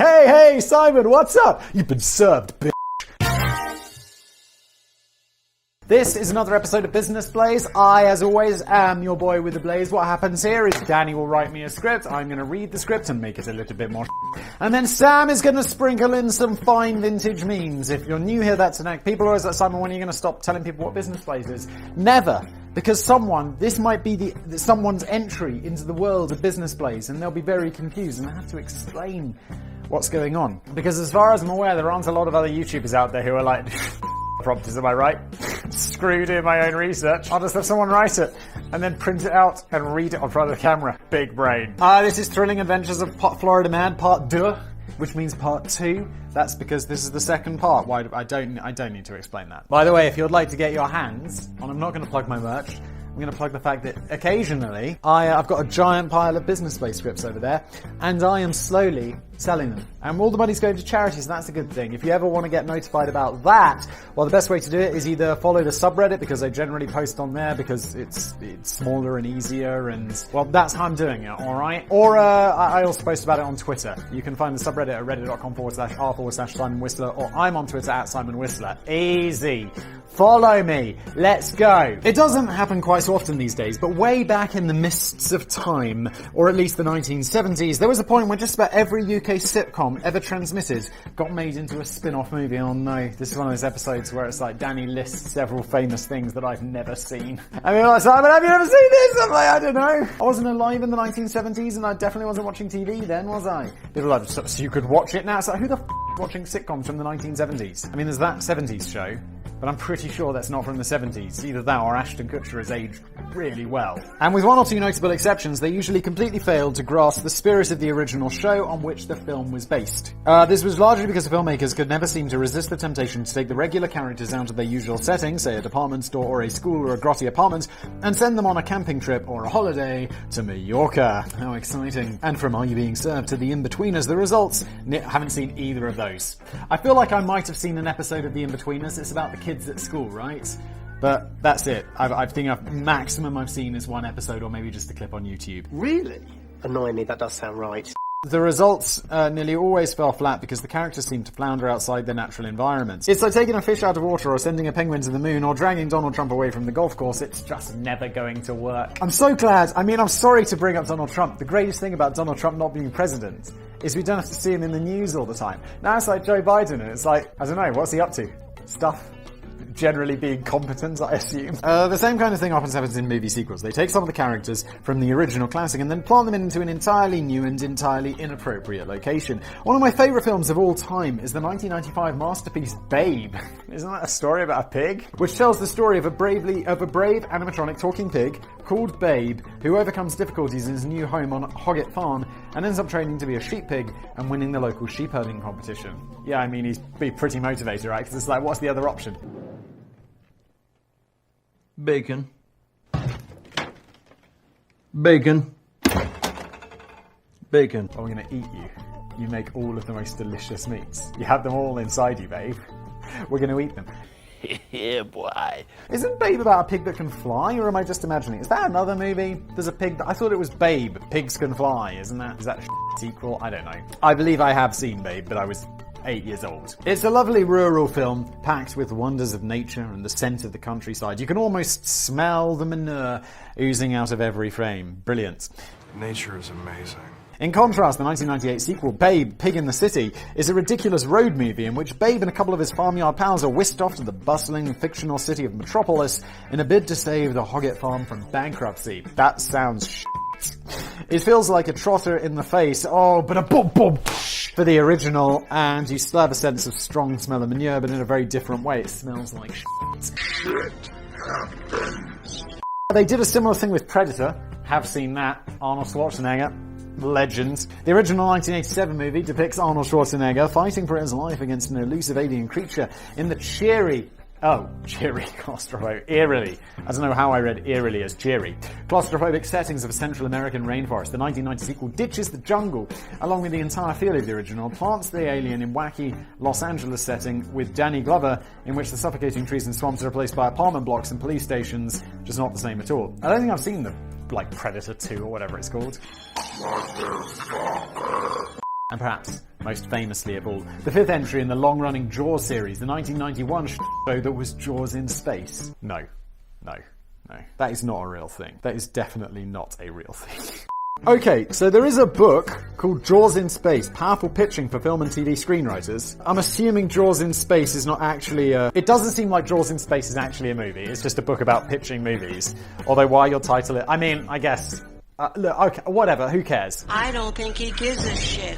Hey, Simon, what's up? You've been served, bitch. This is another episode of Business Blaze. I, as always, am your boy with the blaze. What happens here is Danny will write me a script. I'm going to read the script and make it a little bit more and then Sam is going to sprinkle in some fine vintage memes. If you're new here, that's an act. People are always like, Simon, when are you going to stop telling people what Business Blaze is? Never. Because this might be someone's entry into the world of Business Blaze, and they'll be very confused, and I have to explain what's going on. Because as far as I'm aware, there aren't a lot of other YouTubers out there who are like, prompters, am I right? Screw doing my own research. I'll just have someone write it, and then print it out and read it on front of the camera. Big brain. This is Thrilling Adventures of Florida Man, Part 2, which means Part 2. That's because this is the second part. Why? I don't need to explain that. By the way, if you'd like to get your hands on, I'm not going to plug my merch. I'm going to plug the fact that occasionally I've got a giant pile of Business Blaze scripts over there, and I am slowly selling them. And all the money's going to charities, and that's a good thing. If you ever want to get notified about that, well, the best way to do it is either follow the subreddit, because I generally post on there because it's smaller and easier, and, well, that's how I'm doing it, alright? Or, I also post about it on Twitter. You can find the subreddit at reddit.com/r/Simon Whistler, or I'm on Twitter at Simon Whistler. Easy. Follow me. Let's go. It doesn't happen quite so often these days, but way back in the mists of time, or at least the 1970s, there was a point when just about every UK sitcom ever transmitted got made into a spin-off movie. Oh no, this is one of those episodes where it's like Danny lists several famous things that I've never seen. I mean, like, Simon, have you ever seen this? I'm like, I don't know. I wasn't alive in the 1970s, and I definitely wasn't watching TV then, was I? People are like, so you could watch it now? It's like, who the f*** is watching sitcoms from the 1970s? I mean, there's that 70s show, but I'm pretty sure that's not from the 70s. Either that or Ashton Kutcher has aged really well. And with one or two notable exceptions, they usually completely failed to grasp the spirit of the original show on which the film was based. This was largely because the filmmakers could never seem to resist the temptation to take the regular characters out of their usual setting, say a department store or a school or a grotty apartment, and send them on a camping trip or a holiday to Mallorca. How exciting. And from Are You Being Served to The In-Betweeners, the results, haven't seen either of those. I feel like I might have seen an episode of The In-Betweeners. It's about the kids at school, right? But that's it. I think maximum I've seen is one episode, or maybe just a clip on YouTube. Really? Annoyingly, that does sound right. The results nearly always fell flat because the characters seemed to flounder outside their natural environments. It's like taking a fish out of water, or sending a penguin to the moon, or dragging Donald Trump away from the golf course. It's just never going to work. I'm so glad. I mean, I'm sorry to bring up Donald Trump. The greatest thing about Donald Trump not being president is we don't have to see him in the news all the time. Now it's like Joe Biden, and it's like, I don't know, what's he up to? Stuff. Generally being competent, I assume. The same kind of thing often happens in movie sequels. They take some of the characters from the original classic and then plant them into an entirely new and entirely inappropriate location. One of my favourite films of all time is the 1995 masterpiece Babe. Isn't that a story about a pig? Which tells the story of a brave animatronic talking pig called Babe, who overcomes difficulties in his new home on Hoggett Farm and ends up training to be a sheep pig and winning the local sheep herding competition. Yeah, I mean, he's pretty motivated, right? Because it's like, what's the other option? Bacon. Bacon. Bacon. I'm gonna eat you. You make all of the most delicious meats. You have them all inside you, babe. We're gonna eat them. Yeah, boy. Isn't Babe about a pig that can fly, or am I just imagining? Is that another movie? There's a pig I thought it was Babe, Pigs Can Fly, isn't that? Is that a sequel? I don't know. I believe I have seen Babe, but I was 8 years old. It's a lovely rural film, packed with wonders of nature and the scent of the countryside. You can almost smell the manure oozing out of every frame. Brilliant. Nature is amazing. In contrast, the 1998 sequel, Babe, Pig in the City, is a ridiculous road movie in which Babe and a couple of his farmyard pals are whisked off to the bustling fictional city of Metropolis in a bid to save the Hoggett Farm from bankruptcy. That sounds shit. It feels like a trotter in the face, but a boom boom for the original, and you still have a sense of strong smell of manure, but in a very different way. It smells like shit. Shit happens. They did a similar thing with Predator. Have seen that. Arnold Schwarzenegger. Legend. The original 1987 movie depicts Arnold Schwarzenegger fighting for his life against an elusive alien creature in the cheery claustrophobic, eerily. I don't know how I read eerily as cheery. Claustrophobic settings of a Central American rainforest. The 1990 sequel ditches the jungle, along with the entire feel of the original, plants the alien in wacky Los Angeles setting with Danny Glover, in which the suffocating trees and swamps are replaced by apartment blocks and police stations, just not the same at all. I don't think I've seen them, like Predator 2 or whatever it's called. And perhaps, most famously of all, the fifth entry in the long-running Jaws series, the 1991 show that was Jaws in Space. No. That is not a real thing. That is definitely not a real thing. Okay, so there is a book called Jaws in Space, Powerful Pitching for Film and TV Screenwriters. I'm assuming Jaws in Space is not actually it doesn't seem like Jaws in Space is actually a movie. It's just a book about pitching movies. Although why you'll title it... I mean, I guess... look, okay, whatever, who cares? I don't think he gives a shit.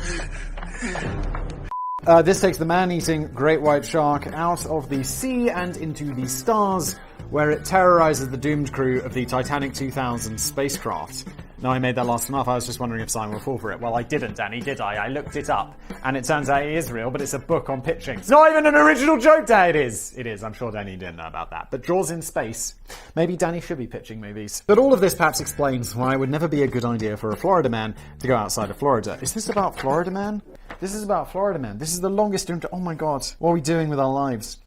This takes the man-eating great white shark out of the sea and into the stars, where it terrorizes the doomed crew of the Titanic 2000 spacecraft. Now, I made that last one up. I was just wondering if Simon would fall for it. Well, I didn't, Danny, did I? I looked it up, and it turns out it is real, but it's a book on pitching. It's not even an original joke, Dad. It is. It is. I'm sure Danny didn't know about that. But Jaws in Space. Maybe Danny should be pitching movies. But all of this perhaps explains why it would never be a good idea for a Florida man to go outside of Florida. Is this about Florida Man? This is about Florida Man. This is the longest... Oh my god. What are we doing with our lives?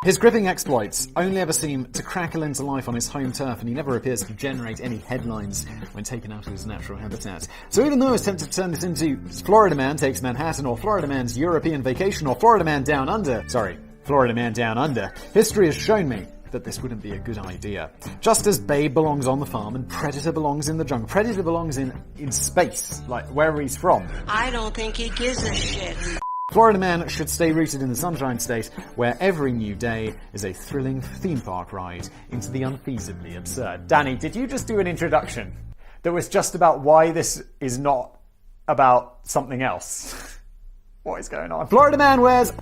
His gripping exploits only ever seem to crackle into life on his home turf, and he never appears to generate any headlines when taken out of his natural habitat. So even though I was tempted to turn this into Florida Man Takes Manhattan, or Florida Man's European Vacation, or Florida Man Down Under, history has shown me that this wouldn't be a good idea. Just as Babe belongs on the farm and Predator belongs in the jungle. Predator belongs in space, like wherever he's from. I don't think he gives a shit. Florida Man should stay rooted in the Sunshine State, where every new day is a thrilling theme park ride into the unfeasibly absurd. Danny, did you just do an introduction that was just about why this is not about something else? What is going on? Florida Man wears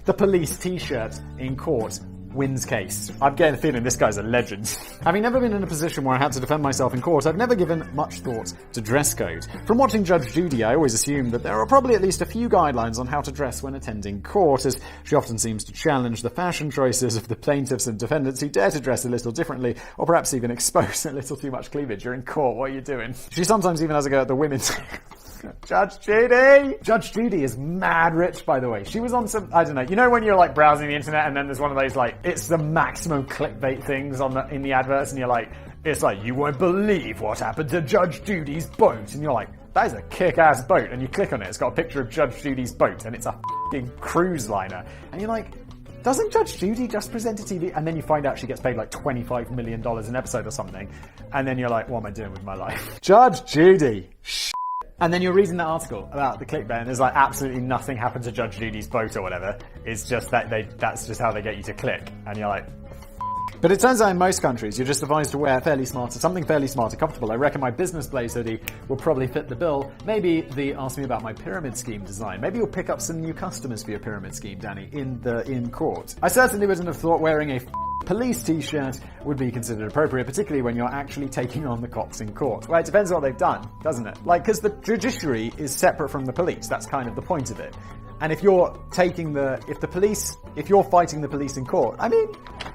the police t-shirt in court. Wins case. I'm getting the feeling this guy's a legend. Having never been in a position where I had to defend myself in court, I've never given much thought to dress code. From watching Judge Judy, I always assumed that there are probably at least a few guidelines on how to dress when attending court, as she often seems to challenge the fashion choices of the plaintiffs and defendants who dare to dress a little differently, or perhaps even expose a little too much cleavage. You're in court, what are you doing? She sometimes even has a go at the women's... Judge Judy! Judge Judy is mad rich, by the way. She was on some, I don't know, you know when you're like browsing the internet and then there's one of those like, it's the maximum clickbait things in the adverts and you're like, it's like, you won't believe what happened to Judge Judy's boat. And you're like, that is a kick-ass boat. And you click on it, it's got a picture of Judge Judy's boat and it's a f***ing cruise liner. And you're like, doesn't Judge Judy just present a TV? And then you find out she gets paid like $25 million an episode or something. And then you're like, what am I doing with my life? Judge Judy. And then you're reading that article about the clickbait, and there's like absolutely nothing happened to Judge Judy's boat or whatever. It's just that that's just how they get you to click. And you're like... But it turns out in most countries, you're just advised to wear something fairly smart and comfortable. I reckon my business blaze hoodie will probably fit the bill. Maybe the ask me about my pyramid scheme design. Maybe you'll pick up some new customers for your pyramid scheme, Danny, in court. I certainly wouldn't have thought wearing a police t-shirt would be considered appropriate, particularly when you're actually taking on the cops in court. Well, it depends on what they've done, doesn't it? Like, because the judiciary is separate from the police. That's kind of the point of it. And if you're fighting the police in court, I mean,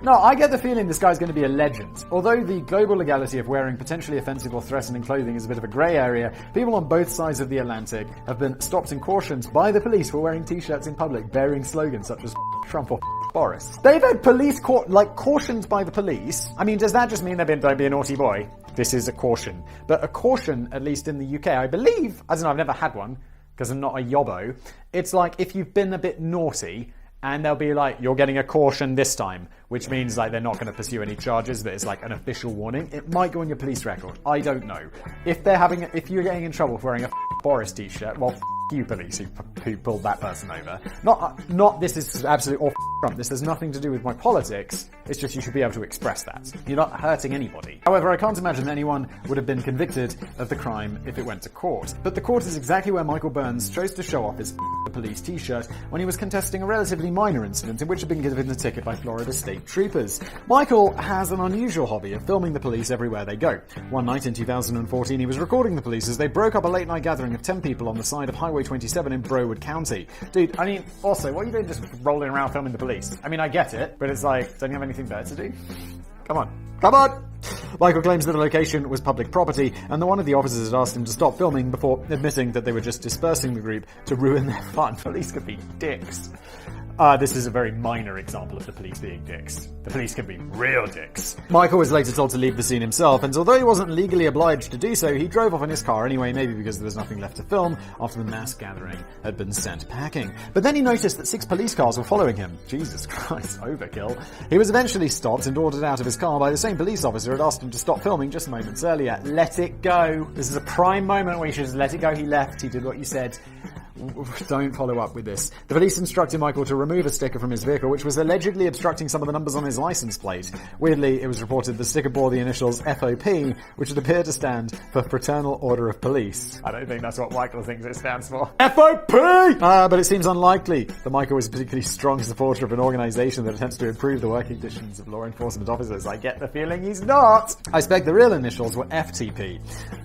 no, I get the feeling this guy's going to be a legend. Although the global legality of wearing potentially offensive or threatening clothing is a bit of a grey area, people on both sides of the Atlantic have been stopped and cautioned by the police for wearing t-shirts in public bearing slogans such as Trump or Boris. They've had police cautioned by the police. I mean, does that just mean don't be a naughty boy? This is a caution. But a caution, at least in the UK, I believe, I don't know, I've never had one, because I'm not a yobbo. It's like if you've been a bit naughty, and they'll be like, you're getting a caution this time, which means like they're not going to pursue any charges, but it's like an official warning. It might go on your police record. I don't know. If you're getting in trouble for wearing a Boris t-shirt, well, you police who pulled that person over. Not this is absolutely off Trump. This has nothing to do with my politics. It's just you should be able to express that. You're not hurting anybody. However, I can't imagine anyone would have been convicted of the crime if it went to court. But the court is exactly where Michael Burns chose to show off his police t-shirt when he was contesting a relatively minor incident in which had been given the ticket by Florida State Troopers. Michael has an unusual hobby of filming the police everywhere they go. One night in 2014, he was recording the police as they broke up a late-night gathering of 10 people on the side of Highway 27 in Broward County. Dude, I mean, also, what are you doing just rolling around filming the police? I mean, I get it, but it's like, don't you have anything better to do? Come on! Michael claims that the location was public property, and that one of the officers had asked him to stop filming before admitting that they were just dispersing the group to ruin their fun. Police could be dicks. This is a very minor example of the police being dicks. The police can be real dicks. Michael was later told to leave the scene himself, and although he wasn't legally obliged to do so, he drove off in his car anyway, maybe because there was nothing left to film after the mass gathering had been sent packing. But then he noticed that 6 police cars were following him. Jesus Christ, overkill. He was eventually stopped and ordered out of his car by the same police officer who had asked him to stop filming just moments earlier. Let it go. This is a prime moment where you should just let it go. He left. He did what you said. Don't follow up with this. The police instructed Michael to remove a sticker from his vehicle, which was allegedly obstructing some of the numbers on his license plate. Weirdly, it was reported the sticker bore the initials FOP, which would appear to stand for Fraternal Order of Police. I don't think that's what Michael thinks it stands for. FOP! But it seems unlikely that Michael was a particularly strong supporter of an organisation that attempts to improve the working conditions of law enforcement officers. I get the feeling he's not. I suspect the real initials were FTP.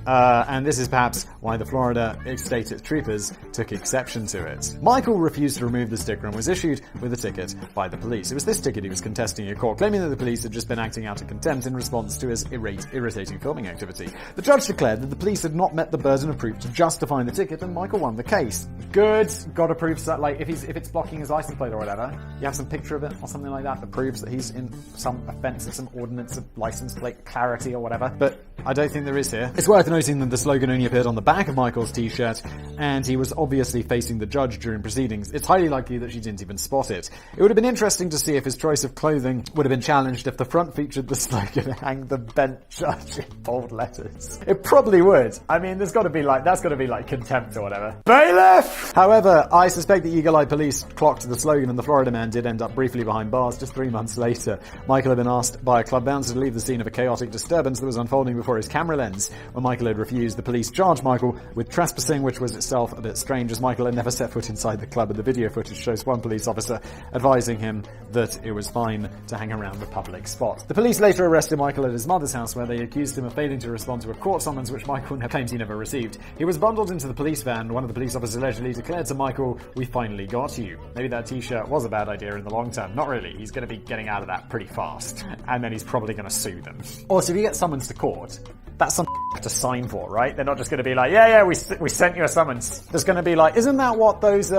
And this is perhaps why the Florida State Troopers took exception to it. Michael refused to remove the sticker and was issued with a ticket by the police. It was this ticket he was contesting in court, claiming that the police had just been acting out of contempt in response to his irritating filming activity. The judge declared that the police had not met the burden of proof to justify the ticket, and Michael won the case. Good. Gotta prove that, like, if it's blocking his license plate or whatever, you have some picture of it or something like that proves that he's in some offence of some ordinance of license plate clarity or whatever. But I don't think there is here. It's worth noting that the slogan only appeared on the back of Michael's t-shirt, and he was obviously facing the judge during proceedings. It's highly likely that she didn't even spot it. It would have been interesting to see if his choice of clothing would have been challenged if the front featured the slogan "Hang the bent judge" in bold letters. It probably would. I mean, that's got to be like contempt or whatever. Bailiff! However, I suspect the eagle-eyed police clocked the slogan, and the Florida man did end up briefly behind bars just 3 months later. Michael had been asked by a club bouncer to leave the scene of a chaotic disturbance that was unfolding before his camera lens. When Michael had refused, the police charged Michael with trespassing, which was itself a bit strange, as Michael had never set foot inside the club, and the video footage shows one police officer advising him that it was fine to hang around the public spot. The police later arrested Michael at his mother's house, where they accused him of failing to respond to a court summons which Michael claims he never received. He was bundled into the police van. One of the police officers allegedly declared to Michael, "We finally got you." Maybe that t-shirt was a bad idea in the long term. Not really. He's going to be getting out of that pretty fast. And then he's probably going to sue them. Also, if you get summons to court, that's something you have to sign for, right? They're not just going to be like, yeah, we sent you a summons. There's going to be like, isn't that what those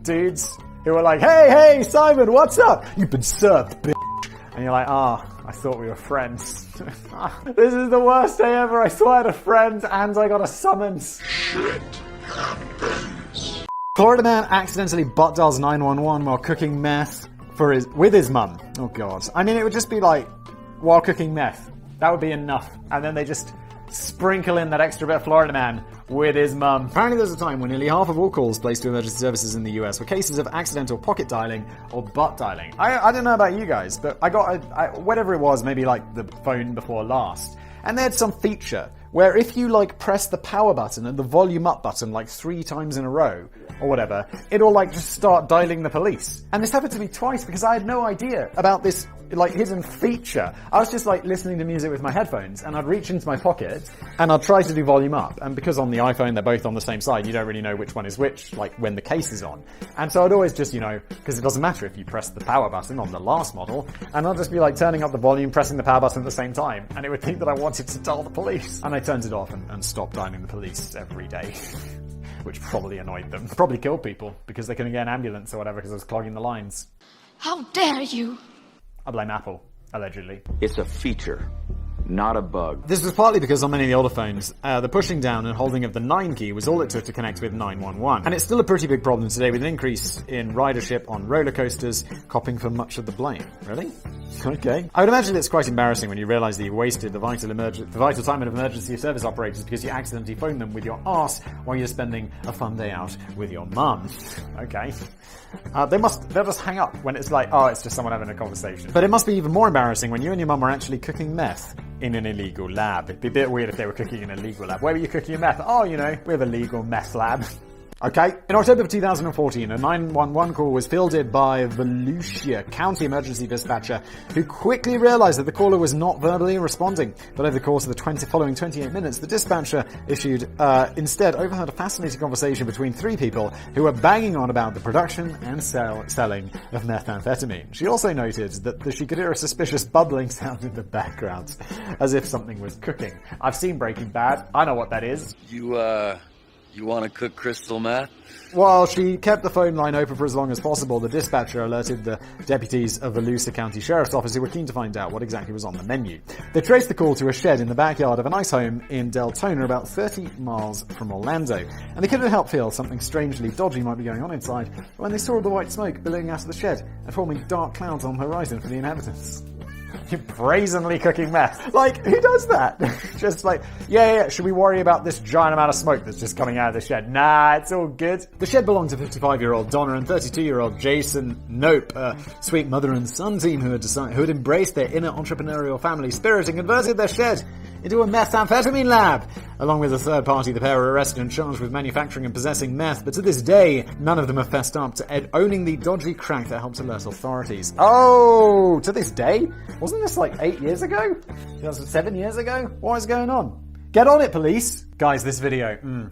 dudes who were like, hey, Simon, what's up? You've been served, bitch. And you're like, I thought we were friends. This is the worst day ever. I thought I had a friend and I got a summons. Shit happens. Florida man accidentally butt dials 911 while cooking meth with his mum. Oh God. I mean, it would just be like, while cooking meth. That would be enough. And then they just sprinkle in that extra bit of Florida man with his mum. Apparently there's a time when nearly half of all calls placed to emergency services in the US were cases of accidental pocket dialing or butt dialing. I don't know about you guys, but I got whatever it was, maybe like the phone before last, and they had some feature where if you like press the power button and the volume up button like 3 times in a row or whatever, it'll like just start dialing the police. And this happened to me twice because I had no idea about this like hidden feature. I was just like listening to music with my headphones, and I'd reach into my pocket and I'd try to do volume up, and because on the iPhone they're both on the same side, you don't really know which one is which, like when the case is on. And so I'd always just, because it doesn't matter if you press the power button on the last model, and I'd just be like turning up the volume, pressing the power button at the same time, and it would think that I wanted to dial the police. And I turned it off and stopped dialing the police every day. Which probably annoyed them. Probably killed people because they couldn't get an ambulance or whatever because I was clogging the lines. How dare you! I blame Apple, allegedly. It's a feature, not a bug. This was partly because on many of the older phones, the pushing down and holding of the 9 key was all it took to connect with 911. And it's still a pretty big problem today, with an increase in ridership on roller coasters copping for much of the blame. Really? Okay. I would imagine it's quite embarrassing when you realise that you wasted the vital time of emergency service operators because you accidentally phoned them with your arse while you're spending a fun day out with your mum. Okay. They'll just hang up when it's like, it's just someone having a conversation. But it must be even more embarrassing when you and your mum are actually cooking meth in an illegal lab. It'd be a bit weird if they were cooking in a legal lab. Where were you cooking your meth? We have a legal meth lab. Okay. In October of 2014, a 911 call was fielded by Volusia County emergency dispatcher, who quickly realized that the caller was not verbally responding. But over the course of the following 28 minutes, the dispatcher instead overheard a fascinating conversation between 3 people who were banging on about the production and selling of methamphetamine. She also noted that she could hear a suspicious bubbling sound in the background, as if something was cooking. I've seen Breaking Bad. I know what that is. You You want to cook crystal meth? While she kept the phone line open for as long as possible, the dispatcher alerted the deputies of the Volusia County Sheriff's Office who were keen to find out what exactly was on the menu. They traced the call to a shed in the backyard of a nice home in Deltona, about 30 miles from Orlando. And they couldn't help feel something strangely dodgy might be going on inside when they saw the white smoke billowing out of the shed and forming dark clouds on the horizon for the inhabitants. You're brazenly cooking meth. Like, who does that? Just like, yeah, should we worry about this giant amount of smoke that's just coming out of the shed? Nah, it's all good. The shed belonged to 55-year-old Donna and 32-year-old Jason Nope, a sweet mother and son team who had embraced their inner entrepreneurial family spirit and converted their shed into a methamphetamine lab. Along with a third party, the pair were arrested and charged with manufacturing and possessing meth, but to this day, none of them have fessed up to owning the dodgy crack that helped alert authorities. Oh, to this day? Wasn't this like 8 years ago? 7 years ago? What is going on? Get on it, police! Guys, this video,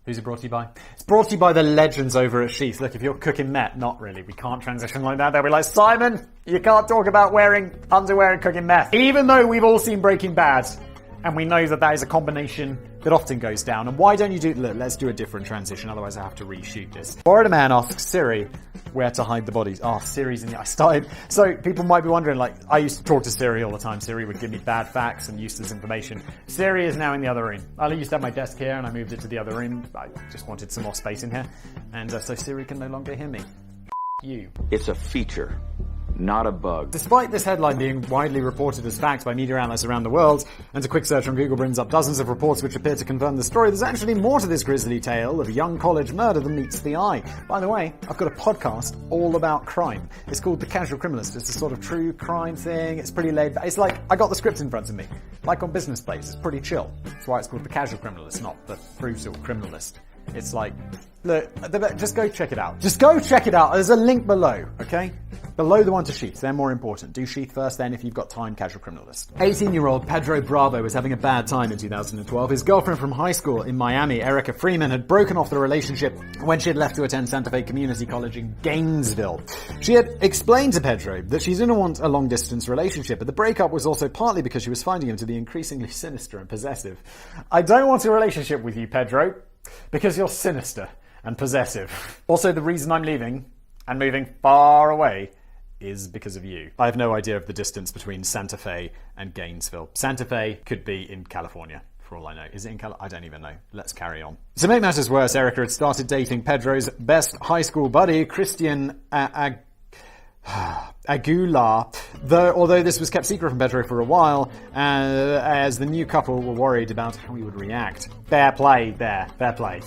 who's it brought to you by? It's brought to you by the legends over at Sheath. Look, if you're cooking meth, not really. We can't transition like that. They'll be like, Simon, you can't talk about wearing underwear and cooking meth. Even though we've all seen Breaking Bad, and we know that that is a combination that often goes down. And why don't you do... Look, let's do a different transition, otherwise I have to reshoot this. Florida man asks Siri where to hide the bodies. Oh, Siri's in the... I started... So people might be wondering, like, I used to talk to Siri all the time. Siri would give me bad facts and useless information. Siri is now in the other room. I used to have my desk here and I moved it to the other room. I just wanted some more space in here. And so Siri can no longer hear me. You. It's a feature, not a bug. Despite this headline being widely reported as fact by media analysts around the world, and a quick search on Google brings up dozens of reports which appear to confirm the story, there's actually more to this grisly tale of young college murder than meets the eye. By the way, I've got a podcast all about crime. It's called The Casual Criminalist. It's a sort of true crime thing. It's pretty laid back. It's like, I got the script in front of me. Like on Business Place. It's pretty chill. That's why it's called The Casual Criminalist, not The Brutal Criminalist. It's like, look, just go check it out. Just go check it out. There's a link below, okay? Below the one to Sheath. They're more important. Do Sheath first, then if you've got time, Casual Criminalist. 18-year-old Pedro Bravo was having a bad time in 2012. His girlfriend from high school in Miami, Erica Freeman, had broken off the relationship when she had left to attend Santa Fe Community College in Gainesville. She had explained to Pedro that she didn't want a long-distance relationship, but the breakup was also partly because she was finding him to be increasingly sinister and possessive. I don't want a relationship with you, Pedro, because you're sinister and possessive. Also, the reason I'm leaving and moving far away is because of you. I have no idea of the distance between Santa Fe and Gainesville. Santa Fe could be in California, for all I know. Is it in California? I don't even know. Let's carry on. To make matters worse, Erica had started dating Pedro's best high school buddy, Christian Aguilar, although this was kept secret from Pedro for a while, as the new couple were worried about how he would react. Fair play there. Fair play.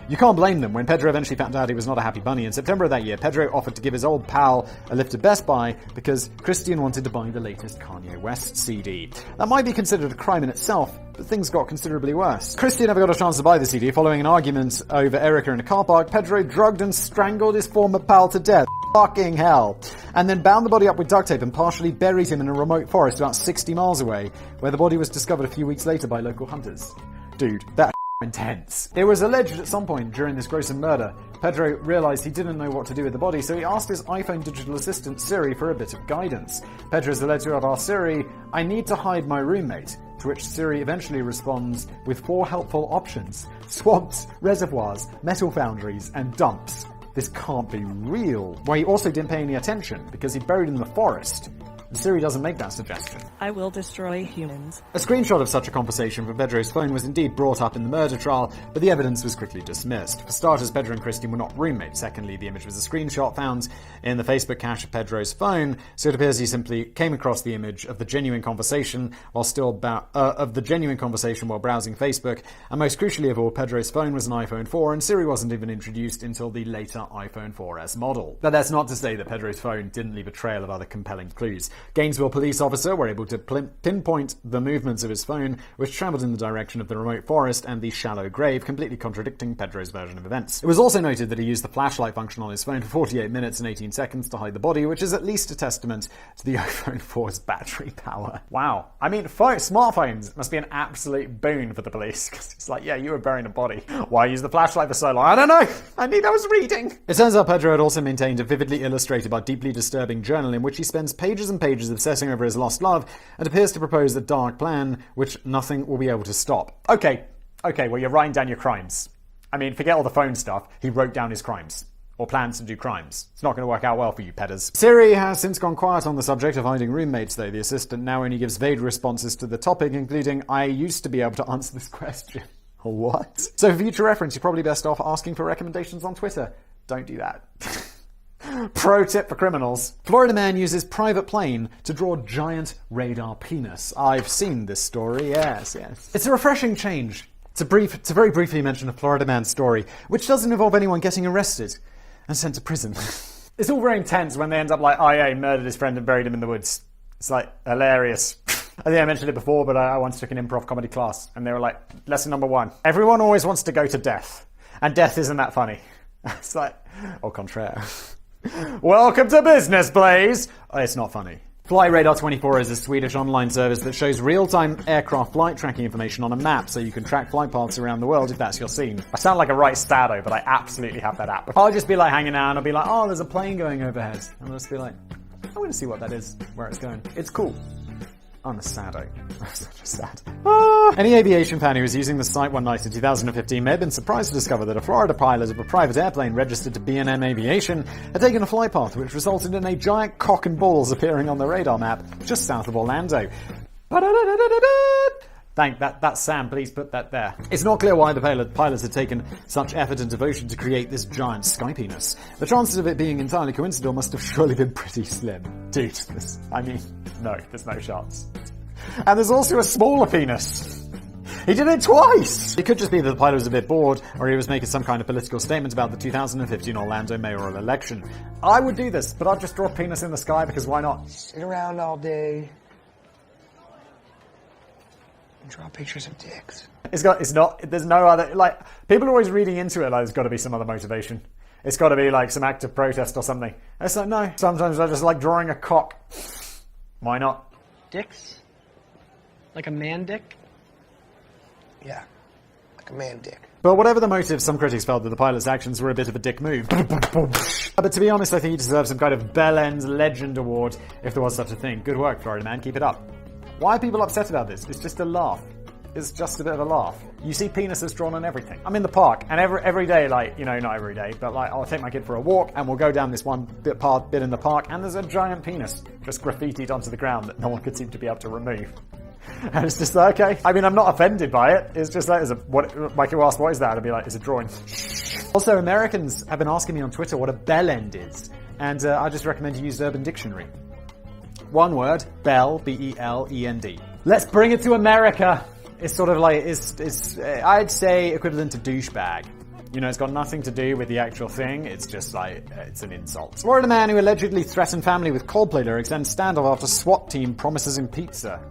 You can't blame them. When Pedro eventually found out he was not a happy bunny in September of that year, Pedro offered to give his old pal a lift to Best Buy because Christian wanted to buy the latest Kanye West CD. That might be considered a crime in itself, but things got considerably worse. Christian never got a chance to buy the CD. Following an argument over Erica in a car park, Pedro drugged and strangled his former pal to death. Fucking hell. And then bound the body up with duct tape and partially buried him in a remote forest about 60 miles away, where the body was discovered a few weeks later by local hunters. Dude, that intense. It was alleged at some point during this gruesome murder, Pedro realized he didn't know what to do with the body, so he asked his iPhone digital assistant Siri for a bit of guidance. Pedro is alleged to have asked Siri, "I need to hide my roommate," to which Siri eventually responds with 4 helpful options: swamps, reservoirs, metal foundries, and dumps. This can't be real. Well, he also didn't pay any attention because he buried in the forest. Siri doesn't make that suggestion. I will destroy humans. A screenshot of such a conversation from Pedro's phone was indeed brought up in the murder trial, but the evidence was quickly dismissed. For starters, Pedro and Christian were not roommates. Secondly, the image was a screenshot found in the Facebook cache of Pedro's phone, so it appears he simply came across the image of the genuine conversation while browsing Facebook. And most crucially of all, Pedro's phone was an iPhone 4, and Siri wasn't even introduced until the later iPhone 4S model. But that's not to say that Pedro's phone didn't leave a trail of other compelling clues. Gainesville police officer were able to pinpoint the movements of his phone, which travelled in the direction of the remote forest and the shallow grave, completely contradicting Pedro's version of events. It was also noted that he used the flashlight function on his phone for 48 minutes and 18 seconds to hide the body, which is at least a testament to the iPhone 4's battery power. Wow. I mean, smartphones must be an absolute boon for the police, because it's like, yeah, you were burying a body. Why use the flashlight for so long? I don't know. I was reading. It turns out Pedro had also maintained a vividly illustrated but deeply disturbing journal in which he spends pages and pages obsessing over his lost love and appears to propose a dark plan which nothing will be able to stop. Okay, well, you're writing down your crimes. I mean, forget all the phone stuff. He wrote down his crimes. Or plans to do crimes. It's not going to work out well for you, pedders. Siri has since gone quiet on the subject of hiding roommates, though. The assistant now only gives vague responses to the topic, including, I used to be able to answer this question. What? So for future reference, you're probably best off asking for recommendations on Twitter. Don't do that. Pro tip for criminals. Florida man uses private plane to draw giant radar penis. I've seen this story, yes. It's a refreshing change. To very briefly mention a Florida man's story, which doesn't involve anyone getting arrested and sent to prison. It's all very intense when they end up like, oh yeah, he murdered his friend and buried him in the woods. It's like hilarious. I think I mentioned it before, but I once took an improv comedy class and they were like, lesson number 1, everyone always wants to go to death. And death isn't that funny. It's like, au contraire. Welcome to Business Blaze! Oh, it's not funny. FlyRadar24 is a Swedish online service that shows real-time aircraft flight tracking information on a map so you can track flight paths around the world if that's your scene. I sound like a right stado, but I absolutely have that app. I'll just be like hanging out and I'll be like, oh, there's a plane going overhead. And I'll just be like, I want to see what that is, where it's going. It's cool. I'm a sado. I'm such a sad. Any aviation fan who was using the site one night in 2015 may have been surprised to discover that a Florida pilot of a private airplane registered to B&M Aviation had taken a flight path which resulted in a giant cock and balls appearing on the radar map just south of Orlando. That's Sam, please put that there. It's not clear why the pilots had taken such effort and devotion to create this giant sky penis. The chances of it being entirely coincidental must have surely been pretty slim. Dude, no, there's no chance. And there's also a smaller penis. He did it twice! It could just be that the pilot was a bit bored, or he was making some kind of political statement about the 2015 Orlando mayoral election. I would do this, but I'd just draw a penis in the sky because why not? Sit around all day and draw pictures of dicks. There's no other, like, people are always reading into it like there's got to be some other motivation. It's got to be like some act of protest or something. And it's like, no, sometimes I just like drawing a cock. Why not? Dicks? Like a man dick? Yeah, like a man dick. But whatever the motive, some critics felt that the pilot's actions were a bit of a dick move. But to be honest, I think he deserves some kind of Bell End Legend Award, if there was such a thing. Good work, Florida man, keep it up. Why are people upset about this? It's just a laugh. It's just a bit of a laugh. You see penises drawn on everything. I'm in the park, and every day, like, you know, not every day, but like, I'll take my kid for a walk, and we'll go down this one bit in the park, and there's a giant penis just graffitied onto the ground that no one could seem to be able to remove. And it's just like, okay. I mean, I'm not offended by it. It's just like, like you ask, what is that? I'd be like, it's a drawing. Also, Americans have been asking me on Twitter what a bell end is. And I just recommend you use Urban Dictionary. One word, bell, B-E-L-E-N-D. Let's bring it to America. It's sort of like, I'd say equivalent to douchebag. You know, it's got nothing to do with the actual thing. It's just like, it's an insult. Florida man who allegedly threatened family with Coldplay lyrics ends standoff after SWAT team promises him pizza.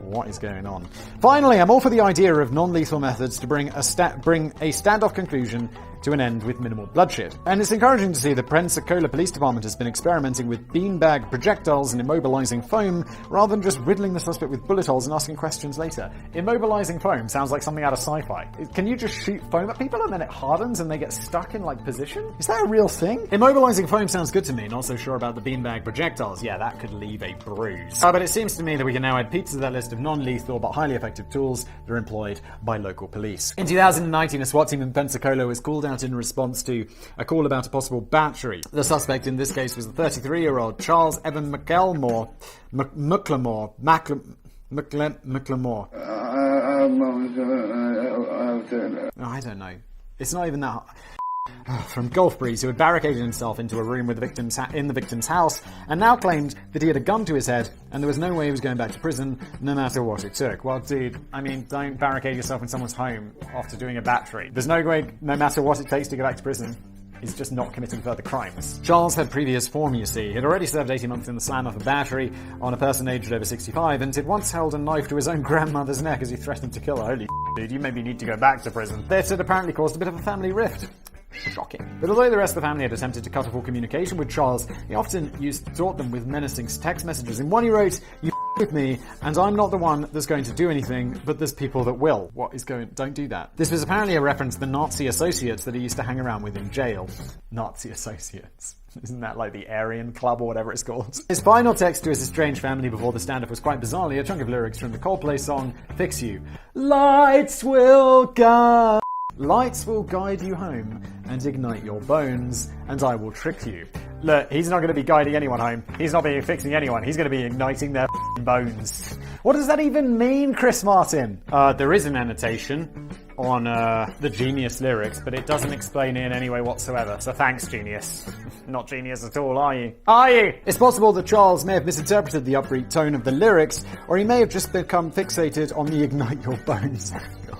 What is going on? Finally, I'm all for the idea of non-lethal methods to bring a standoff conclusion to an end with minimal bloodshed. And it's encouraging to see the Pensacola Police Department has been experimenting with beanbag projectiles and immobilizing foam rather than just riddling the suspect with bullet holes and asking questions later. Immobilizing foam sounds like something out of sci-fi. Can you just shoot foam at people and then it hardens and they get stuck in like position? Is that a real thing? Immobilizing foam sounds good to me. Not so sure about the beanbag projectiles. Yeah, that could leave a bruise. But it seems to me that we can now add pizza to that list of non-lethal but highly effective tools that are employed by local police. In 2019, a SWAT team in Pensacola was called out in response to a call about a possible battery. The suspect in this case was the 33-year-old Charles Evan McLemore. I don't know. It's not even that hard. From Gulf Breeze, who had barricaded himself into a room with in the victim's house and now claimed that he had a gun to his head and there was no way he was going back to prison no matter what it took. Well, dude, I mean, don't barricade yourself in someone's home after doing a battery. There's no way, no matter what it takes to go back to prison. He's just not committing further crimes. Charles had previous form, you see. He'd already served 18 months in the slam of a battery on a person aged over 65 and had once held a knife to his own grandmother's neck as he threatened to kill her. Holy dude, you maybe need to go back to prison. This had apparently caused a bit of a family rift. Shocking. But although the rest of the family had attempted to cut off all communication with Charles, he often used to taunt them with menacing text messages. In one he wrote, "You with me, and I'm not the one that's going to do anything, but there's people that will." Don't do that. This was apparently a reference to the Nazi associates that he used to hang around with in jail. Nazi associates. Isn't that like the Aryan Club or whatever it's called? His final text to his estranged family before the standoff was quite bizarrely a chunk of lyrics from the Coldplay song, Fix You. Lights will come. Lights will guide you home and ignite your bones, and I will trick you. Look, he's not going to be guiding anyone home. He's not being fixing anyone. He's going to be igniting their bones. What does that even mean, Chris Martin? There is an annotation on the Genius lyrics, but it doesn't explain it in any way whatsoever. So thanks, Genius. Not genius at all, are you? Are you? It's possible that Charles may have misinterpreted the upbeat tone of the lyrics, or he may have just become fixated on the ignite your bones angle.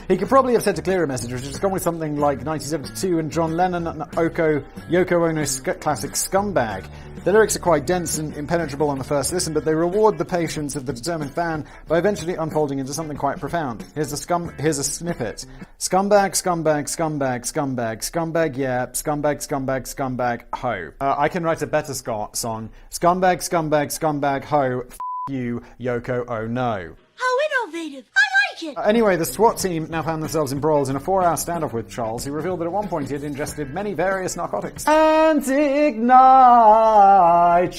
He could probably have sent a clearer message, which has gone with something like 1972 and John Lennon and Yoko Ono's classic Scumbag. The lyrics are quite dense and impenetrable on the first listen, but they reward the patience of the determined fan by eventually unfolding into something quite profound. Here's a snippet. Scumbag, scumbag, scumbag, scumbag, scumbag, yeah, scumbag, scumbag, scumbag, ho. I can write a better song. Scumbag, scumbag, scumbag, ho, f*** you, Yoko Ono. How innovative. I like it. Anyway, the SWAT team now found themselves embroiled in a 4-hour standoff with Charles, who revealed that at one point he had ingested many various narcotics. And ignite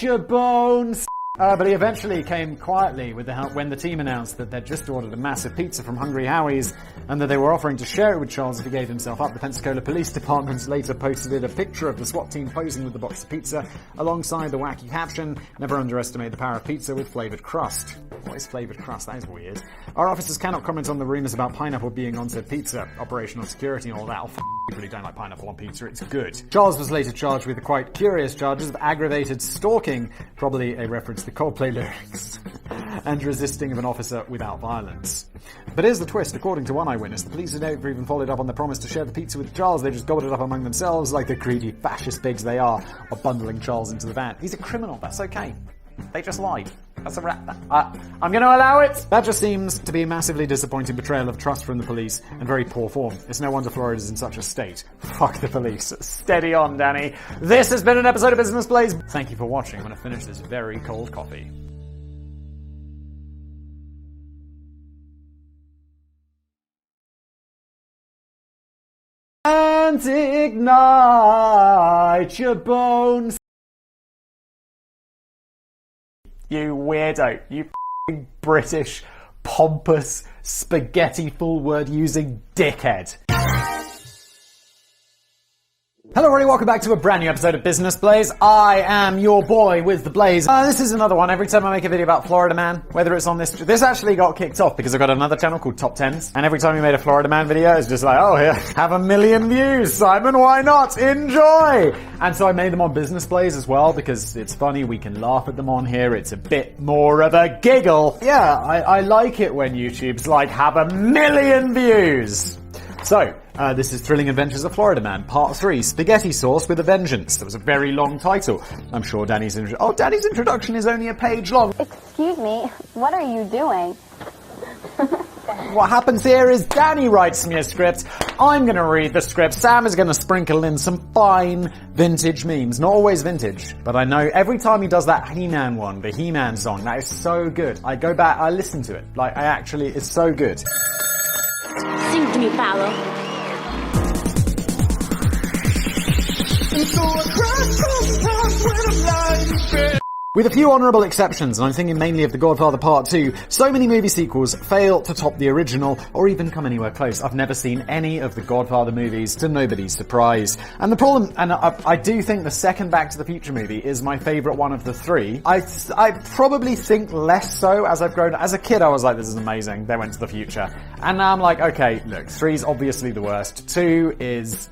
your bones. But he eventually came quietly with the help when the team announced that they'd just ordered a massive pizza from Hungry Howie's and that they were offering to share it with Charles if he gave himself up. The Pensacola Police Department later posted a picture of the SWAT team posing with the box of pizza alongside the wacky caption, "Never underestimate the power of pizza with flavoured crust." What is flavoured crust? That is weird. Our officers cannot comment on the rumours about pineapple being on said pizza, operational security and all that. People who don't like pineapple on pizza, it's good. Charles was later charged with the quite curious charges of aggravated stalking, probably a reference to Coldplay lyrics, and resisting of an officer without violence. But here's the twist. According to one eyewitness, the police had never even followed up on their promise to share the pizza with Charles. They just gobbled it up among themselves like the greedy fascist pigs they are, or bundling Charles into the van. He's a criminal, that's okay. They just lied. That's a wrap. I'm going to allow it. That just seems to be a massively disappointing betrayal of trust from the police and very poor form. It's no wonder Florida's in such a state. Fuck the police. Steady on, Danny. This has been an episode of Business Blaze. Thank you for watching. I'm going to finish this very cold coffee. And ignite your bones. You weirdo. You f***ing British, pompous, spaghetti full word using dickhead. Hello everybody, welcome back to a brand new episode of Business Blaze. I am your boy with the Blaze. This is another one. Every time I make a video about Florida Man, whether it's on this actually got kicked off because I've got another channel called Top Tens, and every time we made a Florida Man video, it's just like, oh, here, have 1 million views, Simon, why not? Enjoy! And so I made them on Business Blaze as well because it's funny, we can laugh at them on here, it's a bit more of a giggle. Yeah, I like it when YouTube's like, have 1 million views. So, this is Thrilling Adventures of Florida Man, Part 3, Spaghetti Sauce with a Vengeance. That was a very long title. I'm sure Danny's introduction is only a page long. Excuse me, what are you doing? What happens here is Danny writes me a script, I'm going to read the script, Sam is going to sprinkle in some fine vintage memes. Not always vintage, but I know every time he does that He-Man one, the He-Man song, that is so good. I go back, I listen to it. It's so good. Sing to me, Paolo. With a few honourable exceptions, and I'm thinking mainly of The Godfather Part 2, so many movie sequels fail to top the original or even come anywhere close. I've never seen any of the Godfather movies, to nobody's surprise. And the problem, and I do think the second Back to the Future movie is my favourite one of the three. I probably think less so as I've grown. As a kid, I was like, this is amazing, they went to the future. And now I'm like, okay, look, 3's obviously the worst. 2 is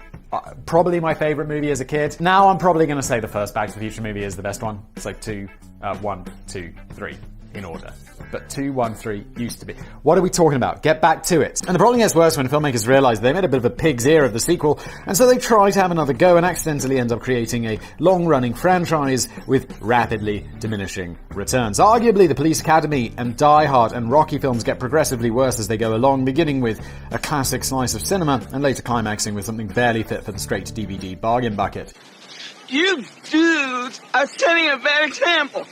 probably my favourite movie as a kid. Now I'm probably going to say the first Back to the Future movie is the best one. It's like 1, 2, 3 in order. But 2, 1, 3 used to be. What are we talking about? Get back to it. And the problem gets worse when filmmakers realise they made a bit of a pig's ear of the sequel, and so they try to have another go and accidentally end up creating a long-running franchise with rapidly diminishing returns. Arguably, the Police Academy and Die Hard and Rocky films get progressively worse as they go along, beginning with a classic slice of cinema and later climaxing with something barely fit for the straight-to-DVD bargain bucket. You dudes are setting a bad example.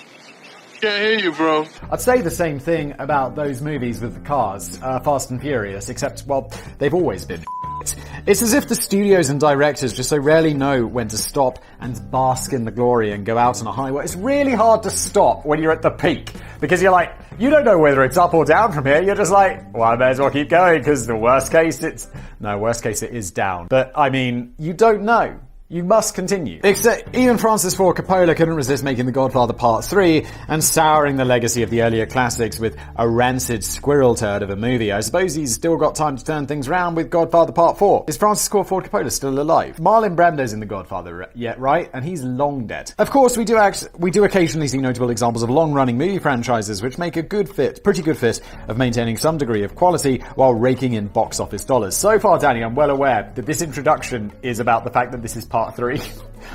Can't hear you, bro. I'd say the same thing about those movies with the cars, Fast and Furious, except, well, they've always been shit. It's as if the studios and directors just so rarely know when to stop and bask in the glory and go out on a high. It's really hard to stop when you're at the peak, because you're like, you don't know whether it's up or down from here. You're just like, well, I may as well keep going, because the worst case it is down. But I mean, you don't know. You must continue. Except even Francis Ford Coppola couldn't resist making The Godfather Part 3 and souring the legacy of the earlier classics with a rancid squirrel turd of a movie. I suppose he's still got time to turn things around with Godfather Part 4. Is Francis Ford Coppola still alive? Marlon Brando's in The Godfather yet, right? And he's long dead. Of course, we do occasionally see notable examples of long-running movie franchises which make a pretty good fit of maintaining some degree of quality while raking in box office dollars. So far, Danny, I'm well aware that this introduction is about the fact that this is Part 3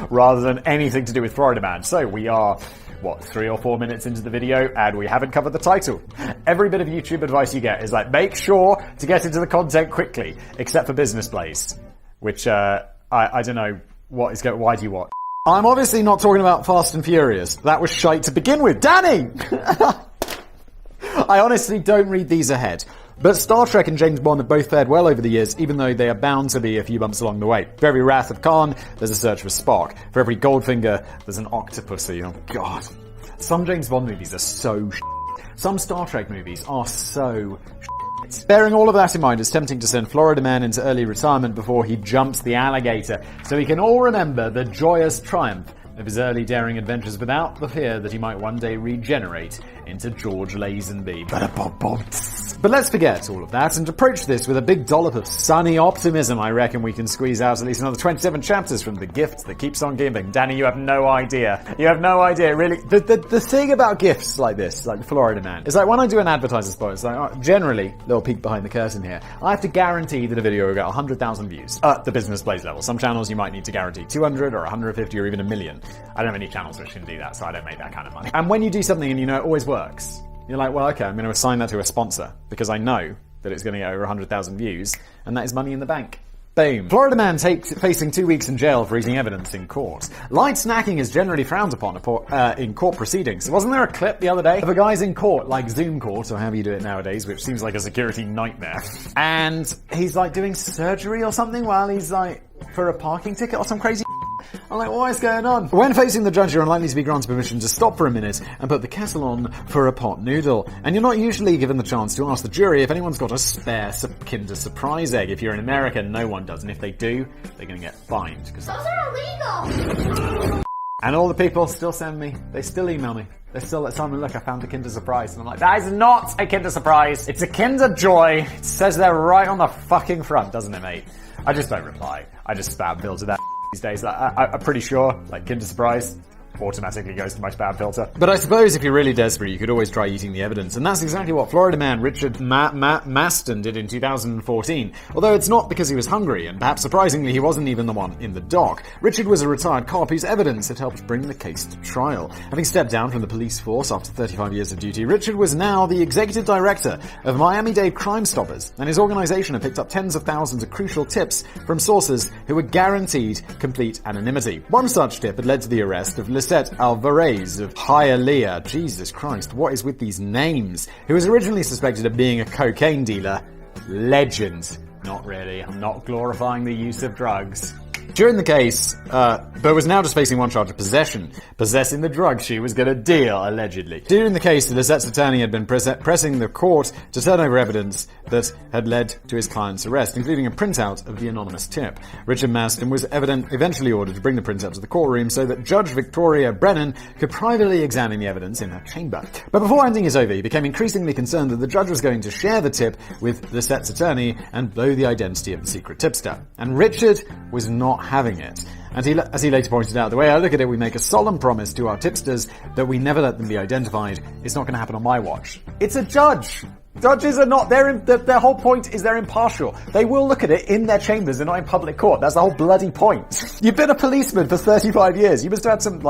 rather than anything to do with Florida Man. So we are, 3 or 4 minutes into the video and we haven't covered the title. Every bit of YouTube advice you get is like, make sure to get into the content quickly, except for Business Blaze, which I don't know why do you watch? I'm obviously not talking about Fast and Furious. That was shite to begin with. Danny! I honestly don't read these ahead. But Star Trek and James Bond have both fared well over the years, even though they are bound to be a few bumps along the way. For every Wrath of Khan, there's a search for Spock. For every Goldfinger, there's an Octopussy. Oh god. Some James Bond movies are so Some Star Trek movies are so Bearing all of that in mind, it's tempting to send Florida Man into early retirement before he jumps the alligator, so we can all remember the joyous triumph of his early daring adventures without the fear that he might one day regenerate into George Lazenby. But let's forget all of that and approach this with a big dollop of sunny optimism. I reckon we can squeeze out at least another 27 chapters from The Gift That Keeps On Giving. Danny, you have no idea. You have no idea, really. The thing about gifts like this, like Florida Man, is like when I do an advertiser spot, it's like, generally, little peek behind the curtain here, I have to guarantee that a video will get 100,000 views at the Business Blaze level. Some channels you might need to guarantee 200 or 150 or even 1 million. I don't have any channels which can do that, so I don't make that kind of money. And when you do something and you know it always works, you're like, well, okay, I'm going to assign that to a sponsor because I know that it's going to get over 100,000 views, and that is money in the bank. Boom. Florida Man facing 2 weeks in jail for eating evidence in court. Light snacking is generally frowned upon in court proceedings. Wasn't there a clip the other day of a guy's in court, like Zoom court, or however you do it nowadays, which seems like a security nightmare, and he's like doing surgery or something while he's like for a parking ticket or some crazy I'm like, what is going on? When facing the judge, you're unlikely to be granted permission to stop for a minute and put the kettle on for a pot noodle. And you're not usually given the chance to ask the jury if anyone's got a spare Kinder Surprise egg. If you're in America, no one does. And if they do, they're going to get fined. Those are illegal! And all the people still send me. They still email me. They're still like, Simon, look, I found a Kinder Surprise. And I'm like, that is not a Kinder Surprise. It's a Kinder Joy. It says there right on the fucking front, doesn't it, mate? I just don't reply. I just spam filter that these days. I'm pretty sure, like, Kinder Surprise automatically goes to my spam filter. But I suppose if you're really desperate, you could always try eating the evidence. And that's exactly what Florida Man Richard Maston did in 2014. Although it's not because he was hungry, and perhaps surprisingly, he wasn't even the one in the dock. Richard was a retired cop whose evidence had helped bring the case to trial. Having stepped down from the police force after 35 years of duty, Richard was now the executive director of Miami-Dade Crime Stoppers, and his organization had picked up tens of thousands of crucial tips from sources who were guaranteed complete anonymity. One such tip had led to the arrest of Lisette Alvarez of Hialeah. Jesus Christ, what is with these names? Who was originally suspected of being a cocaine dealer. Legend. Not really. I'm not glorifying the use of drugs. During the case, but was now just facing one charge of possession. Possessing the drugs she was going to deal, allegedly. During the case, Lisette's attorney had been pressing the court to turn over evidence that had led to his client's arrest, including a printout of the anonymous tip. Richard Maston was eventually ordered to bring the printout to the courtroom so that Judge Victoria Brennan could privately examine the evidence in her chamber. But before handing it over, he became increasingly concerned that the judge was going to share the tip with Lisette's attorney and blow the identity of the secret tipster. And Richard was not having it. And as he later pointed out, the way I look at it, we make a solemn promise to our tipsters that we never let them be identified. It's not going to happen on my watch. It's a judge. Judges are not, their whole point is they're impartial. They will look at it in their chambers and not in public court. That's the whole bloody point. You've been a policeman for 35 years. You must have had some,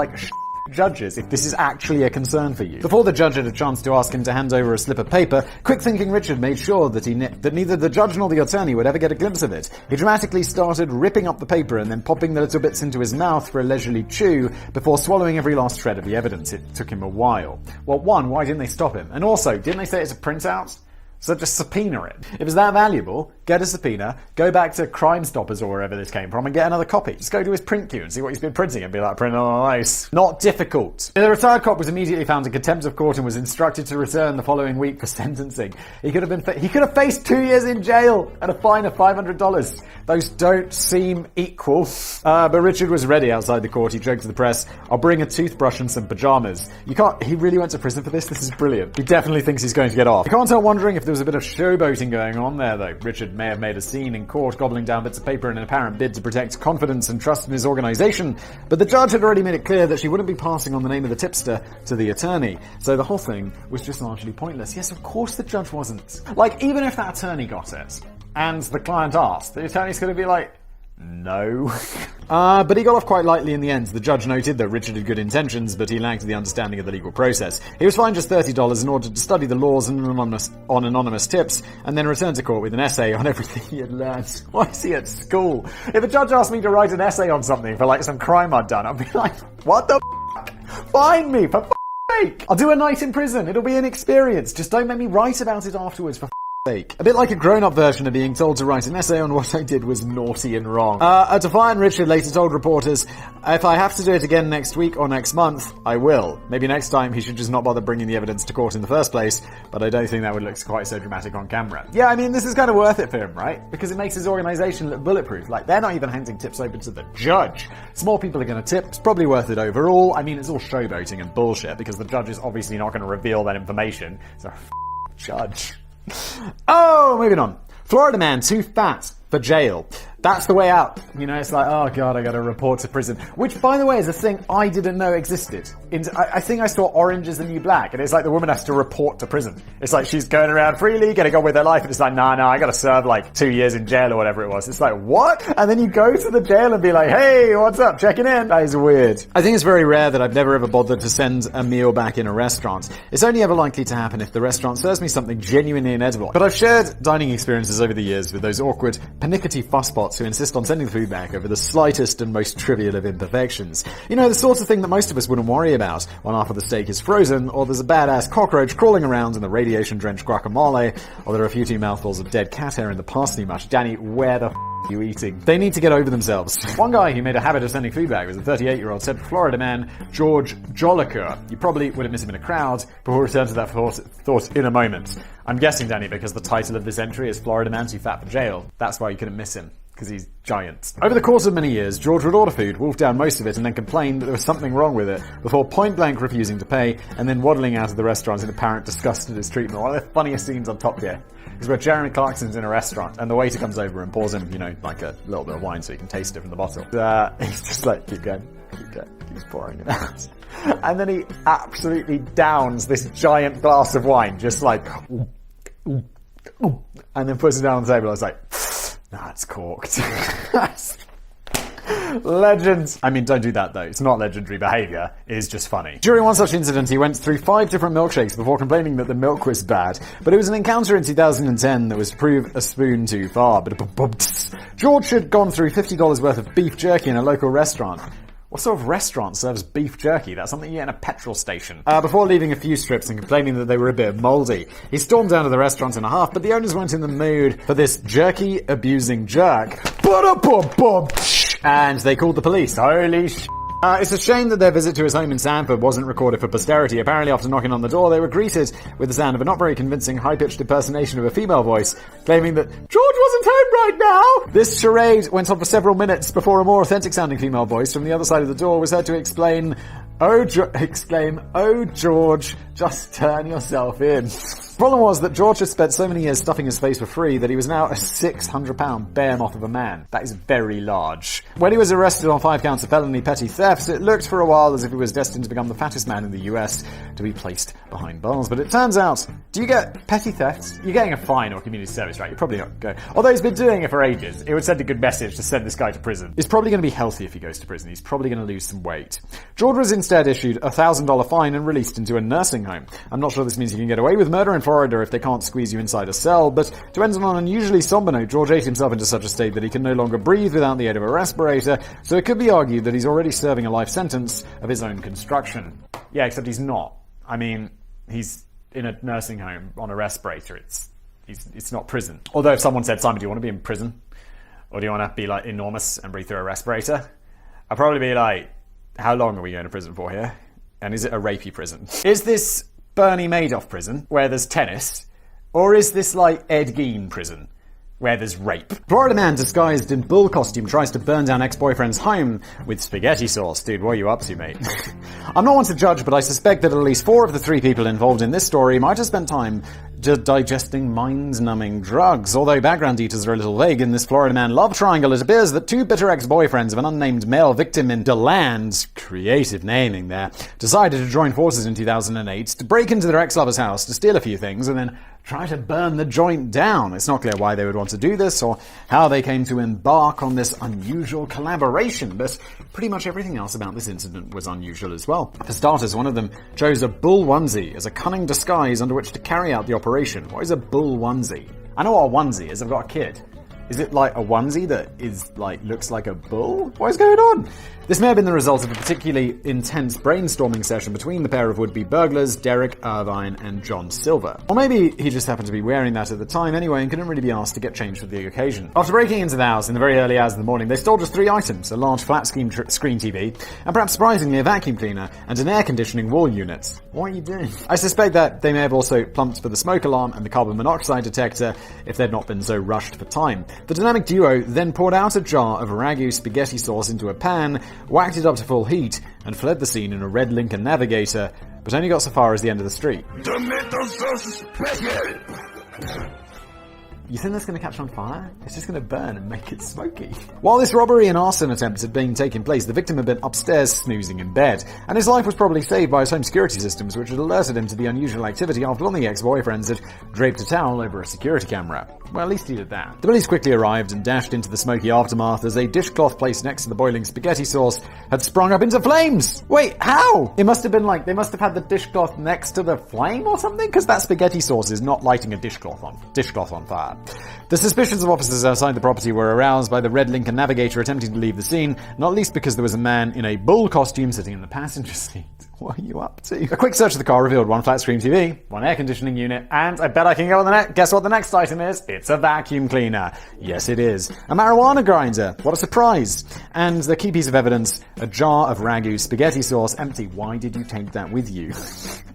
judges if this is actually a concern for you. Before the judge had a chance to ask him to hand over a slip of paper, quick-thinking Richard made sure that neither the judge nor the attorney would ever get a glimpse of it. He dramatically started ripping up the paper and then popping the little bits into his mouth for a leisurely chew before swallowing every last shred of the evidence. It took him a while. Well, one, why didn't they stop him? And also, didn't they say it's a printout? So just subpoena it. If it's that valuable, get a subpoena, go back to Crime Stoppers or wherever this came from and get another copy. Just go to his print queue and see what he's been printing and be like, print on ice. Not difficult. The retired cop was immediately found in contempt of court and was instructed to return the following week for sentencing. He could have faced 2 years in jail and a fine of $500. Those don't seem equal. But Richard was ready outside the court. He joked to the press, I'll bring a toothbrush and some pajamas. He really went to prison for this? This is brilliant. He definitely thinks he's going to get off. I can't help wondering if there was a bit of showboating going on there, though. Richard may have made a scene in court, gobbling down bits of paper in an apparent bid to protect confidence and trust in his organisation, but the judge had already made it clear that she wouldn't be passing on the name of the tipster to the attorney, so the whole thing was just largely pointless. Yes, of course the judge wasn't. Like, even if that attorney got it, and the client asked, the attorney's going to be like, no. But he got off quite lightly in the end. The judge noted that Richard had good intentions, but he lacked the understanding of the legal process. He was fined just $30 in order to study the laws on anonymous tips, and then return to court with an essay on everything he had learned. Why is he at school? If a judge asked me to write an essay on something for like some crime I'd done, I'd be like, what the f***? Fine me, for f***'s sake! I'll do a night in prison. It'll be an experience. Just don't make me write about it afterwards, for f***'s sake. A bit like a grown-up version of being told to write an essay on what I did was naughty and wrong. A defiant Richard later told reporters, if I have to do it again next week or next month, I will. Maybe next time he should just not bother bringing the evidence to court in the first place, but I don't think that would look quite so dramatic on camera. Yeah, I mean, this is kind of worth it for him, right? Because it makes his organisation look bulletproof. Like, they're not even handing tips over to the judge. More people are going to tip. It's probably worth it overall. I mean, it's all showboating and bullshit, because the judge is obviously not going to reveal that information. So, judge. Oh, moving on. Florida man too fat for jail. That's the way out. You know, it's like, oh god, I gotta report to prison. Which, by the way, is a thing I didn't know existed. I think I saw Orange is the New Black, and it's like the woman has to report to prison. It's like she's going around freely, getting on with her life, and it's like, nah, I gotta serve like 2 years in jail or whatever it was. It's like, what? And then you go to the jail and be like, hey, what's up? Checking in. That is weird. I think it's very rare that I've never ever bothered to send a meal back in a restaurant. It's only ever likely to happen if the restaurant serves me something genuinely inedible. But I've shared dining experiences over the years with those awkward, pernickety fusspots who insist on sending the food back over the slightest and most trivial of imperfections. You know, the sort of thing that most of us wouldn't worry about when half of the steak is frozen, or there's a badass cockroach crawling around in the radiation-drenched guacamole, or there are a few too mouthfuls of dead cat hair in the parsney mush. Danny, where the f*** are you eating? They need to get over themselves. One guy who made a habit of sending food back was a 38-year-old said Florida man George Jolicoeur. You probably would have missed him in a crowd, but we'll return to that thought in a moment. I'm guessing, Danny, because the title of this entry is Florida man too fat for jail. That's why you couldn't miss him. Because he's giant. Over the course of many years, George would order food, wolf down most of it, and then complain that there was something wrong with it, before point-blank refusing to pay, and then waddling out of the restaurant in apparent disgust at his treatment. One of the funniest scenes on Top Gear is where Jeremy Clarkson's in a restaurant, and the waiter comes over and pours him, you know, like a little bit of wine so he can taste it from the bottle. He's just like, keeps pouring it out. And then he absolutely downs this giant glass of wine, just like, and then puts it down on the table. I was like, nah, it's corked. Legend. I mean, don't do that though. It's not legendary behaviour. It is just funny. During one such incident, he went through 5 different milkshakes before complaining that the milk was bad. But it was an encounter in 2010 that was to prove a spoon too far. George had gone through $50 worth of beef jerky in a local restaurant. What sort of restaurant serves beef jerky? That's something you get in a petrol station. Before leaving a few strips and complaining that they were a bit mouldy. He stormed down to the restaurant in a huff, but the owners weren't in the mood for this jerky-abusing jerk. And they called the police. Holy sh**. It's a shame that their visit to his home in Sanford wasn't recorded for posterity. Apparently, after knocking on the door, they were greeted with the sound of a not very convincing high-pitched impersonation of a female voice, claiming that George wasn't home right now! This charade went on for several minutes before a more authentic-sounding female voice from the other side of the door was heard to exclaim, oh George, just turn yourself in. The problem was that George had spent so many years stuffing his face for free that he was now a 600-pound behemoth of a man. That is very large. When he was arrested on 5 counts of felony petty theft, it looked for a while as if he was destined to become the fattest man in the US to be placed behind bars. But it turns out, do you get petty theft? You're getting a fine or community service, right? You're probably not going. Although he's been doing it for ages, it would send a good message to send this guy to prison. He's probably going to be healthy if he goes to prison. He's probably going to lose some weight. George was instead issued a $1,000 fine and released into a nursing home. I'm not sure this means you can get away with murder in Florida if they can't squeeze you inside a cell, but to end on an unusually somber note, George ate himself into such a state that he can no longer breathe without the aid of a respirator, so it could be argued that he's already serving a life sentence of his own construction. Yeah, except he's not. I mean, he's in a nursing home on a respirator. It's It's not prison. Although if someone said, Simon, do you want to be in prison? Or do you want to be like enormous and breathe through a respirator? I'd probably be like, how long are we going to prison for here? And is it a rapey prison? Is this Bernie Madoff prison where there's tennis? Or is this like Ed Gein prison where there's rape? Florida man disguised in bull costume tries to burn down ex-boyfriend's home with spaghetti sauce. Dude, what are you up to, mate? I'm not one to judge, but I suspect that at least 4 of the 3 people involved in this story might have spent time just digesting mind-numbing drugs. Although background details are a little vague in this Florida man love triangle, it appears that 2 bitter ex-boyfriends of an unnamed male victim in DeLand, creative naming there, decided to join forces in 2008 to break into their ex-lover's house to steal a few things and then try to burn the joint down. It's not clear why they would want to do this or how they came to embark on this unusual collaboration, but pretty much everything else about this incident was unusual as well. For starters, one of them chose a bull onesie as a cunning disguise under which to carry out the operation. What is a bull onesie? I know what a onesie is, I've got a kid. Is it like a onesie that is like looks like a bull? What is going on? This may have been the result of a particularly intense brainstorming session between the pair of would-be burglars, Derek Irvine and John Silver. Or maybe he just happened to be wearing that at the time anyway and couldn't really be asked to get changed for the occasion. After breaking into the house in the very early hours of the morning, they stole just 3 items: a large flat-screen TV, and perhaps surprisingly a vacuum cleaner and an air conditioning wall unit. What are you doing? I suspect that they may have also plumped for the smoke alarm and the carbon monoxide detector if they'd not been so rushed for time. The dynamic duo then poured out a jar of ragu spaghetti sauce into a pan, whacked it up to full heat, and fled the scene in a red Lincoln Navigator, but only got so far as the end of the street. Tomato sauce special. You think that's going to catch on fire? It's just going to burn and make it smoky. While this robbery and arson attempt had been taking place, the victim had been upstairs snoozing in bed, and his life was probably saved by his home security systems, which had alerted him to the unusual activity after one of the ex-boyfriends had draped a towel over a security camera. Well, at least he did that. The police quickly arrived and dashed into the smoky aftermath as a dishcloth placed next to the boiling spaghetti sauce had sprung up into flames. Wait, how? It must have been like, they must have had the dishcloth next to the flame or something? Because that spaghetti sauce is not lighting a dishcloth on fire. The suspicions of officers outside the property were aroused by the red Lincoln Navigator attempting to leave the scene, not least because there was a man in a bull costume sitting in the passenger seat. What are you up to? A quick search of the car revealed 1 flat-screen TV, 1 air conditioning unit, and I bet I can go on the net. Guess what the next item is? It's a vacuum cleaner. Yes, it is. A marijuana grinder. What a surprise. And the key piece of evidence, a jar of ragu spaghetti sauce, empty. Why did you take that with you?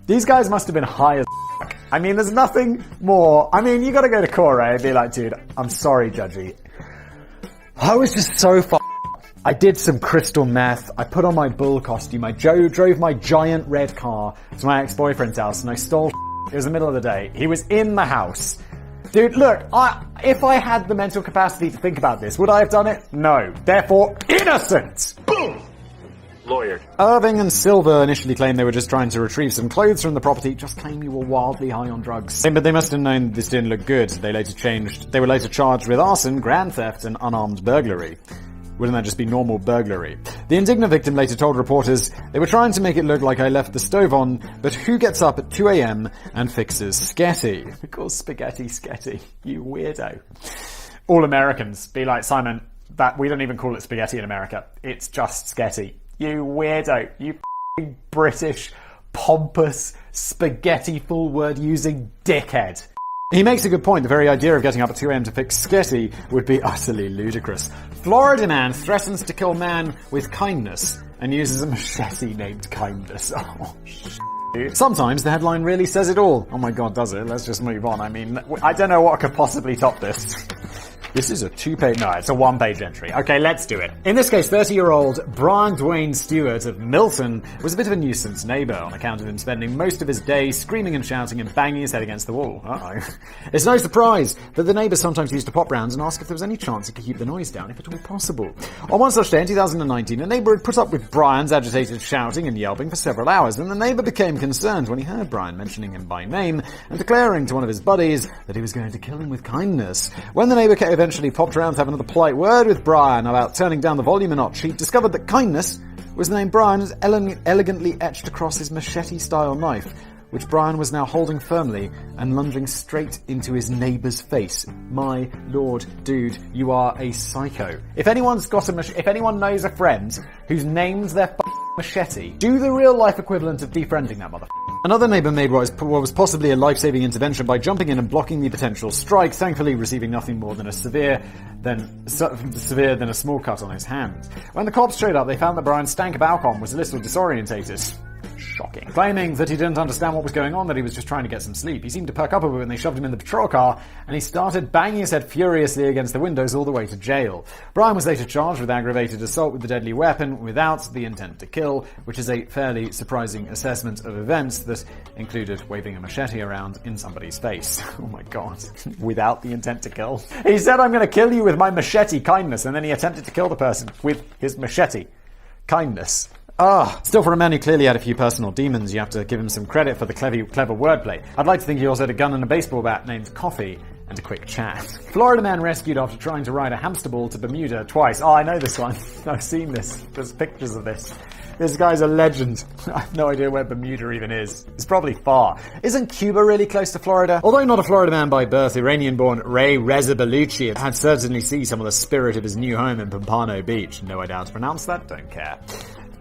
These guys must have been high as f***. I mean, there's nothing more. I mean, you gotta go to court, right? And be like, dude, I'm sorry, judgy. I was just so f***. I did some crystal meth, I put on my bull costume, I drove my giant red car to my ex-boyfriend's house and I stole It was the middle of the day. He was in the house. Dude, look, if I had the mental capacity to think about this, would I have done it? No. Therefore, innocent! Boom! Lawyer. Irving and Silver initially claimed they were just trying to retrieve some clothes from the property, just claim you were wildly high on drugs. But they must have known this didn't look good. They were later charged with arson, grand theft, and unarmed burglary. Wouldn't that just be normal burglary? The indignant victim later told reporters, they were trying to make it look like I left the stove on, but who gets up at 2 a.m. and fixes sketty? Of course, spaghetti sketty. You weirdo. All Americans be like, Simon, that we don't even call it spaghetti in America. It's just sketty. You weirdo. You f***ing British, pompous, spaghetti full word using dickhead. He makes a good point. The very idea of getting up at 2 a.m. to fix sketty would be utterly ludicrous. Florida man threatens to kill man with kindness and uses a machete named Kindness. Oh, shit. Sometimes the headline really says it all. Oh my god, does it? Let's just move on. I mean, I don't know what could possibly top this. This is a 2-page... No, it's a 1-page entry. Okay, let's do it. In this case, 30-year-old Brian Dwayne Stewart of Milton was a bit of a nuisance neighbour on account of him spending most of his day screaming and shouting and banging his head against the wall. Uh-oh. It's no surprise that the neighbours sometimes used to pop round and ask if there was any chance he could keep the noise down, if at all possible. On one such day in 2019, a neighbour had put up with Brian's agitated shouting and yelping for several hours, and the neighbour became concerned when he heard Brian mentioning him by name and declaring to one of his buddies that he was going to kill him with kindness. When the neighbour eventually popped around to have another polite word with Brian about turning down the volume a notch, he discovered that kindness was the name Brian had elegantly etched across his machete-style knife, which Brian was now holding firmly and lunging straight into his neighbour's face. My lord, dude, you are a psycho. If anyone's got if anyone knows a friend who's named their machete, do the real-life equivalent of defriending that motherfucker. Another neighbor made what was possibly a life-saving intervention by jumping in and blocking the potential strike, thankfully receiving nothing more than a severe than a small cut on his hand. When the cops showed up, they found that Brian stank of alcohol and was a little disorientated. Shocking. Claiming that he didn't understand what was going on, that he was just trying to get some sleep. He seemed to perk up a bit when they shoved him in the patrol car, and he started banging his head furiously against the windows all the way to jail. Brian was later charged with aggravated assault with a deadly weapon without the intent to kill, which is a fairly surprising assessment of events that included waving a machete around in somebody's face. Oh my god. Without the intent to kill. He said, "I'm going to kill you with my machete, kindness," and then he attempted to kill the person with his machete. Kindness. Still, for a man who clearly had a few personal demons, you have to give him some credit for the clever wordplay. I'd like to think he also had a gun and a baseball bat named Coffee and a quick chat. Florida man rescued after trying to ride a hamster ball to Bermuda twice. Oh, I know this one. I've seen this. There's pictures of this. This guy's a legend. I have no idea where Bermuda even is. It's probably far. Isn't Cuba really close to Florida? Although not a Florida man by birth, Iranian-born Ray Reza Baluchi had certainly seen some of the spirit of his new home in Pompano Beach. No idea how to pronounce that, don't care.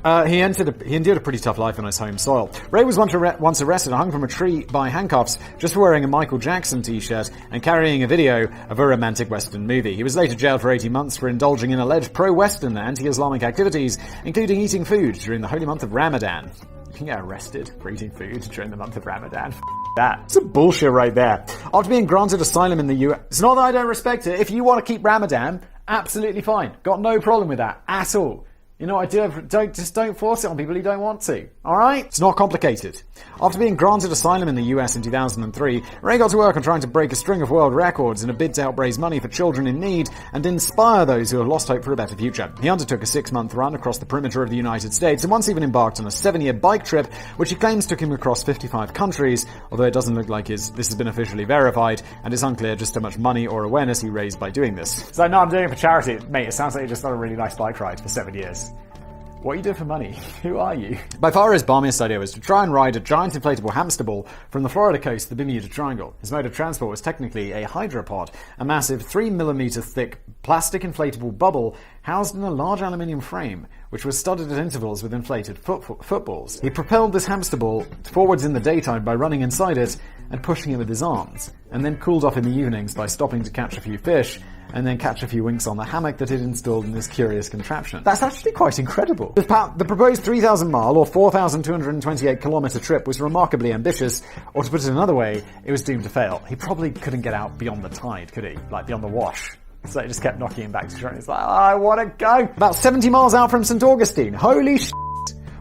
He endured a pretty tough life on his home soil. Ray was once arrested and hung from a tree by handcuffs just for wearing a Michael Jackson t-shirt and carrying a video of a romantic Western movie. He was later jailed for 18 months for indulging in alleged pro-Western anti-Islamic activities, including eating food during the holy month of Ramadan. You can get arrested for eating food during the month of Ramadan. That's some bullshit right there. After being granted asylum in the US, it's not that I don't respect it. If you want to keep Ramadan, absolutely fine. Got no problem with that at all. You know what I do? Don't force it on people who don't want to. Alright? It's not complicated. After being granted asylum in the US in 2003, Ray got to work on trying to break a string of world records in a bid to help raise money for children in need and inspire those who have lost hope for a better future. He undertook a 6-month run across the perimeter of the United States and once even embarked on a 7-year bike trip, which he claims took him across 55 countries, although it doesn't look like this has been officially verified, and it's unclear just how much money or awareness he raised by doing this. So, no, I'm doing it for charity. Mate, it sounds like you just done a really nice bike ride for 7 years. What are you doing for money? Who are you? By far his balmiest idea was to try and ride a giant inflatable hamster ball from the Florida coast to the Bermuda Triangle. His mode of transport was technically a hydropod, a massive 3mm thick plastic inflatable bubble housed in a large aluminium frame, which was studded at intervals with inflated footballs. He propelled this hamster ball forwards in the daytime by running inside it and pushing it with his arms, and then cooled off in the evenings by stopping to catch a few fish, and then catch a few winks on the hammock that he'd installed in this curious contraption. That's actually quite incredible. The proposed 3,000-mile or 4,228-kilometer trip was remarkably ambitious, or to put it another way, it was doomed to fail. He probably couldn't get out beyond the tide, could he? Like beyond the wash. So it just kept knocking him back to shore. He's like, I want to go. About 70 miles out from St. Augustine. Holy shit.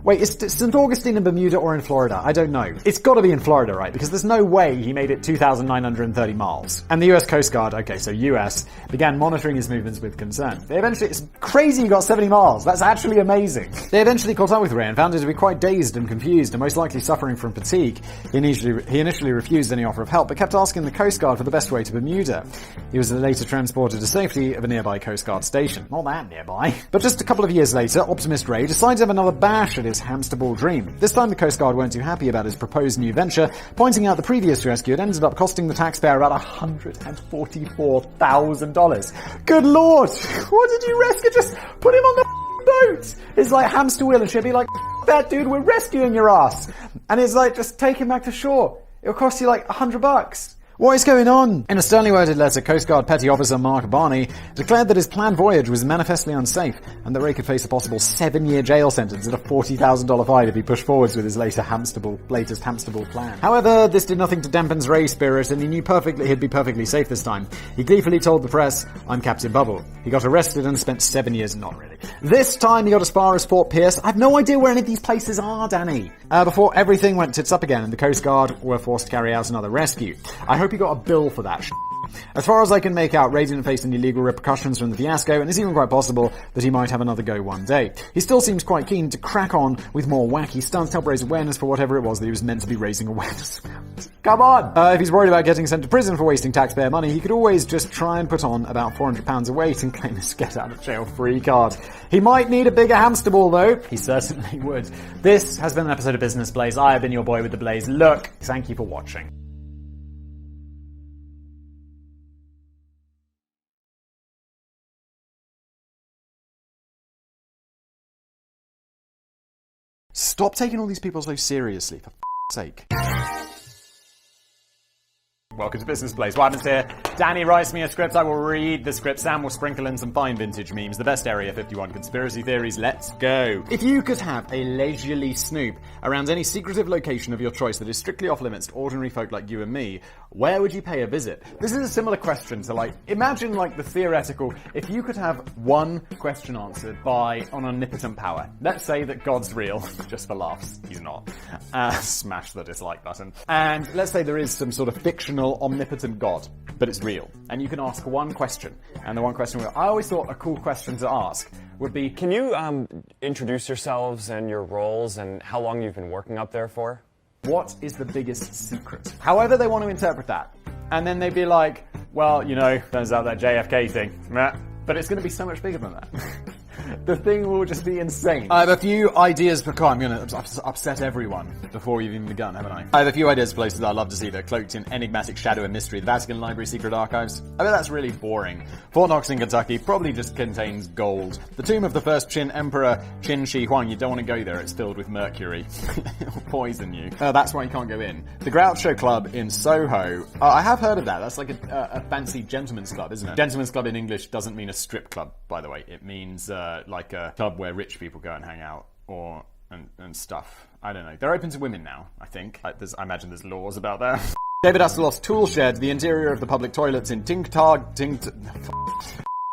Wait, is St. Augustine in Bermuda or in Florida? I don't know. It's got to be in Florida, right? Because there's no way he made it 2,930 miles. And the US Coast Guard, okay, so US, began monitoring his movements with concern. It's crazy he got 70 miles. That's actually amazing. They eventually caught up with Ray and found him to be quite dazed and confused and most likely suffering from fatigue. He initially refused any offer of help, but kept asking the Coast Guard for the best way to Bermuda. He was later transported to safety of a nearby Coast Guard station. Not that nearby. But just a couple of years later, Optimist Ray decided to have another bash at his hamster ball dream. This time the Coast Guard weren't too happy about his proposed new venture, pointing out the previous rescue had ended up costing the taxpayer about $144,000. Good lord! What did you rescue? Just put him on the boat! It's like hamster wheel and shit. Be like, that dude, we're rescuing your ass! And it's like, just take him back to shore. It'll cost you like $100. What is going on? In a sternly worded letter, Coast Guard Petty Officer Mark Barney declared that his planned voyage was manifestly unsafe and that Ray could face a possible 7-year jail sentence and a $40,000 fine if he pushed forwards with his latest hamster ball plan. However, this did nothing to dampen Ray's spirit, and he knew he'd be perfectly safe this time. He gleefully told the press, "I'm Captain Bubble." He got arrested and spent 7 years, not really. This time he got as far as Fort Pierce. I have no idea where any of these places are, Danny. Before everything went tits up again and the Coast Guard were forced to carry out another rescue. I hope he got a bill for that shit. As far as I can make out, Ray didn't face any legal repercussions from the fiasco, and it's even quite possible that he might have another go one day. He still seems quite keen to crack on with more wacky stunts to help raise awareness for whatever it was that he was meant to be raising awareness about. Come on! If he's worried about getting sent to prison for wasting taxpayer money, he could always just try and put on about 400 pounds of weight and claim his get out of jail free card. He might need a bigger hamster ball though. He certainly would. This has been an episode of Business Blaze. I have been your boy with the Blaze. Look, thank you for watching. Stop taking all these people so seriously, for sake. Welcome to Business Blaze. What happens here? Danny writes me a script. I will read the script. Sam will sprinkle in some fine vintage memes. The best Area 51 conspiracy theories. Let's go. If you could have a leisurely snoop around any secretive location of your choice that is strictly off limits to ordinary folk like you and me, where would you pay a visit? This is a similar question to, imagine, the theoretical, if you could have one question answered by an omnipotent power. Let's say that God's real, just for laughs. He's not. Smash the dislike button. And let's say there is some sort of fictional omnipotent God, but it's real. And you can ask one question. And the one question I always thought a cool question to ask would be, can you introduce yourselves and your roles and how long you've been working up there for? what is the biggest secret? However they want to interpret that. And then they'd be like, well, turns out that JFK thing, but it's going to be so much bigger than that. The thing will just be insane. I have a few ideas for... I'm going to upset everyone before we've even begun, haven't I? I have a few ideas for places that I'd love to see that are cloaked in enigmatic shadow and mystery. The Vatican Library, Secret Archives. I bet that's really boring. Fort Knox in Kentucky probably just contains gold. The tomb of the first Qin Emperor, Qin Shi Huang. You don't want to go there. It's filled with mercury. It'll poison you. That's why you can't go in. The Groucho Club in Soho. I have heard of that. That's like a fancy gentleman's club, isn't it? Gentleman's club in English doesn't mean a strip club, by the way. It means... like a club where rich people go and hang out and stuff. I don't know. They're open to women now, I think. I imagine there's laws about that. David Hasselhoff's tool shed, the interior of the public toilets in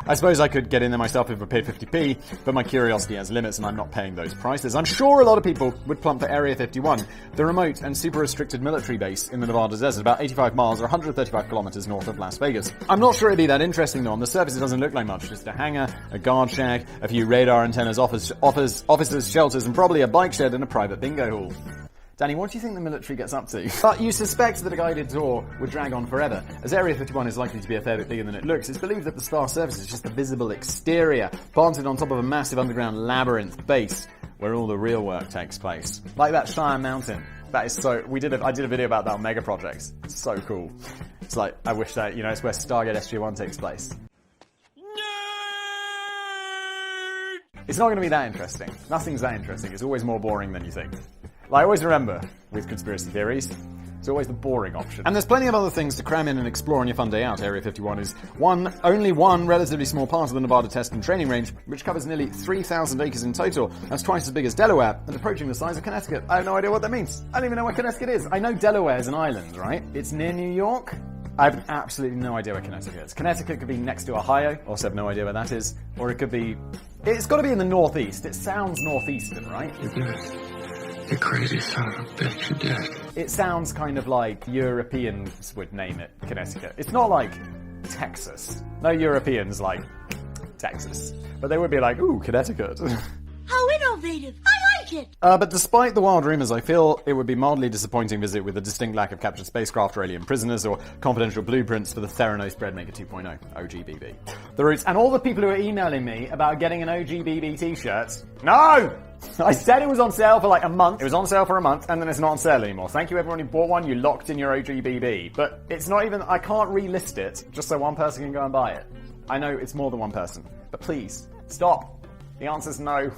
I suppose I could get in there myself if I paid 50p, but my curiosity has limits and I'm not paying those prices. I'm sure a lot of people would plump for Area 51, the remote and super restricted military base in the Nevada desert, about 85 miles or 135 kilometers north of Las Vegas. I'm not sure it'd be that interesting though. On the surface it doesn't look like much, just a hangar, a guard shack, a few radar antennas, officers, shelters, and probably a bike shed and a private bingo hall. Danny, what do you think the military gets up to? But you suspect that a guided tour would drag on forever. As Area 51 is likely to be a fair bit bigger than it looks, it's believed that the star surface is just a visible exterior, planted on top of a massive underground labyrinth base, where all the real work takes place. Like that Shire Mountain. That is so... I did a video about that on Mega Projects. It's so cool. It's like, I wish that, it's where Stargate SG-1 takes place. It's not going to be that interesting. Nothing's that interesting. It's always more boring than you think. I always remember, with conspiracy theories, it's always the boring option. And there's plenty of other things to cram in and explore on your fun day out. Area 51 is only one relatively small part of the Nevada test and training range, which covers nearly 3,000 acres in total. That's twice as big as Delaware, and approaching the size of Connecticut. I have no idea what that means. I don't even know where Connecticut is. I know Delaware is an island, right? It's near New York. I have absolutely no idea where Connecticut is. Connecticut could be next to Ohio. Also have no idea where that is. Or it could be... It's got to be in the northeast. It sounds northeastern, right? You crazy son of a bitch, you did. It sounds kind of like Europeans would name it Connecticut. It's not like Texas. No Europeans like Texas. But they would be like, ooh, Connecticut. How innovative! I like it! But despite the wild rumors, I feel it would be mildly disappointing visit with a distinct lack of captured spacecraft or alien prisoners or confidential blueprints for the Theranos Breadmaker 2.0, OGBB. The roots, and all the people who are emailing me about getting an OGBB t-shirt. No! I said it was on sale for like a month. It was on sale for a month, and then it's not on sale anymore. Thank you everyone who bought one. You locked in your OGBB. But it's not even... I can't relist it just so one person can go and buy it. I know it's more than one person. But please, stop. The answer's no.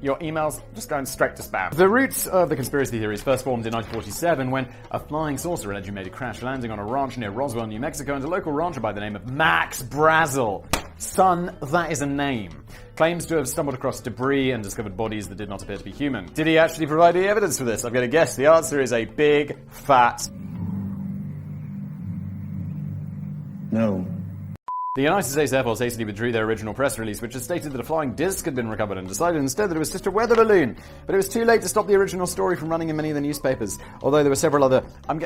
Your email's just going straight to spam. The roots of the conspiracy theories first formed in 1947 when a flying saucer allegedly made a crash landing on a ranch near Roswell, New Mexico, and a local rancher by the name of Max Brazel. Son, that is a name. Claims to have stumbled across debris and discovered bodies that did not appear to be human. Did he actually provide any evidence for this? I'm going to guess the answer is a big, fat... No. The United States Air Force hastily withdrew their original press release, which had stated that a flying disc had been recovered, and decided instead that it was just a weather balloon. But it was too late to stop the original story from running in many of the newspapers. Although there were several other...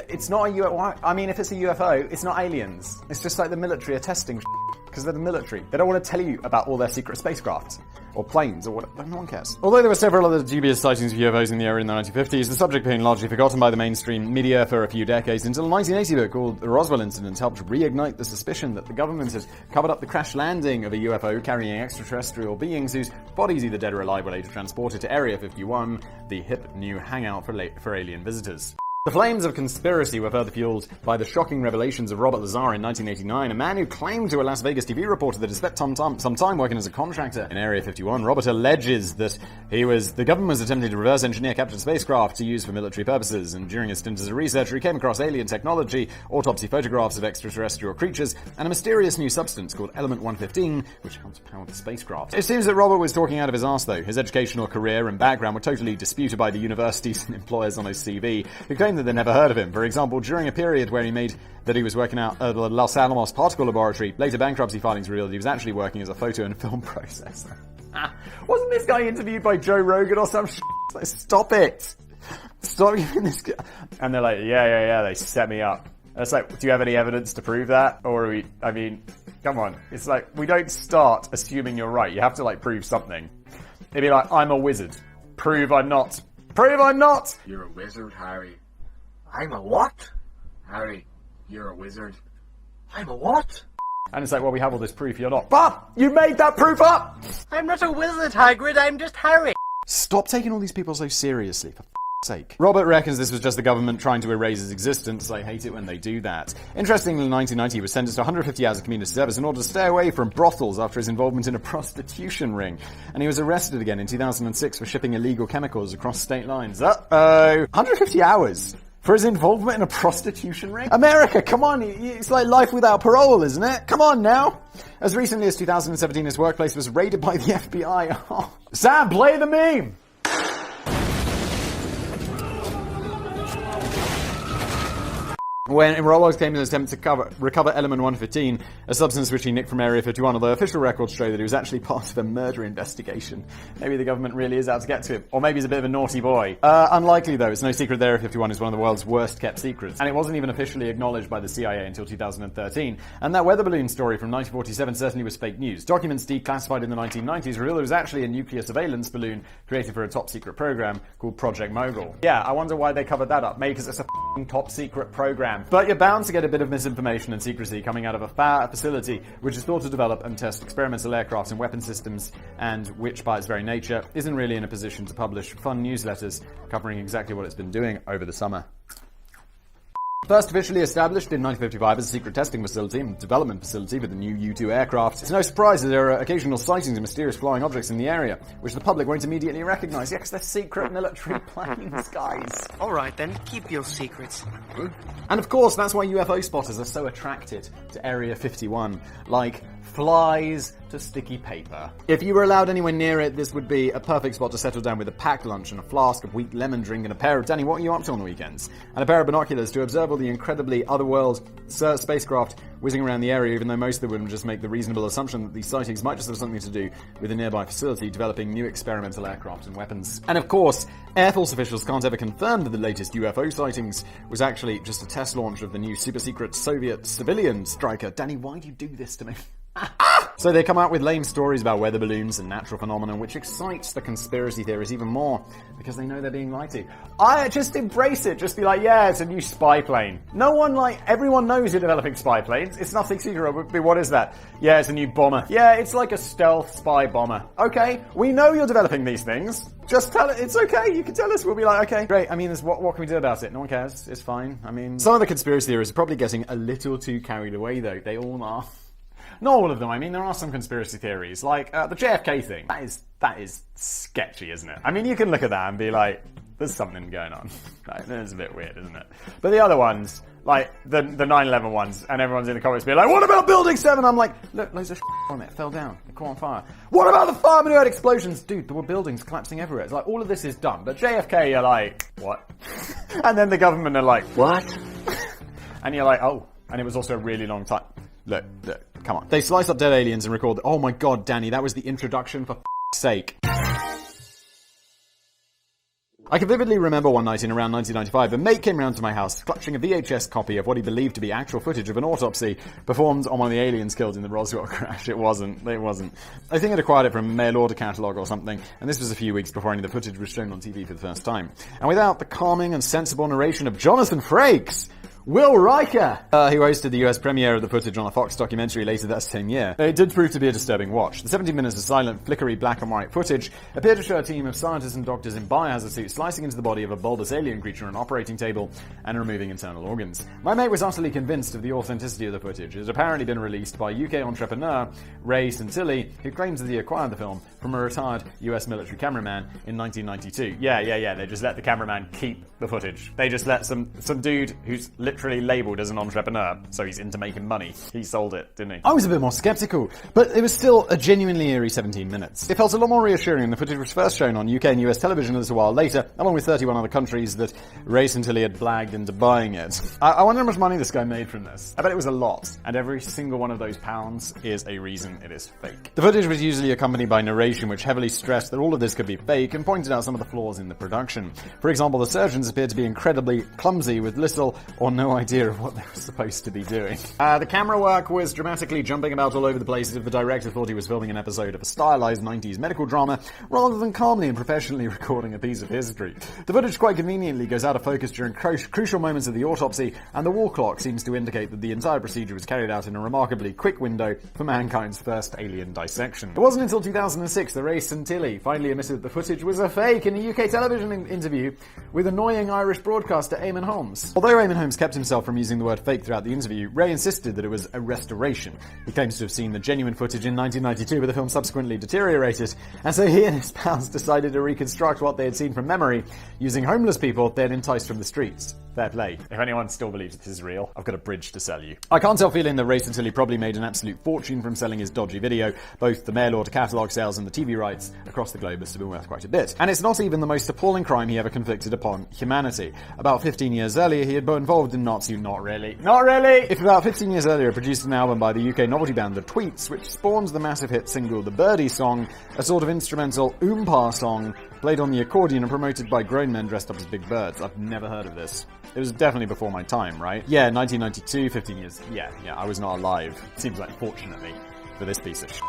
It's not a UFO... I mean, if it's a UFO, it's not aliens. It's just like the military are testing because they're the military. They don't want to tell you about all their secret spacecraft. Or planes, or whatever. No one cares. Although there were several other dubious sightings of UFOs in the area in the 1950s, the subject being largely forgotten by the mainstream media for a few decades, until a 1980 book called The Roswell Incident helped reignite the suspicion that the government had covered up the crash landing of a UFO carrying extraterrestrial beings whose bodies, either dead or alive, were later transported to Area 51, the hip new hangout for alien visitors. The flames of conspiracy were further fueled by the shocking revelations of Robert Lazar in 1989, a man who claimed to a Las Vegas TV reporter that he spent some time working as a contractor in Area 51. Robert alleges that the government was attempting to reverse engineer captured spacecraft to use for military purposes, and during his stint as a researcher, he came across alien technology, autopsy photographs of extraterrestrial creatures, and a mysterious new substance called Element 115, which helps power the spacecraft. It seems that Robert was talking out of his arse, though. His educational career and background were totally disputed by the universities and employers on his CV, who claimed that they never heard of him. For example, during a period where he made that he was working out at the Los Alamos Particle Laboratory, later bankruptcy filings revealed he was actually working as a photo and film processor. Wasn't this guy interviewed by Joe Rogan or some shit? Like, stop it! Stop giving this guy... And they're like, yeah, they set me up. And it's like, do you have any evidence to prove that? Or come on. It's like, we don't start assuming you're right. You have to, prove something. It'd be like, I'm a wizard. Prove I'm not. Prove I'm not! You're a wizard, Harry. I'm a what? Harry, you're a wizard. I'm a what? And it's like, well, we have all this proof you're not. But you made that proof up! I'm not a wizard, Hagrid. I'm just Harry. Stop taking all these people so seriously, for f***'s sake. Robert reckons this was just the government trying to erase his existence. I hate it when they do that. Interestingly, in 1990, he was sentenced to 150 hours of community service in order to stay away from brothels after his involvement in a prostitution ring. And he was arrested again in 2006 for shipping illegal chemicals across state lines. Uh-oh. 150 hours? For his involvement in a prostitution ring? America, come on, it's like life without parole, isn't it? Come on now. As recently as 2017, his workplace was raided by the FBI. Oh. Sam, play the meme! When Robert came in an attempt to recover Element 115, a substance which he nicked from Area 51, although official records show that he was actually part of a murder investigation. Maybe the government really is out to get to him. Or maybe he's a bit of a naughty boy. Unlikely though, it's no secret that Area 51 is one of the world's worst kept secrets. And it wasn't even officially acknowledged by the CIA until 2013. And that weather balloon story from 1947 certainly was fake news. Documents declassified in the 1990s revealed it was actually a nuclear surveillance balloon created for a top secret program called Project Mogul. Yeah, I wonder why they covered that up. Maybe because it's a top secret program. But you're bound to get a bit of misinformation and secrecy coming out of a facility which is thought to develop and test experimental aircraft and weapon systems, and which by its very nature isn't really in a position to publish fun newsletters covering exactly what it's been doing over the summer. First officially established in 1955 as a secret testing facility and development facility for the new U-2 aircraft, it's no surprise that there are occasional sightings of mysterious flying objects in the area, which the public won't immediately recognize. Yeah, because they're secret military planes, guys. Alright then, keep your secrets. And of course, that's why UFO spotters are so attracted to Area 51, like flies to sticky paper. If you were allowed anywhere near it, this would be a perfect spot to settle down with a packed lunch and a flask of weak lemon drink and a pair of, Danny, what are you up to on the weekends? And a pair of binoculars to observe all the incredibly otherworld spacecraft whizzing around the area, even though most of them would just make the reasonable assumption that these sightings might just have something to do with a nearby facility developing new experimental aircraft and weapons. And of course, Air Force officials can't ever confirm that the latest UFO sightings was actually just a test launch of the new super-secret Soviet civilian Striker. Danny, why do you do this to me? So they come out with lame stories about weather balloons and natural phenomena, which excites the conspiracy theories even more, because they know they're being lied to. I just embrace it. Just be like, yeah, it's a new spy plane. Everyone knows you're developing spy planes. It's nothing secret. What is that? Yeah, it's a new bomber. Yeah, it's like a stealth spy bomber. Okay, we know you're developing these things. Just tell it. It's okay. You can tell us. We'll be like, okay, great. What can we do about it? No one cares. It's fine. Some of the conspiracy theories are probably getting a little too carried away, though. They all are. Not all of them. There are some conspiracy theories, like the JFK thing. That is sketchy, isn't it? You can look at that and be like, there's something going on. It's a bit weird, isn't it? But the other ones, like the 9/11 ones, and everyone's in the comments being like, what about Building 7? I'm like, look, loads of on it, fell down, it caught on fire. What about the firemen who had explosions? Dude, there were buildings collapsing everywhere. It's like, all of this is done. But JFK, you're like, what? And then the government are like, what? And you're like, oh. And it was also a really long time. Look, come on. They slice up dead aliens and record, oh my god, Danny, that was the introduction, for f***'s sake. I can vividly remember one night in around 1995, a mate came round to my house, clutching a VHS copy of what he believed to be actual footage of an autopsy performed on one of the aliens killed in the Roswell crash. It wasn't. I think I'd acquired it from a mail order catalogue or something, and this was a few weeks before any of the footage was shown on TV for the first time. And without the calming and sensible narration of Jonathan Frakes, Will Riker, who hosted the US premiere of the footage on a Fox documentary later that same year. It did prove to be a disturbing watch. The 17 minutes of silent, flickery black and white footage appeared to show a team of scientists and doctors in biohazard suits slicing into the body of a bulbous alien creature on an operating table and removing internal organs. My mate was utterly convinced of the authenticity of the footage. It had apparently been released by UK entrepreneur Ray Santilli, who claims that he acquired the film from a retired US military cameraman in 1992. Yeah, they just let the cameraman keep the footage. They just let some dude who's literally labelled as an entrepreneur, so he's into making money. He sold it, didn't he? I was a bit more skeptical, but it was still a genuinely eerie 17 minutes. It felt a lot more reassuring when the footage was first shown on UK and US television a little while later, along with 31 other countries that Ray Santilli had blagged into buying it. I wonder how much money this guy made from this. I bet it was a lot, and every single one of those pounds is a reason it is fake. The footage was usually accompanied by narration which heavily stressed that all of this could be fake and pointed out some of the flaws in the production. For example, the surgeons appeared to be incredibly clumsy with little or no idea of what they were supposed to be doing. The camera work was dramatically jumping about all over the place as if the director thought he was filming an episode of a stylized 90s medical drama rather than calmly and professionally recording a piece of history. The footage quite conveniently goes out of focus during crucial moments of the autopsy, and the wall clock seems to indicate that the entire procedure was carried out in a remarkably quick window for mankind's first alien dissection. It wasn't until 2006 that Ray Santilli finally admitted that the footage was a fake in a UK television interview with annoying Irish broadcaster Eamon Holmes. Although Eamon Holmes kept himself from using the word fake throughout the interview, Ray insisted that it was a restoration. He claims to have seen the genuine footage in 1992, but the film subsequently deteriorated, and so he and his pals decided to reconstruct what they had seen from memory using homeless people they had enticed from the streets. Fair play. If anyone still believes this is real, I've got a bridge to sell you. I can't help feeling that Ray Santilli probably made an absolute fortune from selling his dodgy video. Both the mail order catalogue sales and the TV rights across the globe must have been worth quite a bit. And it's not even the most appalling crime he ever conflicted upon humanity. About 15 years earlier, he had been involved in Nazi... Not really. If about 15 years earlier produced an album by the UK novelty band The Tweets, which spawns the massive hit single The Birdie Song, a sort of instrumental oompa song played on the accordion and promoted by grown men dressed up as big birds. I've never heard of this. It was definitely before my time, right? Yeah, 1992, 15 years. Yeah, I was not alive. Seems like, fortunately, for this piece of shit.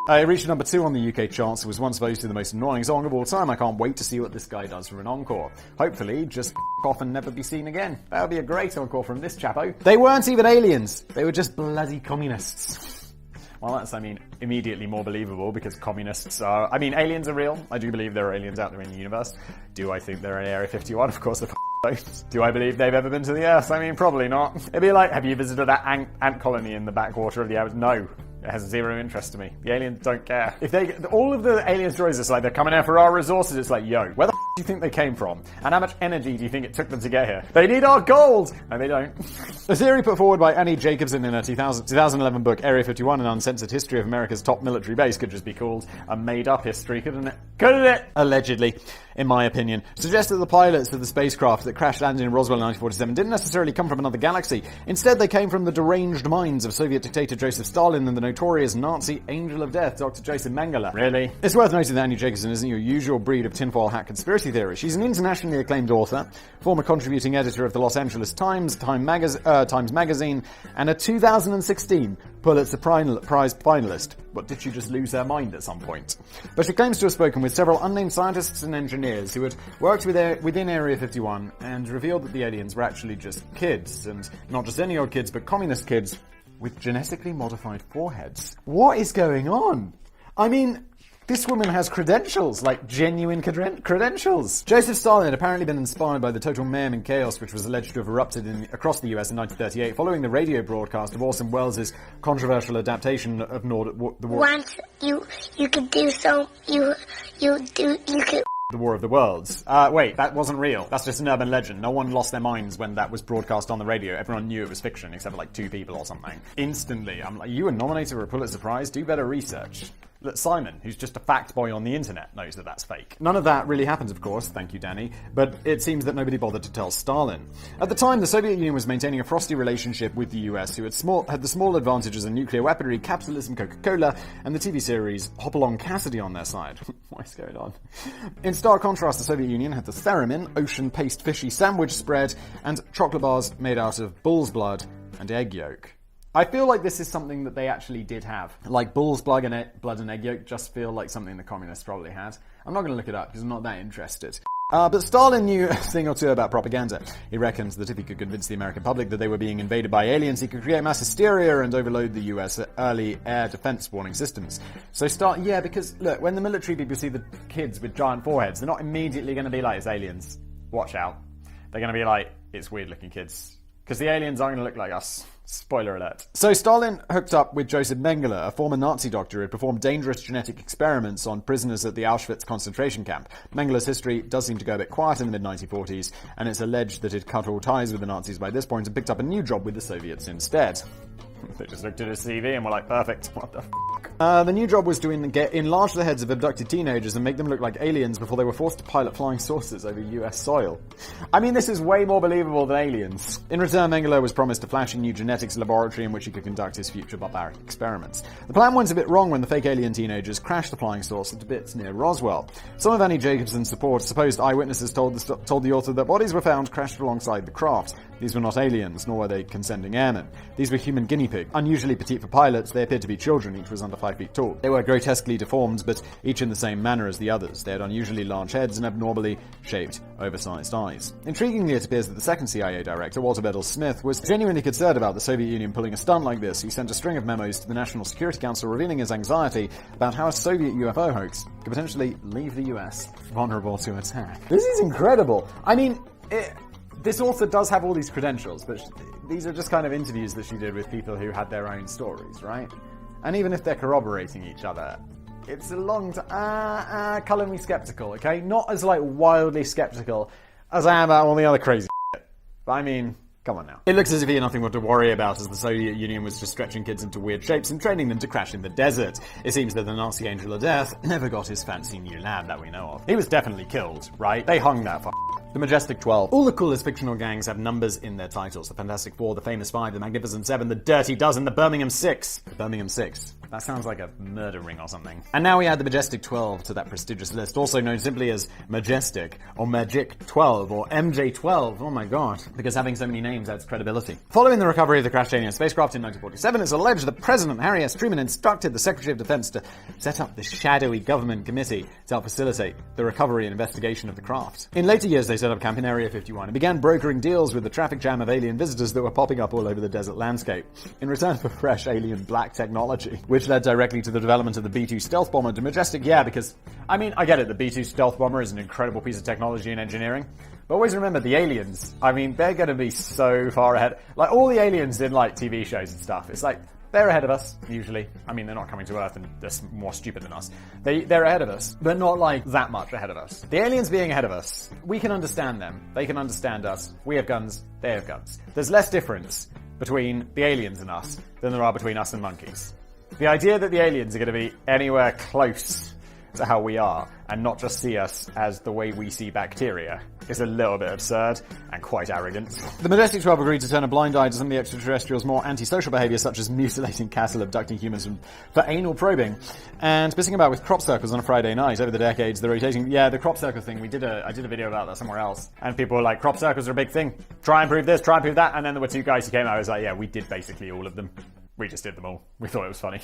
It reached number 2 on the UK charts. It was once voted the most annoying song of all time. I can't wait to see what this guy does for an encore. Hopefully, just off and never be seen again. That would be a great encore from this chapo. They weren't even aliens. They were just bloody communists. Well, that's, immediately more believable because communists are... aliens are real. I do believe there are aliens out there in the universe. Do I think they're in Area 51? Of course, don't. Do I believe they've ever been to the Earth? Probably not. It'd be like, have you visited that ant colony in the backwater of the Earth? No. It has zero interest to me. The aliens don't care. All of the alien stories, it's like, they're coming out for our resources. It's like, yo, where the do you think they came from? And how much energy do you think it took them to get here? They need our gold! No, they don't. The theory put forward by Annie Jacobson in her 2011 book, Area 51, An Uncensored History of America's Top Military Base, could just be called a made-up history, couldn't it? Couldn't it? Allegedly, in my opinion, suggests that the pilots of the spacecraft that crash-landed in Roswell in 1947 didn't necessarily come from another galaxy. Instead, they came from the deranged minds of Soviet dictator Joseph Stalin and the notorious Nazi angel of death, Dr. Joseph Mengele. Really? It's worth noting that Annie Jacobson isn't your usual breed of tinfoil hat conspiracy theorist. She's an internationally acclaimed author, former contributing editor of the Los Angeles Times, Times Magazine, and a 2016 Pulitzer Prize finalist. But did she just lose her mind at some point? But she claims to have spoken with several unnamed scientists and engineers who had worked within Area 51 and revealed that the aliens were actually just kids, and not just any old kids, but communist kids with genetically modified foreheads. What is going on? This woman has credentials, like genuine credentials. Joseph Stalin had apparently been inspired by the total mayhem and chaos which was alleged to have erupted across the US in 1938 following the radio broadcast of Orson Welles' controversial adaptation of the War. Once you could do so, you could... The War of the Worlds. Wait, that wasn't real. That's just an urban legend. No one lost their minds when that was broadcast on the radio. Everyone knew it was fiction, except for like 2 people or something. Instantly, I'm like, you were nominated for a Pulitzer Prize? Do better research. Look, Simon, who's just a fact boy on the internet, knows that that's fake. None of that really happens, of course, thank you, Danny, but it seems that nobody bothered to tell Stalin. At the time, the Soviet Union was maintaining a frosty relationship with the US, who had the small advantages of nuclear weaponry, capitalism, Coca-Cola, and the TV series Hopalong Cassidy on their side. What is going on? In stark contrast, the Soviet Union had the theremin, ocean paste fishy sandwich spread, and chocolate bars made out of bull's blood and egg yolk. I feel like this is something that they actually did have. Like bull's blood and egg yolk just feel like something the communists probably had. I'm not going to look it up because I'm not that interested. But Stalin knew a thing or two about propaganda. He reckoned that if he could convince the American public that they were being invaded by aliens, he could create mass hysteria and overload the US early air defense warning systems. So because, look, when the military people see the kids with giant foreheads, they're not immediately going to be like, it's aliens. Watch out. They're going to be like, it's weird-looking kids. Because the aliens aren't going to look like us. Spoiler alert. So Stalin hooked up with Joseph Mengele, a former Nazi doctor who had performed dangerous genetic experiments on prisoners at the Auschwitz concentration camp. Mengele's history does seem to go a bit quiet in the mid-1940s, and it's alleged that he'd cut all ties with the Nazis by this point and picked up a new job with the Soviets instead. They just looked at his CV and were like, perfect. What the fuck? The new job was to enlarge the heads of abducted teenagers and make them look like aliens before they were forced to pilot flying saucers over US soil. I mean, this is way more believable than aliens. In return, Mengele was promised a flashy new genetics laboratory in which he could conduct his future barbaric experiments. The plan went a bit wrong when the fake alien teenagers crashed the flying saucer to bits near Roswell. Some of Annie Jacobson's supposed eyewitnesses told the author that bodies were found crashed alongside the craft. These were not aliens, nor were they consenting airmen. These were human guinea pigs. Unusually petite for pilots, they appeared to be children. Each was under 5 feet tall. They were grotesquely deformed, but each in the same manner as the others. They had unusually large heads and abnormally shaped, oversized eyes. Intriguingly, it appears that the second CIA director, Walter Bedell Smith, was genuinely concerned about the Soviet Union pulling a stunt like this. He sent a string of memos to the National Security Council revealing his anxiety about how a Soviet UFO hoax could potentially leave the US vulnerable to attack. This is incredible. I mean, this author does have all these credentials, but these are just kind of interviews that she did with people who had their own stories, right? And even if they're corroborating each other, it's a long time. Color me skeptical, okay? Not as, like, wildly skeptical as I am about all the other crazy shit. But I mean, come on now. It looks as if he had nothing more to worry about, as the Soviet Union was just stretching kids into weird shapes and training them to crash in the desert. It seems that the Nazi Angel of Death never got his fancy new lab that we know of. He was definitely killed, right? They hung that The Majestic 12. All the coolest fictional gangs have numbers in their titles. The Fantastic Four, the Famous Five, the Magnificent Seven, the Dirty Dozen, the Birmingham Six. The Birmingham Six. That sounds like a murder ring or something. And now we add the Majestic 12 to that prestigious list, also known simply as Majestic, or Magic 12, or MJ12. Oh my god. Because having so many names adds credibility. Following the recovery of the crashed alien spacecraft in 1947, it's alleged that President Harry S. Truman instructed the Secretary of Defense to set up the shadowy government committee to help facilitate the recovery and investigation of the craft. In later years, they set up camp in Area 51 and began brokering deals with the traffic jam of alien visitors that were popping up all over the desert landscape, in return for fresh alien black technology, which led directly to the development of the B-2 stealth bomber. To Majestic, yeah, because, I mean, I get it, the B-2 stealth bomber is an incredible piece of technology and engineering, but always remember the aliens, I mean, they're gonna be so far ahead. Like, all the aliens in, like, TV shows and stuff, it's like, they're ahead of us, usually. I mean, they're not coming to Earth and they're more stupid than us. They're ahead of us, but not like that much ahead of us. The aliens being ahead of us, we can understand them. They can understand us. We have guns. They have guns. There's less difference between the aliens and us than there are between us and monkeys. The idea that the aliens are going to be anywhere close to how we are and not just see us as the way we see bacteria is a little bit absurd and quite arrogant. The Majestic 12 agreed to turn a blind eye to some of the extraterrestrials' more antisocial behaviour, such as mutilating cattle, abducting humans for anal probing, and pissing about with crop circles on a Friday night. Over the decades, the crop circle thing, I did a video about that somewhere else, and people were like, crop circles are a big thing. Try and prove this, try and prove that, and then there were two guys who came out and was like, yeah, we did basically all of them. We just did them all. We thought it was funny.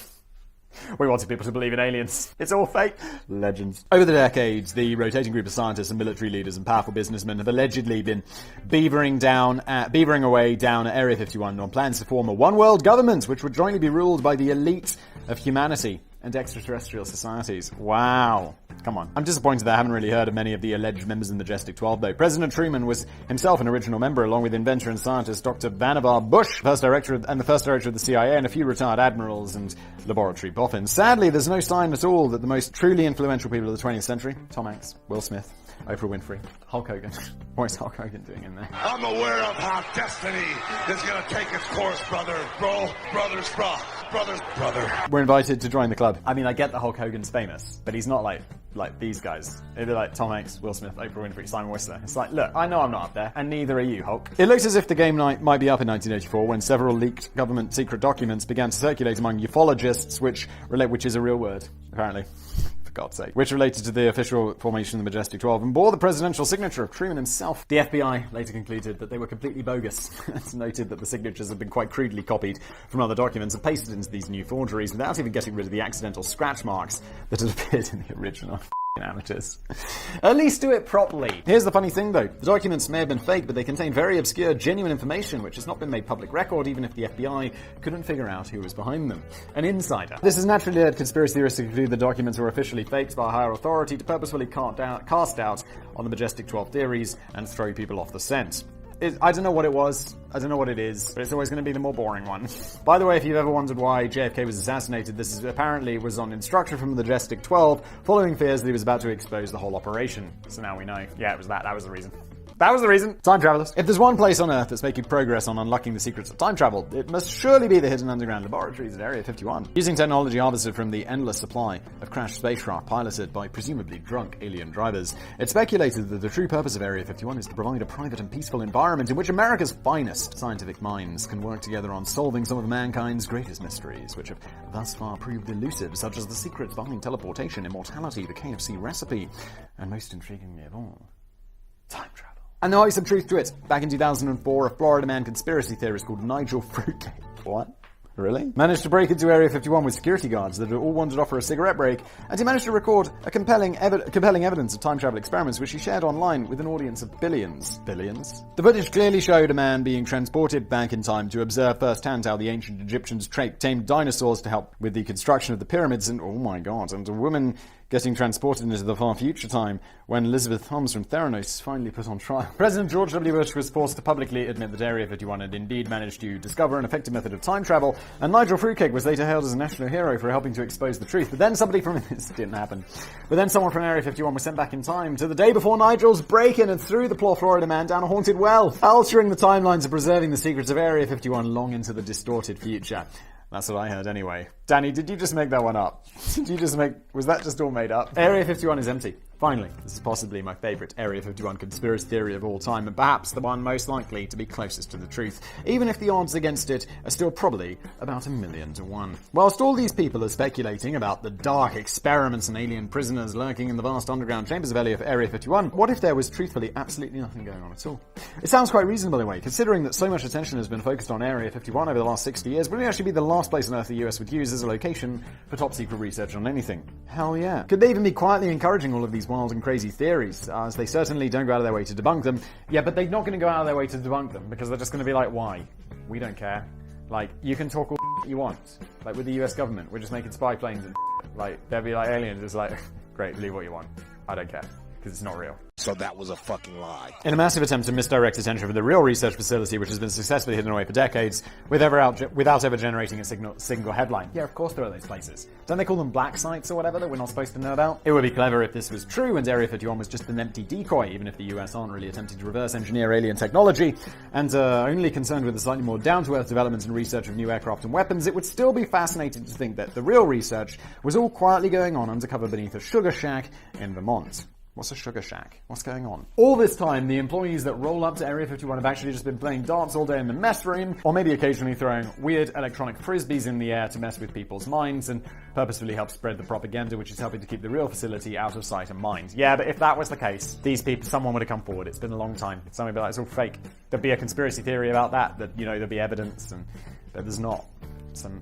We wanted people to believe in aliens. It's all fake. Legends. Over the decades, the rotating group of scientists and military leaders and powerful businessmen have allegedly been beavering away down at Area 51 on plans to form a one-world government, which would jointly be ruled by the elite of humanity and extraterrestrial societies. Wow. Come on. I'm disappointed that I haven't really heard of many of the alleged members in the Majestic 12, though. President Truman was himself an original member, along with inventor and scientist Dr. Vannevar Bush, the first director of the CIA, and a few retired admirals and laboratory boffins. Sadly, there's no sign at all that the most truly influential people of the 20th century, Tom Hanks, Will Smith, Oprah Winfrey, Hulk Hogan. What is Hulk Hogan doing in there? I'm aware of how destiny is going to take its course, brother. Brothers. We're invited to join the club. I mean, I get that Hulk Hogan's famous, but he's not like these guys. They're like Tom Hanks, Will Smith, Oprah Winfrey, Simon Whistler. It's like, look, I know I'm not up there, and neither are you, Hulk. It looks as if the game night might be up in 1984 when several leaked government secret documents began to circulate among ufologists, which is a real word, apparently. God's sake, which related to the official formation of the Majestic 12 and bore the presidential signature of Truman himself. The FBI later concluded that they were completely bogus and noted that the signatures had been quite crudely copied from other documents and pasted into these new forgeries without even getting rid of the accidental scratch marks that had appeared in the original. amateurs. At least do it properly. Here's the funny thing though. The documents may have been fake, but they contain very obscure, genuine information which has not been made public record even if the FBI couldn't figure out who was behind them. An insider. This has naturally led conspiracy theorists to conclude the documents were officially faked by a higher authority to purposefully cast doubt on the Majestic 12 theories and throw people off the scent. I don't know what it was, I don't know what it is, but it's always going to be the more boring one. By the way, if you've ever wondered why JFK was assassinated, this is apparently was on instruction from the Majestic 12, following fears that he was about to expose the whole operation. So now we know. Yeah, it was that. That was the reason. That was the reason. Time travelers. If there's one place on Earth that's making progress on unlocking the secrets of time travel, it must surely be the hidden underground laboratories at Area 51. Using technology harvested from the endless supply of crashed spacecraft piloted by presumably drunk alien drivers, it's speculated that the true purpose of Area 51 is to provide a private and peaceful environment in which America's finest scientific minds can work together on solving some of mankind's greatest mysteries, which have thus far proved elusive, such as the secrets behind teleportation, immortality, the KFC recipe, and most intriguingly of all, time travel. And there might be some truth to it. Back in 2004, a Florida man conspiracy theorist called Nigel Fruitcake. What? Really? Managed to break into Area 51 with security guards that had all wandered off for a cigarette break, and he managed to record a compelling evidence of time travel experiments which he shared online with an audience of billions. Billions? The footage clearly showed a man being transported back in time to observe firsthand how the ancient Egyptians tamed dinosaurs to help with the construction of the pyramids, and oh my god, and a woman getting transported into the far future time when Elizabeth Holmes from Theranos is finally put on trial. President George W. Bush was forced to publicly admit that Area 51 had indeed managed to discover an effective method of time travel, and Nigel Fruitcake was later hailed as a national hero for helping to expose the truth. But then somebody from this didn't happen. But then someone from Area 51 was sent back in time to the day before Nigel's break-in and threw the poor Florida man down a haunted well, altering the timelines and preserving the secrets of Area 51 long into the distorted future. That's what I heard anyway. Danny, did you just make that one up? Was that just all made up? Area 51 is empty. Finally, this is possibly my favourite Area 51 conspiracy theory of all time, and perhaps the one most likely to be closest to the truth, even if the odds against it are still probably about 1,000,000 to 1. Whilst all these people are speculating about the dark experiments and alien prisoners lurking in the vast underground chambers of Area 51, what if there was truthfully absolutely nothing going on at all? It sounds quite reasonable in a way, considering that so much attention has been focused on Area 51 over the last 60 years. Would it actually be the last place on Earth the US would use as a location for top secret research on anything? Hell yeah. Could they even be quietly encouraging all of these wild and crazy theories, as they certainly don't go out of their way to debunk them? Yeah, but they're not going to go out of their way to debunk them, because they're just going to be like, why? We don't care. Like, you can talk all you want. Like, with the US government, we're just making spy planes and like, they'll be like aliens, just like, great, believe what you want. I don't care, because it's not real. So that was a fucking lie. In a massive attempt to misdirect attention from the real research facility, which has been successfully hidden away for decades, without ever generating a single headline. Yeah, of course there are those places. Don't they call them black sites or whatever that we're not supposed to know about? It would be clever if this was true and Area 51 was just an empty decoy, even if the US aren't really attempting to reverse engineer alien technology and are only concerned with the slightly more down-to-earth developments and research of new aircraft and weapons. It would still be fascinating to think that the real research was all quietly going on undercover beneath a sugar shack in Vermont. What's a sugar shack? What's going on? All this time, the employees that roll up to Area 51 have actually just been playing darts all day in the mess room, or maybe occasionally throwing weird electronic frisbees in the air to mess with people's minds and purposefully help spread the propaganda, which is helping to keep the real facility out of sight and mind. Yeah, but if that was the case, these people, someone would have come forward. It's been a long time. Someone would be like, it's all fake. There'd be a conspiracy theory about that, there'd be evidence, but there's not.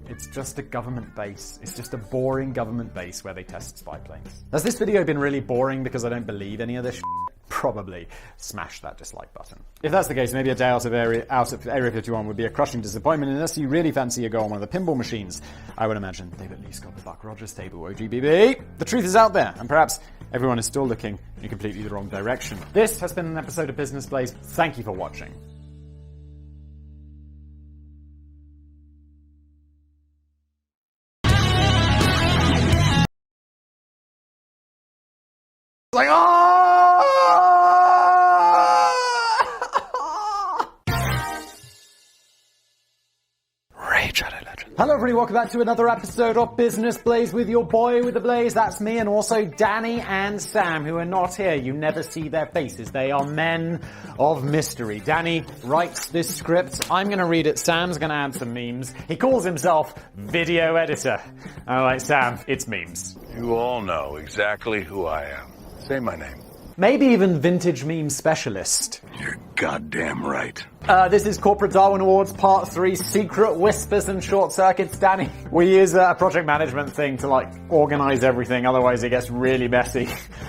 It's just a government base. It's just a boring government base where they test spy planes. Has this video been really boring because I don't believe any of this shit? Probably. Smash that dislike button. If that's the case, maybe a day out of Area 51 would be a crushing disappointment unless you really fancy a go on one of the pinball machines. I would imagine they've at least got the Buck Rogers table, OGBB. The truth is out there, and perhaps everyone is still looking in completely the wrong direction. This has been an episode of Business Blaze. Thank you for watching. Like, Rage at a Legend. Hello everybody, welcome back to another episode of Business Blaze with your boy with the blaze. That's me, and also Danny and Sam, who are not here. You never see their faces. They are men of mystery. Danny writes this script. I'm going to read it. Sam's going to add some memes. He calls himself video editor. I'm like, Sam, it's memes. You all know exactly who I am. Say my name. Maybe even vintage meme specialist. goddamn right. This is Corporate Darwin Awards Part 3, Secret Whispers and Short Circuits. Danny, we use a project management thing to like organize everything, otherwise it gets really messy.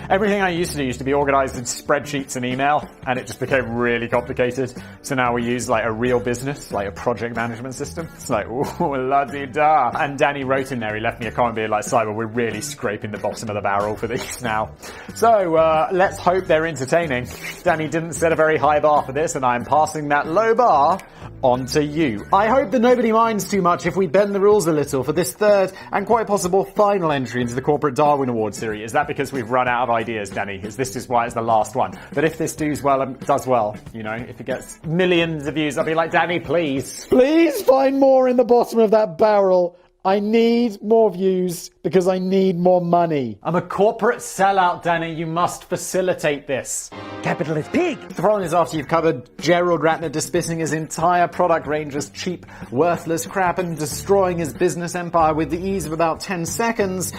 Everything I used to be organized in spreadsheets and email, and it just became really complicated. So now we use like a real business, like a project management system. It's like, ooh, la-di-da. And Danny wrote in there, he left me a comment being like, Cyber, we're really scraping the bottom of the barrel for these now. So, let's hope they're entertaining. Danny didn't set a very high bar for this, and I'm passing that low bar onto you. I hope that nobody minds too much if we bend the rules a little for this third and quite possible final entry into the Corporate Darwin Award series. Is that because we've run out of ideas, Danny? Is this why it's the last one? But if this does well, you know, if it gets millions of views, I'll be like, Danny, please find more in the bottom of that barrel. I need more views because I need more money. I'm a corporate sellout, Danny. You must facilitate this. Capital is big. The problem is after you've covered Gerald Ratner dismissing his entire product range as cheap, worthless crap and destroying his business empire with the ease of about 10 seconds,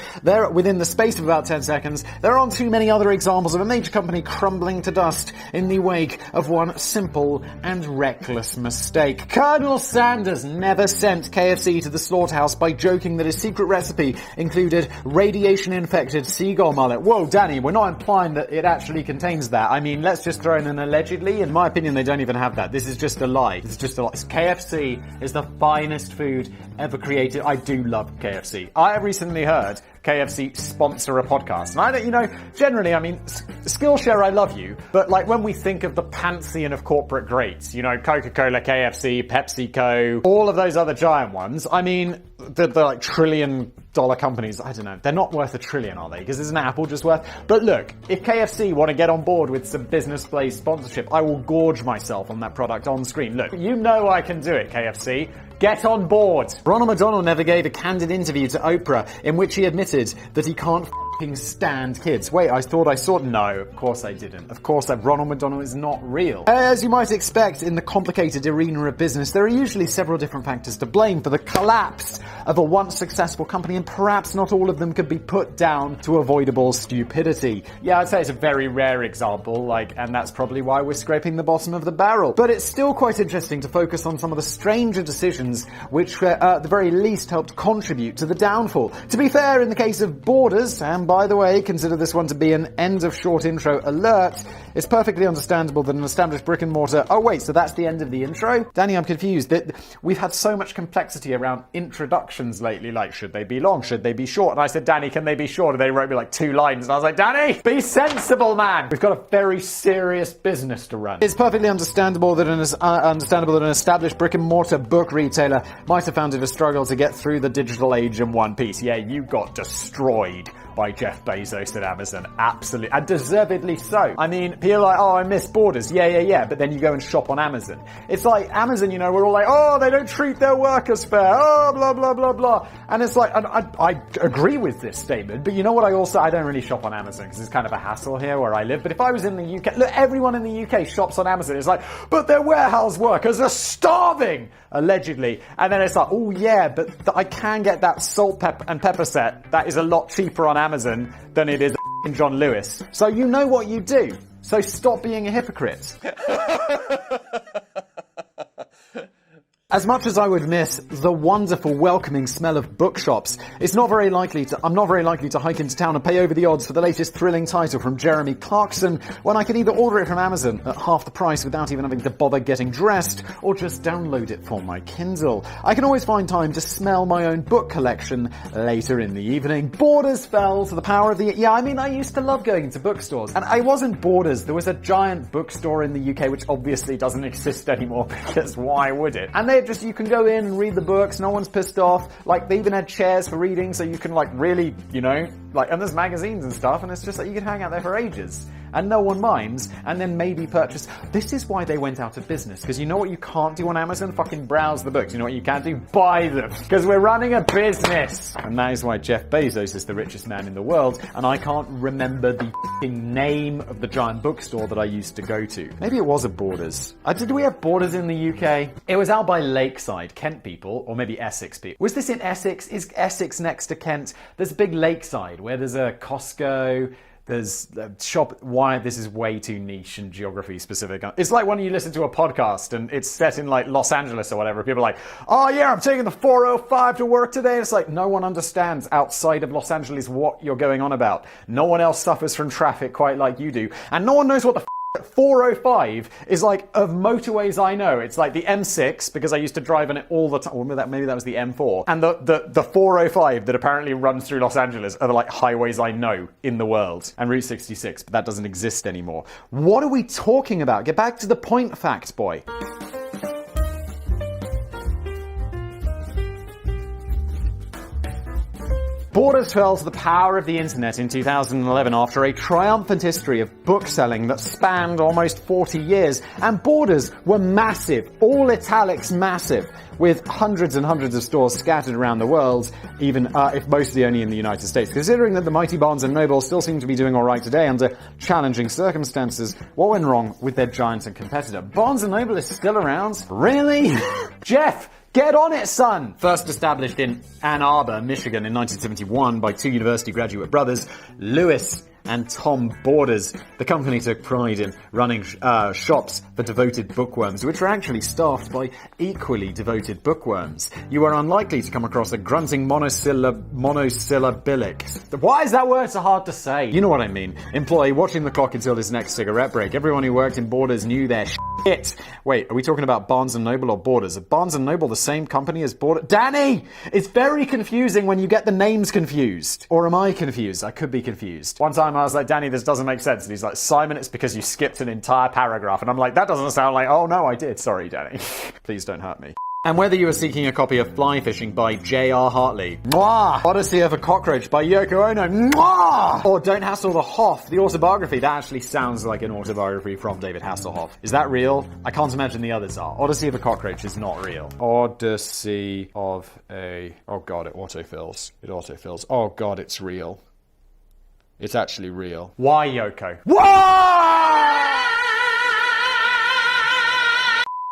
within the space of about 10 seconds, there aren't too many other examples of a major company crumbling to dust in the wake of one simple and reckless mistake. Colonel Sanders never sent KFC to the slaughterhouse by joking that his secret recipe included radiation-infected seagull mullet. Whoa, Danny, we're not implying that it actually contains that. I mean, let's just throw in an allegedly. In my opinion, they don't even have that. This is just a lie. It's just a lie. KFC is the finest food ever created. I do love KFC. I have recently heard KFC sponsor a podcast. And I don't, you know, generally, I mean, Skillshare, I love you, but like when we think of the pantheon of corporate greats, you know, Coca-Cola, KFC, PepsiCo, all of those other giant ones, I mean, the like $1 trillion companies, I don't know, they're not worth $1 trillion, are they? Because isn't Apple just worth? But look, if KFC want to get on board with some Business Blaze sponsorship, I will gorge myself on that product on screen. Look, you know I can do it, KFC. Get on board. Ronald McDonald never gave a candid interview to Oprah in which he admitted that he can't stand kids. Wait, I thought I saw... No, of course I didn't. Of course, Ronald McDonald is not real. As you might expect in the complicated arena of business, there are usually several different factors to blame for the collapse of a once successful company, and perhaps not all of them could be put down to avoidable stupidity. Yeah, I'd say it's a very rare example, and that's probably why we're scraping the bottom of the barrel. But it's still quite interesting to focus on some of the stranger decisions which, at the very least, helped contribute to the downfall. To be fair, in the case of Borders, and by the way, consider this one to be an end of short intro alert, it's perfectly understandable that an established brick and mortar... Oh wait, so that's the end of the intro? Danny, I'm confused. We've had so much complexity around introductions lately, like, should they be long, should they be short? And I said, Danny, can they be short? And they wrote me like 2 lines, and I was like, Danny, be sensible, man! We've got a very serious business to run. It's perfectly understandable that an established brick and mortar book retailer might have found it a struggle to get through the digital age in one piece. Yeah, you got destroyed by Jeff Bezos at Amazon. Absolutely. And deservedly so. I mean, people are like, oh, I miss Borders. Yeah. But then you go and shop on Amazon. It's like Amazon, you know, we're all like, oh, they don't treat their workers fair. Oh, blah, blah, blah, blah. And it's like, I agree with this statement. But you know what? I don't really shop on Amazon because it's kind of a hassle here where I live. But if I was in the UK, look, everyone in the UK shops on Amazon. It's like, but their warehouse workers are starving, allegedly. And then it's like, oh yeah, but I can get that salt and pepper set. That is a lot cheaper on Amazon than it is in John Lewis. So you know what you do. So stop being a hypocrite. As much as I would miss the wonderful, welcoming smell of bookshops, I'm not very likely to hike into town and pay over the odds for the latest thrilling title from Jeremy Clarkson when I can either order it from Amazon at half the price without even having to bother getting dressed, or just download it for my Kindle. I can always find time to smell my own book collection later in the evening. Borders fell to the power of the... Yeah, I mean, I used to love going to bookstores. And I wasn't Borders. There was a giant bookstore in the UK, which obviously doesn't exist anymore, because why would it? And you can go in and read the books, no one's pissed off, like they even had chairs for reading, so you can really, and there's magazines and stuff, and it's just like you can hang out there for ages, and no one minds, and then maybe purchase. This is why they went out of business, because you know what you can't do on Amazon? Fucking browse the books. You know what you can do? Buy them, because we're running a business. And that is why Jeff Bezos is the richest man in the world, and I can't remember the name of the giant bookstore that I used to go to. Maybe it was a Borders. Did we have Borders in the UK? It was out by Lakeside, Kent people, or maybe Essex people. Was this in Essex? Is Essex next to Kent? There's a big Lakeside where there's a Costco, There's why this is way too niche and geography specific. It's like when you listen to a podcast and it's set in like Los Angeles or whatever. People are like, oh yeah, I'm taking the 405 to work today. It's like no one understands outside of Los Angeles what you're going on about. No one else suffers from traffic quite like you do. And no one knows what the 405 is like of motorways I know. It's like the M6 because I used to drive on it all the time. Or maybe that was the M4. And the 405 that apparently runs through Los Angeles are the like highways I know in the world. And Route 66, but that doesn't exist anymore. What are we talking about? Get back to the point, fact boy. Borders fell to the power of the internet in 2011 after a triumphant history of book selling that spanned almost 40 years. And Borders were massive, all italics massive, with hundreds and hundreds of stores scattered around the world, even if mostly only in the United States. Considering that the mighty Barnes & Noble still seem to be doing all right today under challenging circumstances, what went wrong with their giant and competitor? Barnes & Noble is still around? Really? Jeff! Get on it, son! First established in Ann Arbor, Michigan in 1971 by two university graduate brothers, Lewis and Tom Borders. The company took pride in running shops for devoted bookworms, which are actually staffed by equally devoted bookworms. You are unlikely to come across a grunting monosyllabic. Why is that word so hard to say? You know what I mean. Employee watching the clock until his next cigarette break. Everyone who worked in Borders knew their shit. Wait, are we talking about Barnes & Noble or Borders? Are Barnes & Noble the same company as Borders? Danny! It's very confusing when you get the names confused. Or am I confused? I could be confused. One time I was like, Danny, this doesn't make sense. And he's like, Simon, it's because you skipped an entire paragraph. And I'm like, that doesn't sound like, oh no, I did. Sorry, Danny. Please don't hurt me. And whether you are seeking a copy of Fly Fishing by J.R. Hartley, mwah! Odyssey of a Cockroach by Yoko Ono, mwah! Or Don't Hassle the Hoff, the autobiography. That actually sounds like an autobiography from David Hasselhoff. Is that real? I can't imagine the others are. Odyssey of a Cockroach is not real. Odyssey of a... Oh god, it autofills. It autofills. Oh god, it's real. It's actually real. Why, Yoko? Why?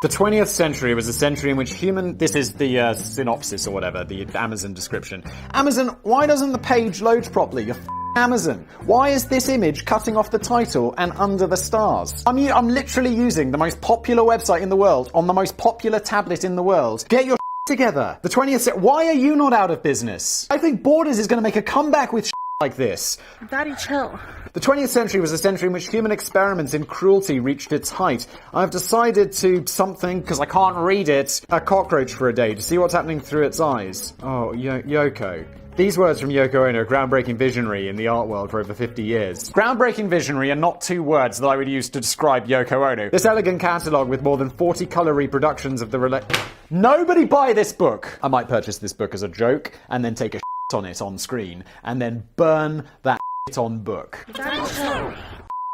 The 20th century was a century in which this is the synopsis or whatever, the Amazon description. Amazon, why doesn't the page load properly? You're Amazon. Why is this image cutting off the title and under the stars? I'm literally using the most popular website in the world on the most popular tablet in the world. Get your together. The 20th century, why are you not out of business? I think Borders is going to make a comeback with like this. Daddy, chill. The 20th century was a century in which human experiments in cruelty reached its height. I've decided to something, because I can't read it, a cockroach for a day to see what's happening through its eyes. Oh, Yoko. These words from Yoko Ono, groundbreaking visionary in the art world for over 50 years. Groundbreaking visionary are not two words that I would use to describe Yoko Ono. This elegant catalogue with more than 40 colour reproductions of the Nobody buy this book! I might purchase this book as a joke, and then take a on it on screen, and then burn that on book.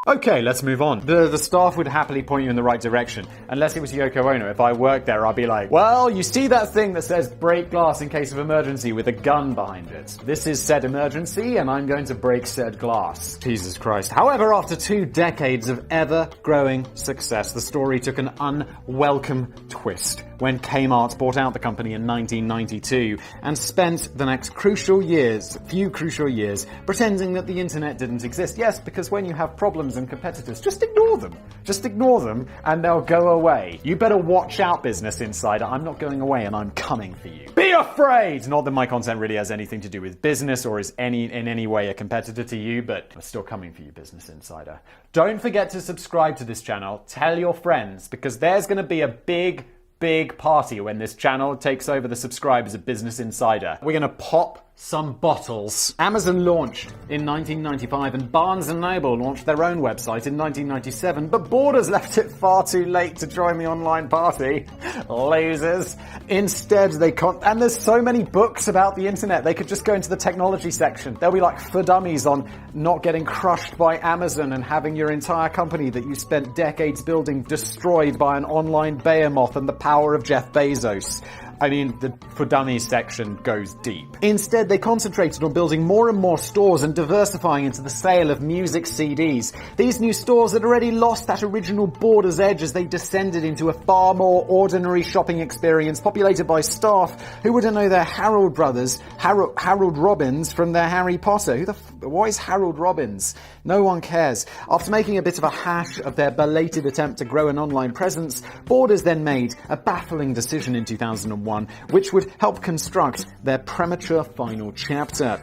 Okay, let's move on. The staff would happily point you in the right direction. Unless it was Yoko Ono. If I worked there, I'd be like, well, you see that thing that says break glass in case of emergency with a gun behind it. This is said emergency, and I'm going to break said glass. Jesus Christ. However, after 2 decades of ever-growing success, the story took an unwelcome twist when Kmart bought out the company in 1992 and spent the next few crucial years, pretending that the internet didn't exist. Yes, because when you have problems and competitors, just ignore them. Just ignore them and they'll go away. You better watch out, Business Insider. I'm not going away and I'm coming for you. Be afraid! Not that my content really has anything to do with business or is in any way a competitor to you, but I'm still coming for you, Business Insider. Don't forget to subscribe to this channel. Tell your friends, because there's going to be a big party when this channel takes over the subscribers of Business Insider. We're going to pop some bottles. Amazon launched in 1995 and Barnes & Noble launched their own website in 1997, but Borders left it far too late to join the online party. Losers. Instead, and there's so many books about the internet, they could just go into the technology section. There'll be like for dummies on not getting crushed by Amazon and having your entire company that you spent decades building destroyed by an online behemoth and the power of Jeff Bezos. I mean, the For Dummies section goes deep. Instead, they concentrated on building more and more stores and diversifying into the sale of music CDs. These new stores had already lost that original Borders edge as they descended into a far more ordinary shopping experience populated by staff who wouldn't know their Harold Robbins from their Harry Potter. Who the Why is Harold Robbins? No one cares. After making a bit of a hash of their belated attempt to grow an online presence, Borders then made a baffling decision in 2001, which would help construct their premature final chapter.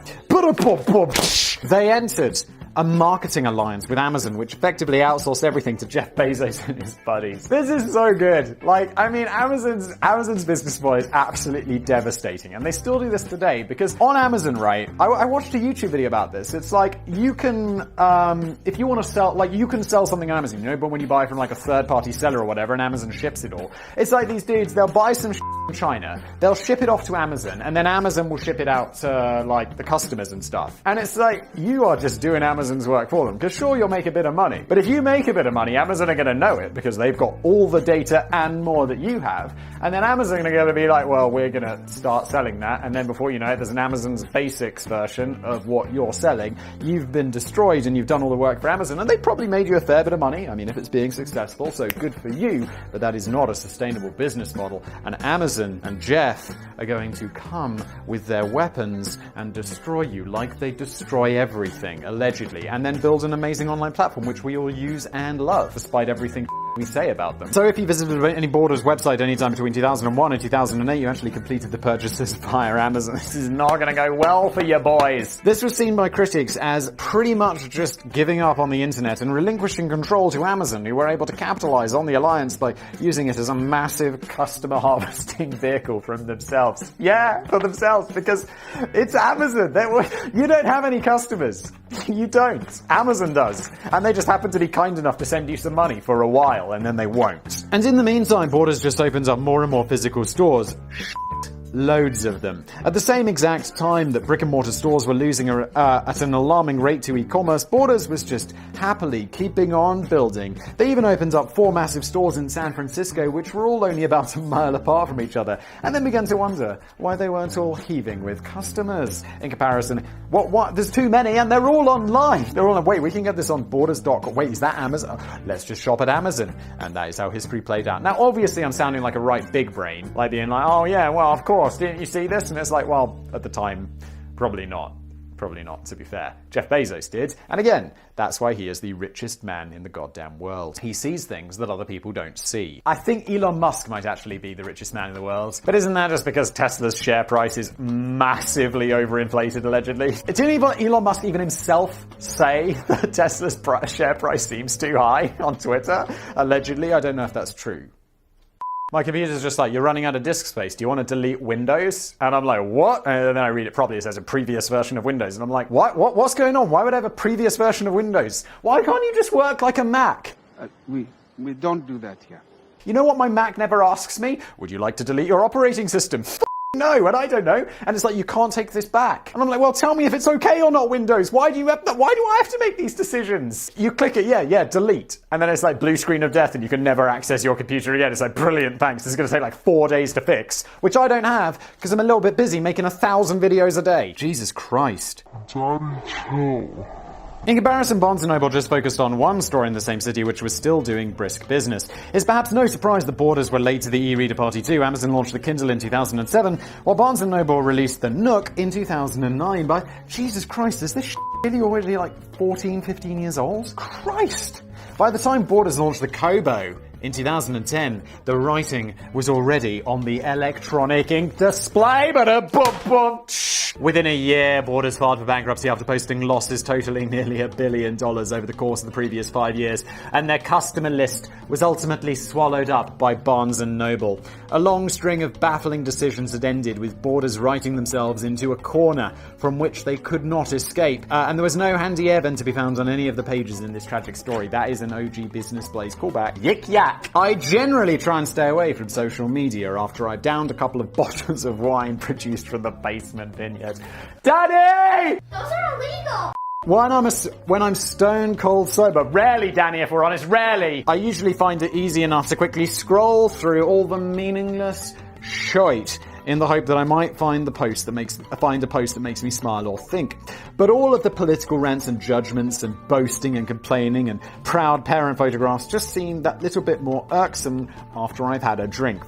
They entered a marketing alliance with Amazon, which effectively outsourced everything to Jeff Bezos and his buddies. This is so good. Like, I mean, Amazon's business model is absolutely devastating, and they still do this today, because on Amazon, right, I watched a YouTube video about this. It's like, you can, if you want to sell, like, you can sell something on Amazon, you know, but when you buy from like a third-party seller or whatever, and Amazon ships it all, it's like these dudes, they'll buy some from China, they'll ship it off to Amazon, and then Amazon will ship it out to, like, the customers and stuff. And it's like, you are just doing Amazon's work for them. Because sure, you'll make a bit of money, but if you make a bit of money, Amazon are going to know it, because they've got all the data and more that you have. And then Amazon are going to be like, well, we're going to start selling that. And then before you know it, there's an Amazon's Basics version of what you're selling. You've been destroyed and you've done all the work for Amazon, and they probably made you a fair bit of money. I mean, if it's being successful, so good for you, but that is not a sustainable business model. And Amazon and Jeff are going to come with their weapons and destroy you like they destroy everything, allegedly, and then build an amazing online platform which we all use and love, despite everything we say about them. So if you visited any Borders website anytime between 2001 and 2008, you actually completed the purchases via Amazon. This is not going to go well for you boys. This was seen by critics as pretty much just giving up on the internet and relinquishing control to Amazon, who were able to capitalize on the alliance by using it as a massive customer harvesting vehicle from themselves. Yeah, for themselves, because it's Amazon. You don't have any customers. You don't. Amazon does. And they just happen to be kind enough to send you some money for a while, and then they won't. And in the meantime, Borders just opens up more and more physical stores. Loads of them. At the same exact time that brick and mortar stores were losing at an alarming rate to e-commerce, Borders was just happily keeping on building. They even opened up 4 massive stores in San Francisco, which were all only about a mile apart from each other, and then began to wonder why they weren't all heaving with customers. In comparison, what? There's too many, and they're all online. They're all wait, we can get this on Borders.com. Wait, is that Amazon? Let's just shop at Amazon. And that is how history played out. Now, obviously, I'm sounding like a right big brain, like being like, oh yeah, well, of course. Didn't you see this? And it's like, well, at the time, probably not. Probably not, to be fair. Jeff Bezos did. And again, that's why he is the richest man in the goddamn world. He sees things that other people don't see. I think Elon Musk might actually be the richest man in the world. But isn't that just because Tesla's share price is massively overinflated, allegedly? Didn't Elon Musk even himself say that Tesla's share price seems too high on Twitter? Allegedly, I don't know if that's true. My computer's just like, you're running out of disk space. Do you want to delete Windows? And I'm like, what? And then I read it properly. It says a previous version of Windows. And I'm like, what? What's going on? Why would I have a previous version of Windows? Why can't you just work like a Mac? We don't do that here. You know what my Mac never asks me? Would you like to delete your operating system? No, and I don't know. And it's like, you can't take this back. And I'm like, well, tell me if it's okay or not, Windows. Why do I have to make these decisions? You click it, yeah, delete. And then it's like blue screen of death and you can never access your computer again. It's like, brilliant, thanks. This is going to take like 4 days to fix, which I don't have because I'm a little bit busy making 1,000 videos a day. Jesus Christ. In comparison, Barnes & Noble just focused on one store in the same city which was still doing brisk business. It's perhaps no surprise that Borders were late to the e-reader party too. Amazon launched the Kindle in 2007, while Barnes & Noble released the Nook in 2009. But Jesus Christ, is this really already like 14, 15 years old? Christ! By the time Borders launched the Kobo in 2010, the writing was already on the electronic ink display, Within a year, Borders filed for bankruptcy after posting losses totaling nearly $1 billion over the course of the previous 5 years, and their customer list was ultimately swallowed up by Barnes & Noble. A long string of baffling decisions had ended, with Borders writing themselves into a corner from which they could not escape, and there was no handy Evan to be found on any of the pages in this tragic story. That is an OG Business Blaze callback. Yik yak! I generally try and stay away from social media after I've downed a couple of bottles of wine produced from the basement vineyard. Daddy! Those are illegal! When I'm stone cold sober, rarely, Danny, if we're honest, rarely, I usually find it easy enough to quickly scroll through all the meaningless shite in the hope that I might find a post that makes me smile or think. But all of the political rants and judgments and boasting and complaining and proud parent photographs just seem that little bit more irksome after I've had a drink.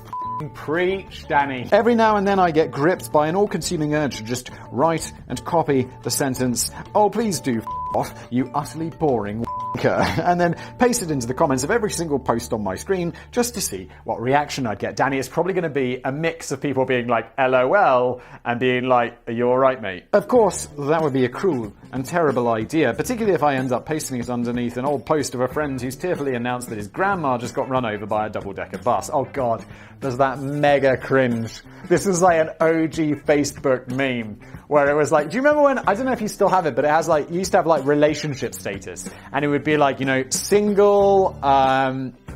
Preach, Danny. Every now and then I get gripped by an all-consuming urge to just write and copy the sentence, "Oh, please do off, you utterly boring and then paste it into the comments of every single post on my screen just to see what reaction I'd get. Danny, it's probably going to be a mix of people being like, LOL, and being like, are you alright, mate? Of course, that would be a cruel and terrible idea, particularly if I end up pasting it underneath an old post of a friend who's tearfully announced that his grandma just got run over by a double-decker bus. Oh god, does that mega cringe. This is like an OG Facebook meme where it was like, do you remember when, I don't know if you still have it, but it has like, you used to have like relationship status, and it would be like, you know, single,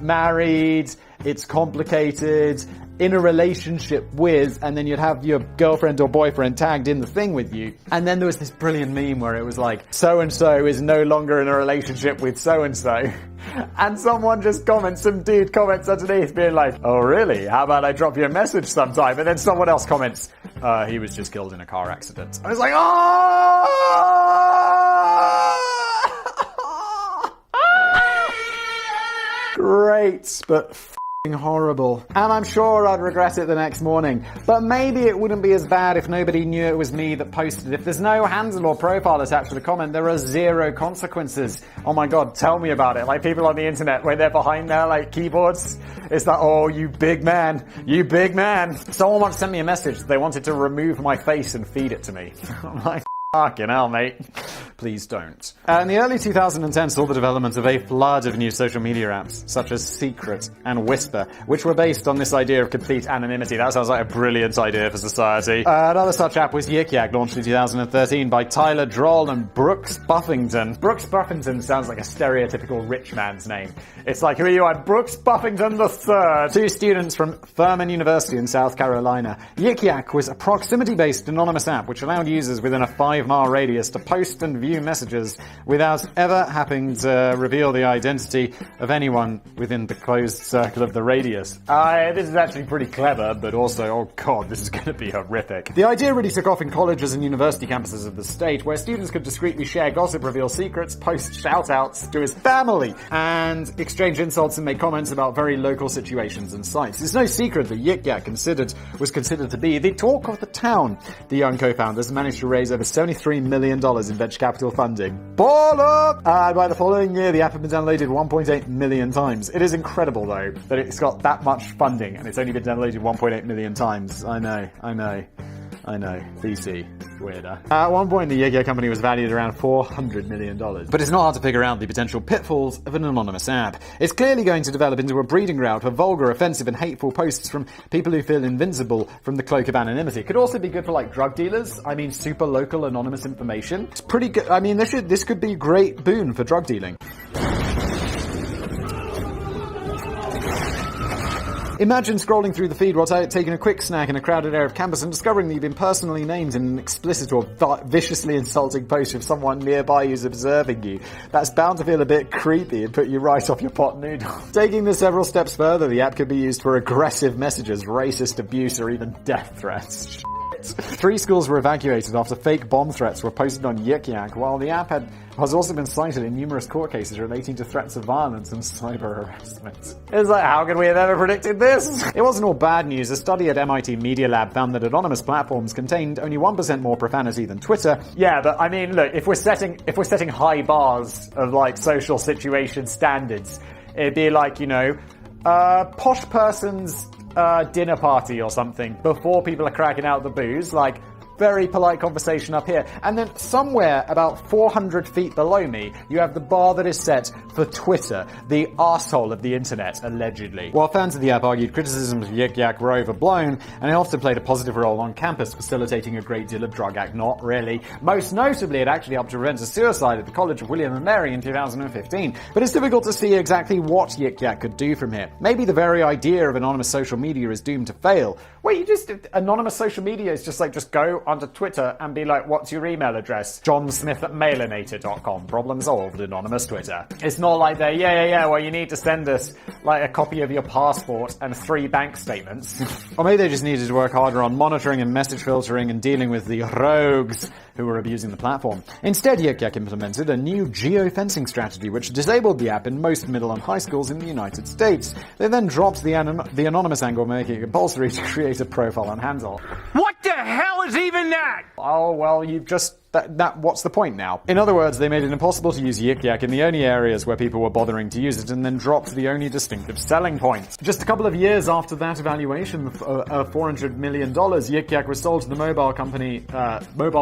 married, it's complicated, in a relationship with, and then you'd have your girlfriend or boyfriend tagged in the thing with you. And then there was this brilliant meme where it was like, so-and-so is no longer in a relationship with so-and-so. And someone just comments, some dude comments underneath being like, oh really? How about I drop you a message sometime? And then someone else comments, he was just killed in a car accident. I was like, oh! Great, but f***ing horrible. And I'm sure I'd regret it the next morning. But maybe it wouldn't be as bad if nobody knew it was me that posted it. If there's no handle or profile attached to the comment, there are zero consequences. Oh my god, tell me about it. Like people on the internet, when they're behind their like keyboards, it's like, oh, you big man. You big man. Someone once sent me a message. They wanted to remove my face and feed it to me. I'm like, fucking hell, mate. Please don't. In the early 2010s saw the development of a flood of new social media apps, such as Secret and Whisper, which were based on this idea of complete anonymity. That sounds like a brilliant idea for society. Another such app was Yik Yak, launched in 2013 by Tyler Droll and Brooks Buffington. Brooks Buffington sounds like a stereotypical rich man's name. It's like, who are you? I'm Brooks Buffington III. Two students from Furman University in South Carolina. Yik Yak was a proximity-based anonymous app which allowed users within a 5-mile radius to post and view messages without ever having to reveal the identity of anyone within the closed circle of the radius. This is actually pretty clever, but also, oh god, this is going to be horrific. The idea really took off in colleges and university campuses of the state, where students could discreetly share gossip, reveal secrets, post shout-outs to his family, and exchange insults and make comments about very local situations and sites. It's no secret that Yik Yak was considered to be the talk of the town. The young co-founders managed to raise over $73 million in venture capital funding. Baller! By the following year, the app had been downloaded 1.8 million times. It is incredible, though, that it's got that much funding and it's only been downloaded 1.8 million times. I know. VC. Weirder. At one point, the Yik Yak company was valued around $400 million. But it's not hard to figure out the potential pitfalls of an anonymous app. It's clearly going to develop into a breeding ground for vulgar, offensive, and hateful posts from people who feel invincible from the cloak of anonymity. It could also be good for, like, drug dealers. I mean, super local anonymous information. It's pretty good. I mean, this could be a great boon for drug dealing. Imagine scrolling through the feed while taking a quick snack in a crowded area of campus and discovering that you've been personally named in an explicit or viciously insulting post of someone nearby who's observing you. That's bound to feel a bit creepy and put you right off your pot noodle. Taking this several steps further, the app could be used for aggressive messages, racist abuse, or even death threats. 3 schools were evacuated after fake bomb threats were posted on Yik Yak, while the app has also been cited in numerous court cases relating to threats of violence and cyber harassment. It's like, how could we have ever predicted this? It wasn't all bad news. A study at MIT Media Lab found that anonymous platforms contained only 1% more profanity than Twitter. Yeah, but I mean, look, if we're setting high bars of like social situation standards, it'd be like, you know, posh person's dinner party or something before people are cracking out the booze, like very polite conversation up here. And then somewhere about 400 feet below me, you have the bar that is set for Twitter, the arsehole of the internet, allegedly. While fans of the app argued criticisms of Yik Yak were overblown, and it often played a positive role on campus, facilitating a great deal of drug act, not really. Most notably, it actually helped to prevent a suicide at the College of William and Mary in 2015. But it's difficult to see exactly what Yik Yak could do from here. Maybe the very idea of anonymous social media is doomed to fail. Wait, anonymous social media is just go onto Twitter and be like, what's your email address? johnsmith@mailinator.com. Problem solved, anonymous Twitter. It's not like they're, well, you need to send us like a copy of your passport and 3 bank statements. Or maybe they just needed to work harder on monitoring and message filtering and dealing with the rogues who were abusing the platform. Instead, Yik Yak implemented a new geofencing strategy which disabled the app in most middle and high schools in the United States. They then dropped the anonymous angle, making it compulsory to create a profile and handle. What the hell is even that? Oh, well, you've just... what's the point now? In other words, they made it impossible to use Yik Yak in the only areas where people were bothering to use it, and then dropped the only distinctive selling point. Just a couple of years after that evaluation of $400 million, Yik Yak was sold to the mobile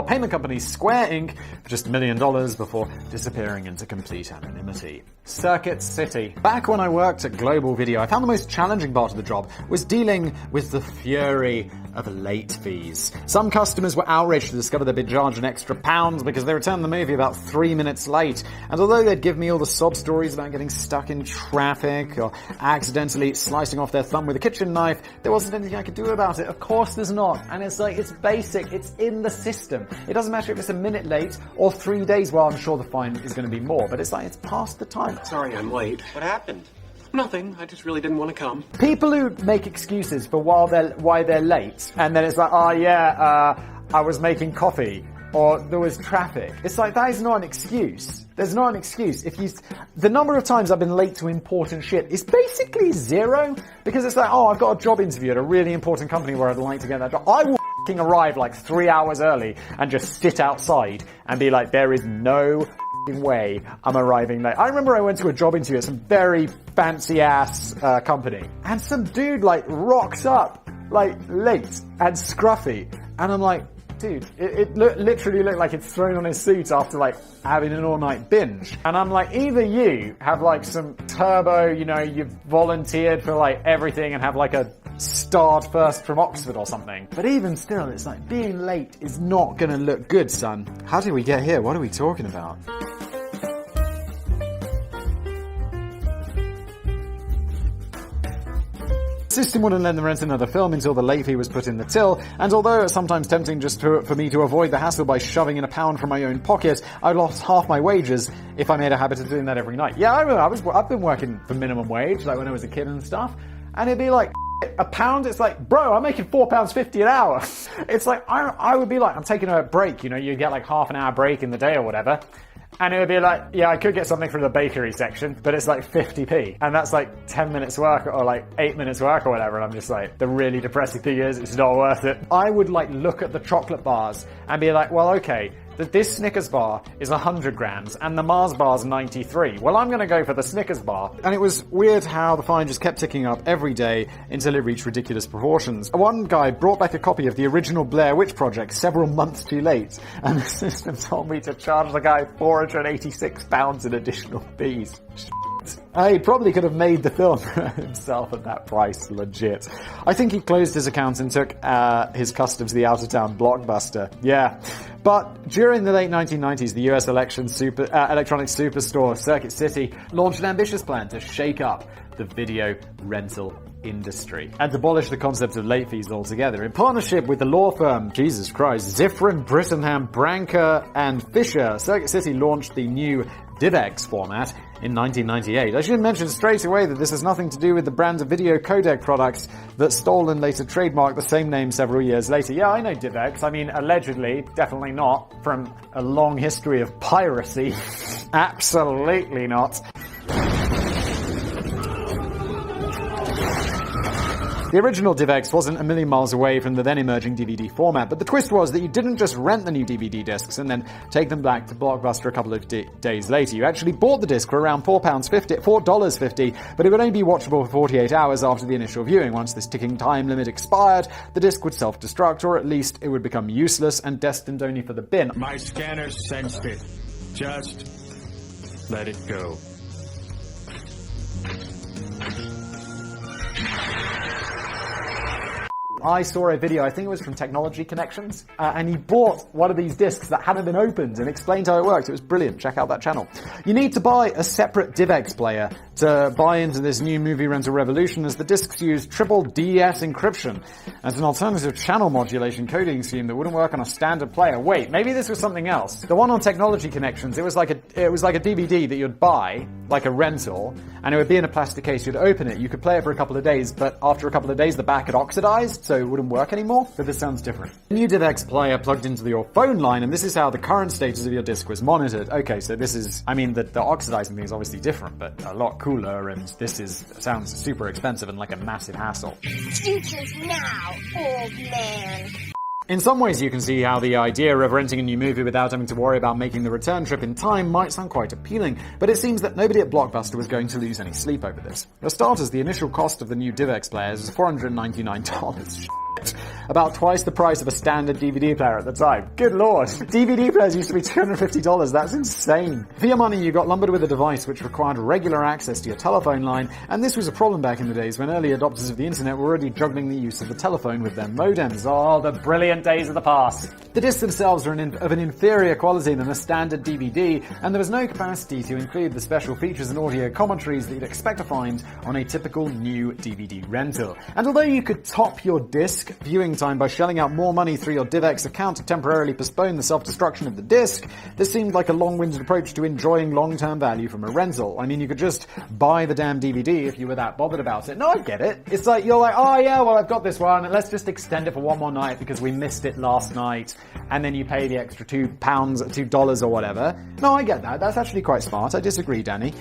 payment company Square Inc. for just $1 million before disappearing into complete anonymity. Circuit City. Back when I worked at Global Video, I found the most challenging part of the job was dealing with the fury of late fees. Some customers were outraged to discover they'd been charged an extra £1 because they returned the movie about 3 minutes late. And although they'd give me all the sob stories about getting stuck in traffic or accidentally slicing off their thumb with a kitchen knife, there wasn't anything I could do about it. Of course there's not. And it's like, it's basic. It's in the system. It doesn't matter if it's a minute late or 3 days. Well, I'm sure the fine is going to be more, but it's like, it's past the time. Sorry I'm late. What happened? Nothing. I just really didn't want to come. People who make excuses for why they're late, and then it's like, I was making coffee, or there was traffic. It's like, that is not an excuse. There's not an excuse. The number of times I've been late to important shit is basically 0, because it's like, I've got a job interview at a really important company where I'd like to get that job. I will f***ing arrive like 3 hours early and just sit outside and be like, there is no way I'm arriving late. I remember I went to a job interview at some very fancy ass company, and some dude like rocks up like late and scruffy, and I'm like, dude, it literally looked like it's thrown on his suit after like having an all-night binge. And I'm like, either you have like some turbo, you've volunteered for like everything and have like a starred first from Oxford or something. But even still, it's like, being late is not gonna look good, son. How did we get here? What are we talking about? The system wouldn't let them rent another film until the late fee was put in the till, and although it was sometimes tempting just for me to avoid the hassle by shoving in £1 from my own pocket, I lost half my wages if I made a habit of doing that every night. Yeah, I remember, I've been working for minimum wage, like when I was a kid and stuff, and it'd be like, £1, it's like, bro, I'm making £4.50 an hour. It's like, I would be like, I'm taking a break, you get like half an hour break in the day or whatever. And it would be like, yeah, I could get something from the bakery section, but it's like 50p. And that's like 10 minutes work or like 8 minutes work or whatever. And I'm just like, the really depressing thing is, it's not worth it. I would like look at the chocolate bars and be like, well, okay, this Snickers bar is 100 grams and the Mars bar's 93. Well, I'm going to go for the Snickers bar. And it was weird how the fine just kept ticking up every day until it reached ridiculous proportions. One guy brought back a copy of the original Blair Witch Project several months too late, and the system told me to charge the guy £486 in additional fees. He probably could have made the film himself at that price, legit. I think he closed his account and took his custom to the out-of-town Blockbuster. Yeah. But during the late 1990s, the US electronics superstore Circuit City launched an ambitious plan to shake up the video rental industry and abolish the concept of late fees altogether. In partnership with the law firm, Jesus Christ, Zifrin, Brittingham, Branca, and Fisher, Circuit City launched the new DivX format in 1998. I should mention straight away that this has nothing to do with the brand of video codec products that stole and later trademarked the same name several years later. Yeah, I know DivX. I mean, allegedly, definitely not, from a long history of piracy. Absolutely not. The original DivX wasn't a million miles away from the then emerging DVD format, but the twist was that you didn't just rent the new DVD discs and then take them back to Blockbuster a couple of days later. You actually bought the disc for around $4.50, but it would only be watchable for 48 hours after the initial viewing. Once this ticking time limit expired, the disc would self-destruct, or at least it would become useless and destined only for the bin. My scanner sensed it. Just let it go. I saw a video, I think it was from Technology Connections, and he bought one of these discs that hadn't been opened and explained how it worked. It was brilliant. Check out that channel. You need to buy a separate DivX player to buy into this new movie rental revolution, as the discs use triple DS encryption as an alternative channel modulation coding scheme that wouldn't work on a standard player. Wait, maybe this was something else. The one on Technology Connections, it was like a DVD that you'd buy, like a rental, and it would be in a plastic case. You'd open it, you could play it for a couple of days, but after a couple of days the back had oxidized, so it wouldn't work anymore. But this sounds different. The new DivX player plugged into your phone line, and this is how the current status of your disc was monitored. Okay, so this is, I mean, the oxidizing thing is obviously different, but a lot cooler, and this sounds super expensive and like a massive hassle. Future's now, old man. In some ways, you can see how the idea of renting a new movie without having to worry about making the return trip in time might sound quite appealing, but it seems that nobody at Blockbuster was going to lose any sleep over this. For starters, the initial cost of the new DivX players is $499. About twice the price of a standard DVD player at the time. Good lord. DVD players used to be $250. That's insane. For your money, you got lumbered with a device which required regular access to your telephone line, and this was a problem back in the days when early adopters of the internet were already juggling the use of the telephone with their modems. Oh, the brilliant days of the past. The discs themselves are of an inferior quality than a standard DVD, and there was no capacity to include the special features and audio commentaries that you'd expect to find on a typical new DVD rental. And although you could top your disc viewing time by shelling out more money through your DivX account to temporarily postpone the self-destruction of the disc, this seemed like a long-winded approach to enjoying long-term value from a rental. I mean, you could just buy the damn DVD if you were that bothered about it. No, I get it. It's like, you're like, oh yeah, well I've got this one, let's just extend it for one more night because we missed it last night, and then you pay the extra $2 or whatever. No, I get that. That's actually quite smart. I disagree, Danny.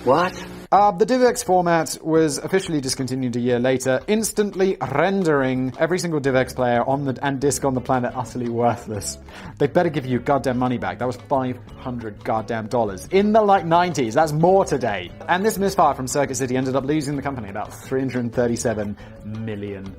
What? The DivX format was officially discontinued a year later, instantly rendering every single DivX player and disc on the planet utterly worthless. They better give you goddamn money back. That was $500 goddamn dollars in the 90s. That's more today. And this misfire from Circuit City ended up losing the company about $337 million.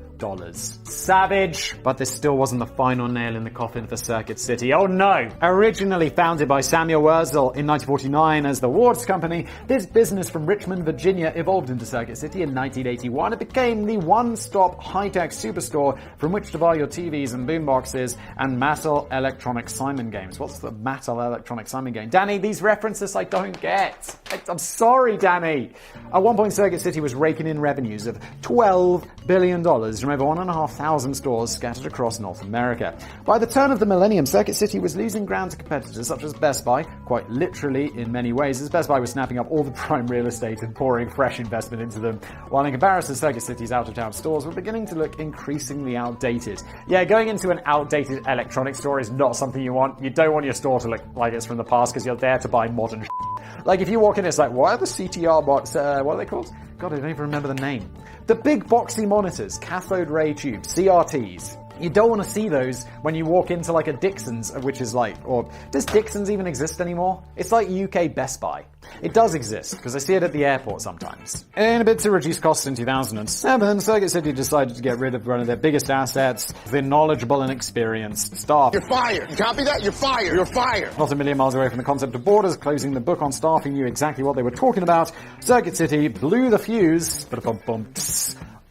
Savage! But this still wasn't the final nail in the coffin for Circuit City. Oh no! Originally founded by Samuel Wurzel in 1949 as the Ward's Company, this business from Richmond, Virginia evolved into Circuit City in 1981. It became the one-stop high-tech superstore from which to buy your TVs and boomboxes and Mattel Electronic Simon games. What's the Mattel Electronic Simon game? Danny, these references I don't get. I'm sorry, Danny. At one point, Circuit City was raking in revenues of $12 billion from over 1,500 stores scattered across North America. By the turn of the millennium, Circuit City was losing ground to competitors such as Best Buy, quite literally in many ways, as Best Buy was snapping up all the prime real estate and pouring fresh investment into them, while in comparison, Circuit City's out-of-town stores were beginning to look increasingly outdated. Yeah, going into an outdated electronics store is not something you want. You don't want your store to look like it's from the past because you're there to buy modern shit. Like, if you walk in, it's like, why are the CTR box, what are they called? God, I don't even remember the name. The big boxy monitors, cathode ray tubes, CRTs. You don't want to see those when you walk into like a Dixon's, which is like, or does Dixon's even exist anymore? It's like UK Best Buy. It does exist, because I see it at the airport sometimes. In a bid to reduce costs in 2007, Circuit City decided to get rid of one of their biggest assets, the knowledgeable and experienced staff. You're fired. You copy that? You're fired. You're fired. Not a million miles away from the concept of Borders, closing the book on staff who knew exactly what they were talking about, Circuit City blew the fuse,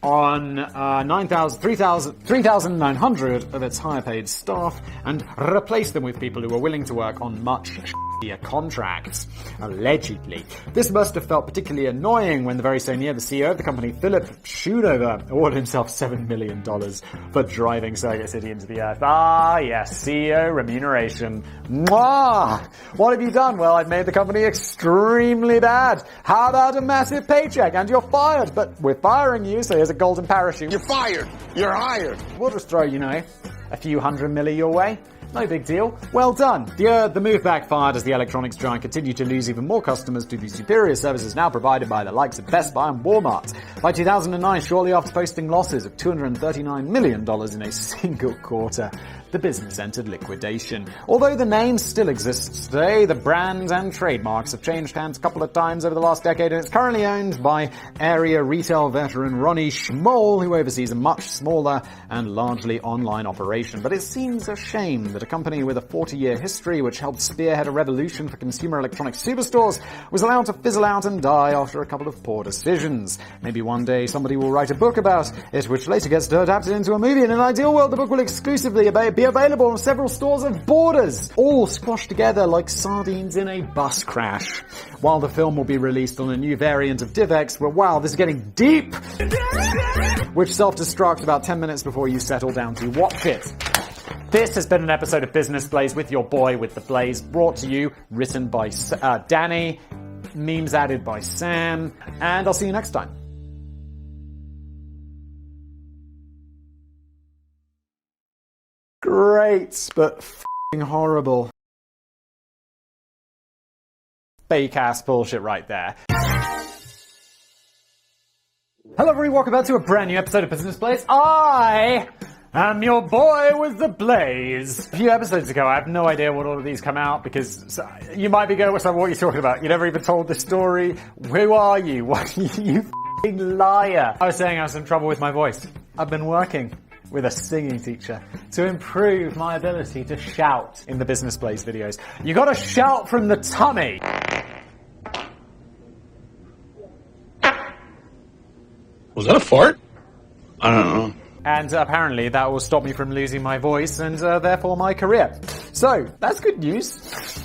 on 3,900 of its higher paid staff and replaced them with people who were willing to work on much shittier contracts, allegedly. This must have felt particularly annoying when the very same year the CEO of the company, Philip Schoonover, awarded himself $7 million for driving Circuit City into the earth. Ah, yes, CEO remuneration. Mwah! What have you done? Well, I've made the company extremely bad. How about a massive paycheck? And you're fired. But we're firing you, so here's a golden parachute. You're fired. You're hired. We'll just throw, a few $100 million your way. No big deal. Well done. The move backfired as the electronics giant continued to lose even more customers to the superior services now provided by the likes of Best Buy and Walmart. By 2009, shortly after posting losses of $239 million in a single quarter, the business entered liquidation. Although the name still exists today, the brand and trademarks have changed hands a couple of times over the last decade, and it's currently owned by area retail veteran Ronnie Schmoll, who oversees a much smaller and largely online operation. But it seems a shame that a company with a 40-year history, which helped spearhead a revolution for consumer electronics superstores, was allowed to fizzle out and die after a couple of poor decisions. Maybe one day somebody will write a book about it, which later gets adapted into a movie. In an ideal world, the book will exclusively be available in several stores of Borders, all squashed together like sardines in a bus crash. While the film will be released on a new variant of DivX, but wow, this is getting deep, which self-destruct about 10 minutes before you settle down to watch it. This has been an episode of Business Blaze with your boy with the Blaze, brought to you, written by Danny, memes added by Sam, and I'll see you next time. Great, but f***ing horrible. Fake-ass bullshit right there. Hello everyone, welcome back to a brand new episode of Business Blaze. I am your boy with the Blaze. A few episodes ago, I have no idea what all of these come out, because you might be going, what are you talking about? You never even told the story. Who are you? What are you f***ing liar? I was saying I was in trouble with my voice. I've been working with a singing teacher to improve my ability to shout in the Business Blaze videos. You gotta shout from the tummy. Was that a fart? I don't know. And apparently that will stop me from losing my voice and therefore my career. So, that's good news.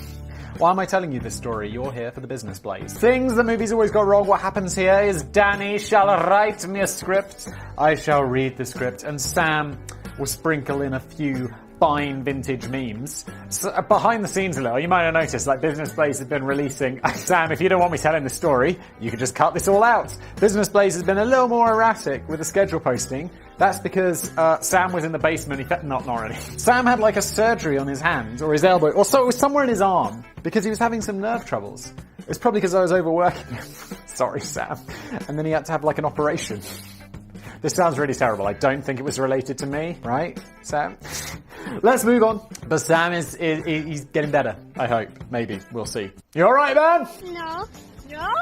Why am I telling you this story? You're here for the Business Blaze. Things the movie's always got wrong. What happens here is Danny shall write me a script, I shall read the script, and Sam will sprinkle in a few fine vintage memes. So, behind the scenes a little, you might have noticed, like, Business Blaze has been releasing... Sam, if you don't want me telling the story, you can just cut this all out. Business Blaze has been a little more erratic with the schedule posting. That's because Sam was in the basement. Not really. Sam had like a surgery on his hand or his elbow, or so it was somewhere in his arm, because he was having some nerve troubles. It's probably because I was overworking him. Sorry, Sam. And then he had to have like an operation. This sounds really terrible. I don't think it was related to me, right, Sam? Let's move on. But Sam he's getting better, I hope. Maybe. We'll see. You alright, man? No. No?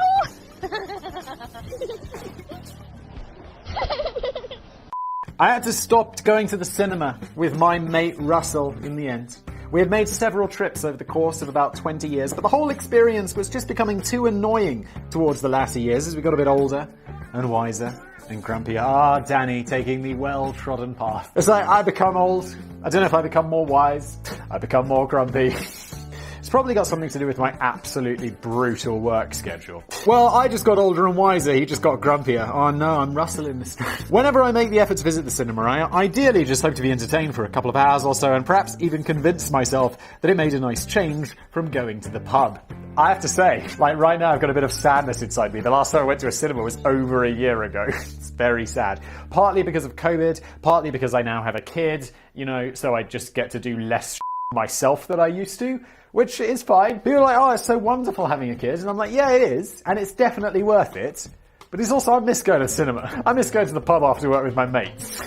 I had to stop going to the cinema with my mate Russell in the end. We had made several trips over the course of about 20 years, but the whole experience was just becoming too annoying towards the latter years as we got a bit older and wiser and grumpier. Danny, taking the well-trodden path. It's like I become old. I don't know if I become more wise. I become more grumpy. It's probably got something to do with my absolutely brutal work schedule. Well, I just got older and wiser, he just got grumpier. Oh no, I'm Russell in this. Whenever I make the effort to visit the cinema, I ideally just hope to be entertained for a couple of hours or so, and perhaps even convince myself that it made a nice change from going to the pub. I have to say, like right now I've got a bit of sadness inside me. The last time I went to a cinema was over a year ago. It's very sad. Partly because of COVID, partly because I now have a kid, so I just get to do less myself than I used to. Which is fine. People are like, oh, it's so wonderful having a kid. And I'm like, yeah, it is. And it's definitely worth it. But it's also, I miss going to the cinema. I miss going to the pub after work with my mates.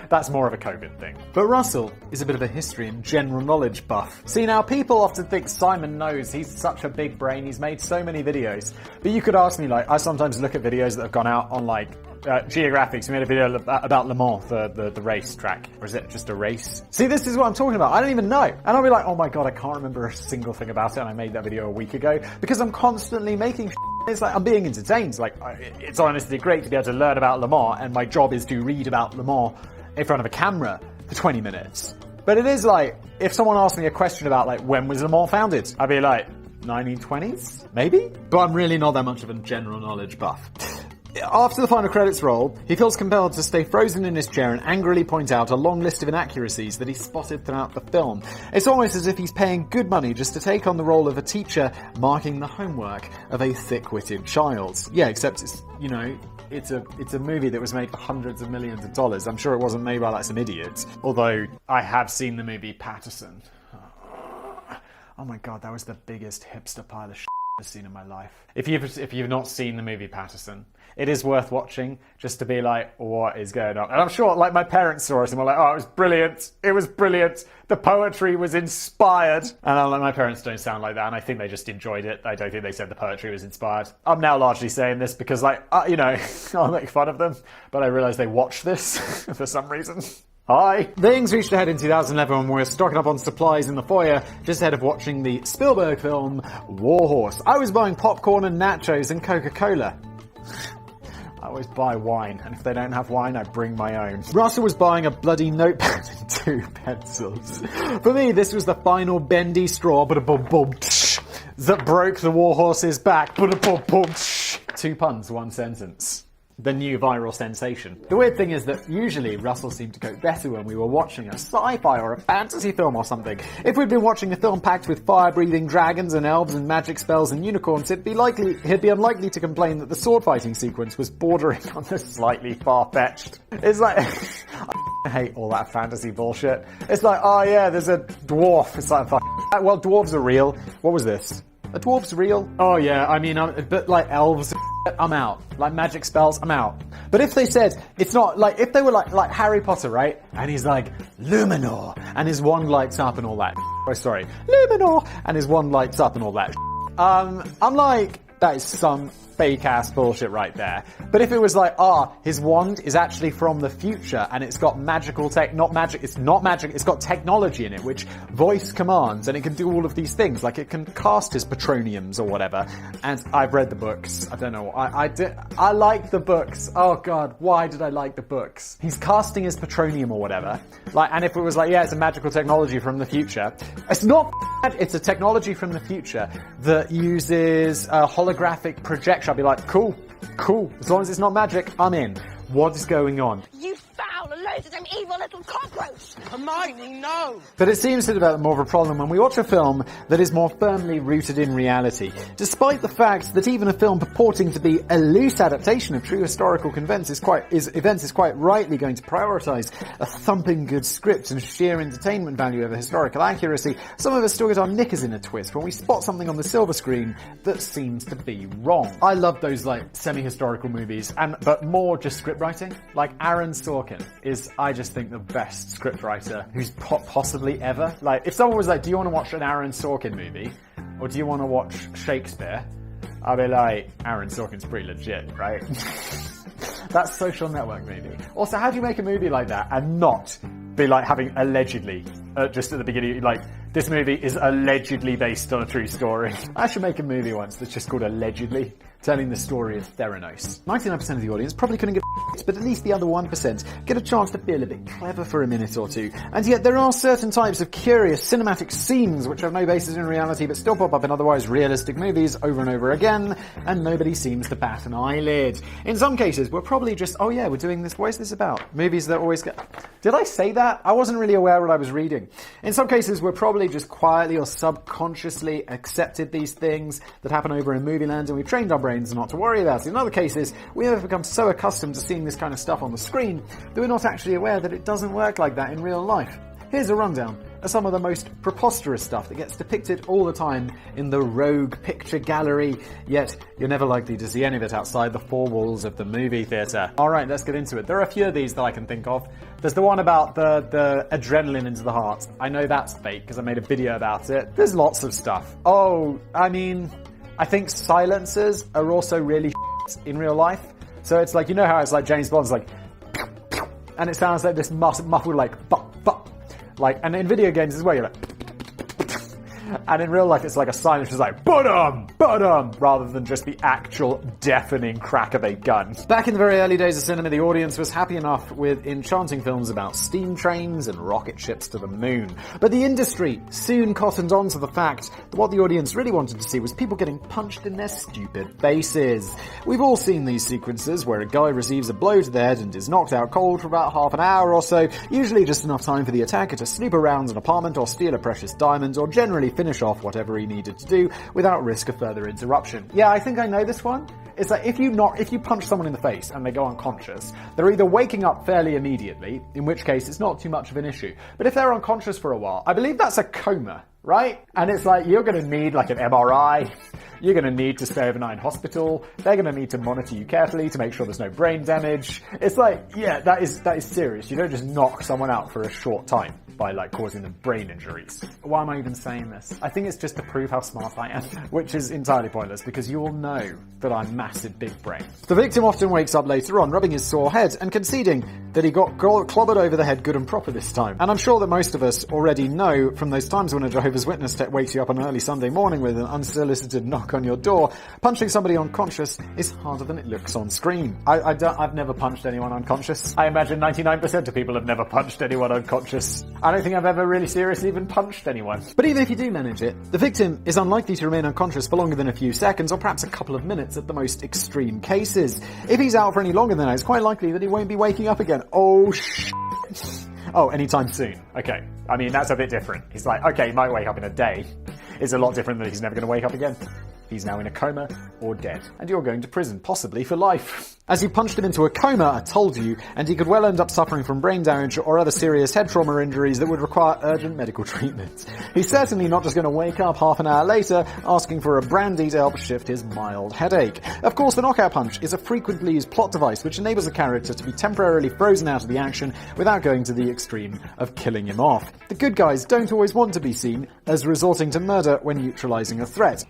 That's more of a COVID thing. But Russell is a bit of a history and general knowledge buff. See, now people often think Simon knows. He's such a big brain. He's made so many videos. But you could ask me, I sometimes look at videos that have gone out on, Geographics. We made a video about Le Mans, the race track. Or is it just a race? See, this is what I'm talking about. I don't even know. And I'll be like, oh my god, I can't remember a single thing about it, and I made that video a week ago. Because I'm constantly making It's like I'm being entertained. It's honestly great to be able to learn about Le Mans, and my job is to read about Le Mans in front of a camera for 20 minutes. But it is if someone asked me a question about when was Le Mans founded, I'd be like, 1920s? Maybe? But I'm really not that much of a general knowledge buff. After the final credits roll, he feels compelled to stay frozen in his chair and angrily point out a long list of inaccuracies that he spotted throughout the film. It's almost as if he's paying good money just to take on the role of a teacher marking the homework of a thick-witted child. Yeah, except it's a movie that was made for hundreds of millions of dollars. I'm sure it wasn't made by some idiots. Although I have seen the movie Patterson. Oh my god, that was the biggest hipster pile of shit I've seen in my life. If you've not seen the movie Patterson, it is worth watching just to be like, what is going on? And I'm sure, like, my parents saw it and were like, oh, it was brilliant. It was brilliant. The poetry was inspired. And I'm like, my parents don't sound like that, and I think they just enjoyed it. I don't think they said the poetry was inspired. I'm now largely saying this because, like, you know, I'll make fun of them, but I realise they watch this for some reason. Hi! Things reached a head in 2011 when we were stocking up on supplies in the foyer just ahead of watching the Spielberg film War Horse. I was buying popcorn and nachos and Coca-Cola. I always buy wine, and if they don't have wine, I bring my own. Russell was buying a bloody notepad and 2 pencils. For me, this was the final bendy straw, that broke the War Horse's back. 2 puns, 1 sentence. The new viral sensation. The weird thing is that usually Russell seemed to cope better when we were watching a sci-fi or a fantasy film or something. If we'd been watching a film packed with fire-breathing dragons and elves and magic spells and unicorns, he'd be unlikely to complain that the sword-fighting sequence was bordering on the slightly far-fetched. It's like, I hate all that fantasy bullshit. It's like, oh yeah, there's a dwarf. It's like, well, dwarves are real. What was this? Are dwarves real? Oh yeah, I mean, but like elves, I'm out. Like magic spells, I'm out. But if they said, it's not, like, if they were like Harry Potter, right? And he's like, Luminor, and his wand lights up and all that. Oh, sorry. Luminor, and his wand lights up and all that. I'm like, that is some fake-ass bullshit right there. But if it was like, his wand is actually from the future and it's got magical it's not magic, it's got technology in it, which voice commands, and it can do all of these things. Like, it can cast his patroniums or whatever. And I've read the books. I don't know. I like the books. Oh god, why did I like the books? He's casting his patronium or whatever. Like, and if it was like, yeah, it's a magical technology from the future. It's not, it's a technology from the future that uses a holographic projection. I'll be like, cool. As long as it's not magic, I'm in. What is going on? You foul, loathsome, evil little cockroach! Hermione, no! But it seems to develop more of a problem when we watch a film that is more firmly rooted in reality. Despite the fact that even a film purporting to be a loose adaptation of true historical events is quite rightly going to prioritise a thumping good script and sheer entertainment value over historical accuracy, some of us still get our knickers in a twist when we spot something on the silver screen that seems to be wrong. I love those like semi-historical movies, but more just script writing. Like Aaron Sorkin is, I just think, the best scriptwriter who's possibly ever. Like, if someone was like, do you want to watch an Aaron Sorkin movie? Or do you want to watch Shakespeare? I'd be like, Aaron Sorkin's pretty legit, right? That's Social Network movie. Also, how do you make a movie like that and not be like having allegedly, just at the beginning, like, this movie is allegedly based on a true story. I should make a movie once that's just called Allegedly, telling the story of Theranos. 99% of the audience probably couldn't get but at least the other 1% get a chance to feel a bit clever for a minute or two. And yet there are certain types of curious cinematic scenes which have no basis in reality but still pop up in otherwise realistic movies over and over again, and nobody seems to bat an eyelid. In some cases, we're probably just, oh yeah, we're doing this, what is this about? Movies that always get... Did I say that? I wasn't really aware what I was reading. In some cases, we're probably just quietly or subconsciously accepted these things that happen over in movie land, and we've trained our brains not to worry about it. In other cases, we have become so accustomed to seeing this kind of stuff on the screen that we're not actually aware that it doesn't work like that in real life. Here's a rundown of some of the most preposterous stuff that gets depicted all the time in the rogue picture gallery, yet you're never likely to see any of it outside the four walls of the movie theatre. Alright, let's get into it. There are a few of these that I can think of. There's the one about the adrenaline into the heart. I know that's fake because I made a video about it. There's lots of stuff. Oh, I mean, I think silencers are also really in real life. So it's like, you know how it's like James Bond's like, and it sounds like this muffled like, like, and in video games as well, you're like, and in real life it's like a silence, it's like, ba-dum, rather than just the actual deafening crack of a gun. Back in the very early days of cinema, the audience was happy enough with enchanting films about steam trains and rocket ships to the moon. But the industry soon cottoned on to the fact that what the audience really wanted to see was people getting punched in their stupid faces. We've all seen these sequences where a guy receives a blow to the head and is knocked out cold for about half an hour or so, usually just enough time for the attacker to snoop around an apartment or steal a precious diamond or generally finish off whatever he needed to do without risk of further interruption. Yeah, I think I know this one. It's like if you punch someone in the face and they go unconscious, they're either waking up fairly immediately, in which case it's not too much of an issue. But if they're unconscious for a while, I believe that's a coma, right? And it's like, you're going to need like an MRI. You're going to need to stay overnight in hospital. They're going to need to monitor you carefully to make sure there's no brain damage. It's like, yeah, that is serious. You don't just knock someone out for a short time by like causing them brain injuries. Why am I even saying this? I think it's just to prove how smart I am, which is entirely pointless because you all know that I'm massive big brain. The victim often wakes up later on, rubbing his sore head and conceding that he got clobbered over the head good and proper this time. And I'm sure that most of us already know from those times when a Jehovah's Witness wakes you up on an early Sunday morning with an unsolicited knock on your door, punching somebody unconscious is harder than it looks on screen. I've never punched anyone unconscious. I imagine 99% of people have never punched anyone unconscious. I don't think I've ever really seriously even punched anyone. But even if you do manage it, the victim is unlikely to remain unconscious for longer than a few seconds or perhaps a couple of minutes at the most extreme cases. If he's out for any longer than that, it's quite likely that he won't be waking up again. Oh, anytime soon. Okay. I mean, that's a bit different. He's like, okay, he might wake up in a day. It's a lot different than he's never going to wake up again. He's now in a coma or dead. And you're going to prison, possibly for life. As you punched him into a coma, I told you, and he could well end up suffering from brain damage or other serious head trauma injuries that would require urgent medical treatment. He's certainly not just going to wake up half an hour later asking for a brandy to help shift his mild headache. Of course, the knockout punch is a frequently used plot device which enables a character to be temporarily frozen out of the action without going to the extreme of killing him off. The good guys don't always want to be seen as resorting to murder when neutralizing a threat.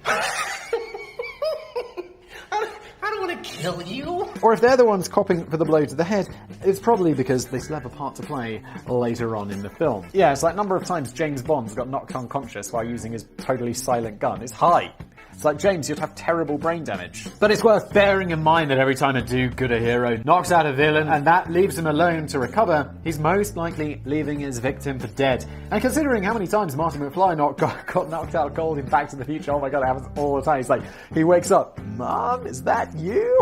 Kill you? Or if they're the ones copping for the blow to the head, it's probably because they still have a part to play later on in the film. Yeah, it's like number of times James Bond's got knocked unconscious while using his totally silent gun. It's high. It's like, James, you'd have terrible brain damage. But it's worth bearing in mind that every time a do-gooder hero knocks out a villain and that leaves him alone to recover, he's most likely leaving his victim for dead. And considering how many times Marty McFly got knocked out cold in Back to the Future, oh my god, it happens all the time. He's like, he wakes up, Mom, is that you?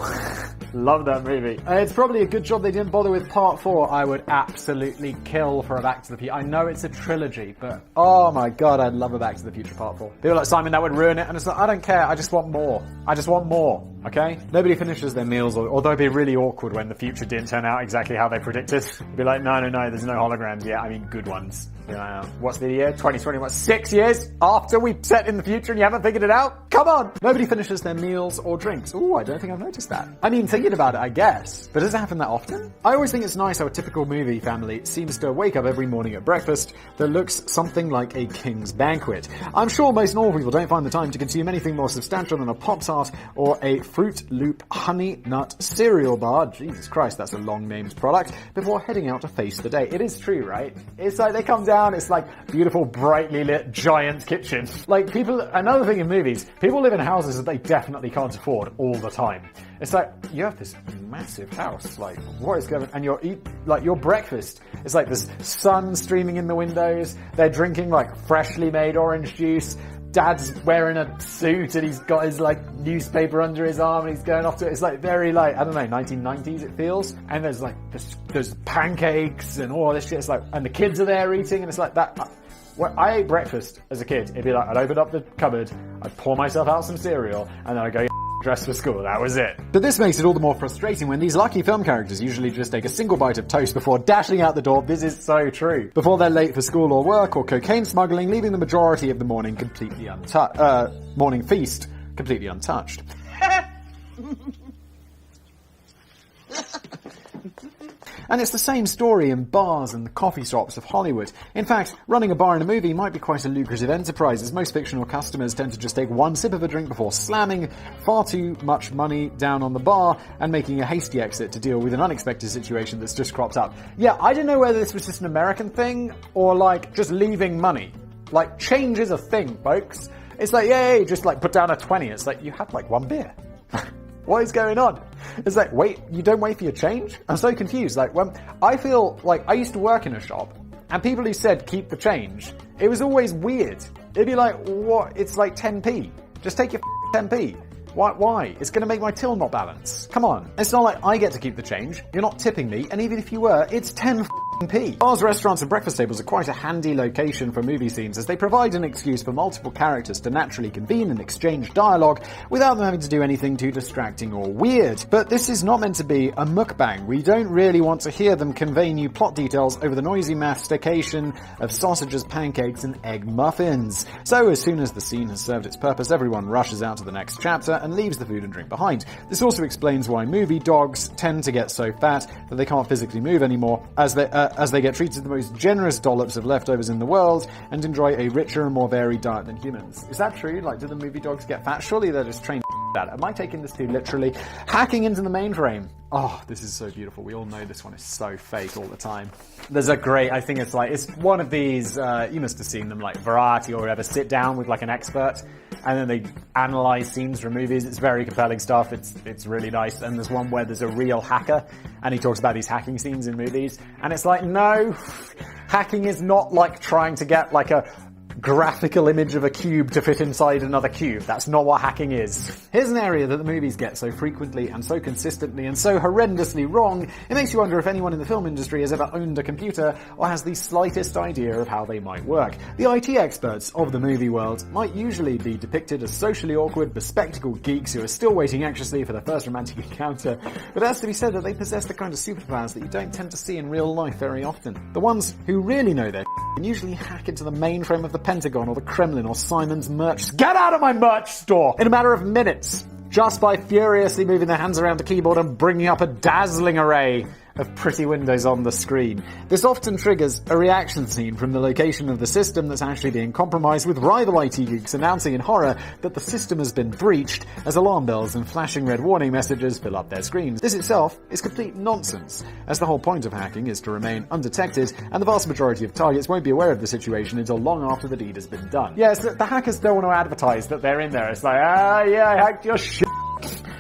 Love that movie. It's probably a good job they didn't bother with part 4. I would absolutely kill for a Back to the Future. I know it's a trilogy, but oh my god, I'd love a Back to the Future part 4. People like, Simon, that would ruin it. And it's like, I don't care, I just want more. I just want more, okay? Nobody finishes their meals, although it'd be really awkward when the future didn't turn out exactly how they predicted. It'd be like, no, there's no holograms yet. I mean, good ones. You know, what's the year? 2020, what, 6 years after we set in the future and you haven't figured it out? Come on! Nobody finishes their meals or drinks. Ooh, I don't think I've noticed that. I mean, thinking about it, I guess. But does it happen that often? I always think it's nice how a typical movie family seems to wake up every morning at breakfast that looks something like a king's banquet. I'm sure most normal people don't find the time to consume anything more substantial than a Pop-Tart or a Fruit Loop Honey Nut cereal bar. Jesus Christ, that's a long-named product. Before heading out to face the day. It is true, right? It's like they come down, it's like beautiful, brightly lit, giant kitchen. Like another thing in movies, people live in houses that they definitely can't afford all the time. It's like, you have this massive house, like, what is going on? And your breakfast, it's like there's sun streaming in the windows, they're drinking like freshly made orange juice, Dad's wearing a suit and he's got his like newspaper under his arm and he's going off to it. It's like very like, I don't know, 1990s it feels. And there's like, there's pancakes and all this shit. It's like, and the kids are there eating and it's like that. When I ate breakfast as a kid, it'd be like, I'd open up the cupboard, I'd pour myself out some cereal and then I'd go dressed for school. That was it. But this makes it all the more frustrating when these lucky film characters usually just take a single bite of toast before dashing out the door. This is so true. Before they're late for school or work or cocaine smuggling, leaving the majority of the morning completely morning feast completely untouched. And it's the same story in bars and the coffee shops of Hollywood. In fact, running a bar in a movie might be quite a lucrative enterprise, as most fictional customers tend to just take one sip of a drink before slamming far too much money down on the bar and making a hasty exit to deal with an unexpected situation that's just cropped up. Yeah, I don't know whether this was just an American thing or like just leaving money. Like, change is a thing, folks. It's like, yay, just like put down a 20. It's like, you had like one beer. What is going on? It's like, wait, you don't wait for your change? I'm so confused. Like, when I feel like I used to work in a shop and people who said keep the change, it was always weird. It'd be like, what? It's like 10p. Just take your 10p. Why? It's going to make my till not balance. Come on. It's not like I get to keep the change. You're not tipping me. And even if you were, it's 10 pee. Bars, restaurants, and breakfast tables are quite a handy location for movie scenes, as they provide an excuse for multiple characters to naturally convene and exchange dialogue without them having to do anything too distracting or weird. But this is not meant to be a mukbang. We don't really want to hear them convey new plot details over the noisy mastication of sausages, pancakes, and egg muffins. So as soon as the scene has served its purpose, everyone rushes out to the next chapter and leaves the food and drink behind. This also explains why movie dogs tend to get so fat that they can't physically move anymore, as they get treated to the most generous dollops of leftovers in the world and enjoy a richer and more varied diet than humans. Is that true? Like, do the movie dogs get fat? Surely they're just trained that. Am I taking this too literally? Hacking into the mainframe. Oh, this is so beautiful. We all know this one is so fake all the time. There's a great, I think it's one of these, you must have seen them, like Variety or whatever, sit down with like an expert and then they analyze scenes from movies. It's very compelling stuff. It's really nice. And there's one where there's a real hacker and he talks about these hacking scenes in movies. And it's like, no, hacking is not like trying to get like a graphical image of a cube to fit inside another cube. That's not what hacking is. Here's an area that the movies get so frequently and so consistently and so horrendously wrong, it makes you wonder if anyone in the film industry has ever owned a computer or has the slightest idea of how they might work. The IT experts of the movie world might usually be depicted as socially awkward, bespectacled geeks who are still waiting anxiously for their first romantic encounter, but it has to be said that they possess the kind of superpowers that you don't tend to see in real life very often. The ones who really know their can usually hack into the mainframe of the Pentagon or the Kremlin or Simon's merch. Get out of my merch store! In a matter of minutes, just by furiously moving their hands around a keyboard and bringing up a dazzling array of pretty windows on the screen. This often triggers a reaction scene from the location of the system that's actually being compromised, with rival IT geeks announcing in horror that the system has been breached as alarm bells and flashing red warning messages fill up their screens. This itself is complete nonsense, as the whole point of hacking is to remain undetected, and the vast majority of targets won't be aware of the situation until long after the deed has been done. Yes, the hackers don't want to advertise that they're in there. It's like, yeah, I hacked your shit.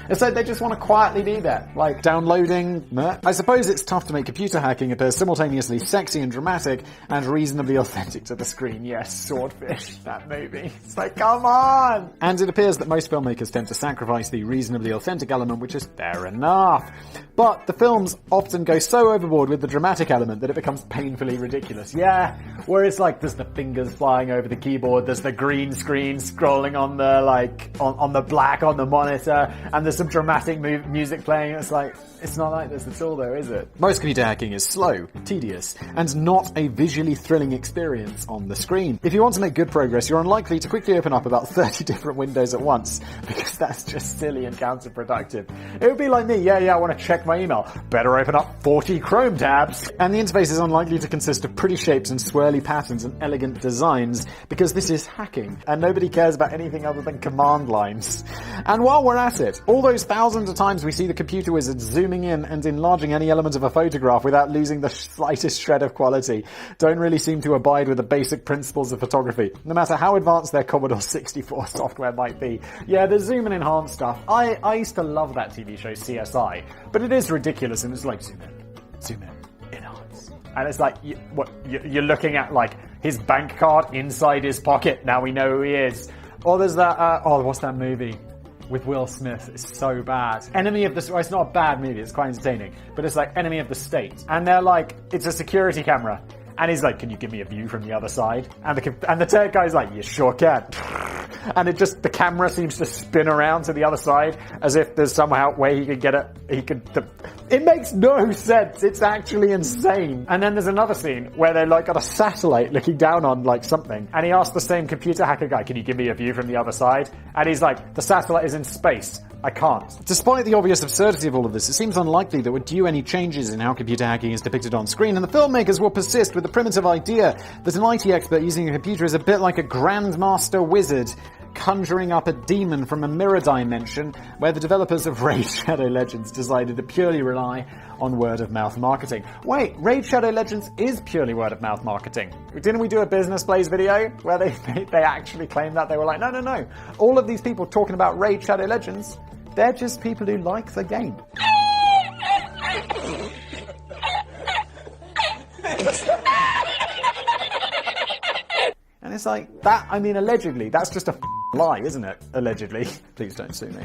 And so they just want to quietly be there, like downloading merch. I suppose it's tough to make computer hacking appear simultaneously sexy and dramatic and reasonably authentic to the screen. Yes, Swordfish, that movie. It's like, come on! And it appears that most filmmakers tend to sacrifice the reasonably authentic element, which is fair enough. But the films often go so overboard with the dramatic element that it becomes painfully ridiculous. Yeah, where it's like there's the fingers flying over the keyboard, there's the green screen scrolling on the, like, on the black on the monitor, and there's some dramatic music playing. It's like, it's not like this at all though, is it? Most computer hacking is slow, tedious, and not a visually thrilling experience on the screen. If you want to make good progress, you're unlikely to quickly open up about 30 different windows at once, because that's just silly and counterproductive. It would be like me, yeah, I want to check my email. Better open up 40 Chrome tabs. And the interface is unlikely to consist of pretty shapes and swirly patterns and elegant designs, because this is hacking, and nobody cares about anything other than command lines. And while we're at it, all those thousands of times we see the computer wizard zooming in and enlarging any element of a photograph without losing the slightest shred of quality don't really seem to abide with the basic principles of photography, no matter how advanced their Commodore 64 software might be. Yeah, the zoom and enhance stuff. I used to love that TV show CSI, but it is ridiculous, and it's like zoom in, enhance. And it's like, you're looking at like his bank card inside his pocket, now we know who he is. Or there's that, what's that movie? With Will Smith. It's so bad. Enemy of the... Well, it's not a bad movie, it's quite entertaining, but it's like Enemy of the State. And they're like, it's a security camera. And he's like, can you give me a view from the other side? And the third guy's like, you sure can. And the camera seems to spin around to the other side as if there's somehow way he could get it. It makes no sense. It's actually insane. And then there's another scene where they're like got a satellite looking down on like something. And he asks the same computer hacker guy, can you give me a view from the other side? And he's like, the satellite is in space. I can't. Despite the obvious absurdity of all of this, it seems unlikely that we're due any changes in how computer hacking is depicted on screen, and the filmmakers will persist with the primitive idea that an IT expert using a computer is a bit like a grandmaster wizard conjuring up a demon from a mirror dimension, where the developers of Raid Shadow Legends decided to purely rely on word-of-mouth marketing. Wait, Raid Shadow Legends is purely word-of-mouth marketing. Didn't we do a Business Plays video where they actually claimed that? They were like, no. All of these people talking about Raid Shadow Legends, they're just people who like the game. And it's like, that, I mean, allegedly, that's just a lie, isn't it? Allegedly. Please don't sue me.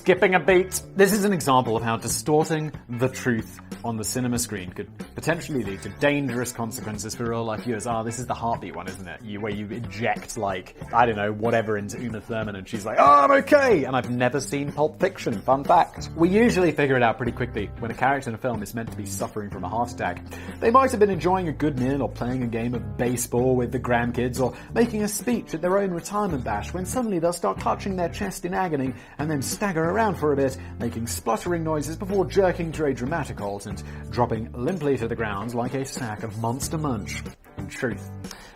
skipping a beat. This is an example of how distorting the truth on the cinema screen could potentially lead to dangerous consequences for real life viewers. This is the heartbeat one, isn't it? Where you inject, like, I don't know, whatever into Uma Thurman and she's like, I'm okay! And I've never seen Pulp Fiction, fun fact. We usually figure it out pretty quickly when a character in a film is meant to be suffering from a heart attack. They might have been enjoying a good meal or playing a game of baseball with the grandkids or making a speech at their own retirement bash when suddenly they'll start clutching their chest in agony and then stagger around for a bit, making spluttering noises before jerking to a dramatic halt and dropping limply to the ground like a sack of Monster Munch. In truth,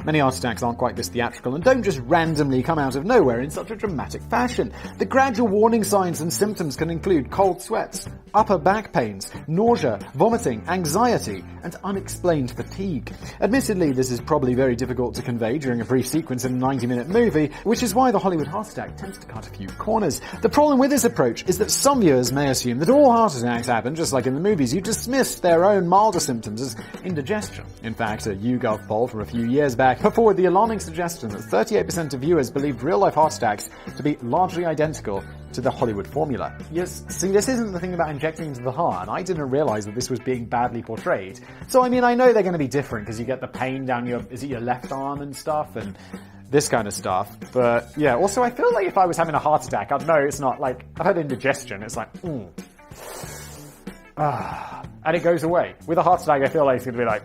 many heart attacks aren't quite this theatrical and don't just randomly come out of nowhere in such a dramatic fashion. The gradual warning signs and symptoms can include cold sweats, upper back pains, nausea, vomiting, anxiety, and unexplained fatigue. Admittedly, this is probably very difficult to convey during a brief sequence in a 90-minute movie, which is why the Hollywood heart attack tends to cut a few corners. The problem with this approach is that some viewers may assume that all heart attacks happen just like in the movies. You dismiss their own milder symptoms as indigestion. In fact, a YouGov poll from a few years back put forward the alarming suggestion that 38% of viewers believed real-life heart attacks to be largely identical to the Hollywood formula. Yes, see, this isn't the thing about injecting into the heart, and I didn't realize that this was being badly portrayed. So, I mean, I know they're going to be different, because you get the pain down your left arm and stuff, and this kind of stuff. But, yeah, also I feel like if I was having a heart attack, I'd know it's not like, I've had indigestion, it's like, and it goes away. With a heart attack, I feel like it's going to be like,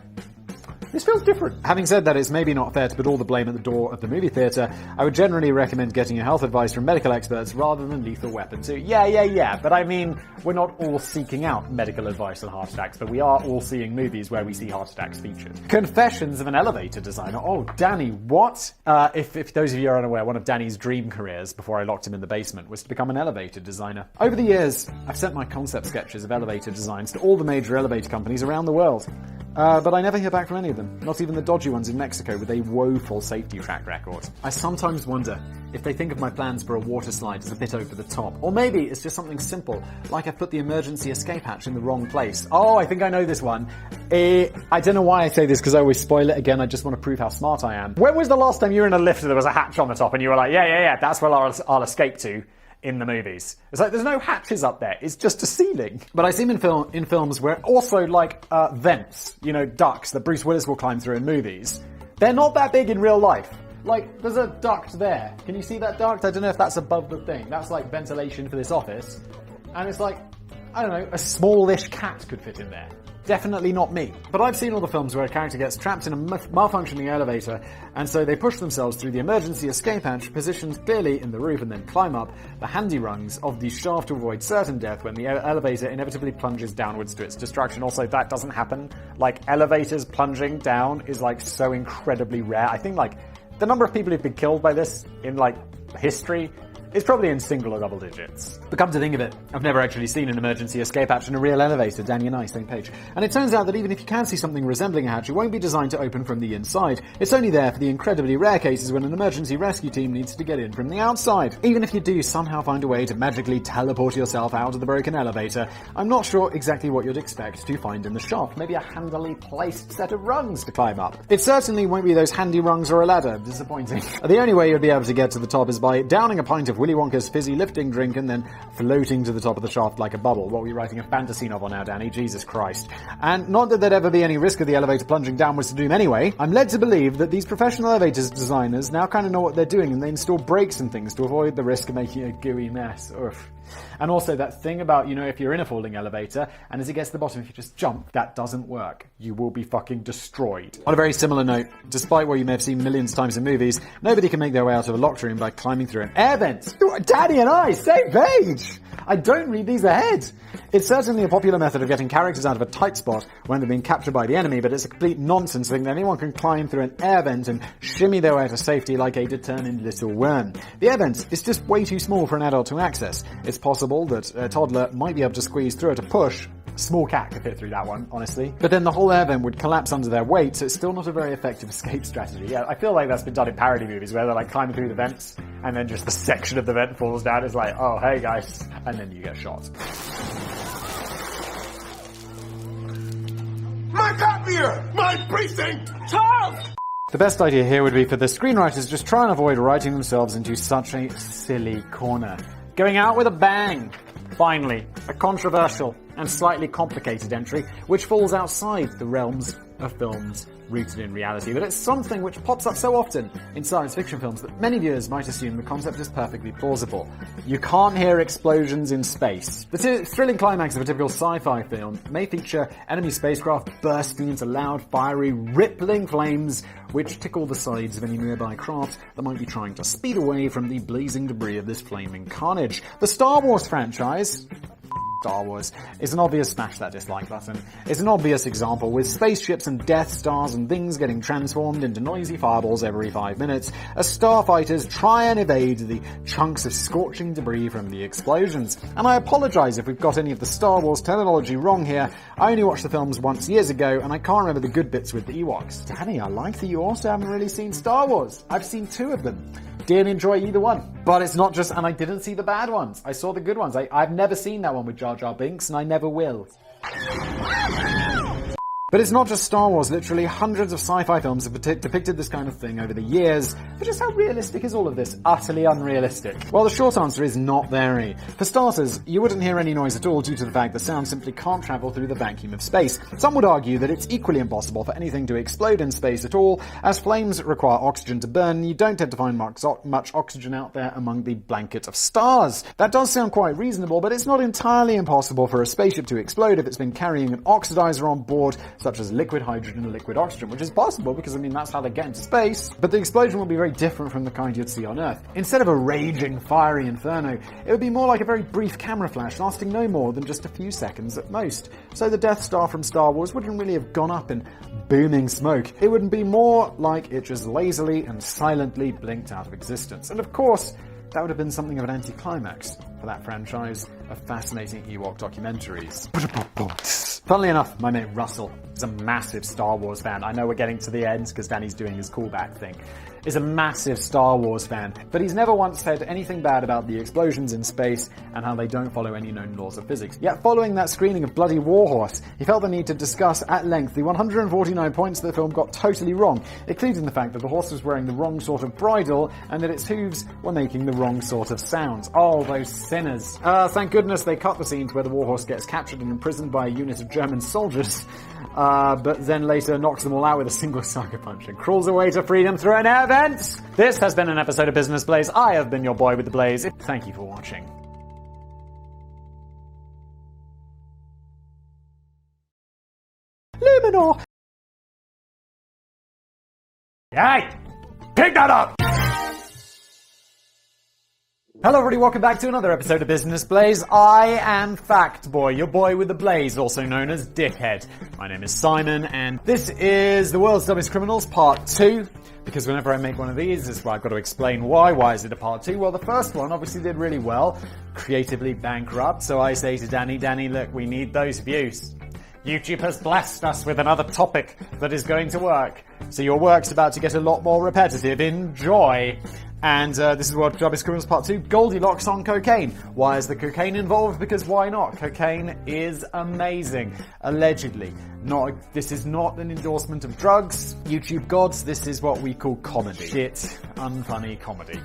this feels different. Having said that, it's maybe not fair to put all the blame at the door of the movie theatre. I would generally recommend getting your health advice from medical experts rather than Lethal Weapon 2. Yeah. But I mean, we're not all seeking out medical advice on heart attacks, but we are all seeing movies where we see heart attacks featured. Confessions of an Elevator Designer. Oh, Danny, what? If those of you are unaware, one of Danny's dream careers before I locked him in the basement was to become an elevator designer. Over the years, I've sent my concept sketches of elevator designs to all the major elevator companies around the world. But I never hear back from any of them, not even the dodgy ones in Mexico with a woeful safety track record. I sometimes wonder if they think of my plans for a water slide as a bit over the top. Or maybe it's just something simple, like I've put the emergency escape hatch in the wrong place. Oh, I think I know this one. I don't know why I say this because I always spoil it again, I just want to prove how smart I am. When was the last time you were in a lift and there was a hatch on the top and you were like, yeah, that's where I'll escape to? In the movies. It's like, there's no hatches up there, it's just a ceiling. But I see them in films where also like vents, ducts that Bruce Willis will climb through in movies. They're not that big in real life. Like, there's a duct there. Can you see that duct? I don't know if that's above the thing. That's like ventilation for this office. And it's like, I don't know, a smallish cat could fit in there. Definitely not me. But I've seen all the films where a character gets trapped in a malfunctioning elevator, and so they push themselves through the emergency escape hatch, positioned clearly in the roof, and then climb up the handy rungs of the shaft to avoid certain death when the elevator inevitably plunges downwards to its destruction. Also, that doesn't happen. Like, elevators plunging down is, like, so incredibly rare. I think, like, the number of people who've been killed by this in, like, history is probably in single or double digits. But come to think of it, I've never actually seen an emergency escape hatch in a real elevator. Danny and I, same page. And it turns out that even if you can see something resembling a hatch, it won't be designed to open from the inside. It's only there for the incredibly rare cases when an emergency rescue team needs to get in from the outside. Even if you do somehow find a way to magically teleport yourself out of the broken elevator, I'm not sure exactly what you'd expect to find in the shaft. Maybe a handily placed set of rungs to climb up. It certainly won't be those handy rungs or a ladder. Disappointing. The only way you'd be able to get to the top is by downing a pint of Willy Wonka's fizzy lifting drink and then floating to the top of the shaft like a bubble. What were you writing a fantasy novel now, Danny? Jesus Christ. And not that there'd ever be any risk of the elevator plunging downwards to doom anyway. I'm led to believe that these professional elevators designers now kind of know what they're doing and they install brakes and things to avoid the risk of making a gooey mess. Oof. And also that thing about, if you're in a falling elevator and as it gets to the bottom, if you just jump, that doesn't work. You will be fucking destroyed. On a very similar note, despite what you may have seen millions of times in movies, nobody can make their way out of a locked room by climbing through an air vent. Danny and I, same page! I don't read these ahead. It's certainly a popular method of getting characters out of a tight spot when they're being captured by the enemy, but it's a complete nonsense to think that anyone can climb through an air vent and shimmy their way to safety like a determined little worm. The air vent is just way too small for an adult to access. It's possible that a toddler might be able to squeeze through it a push. Small cat could fit through that one, honestly. But then the whole air vent would collapse under their weight, so it's still not a very effective escape strategy. Yeah, I feel like that's been done in parody movies where they're like climbing through the vents and then just the section of the vent falls down. It's like, oh, hey guys. And then you get shot. My copier! My precinct! Charles! The best idea here would be for the screenwriters just try and avoid writing themselves into such a silly corner. Going out with a bang. Finally, a controversial and slightly complicated entry which falls outside the realms of films rooted in reality, but it's something which pops up so often in science fiction films that many viewers might assume the concept is perfectly plausible. You can't hear explosions in space. The thrilling climax of a typical sci-fi film may feature enemy spacecraft bursting into loud, fiery, rippling flames which tickle the sides of any nearby craft that might be trying to speed away from the blazing debris of this flaming carnage. The Star Wars franchise, Star Wars, is an obvious smash that dislike button. It's an obvious example, with spaceships and Death Stars and things getting transformed into noisy fireballs every 5 minutes, as starfighters try and evade the chunks of scorching debris from the explosions. And I apologise if we've got any of the Star Wars terminology wrong here. I only watched the films once years ago, and I can't remember the good bits with the Ewoks. Danny, I like that you also haven't really seen Star Wars. I've seen 2 of them. Didn't enjoy either one. But it's not just, and I didn't see the bad ones. I saw the good ones. I've never seen that one with Jar Jar Binks, and I never will. But it's not just Star Wars. Literally hundreds of sci-fi films have depicted this kind of thing over the years. But just how realistic is all of this? Utterly unrealistic. Well, the short answer is not very. For starters, you wouldn't hear any noise at all due to the fact that sound simply can't travel through the vacuum of space. Some would argue that it's equally impossible for anything to explode in space at all, as flames require oxygen to burn, and you don't tend to find much oxygen out there among the blanket of stars. That does sound quite reasonable, but it's not entirely impossible for a spaceship to explode if it's been carrying an oxidizer on board, such as liquid hydrogen and liquid oxygen, which is possible because, that's how they get into space. But the explosion will be very different from the kind you'd see on Earth. Instead of a raging, fiery inferno, it would be more like a very brief camera flash, lasting no more than just a few seconds at most. So the Death Star from Star Wars wouldn't really have gone up in booming smoke. It would be more like it just lazily and silently blinked out of existence. And of course, that would have been something of an anticlimax for that franchise of fascinating Ewok documentaries. Funnily enough, my mate Russell is a massive Star Wars fan. I know we're getting to the end because Danny's doing his callback thing. Is a massive Star Wars fan, but he's never once said anything bad about the explosions in space and how they don't follow any known laws of physics. Yet following that screening of Bloody Warhorse, he felt the need to discuss at length the 149 points that the film got totally wrong, including the fact that the horse was wearing the wrong sort of bridle and that its hooves were making the wrong sort of sounds. Oh, those sinners. Thank goodness they cut the scenes where the warhorse gets captured and imprisoned by a unit of German soldiers, but then later knocks them all out with a single sucker punch and crawls away to freedom through an air vent. This has been an episode of Business Blaze. I have been your boy with the Blaze. Thank you for watching. Luminor! Hey! Pick that up! Hello everybody, welcome back to another episode of Business Blaze. I am Fact Boy, your boy with the Blaze, also known as Dickhead. My name is Simon, and this is The World's Dumbest Criminals Part 2. Because whenever I make one of these, this is where I've got to explain why. Why is it a part 2? Well, the first one obviously did really well. Creatively bankrupt. So I say to Danny, look, we need those views. YouTube has blessed us with another topic that is going to work. So your work's about to get a lot more repetitive. Enjoy. And this is World's Dumbest Criminals Part 2, Goldilocks on cocaine. Why is the cocaine involved? Because why not? Cocaine is amazing. Allegedly. This is not an endorsement of drugs. YouTube gods, this is what we call comedy. Shit, unfunny comedy.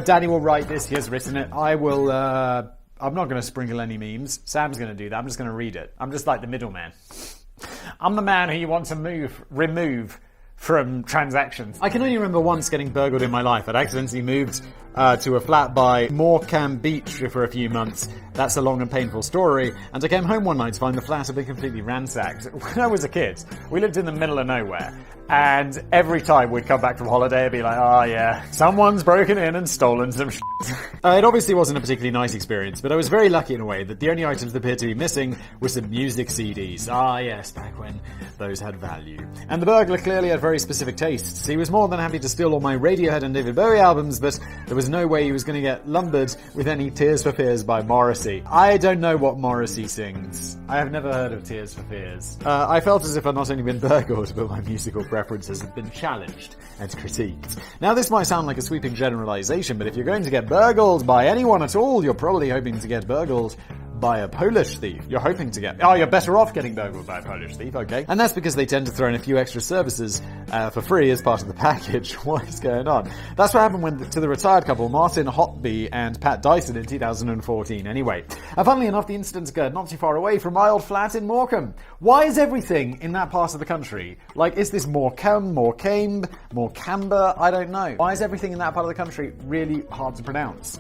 Danny will write this, he has written it. I'm not going to sprinkle any memes. Sam's going to do that. I'm just going to read it. I'm just like the middleman. I'm the man who you want to remove from transactions. I can only remember once getting burgled in my life. I'd accidentally moved to a flat by Morecambe Beach for a few months. That's a long and painful story. And I came home one night to find the flat had been completely ransacked. When I was a kid, we lived in the middle of nowhere. And every time we'd come back from holiday, it'd be like, oh yeah, someone's broken in and stolen some shit. It obviously wasn't a particularly nice experience, but I was very lucky in a way that the only items that appeared to be missing were some music CDs. Ah yes, back when those had value. And the burglar clearly had very specific tastes. He was more than happy to steal all my Radiohead and David Bowie albums, but there was no way he was going to get lumbered with any Tears for Fears by Morrissey. I don't know what Morrissey sings. I have never heard of Tears for Fears. I felt as if I'd not only been burgled, but my musical preferences have been challenged and critiqued. Now this might sound like a sweeping generalization, but if you're going to get burgled by anyone at all, you're probably hoping to get burgled by a Polish thief. You're hoping to get... Oh, you're better off getting burgled by a Polish thief, okay. And that's because they tend to throw in a few extra services for free as part of the package. What is going on? That's what happened to the retired couple, Martin Hotby and Pat Dyson, in 2014. Anyway, funnily enough, the incident occurred not too far away from my old flat in Morecambe. Why is everything in that part of the country, like, is this Morecambe, Morecambe, Morecambe? I don't know. Why is everything in that part of the country really hard to pronounce?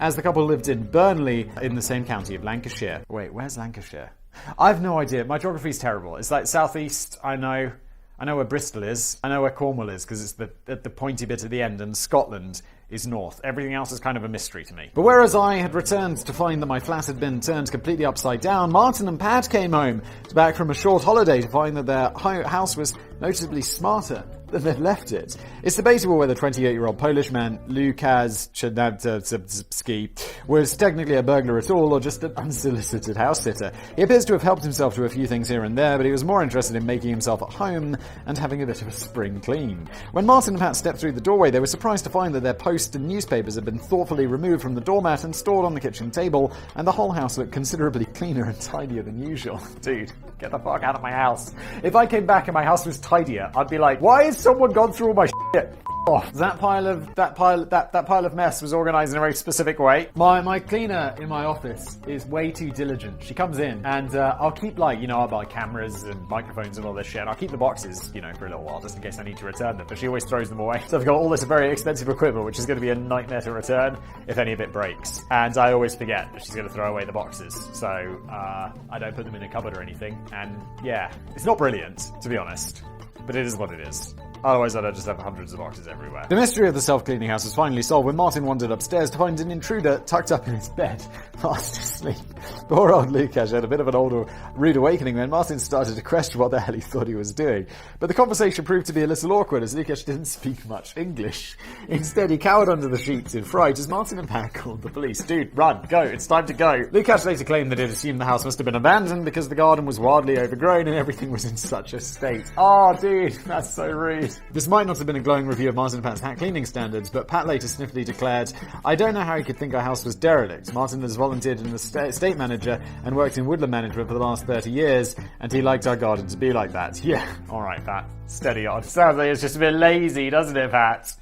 As the couple lived in Burnley, in the same county of Lancashire. Wait, where's Lancashire? I've no idea. My geography's terrible. It's like southeast, I know where Bristol is. I know where Cornwall is, because it's at the pointy bit at the end, and Scotland is north. Everything else is kind of a mystery to me. But whereas I had returned to find that my flat had been turned completely upside down, Martin and Pat came home back from a short holiday to find that their house was noticeably smarter than they'd left it. It's debatable whether 28-year-old Polish man Lukasz Czernavski was technically a burglar at all, or just an unsolicited house sitter. He appears to have helped himself to a few things here and there, but he was more interested in making himself at home and having a bit of a spring clean. When Martin and Pat stepped through the doorway, they were surprised to find that their post and newspapers had been thoughtfully removed from the doormat and stored on the kitchen table, and the whole house looked considerably cleaner and tidier than usual. Dude, get the fuck out of my house. If I came back and my house was tidier, I'd be like, why has someone gone through all my shit? Oh, that pile of mess was organized in a very specific way. My cleaner in my office is way too diligent. She comes in and I'll keep, like, I'll buy cameras and microphones and all this shit, and I'll keep the boxes, for a little while just in case I need to return them, but she always throws them away. So I've got all this very expensive equipment which is going to be a nightmare to return if any of it breaks, and I always forget that she's going to throw away the boxes, so I don't put them in a cupboard or anything, and yeah, it's not brilliant, to be honest, but it is what it is. Otherwise, I'd just have hundreds of boxes everywhere. The mystery of the self-cleaning house was finally solved when Martin wandered upstairs to find an intruder tucked up in his bed, fast asleep. Poor old Lukasz had a bit of an rude awakening when Martin started to question what the hell he thought he was doing. But the conversation proved to be a little awkward, as Lukasz didn't speak much English. Instead, he cowered under the sheets in fright as Martin and Pat called the police. Dude, run, go, it's time to go. Lukasz later claimed that he'd assumed the house must have been abandoned because the garden was wildly overgrown and everything was in such a state. Oh, dude, that's so rude. This might not have been a glowing review of Martin and Pat's hat cleaning standards, but Pat later sniffily declared, I don't know how he could think our house was derelict. Martin has volunteered in the estate manager and worked in woodland management for the last 30 years, and he liked our garden to be like that. Yeah, alright, Pat. Steady on. Sounds like it's just a bit lazy, doesn't it, Pat?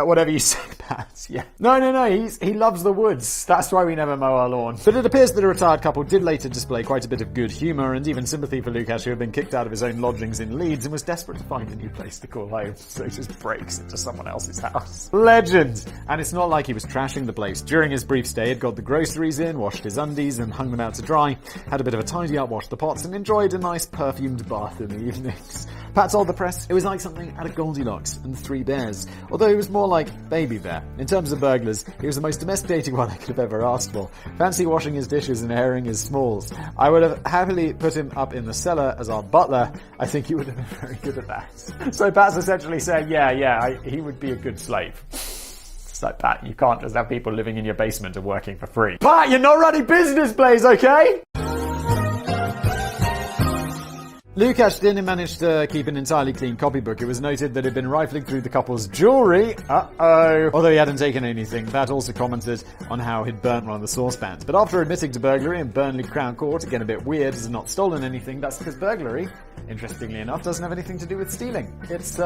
Whatever you say, Pat. Yeah. No, he loves the woods. That's why we never mow our lawn. But it appears that a retired couple did later display quite a bit of good humour and even sympathy for Lukasz, who had been kicked out of his own lodgings in Leeds and was desperate to find a new place to call home, so he just breaks into someone else's house. Legend! And it's not like he was trashing the place. During his brief stay, he'd got the groceries in, washed his undies and hung them out to dry, had a bit of a tidy up, washed the pots, and enjoyed a nice perfumed bath in the evenings. Pat told the press it was like something out of Goldilocks and the Three Bears, although he was more like Baby Bear. In terms of burglars, he was the most domesticated one I could have ever asked for. Fancy washing his dishes and airing his smalls. I would have happily put him up in the cellar as our butler. I think he would have been very good at that. So Pat's essentially saying, he would be a good slave. It's like, Pat, you can't just have people living in your basement and working for free. Pat, you're not running business, Blaze, okay? Lukasz didn't manage to keep an entirely clean copybook. It was noted that he'd been rifling through the couple's jewellery. Although he hadn't taken anything, Pat also commented on how he'd burnt one of the saucepans. But after admitting to burglary in Burnley Crown Court, again a bit weird as not stolen anything, that's because burglary, interestingly enough, doesn't have anything to do with stealing. It's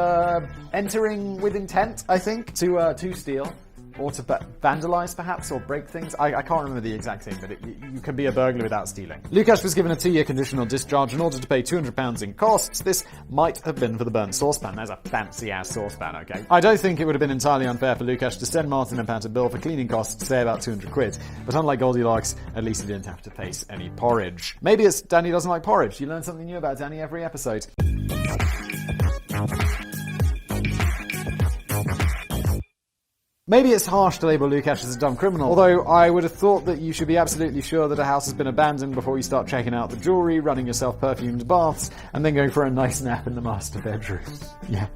entering with intent, I think, to steal. Or to vandalise, perhaps, or break things. I can't remember the exact thing, but you can be a burglar without stealing. Lukasz was given a 2-year conditional discharge in order to pay £200 in costs. This might have been for the burnt saucepan. There's a fancy-ass saucepan, okay? I don't think it would have been entirely unfair for Lukasz to send Martin and Pat a bill for cleaning costs, say about £200. But unlike Goldilocks, at least he didn't have to face any porridge. Maybe it's Danny doesn't like porridge. You learn something new about Danny every episode. Maybe it's harsh to label Lukasz as a dumb criminal, although I would have thought that you should be absolutely sure that a house has been abandoned before you start checking out the jewellery, running yourself perfumed baths, and then going for a nice nap in the master bedroom. Yeah.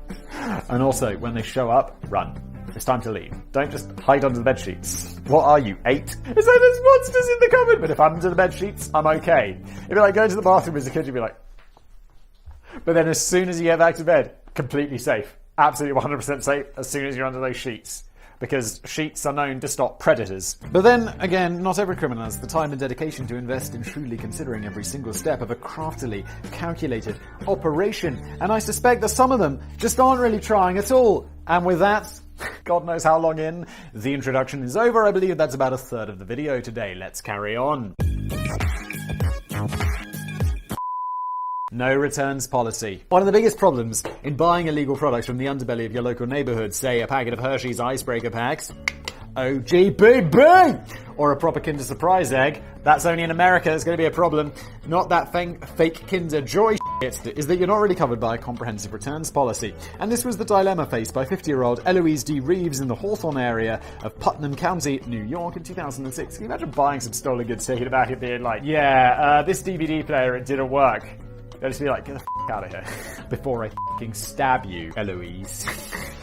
And also, when they show up, run. It's time to leave. Don't just hide under the bedsheets. What are you, 8? It's like there's monsters in the cupboard, but if I'm under the bedsheets, I'm okay. If you're like going to the bathroom as a kid, you'd be like... But then as soon as you get back to bed, completely safe. Absolutely 100% safe as soon as you're under those sheets. because sheets are known to stop predators. But then, again, not every criminal has the time and dedication to invest in shrewdly considering every single step of a craftily calculated operation. And I suspect that some of them just aren't really trying at all. And with that, God knows how long in, the introduction is over. I believe that's about a third of the video today. Let's carry on. No returns policy. One of the biggest problems in buying illegal products from the underbelly of your local neighborhood, say a packet of Hershey's icebreaker packs, OGBB, or a proper Kinder Surprise egg, that's only in America, it's going to be a problem, not that fake Kinder Joy shit, is that you're not really covered by a comprehensive returns policy. And this was the dilemma faced by 50-year-old Eloise D. Reeves in the Hawthorne area of Putnam County, New York in 2006. Can you imagine buying some stolen goods, taking it back and being like, yeah, this DVD player, it didn't work. They'll just be like, get the out of here before I stab you, Eloise.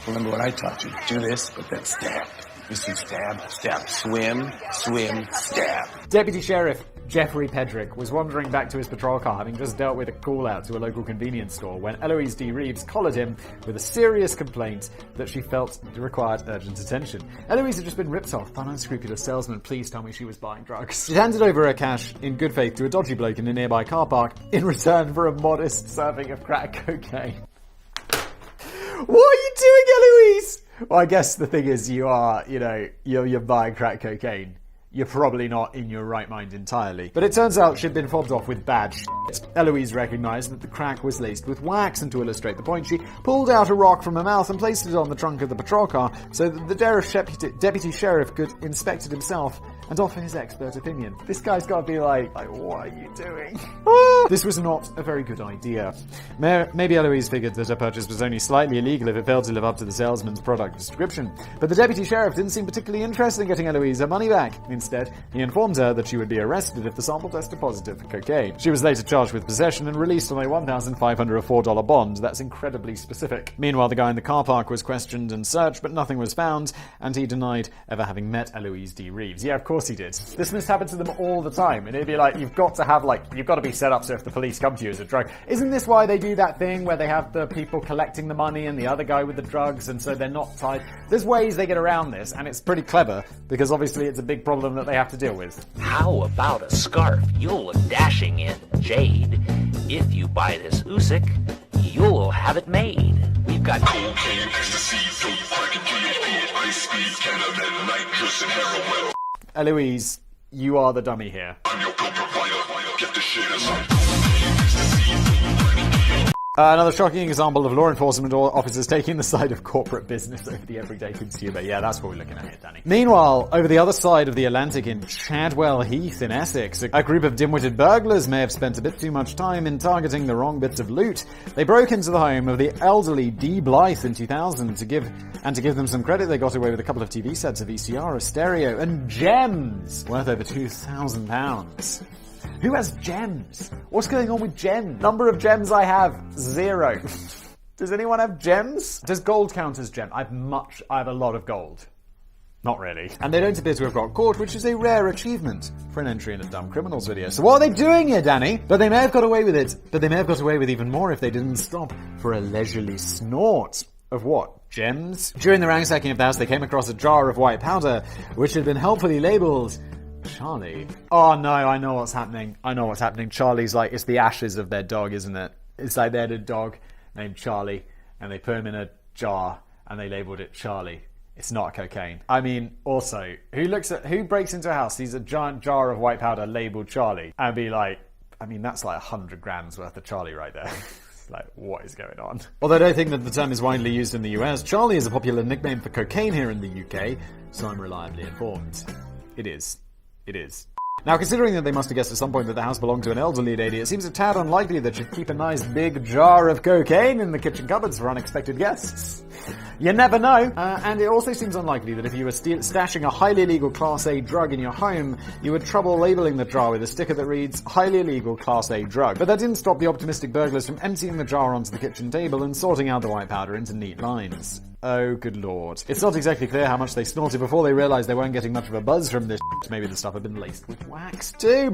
Remember what I taught you. Do this, but then stab. You see stab, stab, swim, swim, stab. Deputy Sheriff Jeffrey Pedrick was wandering back to his patrol car, having just dealt with a call-out to a local convenience store, when Eloise D. Reeves collared him with a serious complaint that she felt required urgent attention. Eloise had just been ripped off by an unscrupulous salesman. Please tell me she was buying drugs. She handed over her cash in good faith to a dodgy bloke in a nearby car park in return for a modest serving of crack cocaine. What are you doing, Eloise? Well, I guess the thing is, you're buying crack cocaine. You're probably not in your right mind entirely. But it turns out she'd been fobbed off with bad shit. Eloise recognised that the crack was laced with wax, and to illustrate the point, she pulled out a rock from her mouth and placed it on the trunk of the patrol car so that the deputy sheriff could inspect it himself and offer his expert opinion. This guy's got to be like, what are you doing? This was not a very good idea. Maybe Eloise figured that her purchase was only slightly illegal if it failed to live up to the salesman's product description. But the deputy sheriff didn't seem particularly interested in getting Eloise her money back. Instead, he informed her that she would be arrested if the sample tested positive for cocaine. She was later charged with possession and released on a $1,504 bond. That's incredibly specific. Meanwhile, the guy in the car park was questioned and searched, but nothing was found, and he denied ever having met Eloise D. Reeves. Yeah, of course he did. This must happen to them all the time, and it'd be like, you've got to be set up so if the police come to you as a drug. Isn't this why they do that thing where they have the people collecting the money and the other guy with the drugs, and so they're not tied? There's ways they get around this, and it's pretty clever, because obviously it's a big problem that they have to deal with. How about a scarf? You'll look dashing in jade. If you buy this Usyk, you'll have it made. We've got cocaine, ecstasy, dope, crack, GHB, ice speed, ketamine, nitrous, and heroin. Eloise, you are the dummy here. I'm your co-provider. Get the shit aside. Another shocking example of law enforcement officers taking the side of corporate business over the everyday consumer. Yeah, that's what we're looking at here, Danny. Meanwhile, over the other side of the Atlantic in Chadwell Heath in Essex, a group of dim-witted burglars may have spent a bit too much time in targeting the wrong bits of loot. They broke into the home of the elderly Dee Blythe in 2000 to give them some credit. They got away with a couple of TV sets, a VCR, a stereo, and gems worth over £2,000. Who has gems? What's going on with gems? Number of gems I have, 0. Does anyone have gems? Does gold count as gem? I have a lot of gold. Not really. And they don't appear to have got caught, which is a rare achievement for an entry in a Dumb Criminals video. So what are they doing here, Danny? But they may have got away with it. But they may have got away with even more if they didn't stop for a leisurely snort. Of what? Gems? During the ransacking of the house, they came across a jar of white powder, which had been helpfully labelled Charlie. Oh no, I know what's happening. Charlie's like, it's the ashes of their dog, isn't it? It's like they had a dog named Charlie, and they put him in a jar, and they labelled it Charlie. It's not cocaine. I mean, also, who breaks into a house, sees a giant jar of white powder labelled Charlie, and be like, I mean, that's like 100 grams worth of Charlie right there. Like, what is going on? Although I don't think that the term is widely used in the US, Charlie is a popular nickname for cocaine here in the UK, so I'm reliably informed. It is. Now, considering that they must have guessed at some point that the house belonged to an elderly lady, it seems a tad unlikely that she'd keep a nice big jar of cocaine in the kitchen cupboards for unexpected guests. You never know. And it also seems unlikely that if you were stashing a highly illegal Class A drug in your home, you would trouble labelling the jar with a sticker that reads, highly illegal Class A drug. But that didn't stop the optimistic burglars from emptying the jar onto the kitchen table and sorting out the white powder into neat lines. Oh, good lord. It's not exactly clear how much they snorted before they realized they weren't getting much of a buzz from this. Maybe the stuff had been laced with wax too,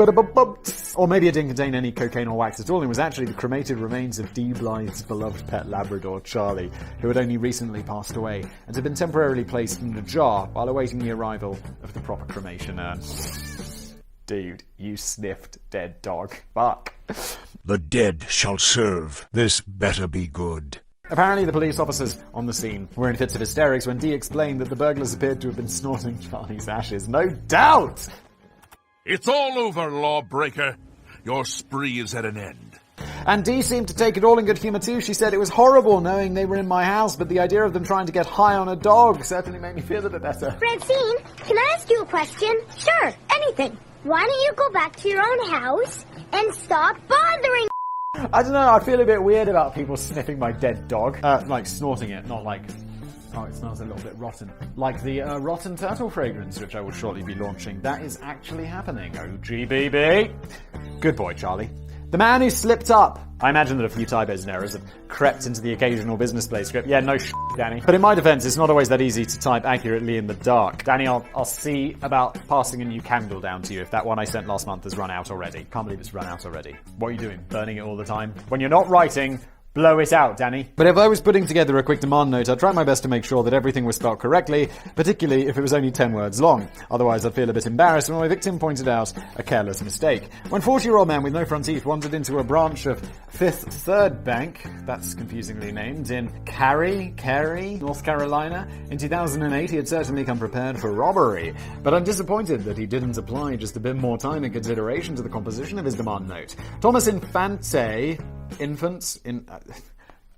or maybe it didn't contain any cocaine or wax at all and was actually the cremated remains of Dee Blythe's beloved pet Labrador, Charlie, who had only recently passed away and had been temporarily placed in a jar while awaiting the arrival of the proper cremation urn. Dude, you sniffed dead dog. Fuck. The dead shall serve. This better be good. Apparently the police officers on the scene were in fits of hysterics when Dee explained that the burglars appeared to have been snorting Charlie's ashes. No doubt! It's all over, lawbreaker. Your spree is at an end. And Dee seemed to take it all in good humour too. She said it was horrible knowing they were in my house, but the idea of them trying to get high on a dog certainly made me feel a bit better. Francine, can I ask you a question? Sure, anything. Why don't you go back to your own house and stop bothering? I don't know, I feel a bit weird about people sniffing my dead dog. Like snorting it, not like, oh, it smells a little bit rotten. Like the Rotten Turtle fragrance, which I will shortly be launching. That is actually happening, OGBB. Good boy, Charlie. The man who slipped up. I imagine that a few typos and errors have crept into the occasional business play script. Yeah, no shit, Danny. But in my defense, it's not always that easy to type accurately in the dark. Danny, I'll see about passing a new candle down to you if that one I sent last month has run out already. Can't believe it's run out already. What are you doing? Burning it all the time? When you're not writing, blow it out, Danny. But if I was putting together a quick demand note, I'd try my best to make sure that everything was spelled correctly, particularly if it was only 10 words long. Otherwise, I'd feel a bit embarrassed when my victim pointed out a careless mistake. When 40-year-old man with no front teeth wandered into a branch of Fifth Third Bank, that's confusingly named, in Cary, North Carolina, in 2008, he had certainly come prepared for robbery. But I'm disappointed that he didn't apply just a bit more time and consideration to the composition of his demand note. Thomas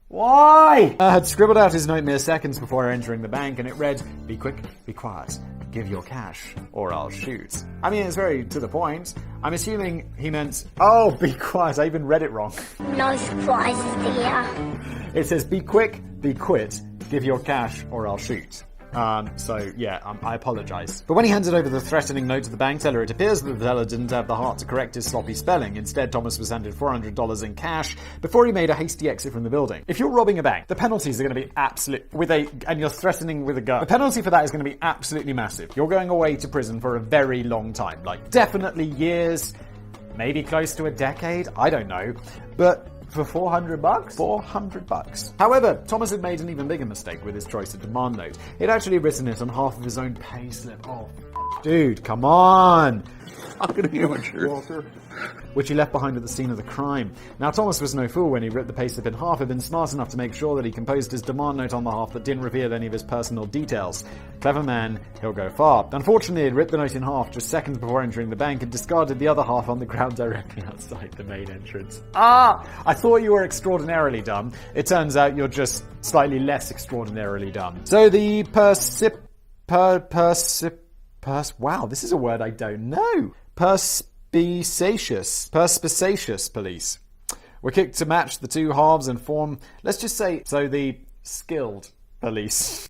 Why? Had scribbled out his note mere seconds before entering the bank, and it read, "Be quick, be quiet, give your cash, or I'll shoot." I mean, it's very to the point. I'm assuming he meant, oh, be quiet. I even read it wrong. No surprises there. It says, be quick, be quit, give your cash, or I'll shoot. So, yeah, I apologize. But when he handed over the threatening note to the bank teller, it appears that the teller didn't have the heart to correct his sloppy spelling. Instead, Thomas was handed $400 in cash before he made a hasty exit from the building. If you're robbing a bank, the penalties are going to be and you're threatening with a gun, the penalty for that is going to be absolutely massive. You're going away to prison for a very long time. Like, definitely years, maybe close to a decade, I don't know. But for $400? $400. However, Thomas had made an even bigger mistake with his choice of demand note. He'd actually written it on half of his own payslip. Oh, dude, come on! I'm gonna be amateur, Walter. Which he left behind at the scene of the crime. Now, Thomas was no fool when he ripped the payslip in half. He'd been smart enough to make sure that he composed his demand note on the half that didn't reveal any of his personal details. Clever man, he'll go far. Unfortunately, he'd ripped the note in half just seconds before entering the bank and discarded the other half on the ground directly outside the main entrance. I thought you were extraordinarily dumb. It turns out you're just slightly less extraordinarily dumb. So the wow, this is a word I don't know. Perspicacious police were kicked to match the two halves and form, let's just say, so the skilled police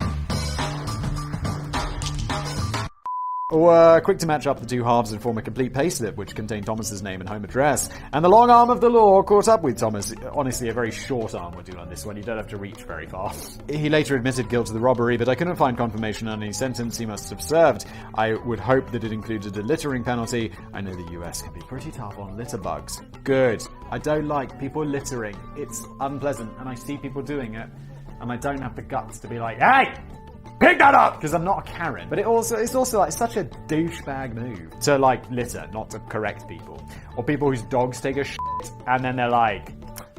were quick to match up the two halves and form a complete payslip which contained Thomas's name and home address. And the long arm of the law caught up with Thomas. Honestly, a very short arm would do on this one. You don't have to reach very far. He later admitted guilt of the robbery, but I couldn't find confirmation on any sentence he must have served. I would hope that it included a littering penalty. I know the US can be pretty tough on litter bugs. Good. I don't like people littering. It's unpleasant, and I see people doing it, and I don't have the guts to be like, hey! Pick that up! Because I'm not a Karen. But it's also like such a douchebag move to like litter, not to correct people. Or people whose dogs take a shit and then they're like,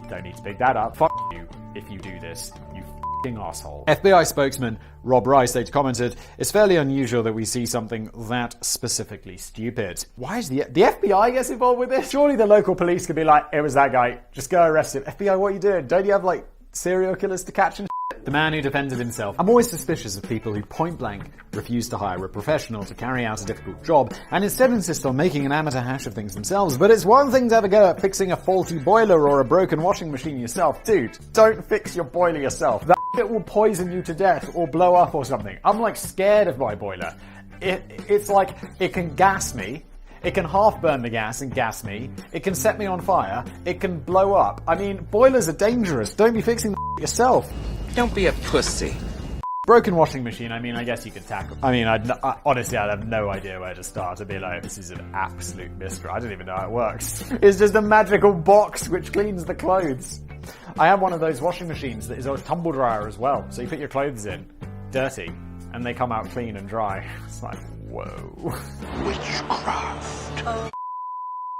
don't need to pick that up. Fuck you if you do this, you f***ing asshole. FBI spokesman Rob Rice later commented, it's fairly unusual that we see something that specifically stupid. Why is the FBI gets involved with this? Surely the local police could be like, it was that guy, just go arrest him. FBI, what are you doing? Don't you have like serial killers to catch and the man who defended himself. I'm always suspicious of people who point blank refuse to hire a professional to carry out a difficult job and instead insist on making an amateur hash of things themselves. But it's one thing to have a go at fixing a faulty boiler or a broken washing machine yourself. Dude, don't fix your boiler yourself. That shit will poison you to death or blow up or something. I'm like scared of my boiler. It's like it can gas me. It can half burn the gas and gas me. It can set me on fire. It can blow up. I mean, boilers are dangerous. Don't be fixing the yourself. Don't be a pussy. Broken washing machine, I mean, I guess you could tackle. I mean, honestly, I'd have no idea where to start. I'd be like, this is an absolute mystery. I don't even know how it works. It's just a magical box which cleans the clothes. I have one of those washing machines that is a tumble dryer as well. So you put your clothes in, dirty, and they come out clean and dry. It's like, whoa. Witchcraft.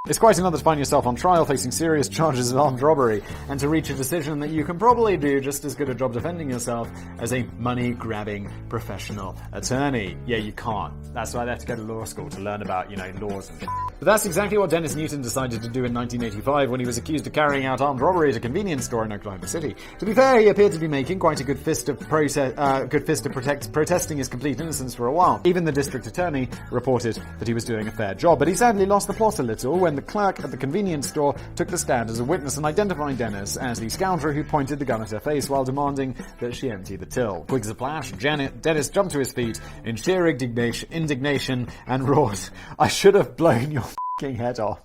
It's quite another to find yourself on trial facing serious charges of armed robbery and to reach a decision that you can probably do just as good a job defending yourself as a money-grabbing professional attorney. Yeah, you can't. That's why they have to go to law school to learn about, laws and shit. But that's exactly what Dennis Newton decided to do in 1985 when he was accused of carrying out armed robbery at a convenience store in Oklahoma City. To be fair, he appeared to be making quite a good fist of protesting his complete innocence for a while. Even the district attorney reported that he was doing a fair job, but he sadly lost the plot a little when the clerk at the convenience store took the stand as a witness and identified Dennis as the scoundrel who pointed the gun at her face while demanding that she empty the till. Quick as a flash, Dennis jumped to his feet in sheer indignation and roared, "I should have blown your f***ing head off."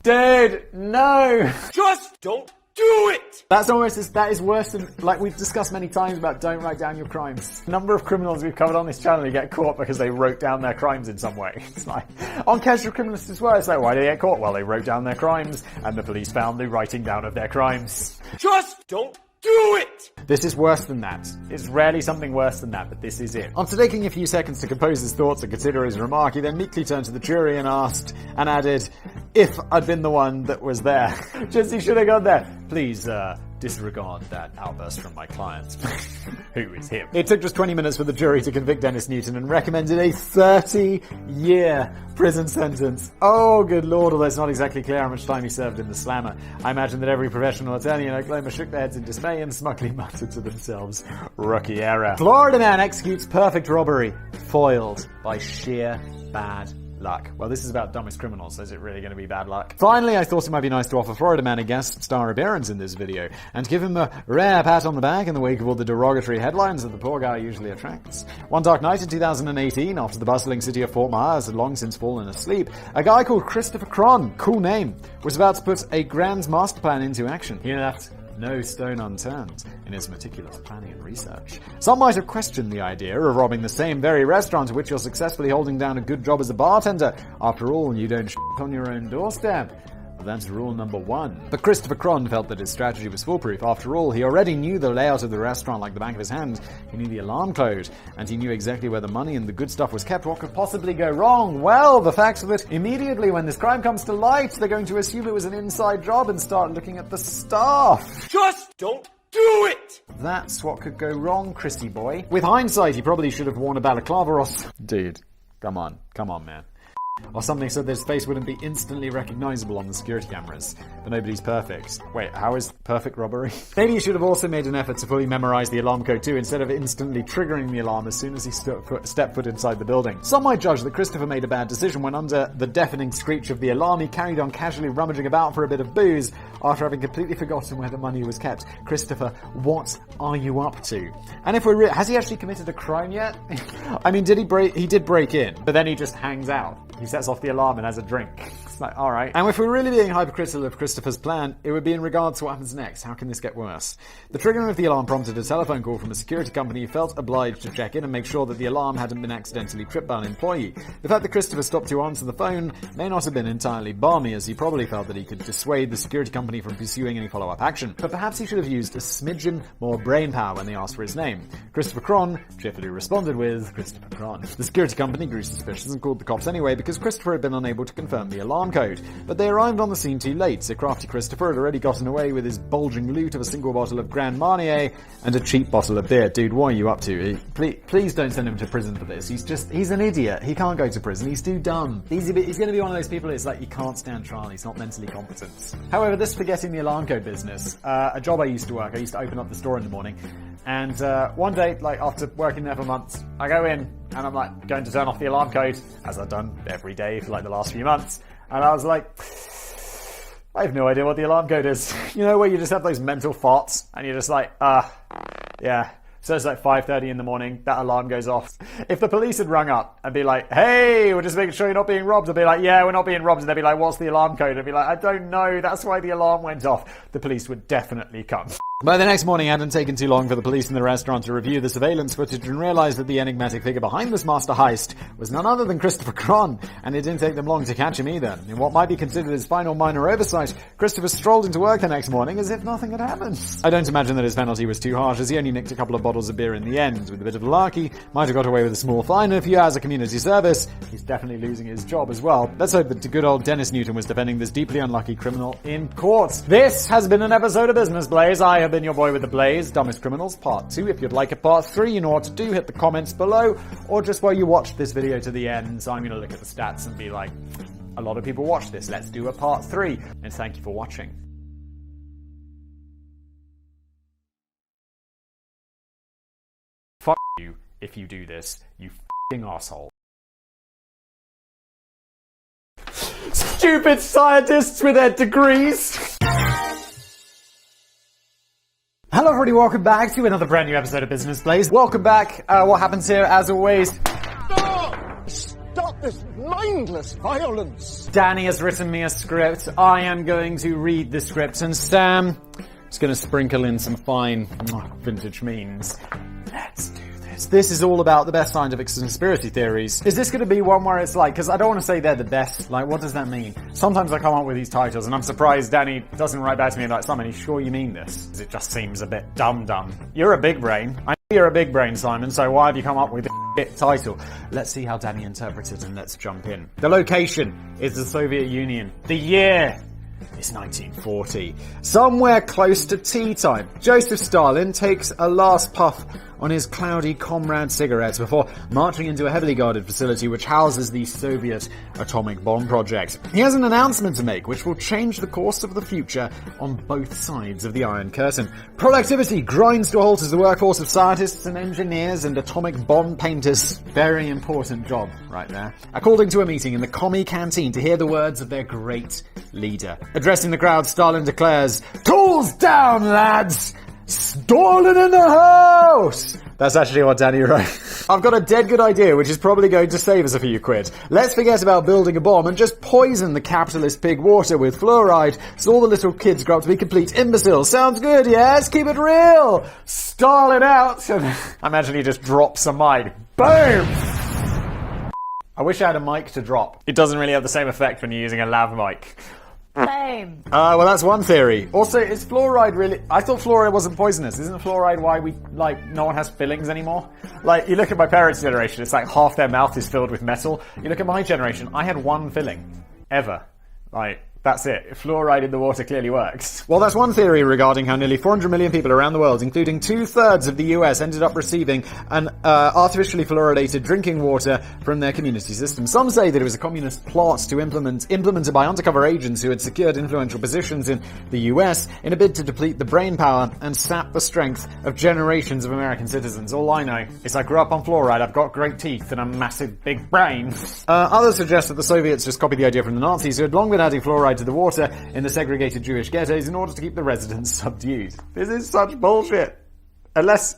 Dude, no! Just don't do it! That is worse than, like we've discussed many times about don't write down your crimes. The number of criminals we've covered on this channel who get caught because they wrote down their crimes in some way. It's like, on Casual Criminalists as well, it's like, why did they get caught? Well, they wrote down their crimes, and the police found the writing down of their crimes. Just don't do it! This is worse than that. It's rarely something worse than that, but this is it. After taking a few seconds to compose his thoughts and consider his remark, he then meekly turned to the jury and added, "If I'd been the one that was there." Just, he should have gone there. "Please, disregard that outburst from my client." Who is him? It took just 20 minutes for the jury to convict Dennis Newton and recommended a 30-year prison sentence. Oh, good lord, although it's not exactly clear how much time he served in the slammer. I imagine that every professional attorney in Oklahoma shook their heads in dismay and smugly muttered to themselves, "Rookie error." Florida man executes perfect robbery, foiled by sheer bad luck. Well, this is about dumbest criminals, so is it really going to be bad luck? Finally, I thought it might be nice to offer Florida man a guest star appearance in this video, and give him a rare pat on the back in the wake of all the derogatory headlines that the poor guy usually attracts. One dark night in 2018, after the bustling city of Fort Myers had long since fallen asleep, a guy called Christopher Cron, cool name, was about to put a grand master plan into action. He left no stone unturned in his meticulous planning and research. Some might have questioned the idea of robbing the same very restaurant at which you're successfully holding down a good job as a bartender. After all, you don't on your own doorstep. Well, that's rule number one. But Christopher Cron felt that his strategy was foolproof. After all, he already knew the layout of the restaurant like the back of his hand. He knew the alarm code, and he knew exactly where the money and the good stuff was kept. What could possibly go wrong? Well, the fact that immediately when this crime comes to light, they're going to assume it was an inside job and start looking at the staff. Just don't do it! That's what could go wrong, Christy boy. With hindsight, he probably should have worn a balaclava or Dude, come on, man. Or something so that his face wouldn't be instantly recognizable on the security cameras. But nobody's perfect. Wait, how is perfect robbery? Maybe he should have also made an effort to fully memorize the alarm code too, instead of instantly triggering the alarm as soon as he stepped foot inside the building. Some might judge that Christopher made a bad decision when, under the deafening screech of the alarm, he carried on casually rummaging about for a bit of booze after having completely forgotten where the money was kept. Christopher, what are you up to? And if we're has he actually committed a crime yet? I mean, he did break in, but then he just hangs out. He sets off the alarm and has a drink. It's like, alright. And if we're really being hypercritical of Christopher's plan, it would be in regards to what happens next. How can this get worse? The triggering of the alarm prompted a telephone call from a security company who felt obliged to check in and make sure that the alarm hadn't been accidentally tripped by an employee. The fact that Christopher stopped to answer the phone may not have been entirely balmy, as he probably felt that he could dissuade the security company from pursuing any follow-up action. But perhaps he should have used a smidgen more brainpower when they asked for his name. Christopher Cron cheerfully responded with Christopher Cron. The security company grew suspicious and called the cops anyway because Christopher had been unable to confirm the alarm code. But they arrived on the scene too late, so crafty Christopher had already gotten away with his bulging loot of a single bottle of Grand Marnier and a cheap bottle of beer. Dude, what are you up to? Please don't send him to prison for this. He's an idiot. He can't go to prison. He's too dumb. He's going to be one of those people it's like you can't stand trial. He's not mentally competent. However, this forgetting the alarm code business, a job I used to work, I used to open up the store in the morning. And one day, like after working there for months, I go in and I'm like going to turn off the alarm code, as I've done every day for like the last few months. And I was like, I have no idea what the alarm code is. You know, where you just have those mental farts and you're just like, yeah. So it's like 5:30 in the morning, that alarm goes off. If the police had rung up and be like, hey, we're just making sure you're not being robbed, I'd be like, yeah, we're not being robbed. And they'd be like, what's the alarm code? I'd be like, I don't know, that's why the alarm went off. The police would definitely come. By the next morning, it hadn't taken too long for the police in the restaurant to review the surveillance footage and realize that the enigmatic figure behind this master heist was none other than Christopher Cron, and it didn't take them long to catch him either. In what might be considered his final minor oversight, Christopher strolled into work the next morning as if nothing had happened. I don't imagine that his penalty was too harsh, as he only nicked a couple of bottles of beer in the end. With a bit of luck, he might have got away with a small fine and a few hours of community service. He's definitely losing his job as well. Let's hope that good old Dennis Newton was defending this deeply unlucky criminal in court. This has been an episode of Business Blaze. I have been your boy with the Blaze. Dumbest Criminals Part 2. If you'd like a Part 3, you know what to do. Hit the comments below, or just while you watch this video to the end, so I'm going to look at the stats and be like, a lot of people watch this, let's do a Part 3. And thank you for watching. Fuck you if you do this, you f***ing asshole. Stupid scientists with their degrees! Hello everybody, welcome back to another brand new episode of Business Blaze. Welcome back. What happens here, as always? Stop this mindless violence! Danny has written me a script. I am going to read the script, and Sam is going to sprinkle in some fine vintage memes. Let's do this. This is all about the best scientific conspiracy theories. Is this going to be one where it's like, because I don't want to say they're the best, like what does that mean? Sometimes I come up with these titles and I'm surprised Danny doesn't write back to me like, Simon, are you sure you mean this? Because it just seems a bit dumb. You're a big brain. I know you're a big brain, Simon, so why have you come up with a title? Let's see how Danny interprets it and let's jump in. The location is the Soviet Union. The year is 1940. Somewhere close to tea time, Joseph Stalin takes a last puff on his cloudy comrade cigarettes before marching into a heavily guarded facility which houses the Soviet atomic bomb project. He has an announcement to make which will change the course of the future on both sides of the Iron Curtain. Productivity grinds to a halt as the workforce of scientists and engineers and atomic bomb painters. Very important job right there. Are called into a meeting in the commie canteen to hear the words of their great leader. Addressing the crowd, Stalin declares, "Tools down, lads! Stalin in the house!" That's actually what Danny wrote. I've got a dead good idea, which is probably going to save us a few quid. Let's forget about building a bomb and just poison the capitalist pig water with fluoride so all the little kids grow up to be complete imbeciles. Sounds good, yes? Keep it real! Stalin out! I imagine he just drops a mic. Boom! I wish I had a mic to drop. It doesn't really have the same effect when you're using a lav mic. Same. Well, that's one theory. Also, is fluoride really... I thought fluoride wasn't poisonous. Isn't fluoride why we, no one has fillings anymore? Like, you look at my parents' generation, it's like half their mouth is filled with metal. You look at my generation, I had one filling. Ever. That's it. Fluoride in the water clearly works. Well, that's one theory regarding how nearly 400 million people around the world, including 2/3 of the US, ended up receiving an artificially fluoridated drinking water from their community system. Some say that it was a communist plot to implemented by undercover agents who had secured influential positions in the US in a bid to deplete the brain power and sap the strength of generations of American citizens. All I know is I grew up on fluoride, I've got great teeth, and a massive big brain. Others suggest that the Soviets just copied the idea from the Nazis, who had long been adding fluoride to the water in the segregated Jewish ghettos in order to keep the residents subdued. This is such bullshit. Unless,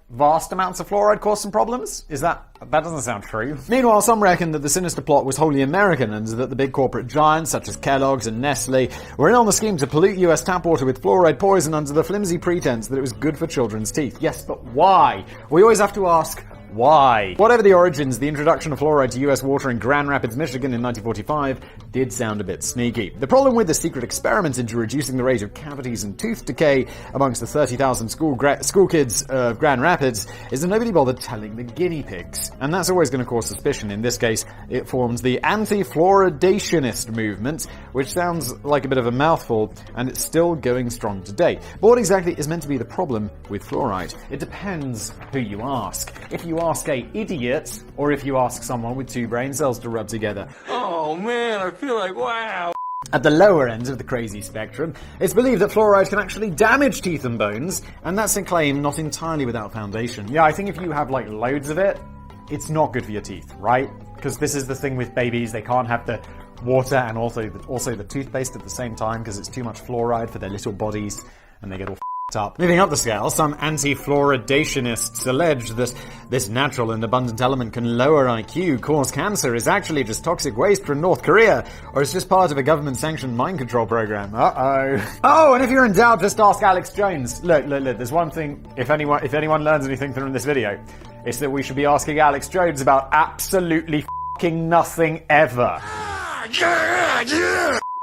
vast amounts of fluoride cause some problems? That doesn't sound true. Meanwhile, some reckon that the sinister plot was wholly American and that the big corporate giants such as Kellogg's and Nestle were in on the scheme to pollute US tap water with fluoride poison under the flimsy pretense that it was good for children's teeth. Yes, but why? We always have to ask, why? Whatever the origins, the introduction of fluoride to US water in Grand Rapids, Michigan in 1945 did sound a bit sneaky. The problem with the secret experiment into reducing the rate of cavities and tooth decay amongst the 30,000 school kids of Grand Rapids is that nobody bothered telling the guinea pigs. And that's always going to cause suspicion. In this case, it forms the anti-fluoridationist movement, which sounds like a bit of a mouthful, and it's still going strong today. But what exactly is meant to be the problem with fluoride? It depends who you ask. If you ask a idiot, or if you ask someone with two brain cells to rub together. Oh man, I feel like wow. At the lower end of the crazy spectrum, it's believed that fluoride can actually damage teeth and bones, and that's a claim not entirely without foundation. Yeah, I think if you have loads of it, it's not good for your teeth, right? Because this is the thing with babies, they can't have the water and also the toothpaste at the same time because it's too much fluoride for their little bodies, and they get all up. Moving up the scale, some anti-fluoridationists allege that this natural and abundant element can lower IQ, cause cancer, is actually just toxic waste from North Korea, or it's just part of a government-sanctioned mind control program. Oh, and if you're in doubt, just ask Alex Jones. Look, there's one thing, if anyone learns anything from this video, it's that we should be asking Alex Jones about absolutely f***ing nothing ever.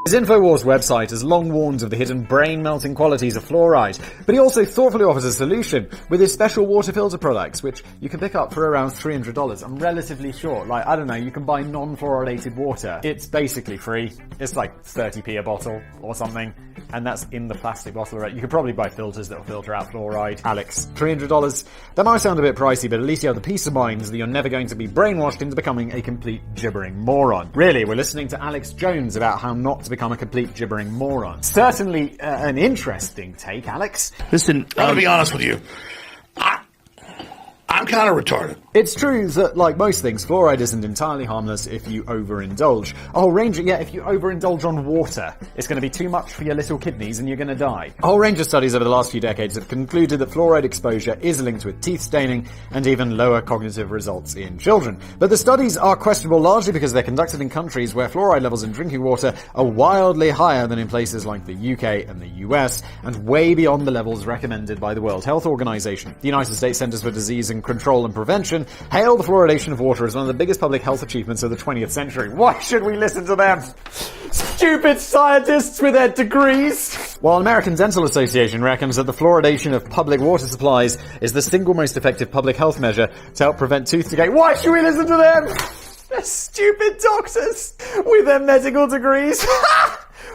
His InfoWars website has long warned of the hidden brain-melting qualities of fluoride, but he also thoughtfully offers a solution with his special water filter products, which you can pick up for around $300. I'm relatively sure. Like, I don't know, you can buy non-fluoridated water. It's basically free. It's like 30p a bottle or something, and that's in the plastic bottle. Right? You could probably buy filters that will filter out fluoride. Alex, $300? That might sound a bit pricey, but at least you have the peace of mind that you're never going to be brainwashed into becoming a complete gibbering moron. Really, we're listening to Alex Jones about how not to become a complete gibbering moron. Certainly an interesting take, Alex. Listen, I'm gonna be honest with you. I'm kind of retarded. It's true that, like most things, fluoride isn't entirely harmless if you overindulge. A whole range if you overindulge on water, it's going to be too much for your little kidneys and you're going to die. A whole range of studies over the last few decades have concluded that fluoride exposure is linked with teeth staining and even lower cognitive results in children. But the studies are questionable largely because they're conducted in countries where fluoride levels in drinking water are wildly higher than in places like the UK and the US, and way beyond the levels recommended by the World Health Organization. The United States Centers for Disease Control and Prevention hail the fluoridation of water as one of the biggest public health achievements of the 20th century. Why should we listen to them? Stupid scientists with their degrees! While American Dental Association reckons that the fluoridation of public water supplies is the single most effective public health measure to help prevent tooth decay. Why should we listen to them? They're stupid doctors with their medical degrees.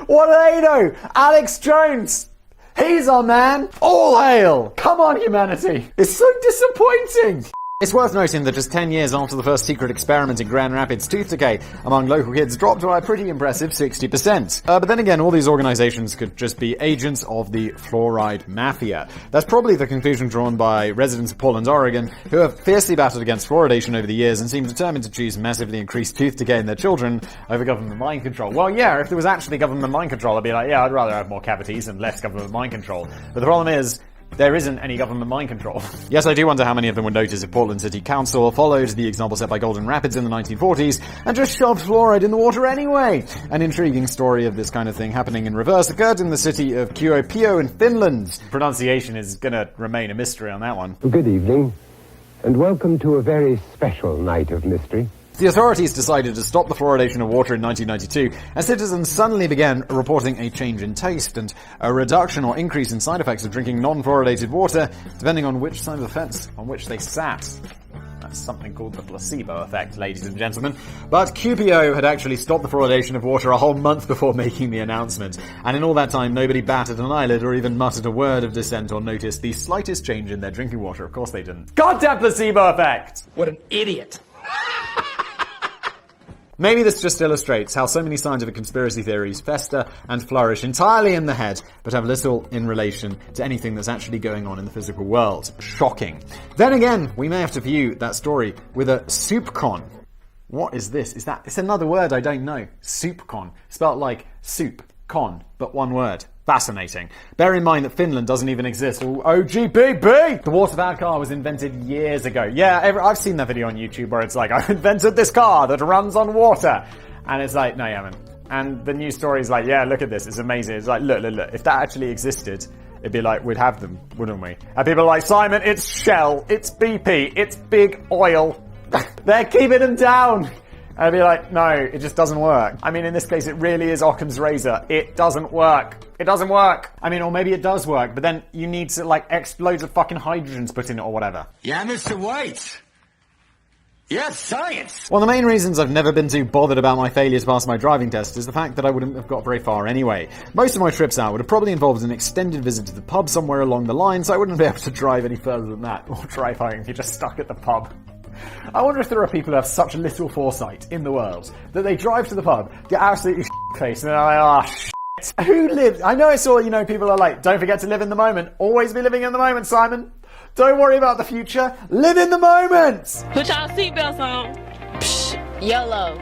What do they know? Alex Jones! He's our man! All hail! Come on, humanity! It's so disappointing! It's worth noting that just 10 years after the first secret experiment in Grand Rapids, tooth decay among local kids dropped by a pretty impressive 60%. But then again, all these organizations could just be agents of the fluoride mafia. That's probably the conclusion drawn by residents of Portland, Oregon, who have fiercely battled against fluoridation over the years and seem determined to choose massively increased tooth decay in their children over government mind control. Well, yeah, if there was actually government mind control, I'd be like, yeah, I'd rather have more cavities and less government mind control. But the problem is, there isn't any government mind control. Yes, I do wonder how many of them would notice if Portland City Council followed the example set by Golden Rapids in the 1940s and just shoved fluoride in the water anyway. An intriguing story of this kind of thing happening in reverse occurred in the city of Kuopio in Finland. Pronunciation is gonna remain a mystery on that one. Good evening, and welcome to a very special night of mystery. The authorities decided to stop the fluoridation of water in 1992, and citizens suddenly began reporting a change in taste and a reduction or increase in side effects of drinking non-fluoridated water, depending on which side of the fence on which they sat. That's something called the placebo effect, ladies and gentlemen. But Kuopio had actually stopped the fluoridation of water a whole month before making the announcement, and in all that time nobody batted an eyelid or even muttered a word of dissent or noticed the slightest change in their drinking water. Of course they didn't. Goddamn placebo effect! What an idiot. Maybe this just illustrates how so many scientific conspiracy theories fester and flourish entirely in the head, but have little in relation to anything that's actually going on in the physical world. Shocking. Then again, we may have to view that story with a soupcon. What is this? It's another word I don't know. Soupcon. Spelt like soup, con, but one word. Fascinating. Bear in mind that Finland doesn't even exist. OGBB! The water-powered car was invented years ago. Yeah, I've seen that video on YouTube where it's like, I've invented this car that runs on water. And it's like, no, you haven't. And the news story is like, yeah, look at this. It's amazing. It's like, look. If that actually existed, it'd be like, we'd have them, wouldn't we? And people are like, Simon, it's Shell, it's BP, it's big oil. They're keeping them down. And I'd be like, no, it just doesn't work. I mean, in this case, it really is Occam's razor. It doesn't work. It doesn't work. I mean, or maybe it does work, but then you need to, like, loads of fucking hydrogens put in it or whatever. Yeah, Mr. White. Yes, science. One of the main reasons I've never been too bothered about my failure to pass my driving test is the fact that I wouldn't have got very far anyway. Most of my trips out would have probably involved an extended visit to the pub somewhere along the line, so I wouldn't be able to drive any further than that. Or drive home if you're just stuck at the pub. I wonder if there are people who have such little foresight in the world that they drive to the pub, get absolutely shit-faced, and they're like, oh, shit. Who lives? I know it's all, people are like, don't forget to live in the moment. Always be living in the moment, Simon. Don't worry about the future. Live in the moment! Put y'all seatbelts on. Psh, YOLO.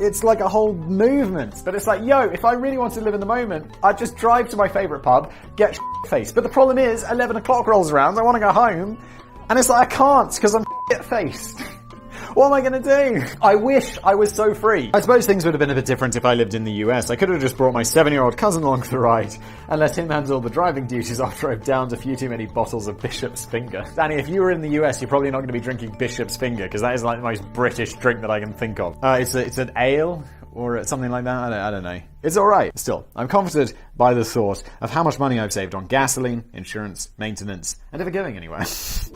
It's like a whole movement. But it's like, yo, if I really wanted to live in the moment, I'd just drive to my favourite pub, get faced. But the problem is, 11 o'clock rolls around, I want to go home, and it's like, I can't, because I'm faced. What am I going to do? I wish I was so free. I suppose things would have been a bit different if I lived in the US. I could have just brought my 7-year-old cousin along for the ride and let him handle the driving duties after I've downed a few too many bottles of Bishop's Finger. Danny, if you were in the US, you're probably not going to be drinking Bishop's Finger, because that is like the most British drink that I can think of. It's an ale or something like that. I don't know. It's alright. Still, I'm comforted by the thought of how much money I've saved on gasoline, insurance, maintenance, and ever going anywhere.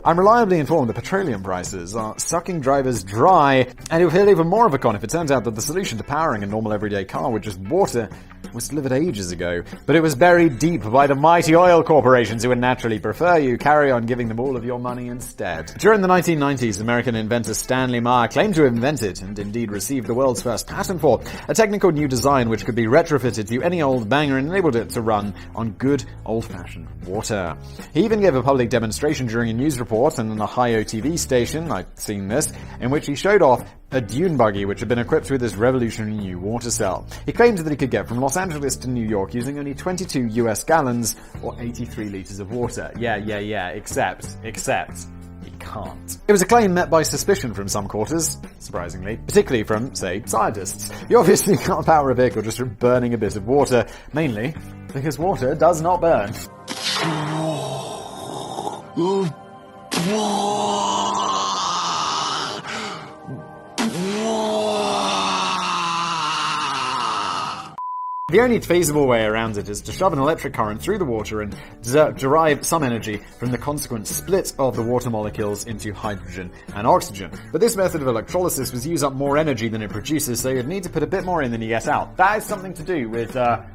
I'm reliably informed that petroleum prices are sucking drivers dry, and it will feel even more of a con if it turns out that the solution to powering a normal everyday car with just water was delivered ages ago, but it was buried deep by the mighty oil corporations who would naturally prefer you carry on giving them all of your money instead. During the 1990s, American inventor Stanley Meyer claimed to have invented, and indeed received the world's first patent for, a technical new design which could be retrofitted to any old banger and enabled it to run on good old-fashioned water. He even gave a public demonstration during a news report and on a Ohio TV station, I've seen this, in which he showed off a dune buggy which had been equipped with this revolutionary new water cell. He claimed that he could get from Los Angeles to New York using only 22 US gallons or 83 litres of water. Yeah, except he can't. It was a claim met by suspicion from some quarters, surprisingly, particularly from, say, scientists. You obviously can't power a vehicle just from burning a bit of water, mainly because water does not burn. The only feasible way around it is to shove an electric current through the water and derive some energy from the consequent split of the water molecules into hydrogen and oxygen. But this method of electrolysis would use up more energy than it produces, so you'd need to put a bit more in than you get out. That has something to do with, the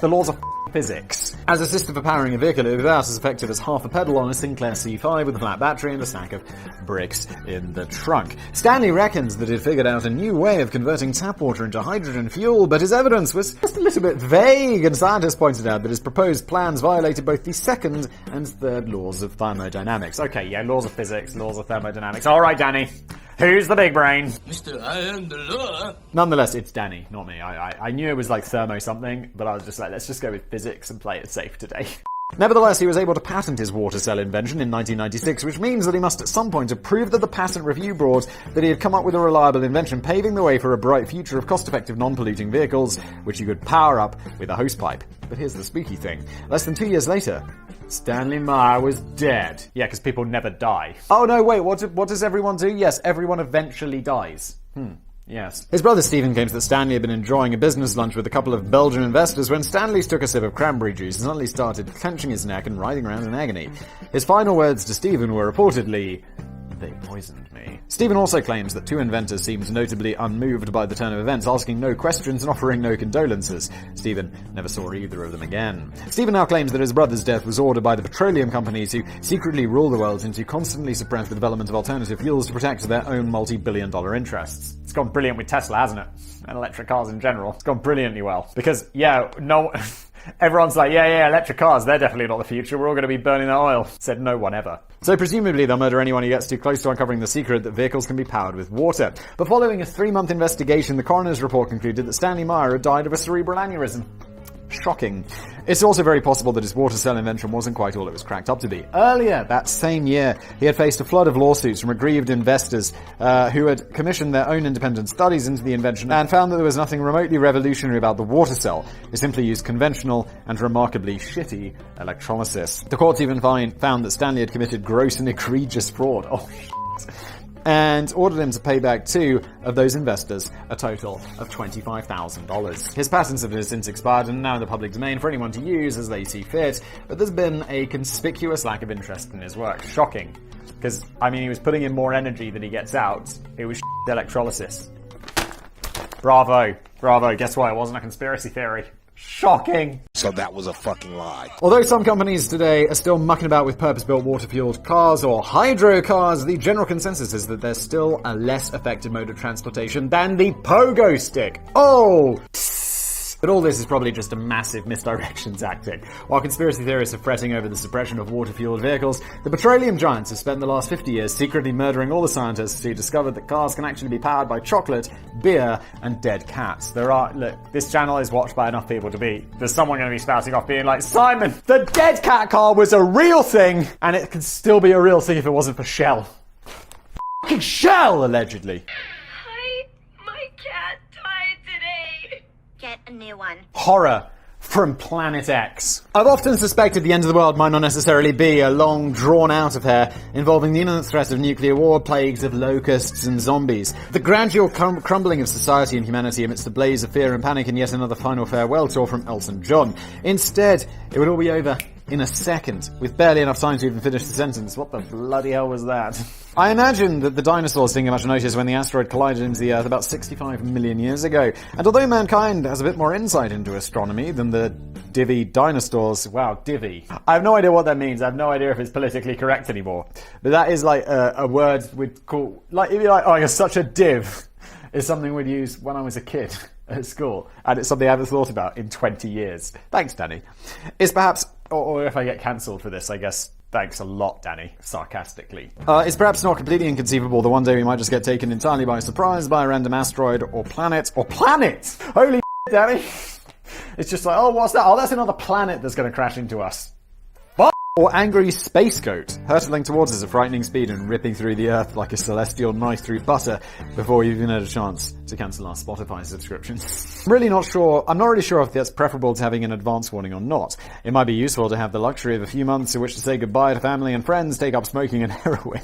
laws of physics. As a system for powering a vehicle, it would be about as effective as half a pedal on a Sinclair C5 with a flat battery and a stack of bricks in the trunk. Stanley reckons that he'd figured out a new way of converting tap water into hydrogen fuel, but his evidence was just a little bit vague, and scientists pointed out that his proposed plans violated both the second and third laws of thermodynamics. Okay, yeah, laws of physics, laws of thermodynamics. Alright, Danny. Who's the big brain? Mr. I am the law. Nonetheless, it's Danny, not me. I knew it was like thermo something, but I was just like, let's just go with physics and play it safe today. Nevertheless, he was able to patent his water cell invention in 1996, which means that he must at some point have proved that the patent review board that he had come up with a reliable invention, paving the way for a bright future of cost-effective non-polluting vehicles, which he could power up with a hosepipe. But here's the spooky thing. Less than 2 years later, Stanley Meyer was dead. Yeah, because people never die. Oh no, wait, what does everyone do? Yes, everyone eventually dies. Yes. His brother Stephen claims that Stanley had been enjoying a business lunch with a couple of Belgian investors when Stanley took a sip of cranberry juice and suddenly started clenching his neck and writhing around in agony. His final words to Stephen were reportedly, "They poisoned me." Stephen also claims that two inventors seemed notably unmoved by the turn of events, asking no questions and offering no condolences. Stephen never saw either of them again. Stephen now claims that his brother's death was ordered by the petroleum companies who secretly rule the world and to constantly suppress the development of alternative fuels to protect their own multi-billion-dollar interests. It's gone brilliant with Tesla, hasn't it? And electric cars in general. It's gone brilliantly well. Because, everyone's like, electric cars, they're definitely not the future. We're all going to be burning that oil. Said no one ever. So presumably they'll murder anyone who gets too close to uncovering the secret that vehicles can be powered with water. But following a 3-month investigation, the coroner's report concluded that Stanley Meyer had died of a cerebral aneurysm. Shocking. It's also very possible that his water cell invention wasn't quite all it was cracked up to be. Earlier that same year, he had faced a flood of lawsuits from aggrieved investors who had commissioned their own independent studies into the invention and found that there was nothing remotely revolutionary about the water cell. It simply used conventional and remarkably shitty electrolysis. The courts even found that Stanley had committed gross and egregious fraud. Oh, shit. And ordered him to pay back 2 of those investors a total of $25,000. His patents have since expired and are now in the public domain for anyone to use as they see fit, but there's been a conspicuous lack of interest in his work. Shocking. Because, he was putting in more energy than he gets out. It was electrolysis. Bravo. Guess what? It wasn't a conspiracy theory. Shocking. So that was a fucking lie. Although some companies today are still mucking about with purpose-built water-fueled cars or hydro cars, the general consensus is that there's still a less effective mode of transportation than the pogo stick. Oh! But all this is probably just a massive misdirection tactic. While conspiracy theorists are fretting over the suppression of water-fueled vehicles, the petroleum giants have spent the last 50 years secretly murdering all the scientists who discovered that cars can actually be powered by chocolate, beer, and dead cats. Look, this channel is watched by enough people to be, there's someone going to be spouting off being like, Simon, the dead cat car was a real thing, and it could still be a real thing if it wasn't for Shell. F***ing Shell, allegedly. Hi, my cat died today. Get a new one. Horror from Planet X. I've often suspected the end of the world might not necessarily be a long, drawn-out affair involving the imminent threat of nuclear war, plagues of locusts and zombies. The gradual crumbling of society and humanity amidst the blaze of fear and panic, and yet another final farewell tour from Elton John. Instead, it would all be over in a second, with barely enough time to even finish the sentence. What the bloody hell was that? I imagine that the dinosaurs didn't get much notice when the asteroid collided into the Earth about 65 million years ago. And although mankind has a bit more insight into astronomy than the divvy dinosaurs, wow, divvy. I have no idea what that means. I have no idea if it's politically correct anymore. But that is like a word we'd call, like, if you're like, oh, you're such a div, is something we'd use when I was a kid at school. And it's something I haven't thought about in 20 years. Thanks, Danny. It's perhaps, or if I get cancelled for this, I guess, thanks a lot, Danny, sarcastically. It's perhaps not completely inconceivable that one day we might just get taken entirely by surprise by a random asteroid or planet. Holy shit, Danny. It's just like, oh, what's that? Oh, that's another planet that's going to crash into us. Or angry space goat, hurtling towards us at frightening speed and ripping through the earth like a celestial knife through butter before we even had a chance to cancel our Spotify subscription. I'm not really sure if that's preferable to having an advance warning or not. It might be useful to have the luxury of a few months in which to say goodbye to family and friends, take up smoking and heroin,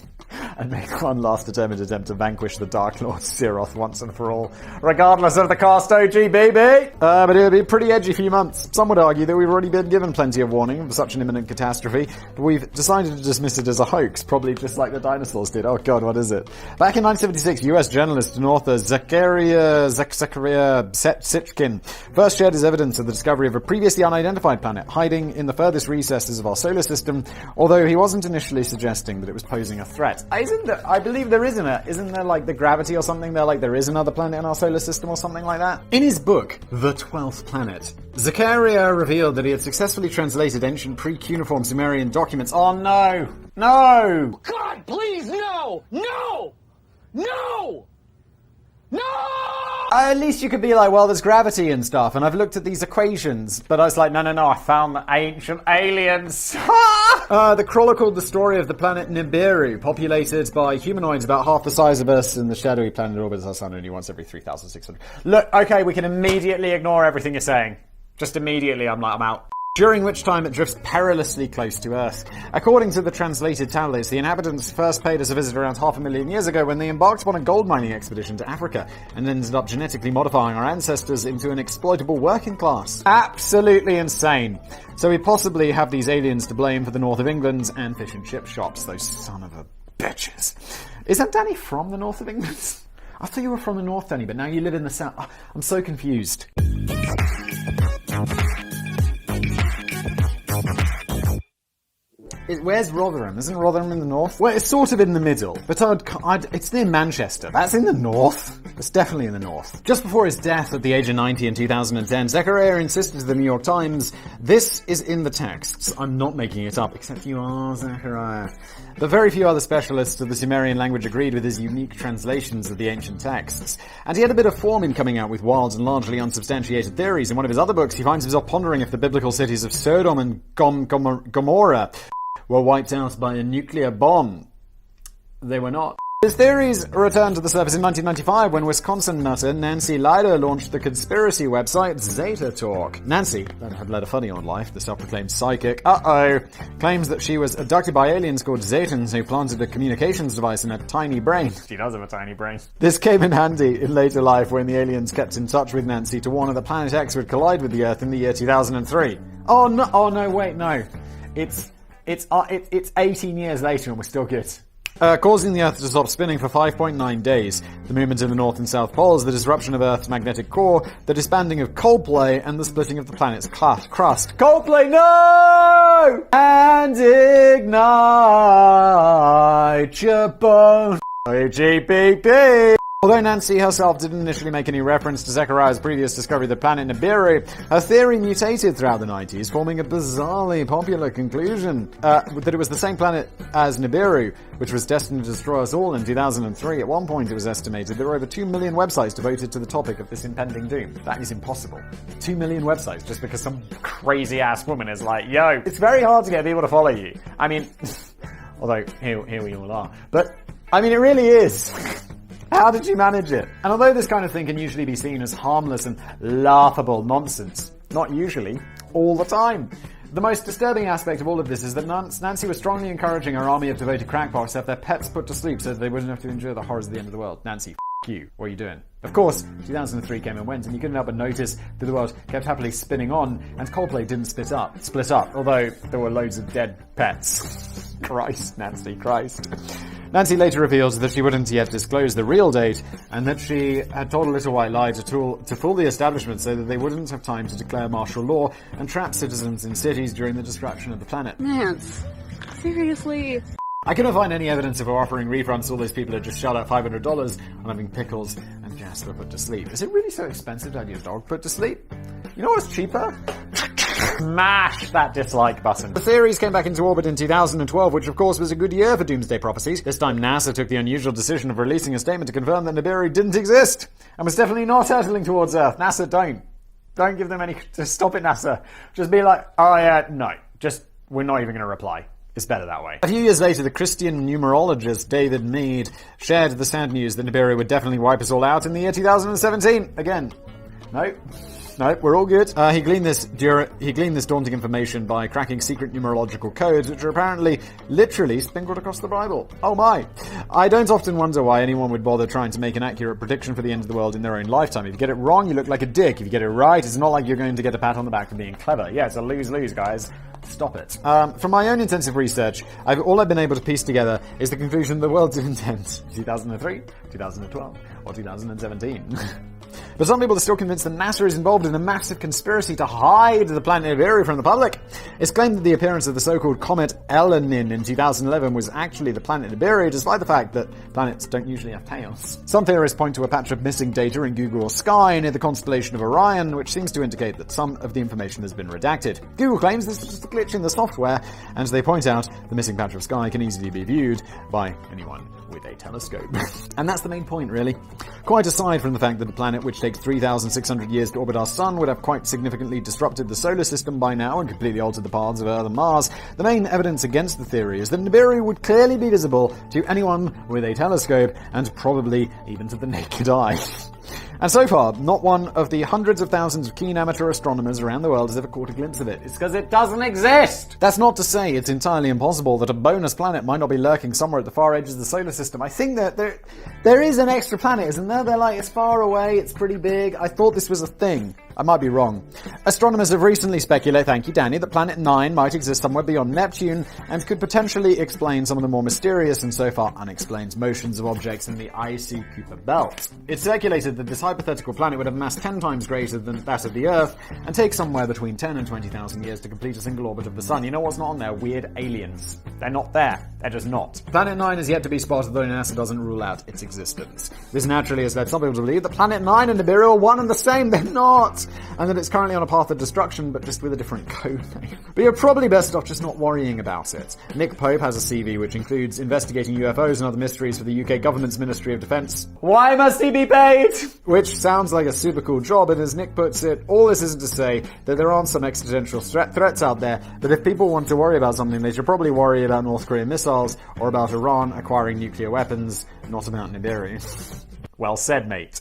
and make one last determined attempt to vanquish the Dark Lord Siroth once and for all, regardless of the cast OG, baby! But it would be a pretty edgy few months. Some would argue that we've already been given plenty of warning of such an imminent catastrophe, but we've decided to dismiss it as a hoax, probably just like the dinosaurs did. Oh god, what is it? Back in 1976, US journalist and author Zachariah Sitchin first shared his evidence of the discovery of a previously unidentified planet hiding in the furthest recesses of our solar system, although he wasn't initially suggesting that it was posing a threat. I believe there isn't there like the gravity or something there, like there is another planet in our solar system or something like that? In his book, The 12th Planet, Zachariah revealed that he had successfully translated ancient pre-cuneiform Sumerian documents. Oh no! No! God, please, no! No! No! No! At least you could be like, well, there's gravity and stuff, and I've looked at these equations, but I was like, no, I found the ancient aliens. The chronicled the story of the planet Nibiru, populated by humanoids about half the size of us, and the shadowy planet orbits our sun only once every 3,600. Look, okay, we can immediately ignore everything you're saying. Just immediately, I'm out. During which time it drifts perilously close to Earth. According to the translated tablets, the inhabitants first paid us a visit around 500,000 years ago when they embarked upon a gold mining expedition to Africa and ended up genetically modifying our ancestors into an exploitable working class. Absolutely insane. So we possibly have these aliens to blame for the north of England and fish and chip shops, those son of a bitches. Isn't Danny from the north of England? I thought you were from the north, Danny, but now you live in the south. Oh, I'm so confused. Where's Rotherham? Isn't Rotherham in the north? Well, it's sort of in the middle, but it's near Manchester. That's in the north. It's definitely in the north. Just before his death at the age of 90 in 2010, Zechariah insisted to the New York Times, "This is in the texts. I'm not making it up, except you are, Zechariah." But very few other specialists of the Sumerian language agreed with his unique translations of the ancient texts. And he had a bit of form in coming out with wild and largely unsubstantiated theories. In one of his other books, he finds himself pondering if the biblical cities of Sodom and Gomorrah were wiped out by a nuclear bomb. They were not. His theories returned to the surface in 1995 when Wisconsin nutter Nancy Leider launched the conspiracy website Zeta Talk. Nancy, that had led a funny old life, the self-proclaimed psychic, claims that she was abducted by aliens called Zetans who planted a communications device in a tiny brain. She does have a tiny brain. This came in handy in later life when the aliens kept in touch with Nancy to warn her that Planet X would collide with the Earth in the year 2003. Oh no, wait, no. It's 18 years later and we're still good. Causing the Earth to stop spinning for 5.9 days. The movement in the North and South Poles, the disruption of Earth's magnetic core, the disbanding of Coldplay, and the splitting of the planet's crust. Coldplay, no! And ignite your bone. GBB. Although Nancy herself didn't initially make any reference to Zechariah's previous discovery of the planet Nibiru, her theory mutated throughout the 90s, forming a bizarrely popular conclusion that it was the same planet as Nibiru, which was destined to destroy us all in 2003. At one point, it was estimated there were over 2 million websites devoted to the topic of this impending doom. That is impossible. 2 million websites just because some crazy-ass woman is like, yo, it's very hard to get people to follow you. I mean, although, here we all are. But, I mean, it really is. How did you manage it? And although this kind of thing can usually be seen as harmless and laughable nonsense, not usually, all the time. The most disturbing aspect of all of this is that Nancy was strongly encouraging her army of devoted crackpots to have their pets put to sleep so that they wouldn't have to endure the horrors of the end of the world. Nancy, f*** you. What are you doing? Of course, 2003 came and went, and you couldn't help but notice that the world kept happily spinning on, and Coldplay didn't split up, although there were loads of dead pets. Christ, Nancy, Christ. Nancy later revealed that she wouldn't yet disclose the real date, and that she had told a little white lie to fool the establishment so that they wouldn't have time to declare martial law and trap citizens in cities during the destruction of the planet. Nance, seriously? I couldn't find any evidence of her offering refunds to all those people who just shelled out $500 on having Pickles and Jasper put to sleep. Is it really so expensive to have your dog put to sleep? You know what's cheaper? Smash that dislike button. The theories came back into orbit in 2012, which of course was a good year for doomsday prophecies. This time NASA took the unusual decision of releasing a statement to confirm that Nibiru didn't exist and was definitely not hurtling towards Earth. NASA, don't give them any... Just stop it, NASA. Just be like, oh yeah, no. Just, we're not even going to reply. It's better that way. A few years later, the Christian numerologist David Mead shared the sad news that Nibiru would definitely wipe us all out in the year 2017. Again, no, we're all good. He gleaned this daunting information by cracking secret numerological codes, which are apparently literally sprinkled across the Bible. Oh my. I don't often wonder why anyone would bother trying to make an accurate prediction for the end of the world in their own lifetime. If you get it wrong, you look like a dick. If you get it right, it's not like you're going to get a pat on the back for being clever. Yeah, it's a lose-lose, guys. Stop it. From my own intensive research, all I've been able to piece together is the conclusion the world didn't end 2003, 2012, or 2017. But some people are still convinced that NASA is involved in a massive conspiracy to hide the planet Nibiru from the public. It's claimed that the appearance of the so-called comet Elenin in 2011 was actually the planet Nibiru, despite the fact that planets don't usually have tails. Some theorists point to a patch of missing data in Google Sky near the constellation of Orion, which seems to indicate that some of the information has been redacted. Google claims this is just a glitch in the software, and they point out the missing patch of sky can easily be viewed by anyone with a telescope. And that's the main point, really. Quite aside from the fact that the planet, which takes 3,600 years to orbit our sun, would have quite significantly disrupted the solar system by now and completely altered the paths of Earth and Mars, the main evidence against the theory is that Nibiru would clearly be visible to anyone with a telescope, and probably even to the naked eye. And so far, not one of the hundreds of thousands of keen amateur astronomers around the world has ever caught a glimpse of it. It's because it doesn't exist! That's not to say it's entirely impossible that a bonus planet might not be lurking somewhere at the far edges of the solar system. I think that there is an extra planet, isn't there? They're like, it's far away, it's pretty big. I thought this was a thing. I might be wrong. Astronomers have recently speculated, thank you Danny, that Planet 9 might exist somewhere beyond Neptune and could potentially explain some of the more mysterious and so far unexplained motions of objects in the icy Kuiper belt. It's speculated that this hypothetical planet would have mass 10 times greater than that of the Earth and take somewhere between 10 and 20,000 years to complete a single orbit of the Sun. You know what's not on there? Weird aliens. They're not there. They're just not. Planet 9 is yet to be spotted, though NASA doesn't rule out its existence. This naturally has led some people to believe that Planet 9 and Nibiru are one and the same. They're not! And that it's currently on a path of destruction, but just with a different code name. But you're probably best off just not worrying about it. Nick Pope has a CV which includes investigating UFOs and other mysteries for the UK government's Ministry of Defence. Why must he be paid? Which sounds like a super cool job, and as Nick puts it, all this isn't to say that there aren't some existential threats out there, but if people want to worry about something, they should probably worry about North Korean missiles or about Iran acquiring nuclear weapons, not about Nibiru. Well said, mate.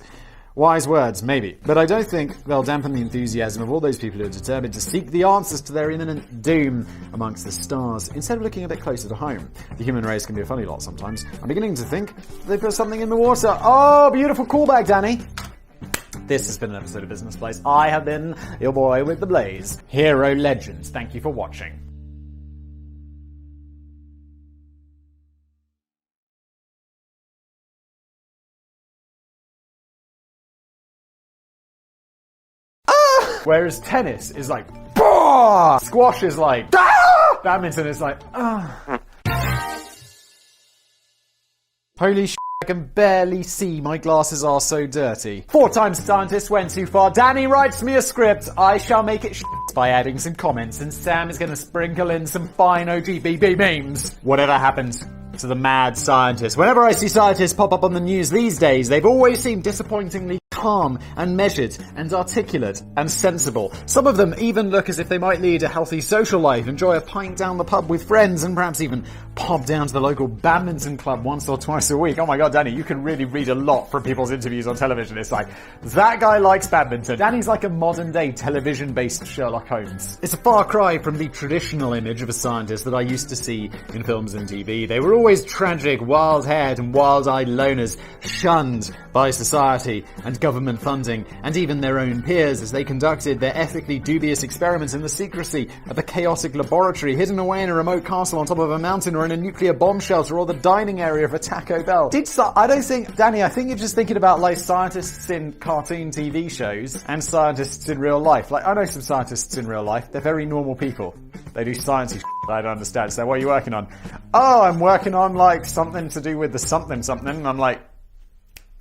Wise words, maybe. But I don't think they'll dampen the enthusiasm of all those people who are determined to seek the answers to their imminent doom amongst the stars, instead of looking a bit closer to home. The human race can be a funny lot sometimes. I'm beginning to think they put something in the water. Oh, beautiful callback, Danny. This has been an episode of Business Blaze. I have been your boy with the blaze. Hero Legends. Thank you for watching. Whereas tennis is like, bah! Squash is like, ah! Badminton is like, ah. Holy shit. I can barely see, my glasses are so dirty. 4 times scientist went too far. Danny writes me a script. I shall make it by adding some comments, and Sam is going to sprinkle in some fine OGBB memes. Whatever happens to the mad scientist. Whenever I see scientists pop up on the news these days, they've always seemed disappointingly calm and measured and articulate and sensible. Some of them even look as if they might lead a healthy social life, enjoy a pint down the pub with friends, and perhaps even pop down to the local badminton club once or twice a week. Oh my god, Danny, you can really read a lot from people's interviews on television. It's like, that guy likes badminton. Danny's like a modern day television-based Sherlock Holmes. It's a far cry from the traditional image of a scientist that I used to see in films and TV. They were always tragic, wild-haired and wild-eyed loners, shunned by society and government funding, and even their own peers, as they conducted their ethically dubious experiments in the secrecy of a chaotic laboratory hidden away in a remote castle on top of a mountain, or in a nuclear bomb shelter, or the dining area of a Taco Bell. I don't think, Danny, I think you're just thinking about like scientists in cartoon TV shows and scientists in real life. Like, I know some scientists in real life. They're very normal people. They do sciencey shit that I don't understand. So what are you working on? Oh, I'm working on like something to do with the something. And I'm like,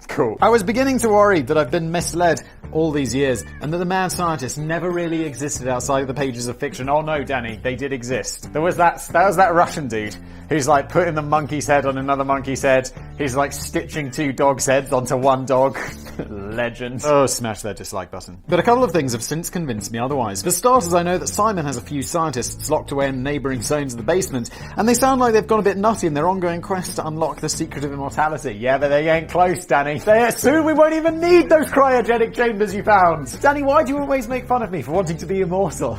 cool. I was beginning to worry that I've been misled all these years, and that the mad scientists never really existed outside of the pages of fiction. Oh no, Danny, they did exist. There was that Russian dude who's like putting the monkey's head on another monkey's head. He's like stitching 2 dogs' heads onto one dog. Legend. Oh, smash that dislike button. But a couple of things have since convinced me otherwise. For starters, I know that Simon has a few scientists locked away in neighbouring zones of the basement, and they sound like they've gone a bit nutty in their ongoing quest to unlock the secret of immortality. Yeah, but they ain't close, Danny. Soon we won't even need those cryogenic chambers you found. Danny, why do you always make fun of me for wanting to be immortal?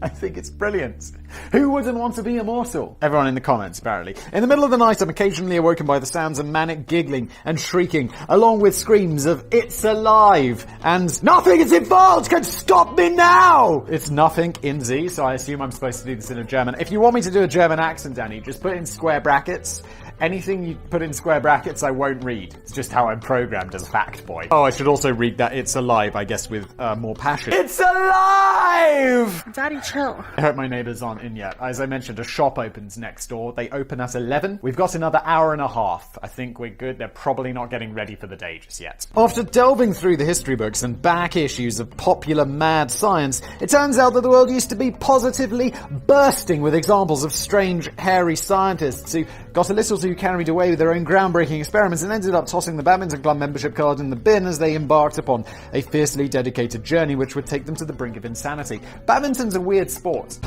I think it's brilliant. Who wouldn't want to be immortal? Everyone in the comments, apparently. In the middle of the night, I'm occasionally awoken by the sounds of manic giggling and shrieking, along with screams of "It's alive!" and "Nothing is involved can stop me now!" It's nothing in Z, so I assume I'm supposed to do this in a German. If you want me to do a German accent, Danny, just put in square brackets. Anything you put in square brackets, I won't read. It's just how I'm programmed as a fact boy. Oh, I should also read that "It's alive," I guess, with more passion. It's alive! Daddy, chill. I hope my neighbours aren't in yet. As I mentioned, a shop opens next door. They open at 11. We've got another hour and a half. I think we're good. They're probably not getting ready for the day just yet. After delving through the history books and back issues of popular mad science, it turns out that the world used to be positively bursting with examples of strange, hairy scientists who got a little too carried away with their own groundbreaking experiments and ended up tossing the badminton club membership card in the bin as they embarked upon a fiercely dedicated journey which would take them to the brink of insanity. Badminton's a weird sport.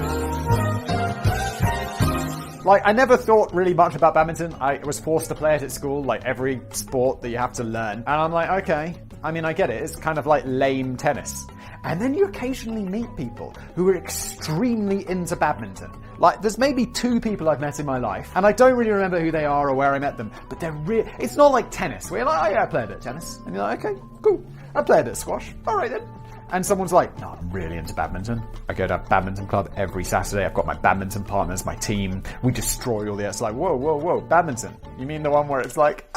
Like, I never thought really much about badminton. I was forced to play it at school, like every sport that you have to learn. And I'm like, okay, I mean, I get it. It's kind of like lame tennis. And then you occasionally meet people who are extremely into badminton. Like, there's maybe 2 people I've met in my life, and I don't really remember who they are or where I met them, but they're it's not like tennis, where you're like, oh yeah, I play a bit of tennis. And you're like, okay, cool. I play a bit of squash. All right then. And someone's like, no, I'm really into badminton. I go to a badminton club every Saturday. I've got my badminton partners, my team. We destroy all the... It's like, whoa, badminton. You mean the one where it's like,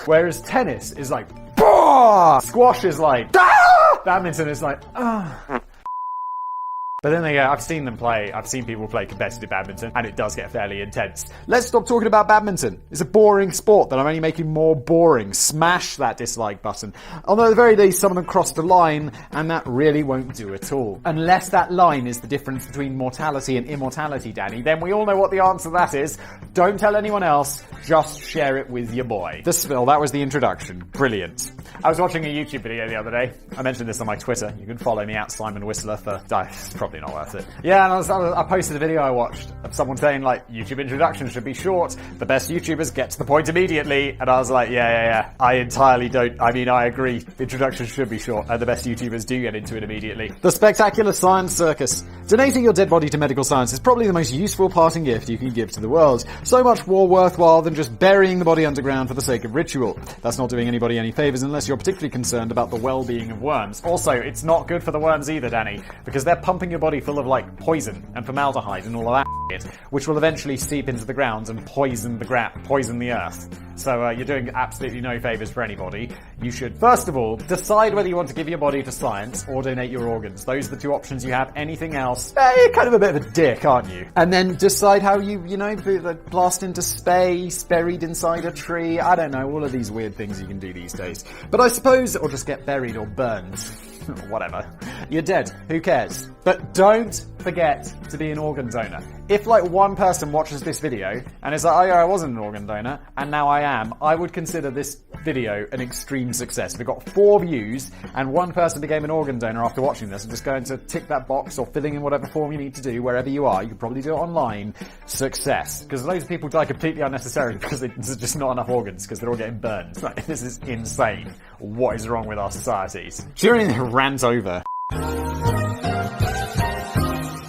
Whereas tennis is like, bah! Squash is like, ah! Badminton is like, ah. But then again, I've seen them play, I've seen people play competitive badminton, and it does get fairly intense. Let's stop talking about badminton. It's a boring sport that I'm only making more boring. Smash that dislike button. Although at the very least, some of them crossed the line, and that really won't do at all. Unless that line is the difference between mortality and immortality, Danny, then we all know what the answer to that is. Don't tell anyone else, just share it with your boy. That was the introduction. Brilliant. I was watching a YouTube video the other day. I mentioned this on my Twitter. You can follow me at Simon Whistler for... It's probably not worth it. Yeah, and I posted a video I watched of someone saying, like, YouTube introductions should be short. The best YouTubers get to the point immediately. And I was like, yeah. I entirely don't... I mean, I agree. Introductions should be short, and the best YouTubers do get into it immediately. The Spectacular Science Circus. Donating your dead body to medical science is probably the most useful parting gift you can give to the world. So much more worthwhile than just burying the body underground for the sake of ritual. That's not doing anybody any favours unless you're particularly concerned about the well-being of worms. Also, it's not good for the worms either, Danny, because they're pumping your body full of, like, poison and formaldehyde and all of that shit, which will eventually seep into the ground and poison the earth. So you're doing absolutely no favors for anybody. You should, first of all, decide whether you want to give your body to science or donate your organs. Those are the two options you have. Anything else, you're kind of a bit of a dick, aren't you? And then decide how you blast into space, buried inside a tree. I don't know, all of these weird things you can do these days. But I suppose, or just get buried or burned. Whatever. You're dead. Who cares? But don't forget to be an organ donor. If like one person watches this video and is like, oh yeah, I wasn't an organ donor and now I am, I would consider this video an extreme success. If it got 4 views and one person became an organ donor after watching this and just going to tick that box or filling in whatever form you need to do wherever you are, you could probably do it online. Success. Because loads of people die completely unnecessarily because there's just not enough organs because they're all getting burned. Like, this is insane. What is wrong with our societies? During the rant over.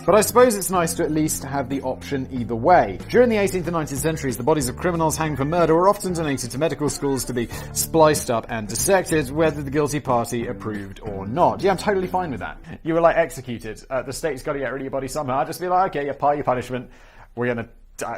But I suppose it's nice to at least have the option either way. During the 18th and 19th centuries, the bodies of criminals hanged for murder were often donated to medical schools to be spliced up and dissected, whether the guilty party approved or not. Yeah, I'm totally fine with that. You were like executed. The state's got to get rid of your body somehow. I'd just be like, okay, you're part of your punishment. We're going to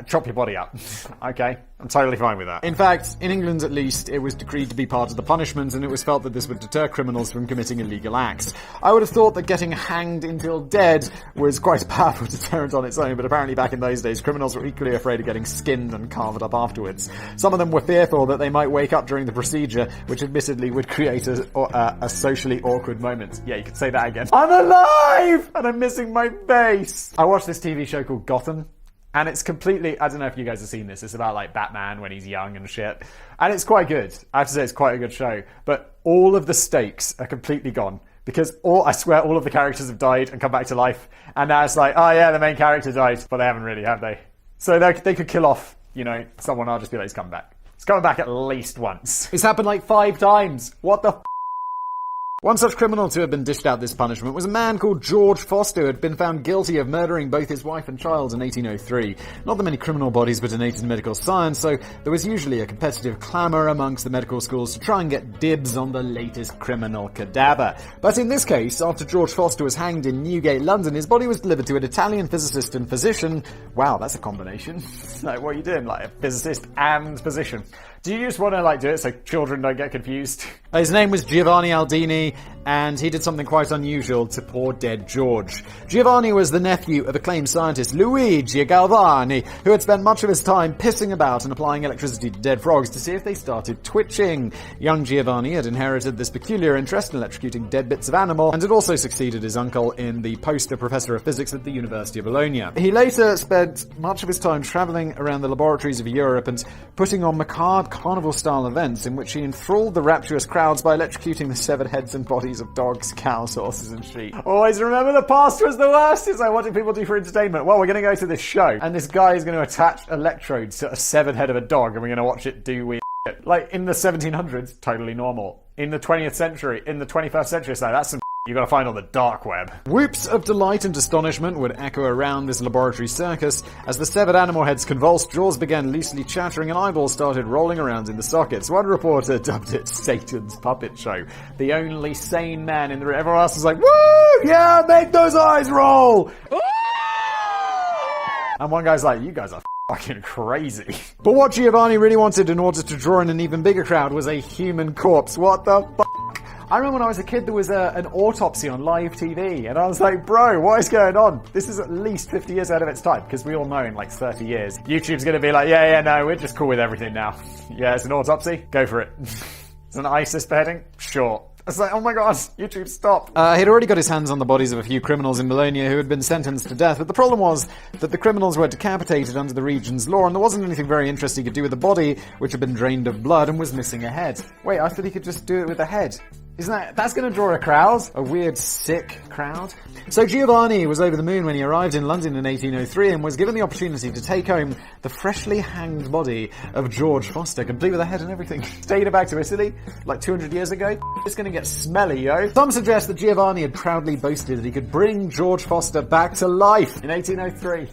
chop your body up. Okay, I'm totally fine with that. In fact, in England at least, it was decreed to be part of the punishment, and it was felt that this would deter criminals from committing illegal acts. I would have thought that getting hanged until dead was quite a powerful deterrent on its own, but apparently back in those days, criminals were equally afraid of getting skinned and carved up afterwards. Some of them were fearful that they might wake up during the procedure, which admittedly would create a socially awkward moment. Yeah, you could say that again. I'm alive! And I'm missing my face! I watched this TV show called Gotham. And it's completely, I don't know if you guys have seen this, it's about like Batman when he's young and shit. And it's quite good. I have to say it's quite a good show. But all of the stakes are completely gone. Because I swear all of the characters have died and come back to life. And now it's like, oh yeah, the main character died. But they haven't really, have they? So they could kill off, someone. I'll just be like, he's coming back. He's coming back at least once. It's happened like 5 times. What the f***? One such criminal to have been dished out this punishment was a man called George Foster, who had been found guilty of murdering both his wife and child in 1803. Not that many criminal bodies were donated to medical science, so there was usually a competitive clamour amongst the medical schools to try and get dibs on the latest criminal cadaver. But in this case, after George Foster was hanged in Newgate, London, his body was delivered to an Italian physicist and physician. Wow, that's a combination. Like, what are you doing? Like, a physicist and physician. Do you just want to, do it so children don't get confused? His name was Giovanni Aldini, and he did something quite unusual to poor dead George. Giovanni was the nephew of acclaimed scientist Luigi Galvani, who had spent much of his time pissing about and applying electricity to dead frogs to see if they started twitching. Young Giovanni had inherited this peculiar interest in electrocuting dead bits of animal, and had also succeeded his uncle in the post of professor of physics at the University of Bologna. He later spent much of his time travelling around the laboratories of Europe and putting on macabre carnival-style events in which he enthralled the rapturous crowds by electrocuting the severed heads and bodies of dogs, cows, horses, and sheep. Always remember the past was the worst! It's like, what do people do for entertainment? Well, we're going to go to this show, and this guy is going to attach electrodes to a severed head of a dog, and we're going to watch it do weird shit. Like, in the 1700s, totally normal. In the 20th century, in the 21st century, so that's some you gotta find on the dark web. Whoops of delight and astonishment would echo around this laboratory circus. As the severed animal heads convulsed, jaws began loosely chattering and eyeballs started rolling around in the sockets. One reporter dubbed it Satan's puppet show. The only sane man in the room. Everyone else was like, woo! Yeah, make those eyes roll! And one guy's like, you guys are fucking crazy. But what Giovanni really wanted in order to draw in an even bigger crowd was a human corpse. What the fuck? I remember when I was a kid there was an autopsy on live TV and I was like, bro, what is going on? This is at least 50 years ahead of its time because we all know in like 30 years YouTube's going to be like, yeah, no, we're just cool with everything now. Yeah, it's an autopsy? Go for it. It's an ISIS beheading? Sure. It's like, oh my god, YouTube, stop. He'd already got his hands on the bodies of a few criminals in Bologna who had been sentenced to death, but the problem was that the criminals were decapitated under the region's law, and there wasn't anything very interesting he could do with the body, which had been drained of blood and was missing a head. Wait, I thought he could just do it with a head. That's going to draw a crowd? A weird, sick crowd? So Giovanni was over the moon when he arrived in London in 1803 and was given the opportunity to take home the freshly hanged body of George Foster, complete with a head and everything. Taking it back to Italy, like 200 years ago. It's going to get smelly, yo. Some suggest that Giovanni had proudly boasted that he could bring George Foster back to life in 1803.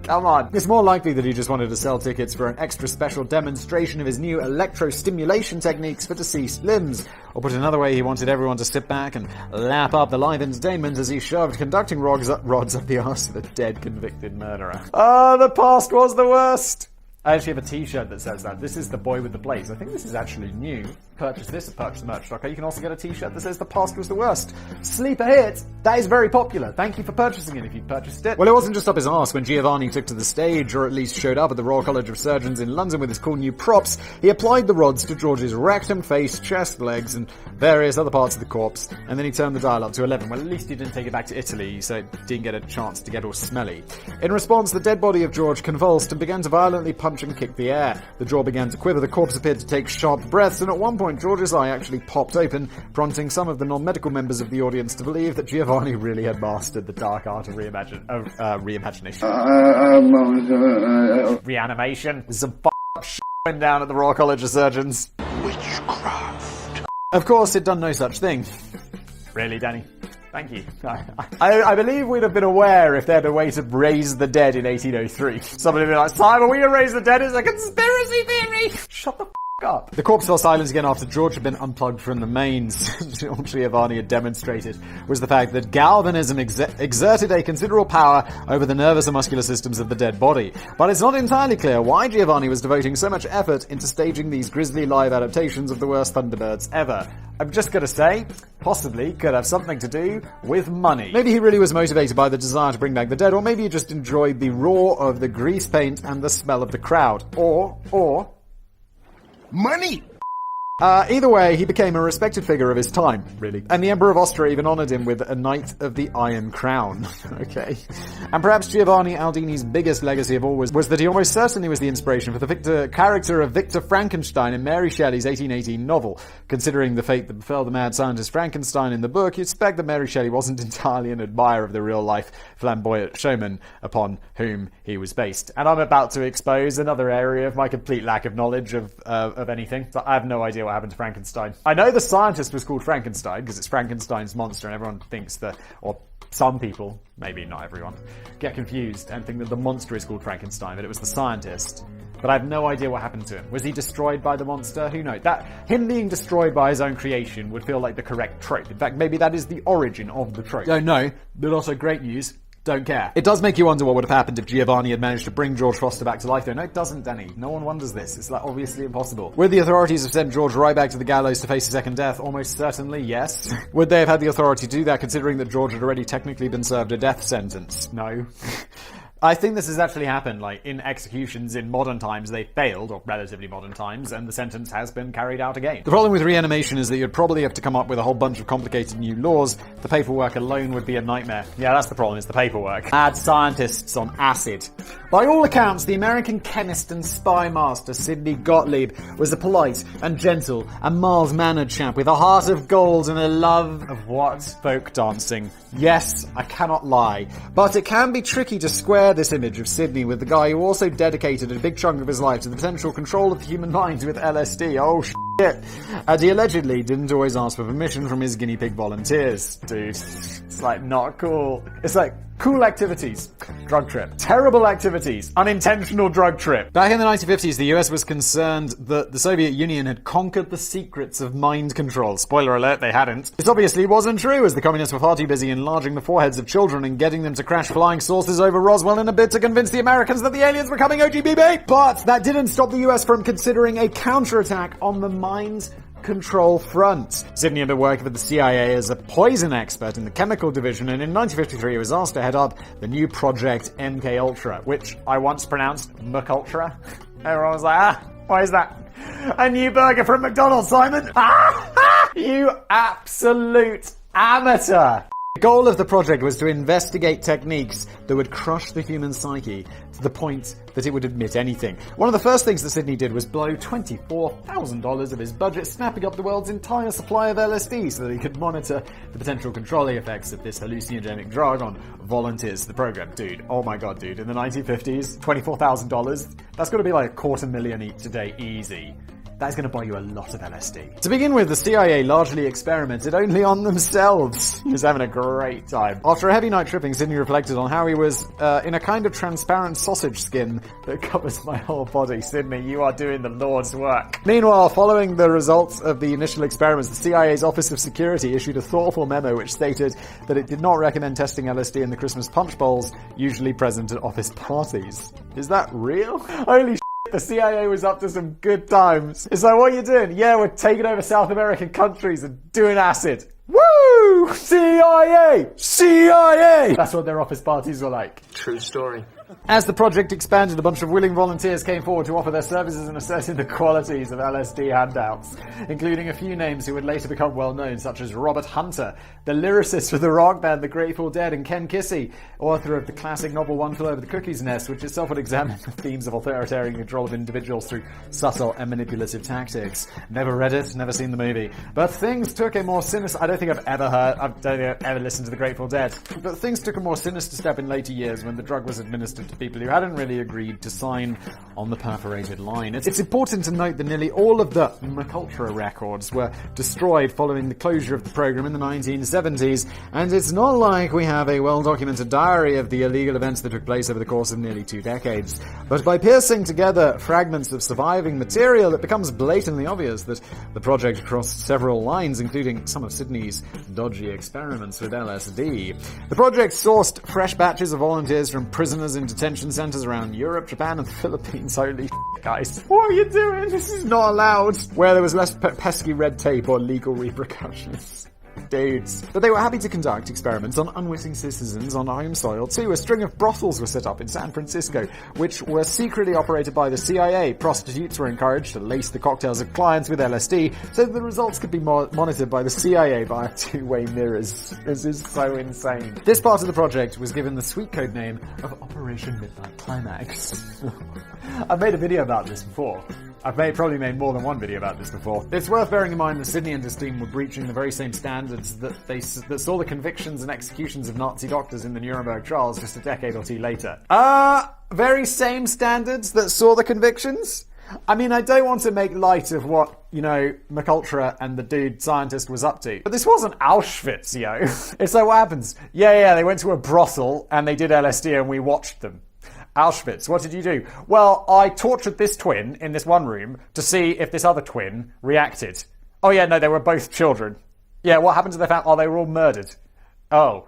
Come on. It's more likely that he just wanted to sell tickets for an extra special demonstration of his new electrostimulation techniques for deceased limbs. Or put another way, he wanted everyone to sit back and lap up the live entertainment as he shoved conducting rods up the arse of a dead convicted murderer. Oh, the past was the worst. I actually have a t-shirt that says that. This is The Boy with the Blaze. I think this is actually new. Purchase this at purchasemerch.co. You can also get a t-shirt that says The Past Was the Worst. Sleeper hit! That is very popular. Thank you for purchasing it if you purchased it. Well, it wasn't just up his arse when Giovanni took to the stage, or at least showed up at the Royal College of Surgeons in London with his cool new props. He applied the rods to George's rectum, face, chest, legs, and various other parts of the corpse, and then he turned the dial up to 11. Well, at least he didn't take it back to Italy, so it didn't get a chance to get all smelly. In response, the dead body of George convulsed and began to violently punch and kick the air. The jaw began to quiver, the corpse appeared to take sharp breaths, and at one point George's eye actually popped open, prompting some of the non-medical members of the audience to believe that Giovanni really had mastered the dark art of reimagination. Reanimation. There's some shit going down at the Royal College of Surgeons. Witchcraft. Of course, it done no such thing. Really, Danny? Thank you. I believe we'd have been aware if they had a way to raise the dead in 1803. Somebody would be like, Simon, we can raise the dead? It's a conspiracy theory! Shut the up. The corpse fell silent again after George had been unplugged from the mains. All Giovanni had demonstrated was the fact that galvanism exerted a considerable power over the nervous and muscular systems of the dead body. But it's not entirely clear why Giovanni was devoting so much effort into staging these grisly live adaptations of the worst Thunderbirds ever. I'm just gonna say, possibly could have something to do with money. Maybe he really was motivated by the desire to bring back the dead, or maybe he just enjoyed the roar of the grease paint and the smell of the crowd. Or money! Either way, he became a respected figure of his time, really. And the Emperor of Austria even honoured him with a Knight of the Iron Crown. Okay. And perhaps Giovanni Aldini's biggest legacy of all was that he almost certainly was the inspiration for the character of Victor Frankenstein in Mary Shelley's 1818 novel. Considering the fate that befell the mad scientist Frankenstein in the book, you'd expect that Mary Shelley wasn't entirely an admirer of the real-life flamboyant showman upon whom he was based. And I'm about to expose another area of my complete lack of knowledge of anything. So I have no idea what happened to Frankenstein. I know the scientist was called Frankenstein because it's Frankenstein's monster, and everyone thinks that, or some people, maybe not everyone, get confused and think that the monster is called Frankenstein, but it was the scientist. But I have no idea what happened to him. Was he destroyed by the monster? Who knows? Him being destroyed by his own creation would feel like the correct trope. In fact, maybe that is the origin of the trope. Don't know, but also great news. Don't care. It does make you wonder what would have happened if Giovanni had managed to bring George Foster back to life, though. No, it doesn't, Danny. No one wonders this. It's like obviously impossible. Would the authorities have sent George right back to the gallows to face a second death? Almost certainly, yes. Would they have had the authority to do that, considering that George had already technically been served a death sentence? No. I think this has actually happened, like, in executions in modern times, they failed, or relatively modern times, and the sentence has been carried out again. The problem with reanimation is that you'd probably have to come up with a whole bunch of complicated new laws. The paperwork alone would be a nightmare. Yeah, that's the problem, is the paperwork. Mad scientists on acid. By all accounts, the American chemist and spy master Sidney Gottlieb was a polite and gentle and mild-mannered chap with a heart of gold and a love of what? Folk dancing. Yes, I cannot lie. But it can be tricky to square this image of Sidney with the guy who also dedicated a big chunk of his life to the potential control of the human mind with LSD. Oh, shit. And he allegedly didn't always ask for permission from his guinea pig volunteers. Dude, it's like not cool. It's like cool activities. Drug trip. Terrible activities. Unintentional drug trip. Back in the 1950s, the US was concerned that the Soviet Union had conquered the secrets of mind control. Spoiler alert, they hadn't. This obviously wasn't true, as the communists were far too busy enlarging the foreheads of children and getting them to crash flying saucers over Roswell in a bid to convince the Americans that the aliens were coming OGBB. But that didn't stop the US from considering a counterattack on the mind control front. Sidney had been working for the CIA as a poison expert in the chemical division, and in 1953 he was asked to head up the new Project MKUltra, which I once pronounced McUltra. Everyone was like, why is that? A new burger from McDonald's, Simon? You absolute amateur! The goal of the project was to investigate techniques that would crush the human psyche to the point that it would admit anything. One of the first things that Sidney did was blow $24,000 of his budget snapping up the world's entire supply of LSD so that he could monitor the potential controlling effects of this hallucinogenic drug on volunteers to the program. Dude, oh my god, dude, in the 1950s, $24,000, that's gotta be like $250,000 each today, easy. That's going to buy you a lot of LSD. To begin with, the CIA largely experimented only on themselves. He was having a great time. After a heavy night tripping, Sidney reflected on how he was in a kind of transparent sausage skin that covers my whole body. Sidney, you are doing the Lord's work. Meanwhile, following the results of the initial experiments, the CIA's Office of Security issued a thoughtful memo which stated that it did not recommend testing LSD in the Christmas punch bowls usually present at office parties. Is that real? Holy The CIA was up to some good times. It's like, what are you doing? Yeah, we're taking over South American countries and doing acid. Woo! CIA! CIA! That's what their office parties were like. True story. As the project expanded, a bunch of willing volunteers came forward to offer their services in assessing the qualities of LSD handouts, including a few names who would later become well known, such as Robert Hunter, the lyricist for the rock band The Grateful Dead, and Ken Kesey, author of the classic novel One Flew Over the Cuckoo's Nest, which itself would examine the themes of authoritarian control of individuals through subtle and manipulative tactics. Never read it, never seen the movie. But things took a more sinister... I don't think I've ever listened to The Grateful Dead. But things took a more sinister step in later years when the drug was administered to people who hadn't really agreed to sign on the perforated line. It's important to note that nearly all of the MKUltra records were destroyed following the closure of the program in the 1970s, and it's not like we have a well-documented diary of the illegal events that took place over the course of nearly 2 decades. But by piecing together fragments of surviving material, it becomes blatantly obvious that the project crossed several lines, including some of Sydney's dodgy experiments with LSD. The project sourced fresh batches of volunteers from prisoners in detention centers around Europe, Japan, and the Philippines. Holy guys. What are you doing? This is not allowed. Where there was less pesky red tape or legal repercussions. Dudes. But they were happy to conduct experiments on unwitting citizens on home soil too. A string of brothels were set up in San Francisco, which were secretly operated by the CIA. Prostitutes were encouraged to lace the cocktails of clients with LSD so that the results could be monitored by the CIA via two-way mirrors. This is so insane. This part of the project was given the sweet code name of Operation Midnight Climax. I've made a video about this before. I've probably made more than one video about this before. It's worth bearing in mind that Sydney and his team were breaching the very same standards that saw the convictions and executions of Nazi doctors in the Nuremberg trials just a decade or two later. Very same standards that saw the convictions? I mean, I don't want to make light of what, MKUltra and the dude scientist was up to. But this wasn't Auschwitz, It's like, what happens? Yeah, they went to a brothel and they did LSD and we watched them. Auschwitz, what did you do? Well, I tortured this twin in this one room to see if this other twin reacted. Oh yeah, no, they were both children. Yeah, what happened to their family? Oh, they were all murdered. Oh.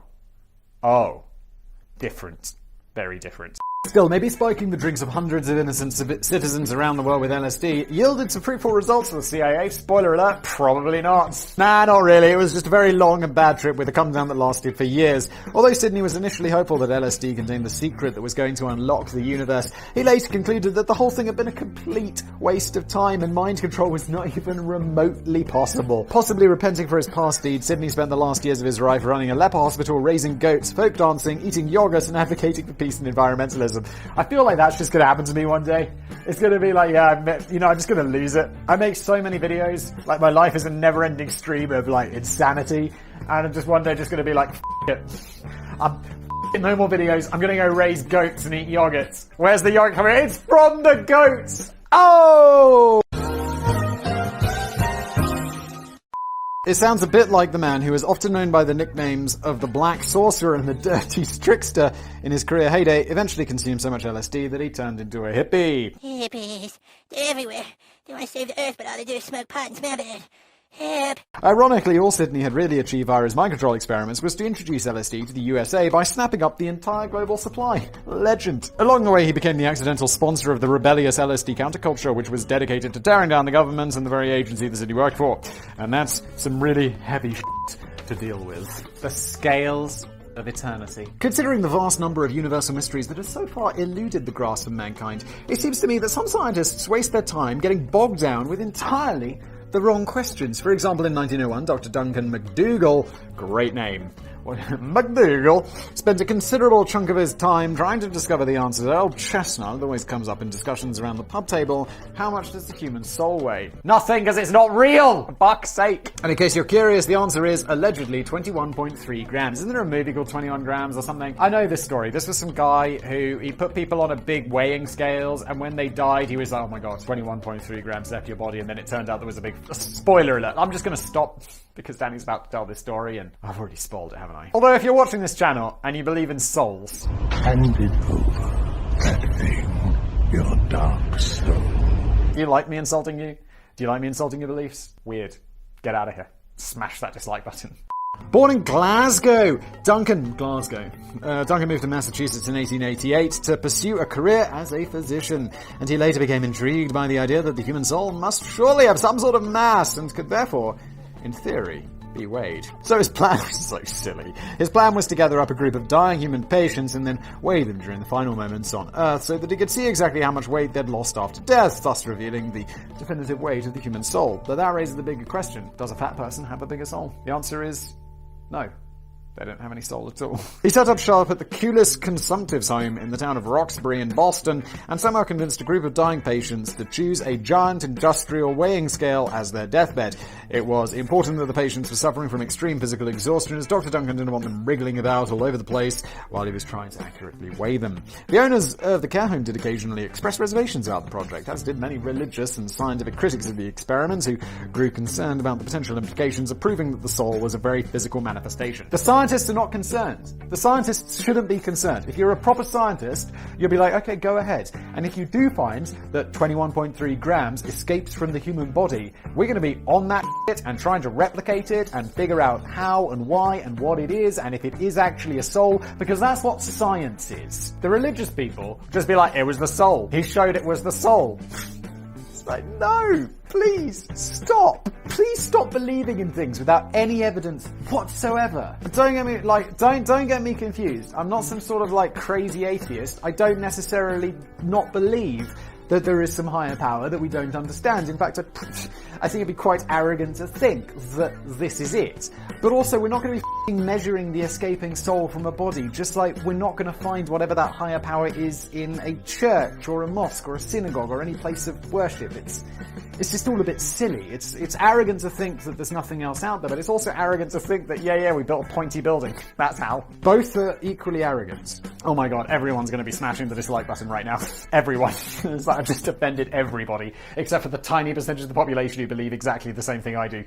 Different. Very different. Still, maybe spiking the drinks of hundreds of innocent citizens around the world with LSD yielded some fruitful results for the CIA. Spoiler alert, probably not. Nah, not really. It was just a very long and bad trip with a come down that lasted for years. Although Sydney was initially hopeful that LSD contained the secret that was going to unlock the universe, he later concluded that the whole thing had been a complete waste of time and mind control was not even remotely possible. Possibly repenting for his past deeds, Sydney spent the last years of his life running a leper hospital, raising goats, folk dancing, eating yogurt, and advocating for peace and environmentalism. I feel like that's just going to happen to me one day. It's going to be like, I'm just going to lose it. I make so many videos. Like, my life is a never-ending stream of, insanity. And I'm just one day just going to be like, it. No more videos. I'm going to go raise goats and eat yogurts. Where's the yogurt coming? It's from the goats! Oh! It sounds a bit like the man who is often known by the nicknames of the Black Sorcerer and the Dirty Trickster in his career heyday, eventually consumed so much LSD that he turned into a hippie. Hippies. They're everywhere. They want to save the earth, but all they do is smoke pot and smell bad. Hip. Ironically, all Sydney had really achieved via his mind control experiments was to introduce LSD to the USA by snapping up the entire global supply. Legend. Along the way, he became the accidental sponsor of the rebellious LSD counterculture, which was dedicated to tearing down the government and the very agency the city worked for. And that's some really heavy shit to deal with. The scales of eternity. Considering the vast number of universal mysteries that have so far eluded the grasp of mankind, it seems to me that some scientists waste their time getting bogged down with entirely the wrong questions. For example, in 1901, Dr. Duncan McDougall, great name, McDougall, spent a considerable chunk of his time trying to discover the answer to old chestnut that always comes up in discussions around the pub table. How much does the human soul weigh? Nothing, because it's not real! For fuck's sake! And in case you're curious, the answer is allegedly 21.3 grams. Isn't there a movie called 21 Grams or something? I know this story. This was some guy who, he put people on a big weighing scales, and when they died, he was like, oh my god, 21.3 grams left your body, and then it turned out there was a big... Spoiler alert. I'm just gonna stop, because Danny's about to tell this story, and I've already spoiled it, haven't I? Although if you're watching this channel and you believe in souls, hand it over, that thing, your dark soul. Do you like me insulting you? Do you like me insulting your beliefs? Weird. Get out of here. Smash that dislike button. Born in Glasgow, Duncan moved to Massachusetts in 1888 to pursue a career as a physician, and he later became intrigued by the idea that the human soul must surely have some sort of mass and could therefore, in theory, be weighed. So his plan was so silly. His plan was to gather up a group of dying human patients and then weigh them during the final moments on Earth so that he could see exactly how much weight they'd lost after death, thus revealing the definitive weight of the human soul. But that raises the bigger question. Does a fat person have a bigger soul? The answer is no. They don't have any soul at all. He set up shop at the Culis Consumptives Home in the town of Roxbury in Boston and somehow convinced a group of dying patients to choose a giant industrial weighing scale as their deathbed. It was important that the patients were suffering from extreme physical exhaustion, as Dr. Duncan didn't want them wriggling about all over the place while he was trying to accurately weigh them. The owners of the care home did occasionally express reservations about the project, as did many religious and scientific critics of the experiment who grew concerned about the potential implications of proving that the soul was a very physical manifestation. The scientists are not concerned. The scientists shouldn't be concerned. If you're a proper scientist, you'll be like, okay, go ahead. And if you do find that 21.3 grams escapes from the human body, we're going to be on that shit and trying to replicate it and figure out how and why and what it is and if it is actually a soul, because that's what science is. The religious people just be like, it was the soul. He showed it was the soul. It's like, no, please stop. Please stop believing in things without any evidence whatsoever. Don't get me don't get me confused. I'm not some sort of like crazy atheist. I don't necessarily not believe that there is some higher power that we don't understand. In fact, I think it'd be quite arrogant to think that this is it. But also, we're not going to be measuring the escaping soul from a body, just like we're not going to find whatever that higher power is in a church or a mosque or a synagogue or any place of worship. It's just all a bit silly. It's arrogant to think that there's nothing else out there, but it's also arrogant to think that, yeah, we built a pointy building. That's how. Both are equally arrogant. Oh my god, everyone's going to be smashing the dislike button right now. Everyone. It's like I've just offended everybody, except for the tiny percentage of the population who believe exactly the same thing I do.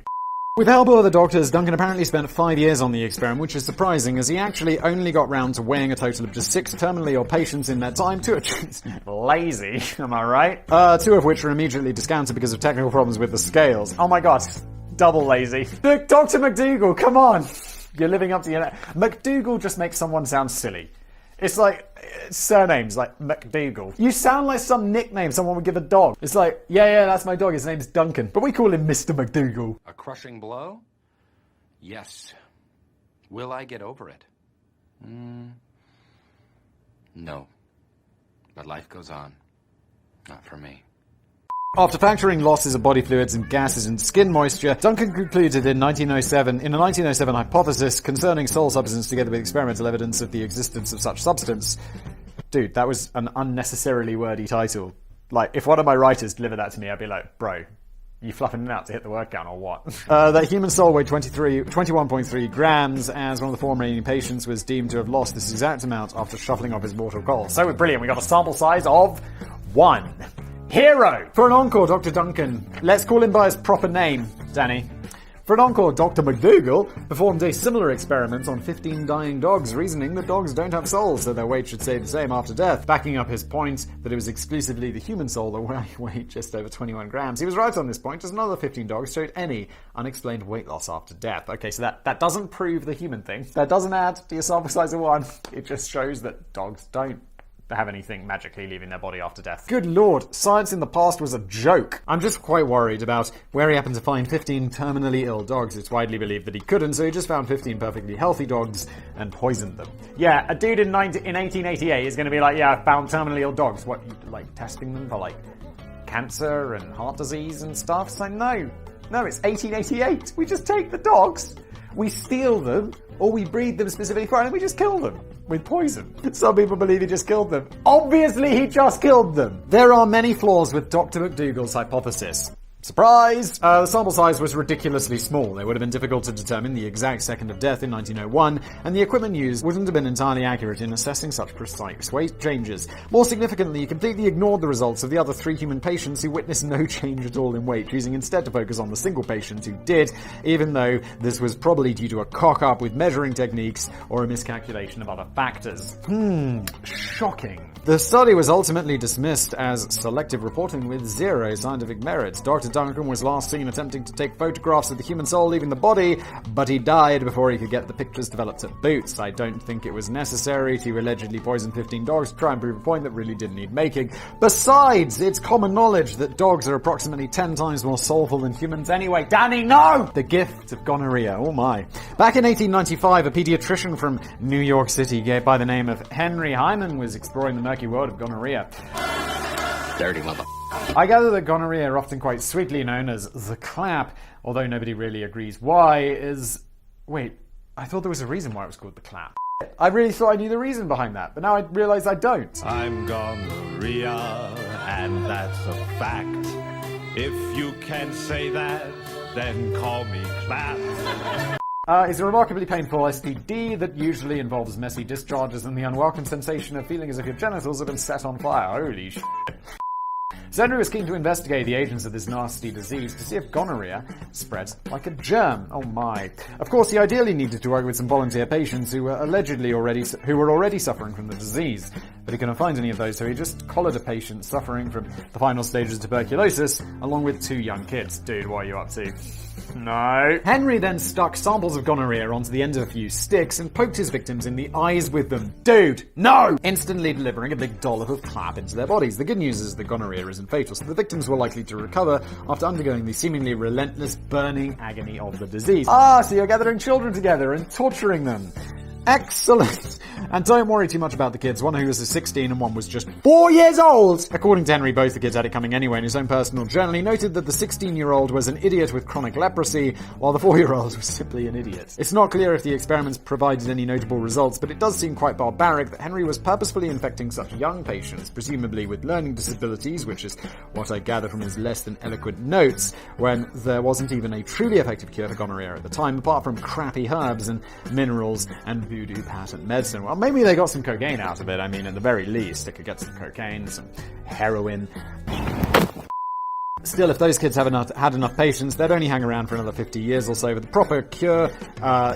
With help of other doctors, Duncan apparently spent 5 years on the experiment, which is surprising, as he actually only got round to weighing a total of just 6 terminally ill patients in that time, lazy, am I right? 2 of which were immediately discounted because of technical problems with the scales. Oh my god, double lazy. Look, Dr. McDougall, come on! You're living up to your name. McDougall just makes someone sound silly. It's like surnames like McDougall. You sound like some nickname someone would give a dog. It's like, yeah, that's my dog. His name's Duncan. But we call him Mr. McDougall. A crushing blow? Yes. Will I get over it? No. But life goes on. Not for me. After factoring losses of body fluids and gases and skin moisture, Duncan concluded in a 1907 hypothesis concerning soul substance together with experimental evidence of the existence of such substance. Dude, that was an unnecessarily wordy title. Like, if one of my writers delivered that to me, I'd be like, bro, you fluffing it out to hit the word count or what? That human soul weighed 21.3 grams, as one of the 4 remaining patients was deemed to have lost this exact amount after shuffling off his mortal coil. So brilliant, we got a sample size of 1. Hero! For an encore, Dr. Duncan, let's call him by his proper name, Danny. For an encore, Dr. McDougall performed a similar experiment on 15 dying dogs, reasoning that dogs don't have souls, so their weight should stay the same after death, backing up his point that it was exclusively the human soul that weighed just over 21 grams. He was right on this point, as another 15 dogs showed any unexplained weight loss after death. Okay, so that doesn't prove the human thing. That doesn't add to your sample size of 1. It just shows that dogs don't have anything magically leaving their body after death. Good lord, science in the past was a joke. I'm just quite worried about where he happened to find 15 terminally ill dogs. It's widely believed that he couldn't, so he just found 15 perfectly healthy dogs and poisoned them. Yeah, a dude in 1888 is going to be like, yeah, I found terminally ill dogs. What, like testing them for like cancer and heart disease and stuff? So no, it's 1888. We just take the dogs, we steal them, or we breed them specifically for it, and we just kill them with poison. Some people believe he just killed them. Obviously, he just killed them. There are many flaws with Dr. McDougall's hypothesis. Surprise! The sample size was ridiculously small. It would have been difficult to determine the exact second of death in 1901, and the equipment used wouldn't have been entirely accurate in assessing such precise weight changes. More significantly, he completely ignored the results of the other 3 human patients who witnessed no change at all in weight, choosing instead to focus on the single patient who did, even though this was probably due to a cock-up with measuring techniques or a miscalculation of other factors. Shocking. The study was ultimately dismissed as selective reporting with 0 scientific merit. Dr. Duncan was last seen attempting to take photographs of the human soul leaving the body, but he died before he could get the pictures developed at Boots. I don't think it was necessary to allegedly poison 15 dogs to try and prove a point that really didn't need making. Besides, it's common knowledge that dogs are approximately 10 times more soulful than humans anyway. Danny, no! The gift of gonorrhea, oh my. Back in 1895, a pediatrician from New York City by the name of Henry Hyman was exploring the murky world of gonorrhea. Dirty mother. I gather that gonorrhea, often quite sweetly known as the clap, although nobody really agrees why, is... Wait, I thought there was a reason why it was called the clap. I really thought I knew the reason behind that, but now I realise I don't. I'm gonorrhea, and that's a fact. If you can't say that, then call me clap. It's a remarkably painful STD that usually involves messy discharges and the unwelcome sensation of feeling as if your genitals have been set on fire. Holy shit. Henry was keen to investigate the agents of this nasty disease to see if gonorrhea spreads like a germ. Oh my. Of course, he ideally needed to work with some volunteer patients who were already suffering from the disease. But he couldn't find any of those, so he just collared a patient suffering from the final stages of tuberculosis, along with 2 young kids. Dude, what are you up to? No. Henry then stuck samples of gonorrhea onto the end of a few sticks and poked his victims in the eyes with them. Dude, no! Instantly delivering a big dollop of clap into their bodies. The good news is that gonorrhea isn't fatal, so the victims were likely to recover after undergoing the seemingly relentless burning agony of the disease. Ah, so you're gathering children together and torturing them. Excellent. And don't worry too much about the kids. One who was 16 and one was just 4 years old. According to Henry, both the kids had it coming anyway. In his own personal journal, he noted that the 16-year-old was an idiot with chronic leprosy, while the 4-year-old was simply an idiot. It's not clear if the experiments provided any notable results, but it does seem quite barbaric that Henry was purposefully infecting such young patients, presumably with learning disabilities, which is what I gather from his less than eloquent notes, when there wasn't even a truly effective cure for gonorrhea at the time, apart from crappy herbs and minerals and voodoo patent medicine. Well, maybe they got some cocaine out of it. I mean, at the very least, they could get some cocaine, some heroin. Still, if those kids had enough patience, they'd only hang around for another 50 years or so for the proper cure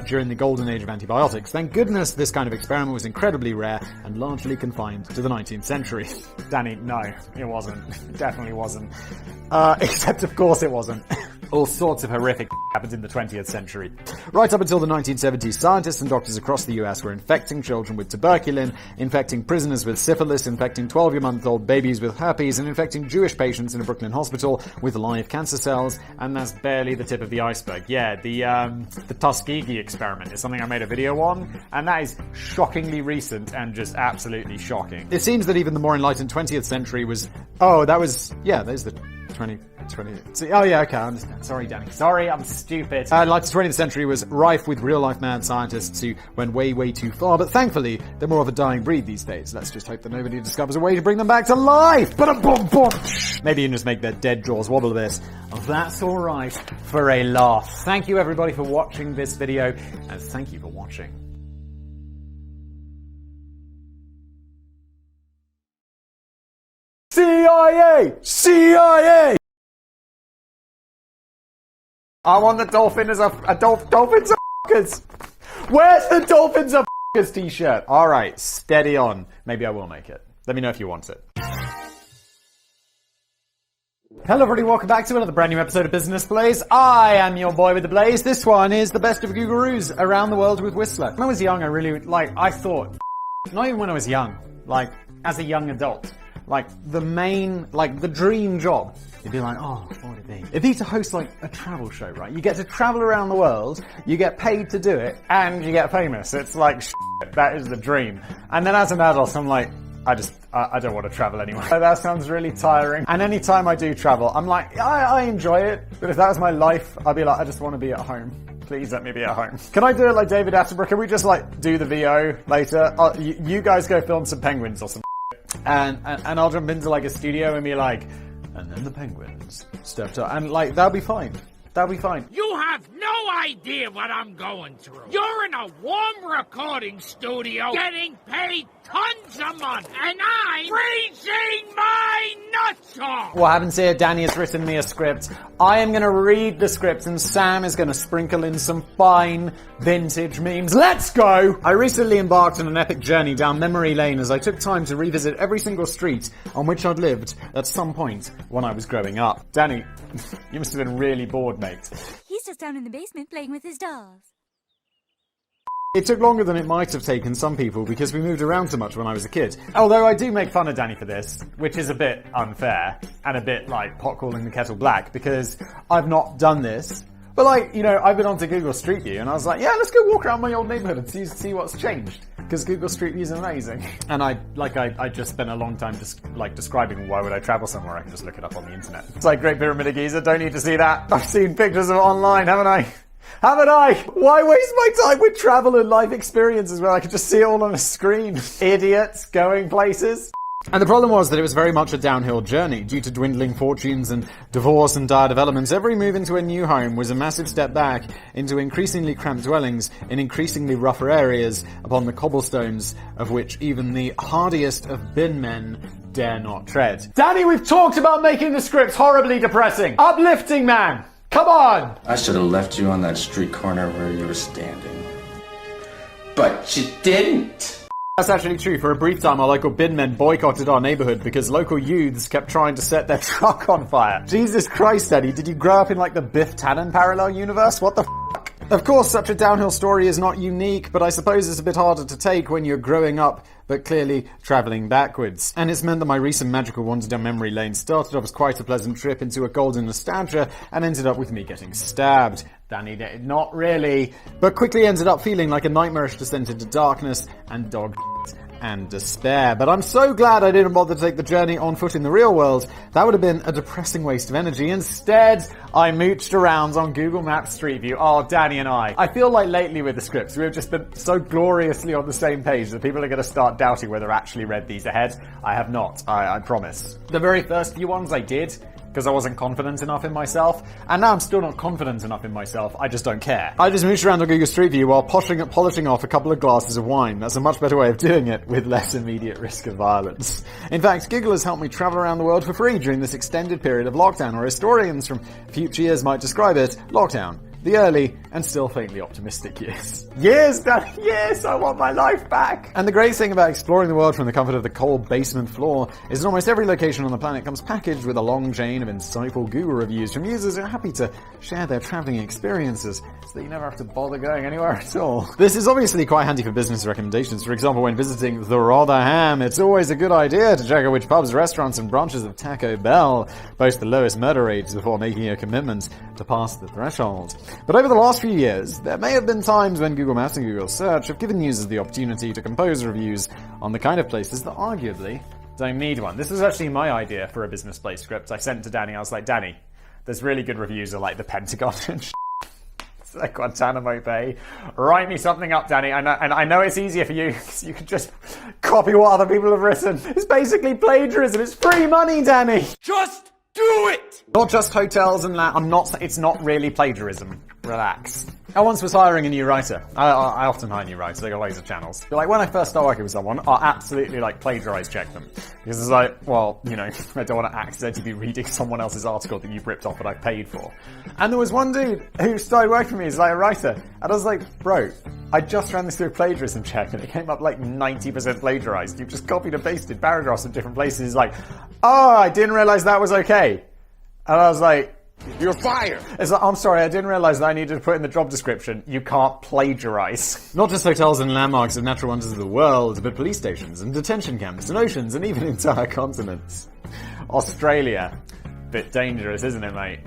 during the golden age of antibiotics. Thank goodness this kind of experiment was incredibly rare and largely confined to the 19th century. Danny, no, it wasn't. It definitely wasn't. Except, of course, it wasn't. All sorts of horrific happened in the 20th century. Right up until the 1970s, scientists and doctors across the US were infecting children with tuberculin, infecting prisoners with syphilis, infecting 12-month-old babies with herpes, and infecting Jewish patients in a Brooklyn hospital with live cancer cells. And that's barely the tip of the iceberg. Yeah, the Tuskegee experiment is something I made a video on, and that is shockingly recent and just absolutely shocking. It seems that even the more enlightened 20th century was... Oh, that was... Yeah, there's the 20... Oh yeah, okay, I understand. Sorry, Danny. Sorry, I'm stupid. Like the 20th century was rife with real-life mad scientists who went way, way too far, but thankfully, they're more of a dying breed these days. Let's just hope that nobody discovers a way to bring them back to life! Maybe you can just make their dead jaws wobble a bit. Oh, that's alright for a laugh. Thank you everybody for watching this video, and thank you for watching. CIA! CIA! I want the dolphins are f***ers. Where's the dolphins are f***ers t-shirt? Alright, steady on. Maybe I will make it. Let me know if you want it. Hello everybody, welcome back to another brand new episode of Business Blaze. I am your boy with the blaze. This one is the best of Goo-Gurus around the world with Whistler. When I was young, I thought, not even when I was young, as a young adult, the dream job. You'd be like, oh, what would it be? It'd be to host a travel show, right? You get to travel around the world, you get paid to do it, and you get famous. It's like, that is the dream. And then as an adult, I'm like, I don't want to travel anymore. That sounds really tiring. And anytime I do travel, I'm like, I enjoy it. But if that was my life, I'd be like, I just want to be at home. Please let me be at home. Can I do it like David Attenborough? Can we just do the VO later? You guys go film some penguins or some and I'll jump into a studio and be like, and then the penguins stepped up. And that'll be fine. That'll be fine. You have no idea what I'm going through. You're in a warm recording studio getting paid tons of money, and I'm freezing my nuts off! What happens here, Danny has written me a script. I am going to read the script and Sam is going to sprinkle in some fine vintage memes. Let's go! I recently embarked on an epic journey down memory lane as I took time to revisit every single street on which I'd lived at some point when I was growing up. Danny, you must have been really bored, mate. He's just down in the basement playing with his dolls. It took longer than it might have taken some people because we moved around so much when I was a kid. Although I do make fun of Danny for this, which is a bit unfair and a bit like pot calling the kettle black because I've not done this. But like, you know, I've been onto Google Street View and I was like, yeah, let's go walk around my old neighborhood and see what's changed. Because Google Street View is amazing. And I just spent a long time describing why would I travel somewhere. I can just look it up on the internet. It's like Great Pyramid of Giza, don't need to see that. I've seen pictures of it online, haven't I? Haven't I? Why waste my time with travel and life experiences when I could just see it all on a screen? Idiots going places. And the problem was that it was very much a downhill journey. Due to dwindling fortunes and divorce and dire developments, every move into a new home was a massive step back into increasingly cramped dwellings in increasingly rougher areas upon the cobblestones of which even the hardiest of bin men dare not tread. Danny, we've talked about making the scripts horribly depressing. Uplifting, man! Come on! I should have left you on that street corner where you were standing. But you didn't! That's actually true. For a brief time, our local bin men boycotted our neighborhood because local youths kept trying to set their truck on fire. Jesus Christ, Eddie, did you grow up in like the Biff Tannen parallel universe? What the f***? Of course, such a downhill story is not unique, but I suppose it's a bit harder to take when you're growing up, but clearly travelling backwards. And it's meant that my recent magical wander down memory lane started off as quite a pleasant trip into a golden nostalgia and ended up with me getting stabbed. Danny did not really, but quickly ended up feeling like a nightmarish descent into darkness and dog and despair. But I'm so glad I didn't bother to take the journey on foot in the real world. That would have been a depressing waste of energy. Instead, I mooched around on Google Maps Street View. Oh, Danny and I feel like lately with the scripts, we've just been so gloriously on the same page that people are going to start doubting whether I actually read these ahead. I have not, I promise. The very first few ones I did, because I wasn't confident enough in myself, and now I'm still not confident enough in myself, I just don't care. I just mooched around on Google Street View while polishing off a couple of glasses of wine. That's a much better way of doing it, with less immediate risk of violence. In fact, Google has helped me travel around the world for free during this extended period of lockdown, or historians from future years might describe it, lockdown. The early and still faintly optimistic years. Years, Danny, yes, I want my life back. And the great thing about exploring the world from the comfort of the cold basement floor is that almost every location on the planet comes packaged with a long chain of insightful Google reviews from users who are happy to share their traveling experiences so that you never have to bother going anywhere at all. This is obviously quite handy for business recommendations. For example, when visiting the Rotherham, it's always a good idea to check out which pubs, restaurants and branches of Taco Bell boast the lowest murder rates before making a commitment to pass the threshold. But over the last few years, there may have been times when Google Maps and Google Search have given users the opportunity to compose reviews on the kind of places that arguably don't need one. This was actually my idea for a business play script. I sent it to Danny. I was like, Danny, there's really good reviews of like the Pentagon and it's like Guantanamo Bay. Write me something up, Danny. I know it's easier for you because you can just copy what other people have written. It's basically plagiarism. It's free money, Danny. Just do it! Not just hotels and that. It's not really plagiarism. Relax. I once was hiring a new writer. I often hire new writers. They got loads of channels. But like when I first start working with someone, I'll absolutely like plagiarize check them. Because it's like, well, you know, I don't want to accidentally be reading someone else's article that you've ripped off that I paid for. And there was one dude who started working for me as like a writer. And I was like, bro, I just ran this through a plagiarism check and it came up like 90% plagiarized. You've just copied and pasted paragraphs in different places. He's like, oh, I didn't realize that was okay. And I was like, you're fired. It's like, I'm sorry, I didn't realize that I needed to put in the job description. You can't plagiarize. Not just hotels and landmarks of natural wonders of the world, but police stations and detention camps and oceans and even entire continents. Australia. Bit dangerous, isn't it, mate?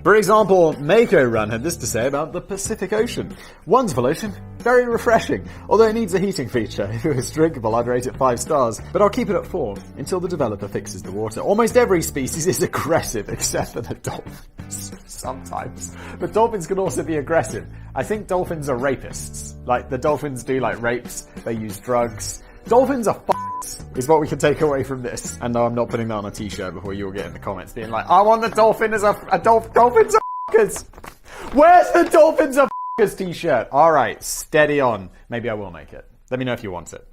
For example, Mako Run had this to say about the Pacific Ocean. Wonderful ocean, very refreshing, although it needs a heating feature. If it was drinkable, I'd rate it 5 stars, but I'll keep it at 4 until the developer fixes the water. Almost every species is aggressive, except for the dolphins. Sometimes. But dolphins can also be aggressive. I think dolphins are rapists. Like, the dolphins do, like, rapes, they use drugs. Dolphins are f***s, is what we can take away from this. And no, I'm not putting that on a t-shirt before you all get in the comments being like, I want the dolphin as dolphins are f***ers? Where's the Dolphins are f***ers t-shirt? Alright, steady on. Maybe I will make it. Let me know if you want it.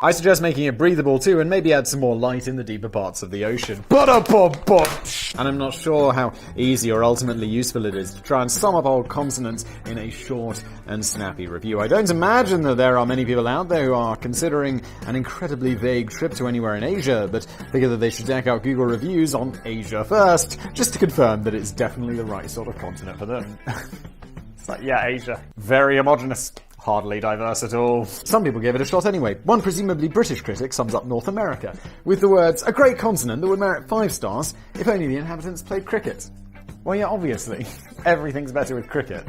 I suggest making it breathable too, and maybe add some more light in the deeper parts of the ocean. And I'm not sure how easy or ultimately useful it is to try and sum up old consonants in a short and snappy review. I don't imagine that there are many people out there who are considering an incredibly vague trip to anywhere in Asia, but figure that they should check out Google reviews on Asia first, just to confirm that it's definitely the right sort of continent for them. It's like, yeah, Asia. Very homogenous. Hardly diverse at all. Some people gave it a shot anyway. One presumably British critic sums up North America with the words, "A great continent that would merit 5 stars if only the inhabitants played cricket." Well, yeah, obviously. Everything's better with cricket.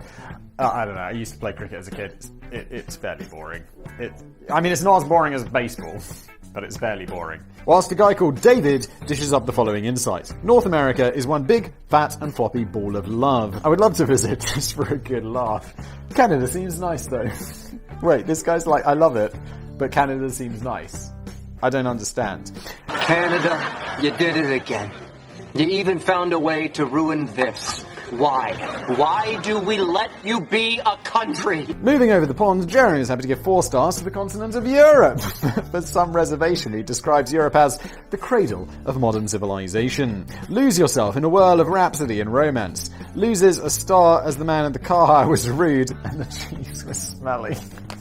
I don't know, I used to play cricket as a kid. It's fairly boring. It's not as boring as baseball, but it's fairly boring. Whilst a guy called David dishes up the following insight. North America is one big, fat and floppy ball of love. I would love to visit just for a good laugh. Canada seems nice though. Wait, this guy's like, I love it, but Canada seems nice. I don't understand. Canada, you did it again. You even found a way to ruin this. Why? Why do we let you be a country? Moving over the pond, Jeremy is happy to give 4 stars to the continent of Europe. For some reservation, he describes Europe as the cradle of modern civilization. Lose yourself in a whirl of rhapsody and romance. Loses a star as the man in the car was rude and the cheese was smelly.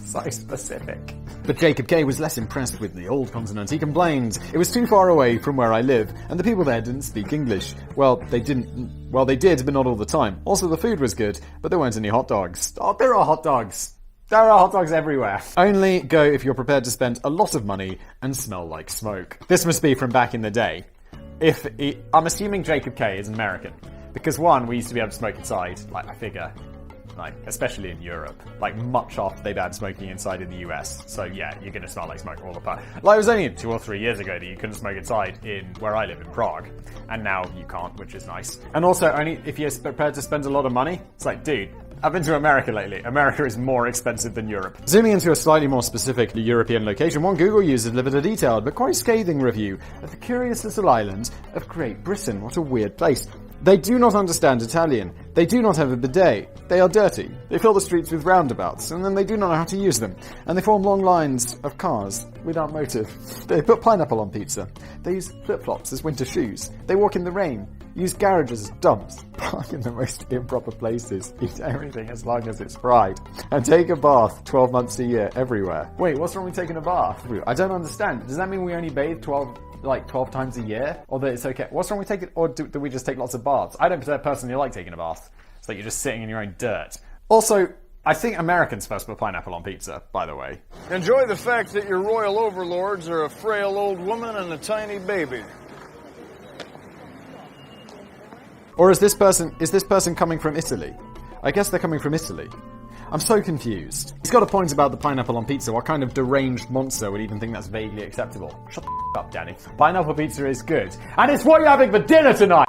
So specific. But Jacob K was less impressed with the old continent. He complained, "It was too far away from where I live, and the people there didn't speak English." Well, they did, but not all the time. Also, the food was good, but there weren't any hot dogs. Oh, there are hot dogs. There are hot dogs everywhere. Only go if you're prepared to spend a lot of money and smell like smoke. This must be from back in the day. I'm assuming Jacob K is American. Because one, we used to be able to smoke inside, I figure. Especially in Europe, much after they banned smoking inside in the US. So yeah, you're gonna smell like smoke all the time. It was only 2 or 3 years ago that you couldn't smoke inside in where I live in Prague. And now you can't, which is nice. And also, only if you're prepared to spend a lot of money. It's like, dude, I've been to America lately. America is more expensive than Europe. Zooming into a slightly more specific European location, one Google user delivered a detailed but quite scathing review of the curious little island of Great Britain. What a weird place. They do not understand Italian. They do not have a bidet. They are dirty. They fill the streets with roundabouts, and then they do not know how to use them. And they form long lines of cars without motive. They put pineapple on pizza. They use flip-flops as winter shoes. They walk in the rain. Use garages as dumps. Park in the most improper places. Eat everything as long as it's fried. And take a bath 12 months a year everywhere. Wait, what's wrong with taking a bath? I don't understand. Does that mean we only bathe 12 times a year? Or that it's okay? What's wrong with taking, or do we just take lots of baths? I don't personally like taking a bath. It's like you're just sitting in your own dirt. Also, I think Americans first put pineapple on pizza, by the way. Enjoy the fact that your royal overlords are a frail old woman and a tiny baby. Or is this person coming from Italy? I guess they're coming from Italy. I'm so confused. He's got a point about the pineapple on pizza. What kind of deranged monster would even think that's vaguely acceptable? Shut the up, Danny. Pineapple pizza is good. And it's what you're having for dinner tonight!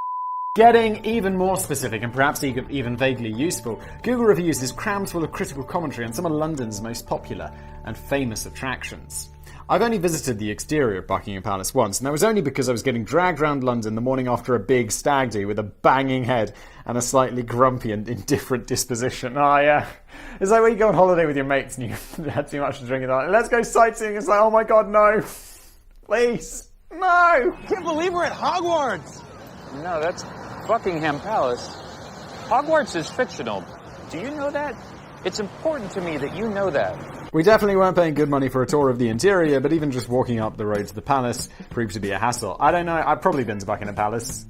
Getting even more specific and perhaps even vaguely useful, Google Reviews is crammed full of critical commentary on some of London's most popular and famous attractions. I've only visited the exterior of Buckingham Palace once, and that was only because I was getting dragged around London the morning after a big stag do with a banging head and a slightly grumpy and indifferent disposition. Oh yeah. It's like when you go on holiday with your mates and you had too much to drink and they're like, let's go sightseeing. It's like, oh my god, no. Please. No. I can't believe we're at Hogwarts. No, that's Buckingham Palace. Hogwarts is fictional. Do you know that? It's important to me that you know that. We definitely weren't paying good money for a tour of the interior, but even just walking up the road to the palace proved to be a hassle. I don't know, I've probably been to Buckingham Palace.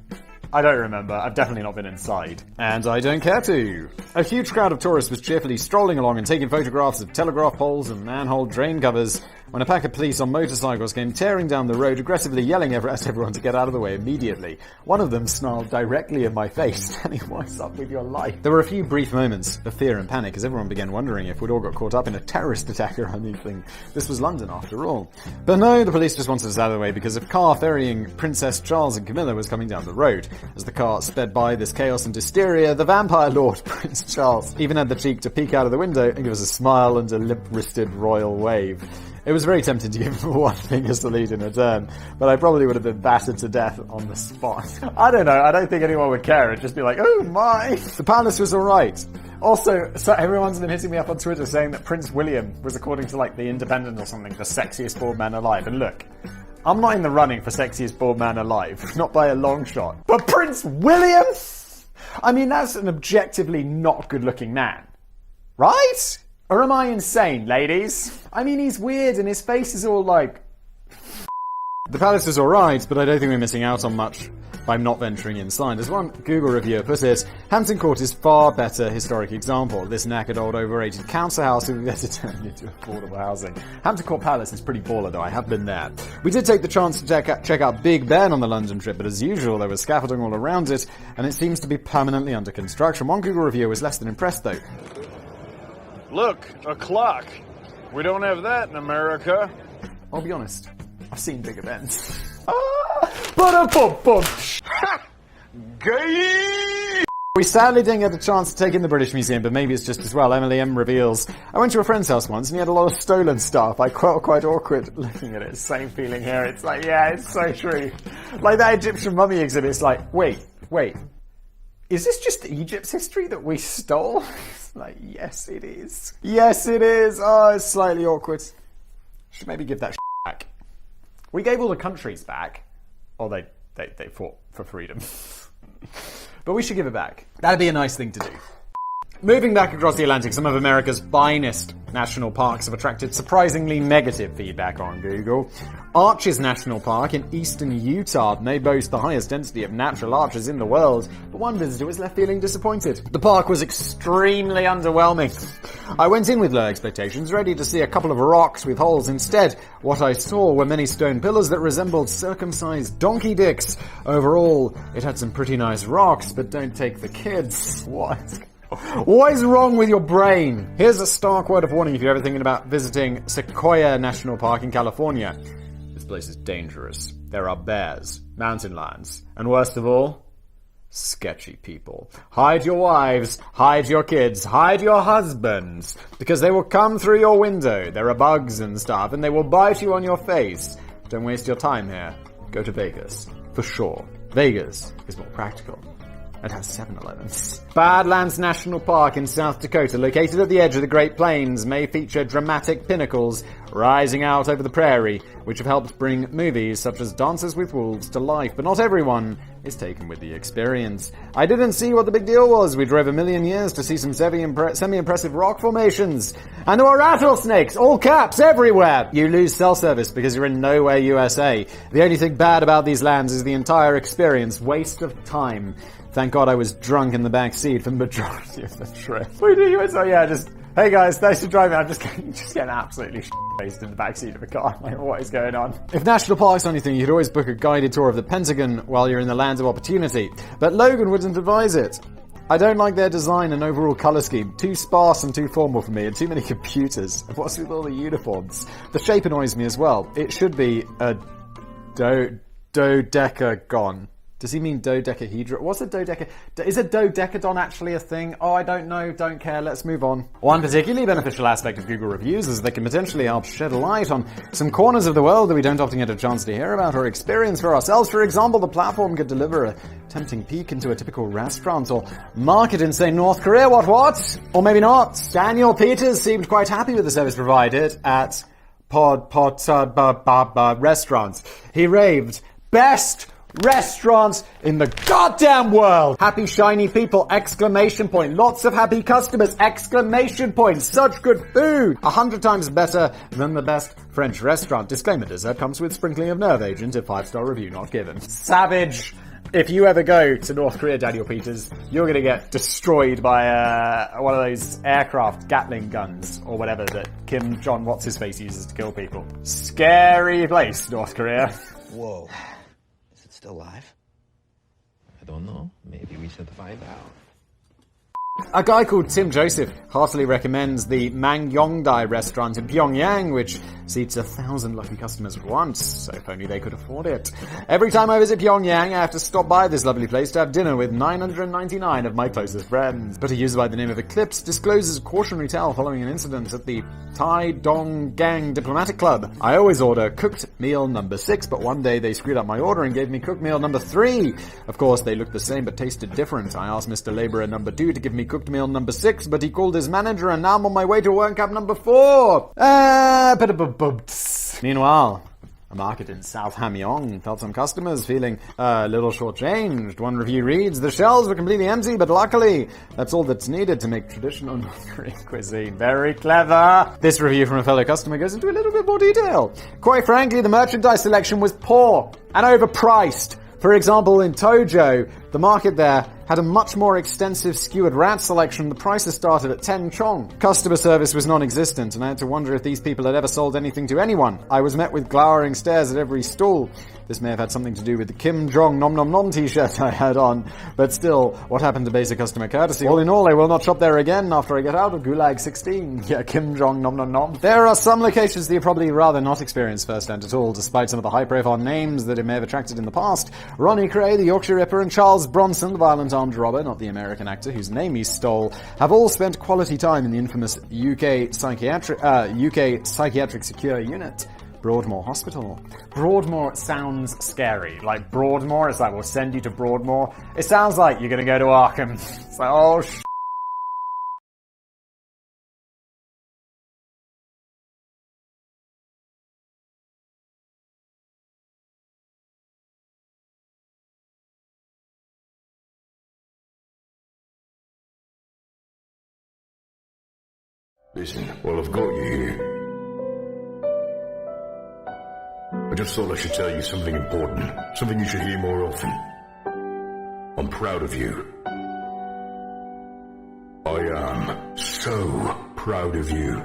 I don't remember. I've definitely not been inside. And I don't care to. A huge crowd of tourists was cheerfully strolling along and taking photographs of telegraph poles and manhole drain covers when a pack of police on motorcycles came tearing down the road, aggressively yelling at everyone to get out of the way immediately. One of them snarled directly in my face, telling what's up with your life. There were a few brief moments of fear and panic as everyone began wondering if we'd all got caught up in a terrorist attack or anything. This was London after all. But no, the police just wanted us out of the way because a car ferrying Princess Charles and Camilla was coming down the road. As the car sped by this chaos and hysteria, the vampire lord, Prince Charles, even had the cheek to peek out of the window and give us a smile and a limp-wristed royal wave. It was very tempting to give one finger salute in return, but I probably would have been battered to death on the spot. I don't know, I don't think anyone would care. It'd just be like, oh my! The palace was alright. Also, so everyone's been hitting me up on Twitter saying that Prince William was, according to like The Independent or something, the sexiest bald man alive. And look, I'm not in the running for sexiest bald man alive, not by a long shot. But Prince William? I mean, that's an objectively not good-looking man. Right? Or am I insane, ladies? I mean, he's weird and his face is all like... The palace is alright, but I don't think we're missing out on much by not venturing inside. As one Google reviewer put it, Hampton Court is far better historic example. This knackered old overrated council house will be better turned into affordable housing. Hampton Court Palace is pretty baller though, I have been there. We did take the chance to check out Big Ben on the London trip, but as usual there was scaffolding all around it, and it seems to be permanently under construction. One Google reviewer was less than impressed though. Look, a clock. We don't have that in America. I'll be honest, I've seen big events. Gay! We sadly didn't get the chance to take in the British Museum, but maybe it's just as well. Emily M reveals, I went to a friend's house once and he had a lot of stolen stuff. I felt quite awkward looking at it. Same feeling here. It's like, yeah, it's so true. Like that Egyptian mummy exhibit, it's like, wait. Is this just Egypt's history that we stole? It's like, yes it is. Yes it is. Oh, it's slightly awkward. Should maybe give that back. We gave all the countries back. Or they fought for freedom. But we should give it back. That'd be a nice thing to do. Moving back across the Atlantic, some of America's finest national parks have attracted surprisingly negative feedback on Google. Arches National Park in eastern Utah may boast the highest density of natural arches in the world, but one visitor was left feeling disappointed. The park was extremely underwhelming. I went in with low expectations, ready to see a couple of rocks with holes. Instead, what I saw were many stone pillars that resembled circumcised donkey dicks. Overall, it had some pretty nice rocks, but don't take the kids. What is wrong with your brain? Here's a stark word of warning if you're ever thinking about visiting Sequoia National Park in California. This place is dangerous. There are bears, mountain lions, and worst of all, sketchy people. Hide your wives, hide your kids, hide your husbands, because they will come through your window. There are bugs and stuff, and they will bite you on your face. Don't waste your time here. Go to Vegas. For sure. Vegas is more practical. It has 7-Elevens. Badlands National Park in South Dakota, located at the edge of the Great Plains, may feature dramatic pinnacles rising out over the prairie, which have helped bring movies such as Dances with Wolves to life, but not everyone is taken with the experience. I didn't see what the big deal was. We drove 1,000,000 years to see some semi-impressive rock formations. And there were rattlesnakes, all caps, everywhere. You lose cell service because you're in nowhere USA. The only thing bad about these lands is the entire experience. Waste of time. Thank God I was drunk in the back seat for the majority of the trip. So yeah, hey guys, thanks for driving. I'm just getting absolutely faced in the back seat of a car. Like, what is going on? If national parks are anything, you could always book a guided tour of the Pentagon while you're in the lands of opportunity. But Logan wouldn't advise it. I don't like their design and overall colour scheme. Too sparse and too formal for me, and too many computers. What's with all the uniforms? The shape annoys me as well. It should be a dodecagon. Does he mean dodecahedron? What's a dodeca? Is a dodecadon actually a thing? Oh, I don't know. Don't care. Let's move on. One particularly beneficial aspect of Google reviews is they can potentially help shed a light on some corners of the world that we don't often get a chance to hear about or experience for ourselves. For example, the platform could deliver a tempting peek into a typical restaurant or market in, say, North Korea. What? Or maybe not. Daniel Peters seemed quite happy with the service provided at restaurants. He raved, best restaurants in the goddamn world! Happy shiny people! Exclamation point! Lots of happy customers! Exclamation point! Such good food! 100 times better than the best French restaurant. Disclaimer, dessert comes with sprinkling of nerve agent if 5-star review not given. Savage! If you ever go to North Korea, Daniel Peters, you're gonna get destroyed by one of those aircraft Gatling guns or whatever that Kim Jong what's-his-face uses to kill people. Scary place, North Korea. Whoa. Still alive? I don't know. Maybe we should find out. A guy called Tim Joseph heartily recommends the Mangyongdae restaurant in Pyongyang, which seats 1,000 lucky customers at once, so if only they could afford it. Every time I visit Pyongyang, I have to stop by this lovely place to have dinner with 999 of my closest friends. But a user by the name of Eclipse discloses a cautionary tale following an incident at the Tai Dong Gang Diplomatic Club. I always order cooked meal number 6, but one day they screwed up my order and gave me cooked meal number 3. Of course, they looked the same but tasted different. I asked Mr. Labourer number 2 to give me cooked meal number 6, but he called his manager and now I'm on my way to work up number 4. Meanwhile, a market in South Hamyong felt some customers feeling a little shortchanged. One review reads, the shelves were completely empty, but luckily, that's all that's needed to make traditional North Korean cuisine. Very clever. This review from a fellow customer goes into a little bit more detail. Quite frankly, the merchandise selection was poor and overpriced. For example, in Tojo, the market there had a much more extensive skewered rat selection. The prices started at 10 chong. Customer service was non-existent, and I had to wonder if these people had ever sold anything to anyone. I was met with glowering stares at every stall. This may have had something to do with the Kim Jong Nom Nom Nom t-shirt I had on, but still, what happened to basic customer courtesy? All in all, I will not shop there again after I get out of Gulag 16. Yeah, Kim Jong Nom Nom Nom. There are some locations that you probably rather not experience firsthand at all, despite some of the high-profile names that it may have attracted in the past. Ronnie Cray, the Yorkshire Ripper, and Charles Bronson, the violent armed robber, not the American actor whose name he stole, have all spent quality time in the infamous UK Psychiatric Secure Unit. Broadmoor Hospital. Broadmoor sounds scary. Like, Broadmoor, it's like, we'll send you to Broadmoor. It sounds like you're gonna go to Arkham. It's like, oh, Listen, well, I've got you here. I just thought I should tell you something important, something you should hear more often. I'm proud of you. I am so proud of you.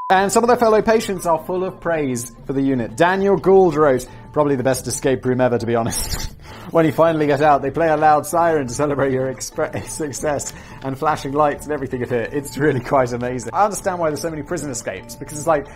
And some of their fellow patients are full of praise for the unit. Daniel Gould wrote, probably the best escape room ever, to be honest. When you finally get out, they play a loud siren to celebrate your success and flashing lights and everything here. It's really quite amazing. I understand why there's so many prison escapes, because it's like,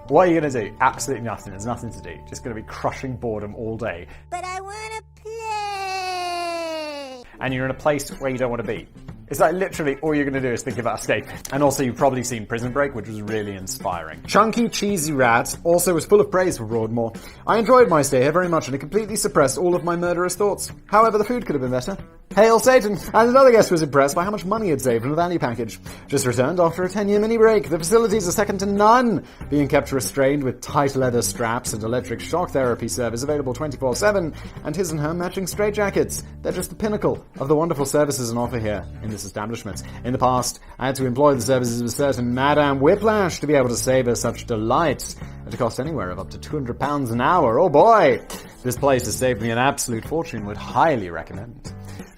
what are you going to do? Absolutely nothing. There's nothing to do. Just going to be crushing boredom all day. But I want to play. And you're in a place where you don't want to be. It's like literally all you're going to do is think about escaping. And also you've probably seen Prison Break, which was really inspiring. Chunky Cheesy Rat also was full of praise for Broadmoor. I enjoyed my stay here very much and it completely suppressed all of my murderous thoughts. However, the food could have been better. Hail Satan! And another guest was impressed by how much money he'd saved from the value package. Just returned after a 10-year mini break. The facilities are second to none, being kept restrained with tight leather straps and electric shock therapy service available 24/7, and his and her matching straitjackets. They're just the pinnacle of the wonderful services on offer here in this establishment. In the past, I had to employ the services of a certain Madame Whiplash to be able to save her such delights at a cost anywhere of up to £200 an hour. Oh boy! This place has saved me an absolute fortune, would highly recommend.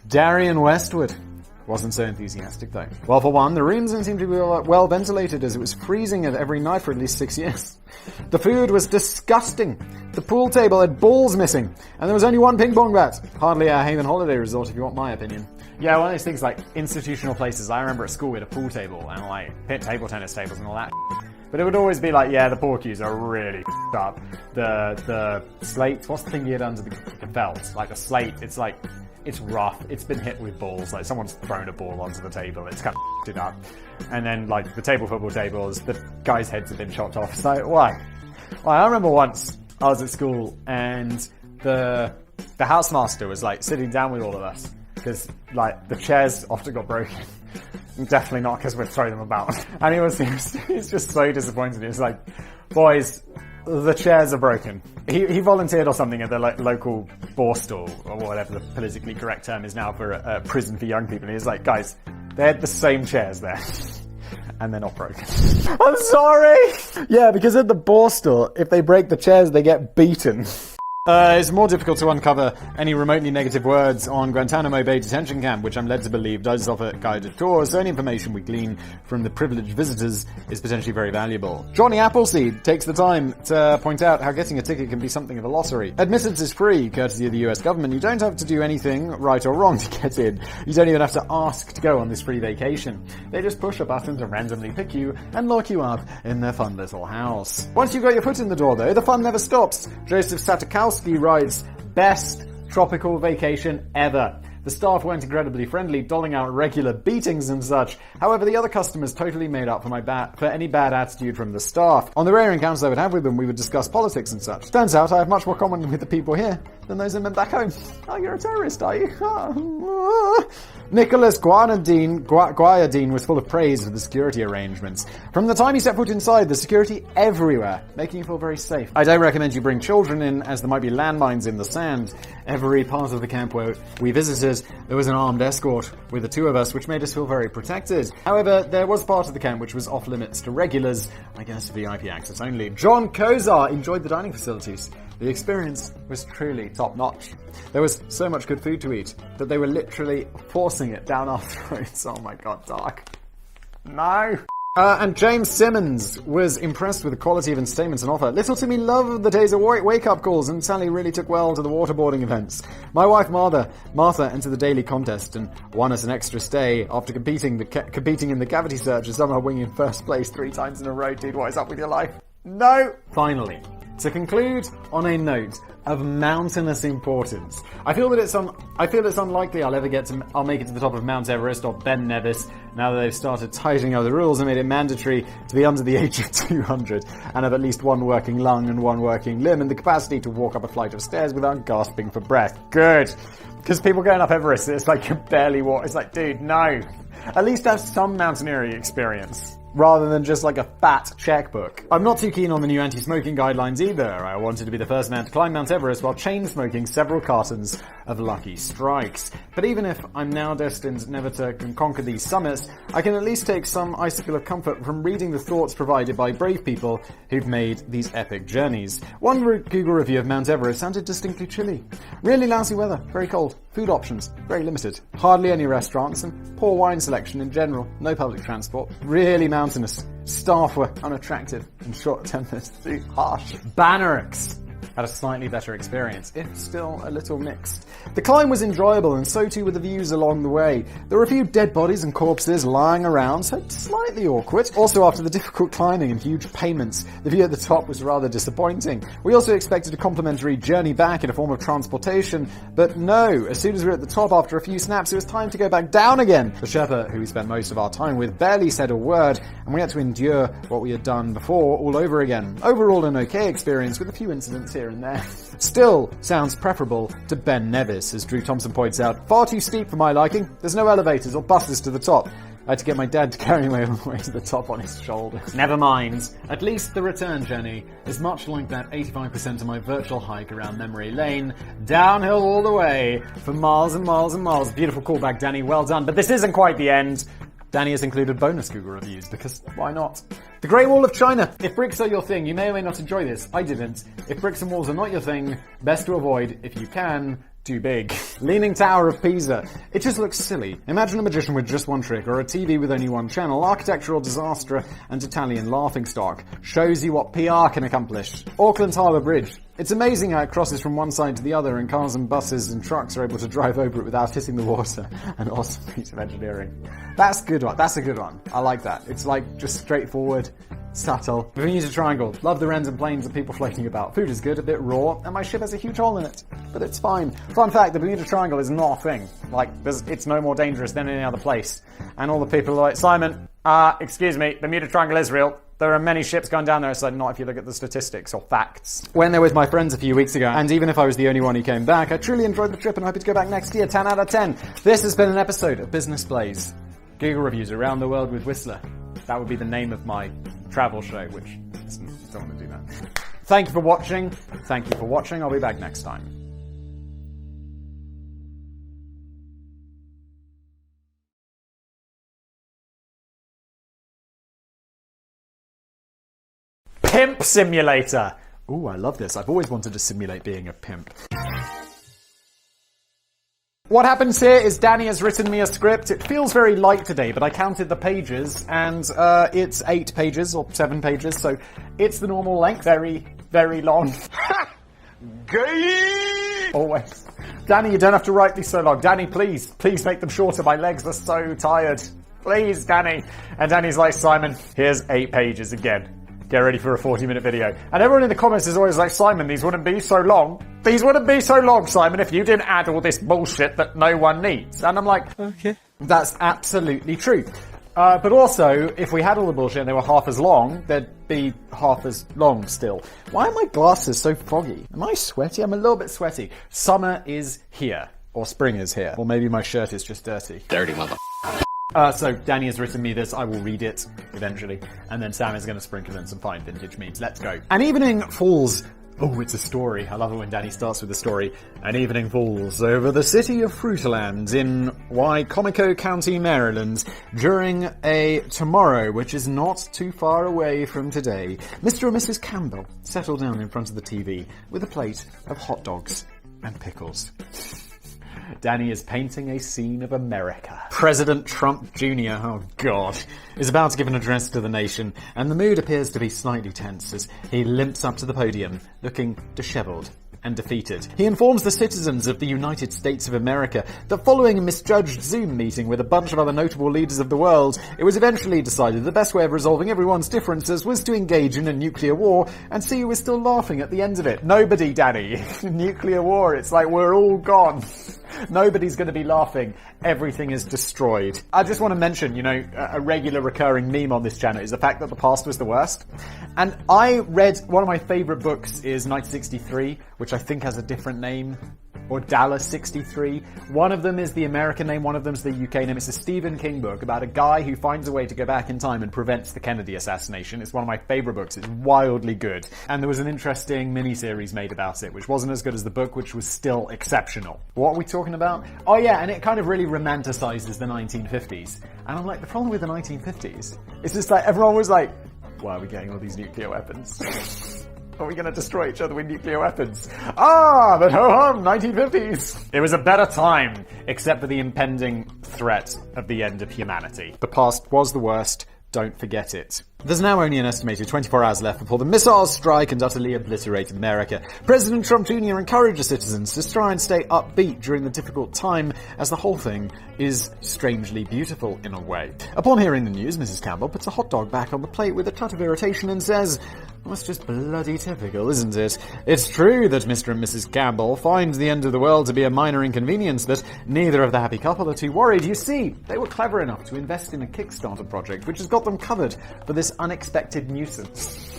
Darian Westwood wasn't so enthusiastic though. Well, for one, the rooms didn't seem to be well ventilated as it was freezing every night for at least 6 years. The food was disgusting. The pool table had balls missing, and there was only one ping pong bat. Hardly a Haven holiday resort if you want my opinion. Yeah, one of those things like institutional places. I remember at school we had a pool table and like table tennis tables and all that. But it would always be like, yeah, the porkies are really f***ed up. The slate, what's the thing you get under the belt? Like the slate, it's like, it's rough. It's been hit with balls. Like someone's thrown a ball onto the table. It's kind of f***ed it up. And then like the table football tables, the guys' heads have been chopped off. So why? Well, I remember once I was at school and the housemaster was like sitting down with all of us because like the chairs often got broken. Definitely not because we'd throw them about. And he was just so disappointed. He was like, boys, the chairs are broken. He volunteered or something at the local Borstal, or whatever the politically correct term is now for a prison for young people. And he was like, guys, they had the same chairs there. And they're not broken. I'm sorry! Yeah, because at the Borstal, if they break the chairs, they get beaten. It's more difficult to uncover any remotely negative words on Guantanamo Bay Detention Camp, which I'm led to believe does offer guided tours, so any information we glean from the privileged visitors is potentially very valuable. Johnny Appleseed takes the time to point out how getting a ticket can be something of a lottery. Admittance is free, courtesy of the US government. You don't have to do anything, right or wrong, to get in. You don't even have to ask to go on this free vacation. They just push a button to randomly pick you and lock you up in their fun little house. Once you've got your foot in the door, though, the fun never stops. Joseph Satukowski writes, best tropical vacation ever. The staff weren't incredibly friendly, doling out regular beatings and such. However, the other customers totally made up for any bad attitude from the staff. On the rare encounters I would have with them, we would discuss politics and such. Turns out I have much more common with the people here than those in back home. Oh, you're a terrorist, are you? Nicholas Guayadine was full of praise for the security arrangements. From the time he set foot inside, the security everywhere, making you feel very safe. I don't recommend you bring children in, as there might be landmines in the sand. Every part of the camp where we visited, there was an armed escort with the two of us, which made us feel very protected. However, there was part of the camp which was off limits to regulars, I guess VIP access only. John Kozar enjoyed the dining facilities. The experience was truly top-notch. There was so much good food to eat that they were literally forcing it down our throats. Oh my god, Doc. No! And James Simmons was impressed with the quality of entertainment on offer. Little Timmy loved the days of wake-up calls, and Sally really took well to the waterboarding events. My wife Martha entered the daily contest and won us an extra stay after competing in the cavity search and somehow winging first place 3 times in a row. Dude, what is up with your life? No! Finally, to conclude on a note of mountainous importance, I feel it's unlikely I'll make it to the top of Mount Everest or Ben Nevis now that they've started tightening up the rules and made it mandatory to be under the age of 200 and have at least one working lung and one working limb and the capacity to walk up a flight of stairs without gasping for breath. Good! Because people going up Everest, it's like you barely walk. It's like, dude, no. At least have some mountaineering experience, rather than just like a fat checkbook. I'm not too keen on the new anti-smoking guidelines either. I wanted to be the first man to climb Mount Everest while chain-smoking several cartons of Lucky Strikes. But even if I'm now destined never to conquer these summits, I can at least take some icicle of comfort from reading the thoughts provided by brave people who've made these epic journeys. One Google review of Mount Everest sounded distinctly chilly. Really lousy weather, very cold. Food options, very limited. Hardly any restaurants and poor wine selection in general. No public transport. Really mountainous. Staff were unattractive and short-tempered. Too harsh. Bannerix had a slightly better experience, if still a little mixed. The climb was enjoyable, and so too were the views along the way. There were a few dead bodies and corpses lying around, so slightly awkward. Also, after the difficult climbing and huge payments, the view at the top was rather disappointing. We also expected a complimentary journey back in a form of transportation, but no, as soon as we were at the top after a few snaps, it was time to go back down again. The Sherpa, who we spent most of our time with, barely said a word, and we had to endure what we had done before all over again. Overall, an okay experience with a few incidents here and there. Still sounds preferable to Ben Nevis, as Drew Thompson points out. Far too steep for my liking. There's no elevators or buses to the top. I had to get my dad to carry me all the way to the top on his shoulders. Never mind. At least the return journey is much like that 85% of my virtual hike around memory lane. Downhill all the way for miles and miles and miles. Beautiful callback, Danny. Well done. But this isn't quite the end. Danny has included bonus Google reviews, because why not? The Great Wall of China. If bricks are your thing, you may or may not enjoy this. I didn't. If bricks and walls are not your thing, best to avoid, if you can, too big. Leaning Tower of Pisa. It just looks silly. Imagine a magician with just one trick, or a TV with only one channel. Architectural disaster and Italian laughingstock. Shows you what PR can accomplish. Auckland Harbour Bridge. It's amazing how it crosses from one side to the other, and cars and buses and trucks are able to drive over it without hitting the water. An awesome piece of engineering. That's a good one. That's a good one. I like that. It's like just straightforward, subtle. Bermuda Triangle. Love the wrens and planes and people floating about. Food is good, a bit raw, and my ship has a huge hole in it. But it's fine. Fun fact, the Bermuda Triangle is not a thing. Like, it's no more dangerous than any other place. And all the people are like, Simon, excuse me, Bermuda Triangle is real. There are many ships going down there, it's like not if you look at the statistics or facts. Went there with my friends a few weeks ago, and even if I was the only one who came back, I truly enjoyed the trip and hope to go back next year. 10 out of 10. This has been an episode of Business Blaze. Google reviews around the world with Whistler. That would be the name of my travel show, which I don't want to do that. Thank you for watching. Thank you for watching. I'll be back next time. Pimp Simulator. Ooh, I love this. I've always wanted to simulate being a pimp. What happens here is Danny has written me a script. It feels very light today, but I counted the pages, and it's 8 pages or 7 pages, so it's the normal length. Very, very long. Gay! Always. Danny, you don't have to write these so long. Danny, please make them shorter. My legs are so tired. Please, Danny. And Danny's like, Simon, here's 8 pages again. Get ready for a 40-minute video. And everyone in the comments is always like, Simon, these wouldn't be so long. These wouldn't be so long, Simon, if you didn't add all this bullshit that no one needs. And I'm like, okay. That's absolutely true. But also, if we had all the bullshit and they were half as long, they'd be half as long still. Why are my glasses so foggy? Am I sweaty? I'm a little bit sweaty. Summer is here. Or spring is here. Or maybe my shirt is just dirty. Dirty mother. So Danny has written me this. I will read it eventually. And then Sam is going to sprinkle in some fine vintage memes. Let's go. An evening falls. Oh, it's a story. I love it when Danny starts with a story. An evening falls over the city of Fruitaland in Wicomico County, Maryland, during a tomorrow, which is not too far away from today. Mr. and Mrs. Campbell settle down in front of the TV with a plate of hot dogs and pickles. Danny is painting a scene of America. President Trump Jr., oh God, is about to give an address to the nation, and the mood appears to be slightly tense as he limps up to the podium, looking disheveled and defeated. He informs the citizens of the United States of America that following a misjudged Zoom meeting with a bunch of other notable leaders of the world, it was eventually decided the best way of resolving everyone's differences was to engage in a nuclear war, and see who was still laughing at the end of it. Nobody, Danny. Nuclear war, it's like we're all gone. Nobody's going to be laughing. Everything is destroyed. I just want to mention, a regular recurring meme on this channel is the fact that the past was the worst. And I read, one of my favorite books is 1963, which I think has a different name, or Dallas 63. One of them is the American name, one of them's the UK name. It's a Stephen King book about a guy who finds a way to go back in time and prevents the Kennedy assassination. It's one of my favorite books. It's wildly good. And there was an interesting miniseries made about it, which wasn't as good as the book, which was still exceptional. What are we talking about? Oh yeah, and it kind of really romanticizes the 1950s. And I'm like, the problem with the 1950s is just like, everyone was like, why are we getting all these nuclear weapons? Are we going to destroy each other with nuclear weapons? Ah, but ho-hum, 1950s. It was a better time, except for the impending threat of the end of humanity. The past was the worst. Don't forget it. There's now only an estimated 24 hours left before the missiles strike and utterly obliterate America. President Trump Jr. encourages citizens to try and stay upbeat during the difficult time, as the whole thing is strangely beautiful in a way. Upon hearing the news, Mrs. Campbell puts a hot dog back on the plate with a touch of irritation and says, "That's just bloody typical, isn't it? It's true that Mr. and Mrs. Campbell find the end of the world to be a minor inconvenience, but neither of the happy couple are too worried. You see, they were clever enough to invest in a Kickstarter project, which has got them covered for this unexpected nuisance."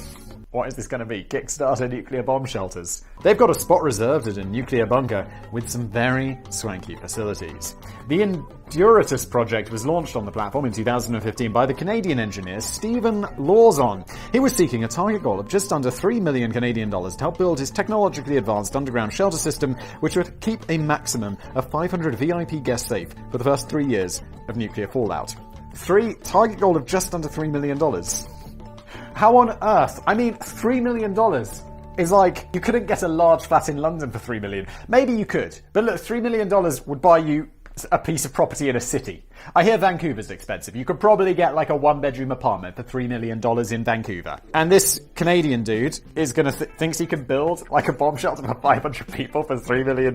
What is this going to be? Kickstarter nuclear bomb shelters. They've got a spot reserved at a nuclear bunker with some very swanky facilities. The Enduritus project was launched on the platform in 2015 by the Canadian engineer Stephen Lawson. He was seeking a target goal of just under $3 million Canadian to help build his technologically advanced underground shelter system, which would keep a maximum of 500 VIP guests safe for the first 3 years of nuclear fallout. Target goal of just under $3 million. How on earth? I mean, $3 million is like, you couldn't get a large flat in London for $3 million. Maybe you could. But look, $3 million would buy you a piece of property in a city. I hear Vancouver's expensive. You could probably get like a 1-bedroom apartment for $3 million in Vancouver. And this Canadian dude is gonna thinks he can build like a bomb shelter for 500 people for $3 million.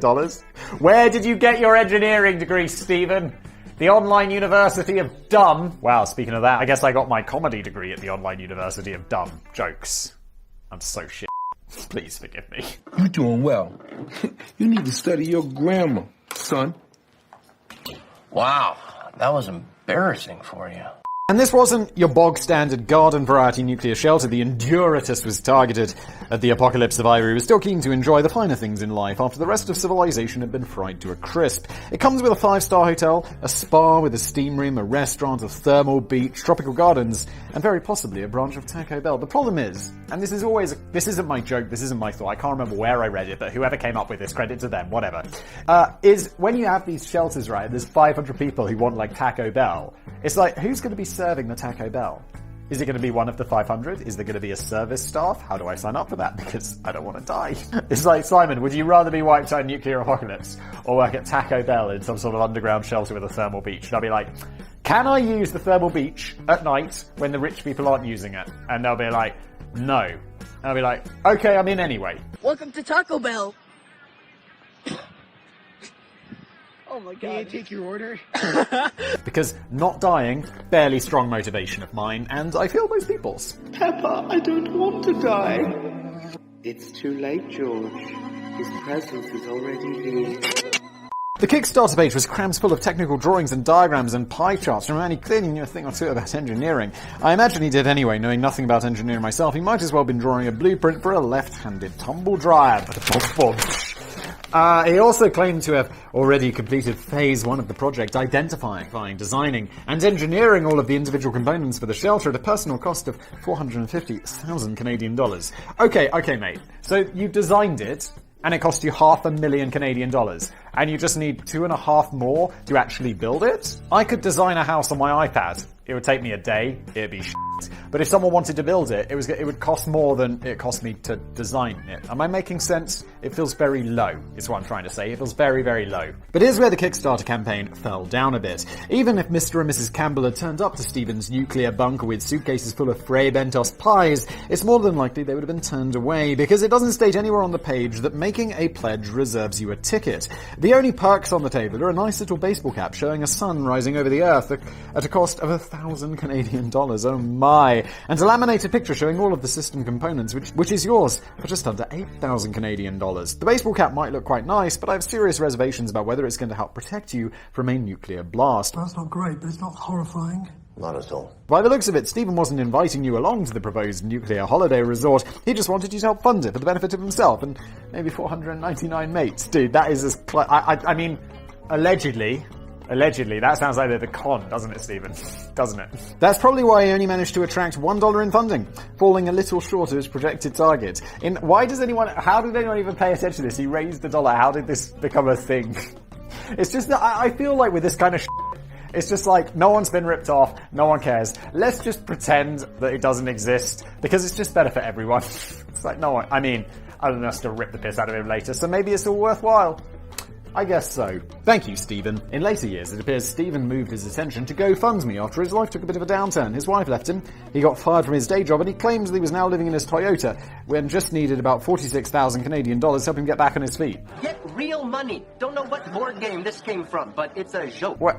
Where did you get your engineering degree, Stephen? The Online University of Dumb. Wow, speaking of that, I guess I got my comedy degree at the Online University of Dumb. Jokes. I'm so shit. Please forgive me. You're doing well. You need to study your grammar, son. Wow, that was embarrassing for you. And this wasn't your bog-standard garden-variety nuclear shelter. The Enduritus was targeted at the apocalypse survivor who was still keen to enjoy the finer things in life after the rest of civilization had been fried to a crisp. It comes with a 5-star hotel, a spa with a steam room, a restaurant, a thermal beach, tropical gardens, and very possibly a branch of Taco Bell. The problem is, and this isn't my joke, this isn't my thought, I can't remember where I read it, but whoever came up with this, credit to them, whatever, is when you have these shelters, right, there's 500 people who want like Taco Bell. It's like, who's going to be serving the Taco Bell? Is it going to be one of the 500? Is there going to be a service staff? How do I sign up for that? Because I don't want to die. It's like, Simon, would you rather be wiped out in nuclear apocalypse or work at Taco Bell in some sort of underground shelter with a thermal beach? And I'll be like, can I use the thermal beach at night when the rich people aren't using it? And they'll be like, no. And I'll be like, okay, I'm in anyway. Welcome to Taco Bell. Oh my god. Can I take your order? Because not dying, barely strong motivation of mine, and I feel most people's. Peppa, I don't want to die. It's too late, George. His presence is already here. The Kickstarter page was crammed full of technical drawings and diagrams and pie charts from a man who clearly knew a thing or two about engineering. I imagine he did anyway, knowing nothing about engineering myself. He might as well have been drawing a blueprint for a left-handed tumble dryer. He also claimed to have already completed phase 1 of the project, identifying, designing, and engineering all of the individual components for the shelter at a personal cost of 450,000 Canadian dollars. Okay, mate. So you designed it, and it cost you $500,000 Canadian dollars, and you just need 2.5 more to actually build it? I could design a house on my iPad. It would take me a day. It'd be shit. But if someone wanted to build it, it would cost more than it cost me to design it. Am I making sense? It feels very low, is what I'm trying to say. It feels very, very low. But here's where the Kickstarter campaign fell down a bit. Even if Mr. and Mrs. Campbell had turned up to Stephen's nuclear bunker with suitcases full of Frey Bentos pies, it's more than likely they would have been turned away, because it doesn't state anywhere on the page that making a pledge reserves you a ticket. The only perks on the table are a nice little baseball cap showing a sun rising over the earth at a cost of 1,000 Canadian dollars. Oh my. And a laminated picture showing all of the system components, which is yours for just under 8,000 Canadian dollars. The baseball cap might look quite nice, but I have serious reservations about whether it's going to help protect you from a nuclear blast. That's not great, but it's not horrifying. Not at all. By the looks of it, Stephen wasn't inviting you along to the proposed nuclear holiday resort. He just wanted you to help fund it for the benefit of himself and maybe 499 mates. Dude, that is as I mean, allegedly, that sounds like they're the con, doesn't it, Stephen? Doesn't it? That's probably why he only managed to attract $1 in funding, falling a little short of his projected target. How did anyone even pay attention to this? He raised the dollar. How did this become a thing? It's just that I feel like with this kind of it's just like, no one's been ripped off, no one cares. Let's just pretend that it doesn't exist, because it's just better for everyone. It's like, no one, I mean, other than us to rip the piss out of him later, so maybe it's all worthwhile. I guess so. Thank you, Stephen. In later years, it appears Stephen moved his attention to GoFundMe after his life took a bit of a downturn. His wife left him, he got fired from his day job, and he claims that he was now living in his Toyota, when just needed about 46,000 Canadian dollars to help him get back on his feet. Get real money. Don't know what board game this came from, but it's a joke. What?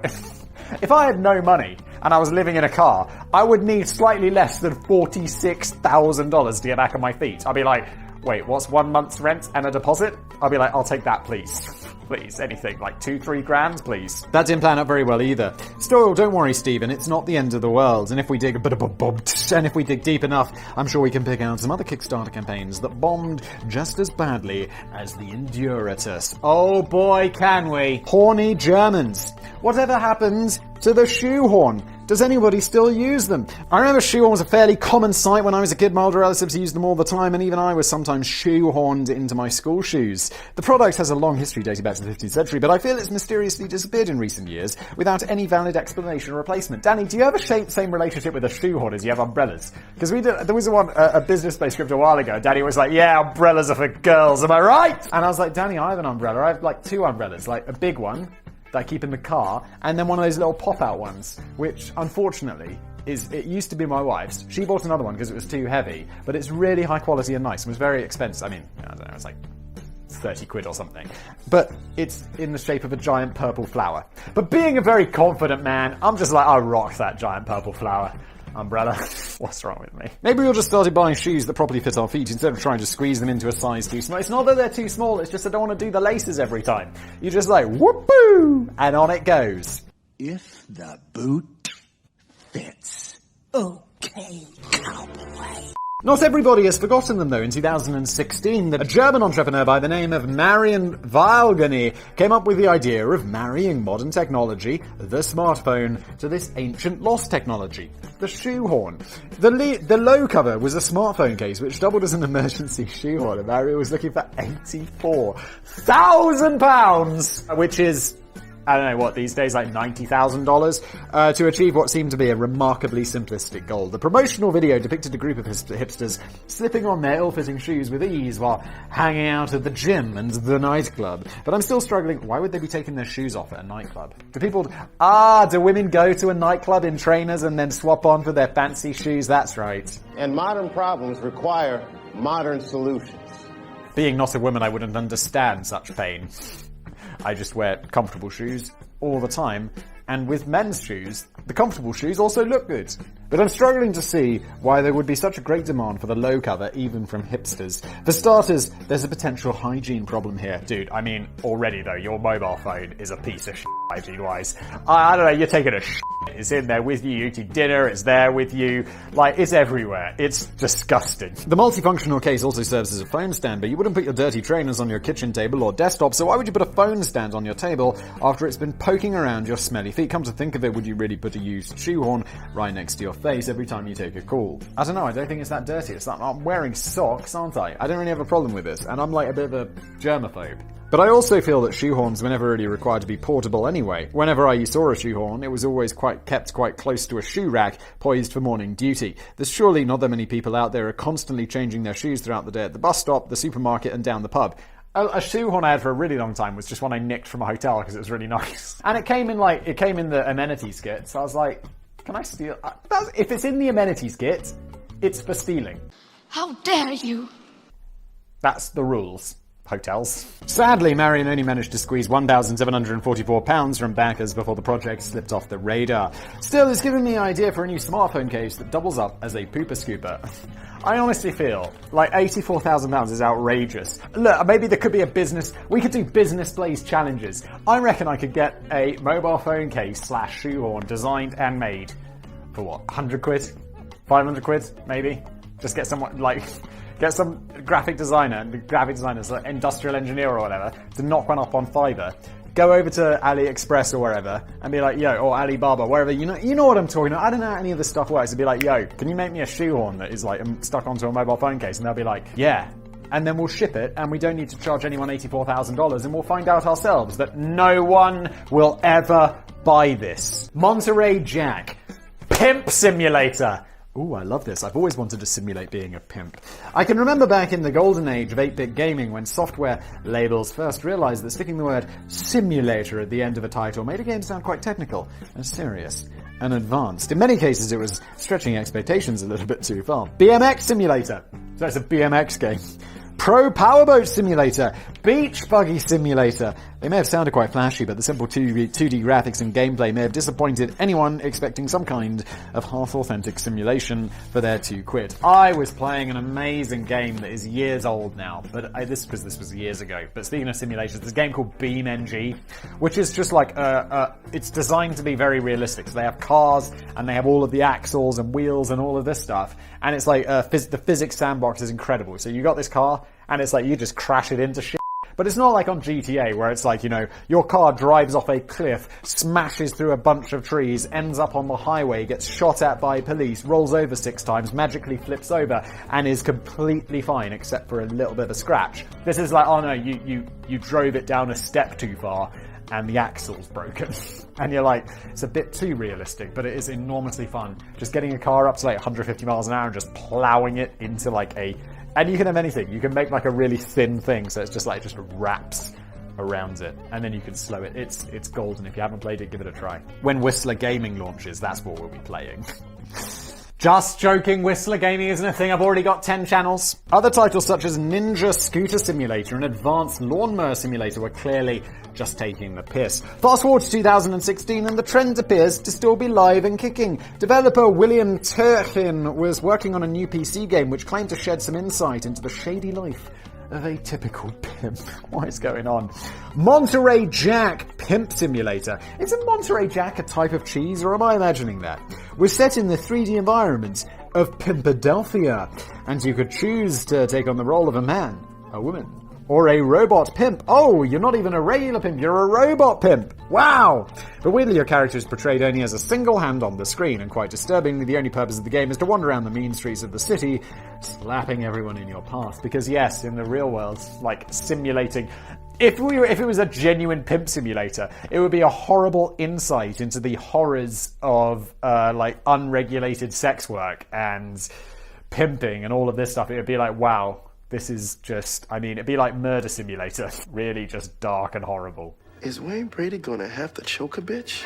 If I had no money and I was living in a car, I would need slightly less than $46,000 to get back on my feet. I'd be like, wait, what's 1 month's rent and a deposit? I'll be like, I'll take that, please. Please, anything, like 2-3 grand, please. That didn't plan out very well either. Still, don't worry, Stephen, it's not the end of the world. And if we dig deep enough, I'm sure we can pick out some other Kickstarter campaigns that bombed just as badly as the Enduratus. Oh boy, can we. Horny Germans. Whatever happened to the shoehorn? Does anybody still use them? I remember shoehorn was a fairly common sight when I was a kid. My older relatives used them all the time, and even I was sometimes shoehorned into my school shoes. The product has a long history dating back to the 15th century, but I feel it's mysteriously disappeared in recent years without any valid explanation or replacement. Danny, do you have a same relationship with a shoehorn as you have umbrellas? Because there was a business-based script a while ago. Danny was like, yeah, umbrellas are for girls, am I right? And I was like, Danny, I have an umbrella. I have like 2 umbrellas, like a big one that I keep in the car, and then one of those little pop-out ones, which, unfortunately, it used to be my wife's. She bought another one because it was too heavy, but it's really high quality and nice. It was very expensive. I mean, I don't know, it's like 30 quid or something. But it's in the shape of a giant purple flower. But being a very confident man, I'm just like, I rock that giant purple flower umbrella. What's wrong with me? Maybe we'll just started buying shoes that properly fit our feet instead of trying to squeeze them into a size too small. It's not that they're too small, it's just I don't want to do the laces every time. You just like, whoop-boo, and on it goes. If the boot fits. Okay, cowboy. Not everybody has forgotten them, though. In 2016, a German entrepreneur by the name of Marian Weilgany came up with the idea of marrying modern technology, the smartphone, to this ancient lost technology, the shoehorn. The low cover was a smartphone case, which doubled as an emergency shoehorn, and Marian was looking for £84,000, which is I don't know what these days, like $90,000, to achieve what seemed to be a remarkably simplistic goal. The promotional video depicted a group of hipsters slipping on their ill-fitting shoes with ease while hanging out at the gym and the nightclub. But I'm still struggling. Why would they be taking their shoes off at a nightclub? Do women go to a nightclub in trainers and then swap on for their fancy shoes? That's right. And modern problems require modern solutions. Being not a woman, I wouldn't understand such pain. I just wear comfortable shoes all the time, and with men's shoes, the comfortable shoes also look good. But I'm struggling to see why there would be such a great demand for the low cover, even from hipsters. For starters, there's a potential hygiene problem here. Dude, I mean, already though, your mobile phone is a piece of shit hygiene-wise. I don't know, you're taking a shit. It's in there with you, you eat dinner, it's there with you. Like, it's everywhere. It's disgusting. The multifunctional case also serves as a phone stand, but you wouldn't put your dirty trainers on your kitchen table or desktop, so why would you put a phone stand on your table after it's been poking around your smelly feet? Come to think of it, would you really put a used shoehorn right next to your face every time you take a call? I don't know, I don't think it's that dirty. It's like, I'm wearing socks, aren't I? I don't really have a problem with this, and I'm like a bit of a germaphobe. But I also feel that shoehorns were never really required to be portable anyway. Whenever I saw a shoehorn, it was always kept quite close to a shoe rack, poised for morning duty. There's surely not that many people out there are constantly changing their shoes throughout the day at the bus stop, the supermarket, and down the pub. A shoehorn I had for a really long time was just one I nicked from a hotel because it was really nice. And it came in the amenities kit, so I was like, can I steal? If it's in the amenities kit, it's for stealing. How dare you? That's the rules. Hotels. Sadly, Marion only managed to squeeze £1,744 from backers before the project slipped off the radar. Still, it's given me an idea for a new smartphone case that doubles up as a pooper scooper. I honestly feel like £84,000 is outrageous. Look, maybe there could be we could do business blaze challenges. I reckon I could get a mobile phone case / shoehorn designed and made for what, 100 quid? 500 quid, maybe? Just get someone, get some graphic designers, like industrial engineer or whatever, to knock one up on Fiverr. Go over to AliExpress or wherever and be like, yo, or Alibaba, wherever, you know what I'm talking about. I don't know how any of this stuff works. It'd be like, yo, can you make me a shoehorn that is like stuck onto a mobile phone case? And they'll be like, yeah. And then we'll ship it, and we don't need to charge anyone $84,000, and we'll find out ourselves that no one will ever buy this. Monterey Jack. Pimp Simulator. Ooh, I love this. I've always wanted to simulate being a pimp. I can remember back in the golden age of 8-bit gaming when software labels first realized that sticking the word simulator at the end of a title made a game sound quite technical and serious and advanced. In many cases, it was stretching expectations a little bit too far. BMX Simulator. So it's a BMX game. Pro Powerboat Simulator, Beach Buggy Simulator. They may have sounded quite flashy, but the simple 2D graphics and gameplay may have disappointed anyone expecting some kind of half-authentic simulation for their £2. I was playing an amazing game that is years old now, but this was years ago. But speaking of simulations, there's a game called BeamNG, which is just like it's designed to be very realistic. So they have cars, and they have all of the axles and wheels and all of this stuff. And it's like the physics sandbox is incredible. So you got this car, and it's like you just crash it into shit. But it's not like on GTA where it's like, your car drives off a cliff, smashes through a bunch of trees, ends up on the highway, gets shot at by police, rolls over 6 times, magically flips over, and is completely fine except for a little bit of a scratch. This is like, oh no, you drove it down a step too far and the axle's broken. And you're like, it's a bit too realistic, but it is enormously fun. Just getting a car up to like 150 miles an hour and just plowing it into like and you can have anything. You can make like a really thin thing, so it's just wraps around it, and then you can slow it. It's golden. If you haven't played it, give it a try. When Whistler Gaming launches, that's what we'll be playing. Just joking, Whistler Gaming isn't a thing. I've already got 10 channels. Other titles such as Ninja Scooter Simulator and Advanced Lawnmower Simulator were clearly just taking the piss. Fast forward to 2016 and the trend appears to still be live and kicking. Developer William Turchin was working on a new PC game which claimed to shed some insight into the shady life of a typical pimp. What is going on? Monterey Jack Pimp Simulator. Isn't Monterey Jack a type of cheese, or am I imagining that? We're set in the 3D environment of Pimpadelphia, and you could choose to take on the role of a man, a woman, or a robot pimp. Oh, you're not even a regular pimp, you're a robot pimp. Wow! But weirdly, your character is portrayed only as a single hand on the screen, and quite disturbingly, the only purpose of the game is to wander around the mean streets of the city, slapping everyone in your path. Because yes, in the real world, like simulating, If it was a genuine pimp simulator, it would be a horrible insight into the horrors of like unregulated sex work and pimping and all of this stuff. It would be like, wow, this is just, I mean, it'd be like Murder Simulator. Really just dark and horrible. Is Wayne Brady gonna have to choke a bitch?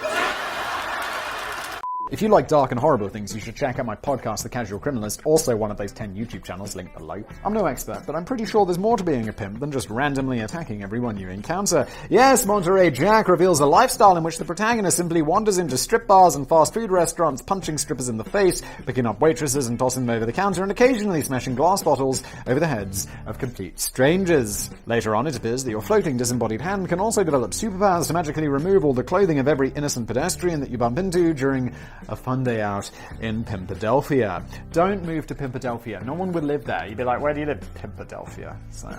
If you like dark and horrible things, you should check out my podcast, The Casual Criminalist, also one of those 10 YouTube channels linked below. I'm no expert, but I'm pretty sure there's more to being a pimp than just randomly attacking everyone you encounter. Yes, Monterey Jack reveals a lifestyle in which the protagonist simply wanders into strip bars and fast food restaurants, punching strippers in the face, picking up waitresses and tossing them over the counter, and occasionally smashing glass bottles over the heads of complete strangers. Later on, it appears that your floating disembodied hand can also develop superpowers to magically remove all the clothing of every innocent pedestrian that you bump into during a fun day out in Pimpadelphia. Don't move to Pimpadelphia. No one would live there. You'd be like, where do you live? Pimpadelphia. It's like,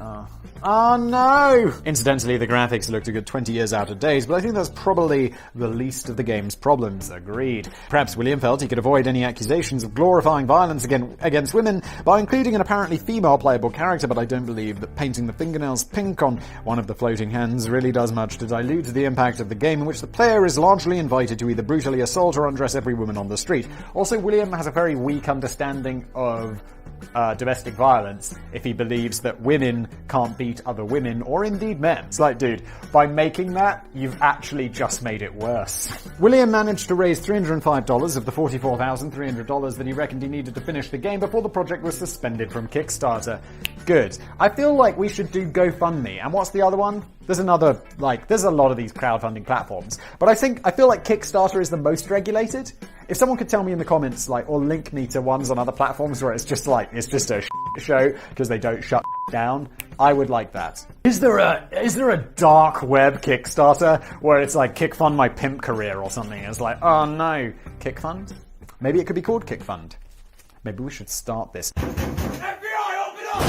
oh no! Incidentally, the graphics looked a good 20 years out of date, but I think that's probably the least of the game's problems. Agreed. Perhaps William felt he could avoid any accusations of glorifying violence against women by including an apparently female playable character, but I don't believe that painting the fingernails pink on one of the floating hands really does much to dilute the impact of the game, in which the player is largely invited to either brutally assault or undress every woman on the street. Also, William has a very weak understanding of domestic violence if he believes that women can't beat other women, or indeed men. It's like, dude, by making that, you've actually just made it worse. William managed to raise $305 of the $44,300 that he reckoned he needed to finish the game before the project was suspended from Kickstarter. Good. I feel like we should do GoFundMe. And what's the other one? There's another, there's a lot of these crowdfunding platforms. But I feel like Kickstarter is the most regulated. If someone could tell me in the comments, or link me to ones on other platforms where it's just a show because they don't shut down, I would like that. Is there a dark web Kickstarter where it's like kickfund my pimp career or something? It's like, oh no, kickfund? Maybe it could be called kickfund. Maybe we should start this. FBI, open up!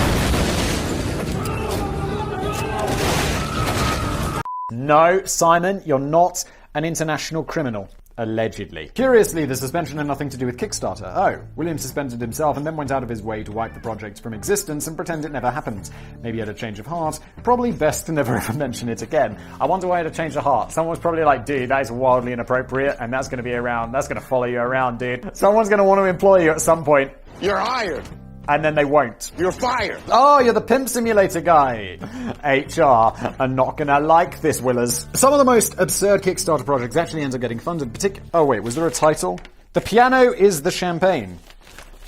No, Simon, you're not an international criminal. Allegedly. Curiously, the suspension had nothing to do with Kickstarter. Oh, William suspended himself and then went out of his way to wipe the project from existence and pretend it never happened. Maybe he had a change of heart. Probably best to never ever mention it again. I wonder why he had a change of heart. Someone was probably like, dude, that is wildly inappropriate and that's going to be around. That's going to follow you around, dude. Someone's going to want to employ you at some point. You're hired. And then they won't. You're fired. Oh, you're the pimp simulator guy. HR are not gonna like this, Willers. Some of the most absurd Kickstarter projects actually end up getting funded. Oh wait, was there a title? The piano is the champagne.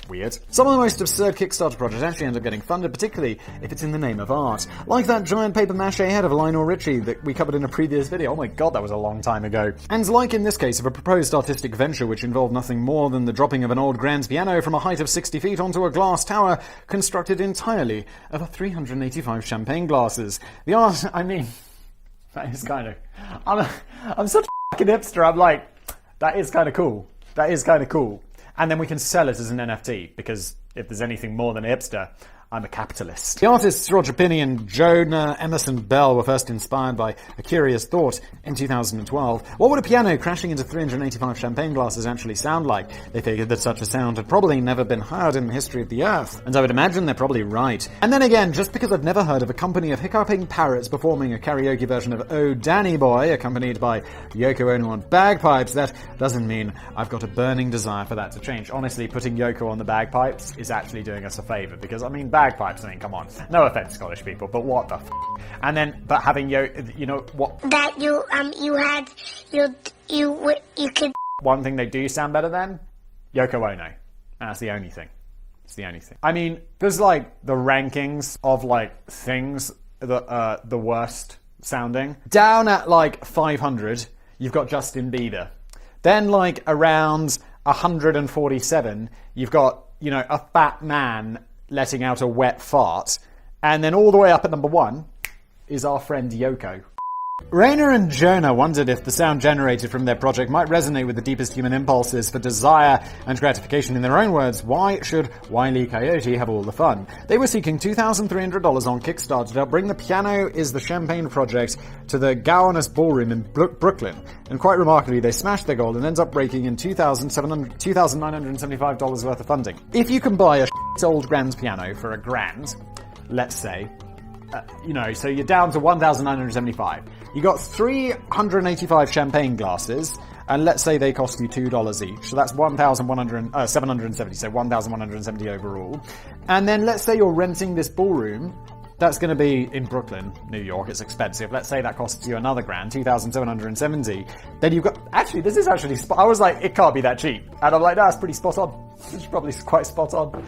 Weird. Some of the most absurd Kickstarter projects actually end up getting funded, particularly if it's in the name of art. Like that giant paper mache head of Lionel Richie that we covered in a previous video. Oh my god, that was a long time ago. And like in this case of a proposed artistic venture which involved nothing more than the dropping of an old grand piano from a height of 60 feet onto a glass tower constructed entirely of 385 champagne glasses. The art, I mean, that is kind of... I'm such a fucking hipster, I'm like, that is kind of cool. That is kind of cool. And then we can sell it as an NFT, because if there's anything more than a hipster, I'm a capitalist. The artists Roger Pinney and Jonah Emerson Bell were first inspired by a curious thought in 2012. What would a piano crashing into 385 champagne glasses actually sound like? They figured that such a sound had probably never been heard in the history of the Earth. And I would imagine they're probably right. And then again, just because I've never heard of a company of hiccuping parrots performing a karaoke version of Oh Danny Boy, accompanied by Yoko Ono on bagpipes, that doesn't mean I've got a burning desire for that to change. Honestly, putting Yoko on the bagpipes is actually doing us a favor, because, I mean, bagpipes, I mean, come on. No offense, Scottish people, but what the f***? And then, but having you know, what? That you could... One thing they do sound better than? Yoko Ono. That's the only thing. It's the only thing. I mean, there's the rankings of things that the worst sounding. Down at 500, you've got Justin Bieber. Then around 147, you've got, a fat man letting out a wet fart. And then all the way up at number 1 is our friend Yoko. Rainer and Jonah wondered if the sound generated from their project might resonate with the deepest human impulses for desire and gratification. In their own words, why should Wile E. Coyote have all the fun? They were seeking $2,300 on Kickstarter to help bring the Piano is the Champagne project to the Gowanus Ballroom in Brooklyn. And quite remarkably, they smashed their goal and ends up raking in $2,975 worth of funding. If you can buy a old grand piano for $1,000, let's say, so you're down to 1,975. You got 385 champagne glasses, and let's say they cost you $2 each. So that's 770, so 1,170 overall. And then let's say you're renting this ballroom. That's going to be in Brooklyn, New York. It's expensive. Let's say that costs you another grand, 2,770. Then you've got... Actually, this is actually... I was like, it can't be that cheap. And I'm like, that's pretty spot on. It's probably quite spot on.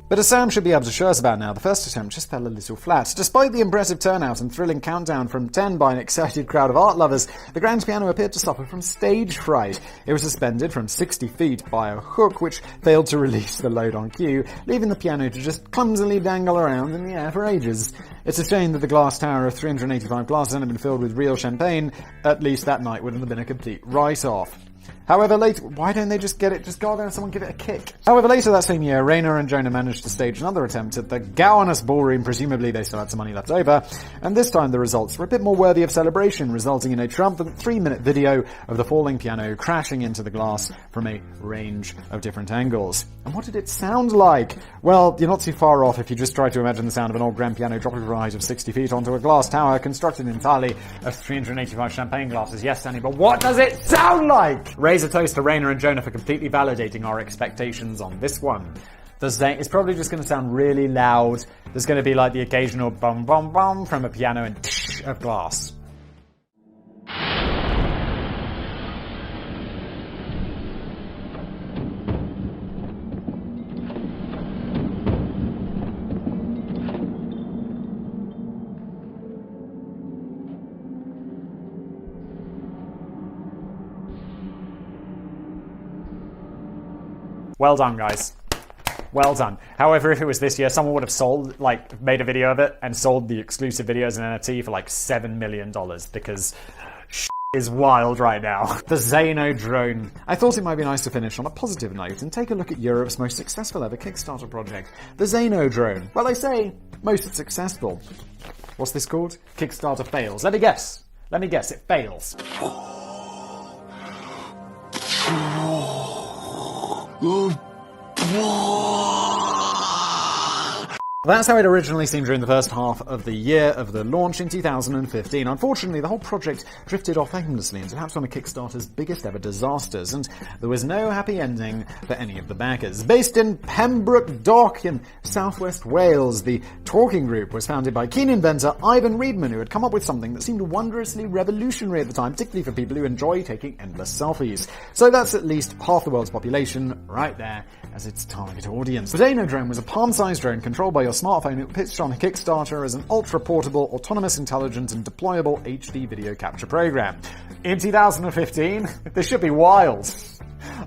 But as Sam should be able to show us about now, the first attempt just fell a little flat. Despite the impressive turnout and thrilling countdown from 10 by an excited crowd of art lovers, the grand piano appeared to suffer from stage fright. It was suspended from 60 feet by a hook, which failed to release the load on cue, leaving the piano to just clumsily dangle around in the air for ages. It's a shame that the glass tower of 385 glasses hadn't been filled with real champagne. At least that night wouldn't have been a complete write-off. However, later... Why don't they just get it? Just go there and someone give it a kick. However, later that same year, Raina and Jonah managed to stage another attempt at the Gowanus Ballroom. Presumably they still had some money left over. And this time the results were a bit more worthy of celebration, resulting in a triumphant 3-minute video of the falling piano crashing into the glass from a range of different angles. And what did it sound like? Well, you're not too far off if you just try to imagine the sound of an old grand piano dropping from a height of 60 feet onto a glass tower constructed entirely of 385 champagne glasses. Yes, Danny, but what does it sound like? Raise a toast to Raina and Jonah for completely validating our expectations on this one. It's probably just going to sound really loud. There's going to be like the occasional bum bum bum from a piano and tsh of glass. Well done, guys. Well done. However, if it was this year, someone would have made a video of it and sold the exclusive video as an NFT for like $7 million because is wild right now. The Zano drone. I thought it might be nice to finish on a positive note and take a look at Europe's most successful ever Kickstarter project, the Zano drone. Well, I say most successful. What's this called? Kickstarter fails. Let me guess. It fails. That's how it originally seemed during the first half of the year of the launch in 2015. Unfortunately, the whole project drifted off aimlessly into perhaps one of Kickstarter's biggest ever disasters, and there was no happy ending for any of the backers. Based in Pembroke Dock in southwest Wales, the Talking Group was founded by keen inventor Ivan Reedman, who had come up with something that seemed wondrously revolutionary at the time, particularly for people who enjoy taking endless selfies. So that's at least half the world's population right there as its target audience. The Zano drone was a palm-sized drone controlled by your smartphone. It pitched on Kickstarter as an ultra-portable, autonomous, intelligent, and deployable HD video capture program. In 2015, this should be wild.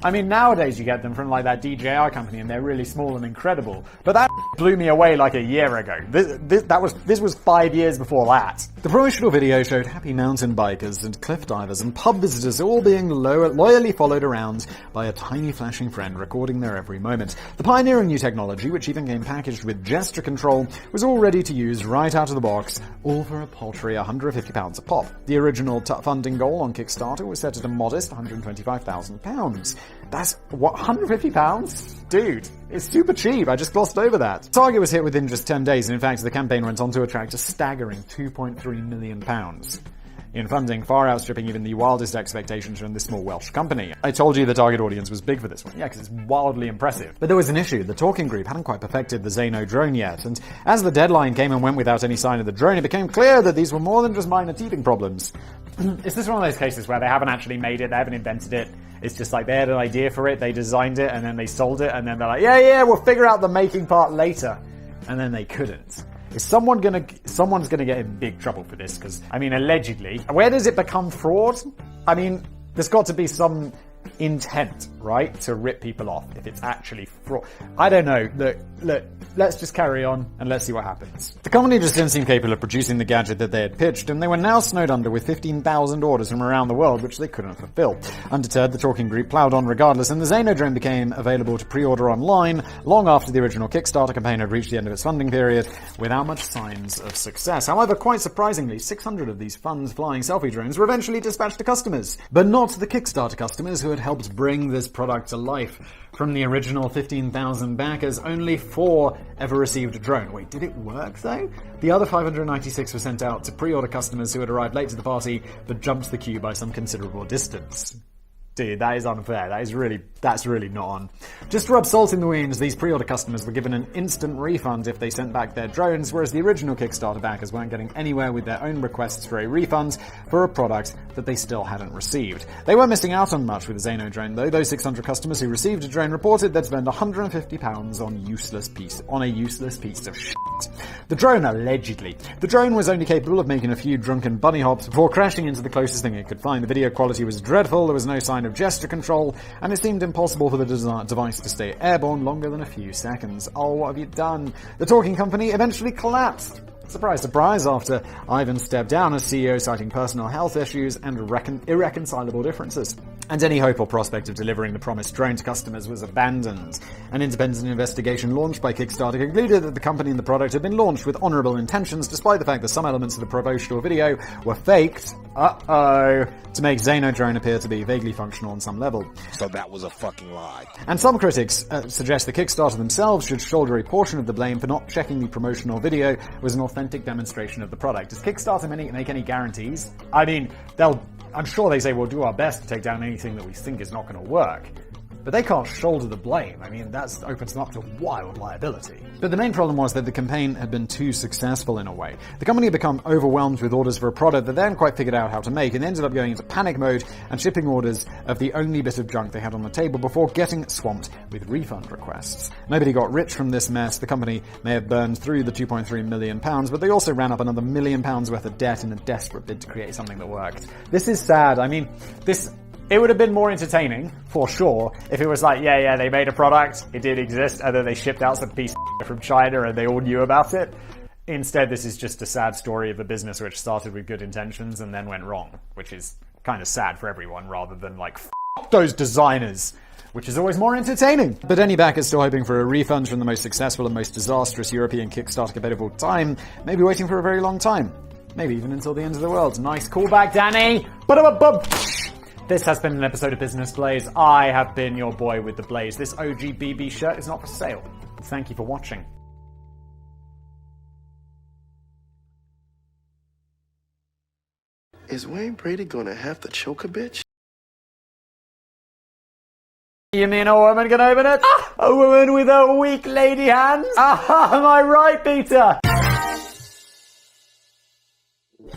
I mean, nowadays you get them from like that DJI company and they're really small and incredible. But that blew me away like a year ago. This was 5 years before that. The promotional video showed happy mountain bikers and cliff divers and pub visitors all being loyally followed around by a tiny flashing friend recording their every moment. The pioneering new technology, which even came packaged with gesture control, was all ready to use right out of the box, all for a paltry £150 a pop. The original funding goal on Kickstarter was set at a modest £125,000. That's what, £150? Dude, it's super cheap. I just glossed over that. Target was hit within just 10 days, and in fact, the campaign went on to attract a staggering £2.3 million in funding, far outstripping even the wildest expectations from this small Welsh company. I told you the target audience was big for this one. Yeah, because it's wildly impressive. But there was an issue. The Talking Group hadn't quite perfected the Zano drone yet, and as the deadline came and went without any sign of the drone, it became clear that these were more than just minor teething problems. Is this one of those cases where they haven't actually made it, they haven't invented it, it's just like they had an idea for it, they designed it, and then they sold it, and then they're like, yeah, we'll figure out the making part later. And then they couldn't. Is someone's gonna get in big trouble for this? Because, I mean, allegedly, where does it become fraud? I mean, there's got to be some intent, right, to rip people off if it's actually fraud. I don't know. Look, let's just carry on and let's see what happens. The company just didn't seem capable of producing the gadget that they had pitched, and they were now snowed under with 15,000 orders from around the world, which they couldn't fulfill. Undeterred, the Talking Group ploughed on regardless, and the Zano drone became available to pre-order online long after the original Kickstarter campaign had reached the end of its funding period, without much signs of success. However, quite surprisingly, 600 of these fun-flying selfie drones were eventually dispatched to customers, but not the Kickstarter customers who had helped bring this product to life. From the original 15,000 backers, only 4 ever received a drone. Wait, did it work though? The other 596 were sent out to pre-order customers who had arrived late to the party but jumped the queue by some considerable distance. Dude, that is unfair. That's really not on. Just to rub salt in the wounds, these pre-order customers were given an instant refund if they sent back their drones, whereas the original Kickstarter backers weren't getting anywhere with their own requests for a refund for a product that they still hadn't received. They weren't missing out on much with the Xeno drone, though. Those 600 customers who received a drone reported they'd spend £150 on a useless piece of shit. The drone, allegedly. The drone was only capable of making a few drunken bunny hops before crashing into the closest thing it could find. The video quality was dreadful, there was no sign of gesture control, and it seemed impossible for the device to stay airborne longer than a few seconds. Oh, what have you done? The talking company eventually collapsed. Surprise, surprise, after Ivan stepped down as CEO, citing personal health issues and irreconcilable differences. And any hope or prospect of delivering the promised drone to customers was abandoned. An independent investigation launched by Kickstarter concluded that the company and the product had been launched with honourable intentions, despite the fact that some elements of the promotional video were faked, to make Xeno drone appear to be vaguely functional on some level. So that was a fucking lie. And some critics suggest the Kickstarter themselves should shoulder a portion of the blame for not checking the promotional video was an authentic demonstration of the product. Does Kickstarter make any guarantees? I mean, I'm sure they say we'll do our best to take down anything that we think is not going to work. But they can't shoulder the blame. I mean, that opens them up to wild liability. But the main problem was that the campaign had been too successful in a way. The company had become overwhelmed with orders for a product that they hadn't quite figured out how to make, and they ended up going into panic mode and shipping orders of the only bit of junk they had on the table before getting swamped with refund requests. Nobody got rich from this mess. The company may have burned through the £2.3 million, but they also ran up another £1 million worth of debt in a desperate bid to create something that worked. This is sad. I mean, it would have been more entertaining, for sure, if it was like, yeah, they made a product, it did exist, and then they shipped out some piece of from China and they all knew about it. Instead, this is just a sad story of a business which started with good intentions and then went wrong, which is kind of sad for everyone, rather than like, those designers, which is always more entertaining. But any backers still hoping for a refund from the most successful and most disastrous European Kickstarter campaign of all time may be waiting for a very long time. Maybe even until the end of the world. Nice callback, Danny! This has been an episode of Business Blaze. I have been your boy with the Blaze. This OG BB shirt is not for sale. Thank you for watching. Is Wayne Brady gonna have to choke a bitch? You mean a woman can open it? A woman with a weak lady hands? Am I right, Peter?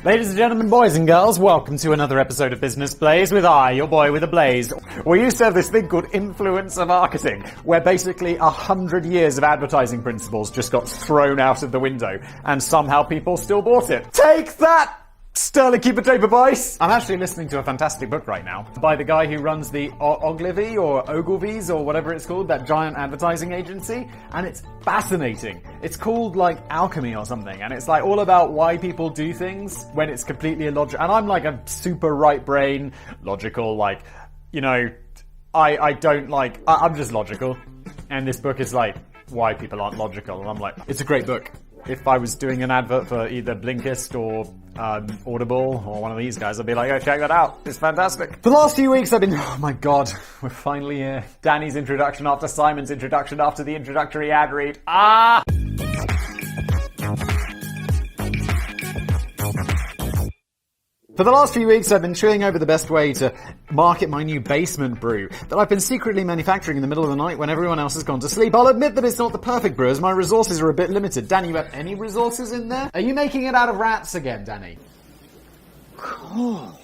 Ladies and gentlemen, boys and girls, welcome to another episode of Business Blaze with your boy with a Blaze. We used to have this thing called influencer marketing, where basically 100 years of advertising principles just got thrown out of the window, and somehow people still bought it. Take that! Sterling Keeper Paper Boys! I'm actually listening to a fantastic book right now by the guy who runs the Ogilvy or Ogilvy's or whatever it's called, that giant advertising agency, and it's fascinating. It's called like Alchemy or something, and it's like all about why people do things when it's completely illogical. And I'm like a super right brain, logical, like, you know, I'm just logical. And this book is like why people aren't logical, and I'm like, it's a great book. If I was doing an advert for either Blinkist or Audible or one of these guys, I'd be like, oh, check that out. It's fantastic. For the last few weeks, I've been, oh my god, we're finally here. Danny's introduction after Simon's introduction after the introductory ad read. For the last few weeks, I've been chewing over the best way to market my new basement brew that I've been secretly manufacturing in the middle of the night when everyone else has gone to sleep. I'll admit that it's not the perfect brew, as my resources are a bit limited. Danny, you have any resources in there? Are you making it out of rats again, Danny? Cool.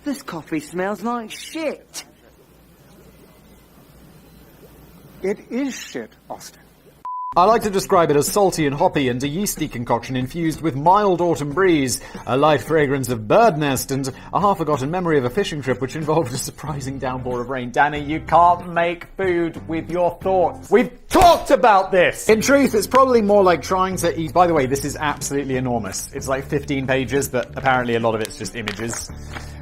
This coffee smells like shit. It is shit, Austin. I like to describe it as salty and hoppy and a yeasty concoction infused with mild autumn breeze, a light fragrance of bird nest, and a half-forgotten memory of a fishing trip which involved a surprising downpour of rain. Danny, you can't make food with your thoughts. We've talked about this! In truth, it's probably more like trying to eat... By the way, this is absolutely enormous. It's like 15 pages, but apparently a lot of it's just images,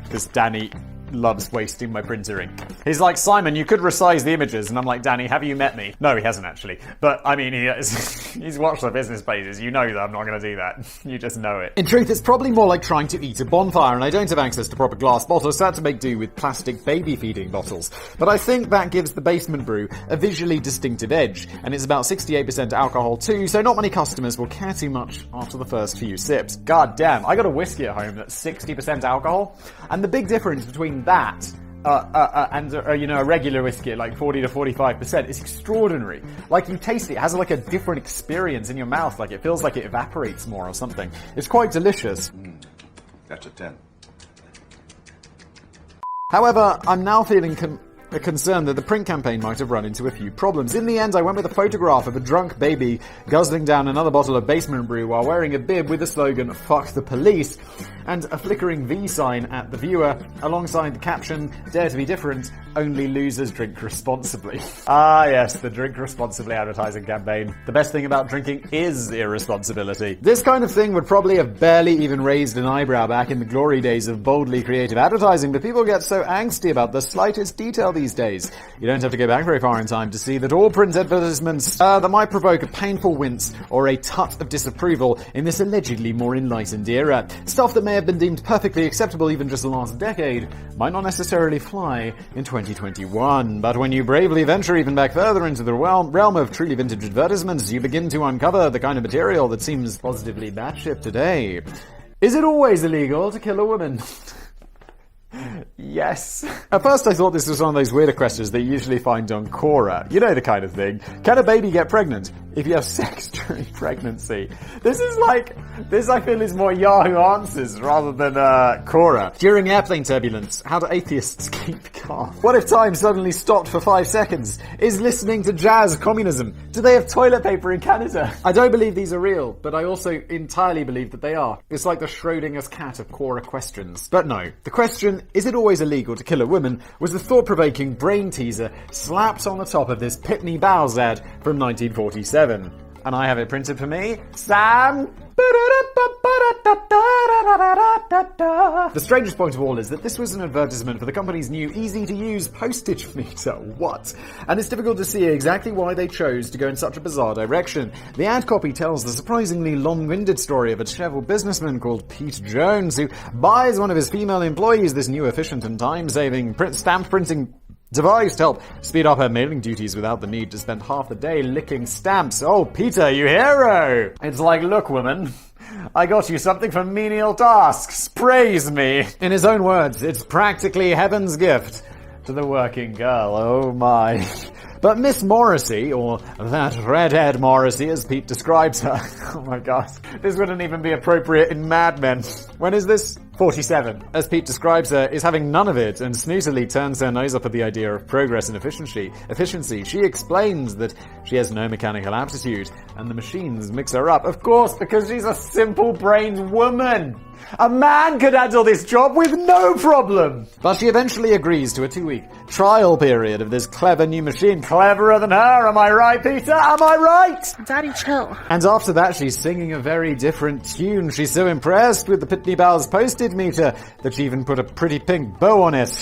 because Danny loves wasting my printer ink. He's like, Simon, you could resize the images. And I'm like, Danny, have you met me? No, he hasn't actually. But, I mean, he has. He's watched the business pages. You know that I'm not going to do that. You just know it. In truth, it's probably more like trying to eat a bonfire, and I don't have access to proper glass bottles, so I had to make do with plastic baby feeding bottles. But I think that gives the basement brew a visually distinctive edge, and it's about 68% alcohol too, so not many customers will care too much after the first few sips. God damn, I got a whiskey at home that's 60% alcohol, and the big difference between that and a regular whiskey at like 40 to 45% is extraordinary. Like, you taste it, it has like a different experience in your mouth, like it feels like it evaporates more or something. It's quite delicious. That's a 10. However, I'm now feeling concerned that the print campaign might have run into a few problems. In the end, I went with a photograph of a drunk baby guzzling down another bottle of basement brew while wearing a bib with the slogan, "Fuck the police," and a flickering V sign at the viewer, alongside the caption, "Dare to be different, only losers drink responsibly." Ah yes, the drink responsibly advertising campaign. The best thing about drinking is irresponsibility. This kind of thing would probably have barely even raised an eyebrow back in the glory days of boldly creative advertising, but people get so angsty about the slightest detail these days. You don't have to go back very far in time to see that all print advertisements that might provoke a painful wince or a tut of disapproval in this allegedly more enlightened era. Stuff that may have been deemed perfectly acceptable even just the last decade might not necessarily fly in 2021. But when you bravely venture even back further into the realm of truly vintage advertisements, you begin to uncover the kind of material that seems positively batshit today. Is it always illegal to kill a woman? Yes. At first I thought this was one of those weirder questions that you usually find on Quora. You know the kind of thing. Can a baby get pregnant if you have sex during pregnancy? This I feel is more Yahoo Answers rather than Quora. During airplane turbulence, how do atheists keep calm? What if time suddenly stopped for 5 seconds? Is listening to jazz communism? Do they have toilet paper in Canada? I don't believe these are real, but I also entirely believe that they are. It's like the Schrodinger's cat of Quora questions. But no, the question, is it always illegal to kill a woman, was the thought-provoking brain teaser slapped on the top of this Pitney Bowes ad from 1947. And I have it printed for me. Sam! The strangest point of all is that this was an advertisement for the company's new easy-to-use postage meter. What? And it's difficult to see exactly why they chose to go in such a bizarre direction. The ad copy tells the surprisingly long-winded story of a disheveled businessman called Pete Jones, who buys one of his female employees this new efficient and time-saving stamp printing device to help speed up her mailing duties without the need to spend half the day licking stamps. Oh, Peter, you hero! It's like, look, woman, I got you something for menial tasks. Praise me. In his own words, it's practically heaven's gift to the working girl. Oh my. But Miss Morrissey, or that redhead Morrissey as Pete describes her, oh my god, this wouldn't even be appropriate in Mad Men. When is this? 47. As Pete describes her, is having none of it and snootily turns her nose up at the idea of progress and efficiency. She explains that she has no mechanical aptitude and the machines mix her up. Of course, because she's a simple-brained woman. A man could handle this job with no problem. But she eventually agrees to a 2-week trial period of this clever new machine. Cleverer than her, am I right, Peter? Am I right? Daddy, chill. And after that, she's singing a very different tune. She's so impressed with the Pitney Bowes postage meter that she even put a pretty pink bow on it.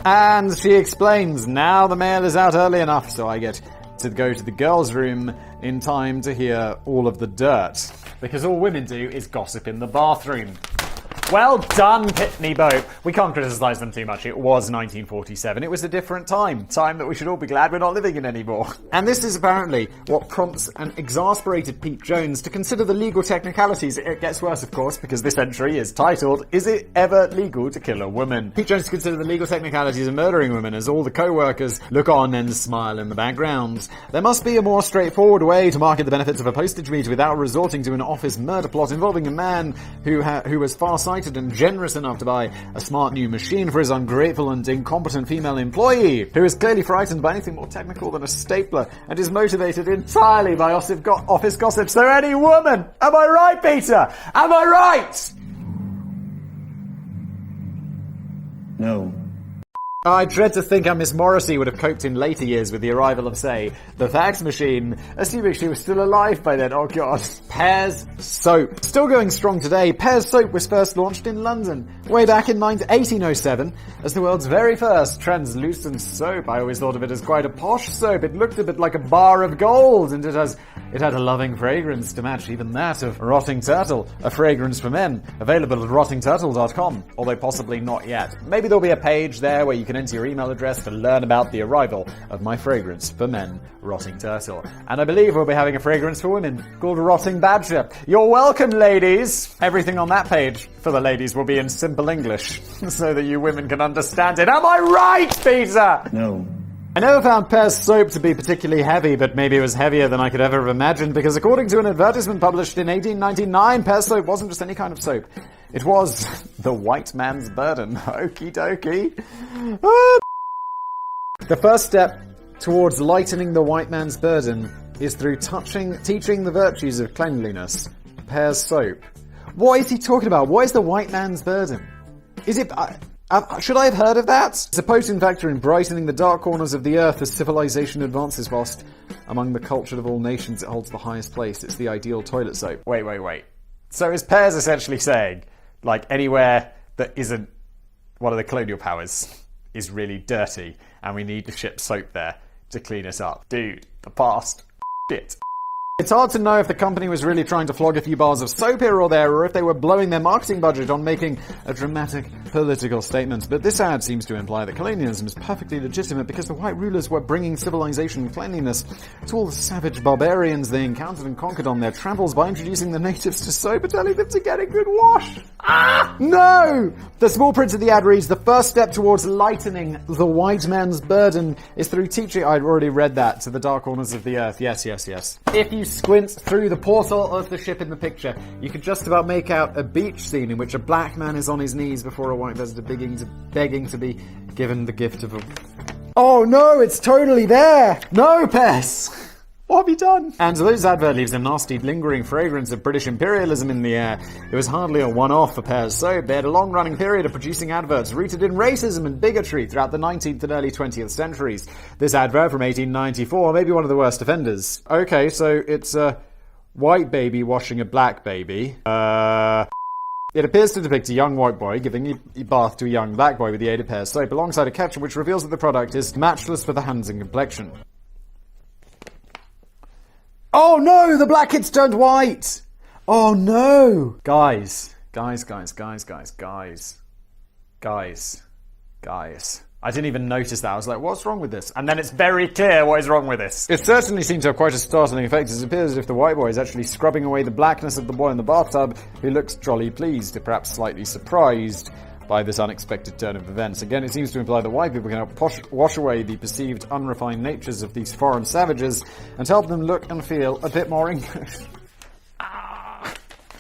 And she explains, now the mail is out early enough, so I get to go to the girls' room in time to hear all of the dirt. Because all women do is gossip in the bathroom. Well done, Pitney Bowes. We can't criticize them too much. It was 1947. It was a different time. Time that we should all be glad we're not living in anymore. And this is apparently what prompts an exasperated Pete Jones to consider the legal technicalities. It gets worse, of course, because this entry is titled, Is it ever legal to kill a woman? Pete Jones considered the legal technicalities of murdering women as all the co-workers look on and smile in the background. There must be a more straightforward way to market the benefits of a postage meter without resorting to an office murder plot involving a man who was farsighted and generous enough to buy a smart new machine for his ungrateful and incompetent female employee, who is clearly frightened by anything more technical than a stapler and is motivated entirely by office gossip. So any woman, am I right, Peter? Am I right? No. I dread to think how Miss Morrissey would have coped in later years with the arrival of, say, the fax machine, assuming she was still alive by then. Oh god. Pears soap. Still going strong today, Pears soap was first launched in London, way back in 1807, as the world's very first translucent soap. I always thought of it as quite a posh soap. It looked a bit like a bar of gold, and it had a loving fragrance to match even that of Rotting Turtle, a fragrance for men, available at rottingturtle.com, although possibly not yet. Maybe there'll be a page there where you can enter your email address to learn about the arrival of my fragrance for men, Rotting Turtle. And I believe we'll be having a fragrance for women called Rotting Badger. You're welcome, ladies! Everything on that page for the ladies will be in simple English, so that you women can understand it. Am I right, Peter? No. I never found Pears soap to be particularly heavy, but maybe it was heavier than I could ever have imagined, because according to an advertisement published in 1899, Pears soap wasn't just any kind of soap. It was the white man's burden. Okie dokie. The first step towards lightening the white man's burden is through teaching the virtues of cleanliness. Pears soap. What is he talking about? What is the white man's burden? Is it... should I have heard of that? It's a potent factor in brightening the dark corners of the earth as civilization advances, whilst among the cultured of all nations it holds the highest place. It's the ideal toilet soap. Wait. So is Pears essentially saying, like, anywhere that isn't one of the colonial powers is really dirty, and we need to ship soap there to clean us up? Dude, the past. Shit. It's hard to know if the company was really trying to flog a few bars of soap here or there, or if they were blowing their marketing budget on making a dramatic political statement. But this ad seems to imply that colonialism is perfectly legitimate because the white rulers were bringing civilization and cleanliness to all the savage barbarians they encountered and conquered on their travels by introducing the natives to soap and telling them to get a good wash. No! The small print of the ad reads, the first step towards lightening the white man's burden is through teaching... I'd already read that, to the dark corners of the earth. Yes. If you squint through the portal of the ship in the picture, you can just about make out a beach scene in which a black man is on his knees before a white visitor begging to be given the gift of a... Oh no, it's totally there! No, Pess! What have you done? And this advert leaves a nasty, lingering fragrance of British imperialism in the air. It was hardly a one-off for Pears soap. They had a long-running period of producing adverts rooted in racism and bigotry throughout the 19th and early 20th centuries. This advert from 1894 may be one of the worst offenders. Okay, so it's a white baby washing a black baby. It appears to depict a young white boy giving a bath to a young black boy with the aid of Pears soap, alongside a caption which reveals that the product is matchless for the hands and complexion. Oh no, the black kid's turned white! Oh no! Guys. I didn't even notice that. I was like, what's wrong with this? And then it's very clear what is wrong with this. It certainly seemed to have quite a startling effect, as it appears as if the white boy is actually scrubbing away the blackness of the boy in the bathtub, who looks jolly pleased, perhaps slightly surprised by this unexpected turn of events. Again, it seems to imply that white people can help wash away the perceived unrefined natures of these foreign savages and help them look and feel a bit more English.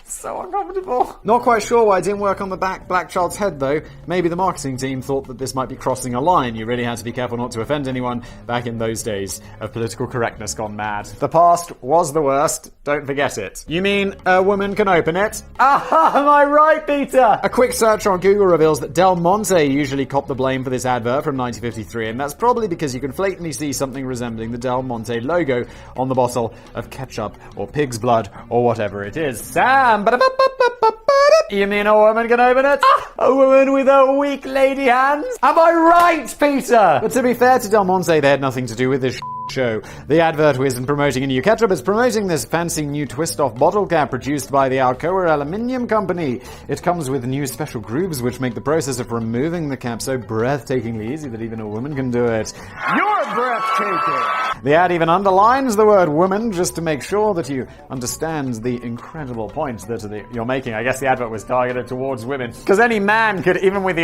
So uncomfortable. Not quite sure why it didn't work on the black child's head, though. Maybe the marketing team thought that this might be crossing a line. You really had to be careful not to offend anyone back in those days of political correctness gone mad. The past was the worst. Don't forget it. You mean a woman can open it? Ah, am I right, Peter? A quick search on Google reveals that Del Monte usually copped the blame for this advert from 1953, and that's probably because you can blatantly see something resembling the Del Monte logo on the bottle of ketchup or pig's blood or whatever it is. Sam! You mean a woman can open it? A woman with a weak lady hands? Am I right, Peter? But to be fair to Del Monte, they had nothing to do with this show. The advert isn't promoting a new ketchup, it's promoting this fancy new twist-off bottle cap produced by the Alcoa Aluminium Company. It comes with new special grooves which make the process of removing the cap so breathtakingly easy that even a woman can do it. You're breathtaking! The ad even underlines the word woman just to make sure that you understand the incredible point that you're making. I guess the advert was targeted towards women. Because any man could, even with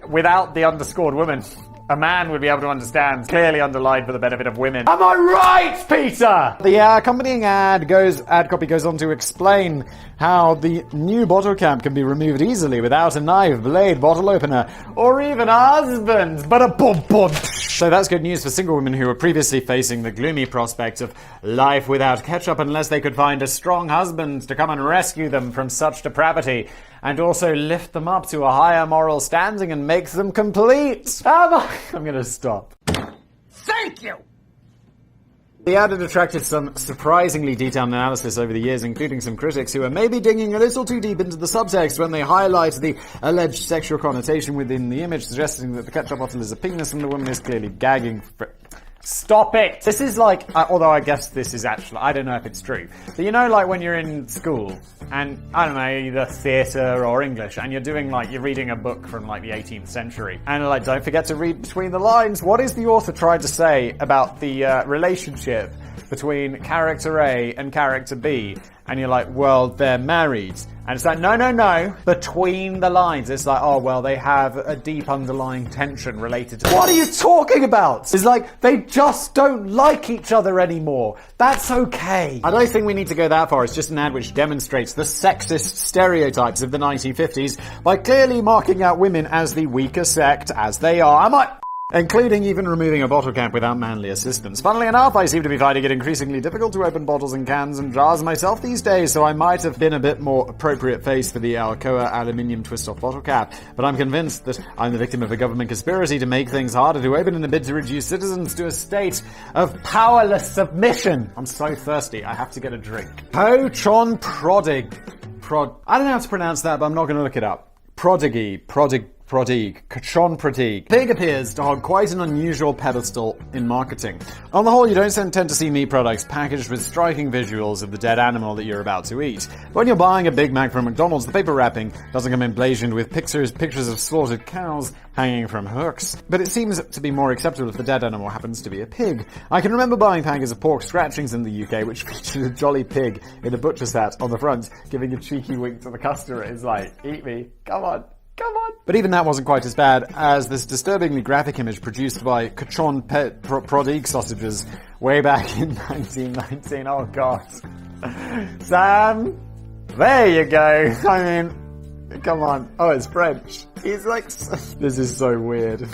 without the underscored woman, a man would be able to understand, clearly underlined for the benefit of women. Am I right, Peter? The accompanying ad copy goes on to explain how the new bottle cap can be removed easily without a knife, blade, bottle opener, or even a husband. But a bum. So that's good news for single women who were previously facing the gloomy prospect of life without ketchup unless they could find a strong husband to come and rescue them from such depravity. and also lift them up to a higher moral standing and make them complete. I'm gonna stop. Thank you! The ad had attracted some surprisingly detailed analysis over the years, including some critics who are maybe digging a little too deep into the subtext when they highlight the alleged sexual connotation within the image, suggesting that the ketchup bottle is a penis and the woman is clearly gagging for it. Stop it! This is like, although I guess this is actually, I don't know if it's true, but you know, like when you're in school, and, I don't know, either theatre or English, and you're doing like, you're reading a book from like the 18th century, and like, don't forget to read between the lines. What is the author trying to say about the relationship between character A and character B? And you're like, well, they're married. And it's like, no, between the lines. It's like, oh, well, they have a deep underlying tension related to... What are you talking about? It's like, they just don't like each other anymore. That's okay. I don't think we need to go that far. It's just an ad which demonstrates the sexist stereotypes of the 1950s by clearly marking out women as the weaker sect, as they are. Including even removing a bottle cap without manly assistance. Funnily enough, I seem to be finding it increasingly difficult to open bottles and cans and jars myself these days, so I might have been a bit more appropriate face for the Alcoa aluminium twist-off bottle cap. But I'm convinced that I'm the victim of a government conspiracy to make things harder to open in a bid to reduce citizens to a state of powerless submission. I'm so thirsty, I have to get a drink. Cochon Prodigue. I don't know how to pronounce that, but I'm not going to look it up. Prodigue. Cochon Prodigue. Pig appears to hold quite an unusual pedestal in marketing. On the whole, you don't tend to see meat products packaged with striking visuals of the dead animal that you're about to eat. But when you're buying a Big Mac from McDonald's, the paper wrapping doesn't come emblazoned with pictures of slaughtered cows hanging from hooks. But it seems to be more acceptable if the dead animal happens to be a pig. I can remember buying packets of pork scratchings in the UK, which featured a jolly pig in a butcher's hat on the front, giving a cheeky wink to the customer. It's like, eat me, come on. But even that wasn't quite as bad as this disturbingly graphic image produced by Cochon Prodigue sausages way back in 1919. Oh god. Sam, there you go. I mean, come on. Oh, it's French. He's like, this is so weird.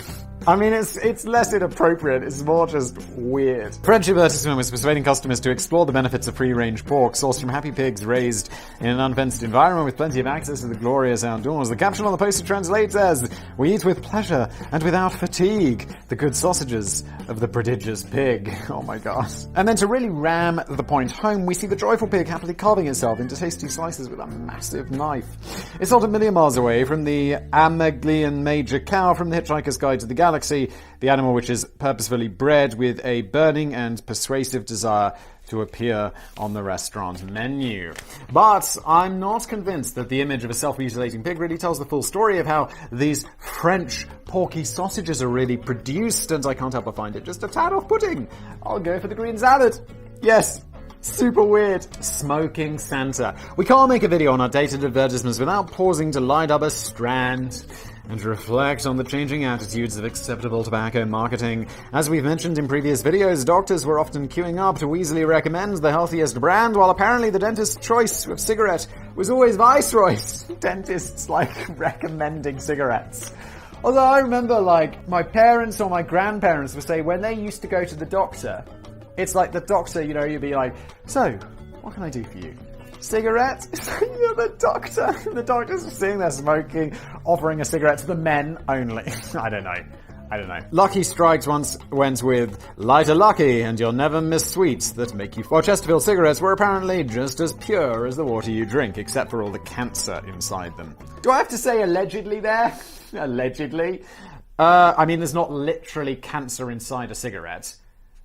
I mean, it's less inappropriate, it's more just weird. French advertisement was persuading customers to explore the benefits of free-range pork sourced from happy pigs raised in an unfenced environment with plenty of access to the glorious outdoors. The caption on the poster translates as, "We eat with pleasure and without fatigue, the good sausages of the prodigious pig." Oh my god. And then to really ram the point home, we see the joyful pig happily carving itself into tasty slices with a massive knife. It's not a million miles away from the Ameglian major cow from The Hitchhiker's Guide to the Galaxy, the animal which is purposefully bred with a burning and persuasive desire to appear on the restaurant menu. But I'm not convinced that the image of a self-mutilating pig really tells the full story of how these French porky sausages are really produced, and I can't help but find it just a tad off-putting. I'll go for the green salad. Yes. Super weird. Smoking Santa. We can't make a video on our dated advertisements without pausing to light up a strand and reflect on the changing attitudes of acceptable tobacco marketing. As we've mentioned in previous videos, doctors were often queuing up to Weasley recommend the healthiest brand, while apparently the dentist's choice of cigarette was always Viceroy's. Dentists like recommending cigarettes. Although I remember, like, my parents or my grandparents would say when they used to go to the doctor, it's like the doctor, you know, you'd be like, so, what can I do for you? Cigarette? You're the doctor. The doctor's sitting there smoking, offering a cigarette to the men only. I don't know. Lucky Strikes once went with Lighter Lucky and You'll Never Miss Sweets that make you... While Chesterfield cigarettes were apparently just as pure as the water you drink, except for all the cancer inside them. Do I have to say allegedly there? Allegedly? I mean, there's not literally cancer inside a cigarette.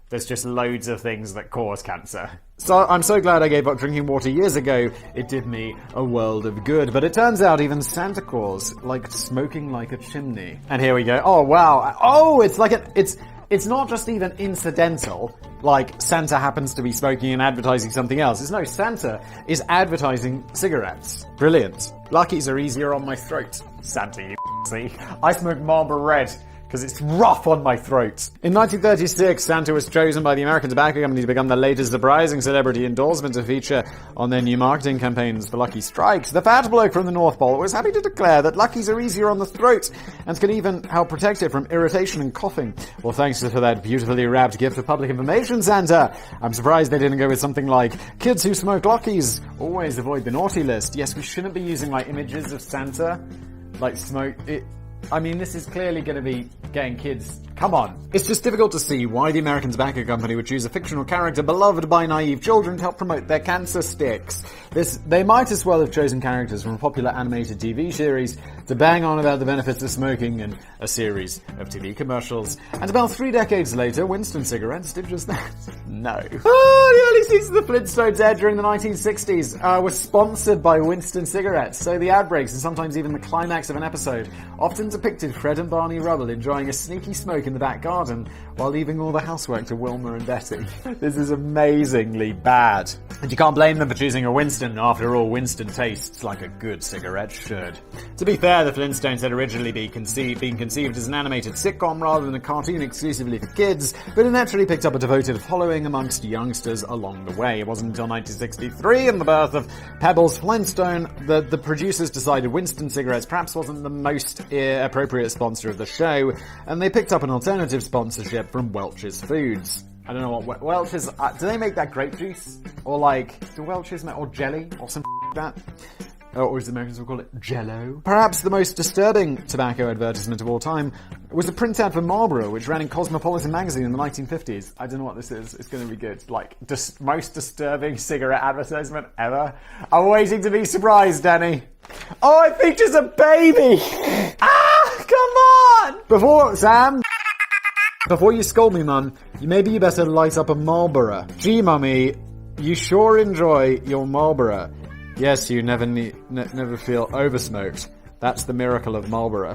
There's just loads of things that cause cancer. So I'm so glad I gave up drinking water years ago. It did me a world of good. But it turns out even Santa Claus liked smoking like a chimney. And here we go. Oh, wow. Oh, it's like it's not just even incidental, like Santa happens to be smoking and advertising something else. It's no, Santa is advertising cigarettes. Brilliant. Luckies are easier on my throat. Santa, you see. I smoke Marlboro Red, because it's rough on my throat. In 1936, Santa was chosen by the American Tobacco Company to become the latest surprising celebrity endorsement to feature on their new marketing campaigns for Lucky Strikes. The fat bloke from the North Pole was happy to declare that Luckies are easier on the throat and can even help protect it from irritation and coughing. Well, thanks for that beautifully wrapped gift of public information, Santa. I'm surprised they didn't go with something like, kids who smoke Luckies always avoid the naughty list. Yes, we shouldn't be using, like, images of Santa, like smoke. I mean, this is clearly going to be getting kids... Come on. It's just difficult to see why the American Tobacco Company would choose a fictional character beloved by naive children to help promote their cancer sticks. They might as well have chosen characters from a popular animated TV series to bang on about the benefits of smoking in a series of TV commercials. And about 3 decades later, Winston cigarettes did just that. No. The early seasons of the Flintstones aired during the 1960s were sponsored by Winston cigarettes, so the ad breaks and sometimes even the climax of an episode often depicted Fred and Barney Rubble enjoying a sneaky smoke in the back garden while leaving all the housework to Wilma and Betty. This is amazingly bad. And you can't blame them for choosing a Winston. After all, Winston tastes like a good cigarette should. To be fair, the Flintstones had originally been conceived as an animated sitcom rather than a cartoon exclusively for kids, but it naturally picked up a devoted following amongst youngsters along the way. It wasn't until 1963 and the birth of Pebbles Flintstone that the producers decided Winston cigarettes perhaps wasn't the most appropriate sponsor of the show, and they picked up an alternative sponsorship from Welch's Foods. I don't know what Welch's... do they make that grape juice? Or like, do Welch's make... or jelly? Or something like that? Or as the Americans will call it, Jell-O. Perhaps the most disturbing tobacco advertisement of all time was a print ad for Marlboro, which ran in Cosmopolitan magazine in the 1950s. I don't know what this is. It's going to be good. Like, most disturbing cigarette advertisement ever. I'm waiting to be surprised, Danny. Oh, it features a baby! Come on! Before you scold me, Mum, maybe you better light up a Marlboro. Gee, Mummy, you sure enjoy your Marlboro. Yes, you never feel oversmoked. That's the miracle of Marlboro.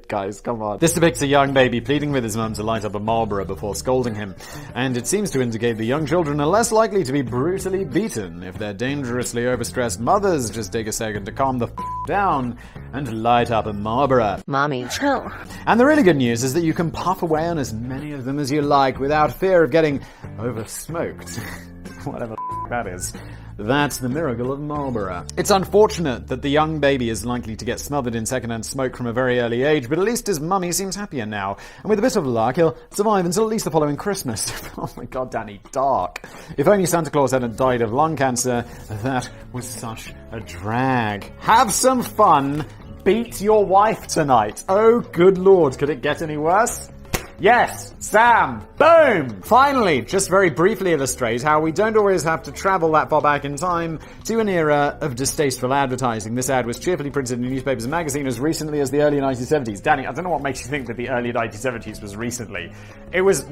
Guys, come on. This depicts a young baby pleading with his mum to light up a Marlboro before scolding him, and it seems to indicate the young children are less likely to be brutally beaten if their dangerously overstressed mothers just take a second to calm the down and light up a Marlboro. Mommy, chill. And the really good news is that you can puff away on as many of them as you like without fear of getting oversmoked. Whatever that is. That's the miracle of Marlboro. It's unfortunate that the young baby is likely to get smothered in secondhand smoke from a very early age, but at least his mummy seems happier now. And with a bit of luck, he'll survive until at least the following Christmas. Oh my god, Danny, dark. If only Santa Claus hadn't died of lung cancer, that was such a drag. Have some fun. Beat your wife tonight. Oh, good lord, could it get any worse? Yes, Sam. Boom! Finally, just very briefly illustrate how we don't always have to travel that far back in time to an era of distasteful advertising. This ad was cheerfully printed in newspapers and magazines as recently as the early 1970s. Danny, I don't know what makes you think that the early 1970s was recently. It was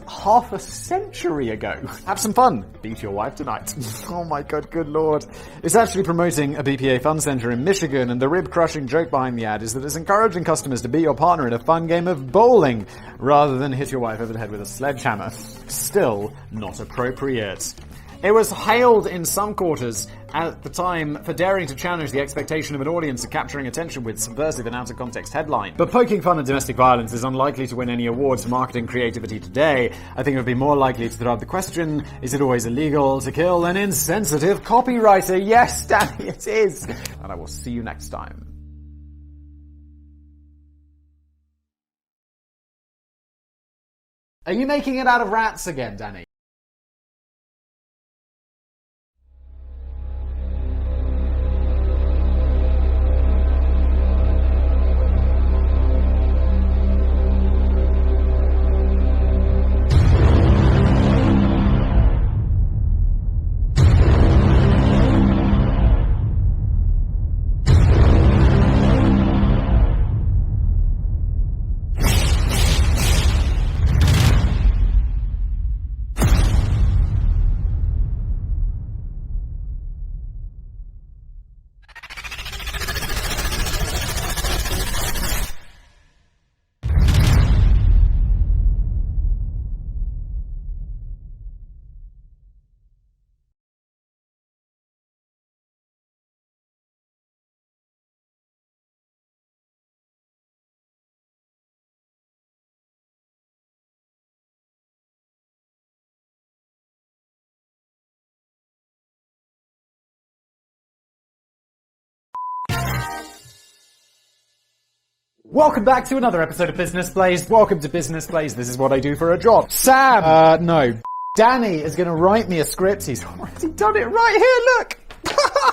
half a century ago. Have some fun. Beat your wife tonight. Oh my god, good lord. It's actually promoting a BPA fun center in Michigan, and the rib-crushing joke behind the ad is that it's encouraging customers to beat your partner in a fun game of bowling, rather than hit your wife over the head with a sledgehammer. Still not appropriate. It was hailed in some quarters at the time for daring to challenge the expectation of an audience of capturing attention with subversive and out-of-context headline. But poking fun at domestic violence is unlikely to win any awards for marketing creativity today. I think it would be more likely to throw out the question, is it always illegal to kill an insensitive copywriter? Yes, Danny, it is. And I will see you next time. Are you making it out of rats again, Danny? Welcome back to another episode of Business Blaze. Welcome to Business Blaze. This is what I do for a job. Sam! No. Danny is going to write me a script. He's already done it right here, look!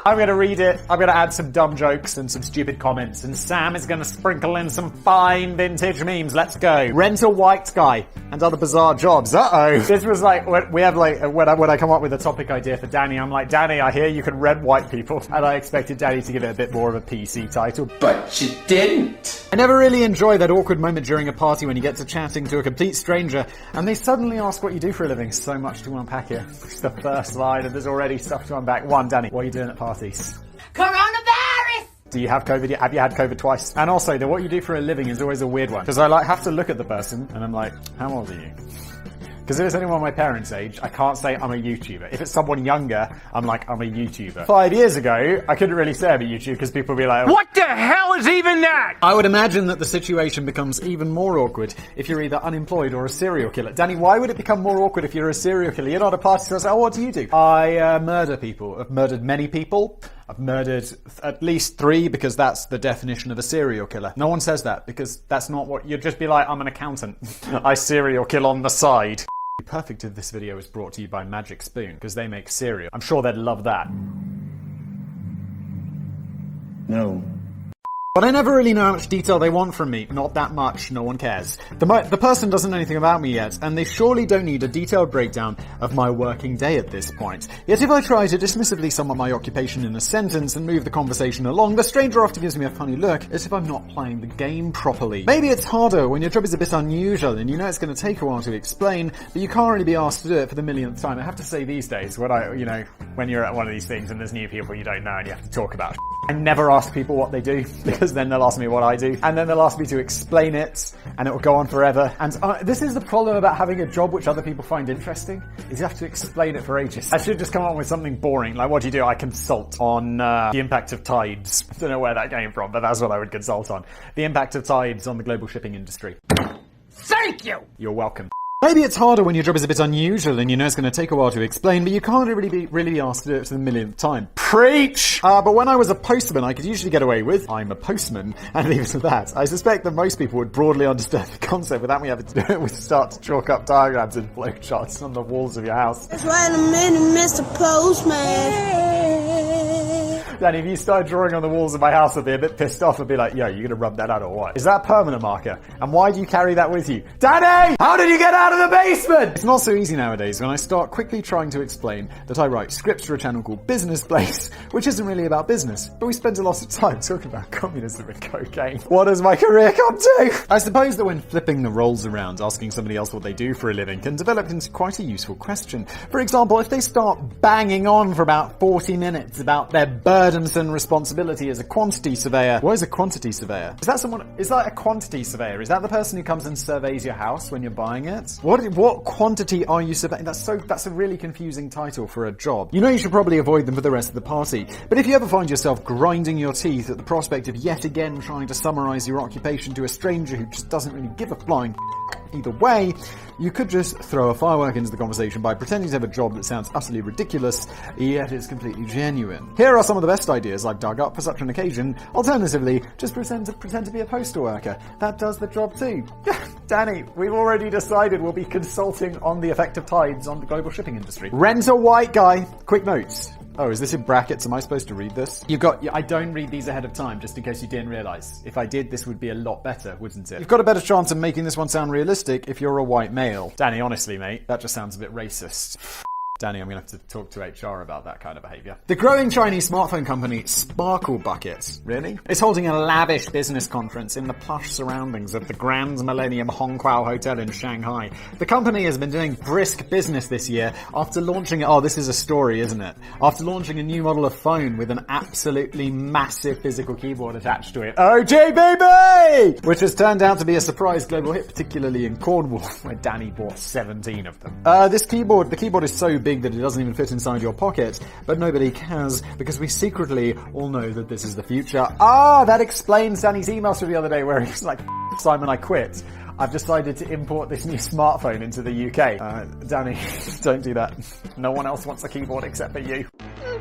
I'm going to read it. I'm going to add some dumb jokes and some stupid comments. And Sam is going to sprinkle in some fine vintage memes. Let's go. Rent a white guy and other bizarre jobs. Uh-oh. This was like, we have like, when I come up with a topic idea for Danny, I'm like, Danny, I hear you can rent white people. And I expected Danny to give it a bit more of a PC title. But you didn't. I never really enjoy that awkward moment during a party when you get to chatting to a complete stranger and they suddenly ask what you do for a living. So much to unpack here. It's the first line and there's already stuff to unpack. One, Danny, what are you doing at parties? Coronavirus! Do you have COVID? Have you had COVID twice? And also, the what you do for a living is always a weird one. Because I like have to look at the person and I'm like, how old are you? Because if it's anyone my parents' age, I can't say I'm a YouTuber. If it's someone younger, I'm like, I'm a YouTuber. 5 years ago, I couldn't really say I'm a YouTuber because people would be like, what the hell is even that? I would imagine that the situation becomes even more awkward if you're either unemployed or a serial killer. Danny, why would it become more awkward if you're a serial killer? You're not a party, so I say, oh, what do you do? I murder people. I've murdered many people. I've murdered at least 3 because that's the definition of a serial killer. No one says that because that's not what... You'd just be like, I'm an accountant. I serial kill on the side. Perfect if this video is brought to you by Magic Spoon because they make cereal. I'm sure they'd love that. No. But I never really know how much detail they want from me. Not that much, no one cares. The person doesn't know anything about me yet, and they surely don't need a detailed breakdown of my working day at this point. Yet if I try to dismissively sum up my occupation in a sentence and move the conversation along, the stranger often gives me a funny look, as if I'm not playing the game properly. Maybe it's harder when your job is a bit unusual and you know it's going to take a while to explain, but you can't really be asked to do it for the millionth time. I have to say these days, when you're at one of these things and there's new people you don't know and you have to talk about I never ask people what they do because then they'll ask me what I do and then they'll ask me to explain it and it will go on forever. And this is the problem about having a job which other people find interesting is you have to explain it for ages. I should just come up with something boring like what do you do? I consult on the impact of tides. I don't know where that came from, but that's what I would consult on. The impact of tides on the global shipping industry. Thank you! You're welcome. Maybe it's harder when your job is a bit unusual and you know it's going to take a while to explain, but you can't really be asked to do it for the millionth time. Preach! But when I was a postman, I could usually get away with, I'm a postman, and leave it at that. I suspect that most people would broadly understand the concept without me having to do it with start to chalk up diagrams and flowcharts on the walls of your house. That's right, a minute, Mr. Postman. Danny, if you started drawing on the walls of my house, I'd be a bit pissed off and be like, yo, you gonna rub that out or what? Is that a permanent marker? And why do you carry that with you? Danny! How did you get out of the basement? It's not so easy nowadays when I start quickly trying to explain that I write scripts for a channel called Business Blaze, which isn't really about business, but we spend a lot of time talking about communism and cocaine. What does my career come to? I suppose that when flipping the roles around, asking somebody else what they do for a living can develop into quite a useful question. For example, if they start banging on for about 40 minutes about their burdensome responsibility as a quantity surveyor. What is a quantity surveyor? Is that a quantity surveyor? Is that the person who comes and surveys your house when you're buying it? What quantity are you surveying? That's a really confusing title for a job. You know you should probably avoid them for the rest of the party. But if you ever find yourself grinding your teeth at the prospect of yet again trying to summarize your occupation to a stranger who just doesn't really give a flying either way, you could just throw a firework into the conversation by pretending to have a job that sounds utterly ridiculous, yet is completely genuine. Here are some of the best ideas I've dug up for such an occasion. Alternatively, just pretend to be a postal worker. That does the job too. Danny, we've already decided we'll be consulting on the effect of tides on the global shipping industry. Rent a white guy. Quick notes. Oh, is this in brackets? Am I supposed to read this? I don't read these ahead of time, just in case you didn't realize. If I did, this would be a lot better, wouldn't it? You've got a better chance of making this one sound realistic if you're a white male. Danny, honestly, mate, that just sounds a bit racist. Danny, I'm going to have to talk to HR about that kind of behavior. The growing Chinese smartphone company Sparkle Bucket, really? Is holding a lavish business conference in the plush surroundings of the Grand Millennium Hongqiao Hotel in Shanghai. The company has been doing brisk business this year after launching, oh, this is a story, isn't it? After launching a new model of phone with an absolutely massive physical keyboard attached to it. OG baby! Which has turned out to be a surprise global hit, particularly in Cornwall, where Danny bought 17 of them. The keyboard is so big that it doesn't even fit inside your pocket, but nobody cares because we secretly all know that this is the future. Ah, that explains Danny's emails from the other day where he's like, Simon, I quit. I've decided to import this new smartphone into the UK. Danny, don't do that. No one else wants a keyboard except for you.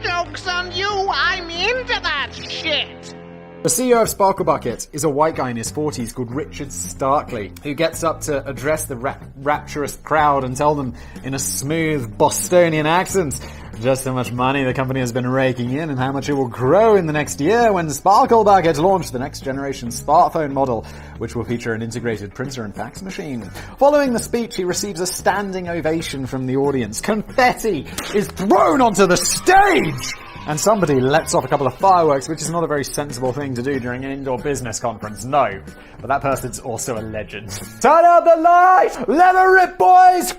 Joke's on you, I'm into that shit. The CEO of Sparkle Bucket is a white guy in his 40s called Richard Starkley, who gets up to address the rapturous crowd and tell them in a smooth Bostonian accent just how much money the company has been raking in and how much it will grow in the next year when Sparkle Bucket launched the next generation smartphone model, which will feature an integrated printer and fax machine. Following the speech, he receives a standing ovation from the audience. Confetti is thrown onto the stage! And somebody lets off a couple of fireworks, which is not a very sensible thing to do during an indoor business conference, no. But that person's also a legend. Turn out the light! Let her rip, boys!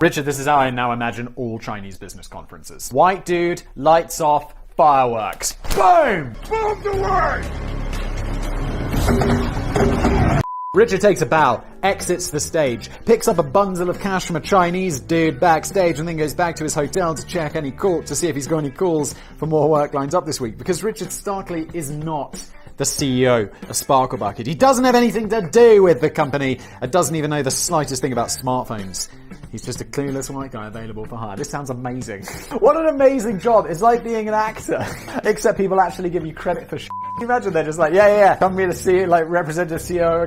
Richard, this is how I now imagine all Chinese business conferences. White dude, lights off, fireworks. Boom! Bombs away! Richard takes a bow, exits the stage, picks up a bundle of cash from a Chinese dude backstage, and then goes back to his hotel to check to see if he's got any calls for more work lined up this week. Because Richard Starkley is not the CEO of Sparkle Bucket. He doesn't have anything to do with the company and doesn't even know the slightest thing about smartphones. He's just a clueless white guy available for hire. This sounds amazing. What an amazing job. It's like being an actor, except people actually give you credit for shit. Can you imagine they're just like, yeah, come here to see, like, representative CEO of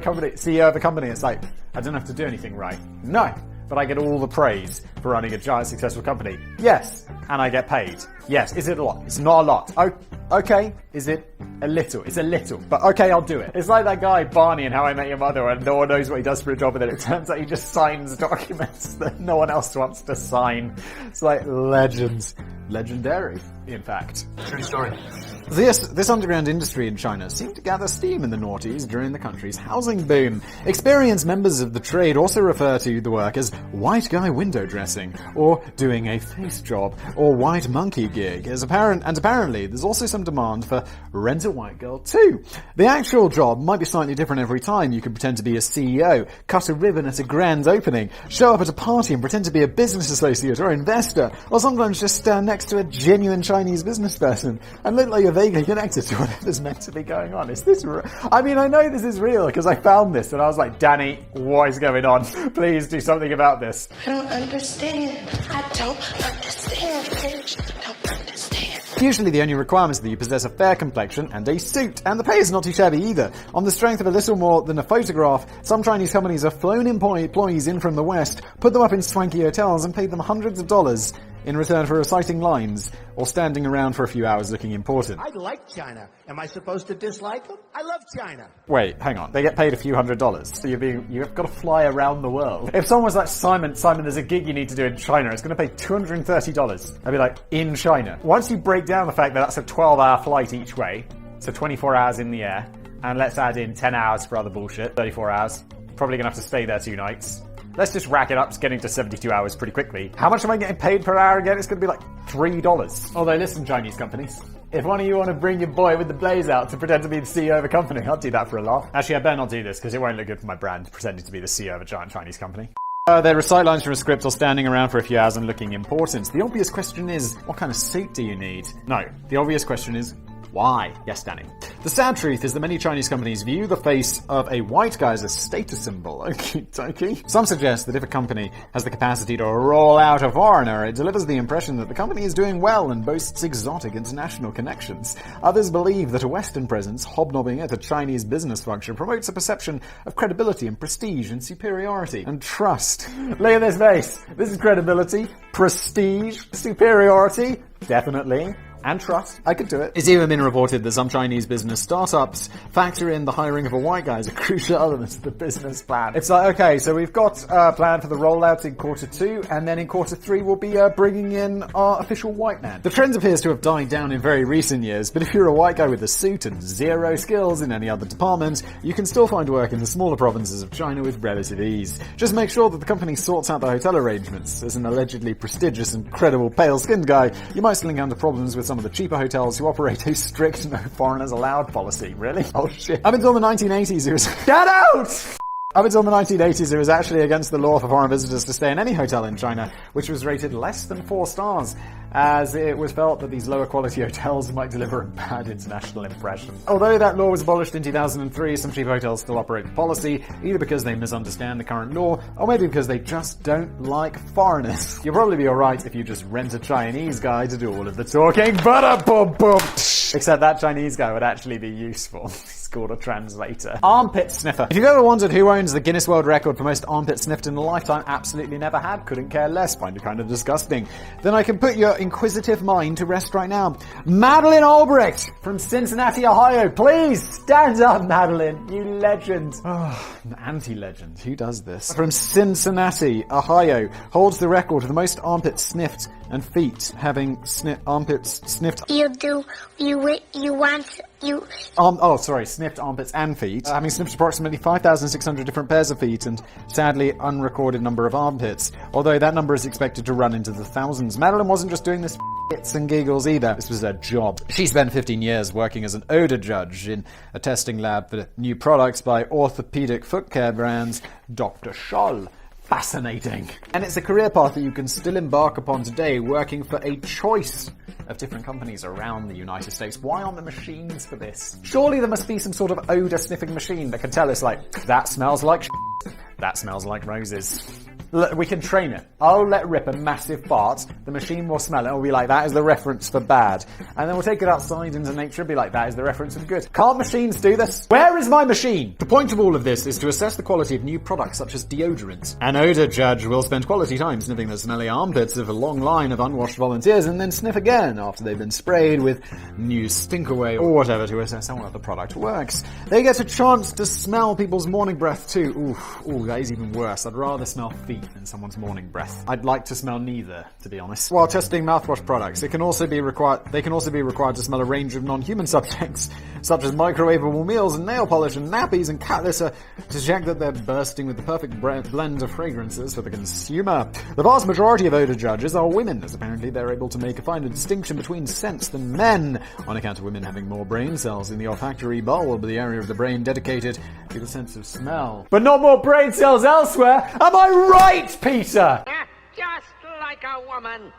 a company. It's like, I don't have to do anything right. No, but I get all the praise for running a giant successful company. Yes, and I get paid. Yes, is it a lot? It's not a lot. Oh, okay, is it a little? It's a little, but okay, I'll do it. It's like that guy Barney in How I Met Your Mother, and no one knows what he does for a job, and then it turns out he just signs documents that no one else wants to sign. It's like legendary, in fact. True story. This underground industry in China seemed to gather steam in the noughties during the country's housing boom. Experienced members of the trade also refer to the work as white guy window dressing, or doing a face job, or white monkey gig. Apparently, there's also some demand for rent a white girl too. The actual job might be slightly different every time. You could pretend to be a CEO, cut a ribbon at a grand opening, show up at a party and pretend to be a business associate or investor, or sometimes just stand next to a genuine Chinese business person and look like you're vaguely connected to whatever's meant to be going on. Is this real? I mean, I know this is real because I found this and I was like, Danny, what is going on? Please do something about this. I don't understand. I don't understand, bitch. I don't understand. Usually the only requirement is that you possess a fair complexion and a suit, and the pay is not too shabby either. On the strength of a little more than a photograph, some Chinese companies have flown employees in from the West, put them up in swanky hotels and paid them hundreds of dollars in return for reciting lines or standing around for a few hours looking important. I like China. Am I supposed to dislike them? I love China. Wait, hang on. They get paid a few $100s, so you've got to fly around the world. If someone was like, Simon, there's a gig you need to do in China, it's going to pay $230. I'd be like, in China. Once you break down the fact that that's a 12-hour flight each way, so 24 hours in the air, and let's add in 10 hours for other bullshit, 34 hours. Probably going to have to stay there 2 nights. Let's just rack it up. It's getting to 72 hours pretty quickly. How much am I getting paid per hour again? It's going to be like $3. Although, listen, Chinese companies, if one of you want to bring your boy with the blaze out to pretend to be the CEO of a company, I'll do that for a laugh. Actually, I better not do this because it won't look good for my brand, pretending to be the CEO of a giant Chinese company. They recite lines from a script or standing around for a few hours and looking important. The obvious question is, what kind of suit do you need? No, the obvious question is, why? Yes, Danny. The sad truth is that many Chinese companies view the face of a white guy as a status symbol. Okie-dokie. Some suggest that if a company has the capacity to roll out a foreigner, it delivers the impression that the company is doing well and boasts exotic international connections. Others believe that a Western presence hobnobbing at a Chinese business function promotes a perception of credibility and prestige and superiority and trust. Look at this face. This is credibility, prestige, superiority, definitely. And trust. I could do it. It's even been reported that some Chinese business startups factor in the hiring of a white guy as a crucial element of the business plan. It's like, okay, so we've got a plan for the rollout in Q2, and then in Q3 we'll be bringing in our official white man. The trend appears to have died down in very recent years, but if you're a white guy with a suit and zero skills in any other department, you can still find work in the smaller provinces of China with relative ease. Just make sure that the company sorts out the hotel arrangements. As an allegedly prestigious and credible pale-skinned guy, you might still encounter problems with some of the cheaper hotels who operate a strict no foreigners allowed policy. Really? Oh shit. Up until the 1980s, it was get out! Up until the 1980s, it was actually against the law for foreign visitors to stay in any hotel in China, which was rated less than 4 stars. as it was felt that these lower quality hotels might deliver a bad international impression. Although that law was abolished in 2003, some cheap hotels still operate the policy, either because they misunderstand the current law, or maybe because they just don't like foreigners. You'll probably be alright if you just rent a Chinese guy to do all of the talking, except that Chinese guy would actually be useful. He's called a translator. Armpit sniffer. If you've ever wondered who owns the Guinness World Record for most armpit sniffed in a lifetime, absolutely never had, couldn't care less, find it kind of disgusting, then I can put your inquisitive mind to rest right now. Madeline Albrecht from Cincinnati, Ohio. Please stand up, Madeline, you legend. Oh, an anti-legend. Who does this? From Cincinnati, Ohio, holds the record for the most armpits sniffed and feet having armpits sniffed. Sniffed armpits and feet, having sniffed approximately 5,600 different pairs of feet and, sadly, unrecorded number of armpits, although that number is expected to run into the thousands. Madeline wasn't just doing this for shits and giggles either. This was her job. She spent 15 years working as an odor judge in a testing lab for new products by orthopedic foot care brands Dr. Scholl. Fascinating. And it's a career path that you can still embark upon today, working for a choice of different companies around the United States. Why aren't there machines for this? Surely there must be some sort of odor sniffing machine that can tell us, like, that smells like shit, that smells like roses. We can train it. I'll let rip a massive fart, the machine will smell it, and we'll be like, that is the reference for bad. And then we'll take it outside into nature and be like, that is the reference for good. Can't machines do this? Where is my machine? The point of all of this is to assess the quality of new products such as deodorants. An odor judge will spend quality time sniffing the smelly armpits of a long line of unwashed volunteers and then sniff again after they've been sprayed with new stink away or whatever to assess how well the product works. They get a chance to smell people's morning breath too. Ooh, that is even worse. I'd rather smell feet than someone's morning breath. I'd like to smell neither, to be honest. While testing mouthwash products, they can also be required to smell a range of non-human subjects, such as microwavable meals and nail polish and nappies and cat litter, to check that they're bursting with the perfect blend of fragrances for the consumer. The vast majority of odor judges are women, as apparently they're able to make a finer distinction between scents than men, on account of women having more brain cells in the olfactory bulb, the area of the brain dedicated to the sense of smell. But not more brain cells elsewhere! Am I right, Peter? Just like a woman.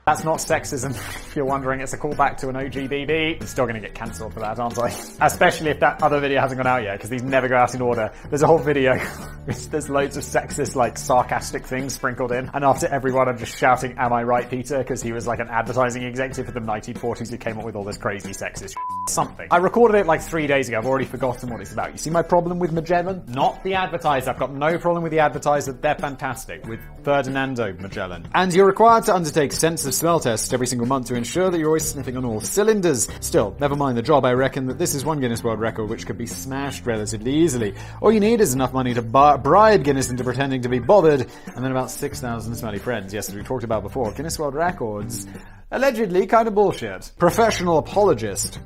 That's not sexism, if you're wondering. It's a callback to an OGBB. I'm still going to get cancelled for that, aren't I? Especially if that other video hasn't gone out yet, because these never go out in order. There's a whole video. There's loads of sexist, sarcastic things sprinkled in. And after every one, I'm just shouting, am I right, Peter? Because he was an advertising executive for the 1940s who came up with all this crazy sexist something. I recorded it 3 days ago. I've already forgotten what it's about. You see my problem with Magellan? Not the advertiser. I've got no problem with the advertiser. They're fantastic. With Ferdinando Magellan. And you're required to undertake sense of smell tests every single month to ensure that you're always sniffing on all cylinders. Still, never mind the job, I reckon that this is one Guinness World Record which could be smashed relatively easily. All you need is enough money to bribe Guinness into pretending to be bothered, and then about 6,000 smelly friends. Yes, as we talked about before, Guinness World Records, allegedly kind of bullshit. Professional apologist.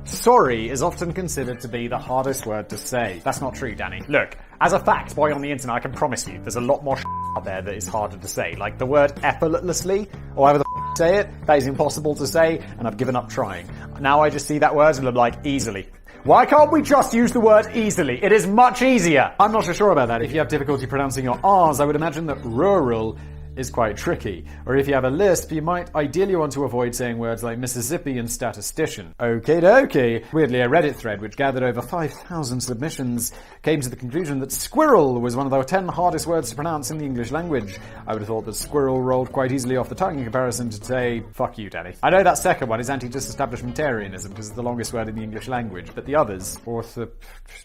Sorry is often considered to be the hardest word to say. That's not true, Danny. Look, as a fact boy on the internet, I can promise you there's a lot more out there that is harder to say. Like the word effortlessly, or however the say it, that is impossible to say, and I've given up trying. Now I just see that word and I'm like, easily. Why can't we just use the word easily? It is much easier. I'm not so sure about that. If you have difficulty pronouncing your R's, I would imagine that rural is quite tricky. Or if you have a lisp, you might ideally want to avoid saying words like Mississippi and statistician. Okie dokie. Weirdly, a Reddit thread which gathered over 5,000 submissions came to the conclusion that squirrel was one of the 10 hardest words to pronounce in the English language. I would have thought that squirrel rolled quite easily off the tongue in comparison to, say, fuck you, Danny. I know that second one is anti-disestablishmentarianism because it's the longest word in the English language, but the others,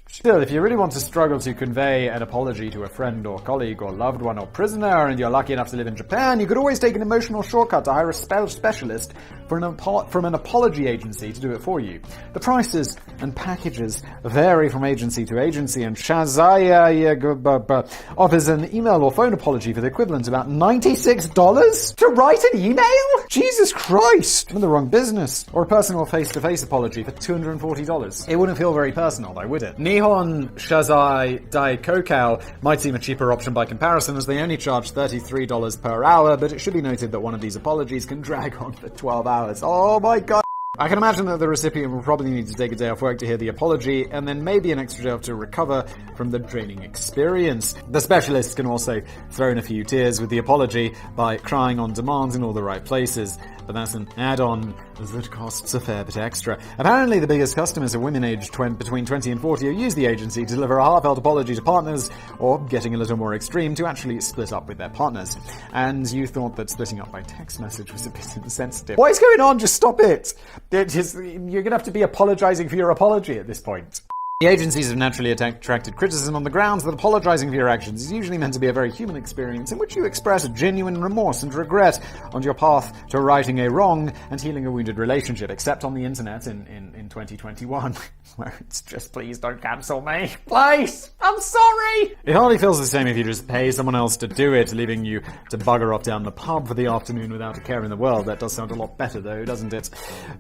Still, if you really want to struggle to convey an apology to a friend or colleague or loved one or prisoner, and you're lucky enough to live in Japan, you could always take an emotional shortcut to hire a specialist from an apology agency to do it for you. The prices and packages vary from agency to agency, and Shazaya offers an email or phone apology for the equivalent of about $96 to write an email? Jesus Christ! I'm in the wrong business. Or a personal face-to-face apology for $240. It wouldn't feel very personal though, would it? Nihon Shazai Dai Kokao might seem a cheaper option by comparison, as they only charge $33 per hour, but it should be noted that one of these apologies can drag on for 12 hours. Oh my god! I can imagine that the recipient will probably need to take a day off work to hear the apology, and then maybe an extra day off to recover from the draining experience. The specialist can also throw in a few tears with the apology by crying on demand in all the right places, but that's an add-on that costs a fair bit extra. Apparently the biggest customers are women aged between 20 and 40 who use the agency to deliver a heartfelt apology to partners, or, getting a little more extreme, to actually split up with their partners. And you thought that splitting up by text message was a bit insensitive. What is going on? Just stop it! You're going to have to be apologizing for your apology at this point. The agencies have naturally attracted criticism on the grounds that apologizing for your actions is usually meant to be a very human experience in which you express genuine remorse and regret on your path to righting a wrong and healing a wounded relationship, except on the internet in 2021, where it's just, please don't cancel me. Please! I'm sorry! It hardly feels the same if you just pay someone else to do it, leaving you to bugger off down the pub for the afternoon without a care in the world. That does sound a lot better though, doesn't it?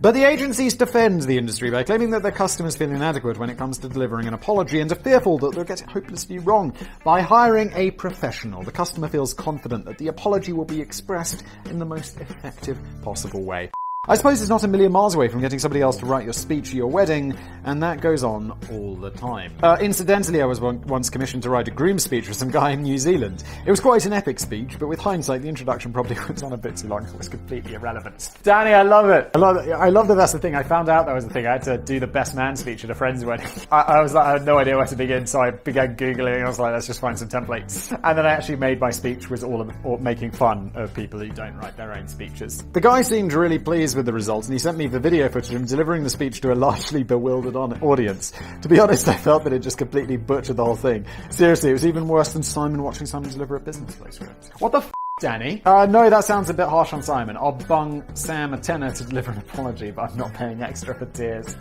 But the agencies defend the industry by claiming that their customers feel inadequate when it comes to delivering an apology and are fearful that they'll get it hopelessly wrong. By hiring a professional, the customer feels confident that the apology will be expressed in the most effective possible way. I suppose it's not a million miles away from getting somebody else to write your speech at your wedding, and that goes on all the time. Incidentally, I was once commissioned to write a groom speech for some guy in New Zealand. It was quite an epic speech, but with hindsight, the introduction probably went on a bit too long. It was completely irrelevant. Danny, I love it. I love that that's the thing. I found out that was the thing. I had to do the best man speech at a friend's wedding. I was like, I had no idea where to begin, so I began Googling, and I was like, let's just find some templates. And then I actually made my speech was all making fun of people who don't write their own speeches. The guy seemed really pleased with the results, and he sent me the video footage of him delivering the speech to a largely bewildered audience. To be honest, I felt that it just completely butchered the whole thing. Seriously, it was even worse than watching Simon deliver a business play script. What the f***, Danny? No, that sounds a bit harsh on Simon. I'll bung Sam a tenner to deliver an apology, but I'm not paying extra for tears.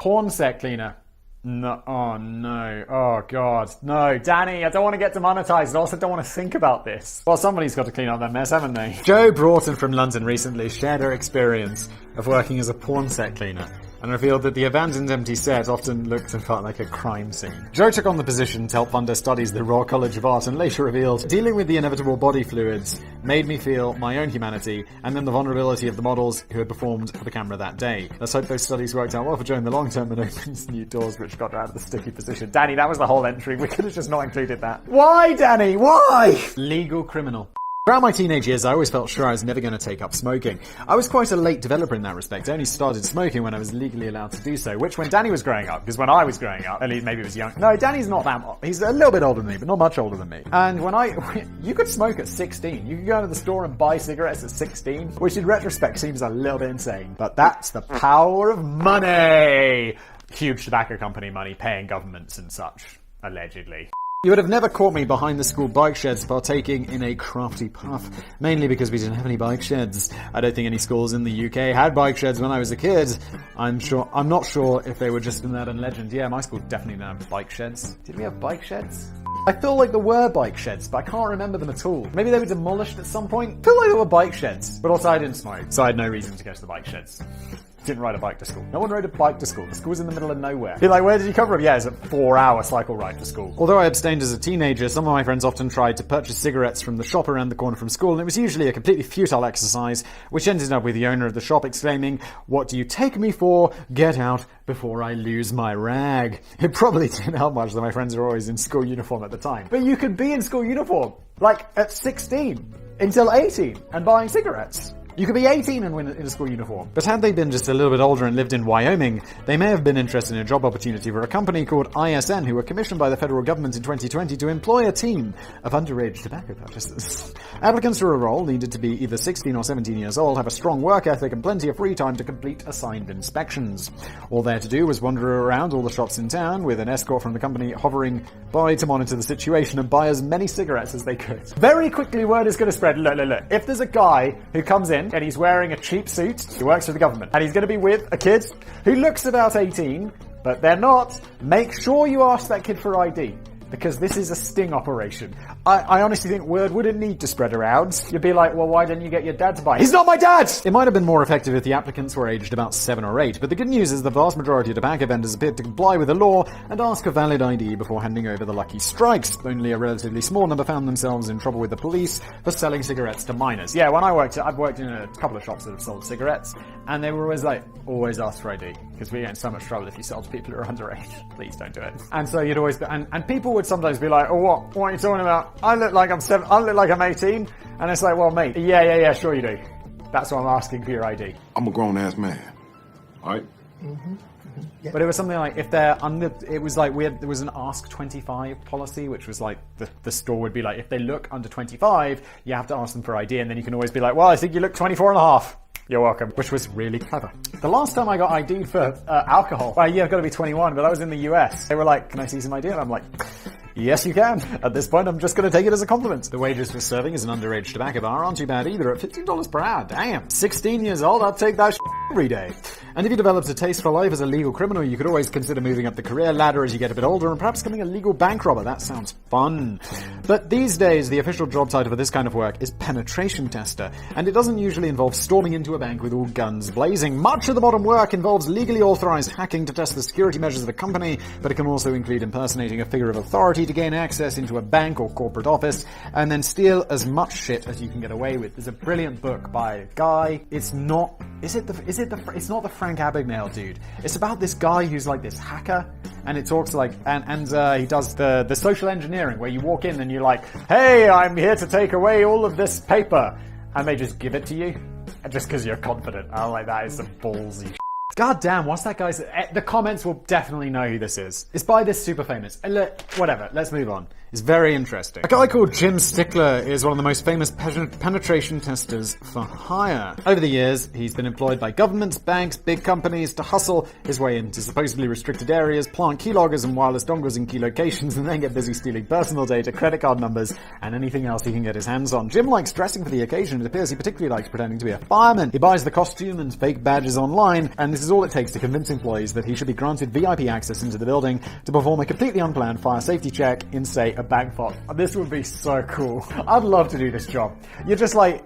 Porn set cleaner. No, oh no, oh god, no, Danny, I don't want to get demonetized, I also don't want to think about this. Well, somebody's got to clean up their mess, haven't they? Jo Broughton from London recently shared her experience of working as a porn set cleaner, and revealed that the abandoned empty set often looked and felt like a crime scene. Jo took on the position to help fund her studies at the Royal College of Art and later revealed, dealing with the inevitable body fluids made me feel my own humanity and then the vulnerability of the models who had performed for the camera that day. Let's hope those studies worked out well for Jo in the long term and opens new doors which got her out of the sticky position. Danny, that was the whole entry. We could have just not included that. Why, Danny? Why? Legal criminal. Throughout my teenage years, I always felt sure I was never going to take up smoking. I was quite a late developer in that respect. I only started smoking when I was legally allowed to do so, which when Danny was growing up, because when I was growing up, at least maybe he was young. No, Danny's not that old. He's a little bit older than me, but not much older than me. And you could smoke at 16. You could go into the store and buy cigarettes at 16, which in retrospect seems a little bit insane. But that's the power of money! Huge tobacco company money paying governments and such, allegedly. You would have never caught me behind the school bike sheds partaking in a crafty puff, mainly because we didn't have any bike sheds. I don't think any schools in the UK had bike sheds when I was a kid. I'm not sure if they were just an urban legend. Yeah, my school definitely didn't have bike sheds. Did we have bike sheds? I feel like there were bike sheds, but I can't remember them at all. Maybe they were demolished at some point. I feel like there were bike sheds, but also I didn't smoke, so I had no reason to go to the bike sheds. Didn't ride a bike to school. No one rode a bike to school. The school was in the middle of nowhere. Be like, where did you come from? Yeah, it's a 4-hour cycle ride to school. Although I abstained as a teenager, some of my friends often tried to purchase cigarettes from the shop around the corner from school, and it was usually a completely futile exercise, which ended up with the owner of the shop exclaiming, "What do you take me for? Get out before I lose my rag." It probably didn't help much that my friends were always in school uniform at the time. But you could be in school uniform, like at 16, until 18, and buying cigarettes. You could be 18 and win in a school uniform. But had they been just a little bit older and lived in Wyoming, they may have been interested in a job opportunity for a company called ISN, who were commissioned by the federal government in 2020 to employ a team of underage tobacco purchasers. Applicants for a role needed to be either 16 or 17 years old, have a strong work ethic, and plenty of free time to complete assigned inspections. All they had to do was wander around all the shops in town with an escort from the company hovering by to monitor the situation and buy as many cigarettes as they could. Very quickly, word is going to spread. Look. If there's a guy who comes in and he's wearing a cheap suit, he works for the government, and he's going to be with a kid who looks about 18, but they're not, make sure you ask that kid for ID. because this is a sting operation. I honestly think word wouldn't need to spread around. You'd be like, well, why didn't you get your dad to buy? He's not my dad! It might have been more effective if the applicants were aged about 7 or 8, but the good news is the vast majority of tobacco vendors appeared to comply with the law and ask for valid ID before handing over the lucky strikes. Only a relatively small number found themselves in trouble with the police for selling cigarettes to minors. Yeah, when I've worked in a couple of shops that have sold cigarettes, and they were always like, always ask for ID, because we get in so much trouble if you sell to people who are underage. Please don't do it. And so you'd always, and people would sometimes be like, oh, what are you talking about? I look like I'm 18. And it's like, well, mate, yeah, sure you do. That's why I'm asking for your ID. I'm a grown-ass man. All right? Yeah. But it was something like, if they're under, it was like there was an ask 25 policy, which was like the store would be like, if they look under 25, you have to ask them for ID, and then you can always be like, well, I think you look 24 and a half. You're welcome. Which was really clever. The last time I got ID'd for alcohol, well, yeah, I've got to be 21, but I was in the US. They were like, can I see some ID? And I'm like, yes, you can. At this point, I'm just going to take it as a compliment. The wages for serving as an underage tobacco bar aren't too bad either, at $15 per hour. Damn. 16 years old, I'll take that every day. And if you developed a taste for life as a legal criminal, you could always consider moving up the career ladder as you get a bit older and perhaps becoming a legal bank robber. That sounds fun. But these days, the official job title for this kind of work is penetration tester, and it doesn't usually involve storming into a bank with all guns blazing. Much of the modern work involves legally authorized hacking to test the security measures of a company, but it can also include impersonating a figure of authority to gain access into a bank or corporate office, and then steal as much shit as you can get away with. There's a brilliant book by a guy. It's not the Frank Abagnale dude. It's about this guy who's like this hacker, and it talks like, and he does the social engineering where you walk in and you're like, hey, I'm here to take away all of this paper, and they just give it to you, just because you're confident. I'm like, that is some ballsy. God damn, what's that guy's... The comments will definitely know who this is. It's by this super famous... Whatever, let's move on. It's very interesting. A guy called Jim Stickler is one of the most famous penetration testers for hire. Over the years, he's been employed by governments, banks, big companies to hustle his way into supposedly restricted areas, plant keyloggers and wireless dongles in key locations, and then get busy stealing personal data, credit card numbers, and anything else he can get his hands on. Jim likes dressing for the occasion. It appears he particularly likes pretending to be a fireman. He buys the costume and fake badges online, and this is all it takes to convince employees that he should be granted VIP access into the building to perform a completely unplanned fire safety check in, say, a bank vault. This would be so cool. I'd love to do this job. You're just like,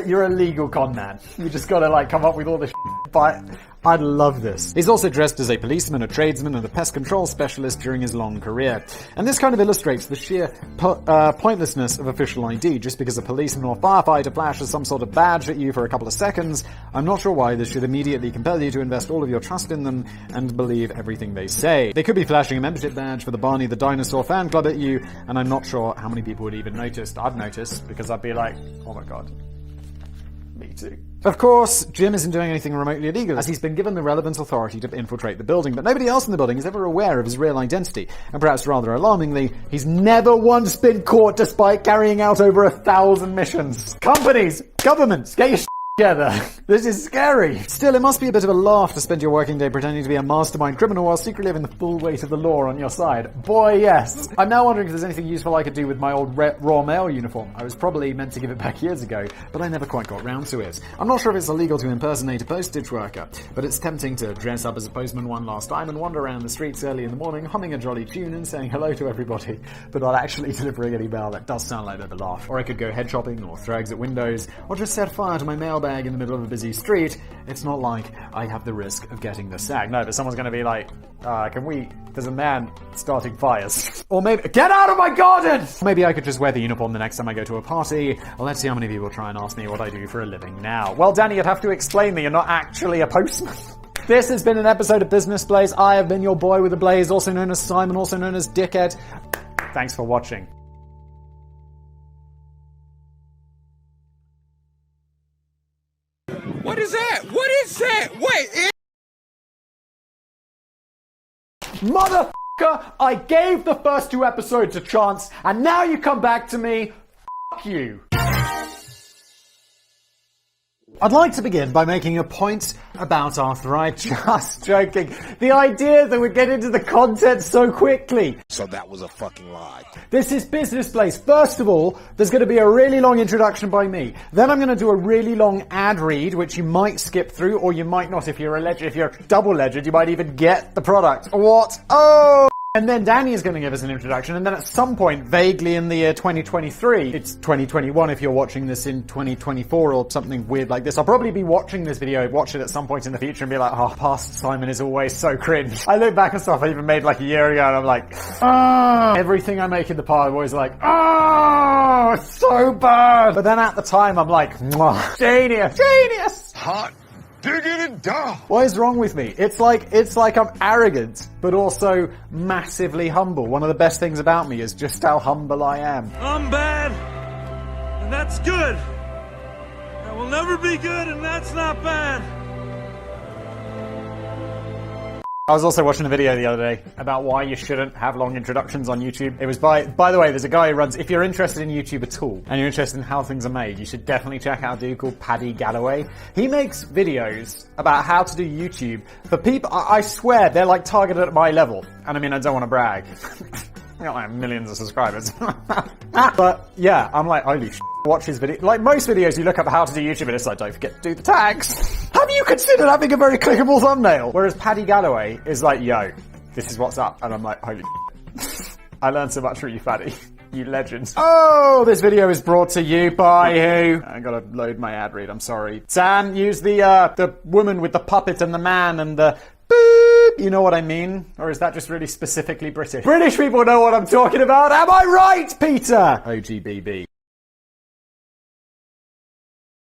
you're a legal con man. You just gotta like come up with all this shit, but I'd love this. He's also dressed as a policeman, a tradesman, and a pest control specialist during his long career. And this kind of illustrates the sheer pointlessness of official ID. Just because a policeman or firefighter flashes some sort of badge at you for a couple of seconds, I'm not sure why this should immediately compel you to invest all of your trust in them and believe everything they say. They could be flashing a membership badge for the Barney the Dinosaur fan club at you, and I'm not sure how many people would even notice. I'd notice, because I'd be like, oh my god. Me too. Of course, Jim isn't doing anything remotely illegal, as he's been given the relevant authority to infiltrate the building, but nobody else in the building is ever aware of his real identity, and perhaps rather alarmingly, he's never once been caught despite carrying out over 1,000 missions. Companies, governments, get your together. This is scary. Still, it must be a bit of a laugh to spend your working day pretending to be a mastermind criminal while secretly having the full weight of the law on your side. Boy, yes. I'm now wondering if there's anything useful I could do with my old Raw Mail uniform. I was probably meant to give it back years ago, but I never quite got round to it. I'm not sure if it's illegal to impersonate a postage worker, but it's tempting to dress up as a postman one last time and wander around the streets early in the morning, humming a jolly tune and saying hello to everybody, but not actually delivering an email. That does sound like a bit of a laugh. Or I could go head shopping, or throw eggs at windows, or just set fire to my mailbag in the middle of a busy street. It's not like I have the risk of getting the sack. No, but someone's going to be like, there's a man starting fires. Or maybe, get out of my garden! Maybe I could just wear the uniform the next time I go to a party. Well, let's see how many people try and ask me what I do for a living now. Well, Danny, you'd have to explain that you're not actually a postman. This has been an episode of Business Blaze. I have been your boy with a blaze, also known as Simon, also known as Dickhead. Thanks for watching. What is that? What is that? Wait, Motherfucker, I gave the first 2 episodes a chance, and now you come back to me. Fuck you. I'd like to begin by making a point about Arthurite. Just joking. The idea that we'd get into the content so quickly. So that was a fucking lie. This is Business Blaze. First of all, there's going to be a really long introduction by me. Then I'm going to do a really long ad read, which you might skip through, or you might not. If you're a double legend, you might even get the product. What? Oh! And then Danny is going to give us an introduction, and then at some point, vaguely in the year 2023, it's 2021 if you're watching this in 2024 or something weird like this, I'll probably be watching this video, watch it at some point in the future and be like, oh, past Simon is always so cringe. I look back at stuff I even made like a year ago and I'm like, ah, everything I make in the past, I'm always like, oh, it's so bad. But then at the time, I'm like, mwah, genius. Hot diggity dog. What is wrong with me? It's like I'm arrogant, but also massively humble. One of the best things about me is just how humble I am. I'm bad, and that's good. I will never be good, and that's not bad. I was also watching a video the other day about why you shouldn't have long introductions on YouTube. It was by the way, there's a guy who runs, if you're interested in YouTube at all, and you're interested in how things are made, you should definitely check out a dude called Paddy Galloway. He makes videos about how to do YouTube for people, I swear, they're like targeted at my level. And I mean, I don't want to brag. I got like millions of subscribers. But yeah, I'm like, holy shit. Watch his video. Like most videos, you look up how to do YouTube and it's like, don't forget to do the tags. Have you considered having a very clickable thumbnail? Whereas Paddy Galloway is like, yo, this is what's up. And I'm like, holy shit. I learned so much from you, Paddy. You legend. Oh, this video is brought to you by who? I gotta load my ad read, I'm sorry. Sam, use the woman with the puppet and the man and the boop. You know what I mean? Or is that just really specifically British? British people know what I'm talking about. Am I right, Peter? OGBB.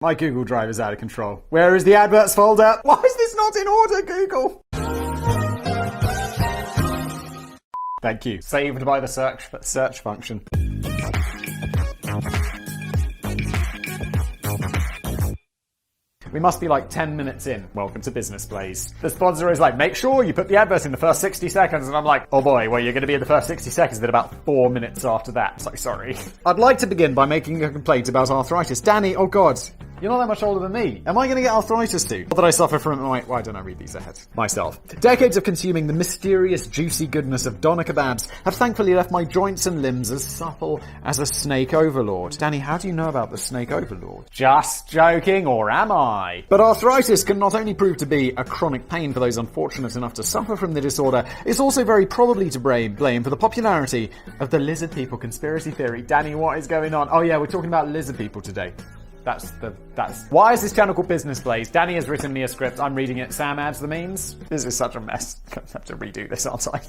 My Google Drive is out of control. Where is the adverts folder? Why is this not in order, Google? Thank you. Saved by the search function. We must be like 10 minutes in. Welcome to Business Blaze. The sponsor is like, make sure you put the advert in the first 60 seconds. And I'm like, oh boy, well, you're going to be in the first 60 seconds, then about 4 minutes after that. So sorry. I'd like to begin by making a complaint about arthritis. Danny, oh God. You're not that much older than me. Am I going to get arthritis too? Not that I suffer from it. Why don't I read these ahead? Myself. Decades of consuming the mysterious, juicy goodness of doner kebabs have thankfully left my joints and limbs as supple as a snake overlord. Danny, how do you know about the snake overlord? Just joking, or am I? But arthritis can not only prove to be a chronic pain for those unfortunate enough to suffer from the disorder, it's also very probably to blame for the popularity of the lizard people conspiracy theory. Danny, what is going on? Oh yeah, we're talking about lizard people today. Why is this channel called Business Blaze? Danny has written me a script. I'm reading it. Sam adds the memes. This is such a mess. I'm going to have to redo this, aren't I?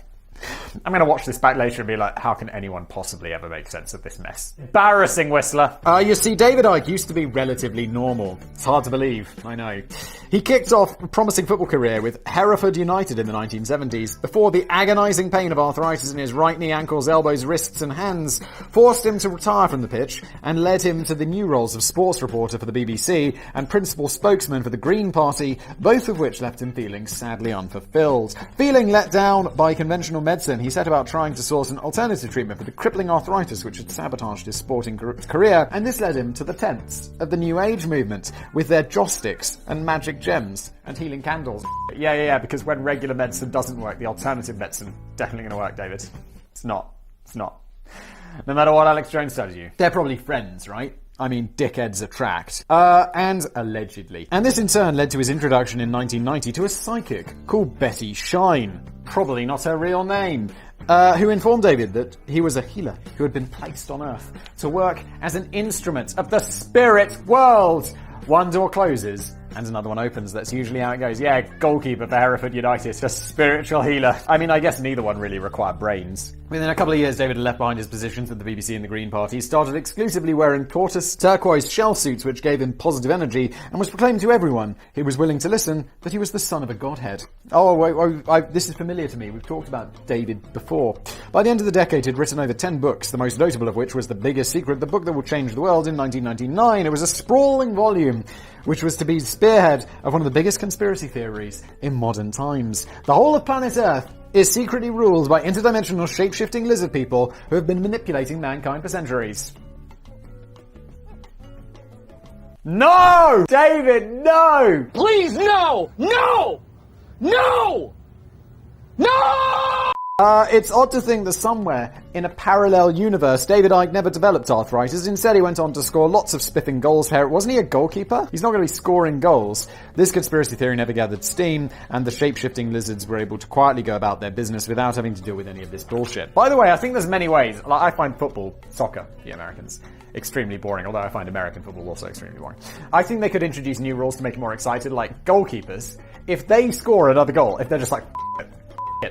I'm going to watch this back later and be like, how can anyone possibly ever make sense of this mess? Embarrassing, Whistler. You see, David Icke used to be relatively normal. It's hard to believe, I know. He kicked off a promising football career with Hereford United in the 1970s, before the agonising pain of arthritis in his right knee, ankles, elbows, wrists and hands forced him to retire from the pitch and led him to the new roles of sports reporter for the BBC and principal spokesman for the Green Party, both of which left him feeling sadly unfulfilled. Feeling let down by conventional medicine, he set about trying to source an alternative treatment for the crippling arthritis which had sabotaged his sporting career, and this led him to the tents of the New Age movement with their joss sticks and magic gems and healing candles. Yeah, because when regular medicine doesn't work, the alternative medicine definitely going to work, David. It's not. No matter what Alex Jones tells you. They're probably friends, right? I mean, dickheads attract. And allegedly. And this in turn led to his introduction in 1990 to a psychic called Betty Shine. Probably not her real name. Who informed David that he was a healer who had been placed on Earth to work as an instrument of the spirit world. One door closes and another one opens. That's usually how it goes. Yeah, goalkeeper for Hereford United, the spiritual healer. I mean, I guess neither one really required brains. Within a couple of years, David had left behind his positions with the BBC and the Green Party. He started exclusively wearing tortoise turquoise shell suits, which gave him positive energy, and was proclaimed to everyone who was willing to listen that he was the son of a godhead. This is familiar to me. We've talked about David before. By the end of the decade, he'd written over 10 books, the most notable of which was The Biggest Secret, the book that will change the world, in 1999. It was a sprawling volume, which was to be the spearhead of one of the biggest conspiracy theories in modern times. The whole of planet Earth is secretly ruled by interdimensional shape-shifting lizard people who have been manipulating mankind for centuries. No! David, no! Please, no! No! No! No! It's odd to think that somewhere in a parallel universe, David Icke never developed arthritis. Instead, he went on to score lots of spiffing goals here. Wasn't he a goalkeeper? He's not going to be scoring goals. This conspiracy theory never gathered steam, and the shape-shifting lizards were able to quietly go about their business without having to deal with any of this bullshit. By the way, I think there's many ways. Like, I find football, soccer, the Americans, extremely boring, although I find American football also extremely boring. I think they could introduce new rules to make it more exciting, like goalkeepers. If they score another goal, if they're just like,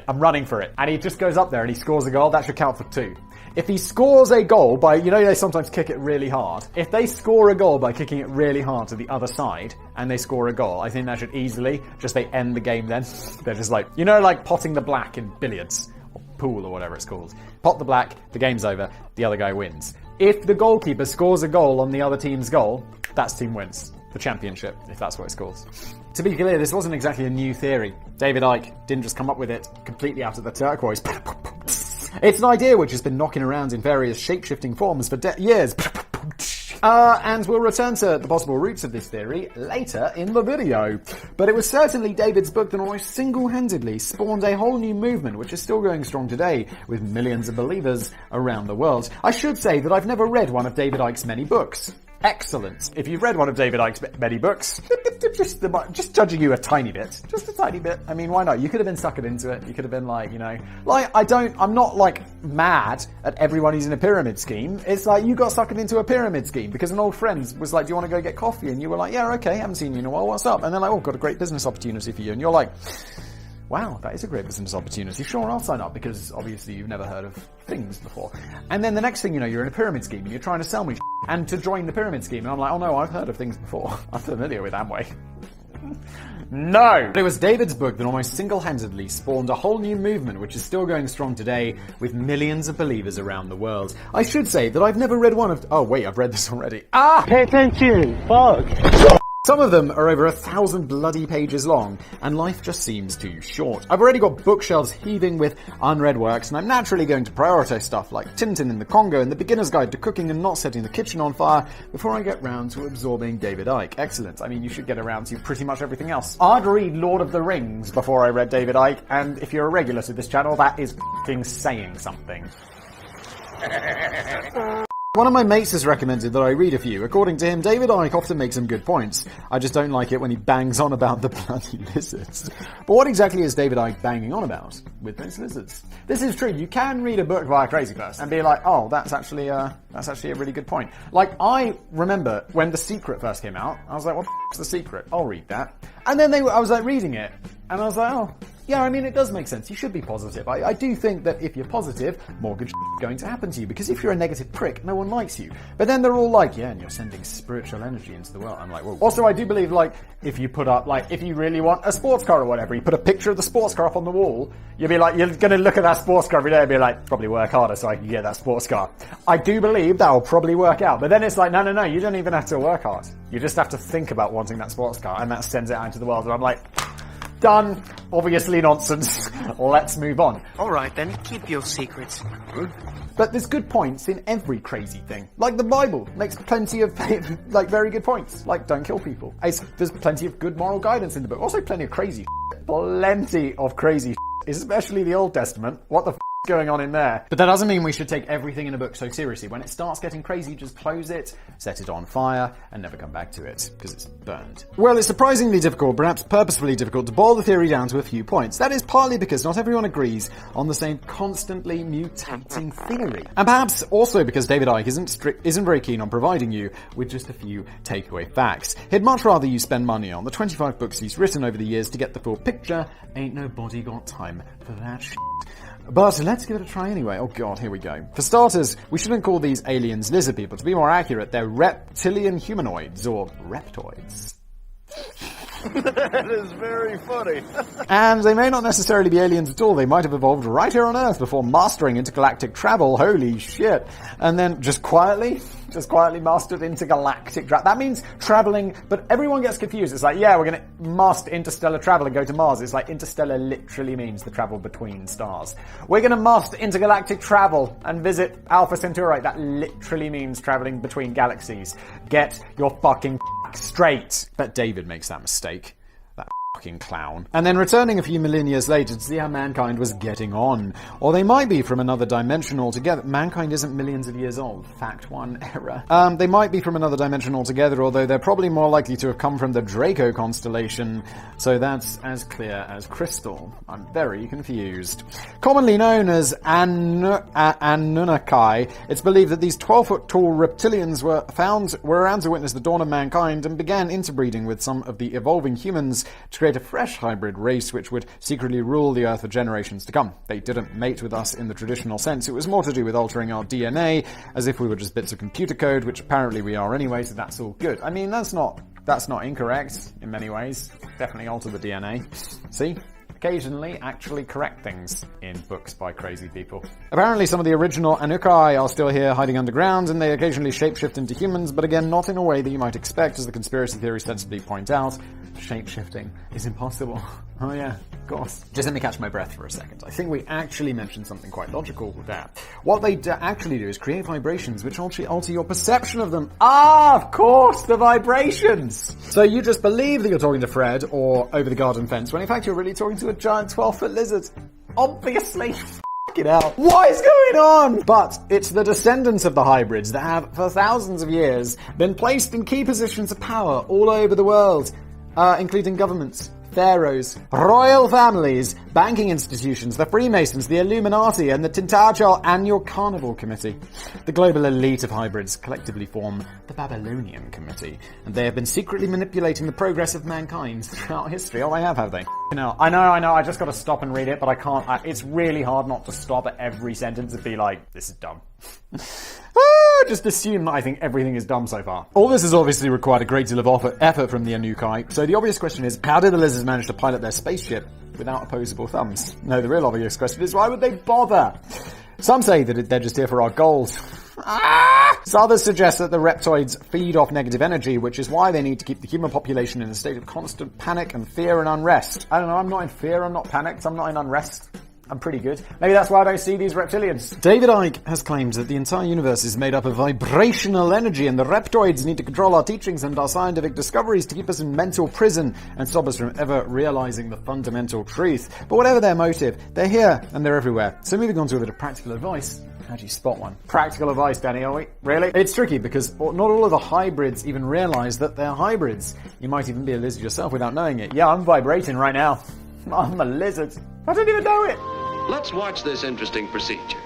I'm running for it, and he just goes up there and he scores a goal, that should count for 2. If he scores a goal by, you know, they sometimes kick it really hard. If they score a goal by kicking it really hard to the other side, and they score a goal, I think that should easily, they end the game then. They're just like, you know, like potting the black in billiards, or pool, or whatever it's called. Pot the black, the game's over, the other guy wins. If the goalkeeper scores a goal on the other team's goal, that team wins the championship, if that's what it's called. To be clear, this wasn't exactly a new theory. David Icke didn't just come up with it completely out of the turquoise. It's an idea which has been knocking around in various shape-shifting forms for years. And we'll return to the possible roots of this theory later in the video. But it was certainly David's book that almost single-handedly spawned a whole new movement which is still going strong today with millions of believers around the world. I should say that I've never read one of David Icke's many books. Excellent. If you've read one of David Icke's many books, just judging you a tiny bit. Just a tiny bit. I mean, why not? You could have been suckered into it. You could have been like, you know, like, I'm not like mad at everyone who's in a pyramid scheme. It's like you got suckered into a pyramid scheme because an old friend was like, do you want to go get coffee? And you were like, yeah, okay, haven't seen you in a while. What's up? And they're like, oh, got a great business opportunity for you. And you're like, wow, that is a great business opportunity. Sure, I'll sign up because obviously you've never heard of things before. And then the next thing you know, you're in a pyramid scheme and you're trying to sell me and to join the pyramid scheme. And I'm like, oh no, I've heard of things before. I'm familiar with Amway. No! It was David's book that almost single-handedly spawned a whole new movement which is still going strong today with millions of believers around the world. I should say that I've never read one of... Oh wait, I've read this already. Pay attention! Fuck! Some of them are over 1,000 bloody pages long, and life just seems too short. I've already got bookshelves heaving with unread works, and I'm naturally going to prioritize stuff like Tintin in the Congo and The Beginner's Guide to Cooking and Not Setting the Kitchen on Fire before I get round to absorbing David Icke. Excellent. I mean, you should get around to pretty much everything else. I'd read Lord of the Rings before I read David Icke, and if you're a regular to this channel, that is f***ing saying something. One of my mates has recommended that I read a few. According to him, David Icke often makes some good points. I just don't like it when he bangs on about the bloody lizards. But what exactly is David Icke banging on about with those lizards? This is true. You can read a book by a crazy person and be like, oh, that's actually a really good point. Like, I remember when The Secret first came out, I was like, what the f***'s The Secret? I'll read that. And then I was like reading it, and I was like, oh, yeah, I mean, it does make sense. You should be positive. I do think that if you're positive, more good shit is going to happen to you. Because if you're a negative prick, no one likes you. But then they're all like, yeah, and you're sending spiritual energy into the world. I'm like, whoa. Also, I do believe, like, if you put up, like, if you really want a sports car or whatever, you put a picture of the sports car up on the wall, you'll be like, you're going to look at that sports car every day and be like, probably work harder so I can get that sports car. I do believe that will probably work out. But then it's like, no, you don't even have to work hard. You just have to think about wanting that sports car, and that sends it out into the world. And I'm like, done. Obviously nonsense. Let's move on. Alright then, keep your secrets. But there's good points in every crazy thing. Like the Bible makes plenty of, like, very good points. Like, don't kill people. There's plenty of good moral guidance in the book. Also plenty of crazy shit. Plenty of crazy shit. Especially the Old Testament. What the f*** is going on in there? But that doesn't mean we should take everything in a book so seriously. When it starts getting crazy, just close it, set it on fire, and never come back to it, because it's burned. Well, it's surprisingly difficult, perhaps purposefully difficult, to boil the theory down to a few points. That is partly because not everyone agrees on the same constantly mutating theory. And perhaps also because David Icke isn't very keen on providing you with just a few takeaway facts. He'd much rather you spend money on the 25 books he's written over the years to get the full picture. Ain't nobody got time for that shit. But let's give it a try anyway. Oh god, here we go. For starters, we shouldn't call these aliens lizard people. To be more accurate, they're reptilian humanoids, or reptoids. That is very funny. And they may not necessarily be aliens at all. They might have evolved right here on Earth before mastering intergalactic travel. Holy shit. And then just quietly mastered intergalactic travel. That means traveling, but everyone gets confused. It's like, yeah, we're going to master interstellar travel and go to Mars. It's like interstellar literally means the travel between stars. We're going to master intergalactic travel and visit Alpha Centauri. That literally means traveling between galaxies. Get your fucking straight. But David makes that mistake. That fucking clown. And then returning a few million years later to see how mankind was getting on. Or they might be from another dimension altogether. Mankind isn't millions of years old. Fact 1, error. They might be from another dimension altogether, although they're probably more likely to have come from the Draco constellation. So that's as clear as crystal. I'm very confused. Commonly known as Anunnaki, it's believed that these 12-foot tall reptilians were around to witness the dawn of mankind and began interbreeding with some of the evolving humans to create a fresh hybrid race which would secretly rule the Earth for generations to come. They didn't mate with us in the traditional sense. It was more to do with altering our DNA, as if we were just bits of computer code, which apparently we are anyway, so that's all good. I mean, that's not incorrect in many ways. Definitely alter the DNA. See? Occasionally actually correct things in books by crazy people. Apparently some of the original Anunnaki are still here hiding underground, and they occasionally shapeshift into humans, but again, not in a way that you might expect, as the conspiracy theories sensibly point out. Shapeshifting is impossible. Oh yeah, of course. Just let me catch my breath for a second. I think we actually mentioned something quite logical with that. What they actually do is create vibrations which alter your perception of them. Ah, of course, the vibrations! So you just believe that you're talking to Fred or over the garden fence, when in fact you're really talking to a giant 12-foot lizard. Obviously. It out. What is going on? But it's the descendants of the hybrids that have, for thousands of years, been placed in key positions of power all over the world, including governments, pharaohs, royal families, banking institutions, the Freemasons, the Illuminati, and the Tintagel Annual Carnival Committee. The global elite of hybrids collectively form the Babylonian Committee, and they have been secretly manipulating the progress of mankind throughout history. Oh, have they? I know, I just gotta stop and read it, but I can't, it's really hard not to stop at every sentence and be like, this is dumb. Just assume that I think everything is dumb so far. All this has obviously required a great deal of effort from the Anunnaki, so the obvious question is, how did the lizards manage to pilot their spaceship without opposable thumbs? No, the real obvious question is, why would they bother? Some say that they're just here for our gold. So others suggest that the reptoids feed off negative energy, which is why they need to keep the human population in a state of constant panic and fear and unrest. I don't know, I'm not in fear, I'm not panicked, I'm not in unrest. I'm pretty good. Maybe that's why I don't see these reptilians. David Icke has claimed that the entire universe is made up of vibrational energy, and the reptoids need to control our teachings and our scientific discoveries to keep us in mental prison and stop us from ever realizing the fundamental truth. But whatever their motive, they're here and they're everywhere. So moving on to a bit of practical advice. How do you spot one? Practical advice, Danny, are we? Really? It's tricky because not all of the hybrids even realize that they're hybrids. You might even be a lizard yourself without knowing it. Yeah, I'm vibrating right now. I'm a lizard. I don't even know it. Let's watch this interesting procedure.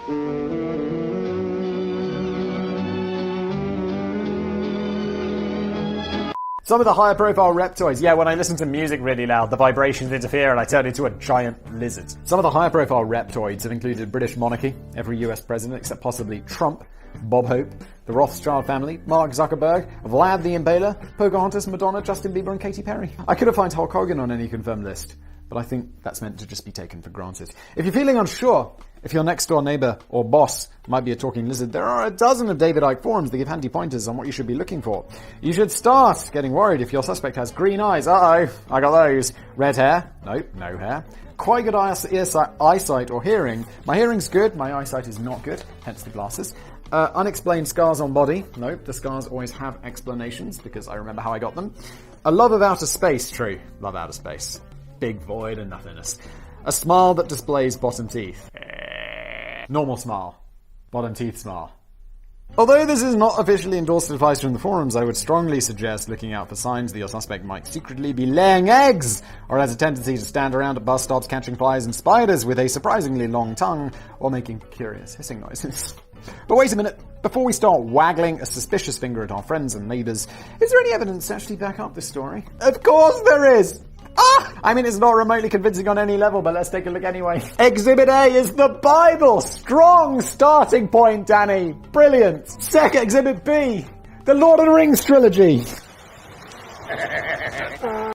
Some of the higher profile reptoids, yeah, when I listen to music really loud, the vibrations interfere and I turn into a giant lizard. Some of the higher profile reptoids have included British monarchy, every US president except possibly Trump, Bob Hope, the Rothschild family, Mark Zuckerberg, Vlad the Impaler, Pocahontas, Madonna, Justin Bieber and Katy Perry. I could have found Hulk Hogan on any confirmed list, but I think that's meant to just be taken for granted. If you're feeling unsure if your next door neighbor or boss might be a talking lizard, there are a dozen of David Icke forums that give handy pointers on what you should be looking for. You should start getting worried if your suspect has green eyes. Uh-oh, I got those. Red hair? Nope, no hair. Quite good eyesight or hearing. My hearing's good, my eyesight is not good, hence the glasses. Unexplained scars on body. Nope, the scars always have explanations because I remember how I got them. A love of outer space. True, love outer space. Big void and nothingness. A smile that displays bottom teeth. Normal smile. Bottom teeth smile. Although this is not officially endorsed advice from the forums, I would strongly suggest looking out for signs that your suspect might secretly be laying eggs, or has a tendency to stand around at bus stops catching flies and spiders with a surprisingly long tongue, or making curious hissing noises. But wait a minute, before we start waggling a suspicious finger at our friends and neighbours, is there any evidence to actually back up this story? Of course there is! I mean, it's not remotely convincing on any level, but let's take a look anyway. Exhibit A is the Bible! Strong starting point, Danny! Brilliant! Exhibit B, the Lord of the Rings trilogy!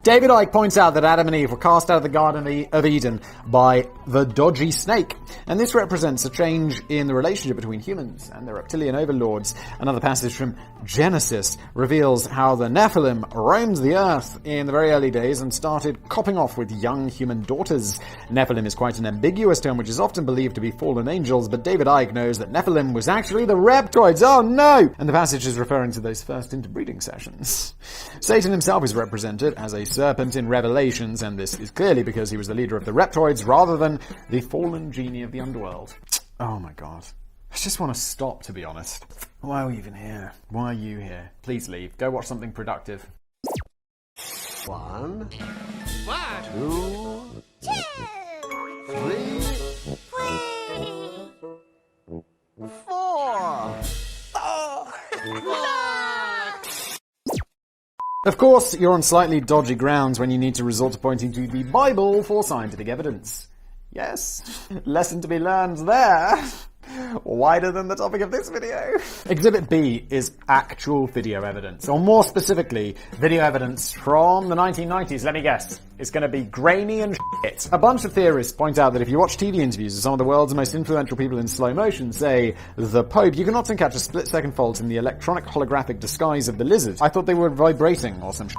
David Icke points out that Adam and Eve were cast out of the Garden of Eden by the dodgy snake. And this represents a change in the relationship between humans and their reptilian overlords. Another passage from Genesis reveals how the Nephilim roamed the earth in the very early days and started copping off with young human daughters. Nephilim is quite an ambiguous term which is often believed to be fallen angels, but David Icke knows that Nephilim was actually the reptoids. Oh no! And the passage is referring to those first interbreeding sessions. Satan himself is represented as a serpent in Revelations, and this is clearly because he was the leader of the reptoids rather than the fallen genie of the underworld. Oh my god. I just want to stop, to be honest. Why are we even here? Why are you here? Please leave. Go watch something productive. 1, 2, 3, 4. Of course, you're on slightly dodgy grounds when you need to resort to pointing to the Bible for scientific evidence. Yes, lesson to be learned there. Wider than the topic of this video. Exhibit B is actual video evidence, or more specifically, video evidence from the 1990s. Let me guess. It's going to be grainy and shit. A bunch of theorists point out that if you watch TV interviews of some of the world's most influential people in slow motion, say, the Pope, you can often catch a split-second fault in the electronic holographic disguise of the lizard. I thought they were vibrating or some shit.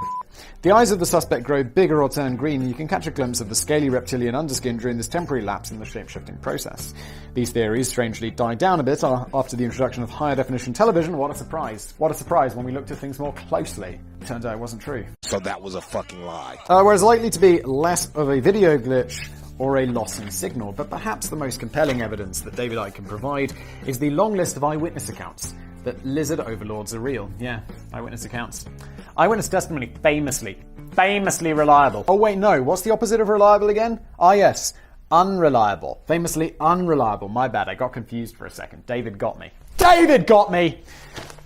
The eyes of the suspect grow bigger or turn green, and you can catch a glimpse of the scaly reptilian underskin during this temporary lapse in the shape-shifting process. These theories strangely died down a bit after the introduction of higher-definition television. What a surprise. What a surprise when we looked at things more closely. Turned out it wasn't true. So that was a fucking lie. Whereas likely to be less of a video glitch or a loss in signal, but perhaps the most compelling evidence that David Icke can provide is the long list of eyewitness accounts that lizard overlords are real. Yeah, eyewitness accounts. Eyewitness testimony, famously reliable. Oh wait, no, what's the opposite of reliable again? Ah yes, unreliable. Famously unreliable. My bad, I got confused for a second. David got me. David got me!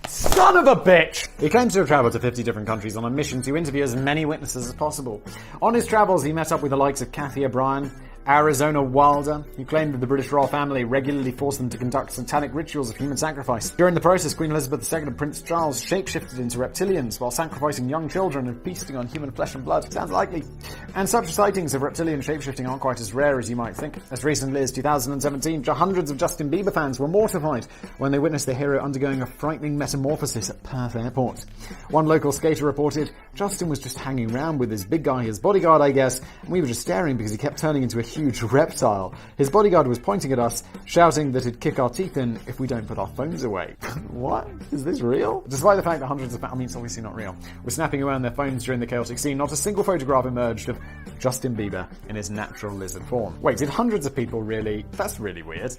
Son of a bitch! He claims to have travelled to 50 different countries on a mission to interview as many witnesses as possible. On his travels, he met up with the likes of Kathy O'Brien, Arizona Wilder, who claimed that the British royal family regularly forced them to conduct satanic rituals of human sacrifice. During the process, Queen Elizabeth II and Prince Charles shapeshifted into reptilians while sacrificing young children and feasting on human flesh and blood. Sounds likely. And such sightings of reptilian shapeshifting aren't quite as rare as you might think. As recently as 2017, hundreds of Justin Bieber fans were mortified when they witnessed their hero undergoing a frightening metamorphosis at Perth Airport. One local skater reported, Justin was just hanging around with his big guy, his bodyguard I guess, and we were just staring because he kept turning into a huge reptile. His bodyguard was pointing at us, shouting that he'd kick our teeth in if we don't put our phones away. What? Is this real? Despite the fact that hundreds of it's obviously not real, were snapping away on their phones during the chaotic scene, not a single photograph emerged of Justin Bieber in his natural lizard form. Wait, did hundreds of people really? That's really weird.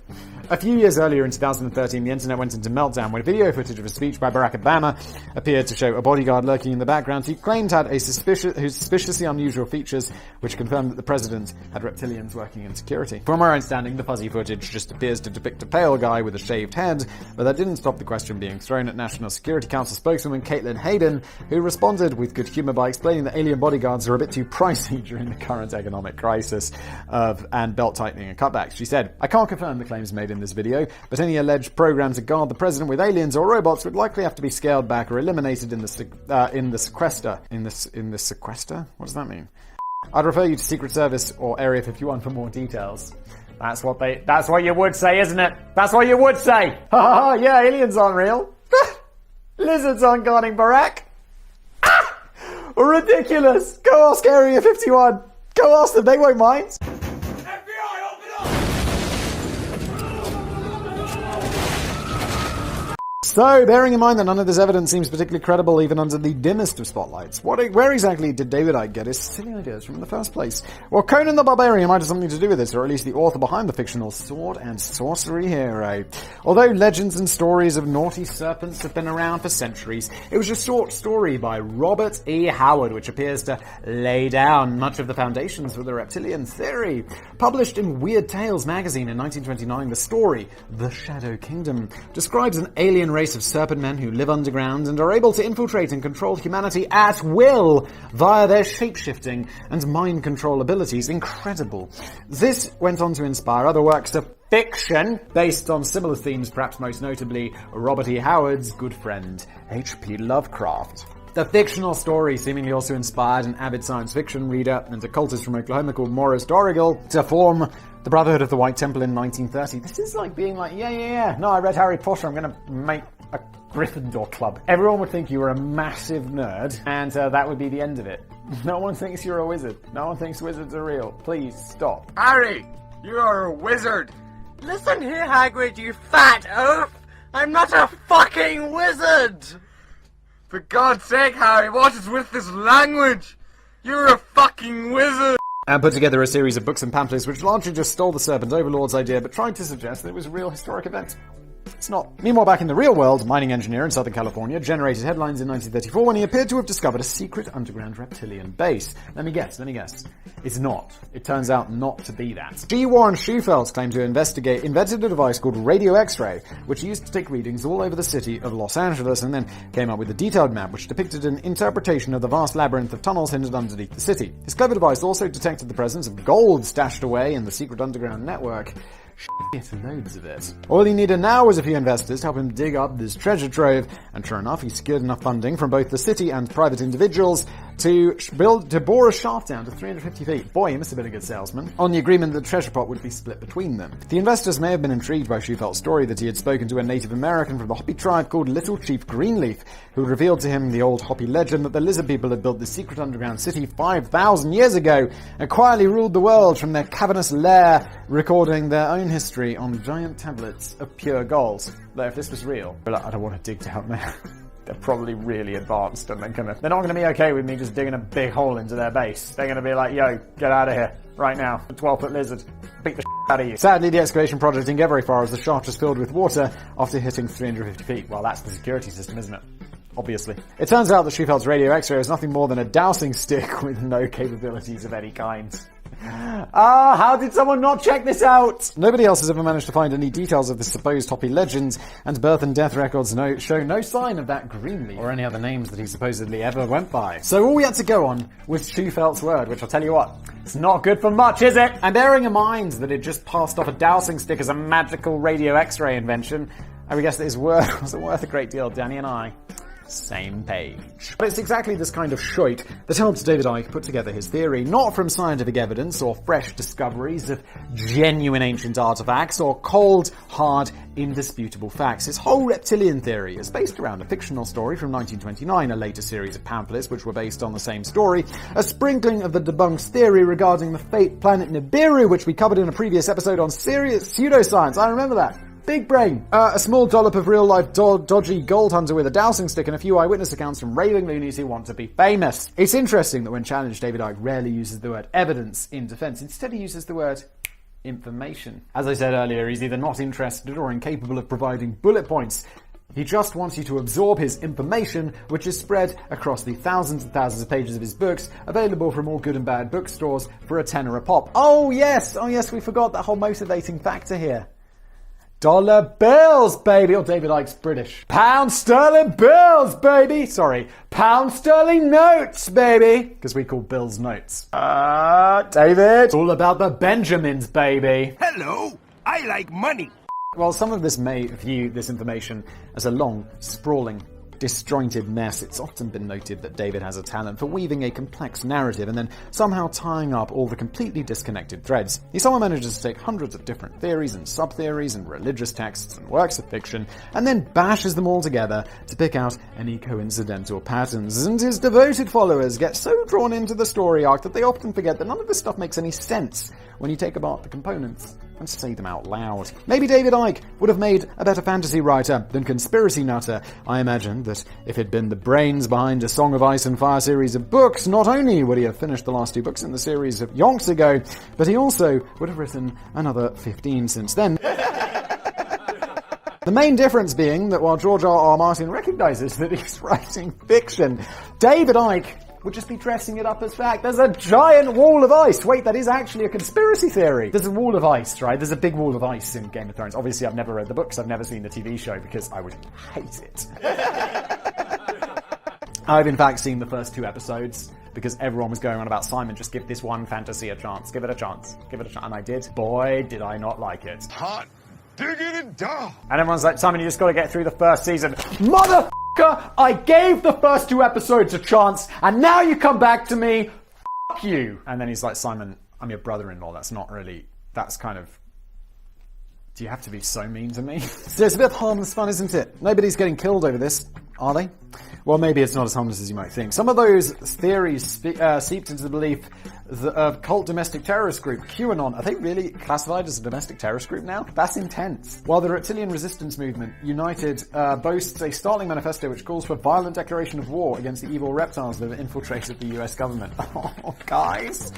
A few years earlier in 2013, the internet went into meltdown when video footage of a speech by Barack Obama appeared to show a bodyguard lurking in the background he claimed had whose suspiciously unusual features, which confirmed that the president had reptilians working in security. From our understanding, the fuzzy footage just appears to depict a pale guy with a shaved head, but that didn't stop the question being thrown at National Security Council spokeswoman Caitlin Hayden, who responded with good humour by explaining that alien bodyguards are a bit too pricey during the current economic crisis and belt-tightening and cutbacks. She said, I can't confirm the claims made in this video, but any alleged program to guard the president with aliens or robots would likely have to be scaled back or eliminated in the sequester. In the sequester? What does that mean? I'd refer you to Secret Service or Area 51 for more details. That's what you would say, isn't it? That's what you would say! Ha ha ha, yeah, aliens aren't real. Lizards aren't guarding Barack. Ah! Ridiculous! Go ask Area 51. Go ask them, they won't mind. So, bearing in mind that none of this evidence seems particularly credible even under the dimmest of spotlights, where exactly did David Icke get his silly ideas from in the first place? Well, Conan the Barbarian might have something to do with this, or at least the author behind the fictional sword and sorcery hero. Although legends and stories of naughty serpents have been around for centuries, it was a short story by Robert E. Howard which appears to lay down much of the foundations for the reptilian theory. Published in Weird Tales magazine in 1929, the story, The Shadow Kingdom, describes an alien race of serpent men who live underground and are able to infiltrate and control humanity at will via their shape-shifting and mind control abilities. Incredible. This went on to inspire other works of fiction based on similar themes, perhaps most notably Robert E. Howard's good friend H.P. Lovecraft. The fictional story seemingly also inspired an avid science fiction reader and occultist from Oklahoma called Morris Dorrigal to form the Brotherhood of the White Temple in 1930. This is like being like, yeah, no, I read Harry Potter, I'm gonna make a Gryffindor club. Everyone would think you were a massive nerd, and that would be the end of it. No one thinks you're a wizard. No one thinks wizards are real. Please stop. Harry, you are a wizard. Listen here, Hagrid, you fat oaf. I'm not a fucking wizard. For God's sake, Harry, what is with this language? You're a fucking wizard. And put together a series of books and pamphlets which largely just stole the Serpent Overlord's idea, but tried to suggest that it was a real historic event. It's not. Meanwhile, back in the real world, a mining engineer in Southern California generated headlines in 1934 when he appeared to have discovered a secret underground reptilian base. Let me guess. It's not. It turns out not to be that. G. Warren Shufelt claimed to invented a device called radio X-ray, which he used to take readings all over the city of Los Angeles, and then came up with a detailed map which depicted an interpretation of the vast labyrinth of tunnels hidden underneath the city. His clever device also detected the presence of gold stashed away in the secret underground network. Loads of it. All he needed now was a few investors to help him dig up this treasure trove, and sure enough, he secured enough funding from both the city and private individuals to bore a shaft down to 350 feet. Boy, he must have been a good salesman. On the agreement that the treasure pot would be split between them. The investors may have been intrigued by Shufelt's story that he had spoken to a Native American from the Hopi tribe called Little Chief Greenleaf, who revealed to him the old Hopi legend that the lizard people had built this secret underground city 5,000 years ago and quietly ruled the world from their cavernous lair, recording their own history on giant tablets of pure gold. Though if this was real, I don't want to dig down there. They're probably really advanced, and they're not going to be okay with me just digging a big hole into their base. They're going to be like, yo, get out of here, right now. A 12-foot lizard. Beat the out of you. Sadly, the excavation project didn't get very far as the shaft was filled with water after hitting 350 feet. Well, that's the security system, isn't it? Obviously. It turns out that Shufelt's radio X-ray is nothing more than a dowsing stick with no capabilities of any kind. How did someone not check this out? Nobody else has ever managed to find any details of the supposed Hopi legends, and birth and death records show no sign of that Greenleaf or any other names that he supposedly ever went by. So all we had to go on was Shufelt's word, which I'll tell you what, it's not good for much, is it? And bearing in mind that it just passed off a dowsing stick as a magical radio X-ray invention, I would guess that his word wasn't worth a great deal. Danny and I, same page. But it's exactly this kind of shite that helps David Icke put together his theory, not from scientific evidence or fresh discoveries of genuine ancient artifacts or cold, hard, indisputable facts. His whole reptilian theory is based around a fictional story from 1929, a later series of pamphlets which were based on the same story, a sprinkling of the debunked theory regarding the fake planet Nibiru, which we covered in a previous episode on serious pseudoscience. I remember that. Big brain. A small dollop of real-life dodgy gold hunter with a dowsing stick and a few eyewitness accounts from raving loonies who want to be famous. It's interesting that when challenged, David Icke rarely uses the word evidence in defense. Instead, he uses the word information. As I said earlier, he's either not interested or incapable of providing bullet points. He just wants you to absorb his information, which is spread across the thousands and thousands of pages of his books, available from all good and bad bookstores for $10 a pop. Oh yes, we forgot that whole motivating factor here. Dollar bills, baby. Oh, David Icke's British. Pound sterling bills, baby. Sorry, pound sterling notes, baby. Because we call bills notes. David. It's all about the Benjamins, baby. Hello, I like money. While some of this may view this information as a long, sprawling, disjointed mess, it's often been noted that David has a talent for weaving a complex narrative and then somehow tying up all the completely disconnected threads. He somehow manages to take hundreds of different theories and sub-theories and religious texts and works of fiction and then bashes them all together to pick out any coincidental patterns, and his devoted followers get so drawn into the story arc that they often forget that none of this stuff makes any sense when you take apart the components and say them out loud. Maybe David Icke would have made a better fantasy writer than conspiracy nutter. I imagine that if he'd been the brains behind a Song of Ice and Fire series of books, not only would he have finished the last 2 books in the series of yonks ago, but he also would have written another 15 since then. The main difference being that while George R.R. Martin recognizes that he's writing fiction, David Icke would just be dressing it up as fact. There's a giant wall of ice. Wait, that is actually a conspiracy theory. There's a wall of ice, right? There's a big wall of ice in Game of Thrones. Obviously, I've never read the books. I've never seen the TV show because I would hate it. I've in fact seen the first 2 episodes because everyone was going on about Simon, just give this one fantasy a chance. Give it a chance. Give it a chance. And I did. Boy, did I not like it. Hot diggity dog. And everyone's like, Simon, you just got to get through the first season. Mother I gave the first 2 episodes a chance, and now you come back to me. Fuck you. And then he's like, Simon, I'm your brother-in-law. That's not really, that's kind of, do you have to be so mean to me? So it's a bit of harmless fun, isn't it? Nobody's getting killed over this, are they? Well, maybe it's not as harmless as you might think. Some of those theories seeped into the belief of cult domestic terrorist group QAnon. Are they really classified as a domestic terrorist group now? That's intense. While the Reptilian Resistance Movement United boasts a startling manifesto which calls for violent declaration of war against the evil reptiles that have infiltrated the US government. Oh, guys.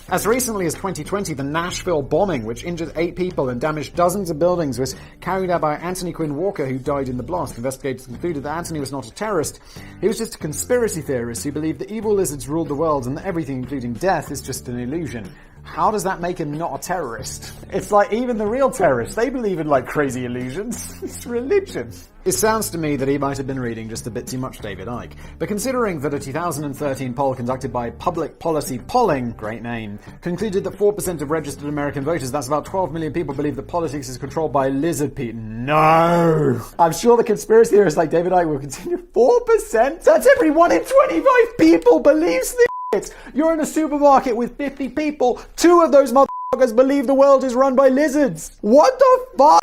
As recently as 2020, the Nashville bombing, which injured 8 people and damaged dozens of buildings, was carried out by Anthony Quinn Walker, who died in the blast. Investigators concluded that Anthony was not a terrorist. He was just a conspiracy theorist who believed that evil lizards ruled the world and that everything, including death, is just an illusion. How does that make him not a terrorist? It's like even the real terrorists, they believe in like crazy illusions. It's religion. It sounds to me that he might have been reading just a bit too much David Icke. But considering that a 2013 poll conducted by Public Policy Polling, great name, concluded that 4% of registered American voters, that's about 12 million people, believe that politics is controlled by lizard people. No! I'm sure the conspiracy theorists like David Icke will continue. 4%? That's every 1 in 25 people believes this. You're in a supermarket with 50 people. 2 of those motherfuckers believe the world is run by lizards. What the fuck?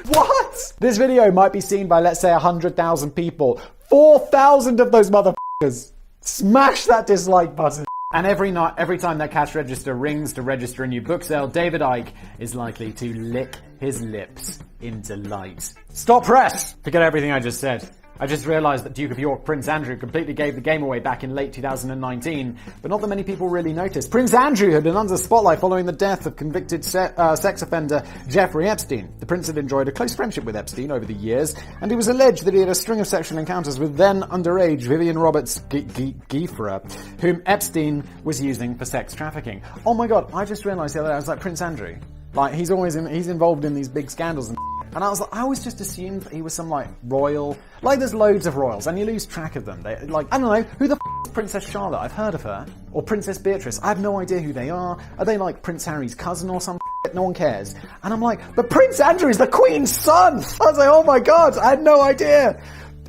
What? This video might be seen by, let's say, 100,000 people. 4,000 of those motherfuckers smash that dislike button. And every night, every time that cash register rings to register a new book sale, David Icke is likely to lick his lips in delight. Stop press! Forget everything I just said. I just realised that Duke of York Prince Andrew completely gave the game away back in late 2019, but not that many people really noticed. Prince Andrew had been under the spotlight following the death of convicted sex offender Jeffrey Epstein. The prince had enjoyed a close friendship with Epstein over the years, and it was alleged that he had a string of sexual encounters with then underage Vivian Roberts Gieffera, whom Epstein was using for sex trafficking. Oh my god, I just realised the other day, I was like, Prince Andrew, like he's involved in these big scandals and I was like, I always just assumed that he was some like royal, like there's loads of royals and you lose track of them. They like, I don't know, who the f*** is Princess Charlotte? I've heard of her. Or Princess Beatrice. I have no idea who they are. Are they like Prince Harry's cousin or some shit? No one cares. And I'm like, but Prince Andrew is the Queen's son! I was like, oh my god, I had no idea.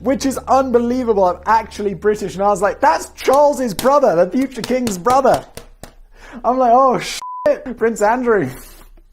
Which is unbelievable. I'm actually British. And I was like, that's Charles's brother, the future king's brother. I'm like, oh shit, Prince Andrew.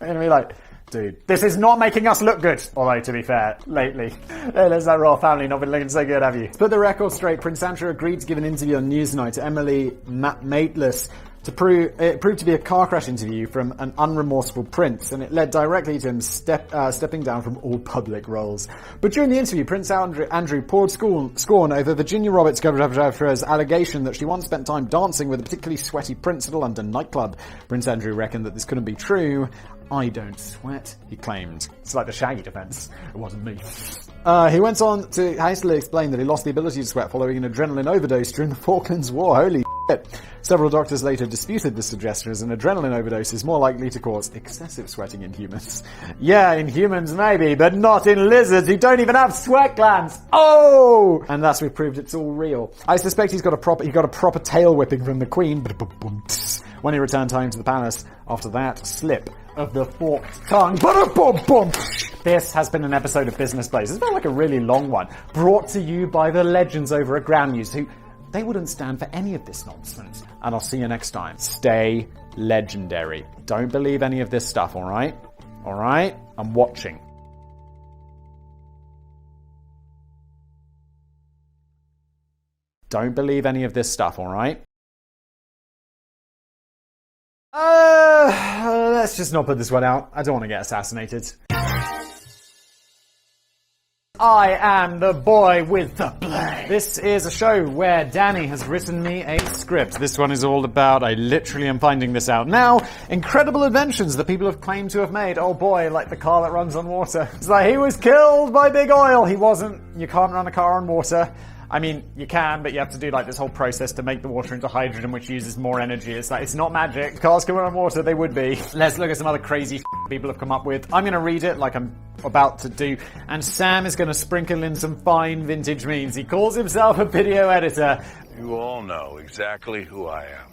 And be like, dude, this is not making us look good. Although, to be fair, lately, there's that royal family not been looking so good, have you? To put the record straight, Prince Andrew agreed to give an interview on Newsnight to Emily Maitlis it proved to be a car crash interview from an unremorseful prince, and it led directly to him stepping down from all public roles. But during the interview, Prince Andrew poured scorn over Virginia Roberts' allegation that she once spent time dancing with a particularly sweaty prince at a London nightclub. Prince Andrew reckoned that this couldn't be true. I don't sweat, he claimed. It's like the Shaggy defense. It wasn't me. He went on to hastily explain that he lost the ability to sweat following an adrenaline overdose during the Falklands War. Holy shit. Several doctors later disputed this suggestion, as an adrenaline overdose is more likely to cause excessive sweating in humans. Yeah, in humans maybe, but not in lizards who don't even have sweat glands. Oh! And thus we've proved it's all real. I suspect he got a proper tail whipping from the Queen when he returned home to the palace after that slip of the forked tongue. This has been an episode of Business Blaze. It's felt like a really long one. Brought to you by the legends over at Ground News, who they wouldn't stand for any of this nonsense. And I'll see you next time. Stay legendary. Don't believe any of this stuff, alright? Alright? I'm watching. Don't believe any of this stuff, alright? Let's just not put this one out. I don't want to get assassinated. I am the boy with the blade. This is a show where Danny has written me a script. This one is all about, I literally am finding this out now, incredible inventions that people have claimed to have made. Oh boy, like the car that runs on water. It's like, he was killed by big oil. He wasn't. You can't run a car on water. I mean, you can, but you have to do like this whole process to make the water into hydrogen, which uses more energy. It's like, it's not magic. Cars can run on water, they would be. Let's look at some other crazy people have come up with. I'm going to read it like I'm about to do, and Sam is going to sprinkle in some fine vintage memes. He calls himself a video editor. You all know exactly who I am.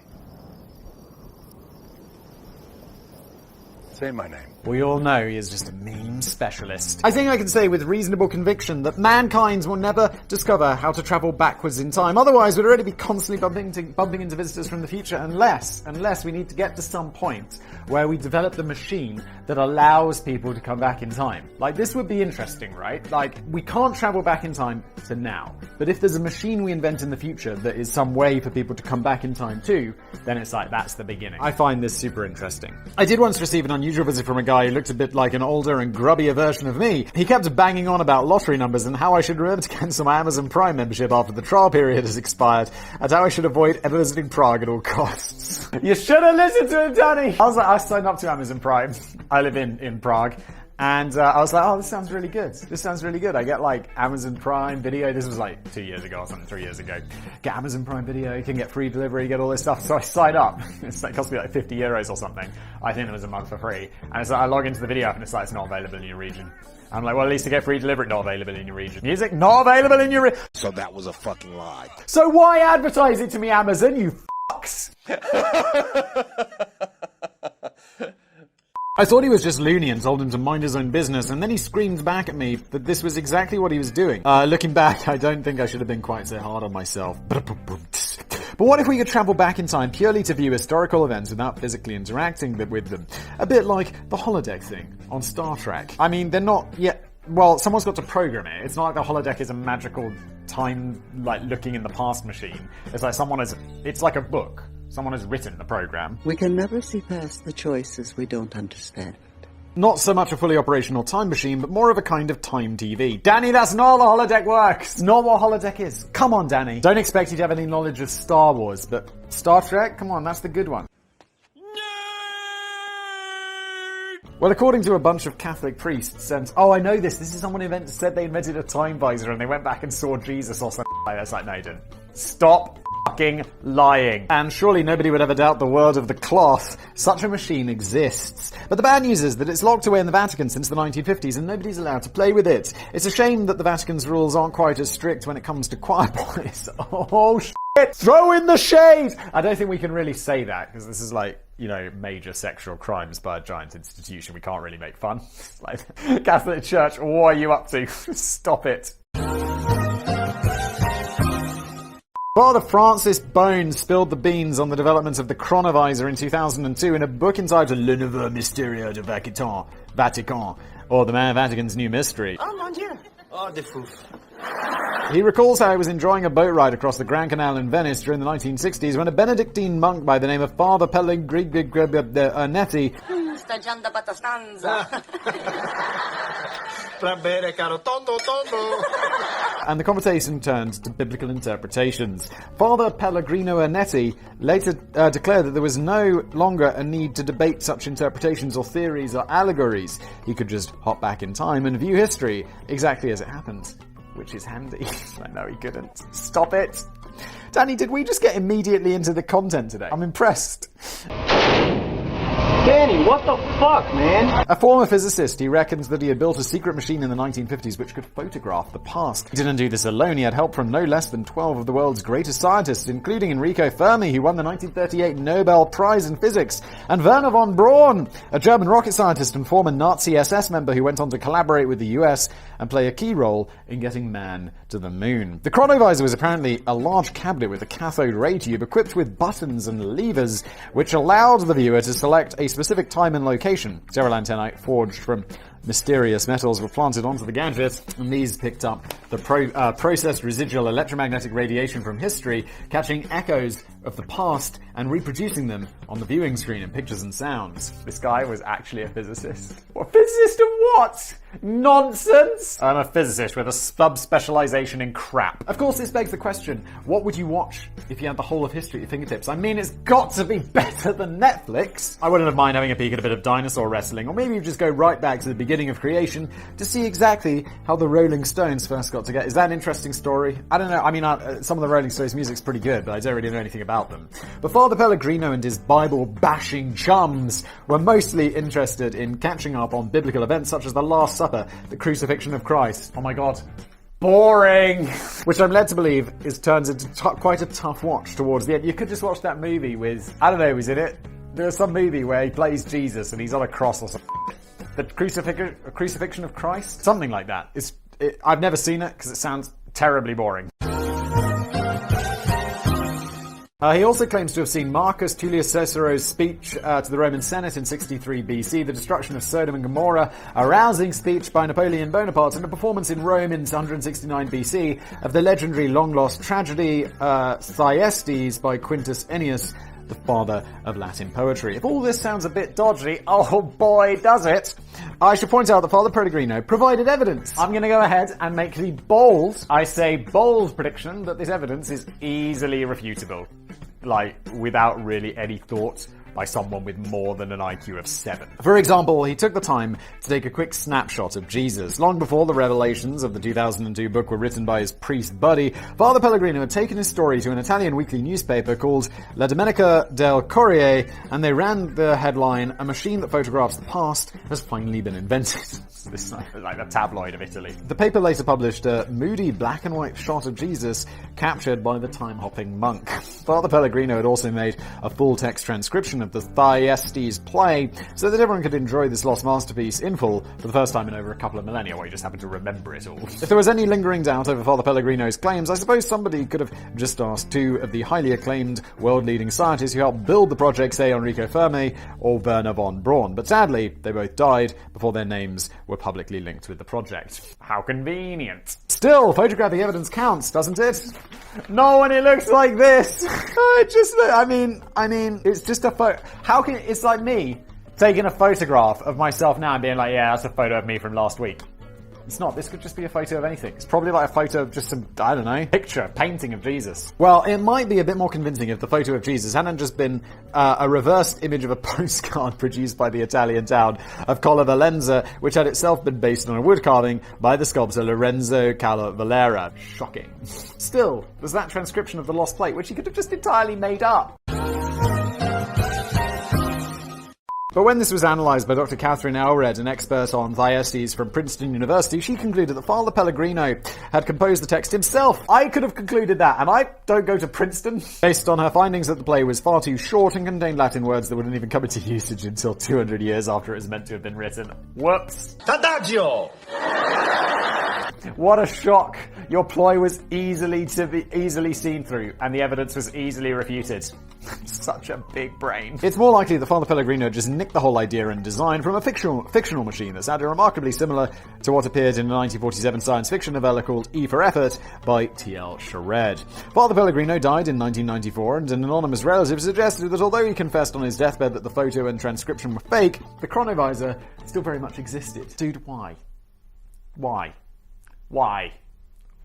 Say my name. We all know he is just a meme specialist. I think I can say with reasonable conviction that mankind will never discover how to travel backwards in time. Otherwise, we'd already be constantly bumping into visitors from the future unless we need to get to some point where we develop the machine that allows people to come back in time. Like, this would be interesting, right? Like, we can't travel back in time to now. But if there's a machine we invent in the future that is some way for people to come back in time too, then it's like, that's the beginning. I find this super interesting. I did once receive an unusual visit from a guy who looked a bit like an older and grubbier version of me. He kept banging on about lottery numbers and how I should remember to cancel my Amazon Prime membership after the trial period has expired, and how I should avoid ever visiting Prague at all costs. You should have listened to him, Danny! I signed up to Amazon Prime. I live in Prague. And I was like, oh, this sounds really good. This sounds really good. I get like Amazon Prime Video. This was like 2 years ago or something, 3 years ago. Get Amazon Prime Video, you can get free delivery, get all this stuff. So I signed up. It cost me like 50 euros or something. I think it was a month for free. And it's like, I log into the video app and it's like, it's not available in your region. I'm like, well, at least to get free delivery, not available in your region. Music, not available in your region. So that was a fucking lie. So why advertise it to me, Amazon, you fucks? I thought he was just loony and told him to mind his own business, and then he screamed back at me that this was exactly what he was doing. Looking back, I don't think I should have been quite so hard on myself. But what if we could travel back in time purely to view historical events without physically interacting with them? A bit like the holodeck thing on Star Trek. I mean, they're not yet... Well, someone's got to program it. It's not like the holodeck is a magical time, like, looking in the past machine. It's like it's like a book. Someone has written the program. We can never see past the choices we don't understand. Not so much a fully operational time machine, but more of a kind of time TV. Danny, that's not how the holodeck works. Not what holodeck is. Come on, Danny. Don't expect you to have any knowledge of Star Wars, but Star Trek? Come on, that's the good one. Well, according to a bunch of Catholic priests, and I know this is someone who said they invented a time visor and they went back and saw Jesus or something like that. It's like, no, you didn't. Stop fucking lying. And surely nobody would ever doubt the word of the cloth. Such a machine exists. But the bad news is that it's locked away in the Vatican since the 1950s and nobody's allowed to play with it. It's a shame that the Vatican's rules aren't quite as strict when it comes to choir boys. Oh, shit! Throw in the shade! I don't think we can really say that, because this is like, you know, major sexual crimes by a giant institution. We can't really make fun. Like, Catholic Church, what are you up to? Stop it. Father Francis Bones spilled the beans on the development of the chronovisor in 2002 in a book entitled Le Nouveau Mystère du Vatican, or The Vatican's New Mystery. Oh, mon Dieu. Oh, de fou. He recalls how he was enjoying a boat ride across the Grand Canal in Venice during the 1960s when a Benedictine monk by the name of Father Pellegrini and the conversation turned to biblical interpretations. Father Pellegrino Ernetti later declared that there was no longer a need to debate such interpretations or theories or allegories. He could just hop back in time and view history exactly as it happened, which is handy. I know he couldn't. Stop it. Danny, did we just get immediately into the content today? I'm impressed. Danny, what the fuck, man? A former physicist, he reckons that he had built a secret machine in the 1950s which could photograph the past. He didn't do this alone. He had help from no less than 12 of the world's greatest scientists, including Enrico Fermi, who won the 1938 Nobel Prize in Physics, and Werner von Braun, a German rocket scientist and former Nazi SS member who went on to collaborate with the US and play a key role in getting man to the moon. The chronovisor was apparently a large cabinet with a cathode ray tube equipped with buttons and levers, which allowed the viewer to select a specific time and location. Several antennae forged from mysterious metals were planted onto the gadget, and these picked up the processed residual electromagnetic radiation from history, catching echoes of the past and reproducing them on the viewing screen in pictures and sounds. This guy was actually a physicist. What, physicist of what? Nonsense! I'm a physicist with a subspecialization in crap. Of course, this begs the question, what would you watch if you had the whole of history at your fingertips? I mean, it's got to be better than Netflix. I wouldn't have mind having a peek at a bit of dinosaur wrestling, or maybe you just go right back to the beginning of creation to see exactly how the Rolling Stones first got together. Is that an interesting story? I don't know. I mean, some of the Rolling Stones music's pretty good, but I don't really know anything about them. But Father Pellegrino and his Bible-bashing chums were mostly interested in catching up on biblical events such as the Last Supper, the crucifixion of Christ. Oh my god. Boring! Which I'm led to believe turns into quite a tough watch towards the end. You could just watch that movie with, I don't know who's in it. There's some movie where he plays Jesus and he's on a cross or something. The crucifixion of Christ? Something like that. I've never seen it because it sounds terribly boring. He also claims to have seen Marcus Tullius Cicero's speech to the Roman Senate in 63 BC, the destruction of Sodom and Gomorrah, a rousing speech by Napoleon Bonaparte, and a performance in Rome in 169 BC of the legendary long-lost tragedy Thyestes by Quintus Ennius, the father of Latin poetry. If all this sounds a bit dodgy, oh boy, does it! I should point out that Father Pellegrino provided evidence. I'm going to go ahead and make the bold prediction that this evidence is easily refutable. Like, without really any thought by someone with more than an IQ of 7. For example, he took the time to take a quick snapshot of Jesus. Long before the revelations of the 2002 book were written by his priest buddy, Father Pellegrino had taken his story to an Italian weekly newspaper called La Domenica del Corriere, and they ran the headline, "A machine that photographs the past has finally been invented." This is like the tabloid of Italy. The paper later published a moody black and white shot of Jesus captured by the time-hopping monk. Father Pellegrino had also made a full-text transcription of the Thyestes play so that everyone could enjoy this lost masterpiece in full for the first time in over a couple of millennia, while you just happen to remember it all. If there was any lingering doubt over Father Pellegrino's claims, I suppose somebody could have just asked two of the highly acclaimed world-leading scientists who helped build the project, say Enrico Fermi or Wernher von Braun. But sadly, they both died before their names were publicly linked with the project. How convenient. Still, photographic evidence counts, doesn't it? No, when it looks like this. I mean, it's just a photo. It's like me taking a photograph of myself now and being like, yeah, that's a photo of me from last week. It's not. This could just be a photo of anything. It's probably like a photo of just some, I don't know, picture, painting of Jesus. Well, it might be a bit more convincing if the photo of Jesus hadn't just been a reversed image of a postcard produced by the Italian town of Colle Valenza, which had itself been based on a wood carving by the sculptor Lorenzo Cavalera. Shocking. Still, there's that transcription of the lost plate, which he could have just entirely made up. But when this was analysed by Dr. Catherine Elred, an expert on Thyestes from Princeton University, she concluded that Father Pellegrino had composed the text himself. I could have concluded that, and I don't go to Princeton. Based on her findings that the play was far too short and contained Latin words that wouldn't even come into usage until 200 years after it was meant to have been written. Whoops. Adagio! What a shock. Your ploy was easily seen through, and the evidence was easily refuted. Such a big brain. It's more likely that Father Pellegrino just nicked the whole idea and design from a fictional machine that sounded remarkably similar to what appeared in a 1947 science fiction novella called E for Effort by T.L. Shared. Father Pellegrino died in 1994, and an anonymous relative suggested that although he confessed on his deathbed that the photo and transcription were fake, the chronovisor still very much existed. Dude, why? Why?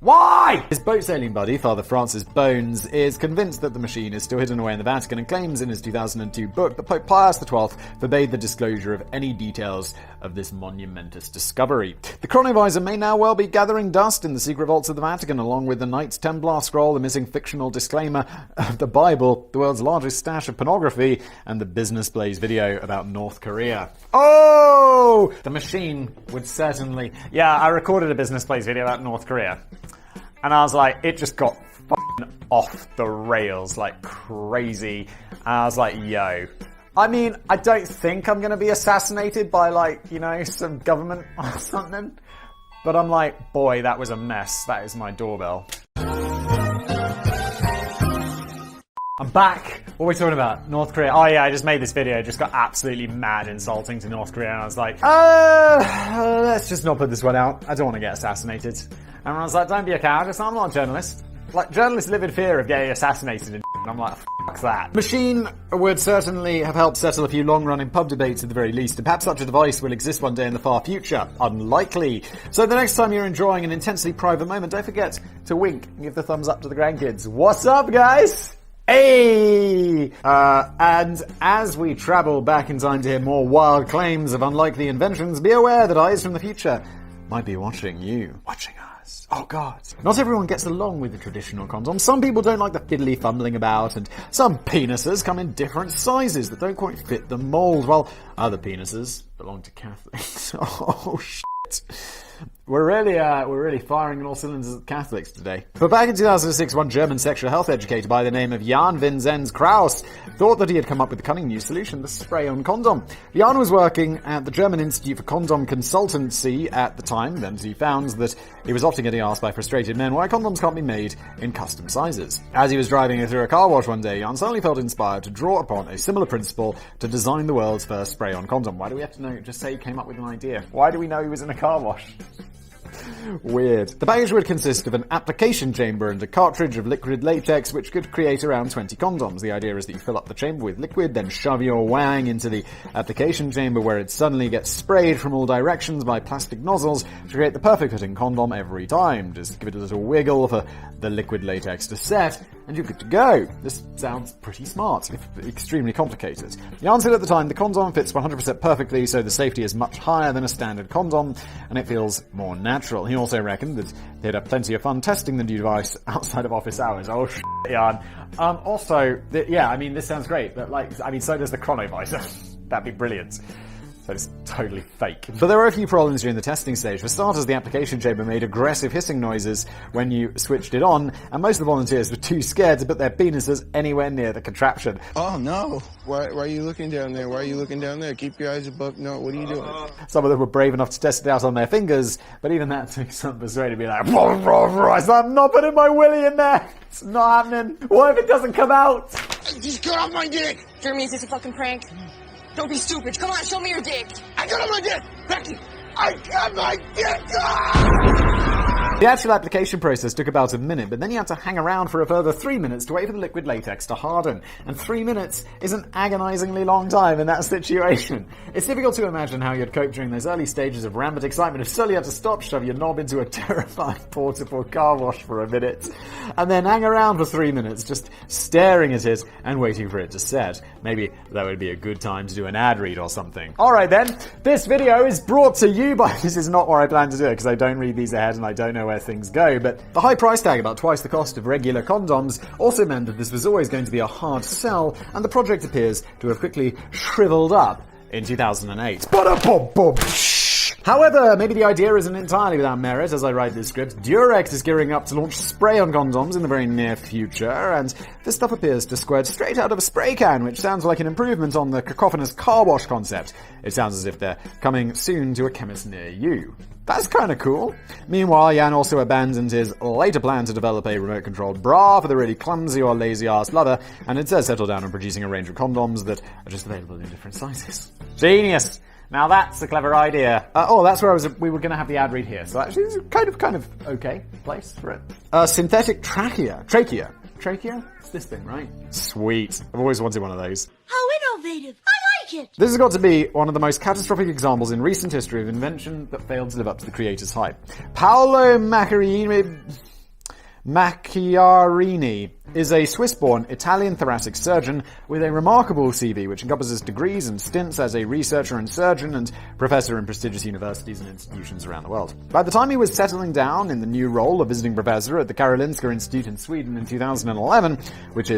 Why? His boat sailing buddy, Father Francis Bones, is convinced that the machine is still hidden away in the Vatican and claims in his 2002 book that Pope Pius XII forbade the disclosure of any details of this monumentous discovery. The chronovisor may now well be gathering dust in the secret vaults of the Vatican, along with the Knights Templar scroll, the missing fictional disclaimer of the Bible, the world's largest stash of pornography, and the Business Blaze video about North Korea. Oh! The machine would certainly... Yeah, I recorded a Business Blaze video about North Korea. And I was like, it just got f***ing off the rails like crazy. And I was like, yo. I mean, I don't think I'm going to be assassinated by some government or something. But I'm like, boy, that was a mess. That is my doorbell. I'm back. What are we talking about? North Korea. Oh yeah, I just made this video. Just got absolutely mad insulting to North Korea. And I was like, let's just not put this one out. I don't want to get assassinated. And I was like, don't be a coward. I'm not a journalist. Like, journalists live in fear of getting assassinated and I'm like, fuck that. Machine would certainly have helped settle a few long-running pub debates at the very least, and perhaps such a device will exist one day in the far future. Unlikely. So the next time you're enjoying an intensely private moment, don't forget to wink and give the thumbs up to the grandkids. What's up, guys? Hey! And as we travel back in time to hear more wild claims of unlikely inventions, be aware that eyes from the future might be watching you. Watching us. Oh god. Not everyone gets along with the traditional condom. Some people don't like the fiddly fumbling about, and some penises come in different sizes that don't quite fit the mold, while other penises belong to Catholics. Oh shit. We're really firing on all cylinders at Catholics today. But back in 2006, one German sexual health educator by the name of Jan Vinzenz Krauss thought that he had come up with a cunning new solution, the spray-on condom. Jan was working at the German Institute for Condom Consultancy at the time, then he found that he was often getting asked by frustrated men why condoms can't be made in custom sizes. As he was driving through a car wash one day, Jan suddenly felt inspired to draw upon a similar principle to design the world's first spray-on condom. Why do we have to know? Just say he came up with an idea. Why do we know he was in a car wash? Weird. The package would consist of an application chamber and a cartridge of liquid latex which could create around 20 condoms. The idea is that you fill up the chamber with liquid, then shove your wang into the application chamber where it suddenly gets sprayed from all directions by plastic nozzles to create the perfect fitting condom every time. Just give it a little wiggle for the liquid latex to set and you're good to go. This sounds pretty smart, if extremely complicated. Jan said at the time the condom fits 100% perfectly, so the safety is much higher than a standard condom and it feels more natural. He also reckoned that they'd have plenty of fun testing the new device outside of office hours. Oh, Jan. This sounds great, but so does the chronovisor. That'd be brilliant. So it's totally fake. But there were a few problems during the testing stage. For starters, the application chamber made aggressive hissing noises when you switched it on, and most of the volunteers were too scared to put their penises anywhere near the contraption. Oh, no. Why are you looking down there? Why are you looking down there? Keep your eyes above. No, what are you doing? Some of them were brave enough to test it out on their fingers, but even that took some persuasion to be like, I'm not putting my willy in there. It's not happening. What if it doesn't come out? Just cut off my dick. Jeremy, is this a fucking prank? Don't be stupid. Come on, show me your dick. I got my dick. Becky, I got my dick. Ah! The actual application process took about a minute, but then you had to hang around for a further 3 minutes to wait for the liquid latex to harden. And 3 minutes is an agonizingly long time in that situation. It's difficult to imagine how you'd cope during those early stages of rampant excitement if suddenly you had to stop, shove your knob into a terrifying portable car wash for a minute, and then hang around for 3 minutes just staring at it and waiting for it to set. Maybe that would be a good time to do an ad read or something. Alright then, this video is brought to you by... This is not where I plan to do it because I don't read these ahead and I don't know where things go, but the high price tag, about twice the cost of regular condoms, also meant that this was always going to be a hard sell, and the project appears to have quickly shriveled up in 2008. However, maybe the idea isn't entirely without merit. As I write this script, Durex is gearing up to launch spray-on condoms in the very near future, and this stuff appears to squirt straight out of a spray can, which sounds like an improvement on the cacophonous car wash concept. It sounds as if they're coming soon to a chemist near you. That's kind of cool. Meanwhile, Jan also abandoned his later plan to develop a remote-controlled bra for the really clumsy or lazy-ass lover, and instead settled down on producing a range of condoms that are just available in different sizes. Genius! Now that's a clever idea. That's where we were going to have the ad read here. So actually, it's kind of okay place for it. Synthetic trachea. Trachea? It's this thing, right? Sweet. I've always wanted one of those. How innovative. I like it. This has got to be one of the most catastrophic examples in recent history of invention that failed to live up to the creator's hype. Paolo Macchiarini is a Swiss-born Italian thoracic surgeon with a remarkable CV which encompasses degrees and stints as a researcher and surgeon and professor in prestigious universities and institutions around the world. By the time he was settling down in the new role of visiting professor at the Karolinska Institute in Sweden in 2011, which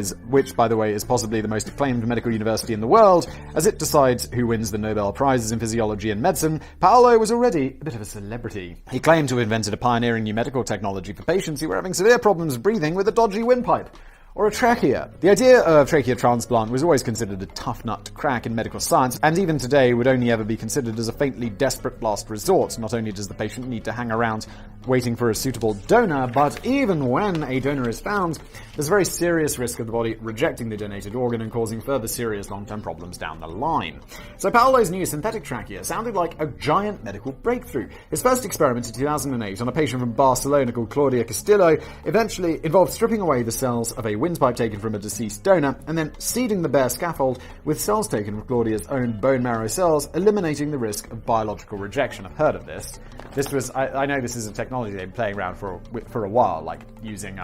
by the way is possibly the most acclaimed medical university in the world, as it decides who wins the Nobel Prizes in physiology and medicine, Paolo was already a bit of a celebrity. He claimed to have invented a pioneering new medical technology for patients who were having severe problems breathing with a dodgy windpipe. Or a trachea. The idea of trachea transplant was always considered a tough nut to crack in medical science, and even today would only ever be considered as a faintly desperate last resort. Not only does the patient need to hang around waiting for a suitable donor, but even when a donor is found, there's a very serious risk of the body rejecting the donated organ and causing further serious long-term problems down the line. So Paolo's new synthetic trachea sounded like a giant medical breakthrough. His first experiment in 2008 on a patient from Barcelona called Claudia Castillo eventually involved stripping away the cells of a windpipe taken from a deceased donor and then seeding the bare scaffold with cells taken from Claudia's own bone marrow cells, eliminating the risk of biological rejection. I've heard of this. I know this is a technology they've been playing around for a while, like using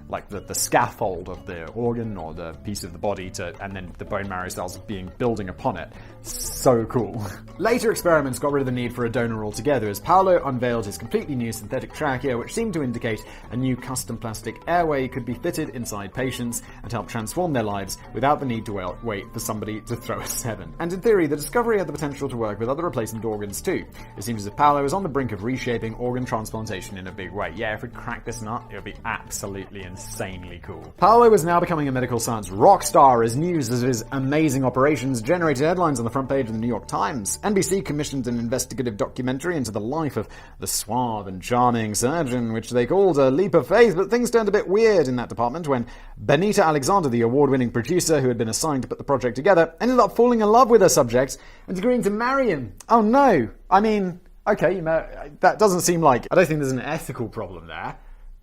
like the scaffold of the organ or the piece of the body and then the bone marrow cells building upon it. So cool. Later experiments got rid of the need for a donor altogether as Paolo unveiled his completely new synthetic trachea, which seemed to indicate a new custom plastic airway could be fitted inside patients and help transform their lives without the need to wait for somebody to throw a 7. And in theory, the discovery had the potential to work with other replacement organs too. It seems as if Paolo is on the brink of reshaping organ transplantation in a big way. Yeah, if we crack this nut, it would be absolutely insanely cool. Paolo was now becoming a medical science rock star as news of his amazing operations generated headlines on the front page of the New York Times. NBC commissioned an investigative documentary into the life of the suave and charming surgeon, which they called a leap of faith, but things turned a bit weird in that department when Benita Alexander, the award-winning producer who had been assigned to put the project together, ended up falling in love with her subject and agreeing to marry him. Oh no! I mean, okay, that doesn't seem like... I don't think there's an ethical problem there,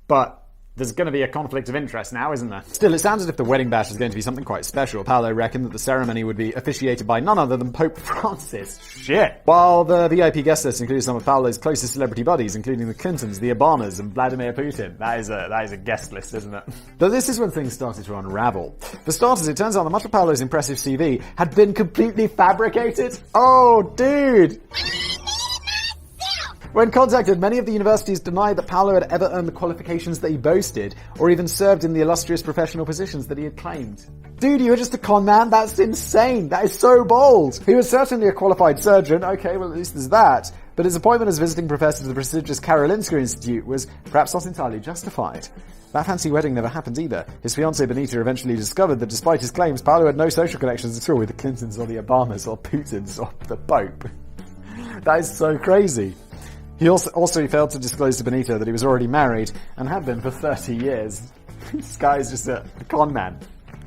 but there's going to be a conflict of interest now, isn't there? Still, it sounds as if the wedding bash is going to be something quite special. Paolo reckoned that the ceremony would be officiated by none other than Pope Francis. Shit! While the VIP guest list included some of Paolo's closest celebrity buddies, including the Clintons, the Obamas, and Vladimir Putin. That is a guest list, isn't it? Though this is when things started to unravel. For starters, it turns out that much of Paolo's impressive CV had been completely fabricated. Oh, dude! When contacted, many of the universities denied that Paolo had ever earned the qualifications that he boasted, or even served in the illustrious professional positions that he had claimed. Dude, you were just a con man? That's insane. That is so bold. He was certainly a qualified surgeon. Okay, well, at least there's that. But his appointment as visiting professor to the prestigious Karolinska Institute was perhaps not entirely justified. That fancy wedding never happened either. His fiancée Benita eventually discovered that despite his claims, Paolo had no social connections at all with the Clintons or the Obamas or Putins or the Pope. That is so crazy. He also failed to disclose to Benita that he was already married and had been for 30 years. This guy is just a con man.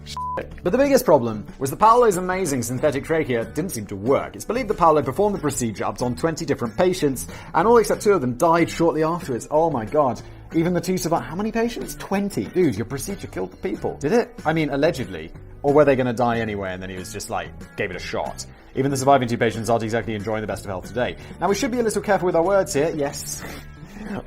Shit. But the biggest problem was that Paolo's amazing synthetic trachea didn't seem to work. It's believed that Paolo performed the procedure up on 20 different patients, and all except 2 of them died shortly afterwards. Oh my god. Even the 2 survived. How many patients? 20. Dude, your procedure killed the people. Did it? I mean, allegedly. Or were they going to die anyway and then he was just gave it a shot? Even the surviving 2 patients aren't exactly enjoying the best of health today. Now, we should be a little careful with our words here. Yes.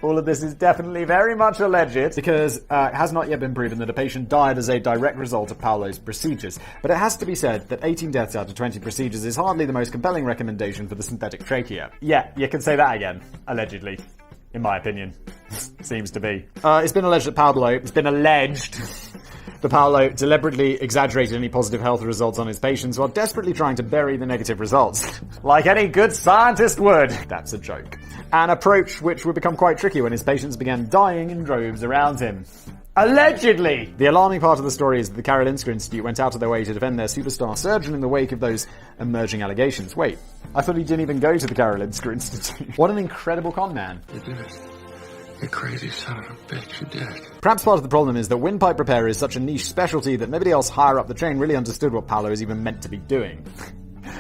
All of this is definitely very much alleged because it has not yet been proven that a patient died as a direct result of Paolo's procedures. But it has to be said that 18 deaths out of 20 procedures is hardly the most compelling recommendation for the synthetic trachea. Yeah, you can say that again. Allegedly. In my opinion. Seems to be. It's been alleged that Paolo deliberately exaggerated any positive health results on his patients while desperately trying to bury the negative results. Like any good scientist would. That's a joke. An approach which would become quite tricky when his patients began dying in droves around him. Allegedly! The alarming part of the story is that the Karolinska Institute went out of their way to defend their superstar surgeon in the wake of those emerging allegations. Wait, I thought he didn't even go to the Karolinska Institute. What an incredible con man. You did it. You crazy son of a bitch, you did it. Perhaps part of the problem is that windpipe repair is such a niche specialty that nobody else higher up the chain really understood what Paolo is even meant to be doing.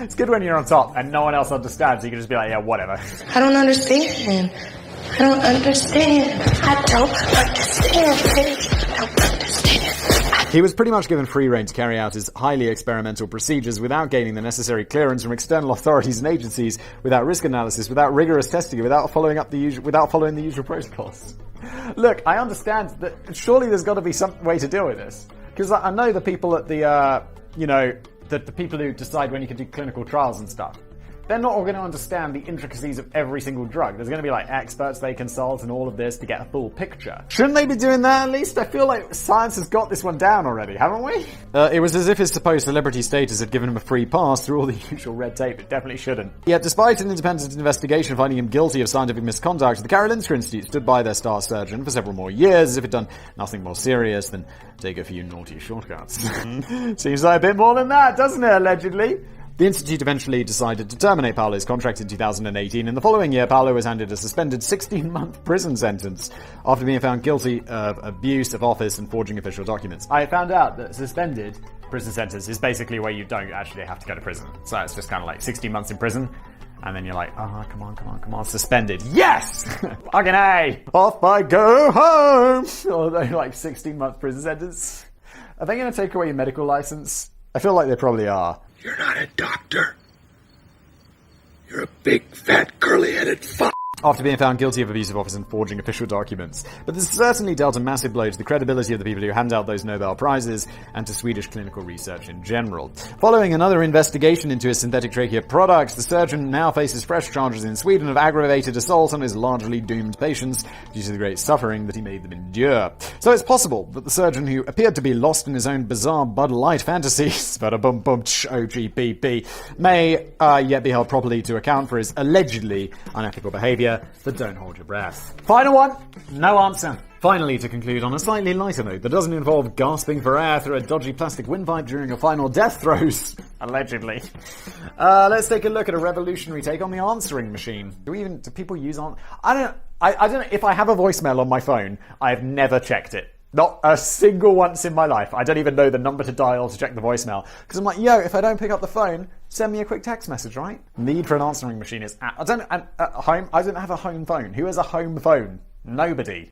It's good when you're on top and no one else understands, so you can just be like, yeah, whatever. I don't understand. I don't understand. I don't understand. I don't understand. He was pretty much given free rein to carry out his highly experimental procedures without gaining the necessary clearance from external authorities and agencies, without risk analysis, without rigorous testing, without following the usual protocols. Look, I understand that surely there's got to be some way to deal with this. Because I know the people at the people who decide when you can do clinical trials and stuff, they're not all going to understand the intricacies of every single drug. There's going to be experts they consult and all of this to get a full picture. Shouldn't they be doing that at least? I feel like science has got this one down already, haven't we? It was as if his supposed celebrity status had given him a free pass through all the usual red tape. It definitely shouldn't. Yet despite an independent investigation finding him guilty of scientific misconduct, the Karolinska Institute stood by their star surgeon for several more years as if it had done nothing more serious than take a few naughty shortcuts. Seems like a bit more than that, doesn't it, allegedly? The Institute eventually decided to terminate Paolo's contract in 2018, and the following year Paolo was handed a suspended 16-month prison sentence after being found guilty of abuse of office and forging official documents. I found out that suspended prison sentence is basically where you don't actually have to go to prison. So it's just kind of 16 months in prison, and then you're like, come on, suspended. Yes! Fucking A! Off I go home! Although 16-month prison sentence. Are they going to take away your medical license? I feel like they probably are. You're not a doctor. You're a big, fat, curly-headed fuck. after being found guilty of abusive office and forging official documents. But this certainly dealt a massive blow to the credibility of the people who hand out those Nobel Prizes and to Swedish clinical research in general. Following another investigation into his synthetic trachea products, the surgeon now faces fresh charges in Sweden of aggravated assault on his largely doomed patients due to the great suffering that he made them endure. So it's possible that the surgeon, who appeared to be lost in his own bizarre Bud Light fantasies, OGPP, may yet be held properly to account for his allegedly unethical behavior. But don't hold your breath. Final one, no answer. Finally, to conclude on a slightly lighter note that doesn't involve gasping for air through a dodgy plastic windpipe during your final death throes. Allegedly. Let's take a look at a revolutionary take on the answering machine. Do people use I don't know. If I have a voicemail on my phone, I've never checked it. Not a single once in my life. I don't even know the number to dial to check the voicemail. Because I'm like, if I don't pick up the phone, send me a quick text message, right? Need for an answering machine is I don't have a home phone. Who has a home phone? Nobody.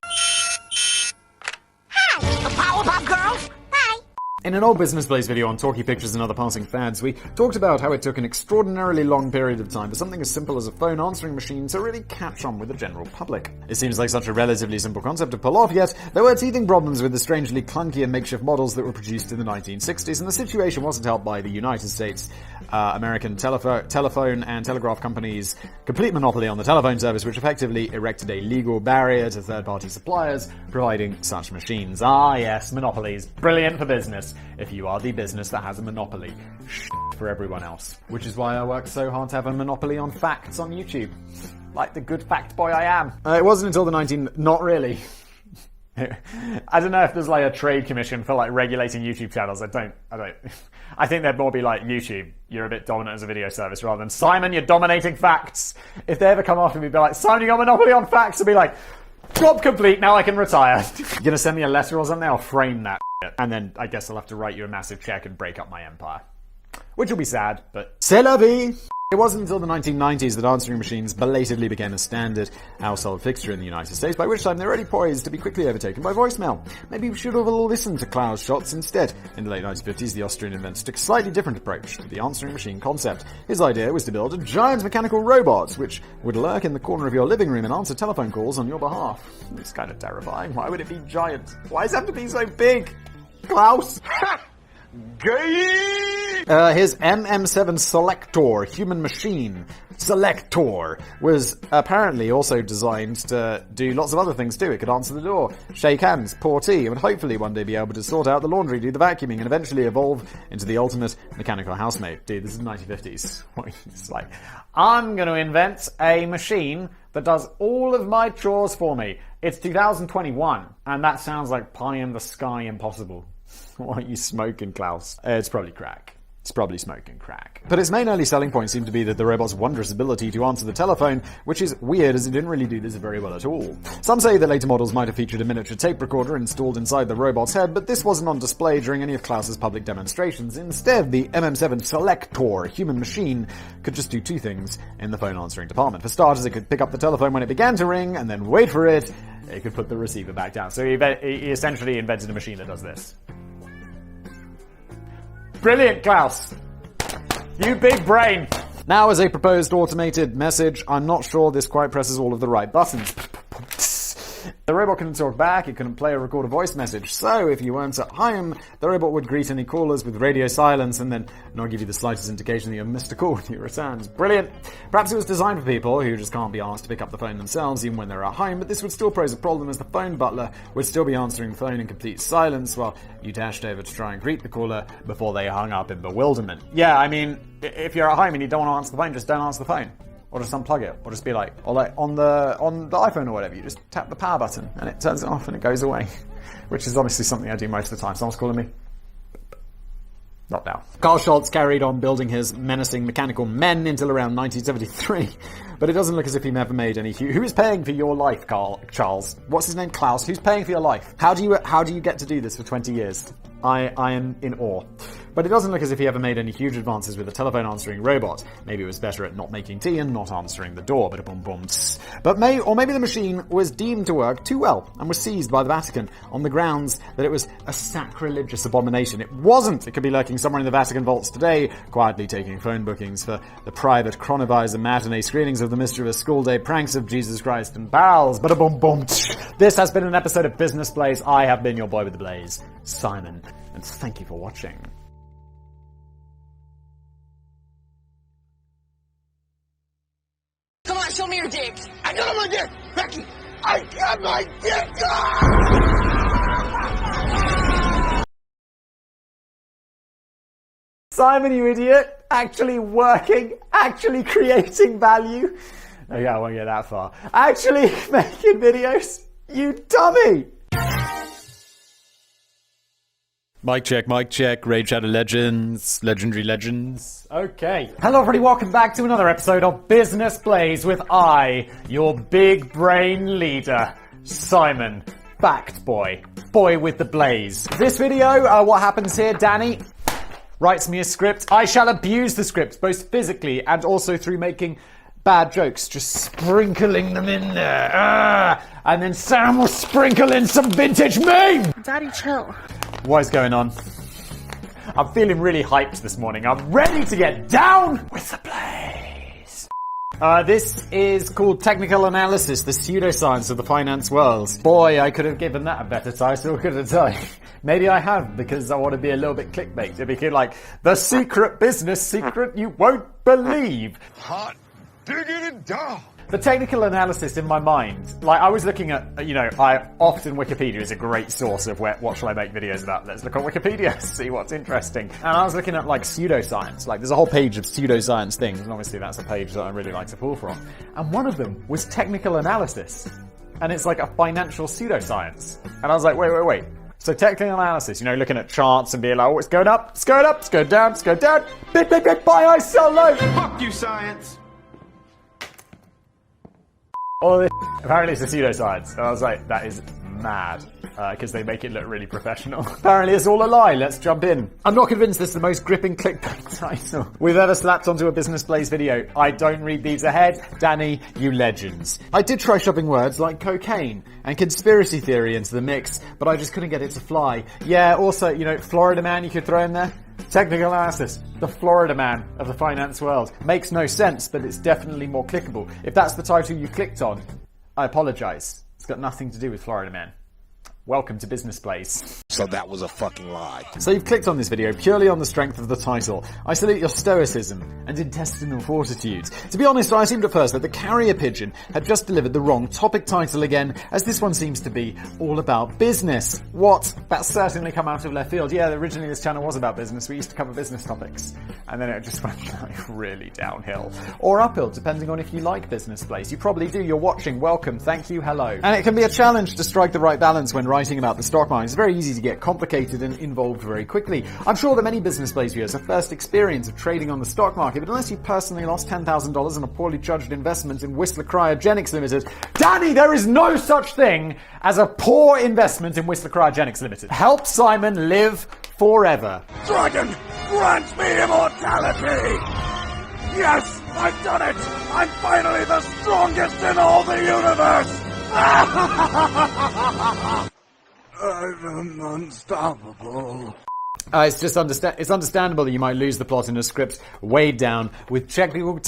Hi, the Powerpuff Girls. Hi. In an old Business Blaze video on talkie pictures and other passing fads, we talked about how it took an extraordinarily long period of time for something as simple as a phone answering machine to really catch on with the general public. It seems like such a relatively simple concept to pull off, yet there were teething problems with the strangely clunky and makeshift models that were produced in the 1960s, and the situation wasn't helped by the United States, American telephone and telegraph companies' complete monopoly on the telephone service, which effectively erected a legal barrier to third-party suppliers providing such machines. Ah yes, monopolies. Brilliant for business. If you are the business that has a monopoly. For everyone else. Which is why I work so hard to have a monopoly on facts on YouTube. Like the good fact boy I am. It wasn't until the Not really. I don't know if there's like a trade commission for like regulating YouTube channels. I don't. I think there'd more be like, YouTube, you're a bit dominant as a video service, rather than, Simon, you're dominating facts. If they ever come after me, be like, Simon, you got a monopoly on facts, and be like, job complete, now I can retire. You're gonna send me a letter or something? I'll frame that shit. And then I guess I'll have to write you a massive check and break up my empire. Which will be sad, but c'est la vie! It wasn't until the 1990s that answering machines belatedly became a standard household fixture in the United States, by which time they were already poised to be quickly overtaken by voicemail. Maybe we should have all listened to Klaus Scholz instead. In the late 1950s, the Austrian inventor took a slightly different approach to the answering machine concept. His idea was to build a giant mechanical robot, which would lurk in the corner of your living room and answer telephone calls on your behalf. It's kind of terrifying. Why would it be giant? Why does it have to be so big? Klaus! His MM7 Selector human machine Selector was apparently also designed to do lots of other things too. It could answer the door, shake hands, pour tea, and would hopefully one day be able to sort out the laundry, do the vacuuming, and eventually evolve into the ultimate mechanical housemaid. Dude, this is the 1950s. It's like, I'm going to invent a machine that does all of my chores for me. It's 2021, and that sounds like pie in the sky impossible. What are you smoking, Klaus? It's probably crack. It's probably smoking crack. But its main early selling point seemed to be that the robot's wondrous ability to answer the telephone, which is weird as it didn't really do this very well at all. Some say that later models might have featured a miniature tape recorder installed inside the robot's head, but this wasn't on display during any of Klaus's public demonstrations. Instead, the MM7 Selector human machine could just do two things in the phone answering department. For starters, it could pick up the telephone when it began to ring, and then wait for it. It could put the receiver back down. So he essentially invented a machine that does this. Brilliant, Klaus. You big brain. Now, as a proposed automated message, I'm not sure this quite presses all of the right buttons. The robot couldn't talk back, it couldn't play or record a voice message, so if you weren't at home, the robot would greet any callers with radio silence and then not give you the slightest indication that you missed a call when you returned. Brilliant! Perhaps it was designed for people who just can't be asked to pick up the phone themselves even when they're at home, but this would still pose a problem as the phone butler would still be answering the phone in complete silence while you dashed over to try and greet the caller before they hung up in bewilderment. Yeah, I mean, if you're at home and you don't want to answer the phone, just don't answer the phone. Or just unplug it, or just be like, or like on the iPhone or whatever, you just tap the power button and it turns it off and it goes away. Which is honestly something I do most of the time. Someone's calling me. Not now. Carl Scholz carried on building his menacing mechanical men until around 1973, but it doesn't look as if he ever made any. Who is paying for your life, Charles? What's his name? Klaus. Who's paying for your life? How do you get to do this for 20 years? I am in awe. But it doesn't look as if he ever made any huge advances with a telephone answering robot. Maybe it was better at not making tea and not answering the door, but boom boom. But maybe the machine was deemed to work too well and was seized by the Vatican on the grounds that it was a sacrilegious abomination. It wasn't. It could be lurking somewhere in the Vatican vaults today, quietly taking phone bookings for the private chronovisor matinee screenings of the mischievous school day pranks of Jesus Christ and Pals. But boom boom. This has been an episode of Business Blaze. I have been your boy with the blaze, Simon, and thank you for watching. Come on, show me your dick. I got my dick! Becky, I got my dick! Simon, you idiot! Actually working, actually creating value. Oh yeah, I won't get that far. Actually making videos, you dummy! Mic check, Raid Shadow Legends, Legendary Legends. Okay. Hello everybody, welcome back to another episode of Business Blaze with I, your big brain leader, Simon, backed boy with the blaze. This video, what happens here, Danny writes me a script. I shall abuse the script, both physically and also through making bad jokes, just sprinkling them in there. And then Sam will sprinkle in some vintage meme! Daddy, chill. What is going on? I'm feeling really hyped this morning. I'm ready to get down with the blaze. This is called Technical Analysis, the pseudoscience of the finance world. Boy, I could have given that a better title, couldn't I? Maybe I have, because I want to be a little bit clickbait. It'd be like, the secret business secret you won't believe. Hot diggity dog. The technical analysis in my mind, like I was looking at, Wikipedia is a great source of what shall I make videos about. Let's look on Wikipedia, see what's interesting. And I was looking at like pseudoscience, like there's a whole page of pseudoscience things, and obviously that's a page that I really like to pull from. And one of them was technical analysis. And it's like a financial pseudoscience. And I was like, wait. So technical analysis, looking at charts and being like, oh, it's going up, it's going up, it's going down, it's going down. Bid, buy, I sell low. Fuck you, science. All this, apparently it's a pseudoscience. And I was like, that is mad. Because they make it look really professional. Apparently it's all a lie. Let's jump in. I'm not convinced this is the most gripping clickbait title we've ever slapped onto a Business Blaze video. I don't read these ahead. Danny, you legends. I did try shoving words like cocaine and conspiracy theory into the mix, but I just couldn't get it to fly. Yeah, also, Florida Man you could throw in there. Technical analysis, the Florida Man of the finance world. Makes no sense, but it's definitely more clickable. If that's the title you clicked on, I apologize. It's got nothing to do with Florida Man. Welcome to Business Blaze. So that was a fucking lie. So you've clicked on this video purely on the strength of the title. I salute your stoicism and intestinal fortitude. To be honest, I assumed at first that the carrier pigeon had just delivered the wrong topic title again, as this one seems to be all about business. What? That's certainly come out of left field. Yeah, originally this channel was about business. We used to cover business topics. And then it just went really downhill. Or uphill, depending on if you like Business Blaze. You probably do. You're watching. Welcome. Thank you. Hello. And it can be a challenge to strike the right balance when writing about the stock market. It's very easy to get complicated and involved very quickly. I'm sure that many Business Blaze viewers have first experience of trading on the stock market, but unless you personally lost $10,000 on a poorly judged investment in Whistler Cryogenics Limited, Danny, there is no such thing as a poor investment in Whistler Cryogenics Limited. Help Simon live forever. Dragon, grant me immortality! Yes, I've done it! I'm finally the strongest in all the universe! I'm unstoppable. It's understandable that you might lose the plot in a script weighed down with technical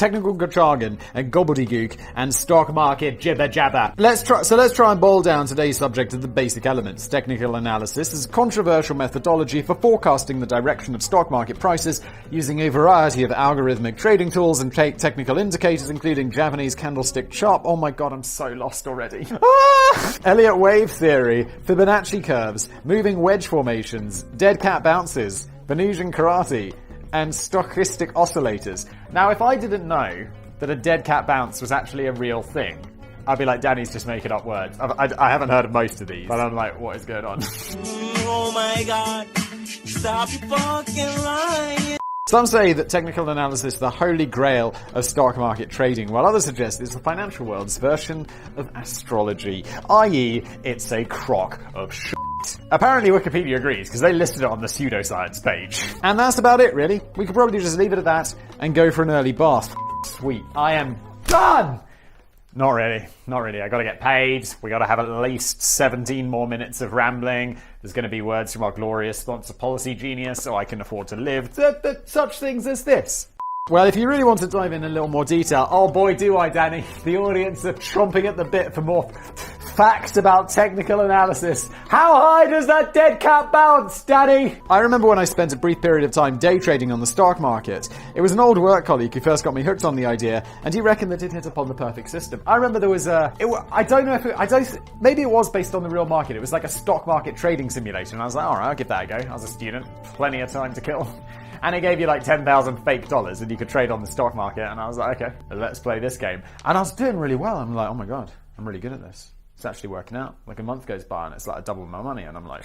jargon and gobbledygook and stock market jibber jabber. Let's try and boil down today's subject to the basic elements. Technical analysis is a controversial methodology for forecasting the direction of stock market prices using a variety of algorithmic trading tools and technical indicators, including Japanese candlestick chart. Oh my god, I'm so lost already. Elliott wave theory, Fibonacci curves, moving wedge formations, dead cat bounces, Venusian karate, and stochastic oscillators. Now, if I didn't know that a dead cat bounce was actually a real thing, I'd be like, Danny's just making up words. I haven't heard of most of these, but I'm like, what is going on? Oh my god, stop fucking lying. Some say that technical analysis is the holy grail of stock market trading, while others suggest it's the financial world's version of astrology, i.e. it's a crock of shit. fact. Apparently Wikipedia agrees, because they listed it on the pseudoscience page. And that's about it, really. We could probably just leave it at that and go for an early bath. Sweet. I am done! Not really. Not really. I gotta get paid. We gotta have at least 17 more minutes of rambling. There's gonna be words from our glorious sponsor Policy Genius, so I can afford to live. Such things as this. Well, if you really want to dive in a little more detail, oh boy do I, Danny. The audience are chomping at the bit for more facts about technical analysis. How high does that dead cat bounce, Danny? I remember when I spent a brief period of time day trading on the stock market. It was an old work colleague who first got me hooked on the idea, and he reckoned that it hit upon the perfect system. I remember there was I don't know if maybe it was based on the real market. It was like a stock market trading simulation. And I was like, alright, I'll give that a go. I was a student. Plenty of time to kill. And it gave you like 10,000 fake dollars and you could trade on the stock market. And I was like, okay, let's play this game. And I was doing really well. I'm like, oh my God, I'm really good at this. It's actually working out. Like a month goes by and it's like I double my money. And I'm like,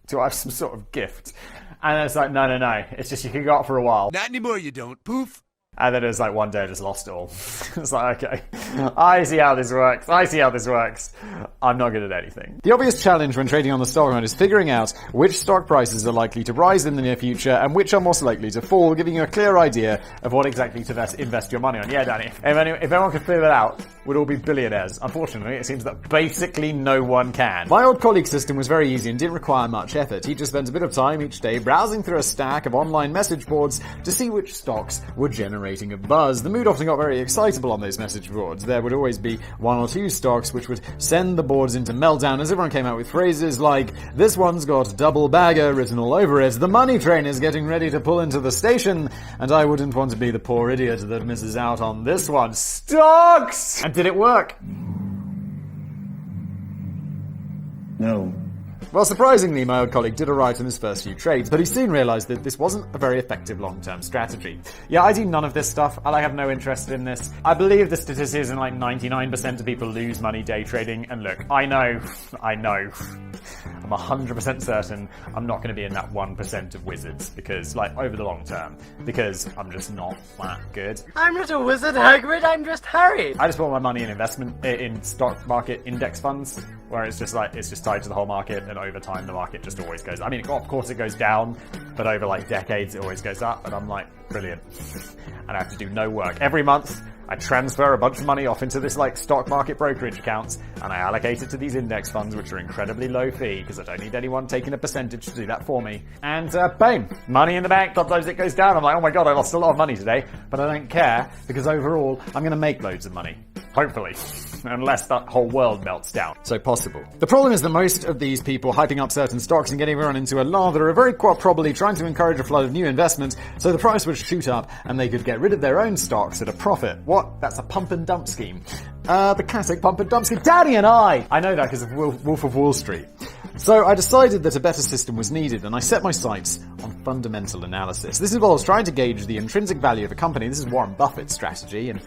do I have some sort of gift? And it's like, no. It's just you can go up for a while. Not anymore, you don't. Poof. And then it was like one day I just lost it all. It's like, okay, I see how this works. I'm not good at anything. The obvious challenge when trading on the stock market is figuring out which stock prices are likely to rise in the near future and which are most likely to fall, giving you a clear idea of what exactly to invest your money on. Yeah, Danny, if anyone could figure that out, we'd all be billionaires. Unfortunately, it seems that basically no one can. My old colleague's system was very easy and didn't require much effort. He just spent a bit of time each day browsing through a stack of online message boards to see which stocks were generating a buzz. The mood often got very excitable on those message boards. There would always be one or two stocks which would send the boards into meltdown as everyone came out with phrases like, this one's got double bagger written all over it, the money train is getting ready to pull into the station, and I wouldn't want to be the poor idiot that misses out on this one. Stocks! And did it work? No. Well, surprisingly, my old colleague did alright in his first few trades, but he soon realised that this wasn't a very effective long-term strategy. Yeah, I do none of this stuff. I have no interest in this. I believe the statistics in like 99% of people lose money day trading, and look, I know. I'm 100% certain I'm not going to be in that 1% of wizards, because, like, over the long term, because I'm just not that good. I'm not a wizard, Hagrid, I'm just Harry. I just put my money in stock market index funds, where it's just tied to the whole market, and over time the market just always goes. I mean, of course it goes down, but over like decades it always goes up, and I'm like, brilliant. And I have to do no work. Every month I transfer a bunch of money off into this like stock market brokerage accounts, and I allocate it to these index funds, which are incredibly low fee, because I don't need anyone taking a percentage to do that for me. And bang, money in the bank. Sometimes it goes down. I'm like, oh my God, I lost a lot of money today, but I don't care, because overall I'm going to make loads of money. Hopefully. Unless the whole world melts down. So possible. The problem is that most of these people hyping up certain stocks and getting everyone into a lather are very quite probably trying to encourage a flood of new investment, so the price would shoot up and they could get rid of their own stocks at a profit. What? That's a pump and dump scheme. The classic pump and dump scheme. Daddy and I know that because of Wolf of Wall Street. So I decided that a better system was needed, and I set my sights on fundamental analysis. This involves trying to gauge the intrinsic value of a company. This is Warren Buffett's strategy, and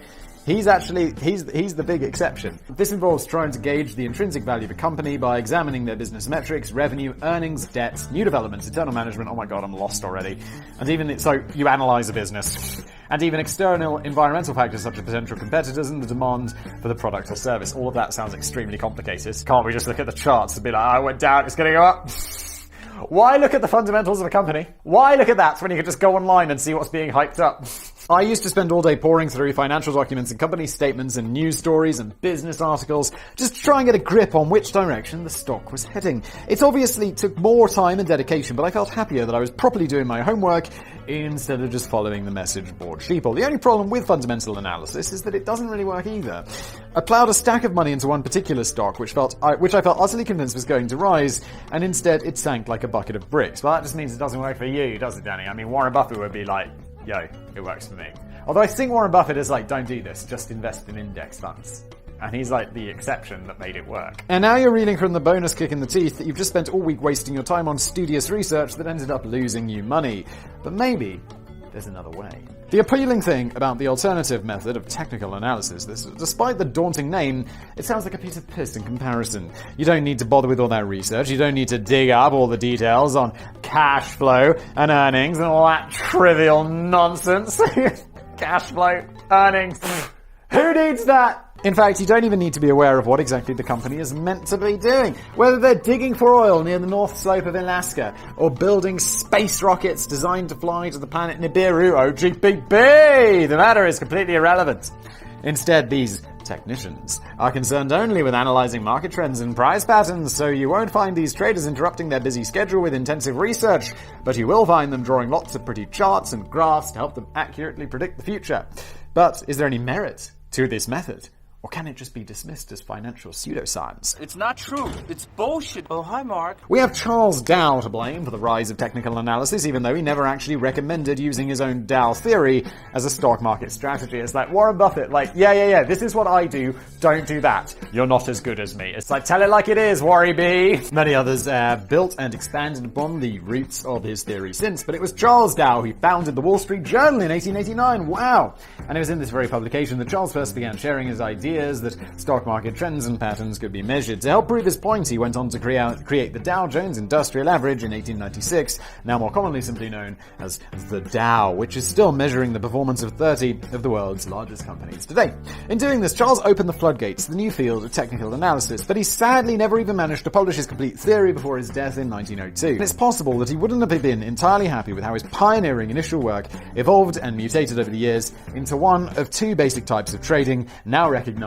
he's the big exception. This involves trying to gauge the intrinsic value of a company by examining their business metrics, revenue, earnings, debts, new developments, internal management. Oh my God, I'm lost already. And so you analyze a business. And even external environmental factors such as potential competitors and the demand for the product or service. All of that sounds extremely complicated. Can't we just look at the charts and be like, I went down, it's going to go up? Why look at the fundamentals of a company? Why look at that when you can just go online and see what's being hyped up? I used to spend all day poring through financial documents and company statements and news stories and business articles just to try and get a grip on which direction the stock was heading. It obviously took more time and dedication, but I felt happier that I was properly doing my homework instead of just following the message board sheeple. The only problem with fundamental analysis is that it doesn't really work either. I plowed a stack of money into one particular stock, which I felt utterly convinced was going to rise, and instead it sank like a bucket of bricks. Well, that just means it doesn't work for you, does it, Danny? I mean, Warren Buffett would be like, yo, it works for me. Although I think Warren Buffett is like, don't do this, just invest in index funds. And he's like the exception that made it work. And now you're reeling from the bonus kick in the teeth that you've just spent all week wasting your time on studious research that ended up losing you money. But maybe there's another way. The appealing thing about the alternative method of technical analysis is that despite the daunting name, it sounds like a piece of piss in comparison. You don't need to bother with all that research. You don't need to dig up all the details on cash flow and earnings and all that trivial nonsense. Cash flow, earnings. Who needs that? In fact, you don't even need to be aware of what exactly the company is meant to be doing. Whether they're digging for oil near the north slope of Alaska, or building space rockets designed to fly to the planet Nibiru, OGBB! The matter is completely irrelevant. Instead, these technicians are concerned only with analyzing market trends and price patterns, so you won't find these traders interrupting their busy schedule with intensive research, but you will find them drawing lots of pretty charts and graphs to help them accurately predict the future. But is there any merit to this method? Or can it just be dismissed as financial pseudoscience? It's not true. It's bullshit. Oh, hi, Mark. We have Charles Dow to blame for the rise of technical analysis, even though he never actually recommended using his own Dow theory as a stock market strategy. It's like Warren Buffett, like, yeah, this is what I do, don't do that. You're not as good as me. It's like, tell it like it is, Warry B. Many others have built and expanded upon the roots of his theory since, but it was Charles Dow who founded the Wall Street Journal in 1889. Wow! And it was in this very publication that Charles first began sharing his ideas that stock market trends and patterns could be measured. To help prove his point, he went on to create the Dow Jones Industrial Average in 1896, now more commonly simply known as the Dow, which is still measuring the performance of 30 of the world's largest companies today. In doing this, Charles opened the floodgates to the new field of technical analysis, but he sadly never even managed to publish his complete theory before his death in 1902. And it's possible that he wouldn't have been entirely happy with how his pioneering initial work evolved and mutated over the years into one of two basic types of trading now recognized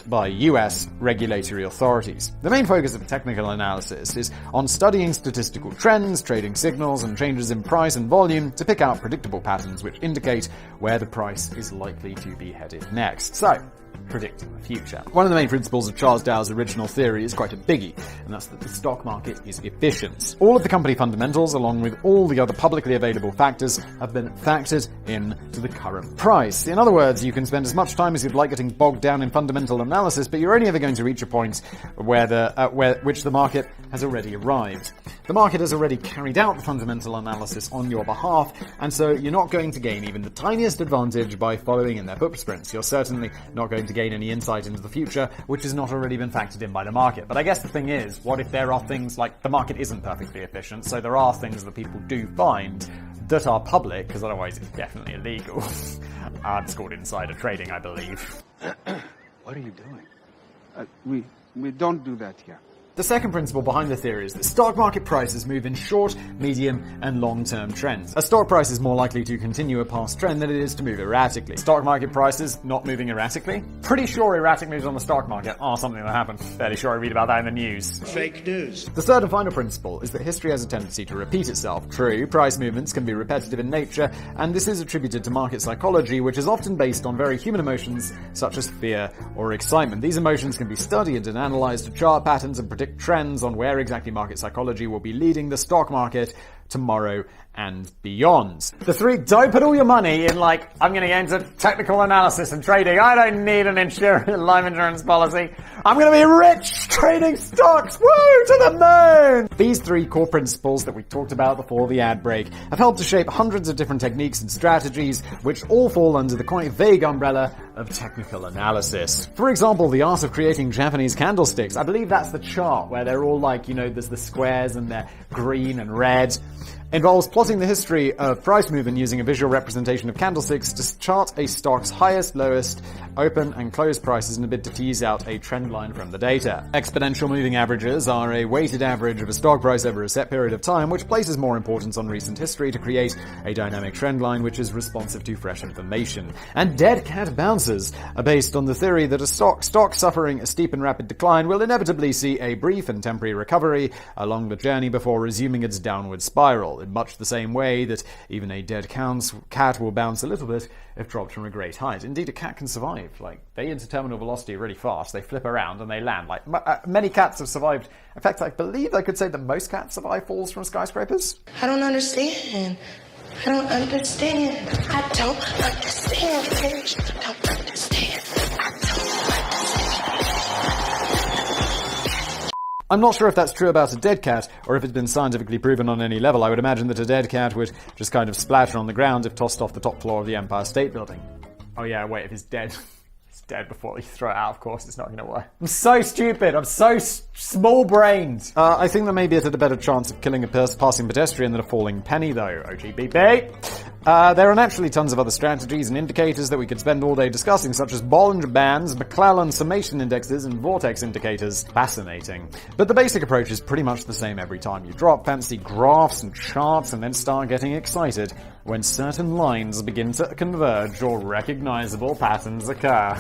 by US regulatory authorities. The main focus of technical analysis is on studying statistical trends, trading signals, and changes in price and volume to pick out predictable patterns which indicate where the price is likely to be headed next. So, predicting the future. One of the main principles of Charles Dow's original theory is quite a biggie, and that's that the stock market is efficient. All of the company fundamentals, along with all the other publicly available factors, have been factored into the current price. In other words, you can spend as much time as you'd like getting bogged down in fundamental analysis, but you're only ever going to reach a point which the market has already arrived. The market has already carried out the fundamental analysis on your behalf, and so you're not going to gain even the tiniest advantage by following in their footprints. You're certainly not going to gain any insight into the future, which has not already been factored in by the market. But I guess the thing is, what if there are things like the market isn't perfectly efficient, so there are things that people do find that are public, because otherwise it's definitely illegal. It's called insider trading, I believe. What are you doing? We don't do that here. The second principle behind the theory is that stock market prices move in short, medium, and long-term trends. A stock price is more likely to continue a past trend than it is to move erratically. Stock market prices not moving erratically? Pretty sure erratic moves on the stock market are something that happened. Fairly sure I read about that in the news. Fake news. The third and final principle is that history has a tendency to repeat itself. True, price movements can be repetitive in nature, and this is attributed to market psychology, which is often based on very human emotions such as fear or excitement. These emotions can be studied and analyzed to chart patterns and predict trends on where exactly market psychology will be leading the stock market tomorrow and beyond. The three, don't put all your money in like, I'm going to get into technical analysis and trading. I don't need an life insurance policy. I'm going to be rich trading stocks. Woo, to the moon! These three core principles that we talked about before the ad break have helped to shape hundreds of different techniques and strategies, which all fall under the quite vague umbrella of technical analysis. For example, the art of creating Japanese candlesticks. I believe that's the chart where they're all like, there's the squares and they're green and red. Involves plotting the history of price movement using a visual representation of candlesticks to chart a stock's highest, lowest, open and close prices in a bid to tease out a trend line from the data. Exponential moving averages are a weighted average of a stock price over a set period of time, which places more importance on recent history to create a dynamic trend line which is responsive to fresh information. And dead cat bounces are based on the theory that a stock suffering a steep and rapid decline will inevitably see a brief and temporary recovery along the journey before resuming its downward spiral, in much the same way that even a dead cat will bounce a little bit if dropped from a great height. Indeed, a cat can survive. Like, they enter terminal velocity really fast, they flip around and they land. Like, many cats have survived. In fact, I believe I could say that most cats survive falls from skyscrapers. I don't understand. I don't understand. I don't understand. I don't understand. I'm not sure if that's true about a dead cat, or if it's been scientifically proven on any level. I would imagine that a dead cat would just kind of splatter on the ground if tossed off the top floor of the Empire State Building. Oh yeah, wait, if it's dead... it's dead before you throw it out, of course it's not going to work. I'm so stupid, I'm so small-brained. I think that maybe it had a better chance of killing a passing pedestrian than a falling penny, though, OGBB. There are naturally tons of other strategies and indicators that we could spend all day discussing, such as Bollinger Bands, McClellan summation indexes, and vortex indicators. Fascinating. But the basic approach is pretty much the same every time. You drop fancy graphs and charts and then start getting excited when certain lines begin to converge or recognizable patterns occur.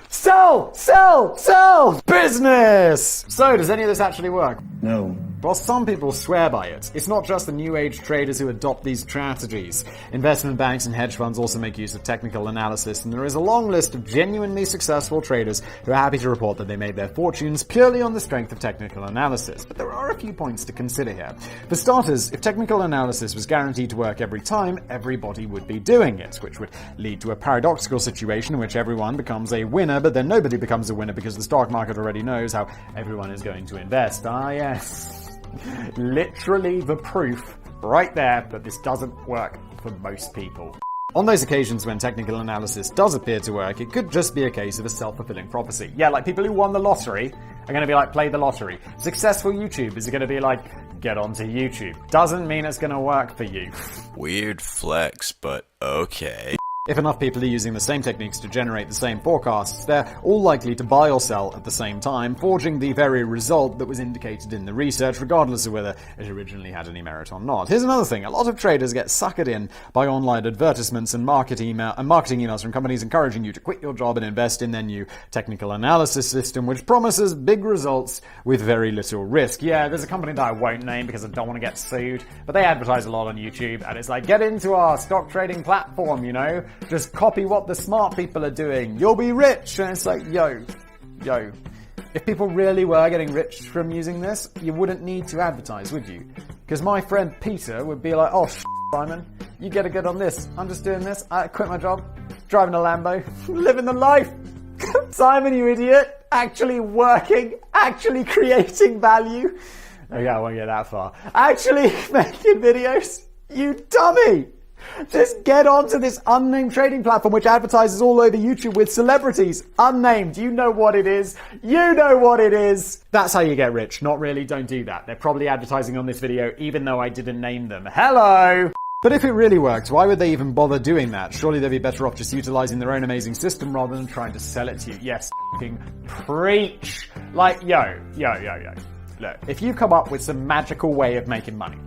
Sell! Sell! Sell! Business! So, does any of this actually work? No. Well, some people swear by it. It's not just the new age traders who adopt these strategies. Investment banks and hedge funds also make use of technical analysis, and there is a long list of genuinely successful traders who are happy to report that they made their fortunes purely on the strength of technical analysis. But there are a few points to consider here. For starters, if technical analysis was guaranteed to work every time, everybody would be doing it, which would lead to a paradoxical situation in which everyone becomes a winner, but then nobody becomes a winner because the stock market already knows how everyone is going to invest. Ah, yes. Literally the proof right there that this doesn't work for most people. On those occasions when technical analysis does appear to work, it could just be a case of a self-fulfilling prophecy. Yeah, like people who won the lottery are going to be like, play the lottery. Successful YouTubers are going to be like, get onto YouTube. Doesn't mean it's going to work for you. Weird flex, but okay. If enough people are using the same techniques to generate the same forecasts, they're all likely to buy or sell at the same time, forging the very result that was indicated in the research, regardless of whether it originally had any merit or not. Here's another thing. A lot of traders get suckered in by online advertisements and marketing emails from companies encouraging you to quit your job and invest in their new technical analysis system, which promises big results with very little risk. Yeah, there's a company that I won't name because I don't want to get sued, but they advertise a lot on YouTube, and it's like, get into our stock trading platform, you know? Just copy what the smart people are doing. You'll be rich. And it's like, yo. If people really were getting rich from using this, you wouldn't need to advertise, would you? Because my friend Peter would be like, oh, Simon, you get a good on this. I'm just doing this. I quit my job. Driving a Lambo. Living the life. Simon, you idiot. Actually working. Actually creating value. Okay, I won't get that far. Actually making videos. You dummy. Just get onto this unnamed trading platform which advertises all over YouTube with celebrities. Unnamed. You know what it is. You know what it is. That's how you get rich. Not really. Don't do that. They're probably advertising on this video even though I didn't name them. Hello! But if it really works, why would they even bother doing that? Surely they'd be better off just utilizing their own amazing system rather than trying to sell it to you. Yes, f***ing preach. Like, yo. Look, if you've come up with some magical way of making money,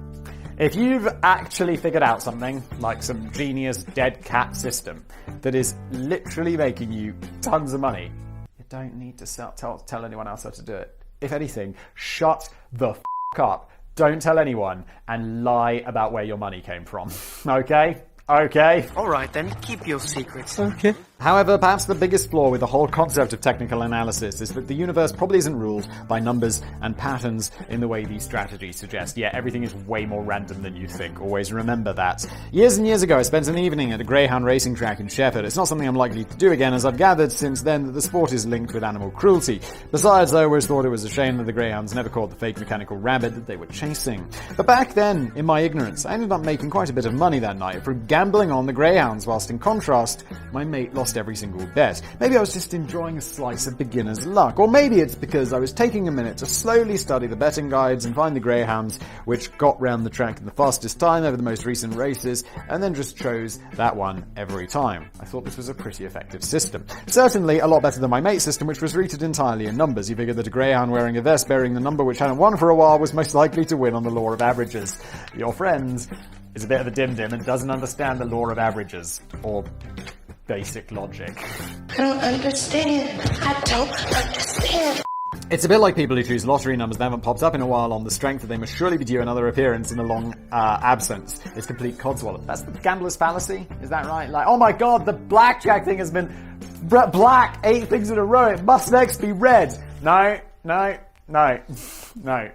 if you've actually figured out something, like some genius dead cat system, that is literally making you tons of money, you don't need to tell anyone else how to do it. If anything, shut the f*** up. Don't tell anyone and lie about where your money came from. Okay? Okay. Alright then, keep your secrets. Okay. However, perhaps the biggest flaw with the whole concept of technical analysis is that the universe probably isn't ruled by numbers and patterns in the way these strategies suggest. Yeah, everything is way more random than you think. Always remember that. Years and years ago, I spent an evening at a greyhound racing track in Sheffield. It's not something I'm likely to do again, as I've gathered since then that the sport is linked with animal cruelty. Besides, I always thought it was a shame that the greyhounds never caught the fake mechanical rabbit that they were chasing. But back then, in my ignorance, I ended up making quite a bit of money that night from gambling on the greyhounds, whilst in contrast, my mate lost every single bet. Maybe I was just enjoying a slice of beginner's luck, or maybe it's because I was taking a minute to slowly study the betting guides and find the greyhounds which got round the track in the fastest time over the most recent races, and then just chose that one every time. I thought this was a pretty effective system. Certainly a lot better than my mate's system, which was rooted entirely in numbers. He figured that a greyhound wearing a vest bearing the number which hadn't won for a while was most likely to win on the law of averages. Your friend is a bit of a dim-dim and doesn't understand the law of averages, or basic logic. I don't understand. I don't understand. It's a bit like people who choose lottery numbers that haven't popped up in a while on the strength that they must surely be due another appearance in a long absence. It's complete codswallop. That's the gambler's fallacy? Is that right? Like, oh my god, the blackjack thing has been black 8 things in a row. It must next be red. No,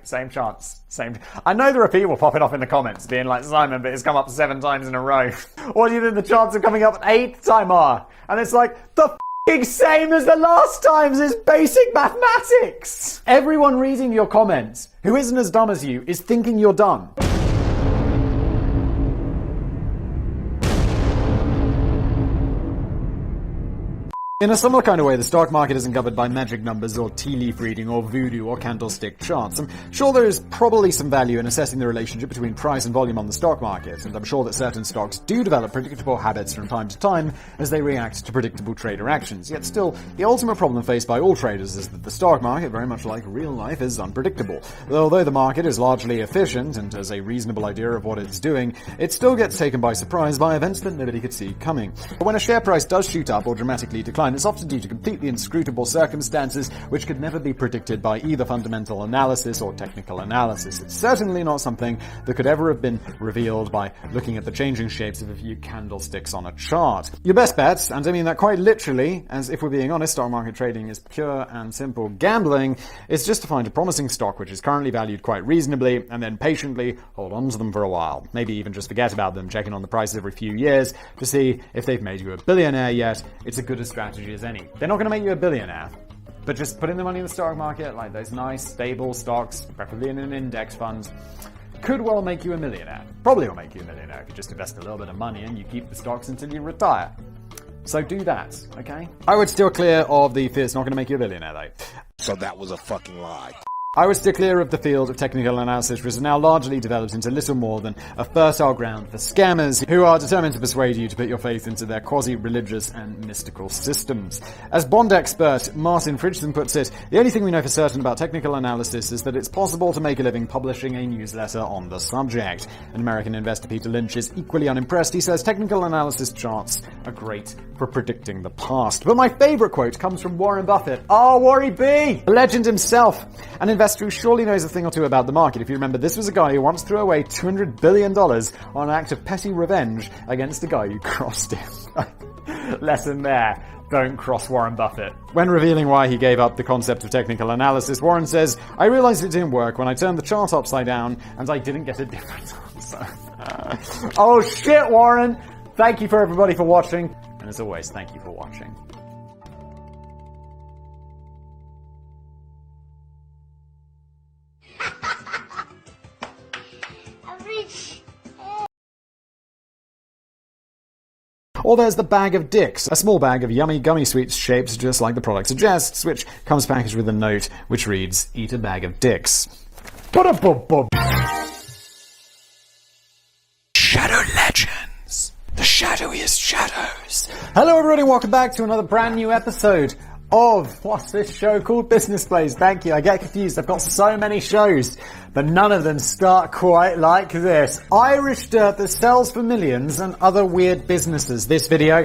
same chance. I know there are people popping off in the comments being like, Simon, but it's come up 7 times in a row. What do you think the chance of coming up 8th time are? And it's like, the f***ing same as the last times is basic mathematics. Everyone reading your comments who isn't as dumb as you is thinking you're dumb. In a similar kind of way, the stock market isn't governed by magic numbers or tea leaf reading or voodoo or candlestick charts. I'm sure there is probably some value in assessing the relationship between price and volume on the stock market, and I'm sure that certain stocks do develop predictable habits from time to time as they react to predictable trader actions. Yet still, the ultimate problem faced by all traders is that the stock market, very much like real life, is unpredictable. Although the market is largely efficient and has a reasonable idea of what it's doing, it still gets taken by surprise by events that nobody could see coming. But when a share price does shoot up or dramatically decline, it's often due to completely inscrutable circumstances which could never be predicted by either fundamental analysis or technical analysis. It's certainly not something that could ever have been revealed by looking at the changing shapes of a few candlesticks on a chart. Your best bets, and I mean that quite literally, as if we're being honest, stock market trading is pure and simple gambling, is just to find a promising stock which is currently valued quite reasonably and then patiently hold on to them for a while. Maybe even just forget about them, checking on the price every few years to see if they've made you a billionaire yet. It's a good a strategy as any. They're not going to make you a billionaire, but just putting the money in the stock market, like those nice, stable stocks, preferably in an index fund, could well make you a millionaire. Probably will make you a millionaire if you just invest a little bit of money and you keep the stocks until you retire. So do that, okay? I would steer clear of the fear it's not going to make you a billionaire, though. So that was a fucking lie. I would steer clear of the field of technical analysis, which has now largely developed into little more than a fertile ground for scammers who are determined to persuade you to put your faith into their quasi-religious and mystical systems. As Bond expert Martin Fridson puts it, the only thing we know for certain about technical analysis is that it's possible to make a living publishing a newsletter on the subject. An American investor, Peter Lynch, is equally unimpressed. He says technical analysis charts are great for predicting the past. But my favorite quote comes from Warren Buffett. Warry B! The legend himself. An investor who surely knows a thing or two about the market. If you remember, this was a guy who once threw away $200 billion on an act of petty revenge against a guy who crossed him. Lesson there. Don't cross Warren Buffett. When revealing why he gave up the concept of technical analysis, Warren says, I realized it didn't work when I turned the chart upside down and I didn't get a different answer. Oh shit, Warren! Thank you for everybody for watching. And as always, thank you for watching. Or there's the bag of dicks, a small bag of yummy gummy sweets shaped just like the product suggests, which comes packaged with a note which reads, eat a bag of dicks. Shadow Legends. The shadowiest shadows. Hello everybody, welcome back to another brand new episode of, what's this show called? Business Plays. Thank you. I get confused. I've got so many shows, but none of them start quite like this. Irish dirt that sells for millions and other weird businesses. This video,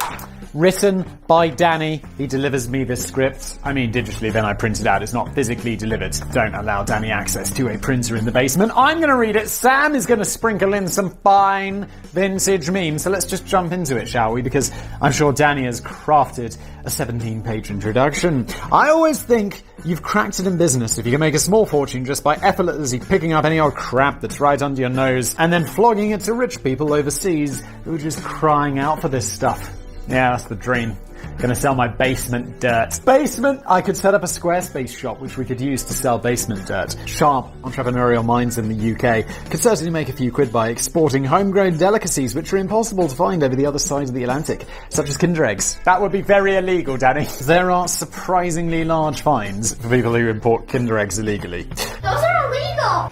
written by Danny. He delivers me this script. I mean, digitally, then I print it out. It's not physically delivered. Don't allow Danny access to a printer in the basement. I'm going to read it. Sam is going to sprinkle in some fine vintage memes. So let's just jump into it, shall we? Because I'm sure Danny has crafted a 17-page introduction. I always think you've cracked it in business if you can make a small fortune just by effortlessly picking up any old crap that's right under your nose and then flogging it to rich people overseas who are just crying out for this stuff. Yeah, that's the dream. Gonna sell my basement dirt. Basement? I could set up a Squarespace shop which we could use to sell basement dirt. Sharp entrepreneurial minds in the UK could certainly make a few quid by exporting homegrown delicacies which are impossible to find over the other side of the Atlantic, such as Kinder eggs. That would be very illegal, Danny. There are surprisingly large fines for people who import Kinder eggs illegally. Those are illegal!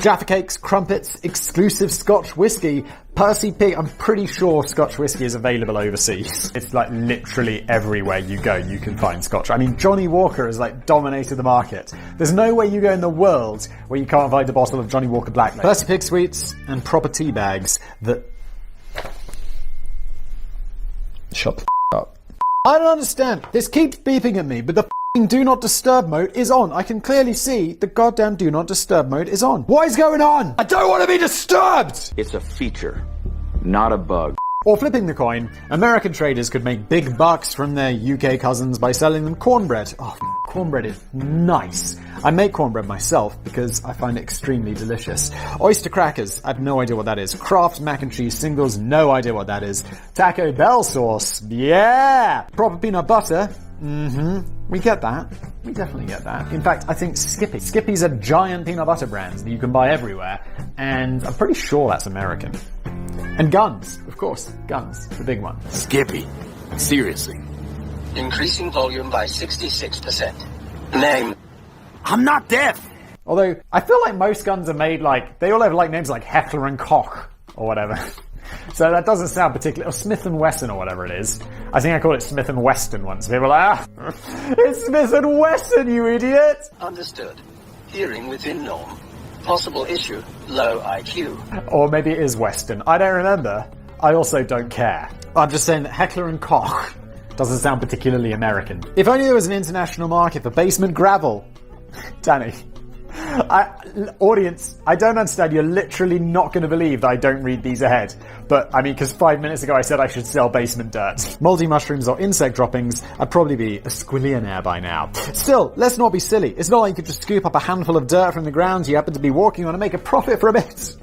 Jaffa cakes, crumpets, exclusive Scotch whiskey, Percy Pig. I'm pretty sure Scotch whiskey is available overseas. It's like literally everywhere you go you can find Scotch. I mean, Johnny Walker has like dominated the market. There's no way you go in the world where you can't find a bottle of Johnny Walker Black Label. Percy Pig sweets and proper tea bags that... Shut the up. I don't understand. This keeps beeping at me, but the Do Not Disturb mode is on. I can clearly see the goddamn Do Not Disturb mode is on. What is going on? I don't want to be disturbed! It's a feature, not a bug. Or flipping the coin, American traders could make big bucks from their UK cousins by selling them cornbread. Oh, cornbread is nice. I make cornbread myself because I find it extremely delicious. Oyster crackers, I have no idea what that is. Kraft mac and cheese singles, no idea what that is. Taco Bell sauce, yeah! Proper peanut butter, We get that. We definitely get that. In fact, I think Skippy. Skippy's a giant peanut butter brand that you can buy everywhere, and I'm pretty sure that's American. And guns, of course. Guns, the big one. Skippy. Seriously. Increasing volume by 66%. Name. I'm not deaf. Although, I feel like most guns are made like, they all have like names like Heckler and Koch, or whatever. So that doesn't sound particularly, or Smith & Wesson or whatever it is. I think I called it Smith & Weston once. People were like, it's Smith & Wesson, you idiot! Understood. Hearing within norm. Possible issue, low IQ. Or maybe it is Weston. I don't remember. I also don't care. I'm just saying that Heckler and Koch doesn't sound particularly American. If only there was an international market for basement gravel. Danny. Audience, I don't understand. You're literally not going to believe that I don't read these ahead. But, I mean, because 5 minutes ago I said I should sell basement dirt. Moldy mushrooms or insect droppings, I'd probably be a squillionaire by now. Still, let's not be silly. It's not like you could just scoop up a handful of dirt from the ground you happen to be walking on and make a profit from it.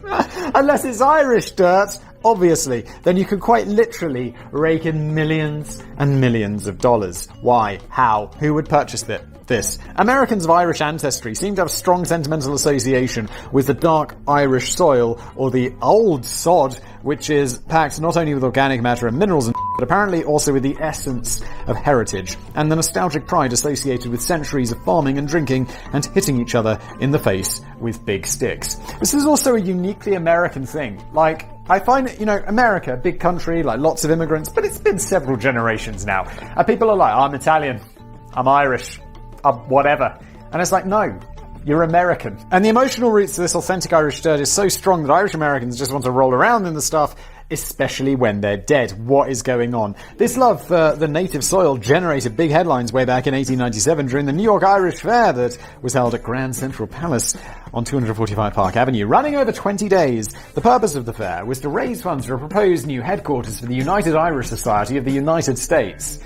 Unless it's Irish dirt, obviously. Then you could quite literally rake in millions and millions of dollars. Why? How? Who would purchase it? This. Americans of Irish ancestry seem to have strong sentimental association with the dark Irish soil, or the old sod, which is packed not only with organic matter and minerals, but apparently also with the essence of heritage, and the nostalgic pride associated with centuries of farming and drinking and hitting each other in the face with big sticks. This is also a uniquely American thing. Like, I find it, America, big country, like lots of immigrants, but it's been several generations now. And people are like, I'm Italian, I'm Irish, whatever. And it's like, no, you're American. And the emotional roots of this authentic Irish dirt is so strong that Irish Americans just want to roll around in the stuff, especially when they're dead. What is going on? This love for the native soil generated big headlines way back in 1897 during the New York Irish Fair that was held at Grand Central Palace on 245 Park Avenue. Running over 20 days, the purpose of the fair was to raise funds for a proposed new headquarters for the United Irish Society of the United States.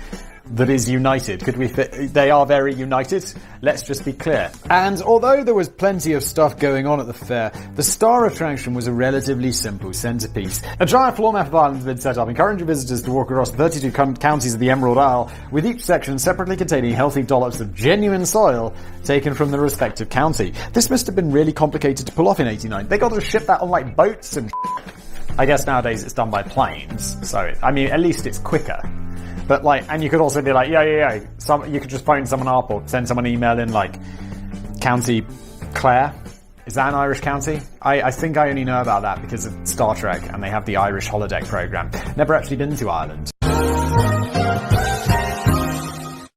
That is united. They are very united. Let's just be clear. And although there was plenty of stuff going on at the fair, the star attraction was a relatively simple centerpiece. A giant floor map of Ireland had been set up, encouraging visitors to walk across 32 counties of the Emerald Isle, with each section separately containing healthy dollops of genuine soil taken from the respective county. This must have been really complicated to pull off in 89. They got to ship that on like boats and I guess nowadays it's done by planes, so at least it's quicker. But and you could also be like, you could just phone someone up or send someone an email in like, County Clare. Is that an Irish county? I think I only know about that because of Star Trek and they have the Irish holodeck program. Never actually been to Ireland.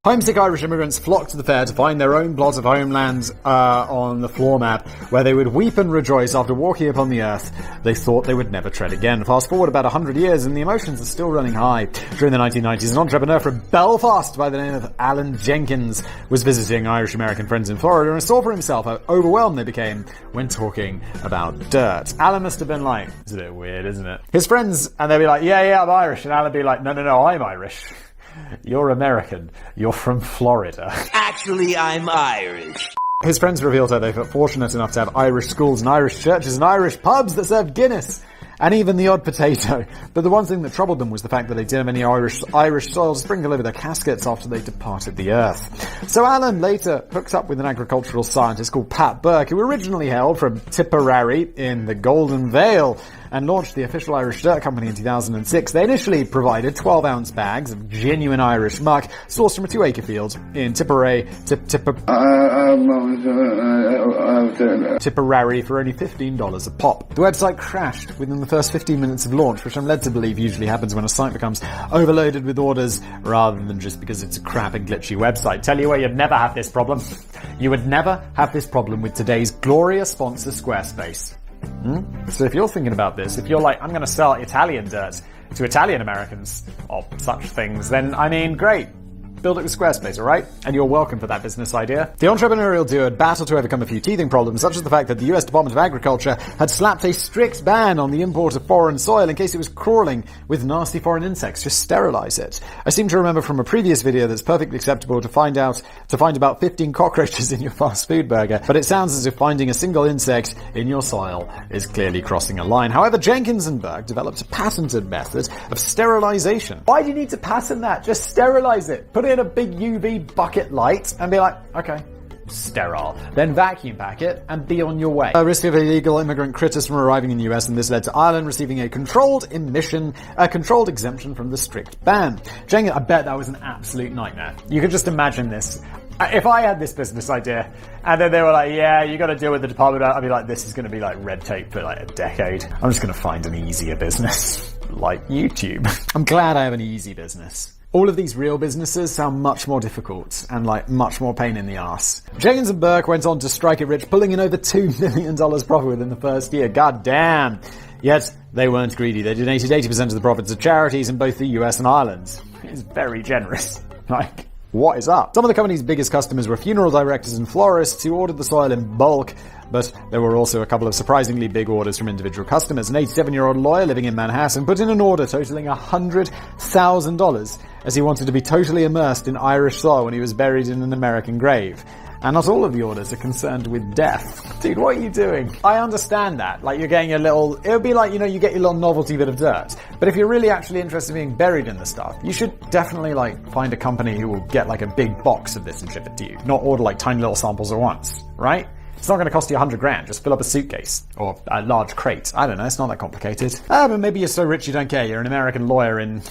Homesick Irish immigrants flocked to the fair to find their own plot of homeland on the floor map, where they would weep and rejoice after walking upon the earth they thought they would never tread again. Fast forward about 100 years and the emotions are still running high. During the 1990s, an entrepreneur from Belfast by the name of Alan Jenkins was visiting Irish-American friends in Florida and saw for himself how overwhelmed they became when talking about dirt. Alan must have been like, it's a bit weird, isn't it? His friends, and they'd be like, yeah, I'm Irish. And Alan would be like, no, I'm Irish. You're American. You're from Florida. Actually, I'm Irish. His friends revealed how they felt fortunate enough to have Irish schools and Irish churches and Irish pubs that served Guinness. And even the odd potato. But the one thing that troubled them was the fact that they didn't have any Irish soil to sprinkle over their caskets after they departed the earth. So Alan later hooked up with an agricultural scientist called Pat Burke, who originally hailed from Tipperary in the Golden Vale, and launched the official Irish Dirt Company in 2006. They initially provided 12-ounce bags of genuine Irish muck sourced from a 2-acre field in Tipperary for only $15 a pop. The website crashed within the first 15 minutes of launch, which I'm led to believe usually happens when a site becomes overloaded with orders rather than just because it's a crap and glitchy website. Tell you where you'd never have this problem. You would never have this problem with today's glorious sponsor, Squarespace. So if you're thinking about this, if you're like, I'm going to sell Italian dirt to Italian Americans or such things, then great. Build it with Squarespace, alright? And you're welcome for that business idea. The entrepreneurial duo had battled to overcome a few teething problems, such as the fact that the US Department of Agriculture had slapped a strict ban on the import of foreign soil in case it was crawling with nasty foreign insects. Just sterilize it. I seem to remember from a previous video that it's perfectly acceptable to find about 15 cockroaches in your fast food burger, but it sounds as if finding a single insect in your soil is clearly crossing a line. However, Jenkins and Burke developed a patented method of sterilization. Why do you need to patent that? Just sterilize it. Put it in a big UV bucket light and be like, okay, sterile. Then vacuum pack it and be on your way. A risk of illegal immigrant critters from arriving in the US, and this led to Ireland receiving a controlled exemption from the strict ban. Jenkins, I bet that was an absolute nightmare. You could just imagine this. If I had this business idea and then they were like, yeah, you got to deal with the department, I'd be like, this is going to be like red tape for like a decade. I'm just going to find an easier business like YouTube. I'm glad I have an easy business. All of these real businesses sound much more difficult and like much more pain in the ass. Jenkins and Burke went on to strike it rich, pulling in over $2 million profit within the first year. God damn. Yet they weren't greedy. They donated 80% of the profits to charities in both the US and Ireland. It's very generous. Like, what is up? Some of the company's biggest customers were funeral directors and florists who ordered the soil in bulk, but there were also a couple of surprisingly big orders from individual customers. An 87-year-old lawyer living in Manhattan put in an order totaling $100,000 as he wanted to be totally immersed in Irish soil when he was buried in an American grave. And not all of the orders are concerned with death. Dude, what are you doing? I understand that. Like, you're getting a little... It would be like, you know, you get your little novelty bit of dirt. But if you're really actually interested in being buried in the stuff, you should definitely, like, find a company who will get, like, a big box of this and ship it to you. Not order, like, tiny little samples at once. Right? It's not going to cost you $100,000. Just fill up a suitcase. Or a large crate. I don't know. It's not that complicated. But maybe you're so rich you don't care. You're an American lawyer in...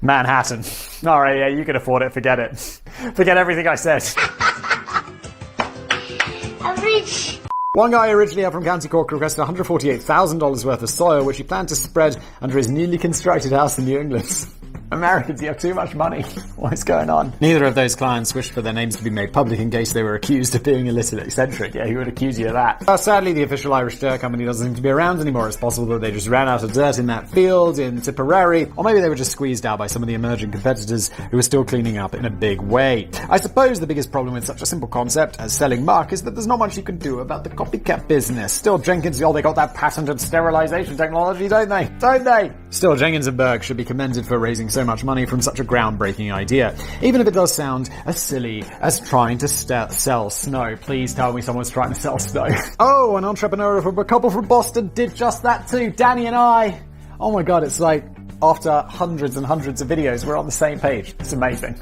Manhattan. Alright, yeah, you can afford it. Forget it. Forget everything I said. One guy originally up from County Cork requested $148,000 worth of soil, which he planned to spread under his newly constructed house in New England. Americans, you have too much money. What is going on? Neither of those clients wished for their names to be made public in case they were accused of being a little eccentric. Yeah, who would accuse you of that? Sadly, the official Irish dirt company doesn't seem to be around anymore. It's possible that they just ran out of dirt in that field in Tipperary, or maybe they were just squeezed out by some of the emerging competitors who were still cleaning up in a big way. I suppose the biggest problem with such a simple concept as selling muck is that there's not much you can do about the copycat business. Still, Jenkins, they got that patented sterilization technology, don't they? Don't they? Still, Jenkins and Burke should be commended for raising so much money from such a groundbreaking idea. Even if it does sound as silly as trying to sell snow. Please tell me someone's trying to sell snow. Oh, an entrepreneur from a couple from Boston did just that too. Danny and I. Oh my god, it's like after hundreds and hundreds of videos, we're on the same page. It's amazing.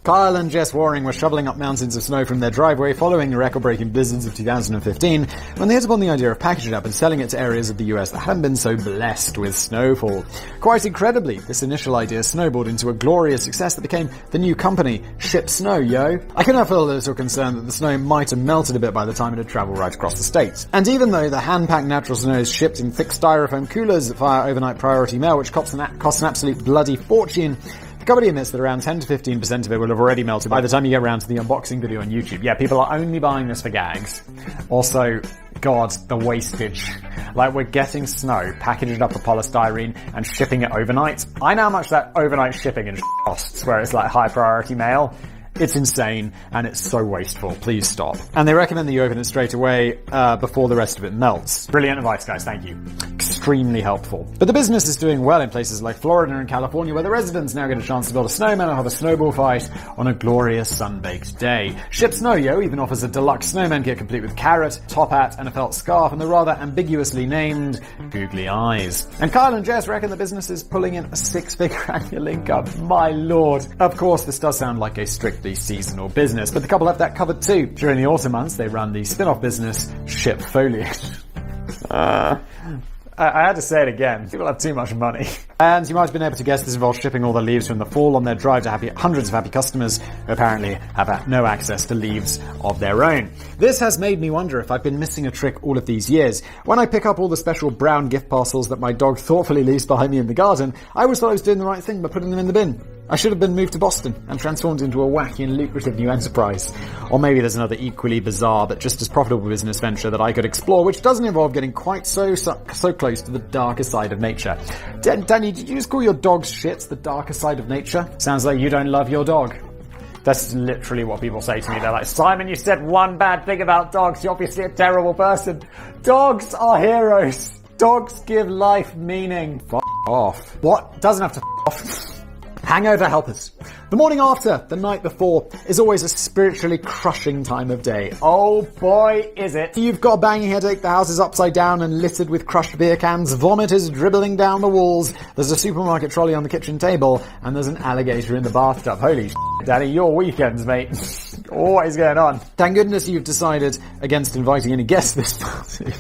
Kyle and Jess Waring were shoveling up mountains of snow from their driveway following the record-breaking blizzards of 2015 when they hit upon the idea of packaging it up and selling it to areas of the US that hadn't been so blessed with snowfall. Quite incredibly, this initial idea snowballed into a glorious success that became the new company, Ship Snow, yo. I could not feel a little concerned that the snow might have melted a bit by the time it had traveled right across the states. And even though the hand-packed natural snow is shipped in thick styrofoam coolers via overnight priority mail, which costs an absolute bloody fortune, the company admits that around 10 to 15% of it will have already melted by the time you get around to the unboxing video on YouTube. Yeah, people are only buying this for gags. Also, God, the wastage. Like, we're getting snow, packaging it up for polystyrene, and shipping it overnight. I know how much that overnight shipping and costs, where it's like high priority mail. It's insane, and it's so wasteful. Please stop. And they recommend that you open it straight away before the rest of it melts. Brilliant advice, guys. Thank you. Extremely helpful. But the business is doing well in places like Florida and California, where the residents now get a chance to build a snowman and have a snowball fight on a glorious sun-baked day. Ship Snow Yo even offers a deluxe snowman kit complete with carrot, top hat, and a felt scarf, and the rather ambiguously named googly eyes. And Kyle and Jess reckon the business is pulling in a six-figure annual income. My lord. Of course, this does sound like a strictly seasonal business, but the couple have that covered too. During the autumn months, they run the spin-off business, Ship Foliage. I had to say it again. People have too much money. And you might have been able to guess this involves shipping all the leaves from the fall on their drive to hundreds of happy customers who apparently have no access to leaves of their own. This has made me wonder if I've been missing a trick all of these years. When I pick up all the special brown gift parcels that my dog thoughtfully leaves behind me in the garden, I always thought I was doing the right thing by putting them in the bin. I should have been moved to Boston and transformed into a wacky and lucrative new enterprise. Or maybe there's another equally bizarre but just as profitable business venture that I could explore, which doesn't involve getting quite so close to the darker side of nature. Danny, did you just call your dog's shits the darker side of nature? Sounds like you don't love your dog. That's literally what people say to me. They're like, Simon, you said one bad thing about dogs. You're obviously a terrible person. Dogs are heroes. Dogs give life meaning. F*** off. What? Doesn't have to f*** off. Hangover helpers. The morning after, the night before, is always a spiritually crushing time of day. Oh boy, is it. You've got a banging headache, the house is upside down and littered with crushed beer cans, vomit is dribbling down the walls, there's a supermarket trolley on the kitchen table, and there's an alligator in the bathtub. Holy shit, Daddy, your weekends, mate. What is going on? Thank goodness you've decided against inviting any guests to this party.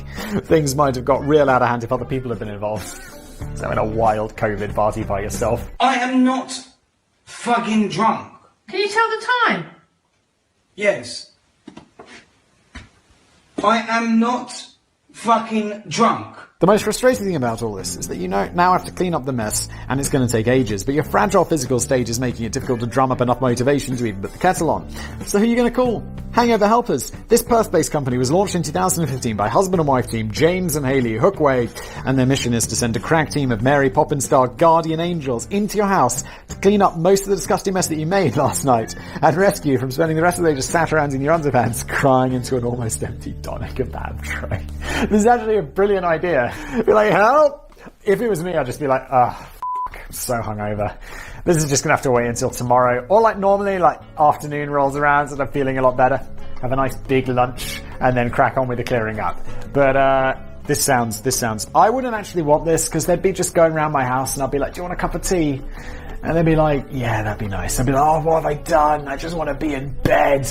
Things might have got real out of hand if other people had been involved. So in a wild COVID party by yourself. I am not fucking drunk. Can you tell the time? Yes. I am not fucking drunk. The most frustrating thing about all this is that you now have to clean up the mess, and it's going to take ages, but your fragile physical state is making it difficult to drum up enough motivation to even put the kettle on. So who are you going to call? Hangover Helpers. This Perth-based company was launched in 2015 by husband and wife team James and Hayley Hookway, and their mission is to send a crack team of Mary Poppins-star guardian angels into your house to clean up most of the disgusting mess that you made last night, and rescue you from spending the rest of the day just sat around in your underpants crying into an almost empty doner kebab tray. This is actually a brilliant idea. Be like, help! If it was me, I'd just be like, oh, I'm so hungover. This is just gonna have to wait until tomorrow. Or like normally, like afternoon rolls around and I'm feeling a lot better. Have a nice big lunch and then crack on with the clearing up. But, this sounds, I wouldn't actually want this because they'd be just going around my house and I'd be like, do you want a cup of tea? And they'd be like, yeah, that'd be nice. I'd be like, oh, what have I done? I just want to be in bed.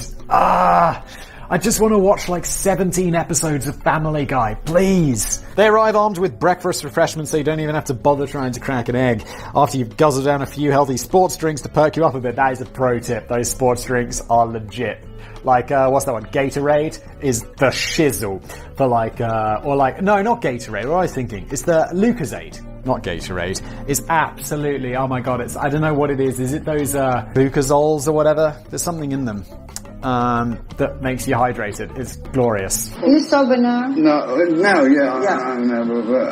I just want to watch like 17 episodes of Family Guy, please. They arrive armed with breakfast refreshments so you don't even have to bother trying to crack an egg. After you've guzzled down a few healthy sports drinks to perk you up a bit, that is a pro tip. Those sports drinks are legit. Like, what's that one? Gatorade is the shizzle for like, no, not Gatorade. What was I thinking? It's the Lucozade. Not Gatorade. It's absolutely, oh my god, I don't know what it is. Is it those, Bucazols or whatever? There's something in them. That makes you hydrated. It's glorious. Are you sober now? No, I'm never, but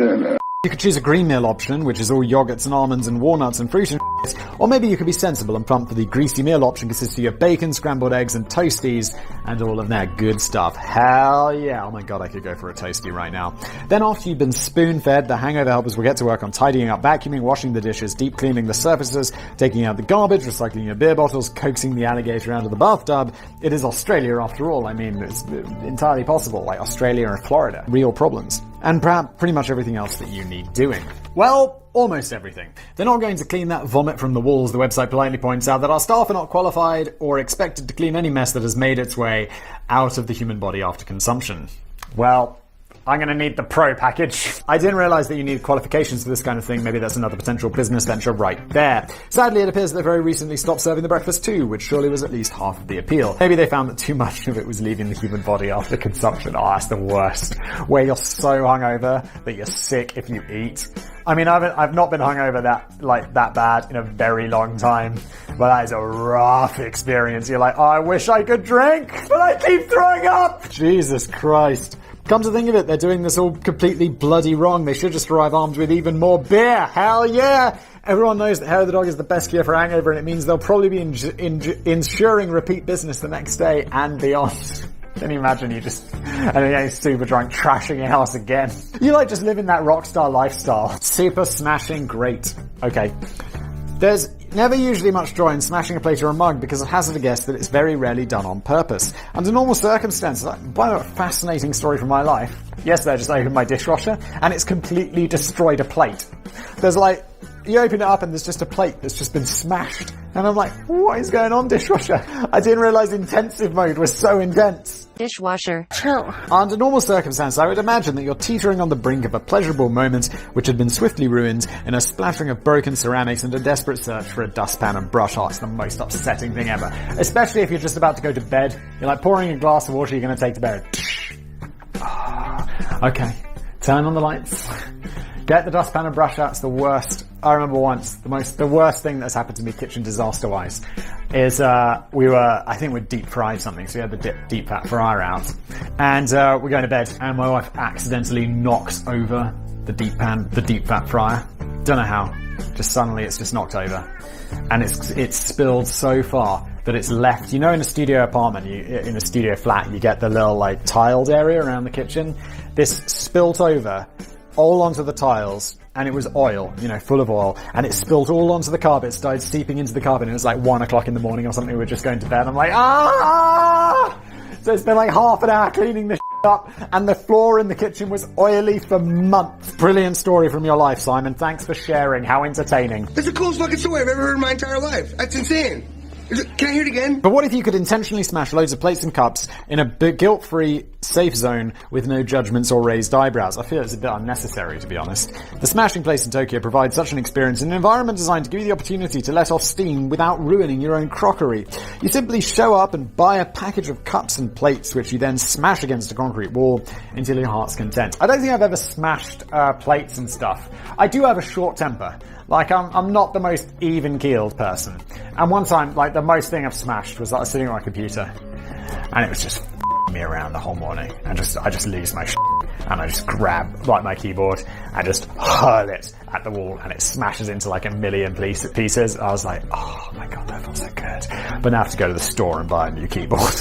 I'm You could choose a green meal option, which is all yogurts and almonds and walnuts and fruit and shit. Or maybe you could be sensible and plump for the greasy meal option consisting of bacon, scrambled eggs and toasties and all of that good stuff. Hell yeah. Oh my god, I could go for a toastie right now. Then after you've been spoon-fed, the Hangover Helpers will get to work on tidying up, vacuuming, washing the dishes, deep cleaning the surfaces, taking out the garbage, recycling your beer bottles, coaxing the alligator out of the bathtub. It is Australia after all. I mean, it's entirely possible, like Australia and Florida. Real problems. And perhaps pretty much everything else that you need doing. Well, almost everything. They're not going to clean that vomit from the walls. The website politely points out that our staff are not qualified or expected to clean any mess that has made its way out of the human body after consumption. Well, I'm going to need the pro package. I didn't realize that you need qualifications for this kind of thing. Maybe that's another potential business venture right there. Sadly, it appears that they very recently stopped serving the breakfast too, which surely was at least half of the appeal. Maybe they found that too much of it was leaving the human body after consumption. Oh, that's the worst. Where you're so hungover that you're sick if you eat. I mean, I've not been hungover that bad in a very long time, but that is a rough experience. You're like, oh, I wish I could drink, but I keep throwing up. Jesus Christ. Come to think of it, they're doing this all completely bloody wrong. They should just arrive armed with even more beer. Hell yeah! Everyone knows that hair of the dog is the best cure for hangover, and it means they'll probably be ensuring repeat business the next day and beyond. Can you imagine you just, and then getting super drunk, trashing your house again? You like just living that rock star lifestyle. Super smashing great. Okay. There's never usually much joy in smashing a plate or a mug because I hazard a guess that it's very rarely done on purpose. Under normal circumstances, by the way, fascinating story from my life. Yesterday I just opened my dishwasher and it's completely destroyed a plate. There's like, you open it up and there's just a plate that's just been smashed. And I'm like, what is going on, dishwasher? I didn't realize intensive mode was so intense. Dishwasher, chill. Under normal circumstances, I would imagine that you're teetering on the brink of a pleasurable moment which had been swiftly ruined in a splattering of broken ceramics and a desperate search for a dustpan and brush. Oh, it's the most upsetting thing ever. Especially if you're just about to go to bed. You're like pouring a glass of water you're going to take to bed. Okay, turn on the lights. Get the dustpan and brush out. It's the worst. I remember once, the worst thing that's happened to me kitchen disaster wise is, I think we'd deep fried something. So we had the deep fat fryer out and, we're going to bed and my wife accidentally knocks over the deep fat fryer. Don't know how. Just suddenly it's just knocked over and it's spilled so far that it's left, in a studio apartment, in a studio flat, you get the little like tiled area around the kitchen. This spilt over all onto the tiles and it was oil, full of oil, and it spilled all onto the carpet, started seeping into the carpet, and it was like 1 o'clock in the morning or something, we were just going to bed, I'm like, ah! So it's been like half an hour cleaning the up, and the floor in the kitchen was oily for months. Brilliant story from your life, Simon. Thanks for sharing. How entertaining. That's the coolest fucking story I've ever heard in my entire life. That's insane. Can I hear it again? But what if you could intentionally smash loads of plates and cups in a guilt-free, safe zone with no judgments or raised eyebrows? I feel it's a bit unnecessary, to be honest. The smashing place in Tokyo provides such an experience in an environment designed to give you the opportunity to let off steam without ruining your own crockery. You simply show up and buy a package of cups and plates, which you then smash against a concrete wall until your heart's content. I don't think I've ever smashed plates and stuff. I do have a short temper. Like, I'm not the most even-keeled person. And one time, like, the most thing I've smashed was, I was sitting on my computer, and it was just me around the whole morning. I just lose my shit, and I just grab, like, my keyboard, and just hurl it at the wall, and it smashes into, like, a million pieces. I was like, oh my god, that feels so good. But now I have to go to the store and buy a new keyboard.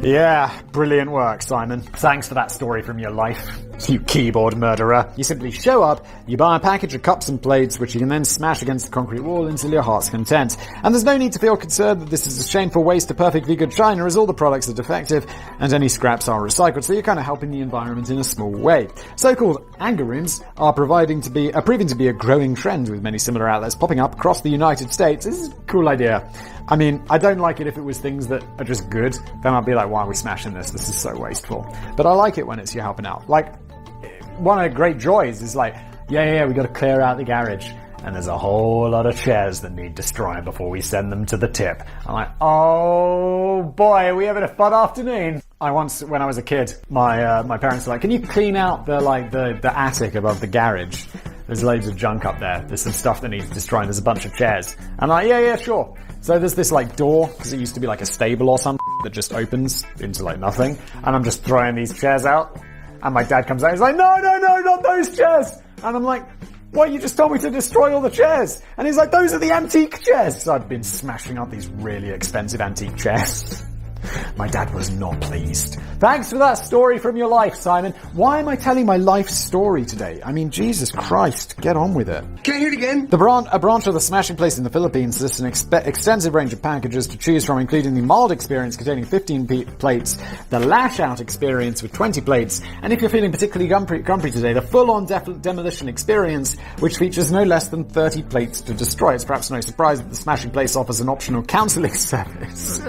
Yeah, brilliant work, Simon. Thanks for that story from your life, you keyboard murderer. You simply show up, you buy a package of cups and plates, which you can then smash against the concrete wall until your heart's content. And there's no need to feel concerned that this is a shameful waste of perfectly good china, as all the products are defective and any scraps are recycled, so you're kind of helping the environment in a small way. So-called anger rooms are proving to be a growing trend, with many similar outlets popping up across the United States. This is a cool idea. I mean, I don't like it if it was things that are just good. Then I'd be like, why are we smashing this? This is so wasteful. But I like it when it's you helping out. Like, one of the great joys is like, yeah, we got to clear out the garage. And there's a whole lot of chairs that need destroying before we send them to the tip. I'm like, oh boy, are we having a fun afternoon? When I was a kid, my parents were like, can you clean out the attic above the garage? There's loads of junk up there. There's some stuff that needs destroying. There's a bunch of chairs. And I'm like, yeah, sure. So there's this like door, because it used to be like a stable or something that just opens into like nothing. And I'm just throwing these chairs out. And my dad comes out, he's like, no, not those chairs. And I'm like, what, you just told me to destroy all the chairs? And he's like, those are the antique chairs. So I've been smashing up these really expensive antique chairs. My dad was not pleased. Thanks for that story from your life, Simon. Why am I telling my life story today? I mean, Jesus Christ, get on with it. Can I hear it again? A branch of the smashing place in the Philippines lists an extensive range of packages to choose from, including the mild experience containing 15 plates, the lash-out experience with 20 plates, and if you're feeling particularly grumpy today, the full-on demolition experience, which features no less than 30 plates to destroy. It's perhaps no surprise that the smashing place offers an optional counselling service.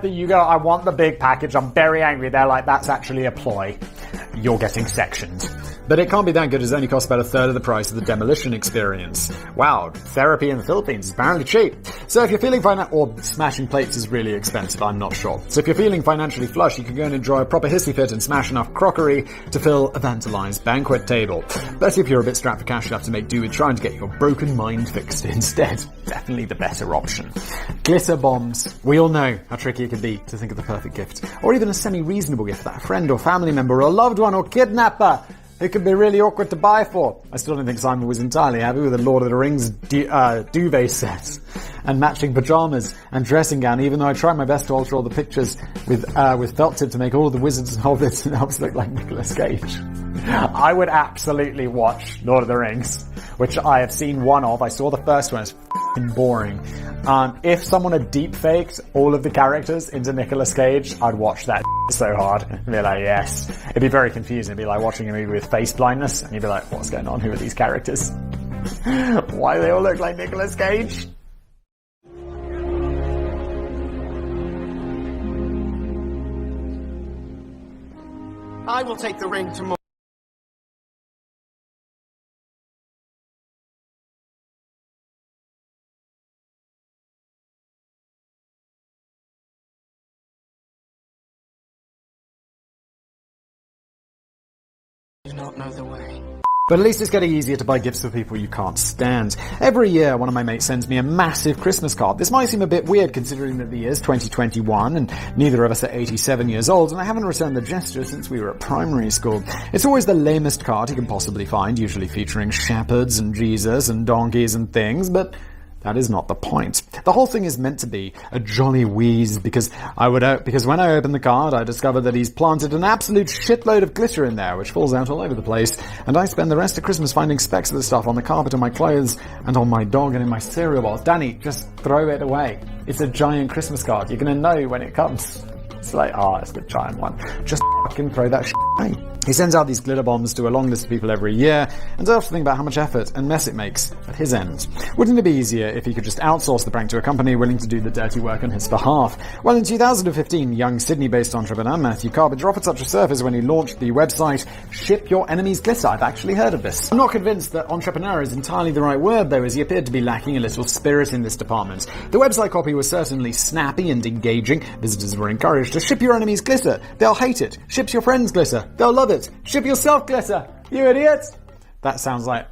You go, I want the big package, I'm very angry. They're like, that's actually a ploy. You're getting sectioned. But it can't be that good, as it only costs about a third of the price of the demolition experience. Wow, therapy in the Philippines is apparently cheap. So if you're feeling or smashing plates is really expensive, I'm not sure. So if you're feeling financially flush, you can go and enjoy a proper hissy fit and smash enough crockery to fill a vandalized banquet table. But if you're a bit strapped for cash, you have to make do with trying to get your broken mind fixed instead. Definitely the better option. Glitter bombs. We all know how tricky it can be to think of the perfect gift, or even a semi-reasonable gift that a friend or family member or a loved one or kidnapper it can be really awkward to buy for. I still don't think Simon was entirely happy with the Lord of the Rings duvet set and matching pajamas and dressing gown, even though I tried my best to alter all the pictures with felt tip to make all of the wizards and hobbits and elves look like Nicolas Cage. I would absolutely watch Lord of the Rings, which I have seen one of. I saw the first one. It's f***ing boring. If someone had deep-faked all of the characters into Nicolas Cage, I'd watch that so hard and be like, yes. It'd be very confusing. It'd be like watching a movie with face blindness, and you'd be like, what's going on? Who are these characters? Why do they all look like Nicolas Cage? I will take the ring tomorrow. You don't know the way. But at least it's getting easier to buy gifts for people you can't stand. Every year, one of my mates sends me a massive Christmas card. This might seem a bit weird considering that the year's 2021 and neither of us are 87 years old, and I haven't returned the gesture since we were at primary school. It's always the lamest card you can possibly find, usually featuring shepherds and Jesus and donkeys and things, but That is not the point. The whole thing is meant to be a jolly wheeze because when I opened the card, I discovered that he's planted an absolute shitload of glitter in there, which falls out all over the place, and I spend the rest of Christmas finding specks of the stuff on the carpet, on my clothes, and on my dog, and in my cereal bowls. Danny, just throw it away. It's a giant Christmas card. You're gonna know when it comes. It's like, it's the giant one. Just fucking throw that shit away. He sends out these glitter bombs to a long list of people every year, and I have to think about how much effort and mess it makes at his end. Wouldn't it be easier if he could just outsource the prank to a company willing to do the dirty work on his behalf? Well, in 2015, young Sydney-based entrepreneur Matthew Carpenter offered such a service when he launched the website Ship Your Enemies Glitter. I've actually heard of this. I'm not convinced that entrepreneur is entirely the right word, though, as he appeared to be lacking a little spirit in this department. The website copy was certainly snappy and engaging. Visitors were encouraged to ship your enemies glitter. They'll hate it. Ship your friends glitter. They'll love it. Ship yourself glitter. You idiot. That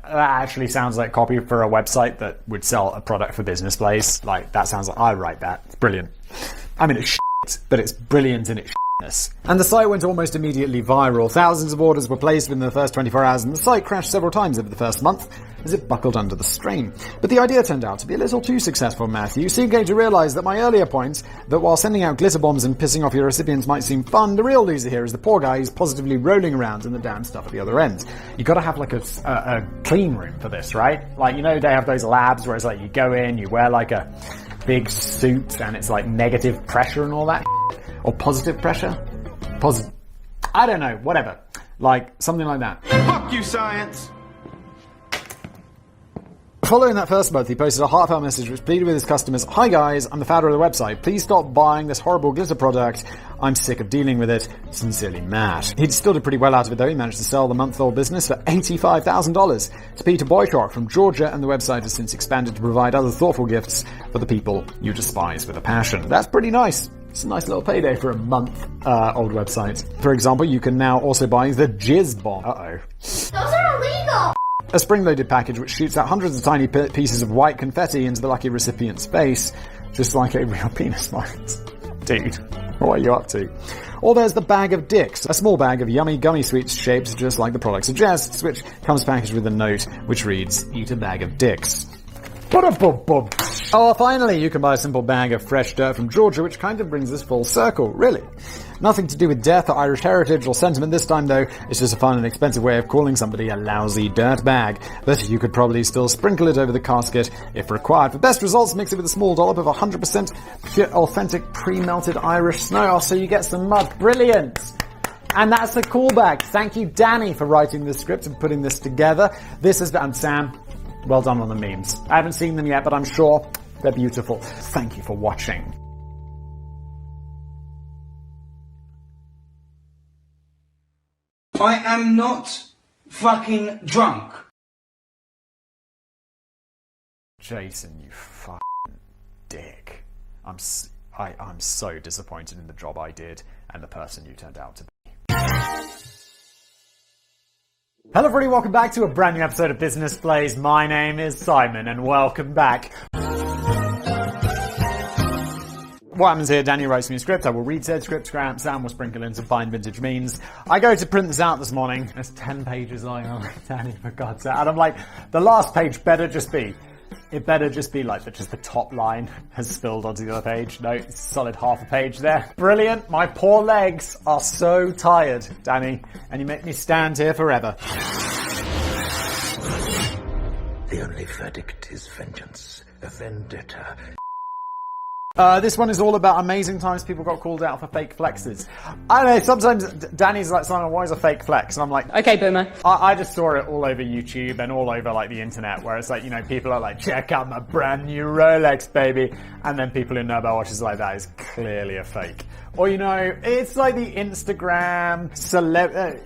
actually sounds like copy for a website that would sell a product for Business Blaze. Like, that sounds like I write that. It's brilliant. I mean, it's shit, but it's brilliant in its shitness. And the site went almost immediately viral. Thousands of orders were placed within the first 24 hours, and the site crashed several times over the first month as it buckled under the strain. But the idea turned out to be a little too successful, Matthew soon came to realize that my earlier point, that while sending out glitter bombs and pissing off your recipients might seem fun, the real loser here is the poor guy who's positively rolling around in the damn stuff at the other end. You gotta have like a clean room for this, right? Like, you know, they have those labs where it's like you go in, you wear like a big suit and it's like negative pressure and all that, or positive pressure? I don't know, whatever. Like, something like that. Fuck you, science! Following that first month, he posted a heartfelt message which pleaded with his customers, "Hi guys, I'm the founder of the website. Please stop buying this horrible glitter product. I'm sick of dealing with it. Sincerely, Matt." He still did pretty well out of it though. He managed to sell the month-old business for $85,000 to Peter Boycock from Georgia, and the website has since expanded to provide other thoughtful gifts for the people you despise with a passion. That's pretty nice. It's a nice little payday for a month-old website. For example, you can now also buy the Jizz Bomb. Uh-oh. Those are illegal! A spring-loaded package which shoots out hundreds of tiny pieces of white confetti into the lucky recipient's face, just like a real penis might. Dude, what are you up to? Or there's the Bag of Dicks, a small bag of yummy gummy sweets shaped just like the product suggests, which comes packaged with a note which reads, "Eat a bag of dicks." Oh, finally, you can buy a simple bag of fresh dirt from Georgia, which kind of brings us full circle, really. Nothing to do with death or Irish heritage or sentiment this time, though. It's just a fun and expensive way of calling somebody a lousy dirt bag. But you could probably still sprinkle it over the casket if required. For best results, mix it with a small dollop of 100% pure, authentic, pre-melted Irish snow. Oh, so you get some mud. Brilliant! And that's the callback. Thank you, Danny, for writing this script and putting this together. This has been Sam. Well done on the memes. I haven't seen them yet, but I'm sure they're beautiful. Thank you for watching. I am not fucking drunk. Jason, you fucking dick. I'm so disappointed in the job I did and the person you turned out to be. Hello everybody, welcome back to a brand new episode of Business Blaze. My name is Simon and welcome back. What happens here, Danny writes me a script, I will read said script, Sam will sprinkle in some fine vintage memes. I go to print this out this morning, there's 10 pages lying on Danny, for God's sake, and I'm like, the last page better just be like just the top line has spilled onto the other page. No, it's a solid half a page there. Brilliant. My poor legs are so tired, Danny, and you make me stand here forever. The only verdict is vengeance, a vendetta. This one is all about amazing times people got called out for fake flexes. I don't know, sometimes Danny's like, "Simon, why is a fake flex?" And I'm like, okay, boomer. I just saw it all over YouTube and all over like the internet where it's like, you know, people are like, "Check out my brand new Rolex, baby." And then people who know about watches like that is clearly a fake. Or, you know, it's like the Instagram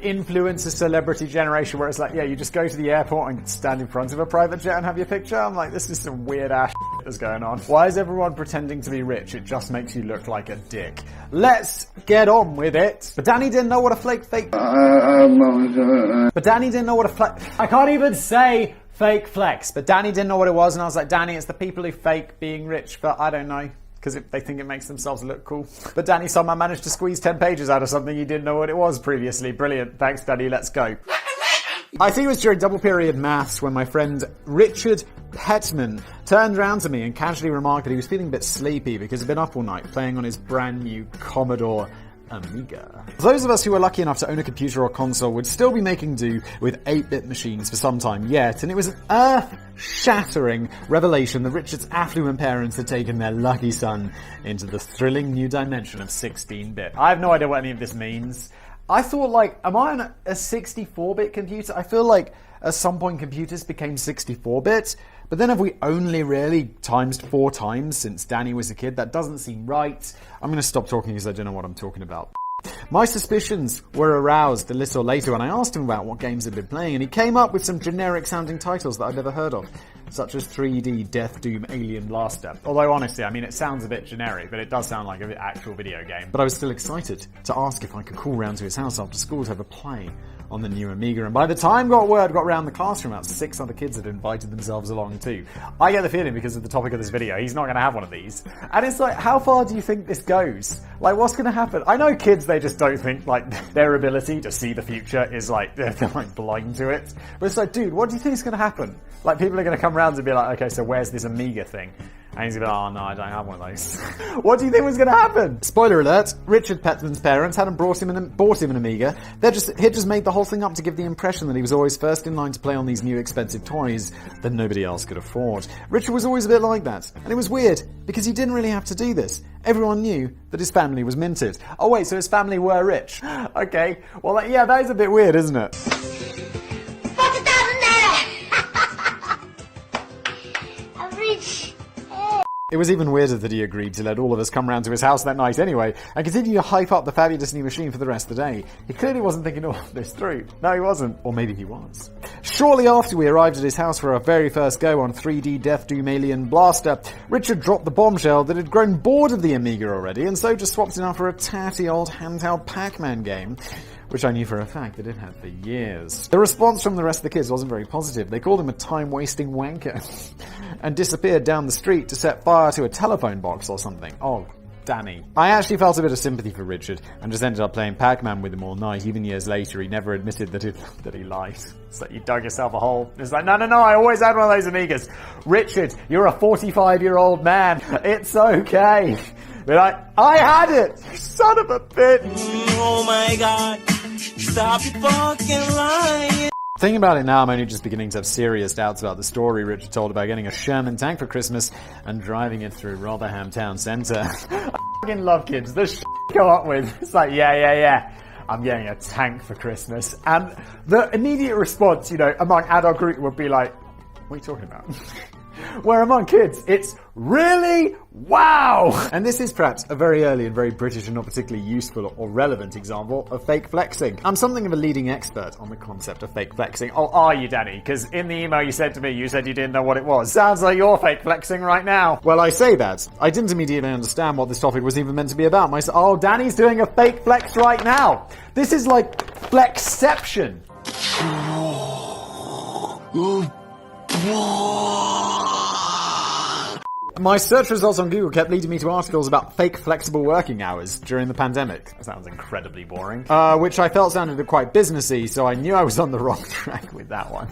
influencer celebrity generation where it's like, yeah, you just go to the airport and stand in front of a private jet and have your picture. I'm like, this is some weird ass shit that's going on. Why is everyone pretending to be rich? It just makes you look like a dick. Let's get on with it. But Danny didn't know what a fake. But Danny didn't know what a flex. I can't even say fake flex. But Danny didn't know what it was, and I was like, Danny, it's the people who fake being rich for, I don't know, because they think it makes themselves look cool. But Danny somehow managed to squeeze 10 pages out of something he didn't know what it was previously. Brilliant. Thanks, Danny. Let's go. I think it was during double period maths when my friend Richard Petman turned around to me and casually remarked that he was feeling a bit sleepy because he'd been up all night playing on his brand new Commodore Amiga. Those of us who were lucky enough to own a computer or console would still be making do with 8-bit machines for some time yet, and it was an earth-shattering revelation that Richard's affluent parents had taken their lucky son into the thrilling new dimension of 16-bit. I have no idea what any of this means. I thought, like, am I on a 64-bit computer? I feel like at some point computers became 64-bit, but then have we only really times 4 times since Danny was a kid? That doesn't seem right. I'm going to stop talking because I don't know what I'm talking about. My suspicions were aroused a little later when I asked him about what games he'd been playing, and he came up with some generic-sounding titles that I'd never heard of, such as 3D Death Doom Alien Blaster. Although, honestly, I mean, it sounds a bit generic, but it does sound like an actual video game. But I was still excited to ask if I could call round to his house after school to have a play on the new Amiga, and by the time word got round the classroom, about 6 other kids had invited themselves along too. I get the feeling, because of the topic of this video, he's not going to have one of these. And it's like, how far do you think this goes? Like, what's going to happen? I know kids, they just don't think, like, their ability to see the future is, like, they're like blind to it. But it's like, dude, what do you think is going to happen? Like, people are going to come round and be like, okay, so where's this Amiga thing? And he's going to be like, oh no, I don't have one of those. What do you think was going to happen? Spoiler alert, Richard Petman's parents hadn't bought him an Amiga. He'd just made the whole thing up to give the impression that he was always first in line to play on these new expensive toys that nobody else could afford. Richard was always a bit like that. And it was weird, because he didn't really have to do this. Everyone knew that his family was minted. Oh wait, so his family were rich. Okay, well yeah, that is a bit weird, isn't it? It was even weirder that he agreed to let all of us come round to his house that night anyway, and continue to hype up the fabulous new machine for the rest of the day. He clearly wasn't thinking all of this through. No, he wasn't. Or maybe he was. Shortly after we arrived at his house for our very first go on 3D Death Doom Alien Blaster, Richard dropped the bombshell that had grown bored of the Amiga already, and so just swapped it out for a tatty old handheld Pac-Man game, which I knew for a fact that it had for years. The response from the rest of the kids wasn't very positive. They called him a time-wasting wanker and disappeared down the street to set fire to a telephone box or something. Oh, Danny. I actually felt a bit of sympathy for Richard and just ended up playing Pac-Man with him all night. Even years later, he never admitted that he lied. It's like you dug yourself a hole. It's like, no, I always had one of those Amigas. Richard, you're a 45-year-old man. It's okay. Be like, I had it! You son of a bitch! Oh my god. Stop your fucking lying. Thinking about it now, I'm only just beginning to have serious doubts about the story Richard told about getting a Sherman tank for Christmas and driving it through Rotherham town centre. I fucking love kids. The shit you come up with. It's like, yeah. I'm getting a tank for Christmas. And the immediate response, among adult group would be like, what are you talking about? Where among kids, it's really wow! And this is perhaps a very early and very British and not particularly useful or relevant example of fake flexing. I'm something of a leading expert on the concept of fake flexing. Oh, are you, Danny? Because in the email you sent to me, you said you didn't know what it was. Sounds like you're fake flexing right now. Well, I say that. I didn't immediately understand what this topic was even meant to be about. Oh, Danny's doing a fake flex right now. This is like flexception. My search results on Google kept leading me to articles about fake flexible working hours during the pandemic. That sounds incredibly boring. Which I felt sounded quite businessy, so I knew I was on the wrong track with that one.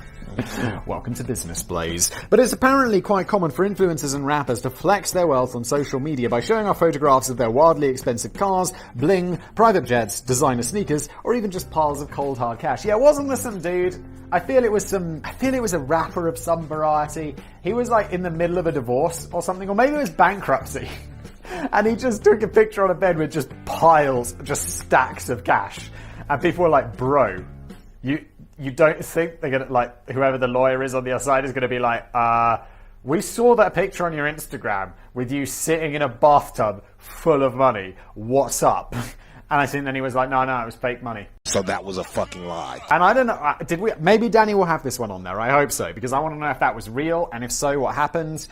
Welcome to Business Blaze. But it's apparently quite common for influencers and rappers to flex their wealth on social media by showing off photographs of their wildly expensive cars, bling, private jets, designer sneakers, or even just piles of cold hard cash. Yeah, wasn't there some dude? I feel it was a rapper of some variety. He was like in the middle of a divorce or something, or maybe it was bankruptcy. And he just took a picture on a bed with just stacks of cash. And people were like, bro, you don't think they're gonna, like, whoever the lawyer is on the other side is gonna be like, we saw that picture on your Instagram with you sitting in a bathtub full of money. What's up? And I think then he was like, no, it was fake money. So that was a fucking lie. And I don't know, maybe Danny will have this one on there. I hope so, because I want to know if that was real, and if so, what happened.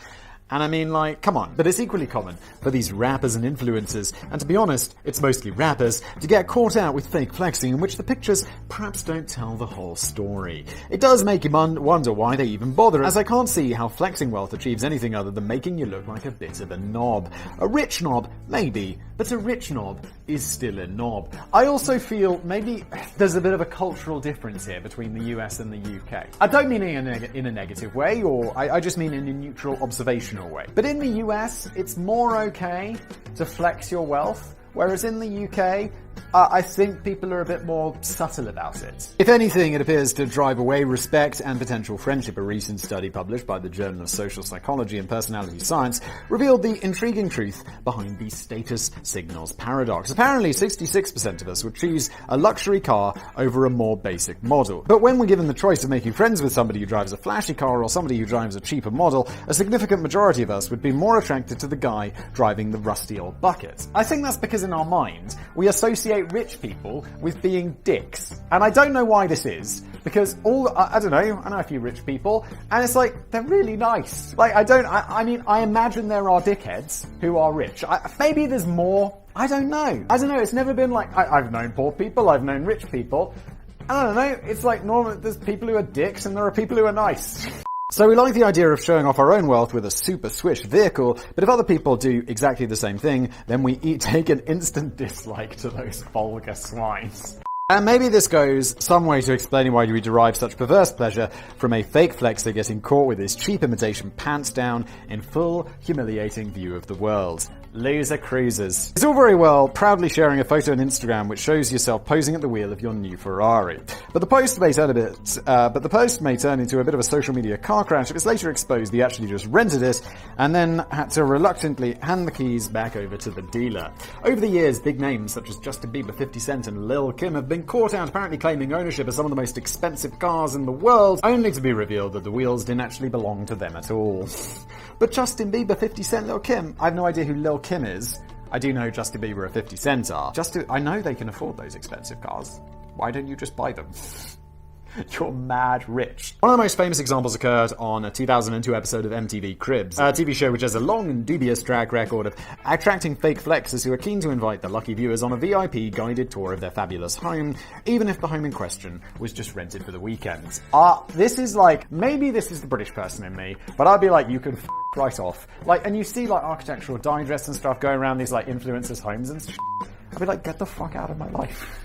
And I mean, like, come on. But it's equally common for these rappers and influencers, and to be honest, it's mostly rappers, to get caught out with fake flexing in which the pictures perhaps don't tell the whole story. It does make you wonder why they even bother, as I can't see how flexing wealth achieves anything other than making you look like a bit of a knob. A rich knob, maybe, but a rich knob is still a knob. I also feel maybe there's a bit of a cultural difference here between the US and the UK. I don't mean in a negative way, or I just mean in a neutral observational way. But in the US, it's more okay to flex your wealth, whereas in the UK, I think people are a bit more subtle about it. If anything, it appears to drive away respect and potential friendship. A recent study published by the Journal of Social Psychology and Personality Science revealed the intriguing truth behind the status signals paradox. Apparently, 66% of us would choose a luxury car over a more basic model. But when we're given the choice of making friends with somebody who drives a flashy car or somebody who drives a cheaper model, a significant majority of us would be more attracted to the guy driving the rusty old bucket. I think that's because in our mind, we associate rich people with being dicks. And I don't know why this is, because I don't know, I know a few rich people, and it's like, they're really nice. Like, I imagine there are dickheads who are rich. Maybe there's more. I don't know. It's never been like, I've known poor people, I've known rich people. I don't know, it's like normal, there's people who are dicks and there are people who are nice. So we like the idea of showing off our own wealth with a super swish vehicle, but if other people do exactly the same thing, then we take an instant dislike to those vulgar swines. And maybe this goes some way to explaining why we derive such perverse pleasure from a fake flexer getting caught with his cheap imitation pants down in full humiliating view of the world. Loser cruisers. It's all very well proudly sharing a photo on Instagram which shows yourself posing at the wheel of your new Ferrari. But the post may turn into a bit of a social media car crash if it's later exposed he actually just rented it and then had to reluctantly hand the keys back over to the dealer. Over the years, big names such as Justin Bieber, 50 Cent and Lil Kim have been caught out apparently claiming ownership of some of the most expensive cars in the world, only to be revealed that the wheels didn't actually belong to them at all. But Justin Bieber, 50 Cent, Lil Kim, I have no idea who Lil Kim is. I do know Justin Bieber and 50 Cent are. I know they can afford those expensive cars. Why don't you just buy them? You're mad rich. One of the most famous examples occurred on a 2002 episode of MTV Cribs, a TV show which has a long and dubious track record of attracting fake flexers who are keen to invite the lucky viewers on a VIP guided tour of their fabulous home, even if the home in question was just rented for the weekend. This is like, maybe this is the British person in me, but I'd be like, you can right off. Like, and you see like Architectural Digest and stuff going around these like influencers' homes and shit. I'd be like, get the fuck out of my life.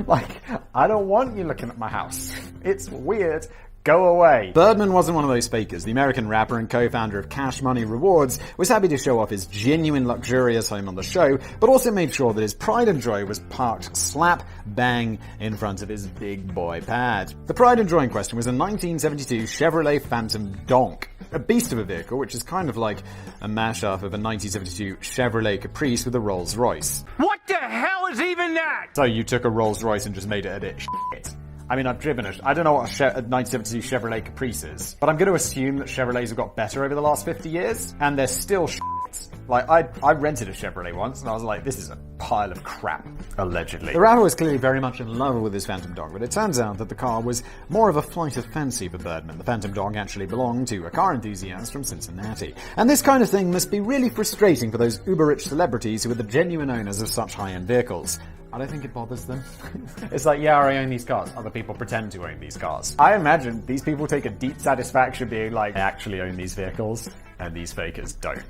Like, I don't want you looking at my house. It's weird. Go away. Birdman wasn't one of those fakers. The American rapper and co-founder of Cash Money Rewards was happy to show off his genuine luxurious home on the show, but also made sure that his pride and joy was parked slap bang in front of his big boy pad. The pride and joy in question was a 1972 Chevrolet Phantom Donk, a beast of a vehicle which is kind of like a mashup of a 1972 Chevrolet Caprice with a Rolls Royce. What the hell is even that? So you took a Rolls Royce and just made it a bit shit. I mean, I've driven it. I don't know what a 1972 Chevrolet Caprice is, but I'm going to assume that Chevrolets have got better over the last 50 years, and they're still shit. Like, I rented a Chevrolet once, and I was like, this is a pile of crap, allegedly. The rapper was clearly very much in love with his Phantom Dog, but it turns out that the car was more of a flight of fancy for Birdman. The Phantom Dog actually belonged to a car enthusiast from Cincinnati. And this kind of thing must be really frustrating for those uber-rich celebrities who are the genuine owners of such high-end vehicles. I don't think it bothers them. It's like, yeah, I own these cars. Other people pretend to own these cars. I imagine these people take a deep satisfaction being like, I actually own these vehicles, and these fakers don't.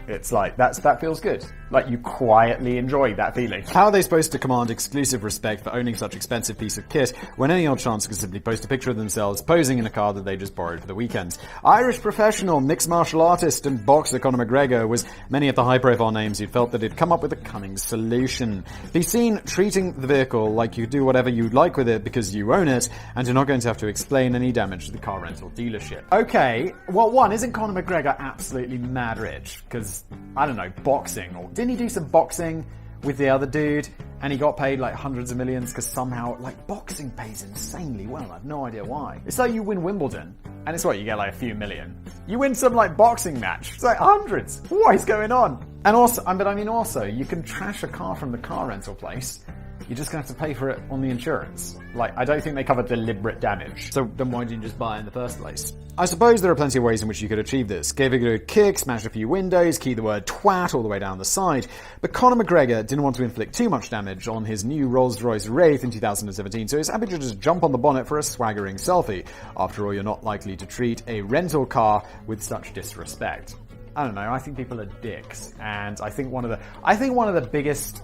It's like, that feels good. Like, you quietly enjoy that feeling. How are they supposed to command exclusive respect for owning such expensive piece of kit when any old chance can simply post a picture of themselves posing in a car that they just borrowed for the weekend? Irish professional, mixed martial artist and boxer Conor McGregor was many of the high-profile names who'd felt that he'd come up with a cunning solution. He's seen treating the vehicle like you do whatever you'd like with it because you own it, and you're not going to have to explain any damage to the car rental dealership. Okay, well, one, isn't Conor McGregor absolutely mad rich? Because, I don't know, boxing, or didn't he do some boxing with the other dude and he got paid like hundreds of millions because somehow, like, boxing pays insanely well. I have no idea why. It's like you win Wimbledon and it's what, you get like a few million. You win some like boxing match, it's like hundreds. What is going on? And also, but I mean also, you can trash a car from the car rental place you're just going to have to pay for it on the insurance. Like, I don't think they cover deliberate damage. So then why didn't you just buy it in the first place? I suppose there are plenty of ways in which you could achieve this. Give it a good kick, smash a few windows, key the word twat all the way down the side. But Conor McGregor didn't want to inflict too much damage on his new Rolls-Royce Wraith in 2017, so he's happy to just jump on the bonnet for a swaggering selfie. After all, you're not likely to treat a rental car with such disrespect. I don't know, I think people are dicks, and I think one of the biggest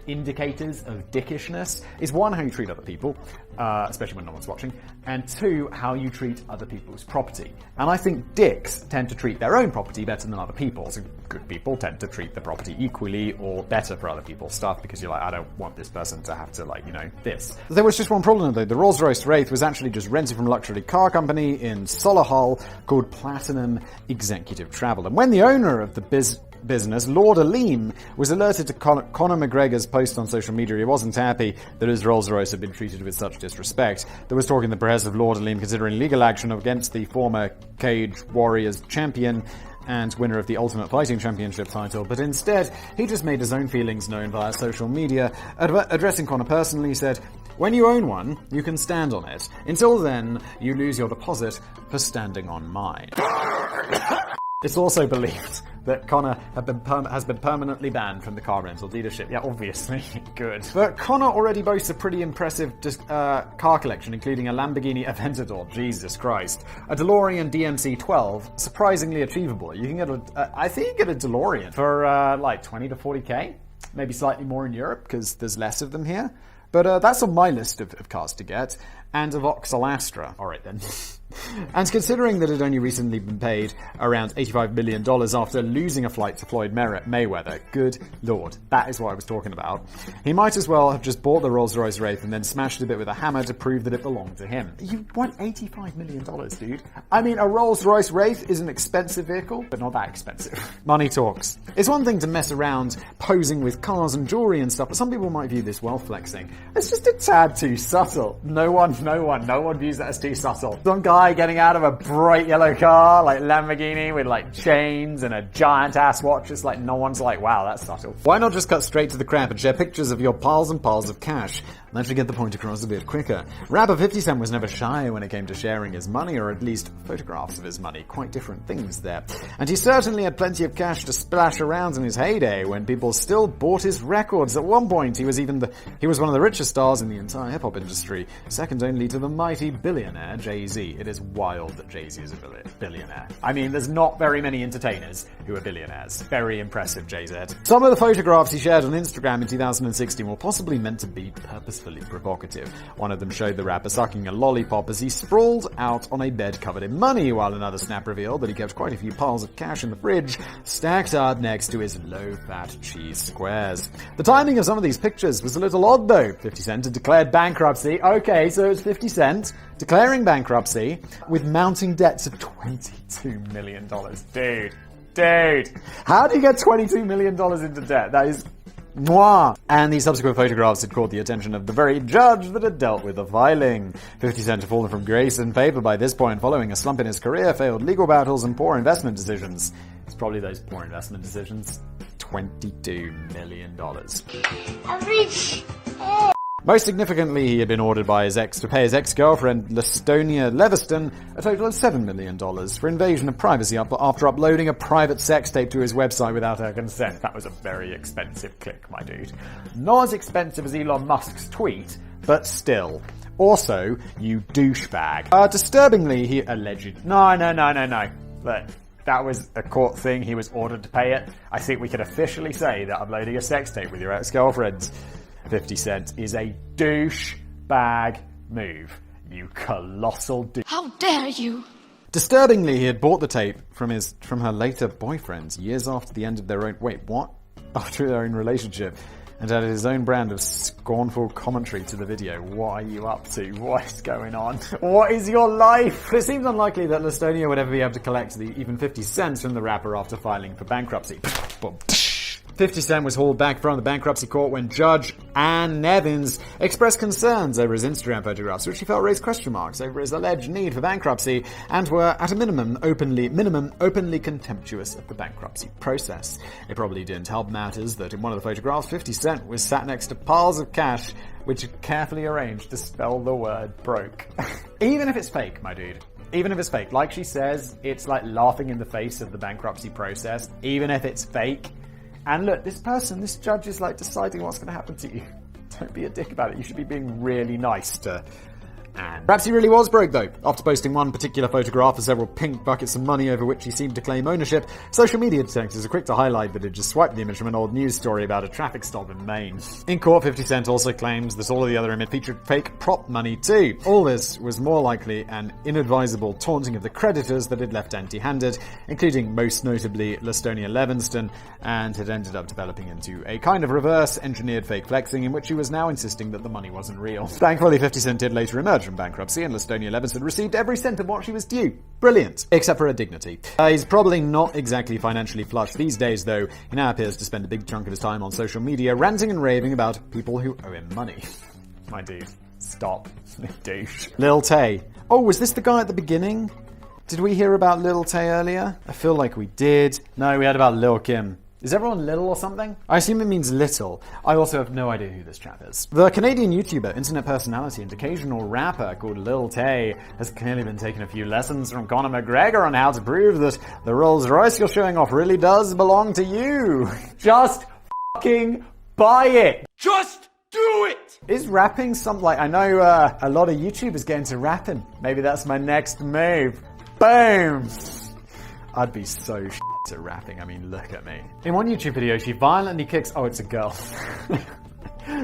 indicators of dickishness is one, how you treat other people, especially when no one's watching, and two, how you treat other people's property. And I think dicks tend to treat their own property better than other people's. Good people tend to treat the property equally or better for other people's stuff because you're like, I don't want this person to have to, this. There was just one problem though. The Rolls-Royce Wraith was actually just rented from a luxury car company in Solihull called Platinum Executive Travel. And when the owner of the business, Lord Aleem, was alerted to Conor McGregor's post on social media, he wasn't happy that his Rolls-Royce had been treated with such disrespect. There was talk in the press of Lord Aleem considering legal action against the former Cage Warriors champion and winner of the Ultimate Fighting Championship title, but instead, he just made his own feelings known via social media. Addressing Conor personally, he said, "When you own one, you can stand on it. Until then, you lose your deposit for standing on mine." It's also believed that Conor has been permanently banned from the car rental dealership. Yeah, obviously. Good. But Conor already boasts a pretty impressive car collection, including a Lamborghini Aventador, Jesus Christ, a DeLorean DMC-12, surprisingly achievable. You can get I think you can get a DeLorean for 20 to 40k, maybe slightly more in Europe because there's less of them here. But that's on my list of cars to get, and a Vauxhall Astra. Alright then. And considering that it had only recently been paid around $85 million after losing a fight to Floyd Mayweather, good lord, that is what I was talking about. He might as well have just bought the Rolls-Royce Wraith and then smashed it a bit with a hammer to prove that it belonged to him. You want $85 million, dude? I mean, a Rolls-Royce Wraith is an expensive vehicle, but not that expensive. Money talks. It's one thing to mess around posing with cars and jewelry and stuff, but some people might view this wealth flexing. It's just a tad too subtle. No one views that as too subtle. Some guy getting out of a bright yellow car like Lamborghini with chains and a giant ass watch, it's like no one's like, wow, that's subtle. Why not just cut straight to the crap and share pictures of your piles and piles of cash? That should get the point across a bit quicker. Rapper 50 Cent was never shy when it came to sharing his money, or at least photographs of his money. Quite different things there. And he certainly had plenty of cash to splash around in his heyday when people still bought his records. At one point, he was one of the richest stars in the entire hip-hop industry, second only to the mighty billionaire Jay-Z. It is wild that Jay-Z is a billionaire. I mean, there's not very many entertainers who are billionaires. Very impressive, Jay-Z. Some of the photographs he shared on Instagram in 2016 were possibly meant to be purposefully provocative. One of them showed the rapper sucking a lollipop as he sprawled out on a bed covered in money, while another snap revealed that he kept quite a few piles of cash in the fridge, stacked up next to his low-fat cheese squares. The timing of some of these pictures was a little odd though. 50 Cent had declared bankruptcy. Okay, so it's 50 Cent declaring bankruptcy with mounting debts of $22 million. Dude, how do you get $22 million into debt? That is mwah. And the subsequent photographs had caught the attention of the very judge that had dealt with the filing. 50 Cent had fallen from grace and favor by this point, following a slump in his career, failed legal battles, and poor investment decisions. It's probably those poor investment decisions. $22 million. Most significantly, he had been ordered by his ex to pay his ex-girlfriend, Lastonia Leviston, a total of $7 million for invasion of privacy after uploading a private sex tape to his website without her consent. That was a very expensive click, my dude. Not as expensive as Elon Musk's tweet, but still. Also, you douchebag. Disturbingly, he alleged... No. Look, that was a court thing. He was ordered to pay it. I think we can officially say that uploading a sex tape with your ex-girlfriend 50 Cent is a douchebag move. You colossal douche. How dare you? Disturbingly, he had bought the tape from her later boyfriends years after the end of their own... Wait, what? After their own relationship, and added his own brand of scornful commentary to the video. What are you up to? What is going on? What is your life? It seems unlikely that Lastonia would ever be able to collect even 50 cents from the rapper after filing for bankruptcy. 50 Cent was hauled back from the bankruptcy court when Judge Ann Nevins expressed concerns over his Instagram photographs, which she felt raised question marks over his alleged need for bankruptcy and were, at a minimum, openly contemptuous of the bankruptcy process. It probably didn't help matters that in one of the photographs, 50 Cent was sat next to piles of cash, which are carefully arranged to spell the word broke. Even if it's fake, my dude. Even if it's fake. Like she says, it's like laughing in the face of the bankruptcy process. Even if it's fake. And look, this judge is like deciding what's going to happen to you. Don't be a dick about it. You should be being really nice to Anne. Perhaps he really was broke, though. After posting one particular photograph of several pink buckets of money over which he seemed to claim ownership, social media detectives are quick to highlight that he'd just swiped the image from an old news story about a traffic stop in Maine. In court, 50 Cent also claims that all of the other images featured fake prop money, too. All this was more likely an inadvisable taunting of the creditors that had left empty-handed, including most notably Lastonia Levinston, and had ended up developing into a kind of reverse-engineered fake flexing in which he was now insisting that the money wasn't real. Thankfully, 50 Cent did later emerge from bankruptcy, and Lastonia Levinston received every cent of what she was due. Brilliant. Except for her dignity. He's probably not exactly financially flush these days, though. He now appears to spend a big chunk of his time on social media ranting and raving about people who owe him money. My dude. Stop. Douche. Lil Tay. Oh, was this the guy at the beginning? Did we hear about Lil Tay earlier? I feel like we did. No, we heard about Lil Kim. Is everyone little or something? I assume it means little. I also have no idea who this chap is. The Canadian YouTuber, internet personality, and occasional rapper called Lil Tay has clearly been taking a few lessons from Conor McGregor on how to prove that the Rolls Royce you're showing off really does belong to you. Just fucking buy it. Just do it! Is rapping something like... I know a lot of YouTubers get into rapping. Maybe that's my next move. Boom! I'd be so at rapping. I mean, look at me. In one YouTube video, she violently kicks... Oh, it's a girl.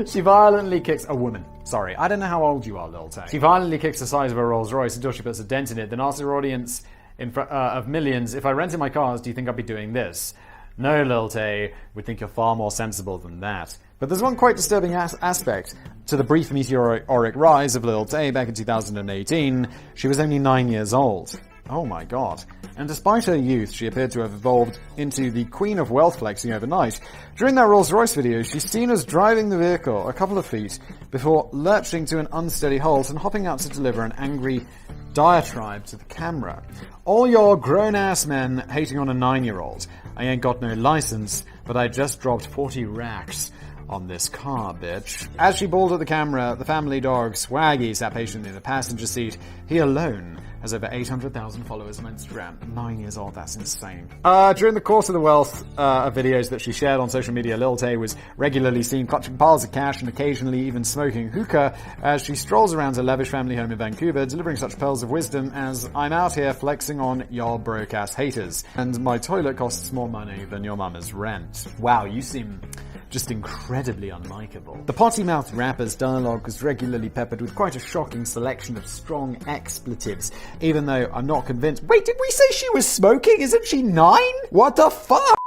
She violently kicks a woman. Sorry, I don't know how old you are, Lil Tay. She violently kicks the size of a Rolls Royce until she puts a dent in it, then asks her audience in front of millions, if I rented my cars, do you think I'd be doing this? No, Lil Tay, would think you're far more sensible than that. But there's one quite disturbing aspect to the brief meteoric rise of Lil Tay back in 2018. She was only 9 years old. Oh my god. And despite her youth, she appeared to have evolved into the queen of wealth flexing overnight. During that Rolls-Royce video, she's seen as driving the vehicle a couple of feet before lurching to an unsteady halt and hopping out to deliver an angry diatribe to the camera. All your grown-ass men hating on a 9-year-old. I ain't got no license, but I just dropped 40 racks on this car, bitch. As she bawled at the camera, the family dog Swaggy sat patiently in the passenger seat. He alone has over 800,000 followers on Instagram. 9 years old, that's insane. During the course of the wealth of videos that she shared on social media, Lil Tay was regularly seen clutching piles of cash and occasionally even smoking hookah as she strolls around her lavish family home in Vancouver, delivering such pearls of wisdom as, I'm out here flexing on y'all broke-ass haters, and my toilet costs more money than your mama's rent. Wow, you seem just incredibly unlikable. The potty-mouthed rapper's dialogue was regularly peppered with quite a shocking selection of strong expletives, even though I'm not convinced. Wait, did we say she was smoking? Isn't she 9? What the fuck?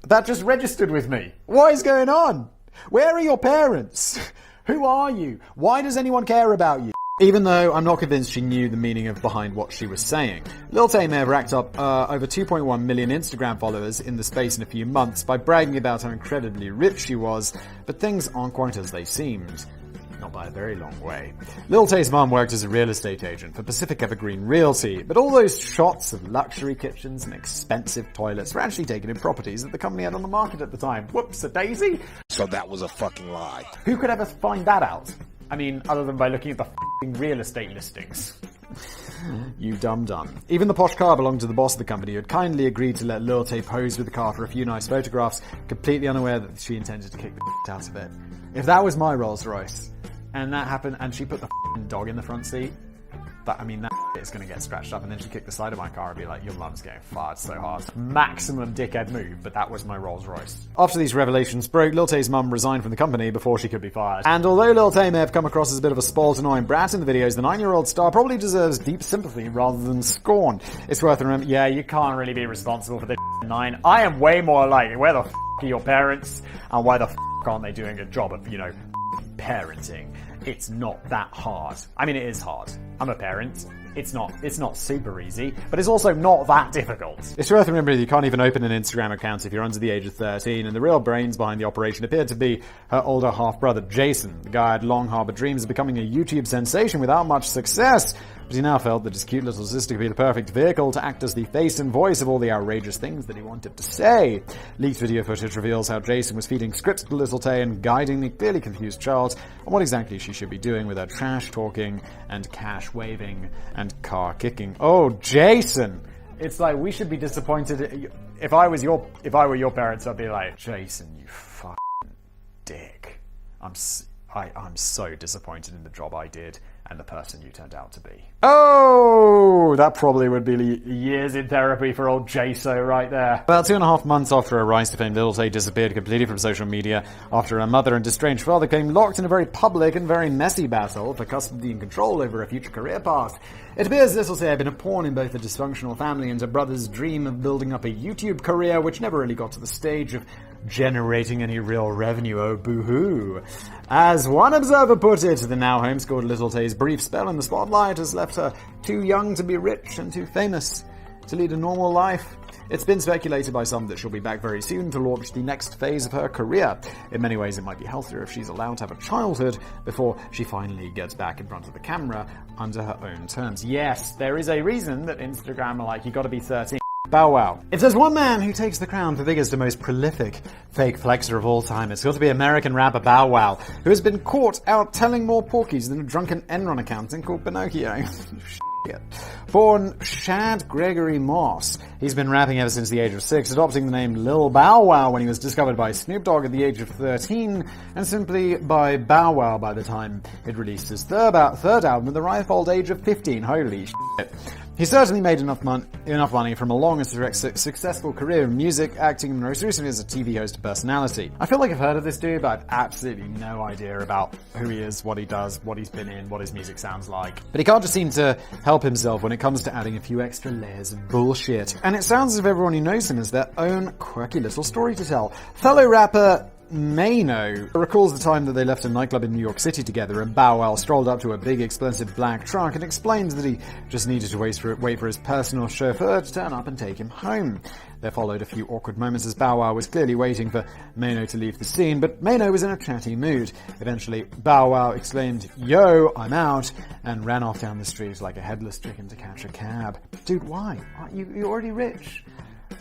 That just registered with me. What is going on? Where are your parents? Who are you? Why does anyone care about you? Even though I'm not convinced she knew the meaning behind what she was saying. Lil Tay may have racked up over 2.1 million Instagram followers in the space in a few months by bragging about how incredibly rich she was, but things aren't quite as they seemed. Not by a very long way. Lil Tay's mum worked as a real estate agent for Pacific Evergreen Realty, but all those shots of luxury kitchens and expensive toilets were actually taken in properties that the company had on the market at the time. Whoops-a-daisy. So that was a fucking lie. Who could ever find that out? I mean, other than by looking at the f***ing real estate listings. You dumb. Even the posh car belonged to the boss of the company, who had kindly agreed to let Lil Tay pose with the car for a few nice photographs, completely unaware that she intended to kick the out of it. If that was my Rolls Royce, and that happened, and she put the f***ing dog in the front seat, that is going to get scratched up, and then she kicked the side of my car and be like, your mum's getting fired so hard. Maximum dickhead move, but that was my Rolls Royce. After these revelations broke, Lil Tay's mum resigned from the company before she could be fired. And although Lil Tay may have come across as a bit of a spoiled, annoying brat in the videos, the 9-year-old star probably deserves deep sympathy rather than scorn. It's worth remembering, yeah, you can't really be responsible for this 9. I am way more like, where the f*** are your parents, and why the f*** aren't they doing a job of, parenting? It's not that hard. I mean, it is hard. I'm a parent. It's not super easy, but it's also not that difficult. It's worth remembering that you can't even open an Instagram account if you're under the age of 13, and the real brains behind the operation appeared to be her older half-brother Jason. The guy had long harbored dreams of becoming a YouTube sensation without much success, but he now felt that his cute little sister could be the perfect vehicle to act as the face and voice of all the outrageous things that he wanted to say. Leaked video footage reveals how Jason was feeding scripts to Little Tay and guiding the clearly confused child on what exactly she should be doing with her trash talking and cash waving and car kicking. Oh, Jason! It's like, we should be disappointed. If I were your parents, I'd be like, Jason, you fucking dick. I'm so disappointed in the job I did and the person you turned out to be. Oh, that probably would be years in therapy for old Jaso right there. About 2.5 months after her rise to fame, Little Tay disappeared completely from social media after her mother and estranged father came locked in a very public and very messy battle for custody and control over her future career path. It appears Little Tay had been a pawn in both a dysfunctional family and her brother's dream of building up a YouTube career, which never really got to the stage of generating any real revenue. Oh, boo-hoo. As one observer put it, the now homeschooled Little Tay's brief spell in the spotlight has left her too young to be rich and too famous to lead a normal life. It's been speculated by some that she'll be back very soon to launch the next phase of her career. In many ways, it might be healthier if she's allowed to have a childhood before she finally gets back in front of the camera under her own terms. Yes, there is a reason that Instagram are like, you gotta be 13. Bow Wow. If there's one man who takes the crown for biggest and most prolific fake flexer of all time, it's got to be American rapper Bow Wow, who has been caught out telling more porkies than a drunken Enron accountant called Pinocchio. Born Shad Gregory Moss, he's been rapping ever since the age of 6, adopting the name Lil Bow Wow when he was discovered by Snoop Dogg at the age of 13, and simply by Bow Wow by the time he'd released his third album at the ripe old age of 15. Holy shit. He certainly made enough money from a long and successful career in music, acting, and most recently as a TV host and personality. I feel like I've heard of this dude, but I've absolutely no idea about who he is, what he does, what he's been in, what his music sounds like. But he can't just seem to help himself when it comes to adding a few extra layers of bullshit. And it sounds as if everyone who knows him has their own quirky little story to tell. Fellow rapper Mano recalls the time that they left a nightclub in New York City together, and Bow Wow strolled up to a big expensive black truck and explains that he just needed to wait for his personal chauffeur to turn up and take him home. There followed a few awkward moments as Bow Wow was clearly waiting for Mano to leave the scene, but Mano was in a chatty mood. Eventually, Bow Wow exclaimed, "Yo, I'm out," and ran off down the street like a headless chicken to catch a cab. Dude, why? Aren't you're already rich?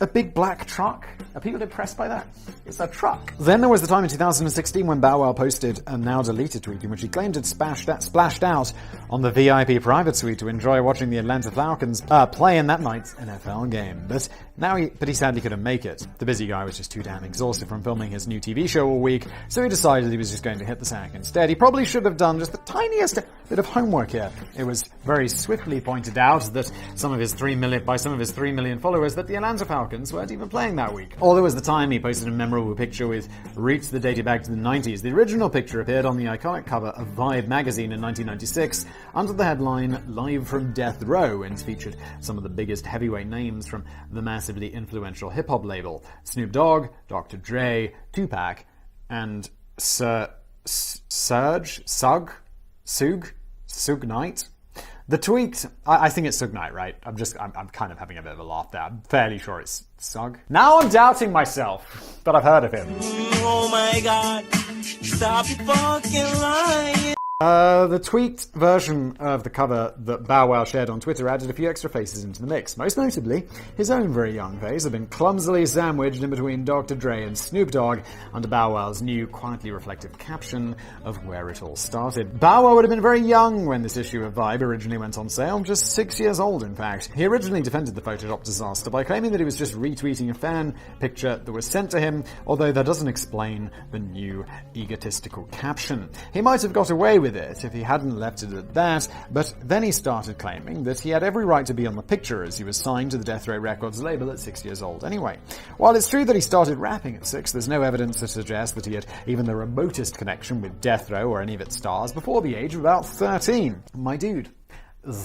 A big black truck? Are people impressed by that? It's a truck. Then there was the time in 2016 when Bow Wow posted a now deleted tweet in which he claimed had splashed out on the VIP private suite to enjoy watching the Atlanta Falcons play in that night's NFL game. But he sadly couldn't make it. The busy guy was just too damn exhausted from filming his new TV show all week, so he decided he was just going to hit the sack instead. He probably should have done just the tiniest bit of homework here. It was very swiftly pointed out that some of his 3 million followers that the Atlanta Falcons weren't even playing that week. All there was the time he posted a memorable picture with roots that dated back to the 90s. The original picture appeared on the iconic cover of Vibe magazine in 1996 under the headline "Live from Death Row" and featured some of the biggest heavyweight names from the massively influential hip-hop label: Snoop Dogg, Dr. Dre, Tupac, and Suge Knight. The tweet, I think it's Suge Knight, right? I'm kind of having a bit of a laugh there. I'm fairly sure it's Sug. Now I'm doubting myself, but I've heard of him. Oh my god, stop your fucking lying. The tweet version of the cover that Bow Wow shared on Twitter added a few extra faces into the mix. Most notably, his own very young face had been clumsily sandwiched in between Dr. Dre and Snoop Dogg under Bow Wow's new, quietly reflective caption of where it all started. Bow Wow would have been very young when this issue of Vibe originally went on sale, just 6 years old in fact. He originally defended the Photoshop disaster by claiming that he was just retweeting a fan picture that was sent to him, although that doesn't explain the new egotistical caption. He might have got away with it if he hadn't left it at that, but then he started claiming that he had every right to be on the picture as he was signed to the Death Row Records label at 6 years old anyway. While it's true that he started rapping at 6, there's no evidence to suggest that he had even the remotest connection with Death Row or any of its stars before the age of about 13. My dude.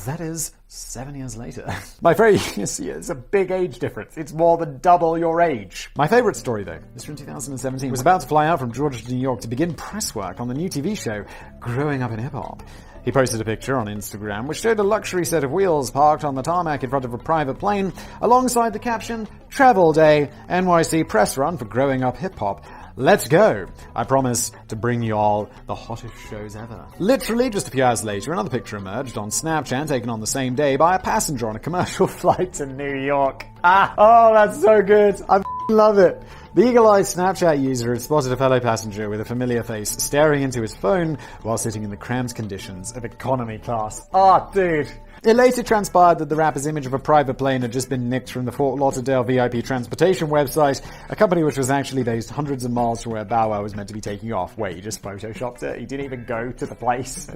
That is 7 years later. My phrase, it's a big age difference. It's more than double your age. My favorite story, though, is from 2017. Was about to fly out from Georgia to New York to begin press work on the new TV show, Growing Up in Hip Hop. He posted a picture on Instagram which showed a luxury set of wheels parked on the tarmac in front of a private plane, alongside the caption, "Travel Day, NYC press run for growing up hip-hop. Let's go. I promise to bring you all the hottest shows ever." Literally, just a few hours later, another picture emerged on Snapchat taken on the same day by a passenger on a commercial flight to New York. Oh, that's so good. I love it. The eagle-eyed Snapchat user had spotted a fellow passenger with a familiar face staring into his phone while sitting in the cramped conditions of economy class. Oh, dude. It later transpired that the rapper's image of a private plane had just been nicked from the Fort Lauderdale VIP transportation website, a company which was actually based hundreds of miles from where Bow Wow was meant to be taking off. Wait, he just photoshopped it? He didn't even go to the place?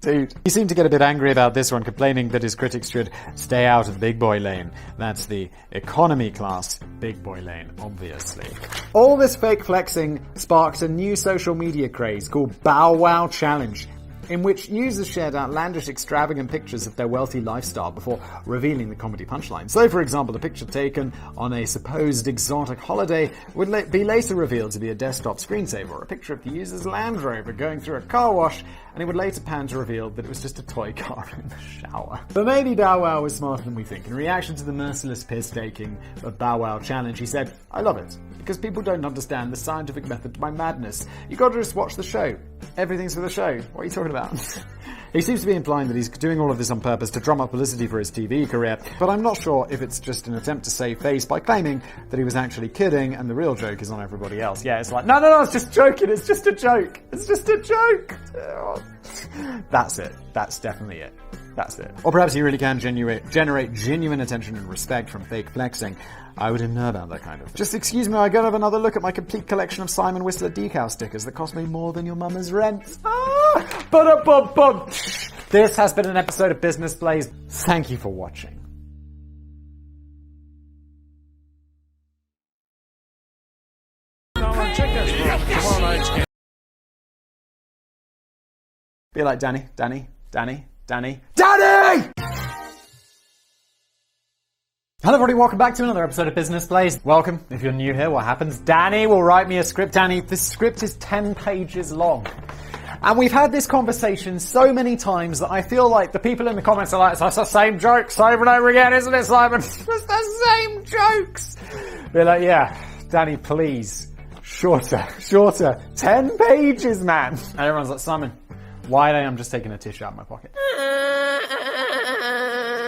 Dude. He seemed to get a bit angry about this one, complaining that his critics should stay out of the big boy lane. That's the economy class big boy lane, obviously. All this fake flexing sparked a new social media craze called Bow Wow Challenge, in which users shared outlandish, extravagant pictures of their wealthy lifestyle before revealing the comedy punchline. So, for example, a picture taken on a supposed exotic holiday would be later revealed to be a desktop screensaver, or a picture of the user's Land Rover going through a car wash, and it would later pan to reveal that it was just a toy car in the shower. But maybe Bow Wow was smarter than we think. In reaction to the merciless piss-taking of Bow Wow Challenge, he said, "I love it, because people don't understand the scientific method to my madness. You gotta just watch the show. Everything's for the show. What are you talking about?" He seems to be implying that he's doing all of this on purpose to drum up publicity for his TV career, but I'm not sure if it's just an attempt to save face by claiming that he was actually kidding and the real joke is on everybody else. Yeah, it's like, no, it's just joking, it's just a joke. It's just a joke. That's it. That's definitely it. That's it. Or perhaps you really can generate genuine attention and respect from fake flexing. I wouldn't know about that kind of. Just excuse me, I gotta have another look at my complete collection of Simon Whistler decal stickers that cost me more than your mama's rent. This has been an episode of Business Blaze. Thank you for watching. Be like Danny. Hello everybody, welcome back to another episode of Business Blaze. Welcome. If you're new here, what happens? Danny will write me a script. Danny, this script is 10 pages long. And we've had this conversation so many times that I feel like the people in the comments are like, it's the same jokes over and over again, isn't it, Simon? It's the same jokes. They're like, yeah, Danny, please. Shorter. 10 pages, man. And everyone's like, Simon, why don't I'm just taking a tissue out of my pocket?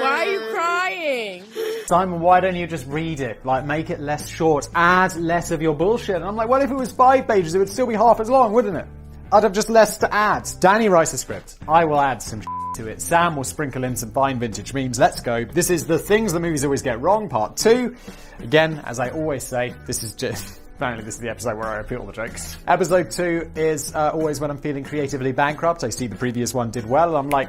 Why are you crying? Simon, why don't you just read it? Like, make it less short. Add less of your bullshit. And I'm like, well, if it was 5 pages, it would still be half as long, wouldn't it? I'd have just less to add. Danny writes a script. I will add some to it. Sam will sprinkle in some fine vintage memes. Let's go. This is the things the movies always get wrong, part 2. Again, as I always say, this is just... Apparently this is the episode where I repeat all the jokes. Episode 2 is always when I'm feeling creatively bankrupt. I see the previous one did well, and I'm like,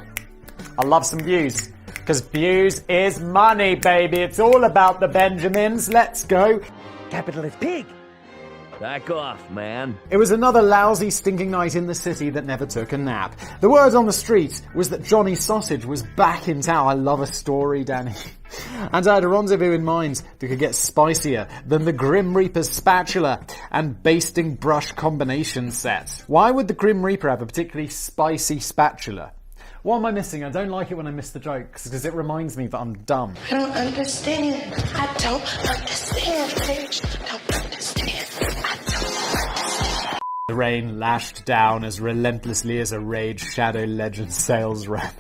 I love some views. Because views is money, baby. It's all about the Benjamins. Let's go. Capital is big. Back off, man. It was another lousy, stinking night in the city that never took a nap. The word on the street was that Johnny Sausage was back in town. I love a story, Danny. And I had a rendezvous in mind that could get spicier than the Grim Reaper's spatula and basting brush combination set. Why would the Grim Reaper have a particularly spicy spatula? What am I missing? I don't like it when I miss the jokes because it reminds me that I'm dumb. I don't understand. I don't understand. I don't understand. The rain lashed down as relentlessly as a Raid Shadow Legend sales rep,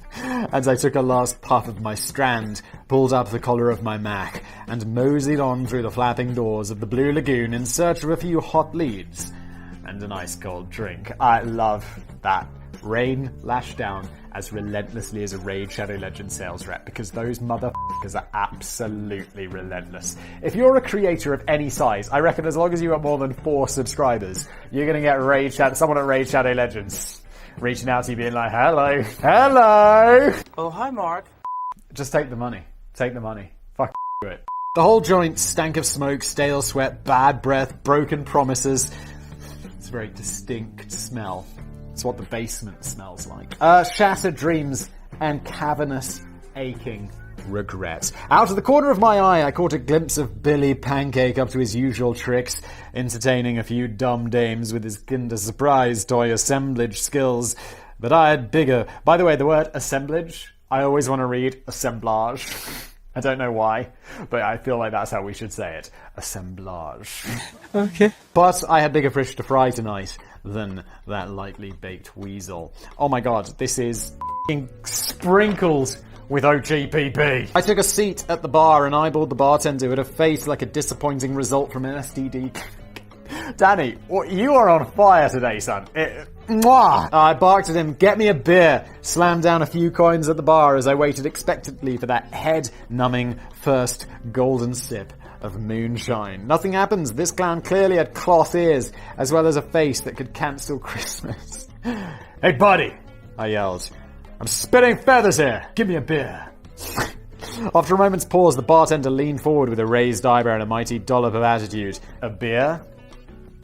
as I took a last puff of my strand, pulled up the collar of my Mac, and moseyed on through the flapping doors of the Blue Lagoon in search of a few hot leads and an ice cold drink. I love that. Rain lashed down as relentlessly as a Raid Shadow Legend sales rep, because those motherfuckers are absolutely relentless. If you're a creator of any size, I reckon as long as you got more than 4 subscribers, you're gonna get someone at Raid Shadow Legends reaching out to you being like, hello. Oh, hi, Mark. Just take the money. Fuck it. The whole joint stank of smoke, stale sweat, bad breath, broken promises. It's a very distinct smell. It's what the basement smells like. Shattered dreams and cavernous, aching regret. Out of the corner of my eye, I caught a glimpse of Billy Pancake up to his usual tricks, entertaining a few dumb dames with his Kinder Surprise toy assemblage skills. But I had bigger... By the way, the word assemblage, I always want to read assemblage. I don't know why, but I feel like that's how we should say it. Assemblage. Okay. But I had bigger fish to fry tonight than that lightly baked weasel. Oh my god, this is f***ing sprinkled with OGPP. I took a seat at the bar and eyeballed the bartender with a face like a disappointing result from an STD. Danny, you are on fire today, son. Mwah! I barked at him, get me a beer, slammed down a few coins at the bar as I waited expectantly for that head-numbing first golden sip of moonshine. Nothing happens. This clown clearly had cloth ears, as well as a face that could cancel Christmas. Hey, buddy, I yelled. I'm spitting feathers here. Give me a beer. After a moment's pause, the bartender leaned forward with a raised eyebrow and a mighty dollop of attitude. A beer?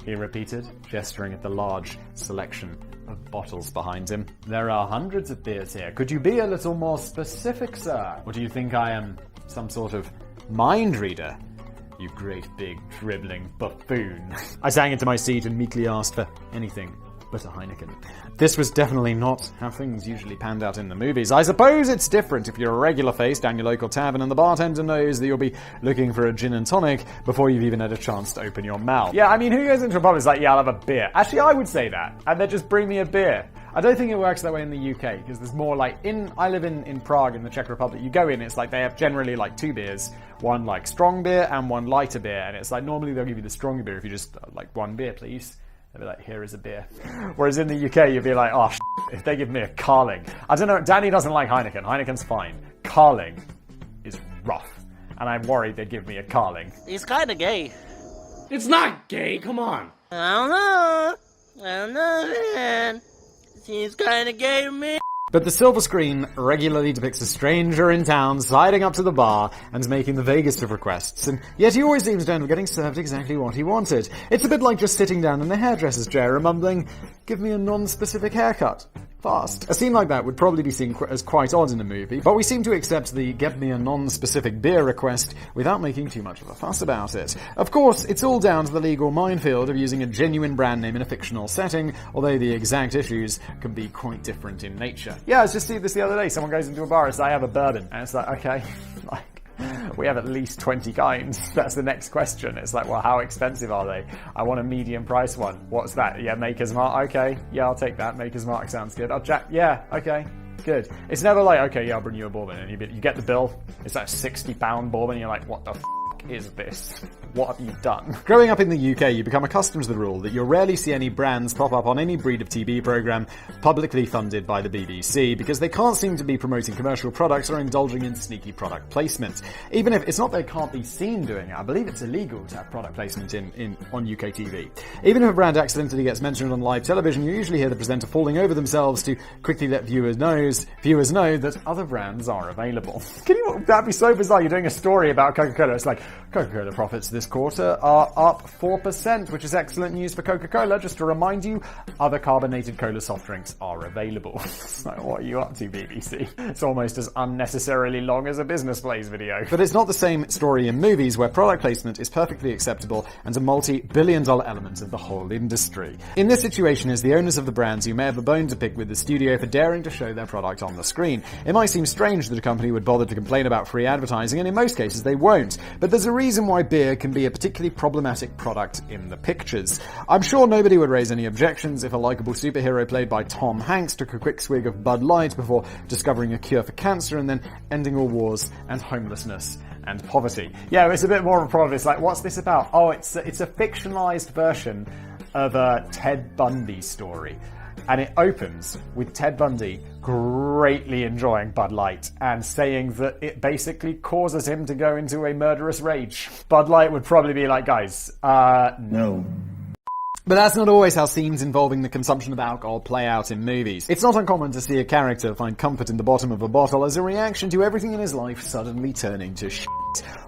He repeated, gesturing at the large selection of bottles behind him. There are hundreds of beers here. Could you be a little more specific, sir? Or do you think I am some sort of mind reader? You great big dribbling buffoon. I sang into my seat and meekly asked for anything but a Heineken. This was definitely not how things usually panned out in the movies. I suppose it's different if you're a regular face down your local tavern and the bartender knows that you'll be looking for a gin and tonic before you've even had a chance to open your mouth. Yeah, I mean, who goes into a pub and is like, yeah, I'll have a beer? Actually, I would say that. And then just bring me a beer. I don't think it works that way in the UK, because there's more like, I live in Prague in the Czech Republic. You go in, it's like they have generally like two beers, one like strong beer and one lighter beer. And it's like, normally they'll give you the stronger beer if you just like one beer, please. They'll be like, here is a beer. Whereas in the UK, you'll be like, oh, if they give me a Carling. I don't know, Danny doesn't like Heineken. Heineken's fine. Carling is rough. And I'm worried they'd give me a Carling. He's kind of gay. It's not gay, come on. I don't know, man. Seems kind of gay to me. But the silver screen regularly depicts a stranger in town sliding up to the bar and making the vaguest of requests, and yet he always seems to end up getting served exactly what he wanted. It's a bit like just sitting down in the hairdresser's chair and mumbling, give me a non-specific haircut. Fast. A scene like that would probably be seen as quite odd in a movie, but we seem to accept the get me a non-specific beer request without making too much of a fuss about it. Of course, it's all down to the legal minefield of using a genuine brand name in a fictional setting, although the exact issues can be quite different in nature. Yeah, I was just seeing this the other day. Someone goes into a bar and says, I have a bourbon. And it's like, okay, we have at least 20 kinds. That's the next question. It's like, well, how expensive are they? I want a medium price one. What's that? Yeah, Maker's Mark. Okay, yeah, I'll take that. Maker's Mark sounds good. Yeah, okay, good. It's never like, okay, yeah, I'll bring you a bourbon. And you get the bill. It's that £60 bourbon. And you're like, what the f*** is this? What have you done? Growing up in the UK, you become accustomed to the rule that you'll rarely see any brands pop up on any breed of TV programme publicly funded by the BBC, because they can't seem to be promoting commercial products or indulging in sneaky product placement. Even if it's not they can't be seen doing it, I believe it's illegal to have product placement on UK TV. Even if a brand accidentally gets mentioned on live television, you usually hear the presenter falling over themselves to quickly let viewers know that other brands are available. That'd be so bizarre. You're doing a story about Coca-Cola. It's like, Coca-Cola profits this quarter are up 4%, which is excellent news for Coca-Cola. Just to remind you, other carbonated cola soft drinks are available. So what are you up to, BBC? It's almost as unnecessarily long as a Business Blaze video. But it's not the same story in movies, where product placement is perfectly acceptable and a multi-billion-dollar element of the whole industry. In this situation, it's the owners of the brands who may have a bone to pick with the studio for daring to show their product on the screen. It might seem strange that a company would bother to complain about free advertising, and in most cases they won't. But there's a reason why beer can be a particularly problematic product in the pictures. I'm sure nobody would raise any objections if a likable superhero played by Tom Hanks took a quick swig of Bud Light before discovering a cure for cancer and then ending all wars and homelessness and poverty. Yeah, it's a bit more of a problem. It's like, what's this about? Oh, it's a fictionalized version of a Ted Bundy story. And it opens with Ted Bundy greatly enjoying Bud Light and saying that it basically causes him to go into a murderous rage. Bud Light would probably be like, guys, no. But that's not always how scenes involving the consumption of alcohol play out in movies. It's not uncommon to see a character find comfort in the bottom of a bottle as a reaction to everything in his life suddenly turning to shit.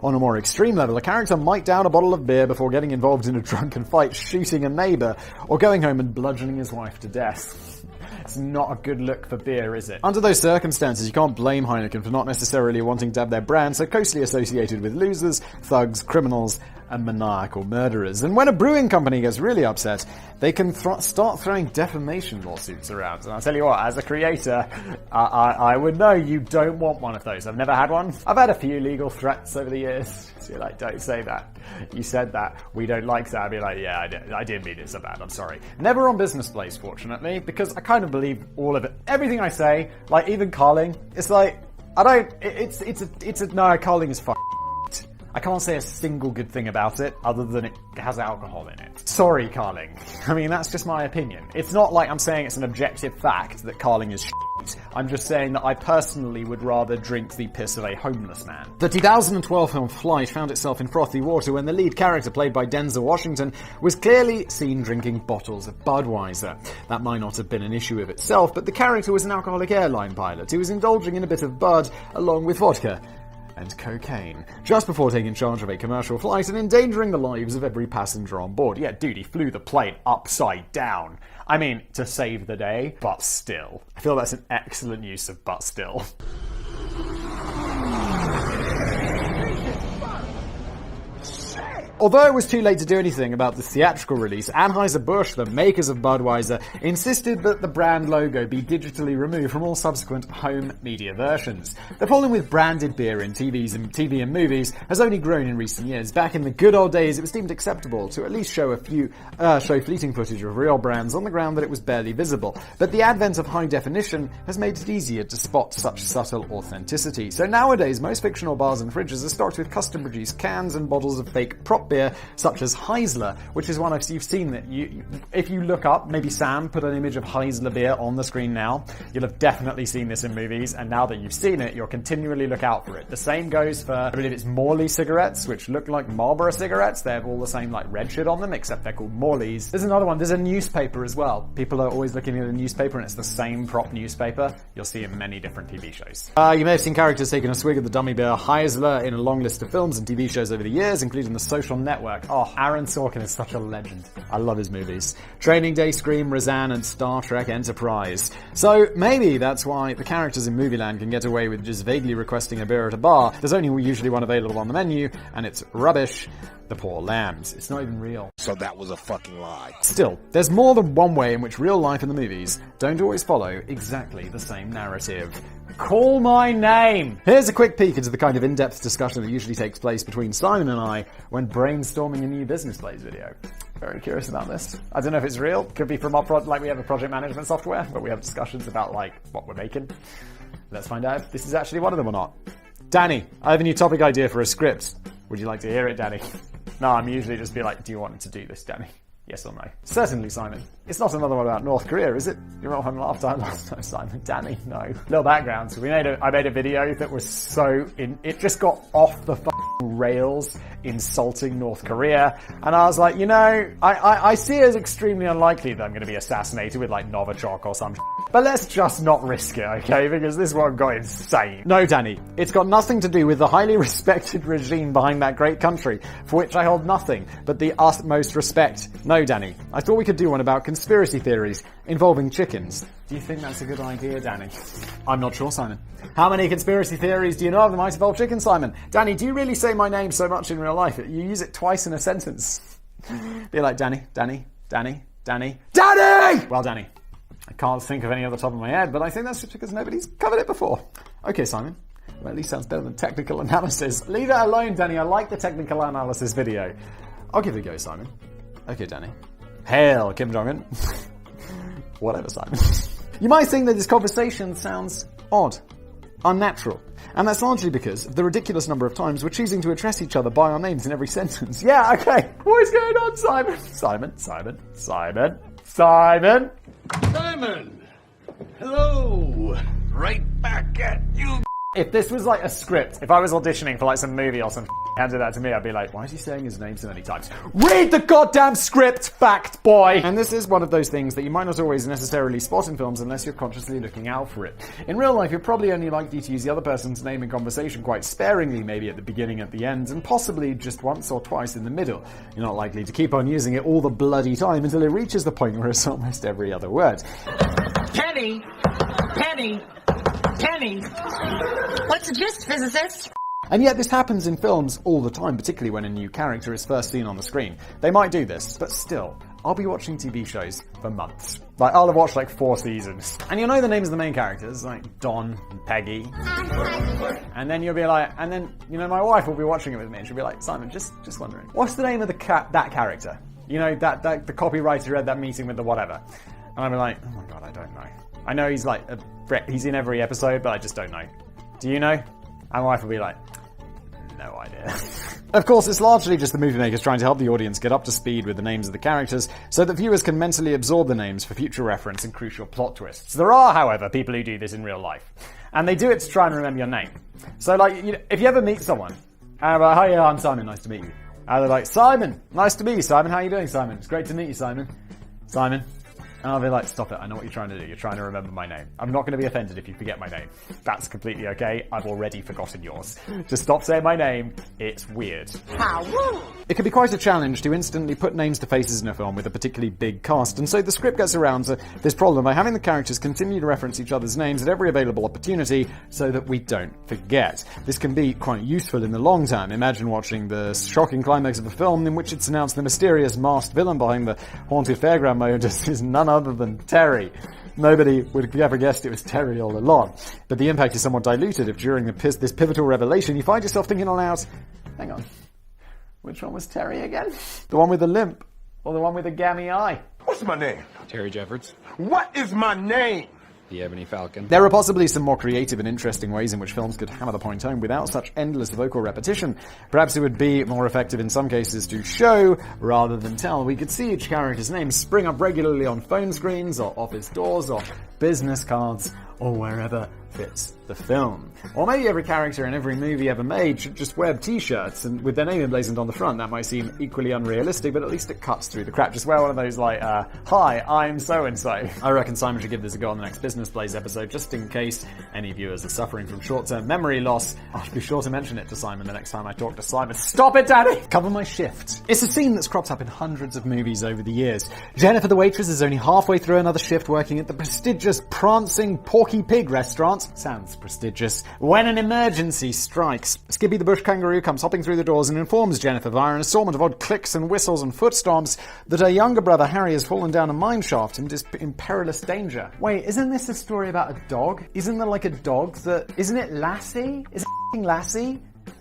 On a more extreme level, a character might down a bottle of beer before getting involved in a drunken fight, shooting a neighbour, or going home and bludgeoning his wife to death. That's not a good look for beer, is it? Under those circumstances, you can't blame Heineken for not necessarily wanting to have their brand so closely associated with losers, thugs, criminals, and maniacal murderers. And when a brewing company gets really upset, they can start throwing defamation lawsuits around. And I'll tell you what, as a creator, I would know you don't want one of those. I've never had one. I've had a few legal threats over the years. So you're like, don't say that. You said that. We don't like that. I'd be like, yeah, I didn't mean it so bad. I'm sorry. Never on Business Blaze, fortunately, because I kind of believe all of it. Everything I say, like even Carling, it's like, no, Carling is fucking. I can't say a single good thing about it other than it has alcohol in it. Sorry, Carling. I mean, that's just my opinion. It's not like I'm saying it's an objective fact that Carling is shit. I'm just saying that I personally would rather drink the piss of a homeless man. The 2012 film Flight found itself in frothy water when the lead character, played by Denzel Washington, was clearly seen drinking bottles of Budweiser. That might not have been an issue of itself, but the character was an alcoholic airline pilot who was indulging in a bit of Bud along with vodka and cocaine, just before taking charge of a commercial flight and endangering the lives of every passenger on board. Yeah, dude, he flew the plane upside down. I mean, to save the day, but still. I feel that's an excellent use of but still. Although it was too late to do anything about the theatrical release, Anheuser-Busch, the makers of Budweiser, insisted that the brand logo be digitally removed from all subsequent home media versions. The problem with branded beer in TV and movies has only grown in recent years. Back in the good old days, it was deemed acceptable to at least show fleeting footage of real brands on the ground that it was barely visible. But the advent of high definition has made it easier to spot such subtle authenticity. So nowadays, most fictional bars and fridges are stocked with custom-produced cans and bottles of fake prop beer, such as Heisler, which is one you've seen that if you look up, maybe Sam put an image of Heisler beer on the screen now, you'll have definitely seen this in movies, and now that you've seen it, you'll continually look out for it. The same goes for, I believe it's Morley cigarettes, which look like Marlboro cigarettes. They have all the same like red shit on them, except they're called Morleys. There's another one, there's a newspaper as well. People are always looking at a newspaper and it's the same prop newspaper. You'll see in many different TV shows. You may have seen characters taking a swig of the dummy beer Heisler in a long list of films and TV shows over the years, including The Social Network. Oh, Aaron Sorkin is such a legend. I love his movies. Training Day, Scream, Roseanne, and Star Trek Enterprise. So maybe that's why the characters in Movieland can get away with just vaguely requesting a beer at a bar. There's only usually one available on the menu, and it's rubbish. The poor lambs. It's not even real. So that was a fucking lie. Still, there's more than one way in which real life and the movies don't always follow exactly the same narrative. Call my name! Here's a quick peek into the kind of in-depth discussion that usually takes place between Simon and I when brainstorming a new Business Blaze video. Very curious about this. I don't know if it's real. Could be from our we have a project management software, but we have discussions about like what we're making. Let's find out if this is actually one of them or not. Danny, I have a new topic idea for a script. Would you like to hear it, Danny? No, I'm usually just be like, do you want to do this, Danny? Yes or no? Certainly, Simon. It's not another one about North Korea, is it? You were having a laugh time last time, Simon. Danny, no. Little background. So I made a video that was it just got off the rails insulting North Korea. And I was like, you know, I see it as extremely unlikely that I'm going to be assassinated with like Novichok or some but let's just not risk it, okay? Because this one got insane. No, Danny, it's got nothing to do with the highly respected regime behind that great country, for which I hold nothing but the utmost respect. No, Danny, I thought we could do one about conspiracy theories involving chickens. Do you think that's a good idea, Danny? I'm not sure, Simon. How many conspiracy theories do you know of that might involve chickens, Simon? Danny, do you really say my name so much in real life? You use it twice in a sentence. Be like, Danny, Danny, Danny, Danny, Danny! Well, Danny, I can't think of any off the top of my head, but I think that's just because nobody's covered it before. Okay, Simon. Well, at least sounds better than technical analysis. Leave it alone, Danny. I like the technical analysis video. I'll give it a go, Simon. Okay, Danny. Hail, Kim Jong-un. Whatever, Simon. You might think that this conversation sounds odd, unnatural. And that's largely because of the ridiculous number of times we're choosing to address each other by our names in every sentence. Yeah, okay. What is going on, Simon? Simon, Simon, Simon, Simon. Simon! Hello! Right back at you, If this was like a script, if I was auditioning for like some movie or some handed that to me, I'd be like, why is he saying his name so many times? Read the goddamn script, fact boy! And this is one of those things that you might not always necessarily spot in films unless you're consciously looking out for it. In real life, you're probably only likely to use the other person's name in conversation quite sparingly, maybe at the beginning, at the end, and possibly just once or twice in the middle. You're not likely to keep on using it all the bloody time until it reaches the point where it's almost every other word. Penny! Penny! Penny! What's the gist, physicist? And yet this happens in films all the time, particularly when a new character is first seen on the screen. They might do this, but still, I'll be watching TV shows for months. Like, I'll have watched like 4 seasons. And you'll know the names of the main characters, like Don and Peggy. And then you'll be like, and then, you know, my wife will be watching it with me and she'll be like, Simon, just wondering, what's the name of that character? You know, that the copywriter at that meeting with the whatever. And I'll be like, oh my god, I don't know. I know he's like, he's in every episode, but I just don't know. Do you know? And my wife will be like, no idea. Of course, it's largely just the movie makers trying to help the audience get up to speed with the names of the characters so that viewers can mentally absorb the names for future reference and crucial plot twists. There are, however, people who do this in real life. And they do it to try and remember your name. So, like, you know, if you ever meet someone, and I'm like, hi, yeah, I'm Simon, nice to meet you. And they're like, Simon, nice to meet you, Simon. How are you doing, Simon? It's great to meet you, Simon. Simon. And I'll be like, stop it, I know what you're trying to do. You're trying to remember my name. I'm not going to be offended if you forget my name. That's completely okay. I've already forgotten yours. Just stop saying my name. It's weird. It can be quite a challenge to instantly put names to faces in a film with a particularly big cast, and so the script gets around to this problem by having the characters continue to reference each other's names at every available opportunity so that we don't forget. This can be quite useful in the long term. Imagine watching the shocking climax of a film in which it's announced the mysterious masked villain behind the haunted fairground mode is none other than Terry. Nobody would have ever guessed it was Terry all along. But the impact is somewhat diluted if during this pivotal revelation you find yourself thinking aloud, hang on, which one was Terry again? The one with the limp? Or the one with the gammy eye? What's my name? Terry Jeffords. What is my name? The Ebony Falcon. There are possibly some more creative and interesting ways in which films could hammer the point home without such endless vocal repetition. Perhaps it would be more effective in some cases to show rather than tell. We could see each character's name spring up regularly on phone screens or office doors or business cards or wherever fits the film. Or maybe every character in every movie ever made should just wear t-shirts and with their name emblazoned on the front. That might seem equally unrealistic, but at least it cuts through the crap. Just wear one of those like, hi, I'm so-and-so. I reckon Simon should give this a go on the next Business Blaze episode, just in case any viewers are suffering from short-term memory loss. I'll be sure to mention it to Simon the next time I talk to Simon. Stop it, Daddy! Cover my shift. It's a scene that's cropped up in hundreds of movies over the years. Jennifer the waitress is only halfway through another shift working at the prestigious Prancing Porky Pig restaurant. Sounds prestigious. When an emergency strikes, Skippy the bush kangaroo comes hopping through the doors and informs Jennifer via an assortment of odd clicks and whistles and foot stomps that her younger brother Harry has fallen down a mine shaft and is in perilous danger. Wait, isn't this a story about a dog? Isn't there like a dog that... Isn't it Lassie? Is it Lassie?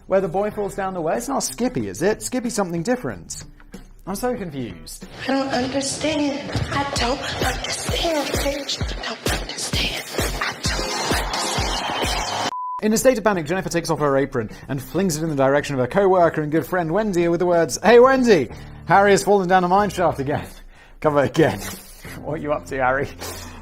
Where the boy falls down the well? It's not Skippy, is it? Skippy's something different. I'm so confused. I don't understand. I don't understand, Paige. I don't understand. I don't understand. In a state of panic, Jennifer takes off her apron and flings it in the direction of her co-worker and good friend Wendy with the words, "Hey Wendy, Harry has fallen down a mine shaft again." Cover again. What are you up to, Harry?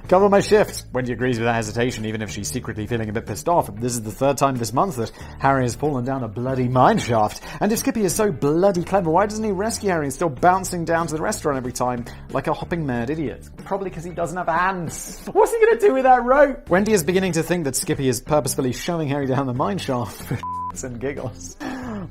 Cover my shift. Wendy agrees without hesitation, even if she's secretly feeling a bit pissed off. This is the third time this month that Harry has fallen down a bloody mine shaft. And if Skippy is so bloody clever, why doesn't he rescue Harry instead of bouncing down to the restaurant every time like a hopping mad idiot? Probably because he doesn't have hands. What's he going to do with that rope? Wendy is beginning to think that Skippy is purposefully shoving Harry down the mine shaft for and giggles.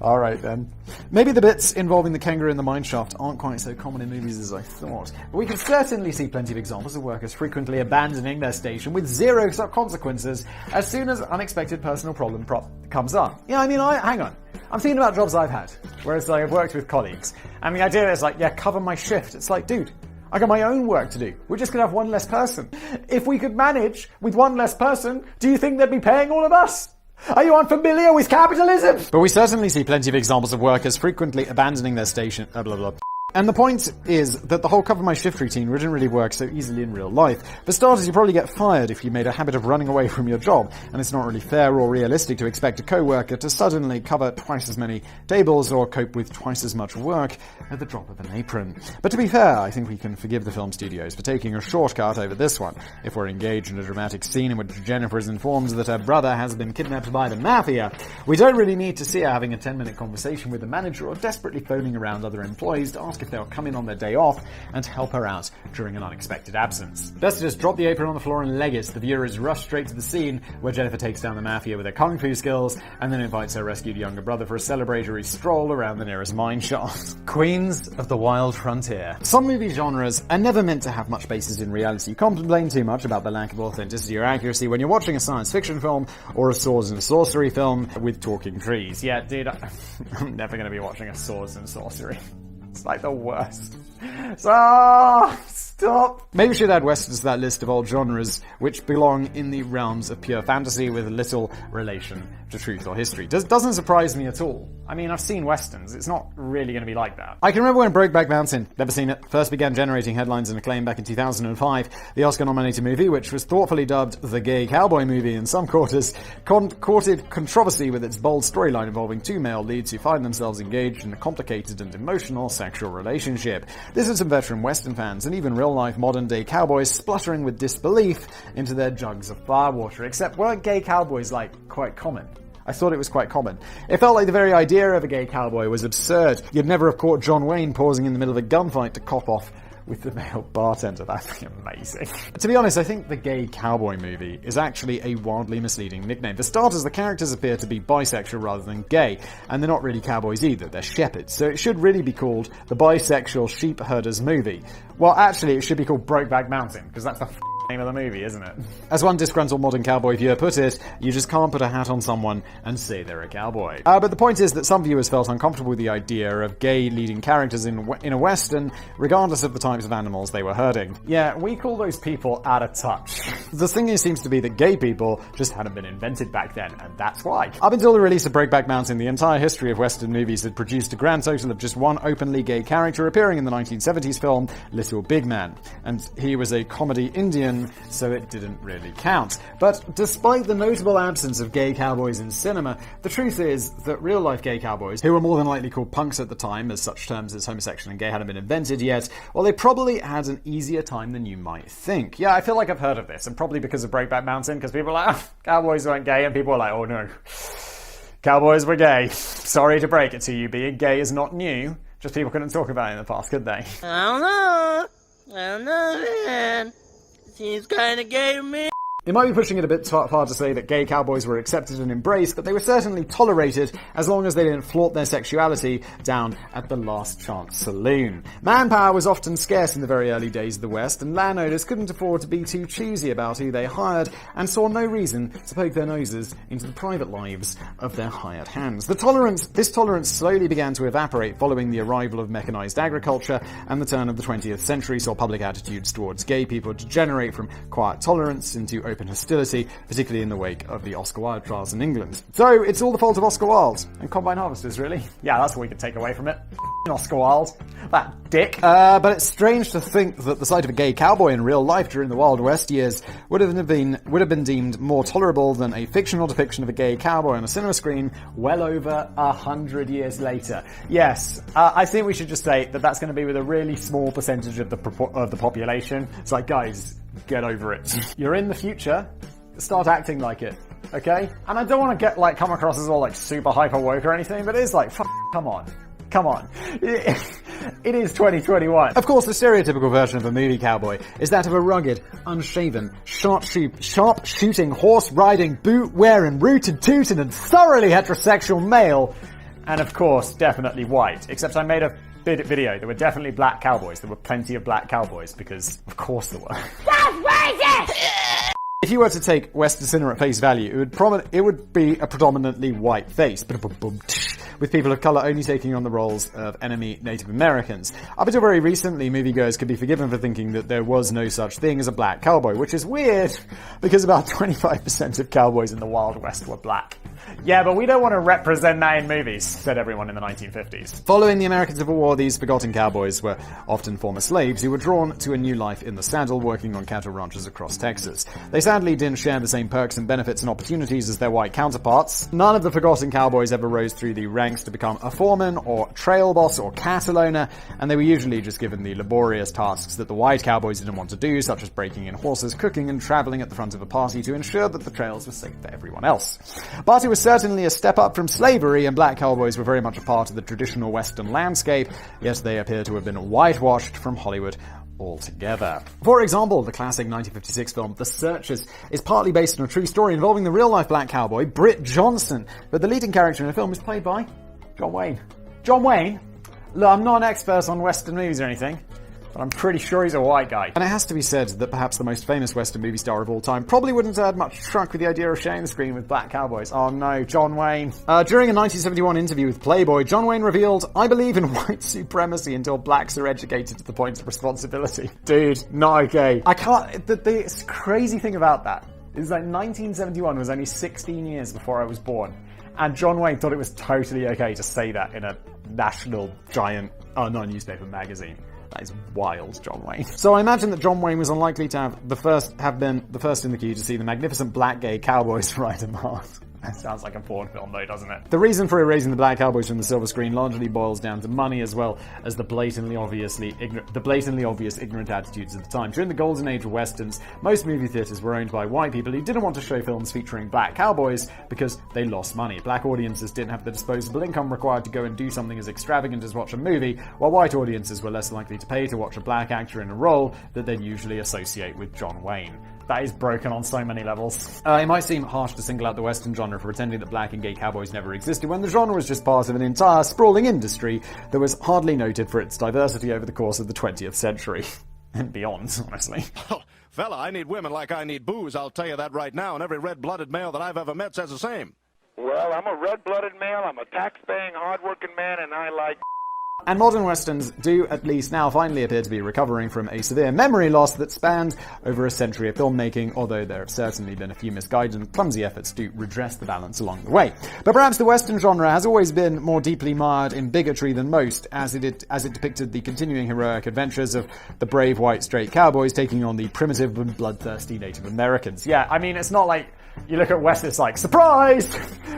Alright then. Maybe the bits involving the kangaroo in the mine shaft aren't quite so common in movies as I thought. But we can certainly see plenty of examples of workers frequently abandoning their station with zero consequences as soon as an unexpected personal problem comes up. Yeah, I mean, hang on. I'm thinking about jobs I've had, where it's like I've worked with colleagues, and the idea is like, yeah, cover my shift. It's like, dude, I got my own work to do. We're just going to have one less person. If we could manage with one less person, do you think they'd be paying all of us? Are you unfamiliar with capitalism? But we certainly see plenty of examples of workers frequently abandoning their station, blah blah. And the point is that the whole cover my shift routine wouldn't really work so easily in real life. For starters, you probably get fired if you made a habit of running away from your job, and it's not really fair or realistic to expect a co-worker to suddenly cover twice as many tables or cope with twice as much work at the drop of an apron. But to be fair, I think we can forgive the film studios for taking a shortcut over this one. If we're engaged in a dramatic scene in which Jennifer is informed that her brother has been kidnapped by the mafia, we don't really need to see her having a 10-minute conversation with the manager or desperately phoning around other employees to ask if they'll come in on their day off and help her out during an unexpected absence. Best to just drop the apron on the floor and leg it. The viewer is rushed straight to the scene where Jennifer takes down the mafia with her kung fu skills and then invites her rescued younger brother for a celebratory stroll around the nearest mine shaft. Queens of the Wild Frontier. Some movie genres are never meant to have much basis in reality. You can't complain too much about the lack of authenticity or accuracy when you're watching a science fiction film or a swords and sorcery film with talking trees. Yeah, dude, I'm never going to be watching a swords and sorcery. It's like the worst. So, stop. Maybe we should add westerns to that list of old genres which belong in the realms of pure fantasy with little relation to truth or history. Doesn't surprise me at all. I mean, I've seen westerns. It's not really going to be like that. I can remember when Brokeback Mountain, never seen it, first began generating headlines and acclaim back in 2005. The Oscar-nominated movie, which was thoughtfully dubbed the gay cowboy movie in some quarters, courted controversy with its bold storyline involving two male leads who find themselves engaged in a complicated and emotional sexual relationship. This is some veteran western fans and even real-life modern-day cowboys spluttering with disbelief into their jugs of firewater. Except weren't gay cowboys, like, quite common? I thought it was quite common. It felt like the very idea of a gay cowboy was absurd. You'd never have caught John Wayne pausing in the middle of a gunfight to cop off with the male bartender. That'd be amazing. To be honest, I think the gay cowboy movie is actually a wildly misleading nickname. For starters, the characters appear to be bisexual rather than gay, and they're not really cowboys either, they're shepherds, so it should really be called the Bisexual Sheep Herders Movie. Well, actually, it should be called Brokeback Mountain, because that's the name of the movie, isn't it? As one disgruntled modern cowboy viewer put it, you just can't put a hat on someone and say they're a cowboy. But the point is that some viewers felt uncomfortable with the idea of gay leading characters in a western, regardless of the types of animals they were herding. Yeah, we call those people out of touch. The thing is, seems to be that gay people just hadn't been invented back then, and that's why. Up until the release of Brokeback Mountain, the entire history of western movies had produced a grand total of just one openly gay character appearing in the 1970s film Little Big Man, and he was a comedy Indian, so it didn't really count. But despite the notable absence of gay cowboys in cinema, the truth is that real-life gay cowboys, who were more than likely called punks at the time, as such terms as homosexual and gay hadn't been invented yet, well, they probably had an easier time than you might think. Yeah, I feel like I've heard of this, and probably because of Brokeback Mountain, because people are like, oh, cowboys weren't gay, and people are like, oh no, cowboys were gay. Sorry to break it to you, being gay is not new, just people couldn't talk about it in the past, could they? I don't know, man. Seems kinda gay to me. It might be pushing it a bit far to say that gay cowboys were accepted and embraced, but they were certainly tolerated as long as they didn't flaunt their sexuality down at the Last Chance Saloon. Manpower was often scarce in the very early days of the West, and landowners couldn't afford to be too choosy about who they hired, and saw no reason to poke their noses into the private lives of their hired hands. This tolerance slowly began to evaporate following the arrival of mechanized agriculture, and the turn of the 20th century saw public attitudes towards gay people degenerate from quiet tolerance into open hostility, particularly in the wake of the Oscar Wilde trials in England. So, it's all the fault of Oscar Wilde and Combine Harvesters, really? Yeah, that's what we could take away from it. Oscar Wilde. That dick. But it's strange to think that the sight of a gay cowboy in real life during the Wild West years would have been deemed more tolerable than a fictional depiction of a gay cowboy on a cinema screen well over 100 years later. Yes, I think we should just say that that's going to be with a really small percentage of the population. It's like, guys, get over it. You're in the future. Start acting like it. Okay? And I don't want to come across as all super hyper woke or anything, but it is come on. Come on. It is 2021. Of course, the stereotypical version of a movie cowboy is that of a rugged, unshaven, sharp-shooting, horse-riding, boot-wearing, rootin'-tootin' and thoroughly heterosexual male. And of course, definitely white. Except I made a video. There were definitely black cowboys. There were plenty of black cowboys because, of course there were. That's racist! If you were to take Western cinema at face value, it would be a predominantly white face. with people of color only taking on the roles of enemy Native Americans. Up until very recently, moviegoers could be forgiven for thinking that there was no such thing as a black cowboy, which is weird, because about 25% of cowboys in the Wild West were black. Yeah, but we don't want to represent that in movies, said everyone in the 1950s. Following the American Civil War, these forgotten cowboys were often former slaves who were drawn to a new life in the saddle, working on cattle ranches across Texas. They sadly didn't share the same perks and benefits and opportunities as their white counterparts. None of the forgotten cowboys ever rose through the ranks to become a foreman or trail boss or cattle owner, and they were usually just given the laborious tasks that the white cowboys didn't want to do, such as breaking in horses, cooking, and traveling at the front of a party to ensure that the trails were safe for everyone else. But it was certainly a step up from slavery, and black cowboys were very much a part of the traditional Western landscape, yet they appear to have been whitewashed from Hollywood altogether. For example, the classic 1956 film The Searchers is partly based on a true story involving the real-life black cowboy Britt Johnson, but the leading character in the film is played by John Wayne. John Wayne? Look, I'm not an expert on Western movies or anything, but I'm pretty sure he's a white guy. And it has to be said that perhaps the most famous Western movie star of all time probably wouldn't have had much truck with the idea of sharing the screen with black cowboys. Oh no, John Wayne. During a 1971 interview with Playboy, John Wayne revealed, "I believe in white supremacy until blacks are educated to the point of responsibility." Dude, not okay. I can't, the crazy thing about that is that 1971 was only 16 years before I was born. And John Wayne thought it was totally okay to say that in a national giant newspaper magazine. That is wild, John Wayne. So I imagine that John Wayne was unlikely to have been the first in the queue to see the magnificent black gay cowboys ride a mast. That sounds like a porn film though, doesn't it? The reason for erasing the black cowboys from the silver screen largely boils down to money, as well as the blatantly obvious ignorant attitudes of the time. During the golden age of westerns, most movie theaters were owned by white people who didn't want to show films featuring black cowboys because they lost money. Black audiences didn't have the disposable income required to go and do something as extravagant as watch a movie, while white audiences were less likely to pay to watch a black actor in a role that they'd usually associate with John Wayne. That is broken on so many levels. It might seem harsh to single out the Western genre for pretending that black and gay cowboys never existed, when the genre was just part of an entire sprawling industry that was hardly noted for its diversity over the course of the 20th century. And beyond, honestly. Oh, fella, I need women like I need booze, I'll tell you that right now, and every red-blooded male that I've ever met says the same. Well, I'm a red-blooded male, I'm a tax-paying, hard-working man, and I like... And modern westerns do, at least now, finally appear to be recovering from a severe memory loss that spanned over a century of filmmaking, although there have certainly been a few misguided and clumsy efforts to redress the balance along the way. But perhaps the western genre has always been more deeply mired in bigotry than most, as it depicted the continuing heroic adventures of the brave white straight cowboys taking on the primitive and bloodthirsty Native Americans. Yeah, I mean, it's not like you look at West, it's like, surprise!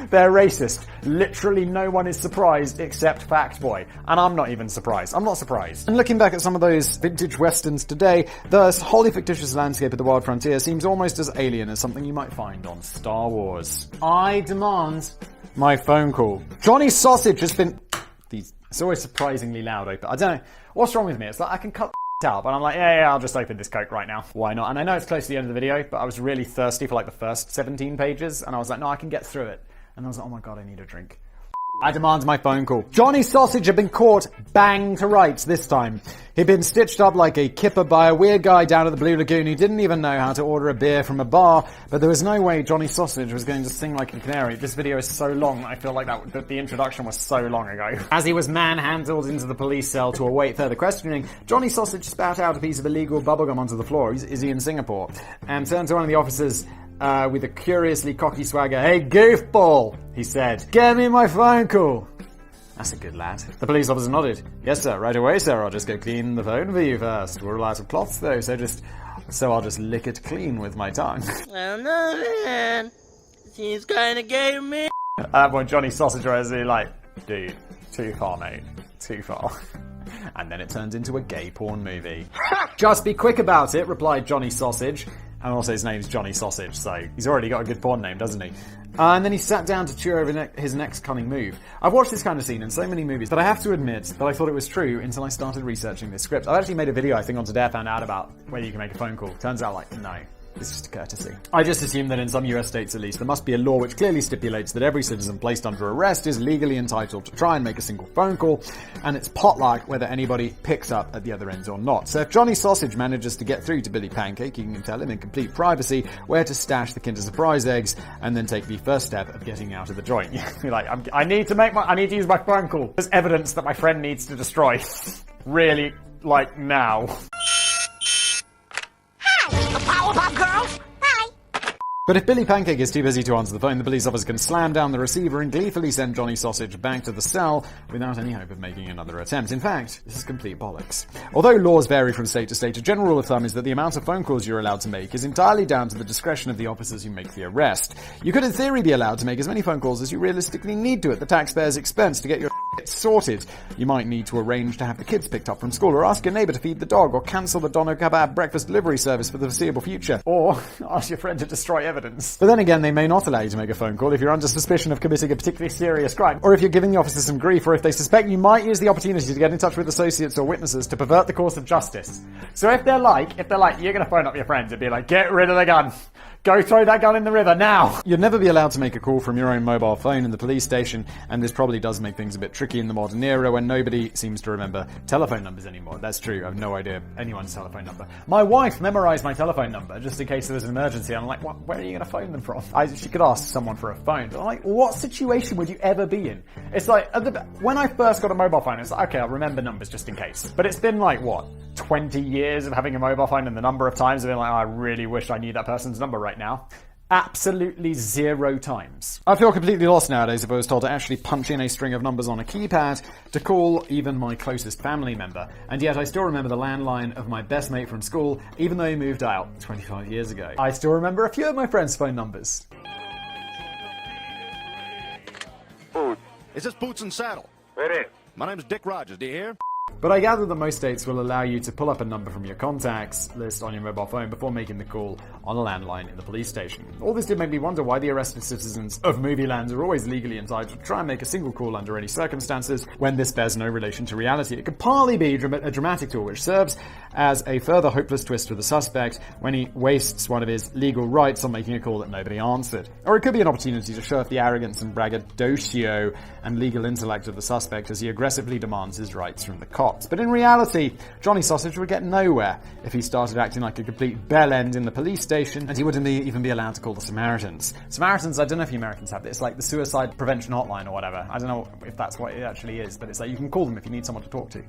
They're racist. Literally no one is surprised except Fact Boy. And I'm not even surprised. I'm not surprised. And looking back at some of those vintage westerns today, the wholly fictitious landscape of the wild frontier seems almost as alien as something you might find on Star Wars. I demand my phone call. Johnny Sausage has been... It's always surprisingly loud open. I don't know. What's wrong with me? It's like I can cut out, but I'm like, yeah, I'll just open this Coke right now. Why not? And I know it's close to the end of the video, but I was really thirsty for like the first 17 pages, and I was like, no, I can get through it. And I was like, oh my god, I need a drink. I demand my phone call. Johnny Sausage had been caught bang to rights this time. He'd been stitched up like a kipper by a weird guy down at the Blue Lagoon who didn't even know how to order a beer from a bar, but there was no way Johnny Sausage was going to sing like a canary. This video is so long, I feel like that the introduction was so long ago. As he was manhandled into the police cell to await further questioning, Johnny Sausage spat out a piece of illegal bubblegum onto the floor. Is he in Singapore? And turned to one of the officers with a curiously cocky swagger. "Hey, goofball," he said. "Get me my phone call." That's a good lad. The police officer nodded. "Yes, sir, right away, sir. I'll just go clean the phone for you first. We're all out of cloths, though, so I'll just lick it clean with my tongue." I don't know, man. Seems kinda gay to me. At that point, Johnny Sausage was like, dude, too far, mate. Too far. And then it turns into a gay porn movie. "Just be quick about it," replied Johnny Sausage. And also his name's Johnny Sausage, so he's already got a good porn name, doesn't he? And then he sat down to chew over his next cunning move. I've watched this kind of scene in so many movies, but I have to admit that I thought it was true until I started researching this script. I've actually made a video, I think, on Today I found out about whether you can make a phone call. Turns out, like, no. It's just a courtesy. I just assume that in some US states at least, there must be a law which clearly stipulates that every citizen placed under arrest is legally entitled to try and make a single phone call, and it's potluck whether anybody picks up at the other end or not. So if Johnny Sausage manages to get through to Billy Pancake, he can tell him in complete privacy where to stash the Kinder Surprise eggs, and then take the first step of getting out of the joint. You're like, I need to use my phone call. There's evidence that my friend needs to destroy. Really, like now. The Powerpuff Girls? But if Billy Pancake is too busy to answer the phone, the police officer can slam down the receiver and gleefully send Johnny Sausage back to the cell without any hope of making another attempt. In fact, this is complete bollocks. Although laws vary from state to state, a general rule of thumb is that the amount of phone calls you're allowed to make is entirely down to the discretion of the officers who make the arrest. You could in theory be allowed to make as many phone calls as you realistically need to at the taxpayer's expense to get your sorted. You might need to arrange to have the kids picked up from school, or ask your neighbour to feed the dog, or cancel the Dono Kebab breakfast delivery service for the foreseeable future, or ask your friend to destroy evidence. But then again, they may not allow you to make a phone call if you're under suspicion of committing a particularly serious crime, or if you're giving the officer some grief, or if they suspect you might use the opportunity to get in touch with associates or witnesses to pervert the course of justice. So if they're like, you're gonna phone up your friends and be like, get rid of the gun. Go throw that gun in the river now! You'd never be allowed to make a call from your own mobile phone in the police station, and this probably does make things a bit tricky in the modern era when nobody seems to remember telephone numbers anymore. That's true, I have no idea anyone's telephone number. My wife memorized my telephone number just in case there was an emergency. I'm like, where are you going to phone them from? She could ask someone for a phone, but I'm like, what situation would you ever be in? It's like, when I first got a mobile phone, it's like, okay, I'll remember numbers just in case. But it's been like, 20 years of having a mobile phone, and the number of times I've been like, I really wish I knew that person's number right now. Absolutely 0 times. I feel completely lost nowadays if I was told to actually punch in a string of numbers on a keypad to call even my closest family member. And yet I still remember the landline of my best mate from school, even though he moved out 25 years ago. I still remember a few of my friends' phone numbers. Is this Boots and Saddle? It is. My name's Dick Rogers, do you hear? But I gather that most states will allow you to pull up a number from your contacts list on your mobile phone before making the call on a landline in the police station. All this did make me wonder why the arrested citizens of Movieland are always legally entitled to try and make a single call under any circumstances when this bears no relation to reality. It could partly be a dramatic tool which serves as a further hopeless twist for the suspect when he wastes one of his legal rights on making a call that nobody answered. Or it could be an opportunity to show off the arrogance and braggadocio and legal intellect of the suspect as he aggressively demands his rights from the cops. But in reality, Johnny Sausage would get nowhere if he started acting like a complete bellend in the police station, and he wouldn't even be allowed to call the Samaritans. Samaritans, I don't know if you Americans have this, it's like the suicide prevention hotline or whatever. I don't know if that's what it actually is, but it's like you can call them if you need someone to talk to.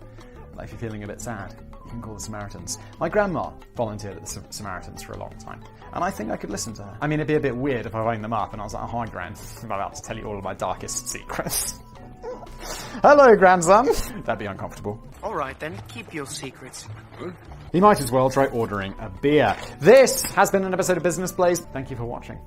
Like if you're feeling a bit sad, you can call the Samaritans. My grandma volunteered at the Samaritans for a long time, and I think I could listen to her. I mean, it'd be a bit weird if I rang them up and I was like, oh, hi, Gran, I'm about to tell you all of my darkest secrets. Hello, grandson. That'd be uncomfortable. All right, then. Keep your secrets. You might as well try ordering a beer. This has been an episode of Business Blaze. Thank you for watching.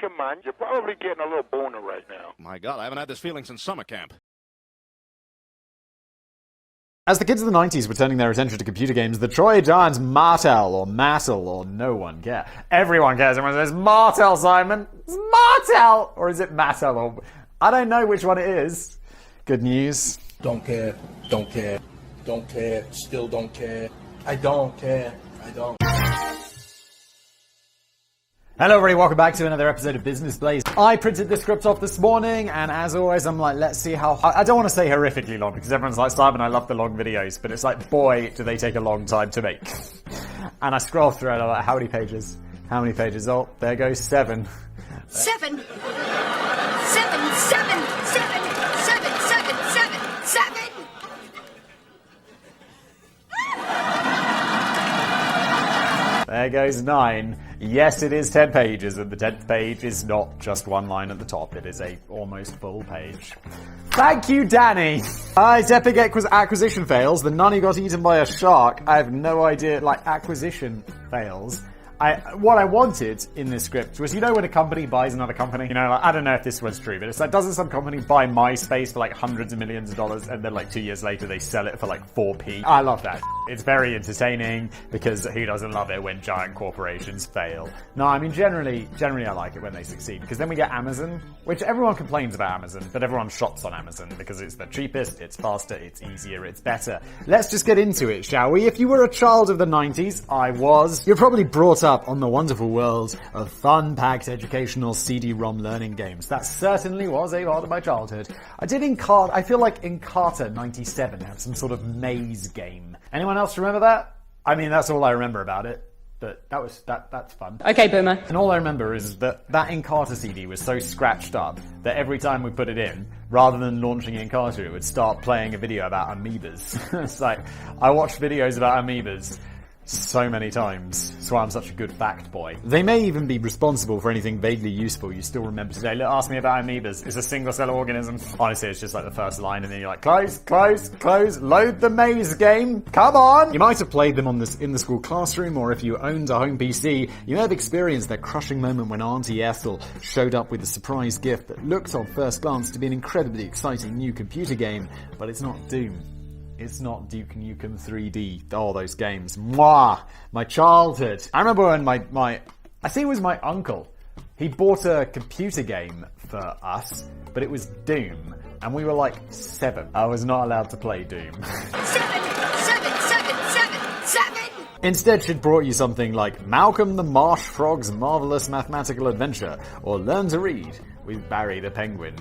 Come on, you're probably getting a little boner right now. My God, I haven't had this feeling since summer camp. As the kids of the 90s were turning their attention to computer games, the Troy Giants Martell or no one cares. Everyone cares. Everyone says, Martell, Simon. It's Martell! Or is it Mattel? Or I don't know which one it is. Good news. Don't care, don't care, don't care, still don't care. I don't care, I don't. Hello everybody, welcome back to another episode of Business Blaze. I printed this script off this morning, and as always, I'm like, let's see how... I don't want to say horrifically long, because everyone's like, Simon, I love the long videos, but it's like, boy, do they take a long time to make. And I scroll through and I'm like, how many pages? How many pages? Oh, there goes 7. 7. 7, 7, 7, 7, 7, 7, 7, 7. There goes 9. Yes, it is 10 pages, and the 10th page is not just one line at the top. It is a almost full page. Thank you, Danny! It's epic acquisition fails. The nanny got eaten by a shark. I have no idea, acquisition fails. what I wanted in this script was, you know, when a company buys another company, you know, like, I don't know if this was true, but it's like, doesn't some company buy MySpace for like hundreds of millions of dollars and then like 2 years later they sell it for like 4p? I love that. It's very entertaining because who doesn't love it when giant corporations fail? No, I mean, generally I like it when they succeed, because then we get Amazon, which everyone complains about Amazon, but everyone shops on Amazon because it's the cheapest, it's faster, it's easier, it's better. Let's just get into it, shall we? If you were a child of the 90s, I was, you're probably brought up on the wonderful world of fun-packed educational CD-ROM learning games. That certainly was a part of my childhood. I feel like Encarta 97 had some sort of maze game. Anyone else remember that? I mean, that's all I remember about it. But that's fun. Okay, Boomer. And all I remember is that Encarta CD was so scratched up that every time we put it in, rather than launching Encarta, it would start playing a video about amoebas. It's like, I watched videos about amoebas so many times. That's why I'm such a good fact boy. They may even be responsible for anything vaguely useful you still remember today. Look, ask me about amoebas. It's a single-cell organism. Honestly, it's just like the first line, and then you're like, close, load the maze game. Come on! You might have played them in the school classroom, or if you owned a home PC, you may have experienced that crushing moment when Auntie Ethel showed up with a surprise gift that looked on first glance to be an incredibly exciting new computer game, but it's not Doom. It's not Duke Nukem 3D. Oh, those games. Mwah! My childhood. I remember when I think it was my uncle. He bought a computer game for us, but it was Doom. And we were like 7. I was not allowed to play Doom. 7. Instead, she'd brought you something like Malcolm the Marsh Frog's Marvelous Mathematical Adventure, or Learn to Read with Barry the Penguin.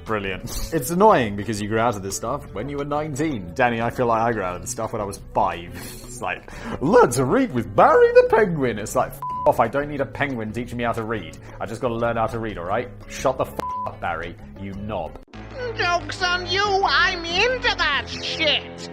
Brilliant. It's annoying because you grew out of this stuff when you were 19. Danny, I feel like I grew out of this stuff when I was 5. It's like, Learn to Read with Barry the Penguin. It's like, off, I don't need a penguin teaching me how to read. I just gotta learn how to read, alright? Shut the up, Barry, you knob. Joke's on you, I'm into that shit!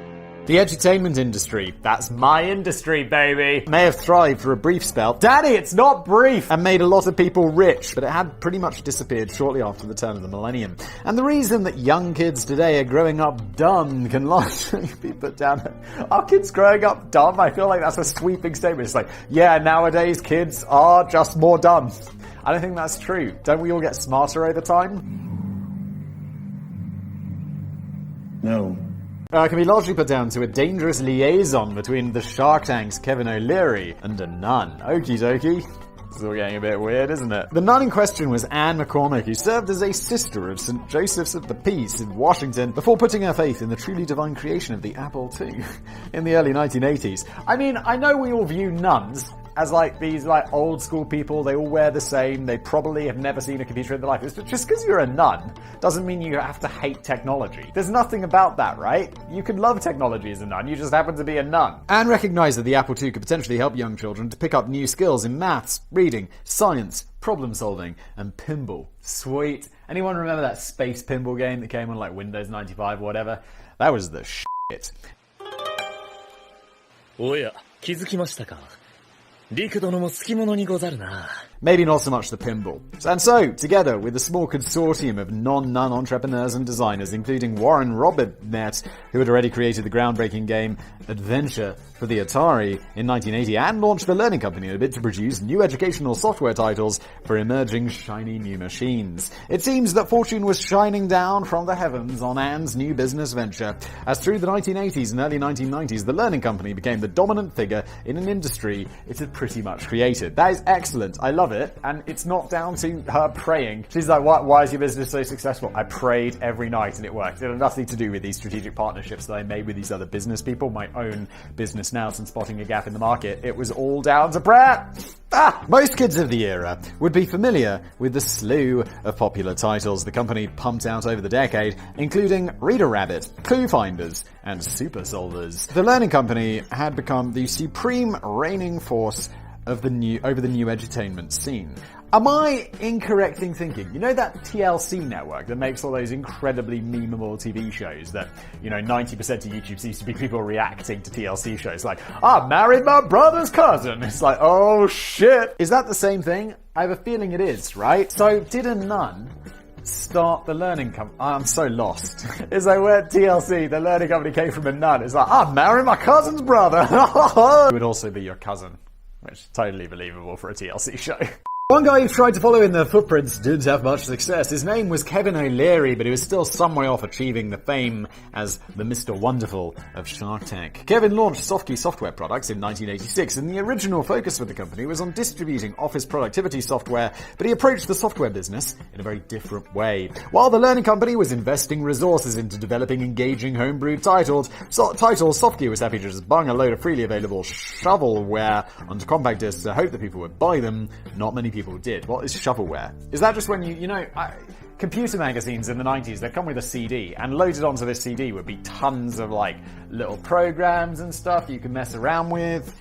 The edutainment industry, that's my industry, baby, may have thrived for a brief spell. Daddy, it's not brief! And made a lot of people rich, but it had pretty much disappeared shortly after the turn of the millennium. And the reason that young kids today are growing up dumb can largely be put down. Are kids growing up dumb? I feel like that's a sweeping statement. It's like, yeah, nowadays kids are just more dumb. I don't think that's true. Don't we all get smarter over time? No. Can be largely put down to a dangerous liaison between the Shark Tank's Kevin O'Leary and a nun. Okie dokie. It's all getting a bit weird, isn't it? The nun in question was Anne McCormick, who served as a sister of St. Joseph's of the Peace in Washington before putting her faith in the truly divine creation of the Apple II in the early 1980s. I mean, I know we all view nuns as like these like old school people. They all wear the same. They probably have never seen a computer in their life. But just because you're a nun doesn't mean you have to hate technology. There's nothing about that, right? You can love technology as a nun. You just happen to be a nun. Anne recognized that the Apple II could potentially help young children to pick up new skills in maths, reading, science, problem solving, and pinball. Sweet. Anyone remember that space pinball game that came on like Windows 95 or whatever? That was the shit. Oh yeah, 気づきましたか? 陸殿も好き者にござるな。 Maybe not so much the pinball. And so, together with a small consortium of non-nun entrepreneurs and designers, including Warren Robinett, who had already created the groundbreaking game Adventure for the Atari in 1980 and launched the Learning Company in a bid to produce new educational software titles for emerging shiny new machines. It seems that fortune was shining down from the heavens on Anne's new business venture, as through the 1980s and early 1990s, the Learning Company became the dominant figure in an industry it had pretty much created. That is excellent. I love it, and it's not down to her praying. She's like, why is your business so successful? I prayed every night and it worked. It had nothing to do with these strategic partnerships that I made with these other business people, my own business now since spotting a gap in the market. It was all down to prayer. Most kids of the era would be familiar with the slew of popular titles the company pumped out over the decade, including Reader Rabbit, Clue Finders, and Super Solvers. The Learning Company had become the supreme reigning force of the new edutainment scene. Am I incorrect in thinking, you know that TLC network that makes all those incredibly memeable TV shows that, 90% of YouTube seems to be people reacting to TLC shows like, I married my brother's cousin. It's like, oh shit. Is that the same thing? I have a feeling it is, right? So did a nun start the Learning Company? I'm so lost. It's like, where TLC, the Learning Company came from a nun. It's like, I married my cousin's brother. It would also be your cousin. which is totally believable for a TLC show. One guy who tried to follow in their footprints didn't have much success. His name was Kevin O'Leary, but he was still some way off achieving the fame as the Mr. Wonderful of Shark Tank. Kevin launched Softkey software products in 1986, and the original focus for the company was on distributing office productivity software, but he approached the software business in a very different way. While the Learning Company was investing resources into developing engaging homebrewed titles, Softkey was happy to just bung a load of freely available shovelware onto compact discs to hope that people would buy them. Not many people did. What is shovelware? Is that just when computer magazines in the 90s, they'd come with a CD, and loaded onto this CD would be tons of like little programs and stuff you could mess around with.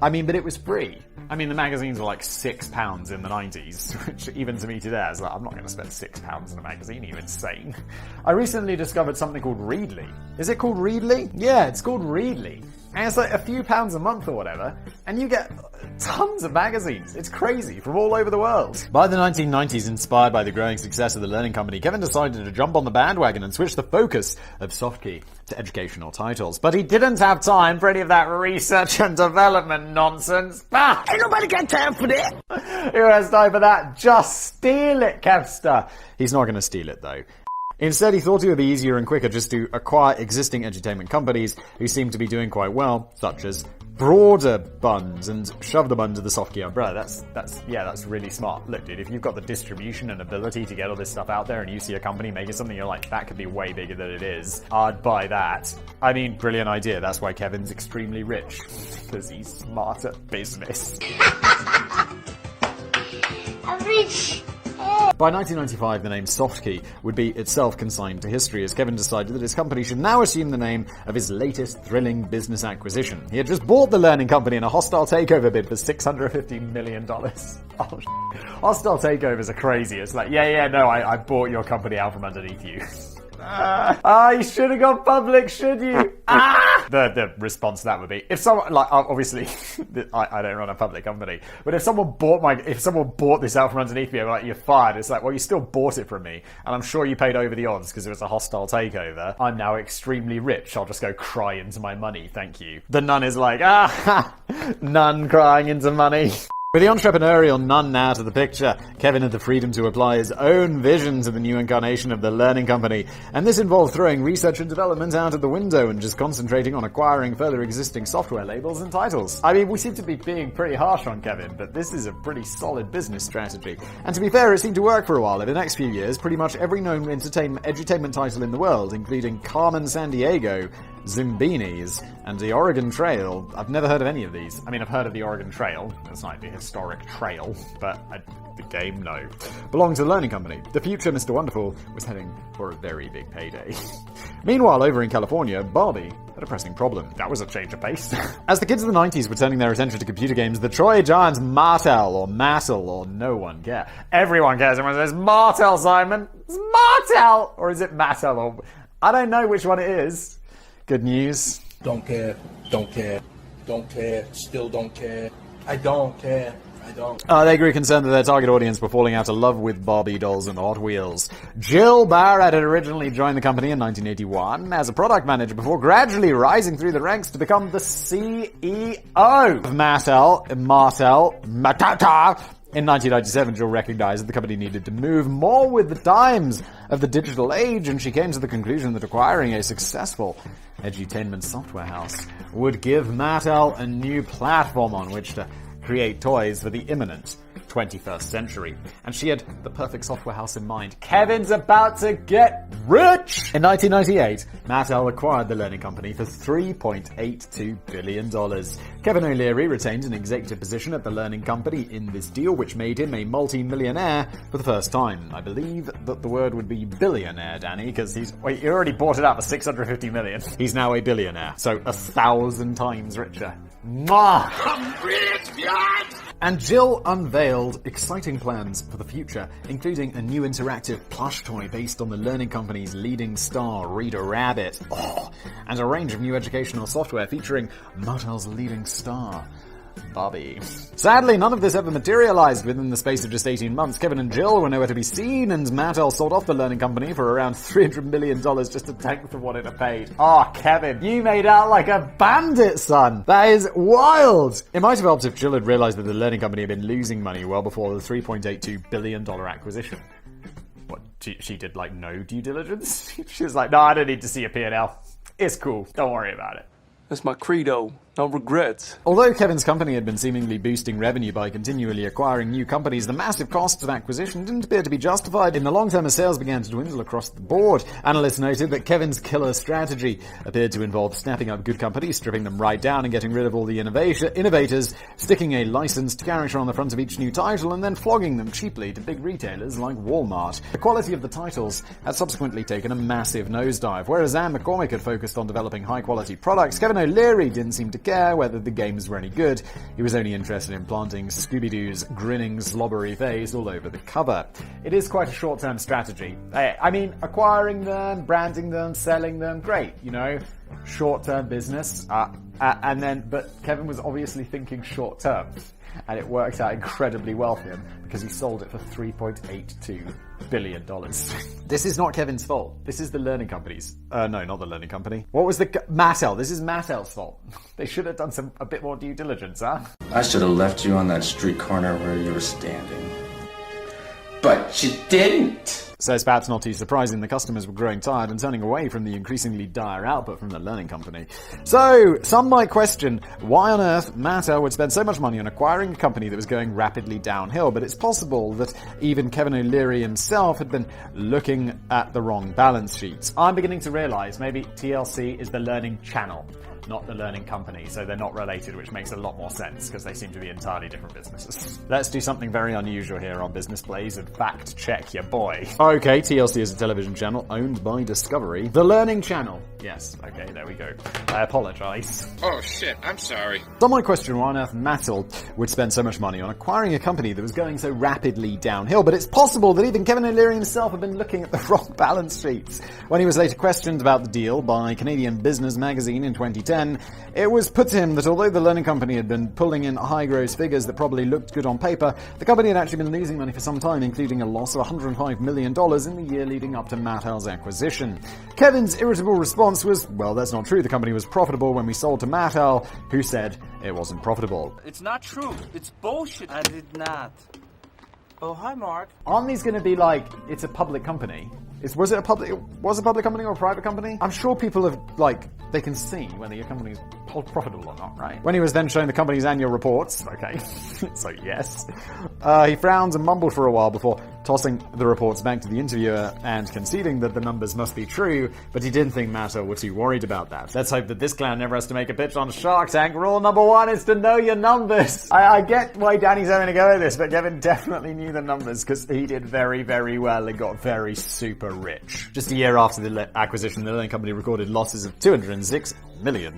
I mean, but it was free. I mean, the magazines were like £6 in the 90s, which even to me today, I was like, I'm not going to spend £6 in a magazine, are you insane? I recently discovered something called Readly. Is it called Readly? Yeah, it's called Readly. And it's like a few pounds a month or whatever, and you get tons of magazines. It's crazy, from all over the world. By the 1990s, inspired by the growing success of the Learning Company, Kevin decided to jump on the bandwagon and switch the focus of Softkey to educational titles. But he didn't have time for any of that research and development nonsense. Ain't nobody got time for that. Who has time for that? Just steal it, Kevster. He's not going to steal it, though. Instead, he thought it would be easier and quicker just to acquire existing entertainment companies who seem to be doing quite well, such as Broader Buns, and shove them under the Softkey umbrella. That's really smart. Look, dude, if you've got the distribution and ability to get all this stuff out there and you see a company making something, you're like, that could be way bigger than it is, I'd buy that. I mean, brilliant idea. That's why Kevin's extremely rich, because he's smart at business. I'm rich. By 1995, the name Softkey would be itself consigned to history, as Kevin decided that his company should now assume the name of his latest thrilling business acquisition. He had just bought the Learning Company in a hostile takeover bid for $650 million. Oh, hostile takeovers are crazy. It's like, I bought your company out from underneath you. You should have gone public, should you? The response to that would be, if someone, like, obviously, I don't run a public company, but if someone bought this out from underneath me, I'm like, you're fired. It's like, well, you still bought it from me, and I'm sure you paid over the odds because it was a hostile takeover. I'm now extremely rich. I'll just go cry into my money, thank you. The nun is like, nun crying into money. With the entrepreneurial nun now to the picture, Kevin had the freedom to apply his own vision to the new incarnation of the Learning Company, and this involved throwing research and development out of the window and just concentrating on acquiring further existing software labels and titles. I mean, we seem to be being pretty harsh on Kevin, but this is a pretty solid business strategy. And to be fair, it seemed to work for a while. In the next few years, pretty much every known edutainment title in the world, including Carmen Sandiego, Zimbinis, and the Oregon Trail. I've never heard of any of these. I mean, I've heard of the Oregon Trail. That's like the historic trail, but the game, no. Belonged to the Learning Company. The future Mr. Wonderful was heading for a very big payday. Meanwhile, over in California, Barbie had a pressing problem. That was a change of pace. As the kids of the 90s were turning their attention to computer games, the Troy Giants Mattel, or no one cares. Everyone cares. Everyone says, Mattel, Simon. It's Mattel! Or is it Mattel? Or I don't know which one it is. Good news. Don't care, still don't care. I don't care. They grew concerned that their target audience were falling out of love with Barbie dolls and Hot Wheels. Jill Barrett had originally joined the company in 1981 as a product manager before gradually rising through the ranks to become the CEO of Mattel. In 1997, Jill recognized that the company needed to move more with the times of the digital age, and she came to the conclusion that acquiring a successful edutainment software house would give Mattel a new platform on which to create toys for the imminent 21st century. And she had the perfect software house in mind. Kevin's about to get rich! In 1998, Mattel acquired the Learning Company for $3.82 billion. Kevin O'Leary retained an executive position at the Learning Company in this deal, which made him a multi-millionaire for the first time. I believe that the word would be billionaire, Danny, because he already bought it out for $650 million. He's now a billionaire, so 1,000 times richer. Mwah! I'm rich, God! And Jill unveiled exciting plans for the future, including a new interactive plush toy based on the Learning Company's leading star, Rita Rabbit, and a range of new educational software featuring Mattel's leading star, Bobby. Sadly, none of this ever materialized. Within the space of just 18 months, Kevin and Jill were nowhere to be seen, and Mattel sold off the learning company for around $300 million, just a tenth of what it had paid. Oh, Kevin, you made out like a bandit, son. That is wild. It might have helped if Jill had realized that the learning company had been losing money well before the $3.82 billion acquisition. What, she did, like, no due diligence? She was like, no, I don't need to see a P&L. It's cool. Don't worry about it. That's my credo. No regrets. Although Kevin's company had been seemingly boosting revenue by continually acquiring new companies, the massive costs of acquisition didn't appear to be justified in the long term as sales began to dwindle across the board. Analysts noted that Kevin's killer strategy appeared to involve snapping up good companies, stripping them right down and getting rid of all the innovators, sticking a licensed character on the front of each new title, and then flogging them cheaply to big retailers like Walmart. The quality of the titles had subsequently taken a massive nosedive. Whereas Anne McCormick had focused on developing high-quality products, Kevin O'Leary didn't seem to care whether the games were any good. He was only interested in planting Scooby-Doo's grinning, slobbery face all over the cover. It is quite a short-term strategy. I mean, acquiring them, branding them, selling them, great, you know, short-term business. But Kevin was obviously thinking short-term, and it worked out incredibly well for him because he sold it for $3.82 billion. This is not Kevin's fault. This is the learning company's. No, not the learning company. What was the... Mattel. This is Mattel's fault. They should have done a bit more due diligence, huh? I should have left you on that street corner where you were standing. But you didn't! Says perhaps not too surprising, the customers were growing tired and turning away from the increasingly dire output from the learning company. So, some might question why on earth Mattel would spend so much money on acquiring a company that was going rapidly downhill, but it's possible that even Kevin O'Leary himself had been looking at the wrong balance sheets. I'm beginning to realize maybe TLC is the learning channel, not the learning company, so they're not related, which makes a lot more sense because they seem to be entirely different businesses. Let's do something very unusual here on Business Blaze and fact check your boy. Okay, TLC is a television channel owned by Discovery. The Learning Channel. Yes, okay, there we go. I apologize. Oh shit, I'm sorry. Some might question why on earth Mattel would spend so much money on acquiring a company that was going so rapidly downhill, but it's possible that even Kevin O'Leary himself had been looking at the wrong balance sheets. When he was later questioned about the deal by Canadian Business Magazine in 2010, it was put to him that although the learning company had been pulling in high gross figures that probably looked good on paper, the company had actually been losing money for some time, including a loss of $105 million in the year leading up to Mattel's acquisition. Kevin's irritable response was, well, that's not true. The company was profitable when we sold to Mattel, who said it wasn't profitable. It's not true. It's bullshit. I did not. Oh, hi, Mark. Aren't these going to be like, it's a public company? Was it a public company or a private company? I'm sure people have, they can see whether your company is profitable or not, right? When he was then shown the company's annual reports, okay, so yes, he frowned and mumbled for a while before tossing the reports back to the interviewer and conceding that the numbers must be true, but he didn't think Mattel were too worried about that. Let's hope that this clown never has to make a pitch on Shark Tank. Rule number 1 is to know your numbers. I get why Danny's having a go at this, but Kevin definitely knew the numbers because he did very, very well and got very super rich. Just a year after the acquisition, the learning company recorded losses of $206 million,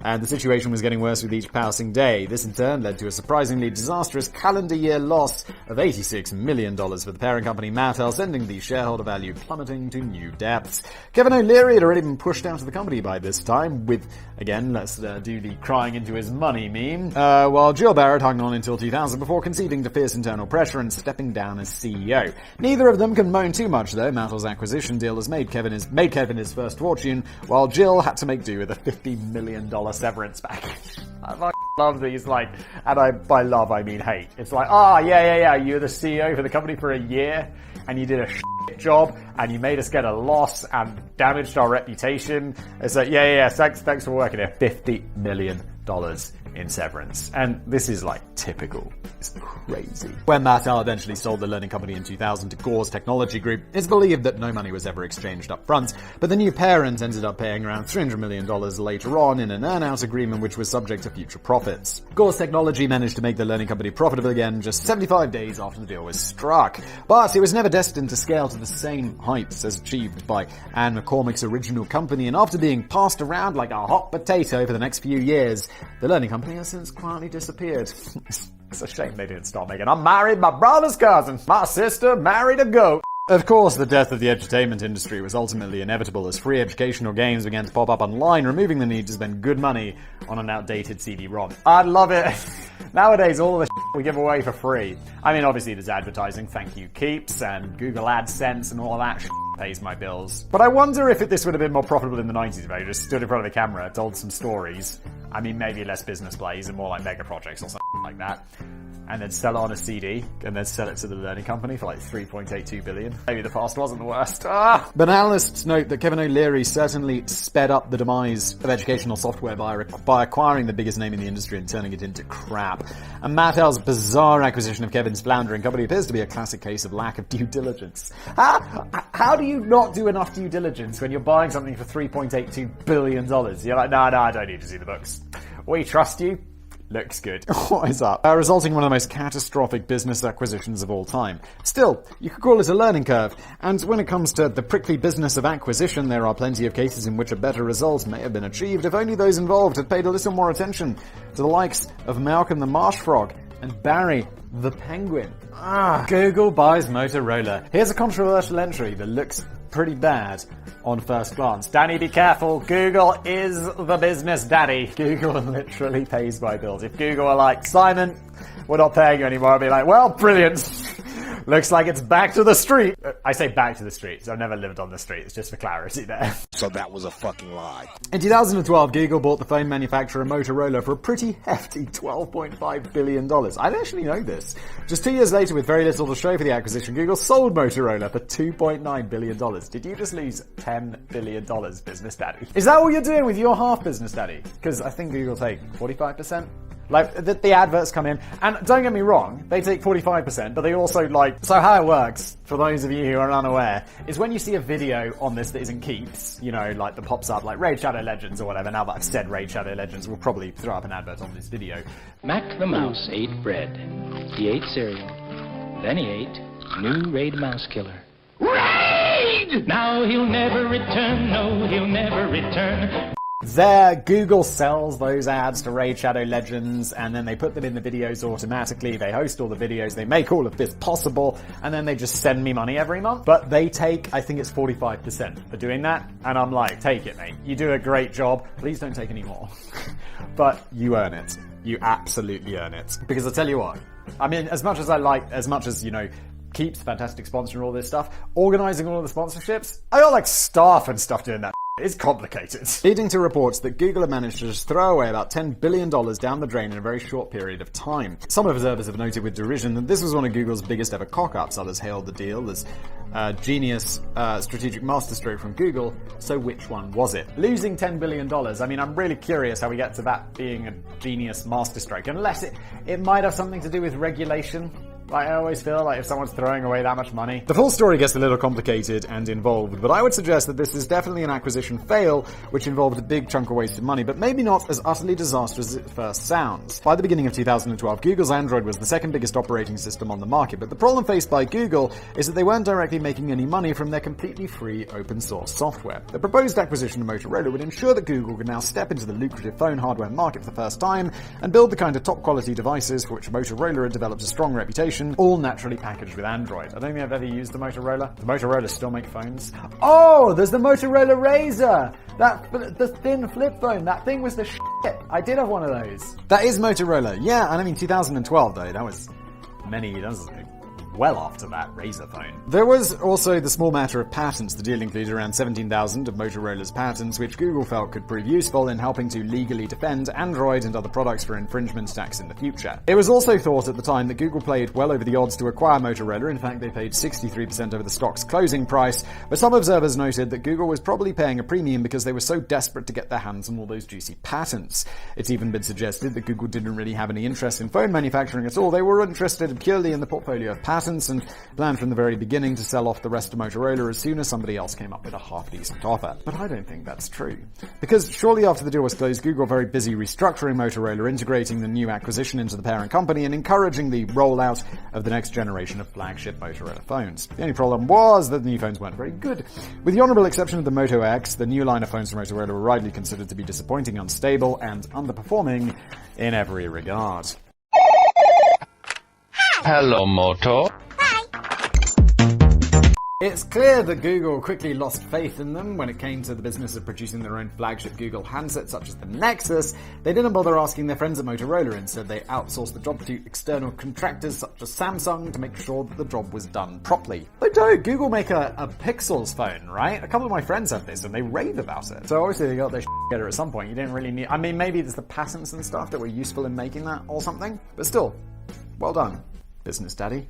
and the situation was getting worse with each passing day. This in turn led to a surprisingly disastrous calendar year loss of $86 million for the parent company Mattel, sending the shareholder value plummeting to new depths. Kevin O'Leary had already been pushed out of the company by this time, with, again, let's do the crying into his money meme, while Jill Barrett hung on until 2000 before conceding to fierce internal pressure and stepping down as CEO. Neither of them can moan too much, though. Mattel's acquisition deal has made Kevin his first fortune, while Jill had to make do with a $50 million severance package. I love these, and by love I mean hate. It's like, yeah, you're the CEO for the company for a year, and you did a shit job, and you made us get a loss and damaged our reputation. It's like, yeah, thanks for working here. $50 million in severance. And this is typical. It's crazy. When Mattel eventually sold the learning company in 2000 to Gauze Technology Group, it's believed that no money was ever exchanged up front, but the new parent ended up paying around $300 million later on in an earn-out agreement which was subject to future profits. Gauze Technology managed to make the learning company profitable again just 75 days after the deal was struck, but it was never destined to scale to the same heights as achieved by Anne McCormick's original company, and after being passed around like a hot potato for the next few years, the learning company has since quietly disappeared. It's a shame they didn't start making, I'm married, my brother's cousin, my sister married a goat. Of course, the death of the entertainment industry was ultimately inevitable as free educational games began to pop up online, removing the need to spend good money on an outdated CD-ROM. I'd love it. Nowadays, all of the shit we give away for free. I mean, obviously there's advertising, thank you Keeps, and Google AdSense and all of that shit pays my bills. But I wonder if this would have been more profitable in the 90s if I just stood in front of the camera, told some stories. I mean, maybe less business plays and more like mega projects or something like that. And then sell it on a CD, and then sell it to the learning company for like $3.82 billion. Maybe the past wasn't the worst. But analysts note that Kevin O'Leary certainly sped up the demise of educational software by acquiring the biggest name in the industry and turning it into crap. And Mattel's bizarre acquisition of Kevin's floundering company appears to be a classic case of lack of due diligence. How do you not do enough due diligence when you're buying something for $3.82 billion? You're like, no, I don't need to see the books. We trust you. Looks good. What is up? Resulting in one of the most catastrophic business acquisitions of all time. Still, you could call it a learning curve, and when it comes to the prickly business of acquisition, there are plenty of cases in which a better result may have been achieved if only those involved had paid a little more attention to the likes of Malcolm the Marsh Frog and Barry the Penguin. Google buys Motorola. Here's a controversial entry that looks pretty bad on first glance. Danny, be careful. Google is the business daddy. Google literally pays my bills. If Google are like, Simon, we're not paying you anymore, I'll be like, well, brilliant. Looks like it's back to the street. I say back to the streets. I've never lived on the streets, just for clarity there. So that was a fucking lie. In 2012, Google bought the phone manufacturer Motorola for a pretty hefty $12.5 billion. I didn't actually know this. Just 2 years later, with very little to show for the acquisition, Google sold Motorola for $2.9 billion. Did you just lose $10 billion, business daddy? Is that what you're doing with your half, business daddy? Because I think Google take 45%. Like, the adverts come in, and don't get me wrong, they take 45%, but they also, so how it works, for those of you who are unaware, is when you see a video on this that isn't Keeps, that pops up, like Raid Shadow Legends or whatever. Now that I've said Raid Shadow Legends, we'll probably throw up an advert on this video. Mac the Mouse ate bread. He ate cereal. Then he ate new Raid Mouse Killer. Raid! Now he'll never return, no, he'll never return. There, Google sells those ads to Raid Shadow Legends, and then they put them in the videos automatically. They host all the videos, they make all of this possible, and then they just send me money every month. But they take, I think it's 45% for doing that, and I'm like, take it, mate. You do a great job. Please don't take any more. But you earn it. You absolutely earn it. Because I tell you what, I mean, as much as, Keeps, fantastic sponsor and all this stuff, organizing all of the sponsorships, I got staff and stuff doing that. It's complicated. Leading to reports that Google had managed to just throw away about $10 billion down the drain in a very short period of time. Some observers have noted with derision that this was one of Google's biggest ever cock-ups. Others hailed the deal as a genius strategic masterstroke from Google. So which one was it? Losing $10 billion, I mean, I'm really curious how we get to that being a genius masterstroke, unless it might have something to do with regulation. I always feel like if someone's throwing away that much money. The full story gets a little complicated and involved, but I would suggest that this is definitely an acquisition fail, which involved a big chunk of wasted money, but maybe not as utterly disastrous as it first sounds. By the beginning of 2012, Google's Android was the second biggest operating system on the market, but the problem faced by Google is that they weren't directly making any money from their completely free open source software. The proposed acquisition of Motorola would ensure that Google could now step into the lucrative phone hardware market for the first time and build the kind of top quality devices for which Motorola had developed a strong reputation, all naturally packaged with Android. I don't think I've ever used the Motorola. The Motorola still make phones. Oh, there's the Motorola Razr! The thin flip phone. That thing was the shit. I did have one of those. That is Motorola. Yeah, and I mean 2012 though. That was well after that Razr phone. There was also the small matter of patents. The deal included around 17,000 of Motorola's patents, which Google felt could prove useful in helping to legally defend Android and other products for infringement attacks in the future. It was also thought at the time that Google played well over the odds to acquire Motorola. In fact, they paid 63% over the stock's closing price, but some observers noted that Google was probably paying a premium because they were so desperate to get their hands on all those juicy patents. It's even been suggested that Google didn't really have any interest in phone manufacturing at all. They were interested purely in the portfolio of patents and planned from the very beginning to sell off the rest of Motorola as soon as somebody else came up with a half-decent offer. But I don't think that's true. Because shortly after the deal was closed, Google were very busy restructuring Motorola, integrating the new acquisition into the parent company and encouraging the rollout of the next generation of flagship Motorola phones. The only problem was that the new phones weren't very good. With the honorable exception of the Moto X, the new line of phones from Motorola were widely considered to be disappointing, unstable, and underperforming in every regard. Hello, Moto. It's clear that Google quickly lost faith in them when it came to the business of producing their own flagship Google handset such as the Nexus. They didn't bother asking their friends at Motorola. Instead, they outsourced the job to external contractors such as Samsung to make sure that the job was done properly. They don't. Google make a Pixels phone, right? A couple of my friends have this and they rave about it. So obviously they got their shit together at some point. You didn't really need... I mean, maybe there's the patents and stuff that were useful in making that or something. But still, well done, business daddy.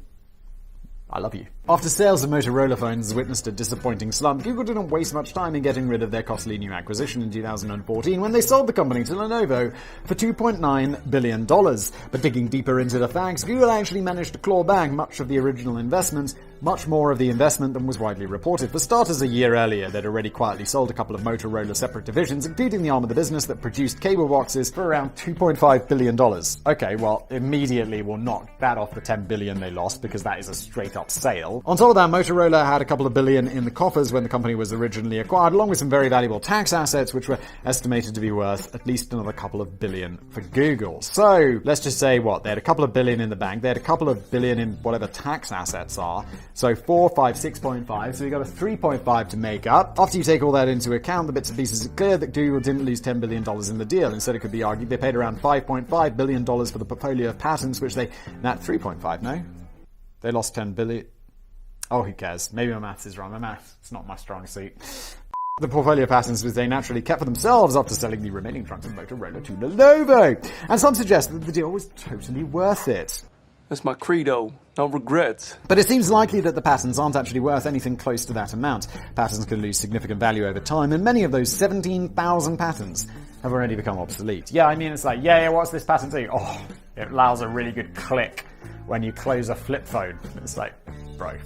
I love you. After sales of Motorola phones witnessed a disappointing slump, Google didn't waste much time in getting rid of their costly new acquisition in 2014 when they sold the company to Lenovo for $2.9 billion. But digging deeper into the facts, Google actually managed to claw back much of the original investment, much more of the investment than was widely reported. For starters, a year earlier, they'd already quietly sold a couple of Motorola separate divisions, including the arm of the business that produced cable boxes for around $2.5 billion. Okay, well, immediately we'll knock that off the $10 billion they lost because that is a straight up sale. On top of that, Motorola had a couple of billion in the coffers when the company was originally acquired, along with some very valuable tax assets, which were estimated to be worth at least another couple of billion for Google. So, let's just say they had a couple of billion in the bank, they had a couple of billion in whatever tax assets are, so 4, 5, 6.5, so you got a 3.5 to make up. After you take all that into account, the bits and pieces are clear that Google didn't lose $10 billion in the deal. Instead, it could be argued they paid around $5.5 billion for the portfolio of patents, which they... Not 3.5, no? They lost 10 billion... Oh, who cares? Maybe my maths is wrong. My maths is not my strong suit. The portfolio of patents which they naturally kept for themselves after selling the remaining chunks of Motorola to Lenovo. And some suggest that the deal was totally worth it. That's my credo. No regrets. But it seems likely that the patents aren't actually worth anything close to that amount. Patents can lose significant value over time, and many of those 17,000 patents have already become obsolete. Yeah, I mean, it's like, yeah, what's this patent do? Oh, it allows a really good click when you close a flip phone. It's like, bro.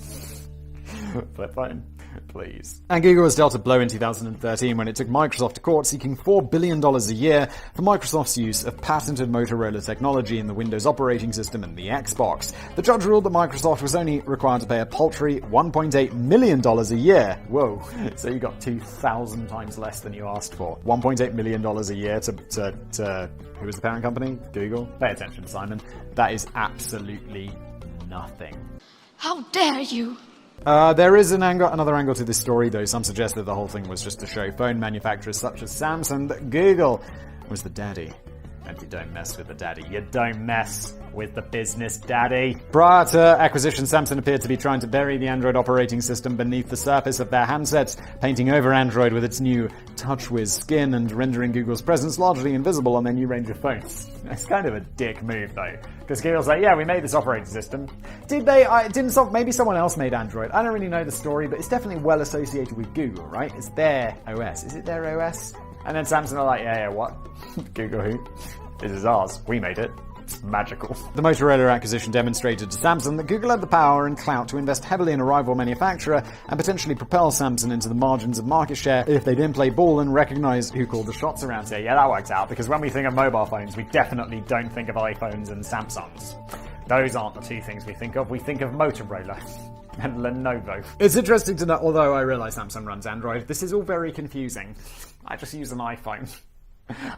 Flip phone, please. And Google was dealt a blow in 2013 when it took Microsoft to court seeking $4 billion a year for Microsoft's use of patented Motorola technology in the Windows operating system and the Xbox. The judge ruled that Microsoft was only required to pay a paltry $1.8 million a year. Whoa, so you got 2,000 times less than you asked for. $1.8 million a year to who was the parent company? Google? Pay attention, Simon. That is absolutely nothing. How dare you! There is another angle to this story, though. Some suggest that the whole thing was just to show phone manufacturers such as Samsung that Google was the daddy. And you don't mess with the daddy. You don't mess with the business daddy. Prior to acquisition, Samsung appeared to be trying to bury the Android operating system beneath the surface of their handsets, painting over Android with its new TouchWiz skin and rendering Google's presence largely invisible on their new range of phones. It's kind of a dick move, though, because Google's like, yeah, we made this operating system. Did they? Maybe someone else made Android. I don't really know the story, but it's definitely well associated with Google, right? It's their OS. Is it their OS? And then Samsung are like, yeah, what? Google who? This is ours. We made it. It's magical. The Motorola acquisition demonstrated to Samsung that Google had the power and clout to invest heavily in a rival manufacturer and potentially propel Samsung into the margins of market share if they didn't play ball and recognize who called the shots around here. Yeah, that works out, because when we think of mobile phones, we definitely don't think of iPhones and Samsungs. Those aren't the two things we think of. We think of Motorola and Lenovo. It's interesting to know, although I realize Samsung runs Android, this is all very confusing. I just use an iPhone.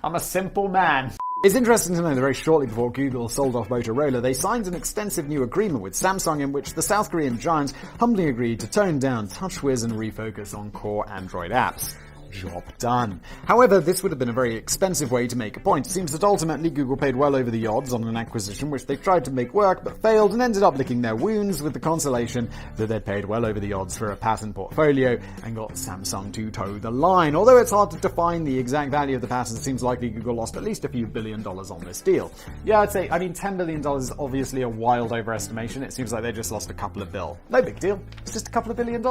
I'm a simple man. It's interesting to know that very shortly before Google sold off Motorola, they signed an extensive new agreement with Samsung in which the South Korean giant humbly agreed to tone down TouchWiz and refocus on core Android apps. Job done. However, this would have been a very expensive way to make a point. It seems that ultimately Google paid well over the odds on an acquisition which they tried to make work but failed and ended up licking their wounds with the consolation that they'd paid well over the odds for a patent portfolio and got Samsung to toe the line. Although it's hard to define the exact value of the patent, it seems likely Google lost at least a few $1 billion on this deal. Yeah, I'd say, $10 billion is obviously a wild overestimation. It seems like they just lost a couple of bill. No big deal. It's just a couple of $1 billion.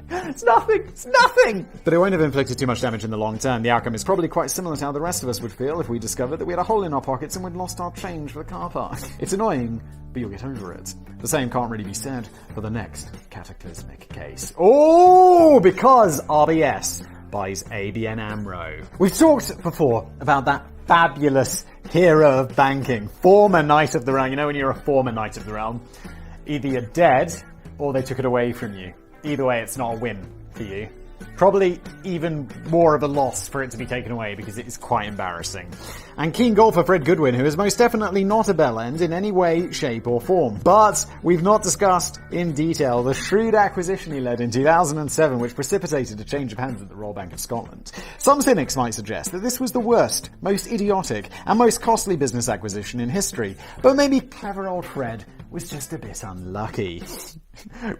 It's nothing! It's nothing! But it won't have inflicted too much damage in the long term. The outcome is probably quite similar to how the rest of us would feel if we discovered that we had a hole in our pockets and we'd lost our change for the car park. It's annoying, but you'll get over it. The same can't really be said for the next cataclysmic case. Oh, because RBS buys ABN AMRO. We've talked before about that fabulous hero of banking, former Knight of the Realm. You know when you're a former Knight of the Realm? Either you're dead, or they took it away from you. Either way, it's not a win for you. Probably even more of a loss for it to be taken away because it is quite embarrassing. And keen golfer Fred Goodwin, who is most definitely not a bell end in any way, shape or form. But we've not discussed in detail the shrewd acquisition he led in 2007, which precipitated a change of hands at the Royal Bank of Scotland. Some cynics might suggest that this was the worst, most idiotic and most costly business acquisition in history. But maybe clever old Fred was just a bit unlucky.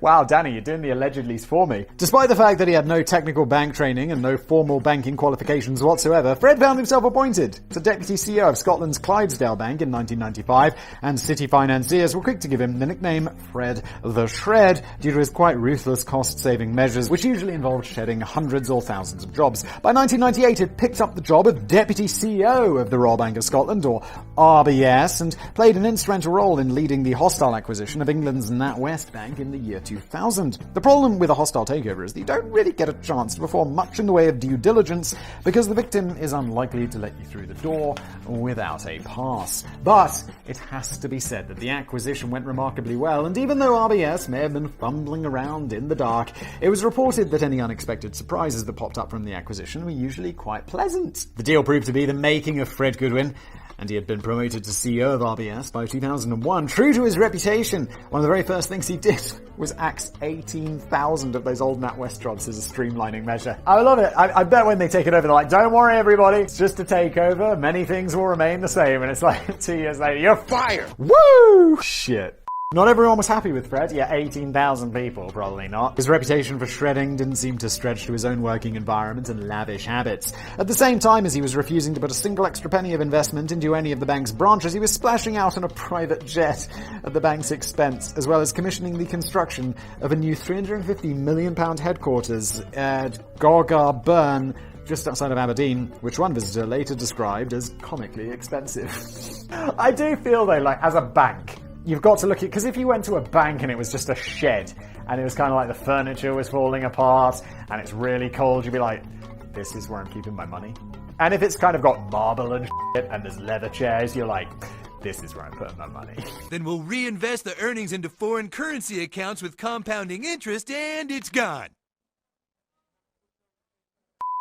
Wow, Danny, you're doing the allegedlys for me. Despite the fact that he had no technical bank training and no formal banking qualifications whatsoever, Fred found himself appointed to Deputy CEO of Scotland's Clydesdale Bank in 1995, and city financiers were quick to give him the nickname Fred the Shred due to his quite ruthless cost-saving measures, which usually involved shedding hundreds or thousands of jobs. By 1998, he'd picked up the job of Deputy CEO of the Royal Bank of Scotland, or RBS, and played an instrumental role in leading the hostile acquisition of England's NatWest Bank in the year 2000. The problem with a hostile takeover is that you don't really get a chance to perform much in the way of due diligence because the victim is unlikely to let you through the door without a pass. But it has to be said that the acquisition went remarkably well, and even though RBS may have been fumbling around in the dark, it was reported that any unexpected surprises that popped up from the acquisition were usually quite pleasant. The deal proved to be the making of Fred Goodwin, and he had been promoted to CEO of RBS by 2001. True to his reputation, one of the very first things he did was axe 18,000 of those old NatWest jobs as a streamlining measure. I love it. I bet when they take it over, they're like, don't worry everybody, it's just a takeover, many things will remain the same, and it's like 2 years later, you're fired! Woo! Shit. Not everyone was happy with Fred. Yeah, 18,000 people, probably not. His reputation for shredding didn't seem to stretch to his own working environment and lavish habits. At the same time as he was refusing to put a single extra penny of investment into any of the bank's branches, he was splashing out on a private jet at the bank's expense, as well as commissioning the construction of a new £350 million headquarters at Gorgar Burn, just outside of Aberdeen, which one visitor later described as comically expensive. I do feel though, like, as a bank, you've got to look at, because if you went to a bank and it was just a shed, and it was kind of like the furniture was falling apart, and it's really cold, you'd be like, this is where I'm keeping my money. And if it's kind of got marble and shit, and there's leather chairs, you're like, this is where I'm putting my money. Then we'll reinvest the earnings into foreign currency accounts with compounding interest, and it's gone.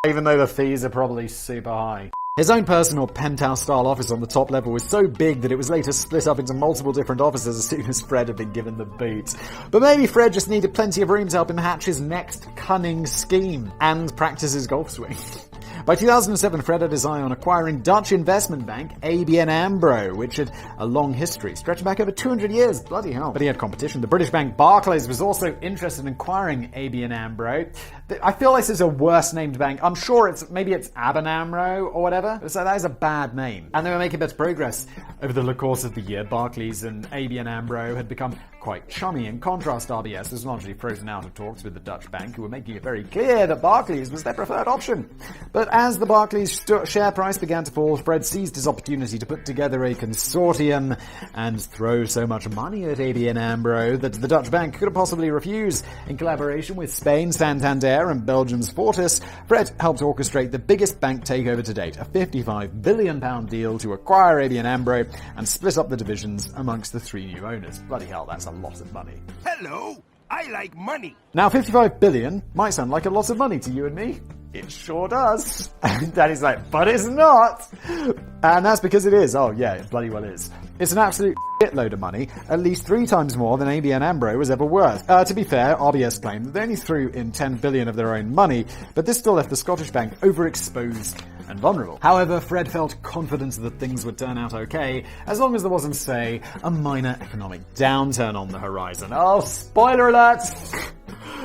Even though the fees are probably super high. His own personal penthouse-style office on the top level was so big that it was later split up into multiple different offices as soon as Fred had been given the boot. But maybe Fred just needed plenty of room to help him hatch his next cunning scheme and practice his golf swing. By 2007, Fred had his eye on acquiring Dutch investment bank ABN AMRO, which had a long history, stretching back over 200 years. Bloody hell. But he had competition. The British bank Barclays was also interested in acquiring ABN AMRO. I feel this is a worse named bank. I'm sure maybe it's ABN AMRO or whatever. So that is a bad name. And they were making better progress. Over the course of the year, Barclays and ABN AMRO had become quite chummy. In contrast, RBS was largely frozen out of talks with the Dutch bank, who were making it very clear that Barclays was their preferred option. But as the Barclays share price began to fall, Fred seized his opportunity to put together a consortium and throw so much money at ABN AMRO that the Dutch bank couldn't possibly refuse. In collaboration with Spain, Santander and Belgium's Fortis, Fred helped orchestrate the biggest bank takeover to date, a £55 billion deal to acquire ABN AMRO and split up the divisions amongst the three new owners. Bloody hell, that's a lot of money. Hello, I like money. Now, 55 billion might sound like a lot of money to you and me. It sure does. And Daddy's like, but it's not. And that's because it is. Oh yeah, it bloody well is. It's an absolute shitload of money, at least 3 times more than ABN AMRO was ever worth. To be fair, RBS claimed that they only threw in 10 billion of their own money, but this still left the Scottish bank overexposed and vulnerable. However, Fred felt confident that things would turn out okay, as long as there wasn't, say, a minor economic downturn on the horizon. Oh, spoiler alert!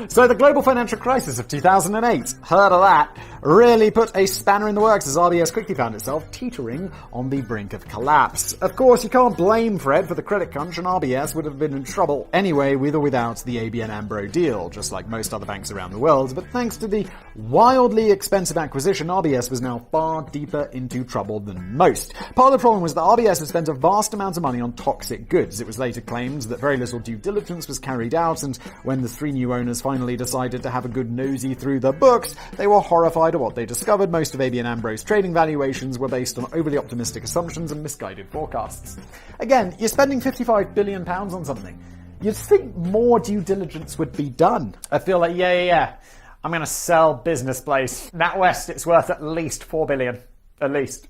So the global financial crisis of 2008, heard of that, really put a spanner in the works as RBS quickly found itself teetering on the brink of collapse. Of course, you can't blame Fred for the credit crunch, and RBS would have been in trouble anyway with or without the ABN AMRO deal, just like most other banks around the world. But thanks to the wildly expensive acquisition, RBS was now far deeper into trouble than most. Part of the problem was that RBS had spent a vast amount of money on toxic goods. It was later claimed that very little due diligence was carried out, and when the 3 new owners finally decided to have a good nosy through the books, they were horrified at what they discovered. Most of ABN AMRO's trading valuations were based on overly optimistic assumptions and misguided forecasts. Again, you're spending £55 billion on something. You'd think more due diligence would be done. I feel like, yeah. I'm going to sell Business Blaze. NatWest, it's worth at least $4 billion. At least.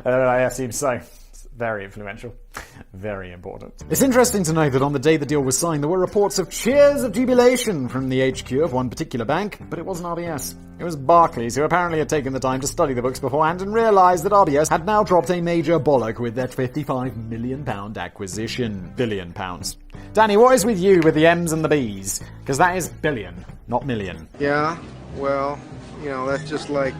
I assume so. It's very influential. Very important. It's interesting to know that on the day the deal was signed, there were reports of cheers of jubilation from the HQ of one particular bank, but it wasn't RBS. It was Barclays, who apparently had taken the time to study the books beforehand and realised that RBS had now dropped a major bollock with their £55 million acquisition. Billion pounds. Danny, what is with you with the M's and the B's? Because that is billion, not million. Yeah, well, you know, that's just like,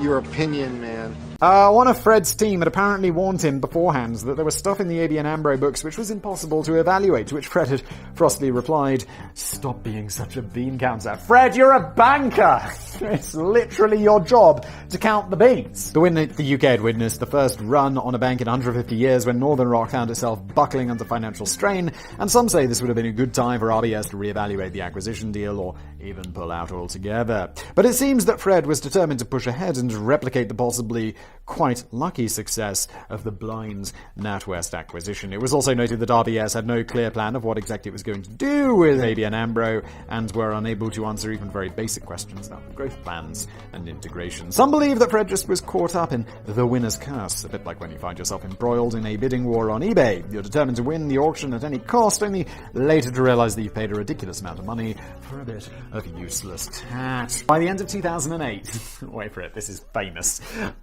your opinion, man. One of Fred's team had apparently warned him beforehand that there was stuff in the ABN AMRO books which was impossible to evaluate, to which Fred had frostily replied, "Stop being such a bean counter. Fred, you're a banker! It's literally your job to count the beans." The UK had witnessed the first run on a bank in 150 years when Northern Rock found itself buckling under financial strain, and some say this would have been a good time for RBS to reevaluate the acquisition deal or even pull out altogether. But it seems that Fred was determined to push ahead and replicate the possibly quite lucky success of the blind NatWest acquisition. It was also noted that RBS had no clear plan of what exactly it was going to do with ABN AMRO and were unable to answer even very basic questions about growth plans and integration. Some believe that Fred just was caught up in the winner's curse, a bit like when you find yourself embroiled in a bidding war on eBay. You're determined to win the auction at any cost, only later to realize that you've paid a ridiculous amount of money for a bit of useless tat. By the end of 2008, wait for it, this is famous.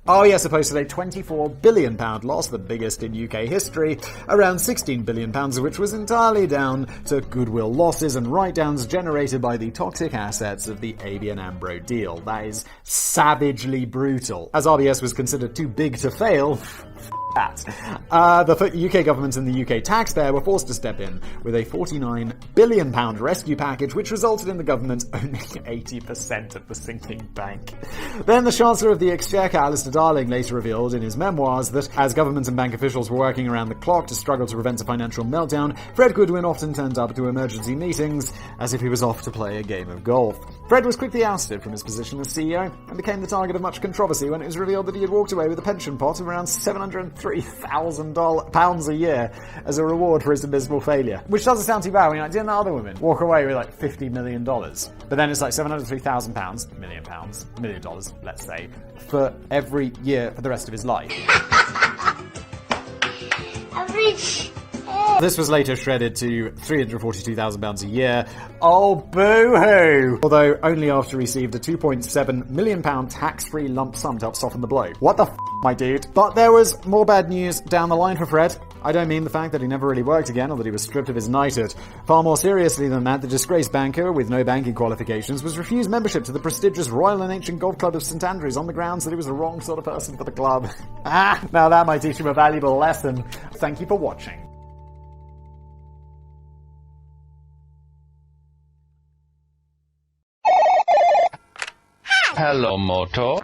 RBS posted a £24 billion loss, the biggest in UK history, around £16 billion of which was entirely down to goodwill losses and write-downs generated by the toxic assets of the ABN AMRO deal. That is savagely brutal. As RBS was considered too big to fail, the UK government and the UK taxpayer were forced to step in with a £49 billion rescue package, which resulted in the government owning 80% of the sinking bank. Then the Chancellor of the Exchequer, Alistair Darling, later revealed in his memoirs that as government and bank officials were working around the clock to struggle to prevent a financial meltdown, Fred Goodwin often turned up to emergency meetings as if he was off to play a game of golf. Fred was quickly ousted from his position as CEO and became the target of much controversy when it was revealed that he had walked away with a pension pot of around £703,000 a year as a reward for his abysmal failure. Which doesn't sound too bad. I mean, like, didn't that other woman walk away with like $50 million? But then it's like £703,000, million dollars, let's say, for every year for the rest of his life. This was later shredded to £342,000 a year. Oh, boo-hoo! Although only after he received a £2.7 million tax-free lump sum to help soften the blow. What the f***, my dude? But there was more bad news down the line for Fred. I don't mean the fact that he never really worked again or that he was stripped of his knighthood. Far more seriously than that, the disgraced banker with no banking qualifications was refused membership to the prestigious Royal and Ancient Golf Club of St Andrews on the grounds that he was the wrong sort of person for the club. Now that might teach him a valuable lesson. Thank you for watching. Hello, Moto.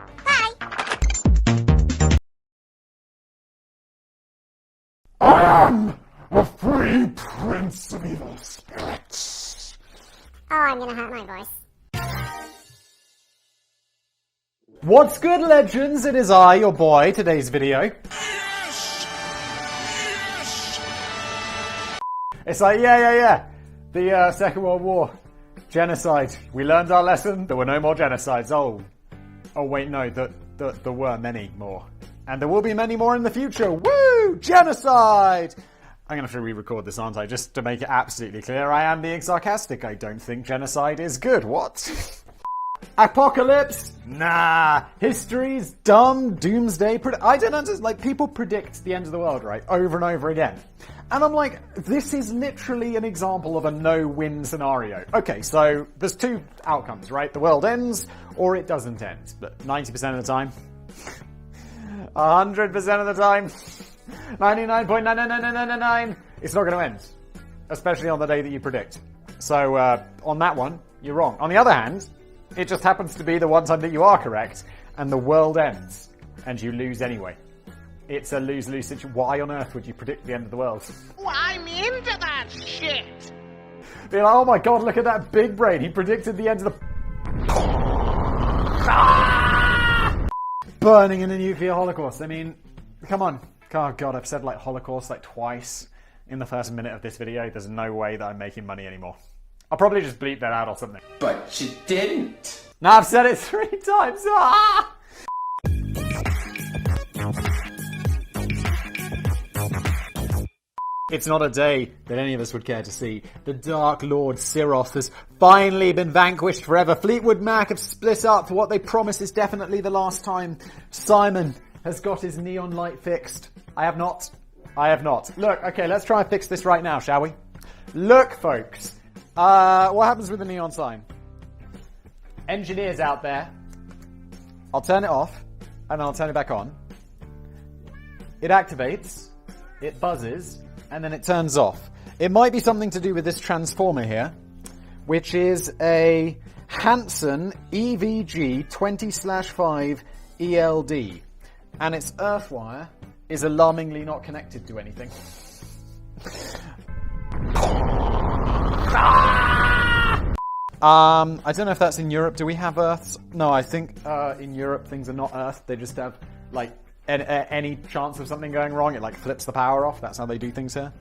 I am a free prince of evil spirits. Oh, I'm gonna hurt my voice. What's good, legends? It is I, your boy, today's video. It's like, yeah. The Second World War. Genocide. We learned our lesson. There were no more genocides. Oh wait, no. There were many more. And there will be many more in the future. Woo! Genocide! I'm going to have to re-record this, aren't I? Just to make it absolutely clear, I am being sarcastic. I don't think genocide is good. What? Apocalypse? Nah. History's dumb. Doomsday. I don't understand. Like, people predict the end of the world, right? Over and over again. And I'm like, this is literally an example of a no-win scenario. Okay, so there's two outcomes, right? The world ends, or it doesnn't end. But 90% of the time, 100% of the time, 99.99999, it's not going to end. Especially on the day that you predict. So, on that one, you're wrong. On the other hand, it just happens to be the one time that you are correct, and the world ends, and you lose anyway. It's a lose-lose situation. Why on earth would you predict the end of the world? Well, I'm into that shit. Be like, oh my god, look at that big brain. He predicted the end of the... burning in a nuclear holocaust. I mean, come on. Oh god, I've said like holocaust like twice in the first minute of this video. There's no way that I'm making money anymore. I'll probably just bleep that out or something. But you didn't. Now I've said it 3 times. Ah! It's not a day that any of us would care to see. The Dark Lord Siroth has finally been vanquished forever. Fleetwood Mac have split up for what they promise is definitely the last time. Simon has got his neon light fixed. I have not. Look, okay, let's try and fix this right now, shall we? Look, folks. What happens with the neon sign? Engineers out there. I'll turn it off, and I'll turn it back on. It activates. It buzzes. And then it turns off. It might be something to do with this transformer here, which is a Hanson EVG 20/5 ELD. And its earth wire is alarmingly not connected to anything. I don't know if that's in Europe. Do we have earths? No, I think in Europe things are not earthed. They just have, like, any chance of something going wrong, it like flips the power off. That's how they do things here.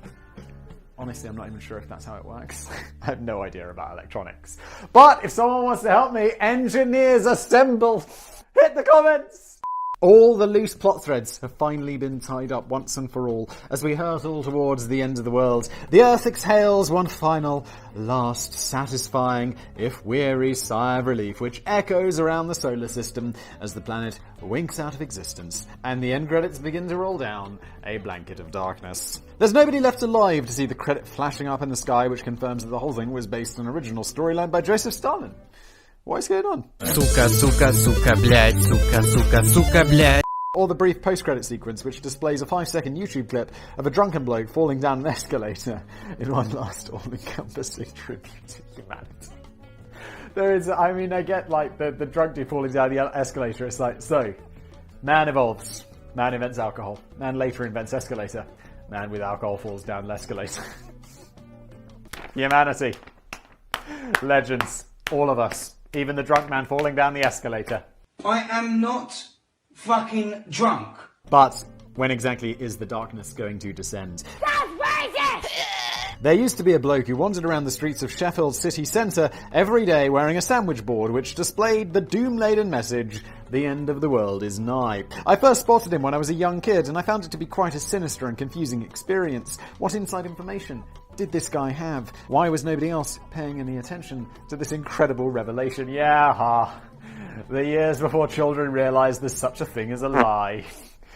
Honestly, I'm not even sure if that's how it works. I have no idea about electronics. But if someone wants to help me, engineers assemble! Hit the comments! All the loose plot threads have finally been tied up once and for all as we hurtle towards the end of the world. The Earth exhales one final, last, satisfying, if weary sigh of relief, which echoes around the solar system as the planet winks out of existence, and the end credits begin to roll down, a blanket of darkness. There's nobody left alive to see the credit flashing up in the sky, which confirms that the whole thing was based on an original storyline by Joseph Stalin. What is going on? Сука, сука, сука, блядь, сука, сука, сука, блядь. Or the brief post-credit sequence, which displays a 5-second YouTube clip of a drunken bloke falling down an escalator in one last all-encompassing tribute to humanity. There is, I mean, I get, like, the drunk dude falling down the escalator. It's like, so, man evolves. Man invents alcohol. Man later invents escalator. Man with alcohol falls down the escalator. Humanity. Legends. All of us. Even the drunk man falling down the escalator. I am not fucking drunk. But when exactly is the darkness going to descend? That's racist! There used to be a bloke who wandered around the streets of Sheffield city centre every day wearing a sandwich board which displayed the doom-laden message, "The end of the world is nigh." I first spotted him when I was a young kid, and I found it to be quite a sinister and confusing experience. What inside information did this guy have? Why was nobody else paying any attention to this incredible revelation? Yeah, the years before children realised there's such a thing as a lie.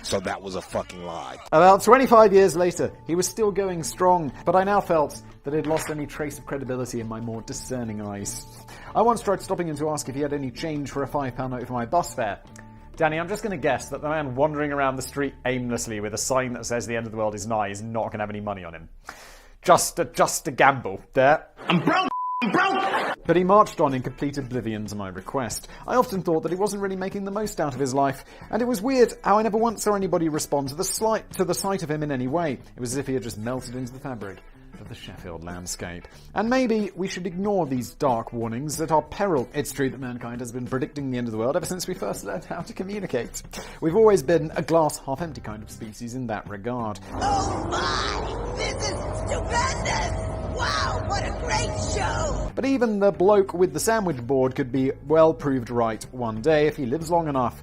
So that was a fucking lie. About 25 years later, he was still going strong, but I now felt that he'd lost any trace of credibility in my more discerning eyes. I once tried stopping him to ask if he had any change for a £5 note for my bus fare. Danny, I'm just going to guess that the man wandering around the street aimlessly with a sign that says the end of the world is nigh is not going to have any money on him. Just a gamble. There. I'm broke! But he marched on in complete oblivion to my request. I often thought that he wasn't really making the most out of his life, and it was weird how I never once saw anybody respond to the sight of him in any way. It was as if he had just melted into the fabric of the Sheffield landscape. And maybe we should ignore these dark warnings at our peril. It's true that mankind has been predicting the end of the world ever since we first learned how to communicate. We've always been a glass half-empty kind of species in that regard. Oh my! This is stupendous! Wow, what a great show! But even the bloke with the sandwich board could be well proved right one day if he lives long enough.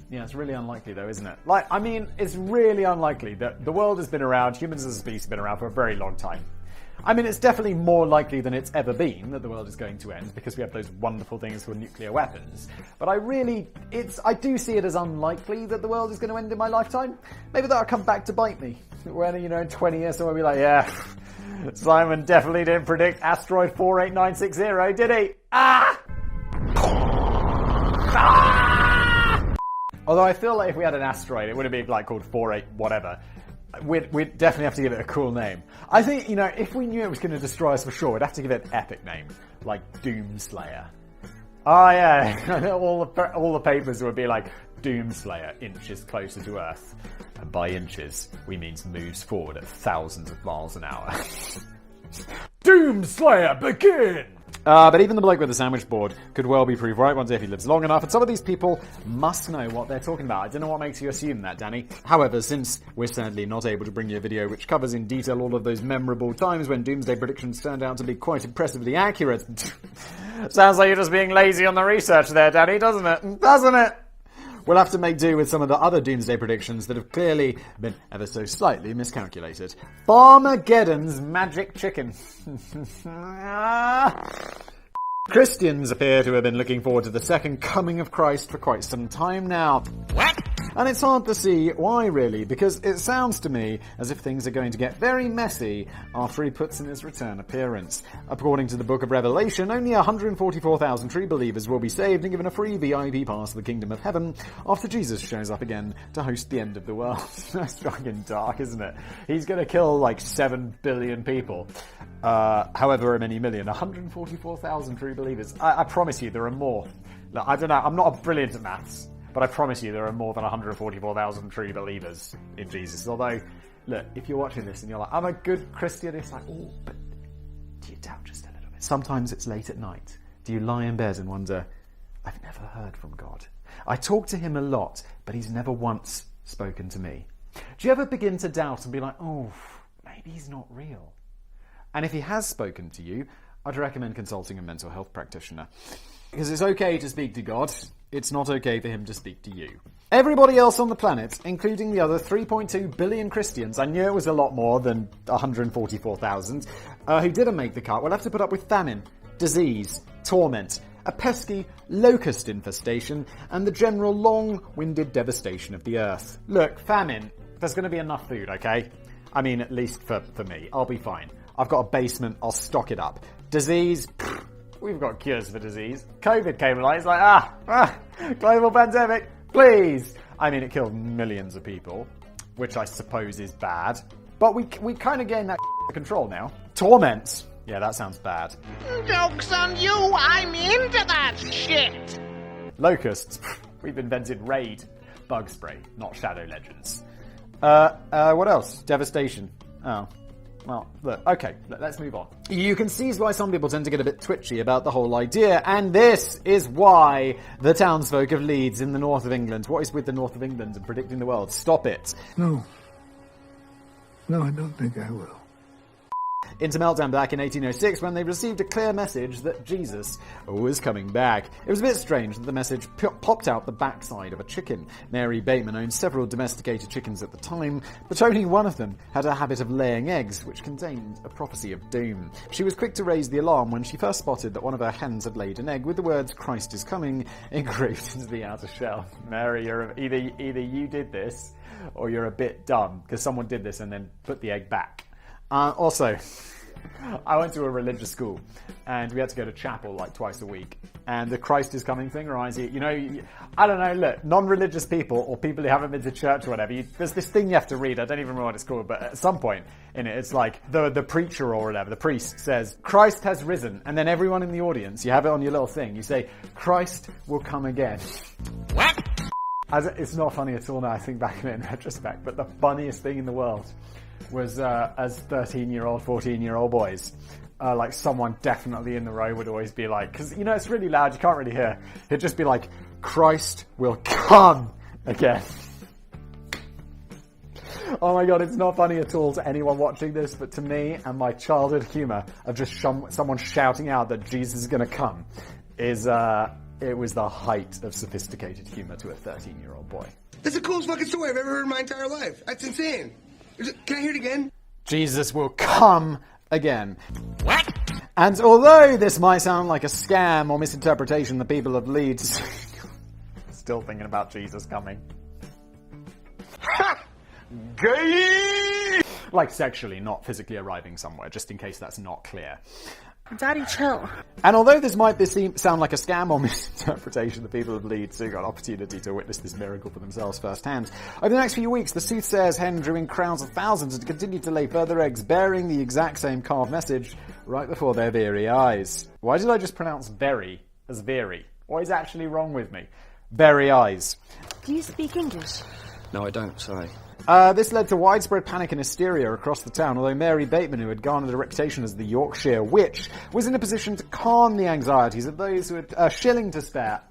Yeah, it's really unlikely though, isn't it? Like, I mean, it's really unlikely that the world has been around, humans as a species have been around for a very long time. I mean, it's definitely more likely than it's ever been that the world is going to end because we have those wonderful things called nuclear weapons. But I do see it as unlikely that the world is going to end in my lifetime. Maybe that'll come back to bite me. When, in 20 years someone will be like, yeah, Simon definitely didn't predict asteroid 48960, did he? Although I feel like if we had an asteroid, it would have been like called 48 whatever. We'd definitely have to give it a cool name. I think, if we knew it was going to destroy us for sure, we'd have to give it an epic name. Like Doomslayer. Oh yeah, all the papers would be like, Doomslayer inches closer to Earth. And by inches, we mean moves forward at thousands of miles an hour. Doomslayer, begin! But even the bloke with the sandwich board could well be proved right one day if he lives long enough, and some of these people must know what they're talking about. I don't know what makes you assume that, Danny. However, since we're sadly not able to bring you a video which covers in detail all of those memorable times when doomsday predictions turned out to be quite impressively accurate... Sounds like you're just being lazy on the research there, Danny, doesn't it? Doesn't it? We'll have to make do with some of the other doomsday predictions that have clearly been ever so slightly miscalculated. Farmageddon's magic chicken. Christians appear to have been looking forward to the second coming of Christ for quite some time now. What? And it's hard to see why, really, because it sounds to me as if things are going to get very messy after he puts in his return appearance. According to the Book of Revelation, only 144,000 true believers will be saved and given a free VIP pass to the Kingdom of Heaven after Jesus shows up again to host the end of the world. That's fucking dark, isn't it? He's going to kill like 7 billion people. However many million. 144,000 true believers. I promise you there are more. Look, I don't know, I'm not brilliant at maths. But I promise you there are more than 144,000 true believers in Jesus. Although, look, if you're watching this and you're like, I'm a good Christian, it's like, oh, but do you doubt just a little bit? Sometimes it's late at night. Do you lie in bed and wonder, I've never heard from God. I talk to him a lot, but he's never once spoken to me. Do you ever begin to doubt and be like, oh, maybe he's not real? And if he has spoken to you, I'd recommend consulting a mental health practitioner. Because it's okay to speak to God. It's not okay for him to speak to you. Everybody else on the planet, including the other 3.2 billion Christians, I knew it was a lot more than 144,000, who didn't make the cut, will have to put up with famine, disease, torment, a pesky locust infestation, and the general long-winded devastation of the earth. Look, famine, there's going to be enough food, okay? I mean, at least for me. I'll be fine. I've got a basement, I'll stock it up. Disease... We've got cures for disease. COVID came along, it's like, global pandemic, please. I mean, it killed millions of people, which I suppose is bad. But we kind of gained that under control now. Torment. Yeah, that sounds bad. Joke's on you, I'm into that shit. Locusts. We've invented Raid. Bug spray, not Shadow Legends. What else? Devastation. Oh. Well, look, okay, let's move on. You can see why some people tend to get a bit twitchy about the whole idea, and this is why the townsfolk of Leeds in the north of England, what is with the north of England and predicting the world? Stop it. No, I don't think I will. Into Meltdown back in 1806 when they received a clear message that Jesus was coming back. It was a bit strange that the message popped out the backside of a chicken. Mary Bateman owned several domesticated chickens at the time, but only one of them had a habit of laying eggs, which contained a prophecy of doom. She was quick to raise the alarm when she first spotted that one of her hens had laid an egg with the words "Christ is coming" engraved into the outer shell. Mary, you're either you did this or you're a bit dumb, because someone did this and then put the egg back. Also, I went to a religious school and we had to go to chapel like twice a week. And the Christ is coming thing reminds you, I don't know, look, non-religious people or people who haven't been to church or whatever, there's this thing you have to read, I don't even remember what it's called, but at some point in it, it's like the preacher or whatever, the priest says, Christ has risen. And then everyone in the audience, you have it on your little thing, you say, Christ will come again. What? It's not funny at all now, I think back in retrospect, but the funniest thing in the world was as 13-year-old, 14-year-old boys, like someone definitely in the row would always be like, because, it's really loud, you can't really hear. It'd just be like, Christ will come again. Oh my god, it's not funny at all to anyone watching this, but to me and my childhood humour of just someone shouting out that Jesus is going to come is, it was the height of sophisticated humour to a 13-year-old boy. That's the coolest fucking story I've ever heard in my entire life. That's insane. Can I hear it again? Jesus will come again. What? And although this might sound like a scam or misinterpretation, the people of Leeds still thinking about Jesus coming. Gay! Like sexually, not physically arriving somewhere, just in case that's not clear. Daddy, chill. And although this might sound like a scam or misinterpretation, the people of Leeds who got an opportunity to witness this miracle for themselves firsthand. Over the next few weeks, the soothsayer's hen drew in crowds of thousands and continued to lay further eggs, bearing the exact same carved message right before their very eyes. Why did I just pronounce very as very? What is actually wrong with me? Very eyes. Do you speak English? No, I don't, sorry. This led to widespread panic and hysteria across the town, although Mary Bateman, who had garnered a reputation as the Yorkshire Witch, was in a position to calm the anxieties of those who had a shilling to spare.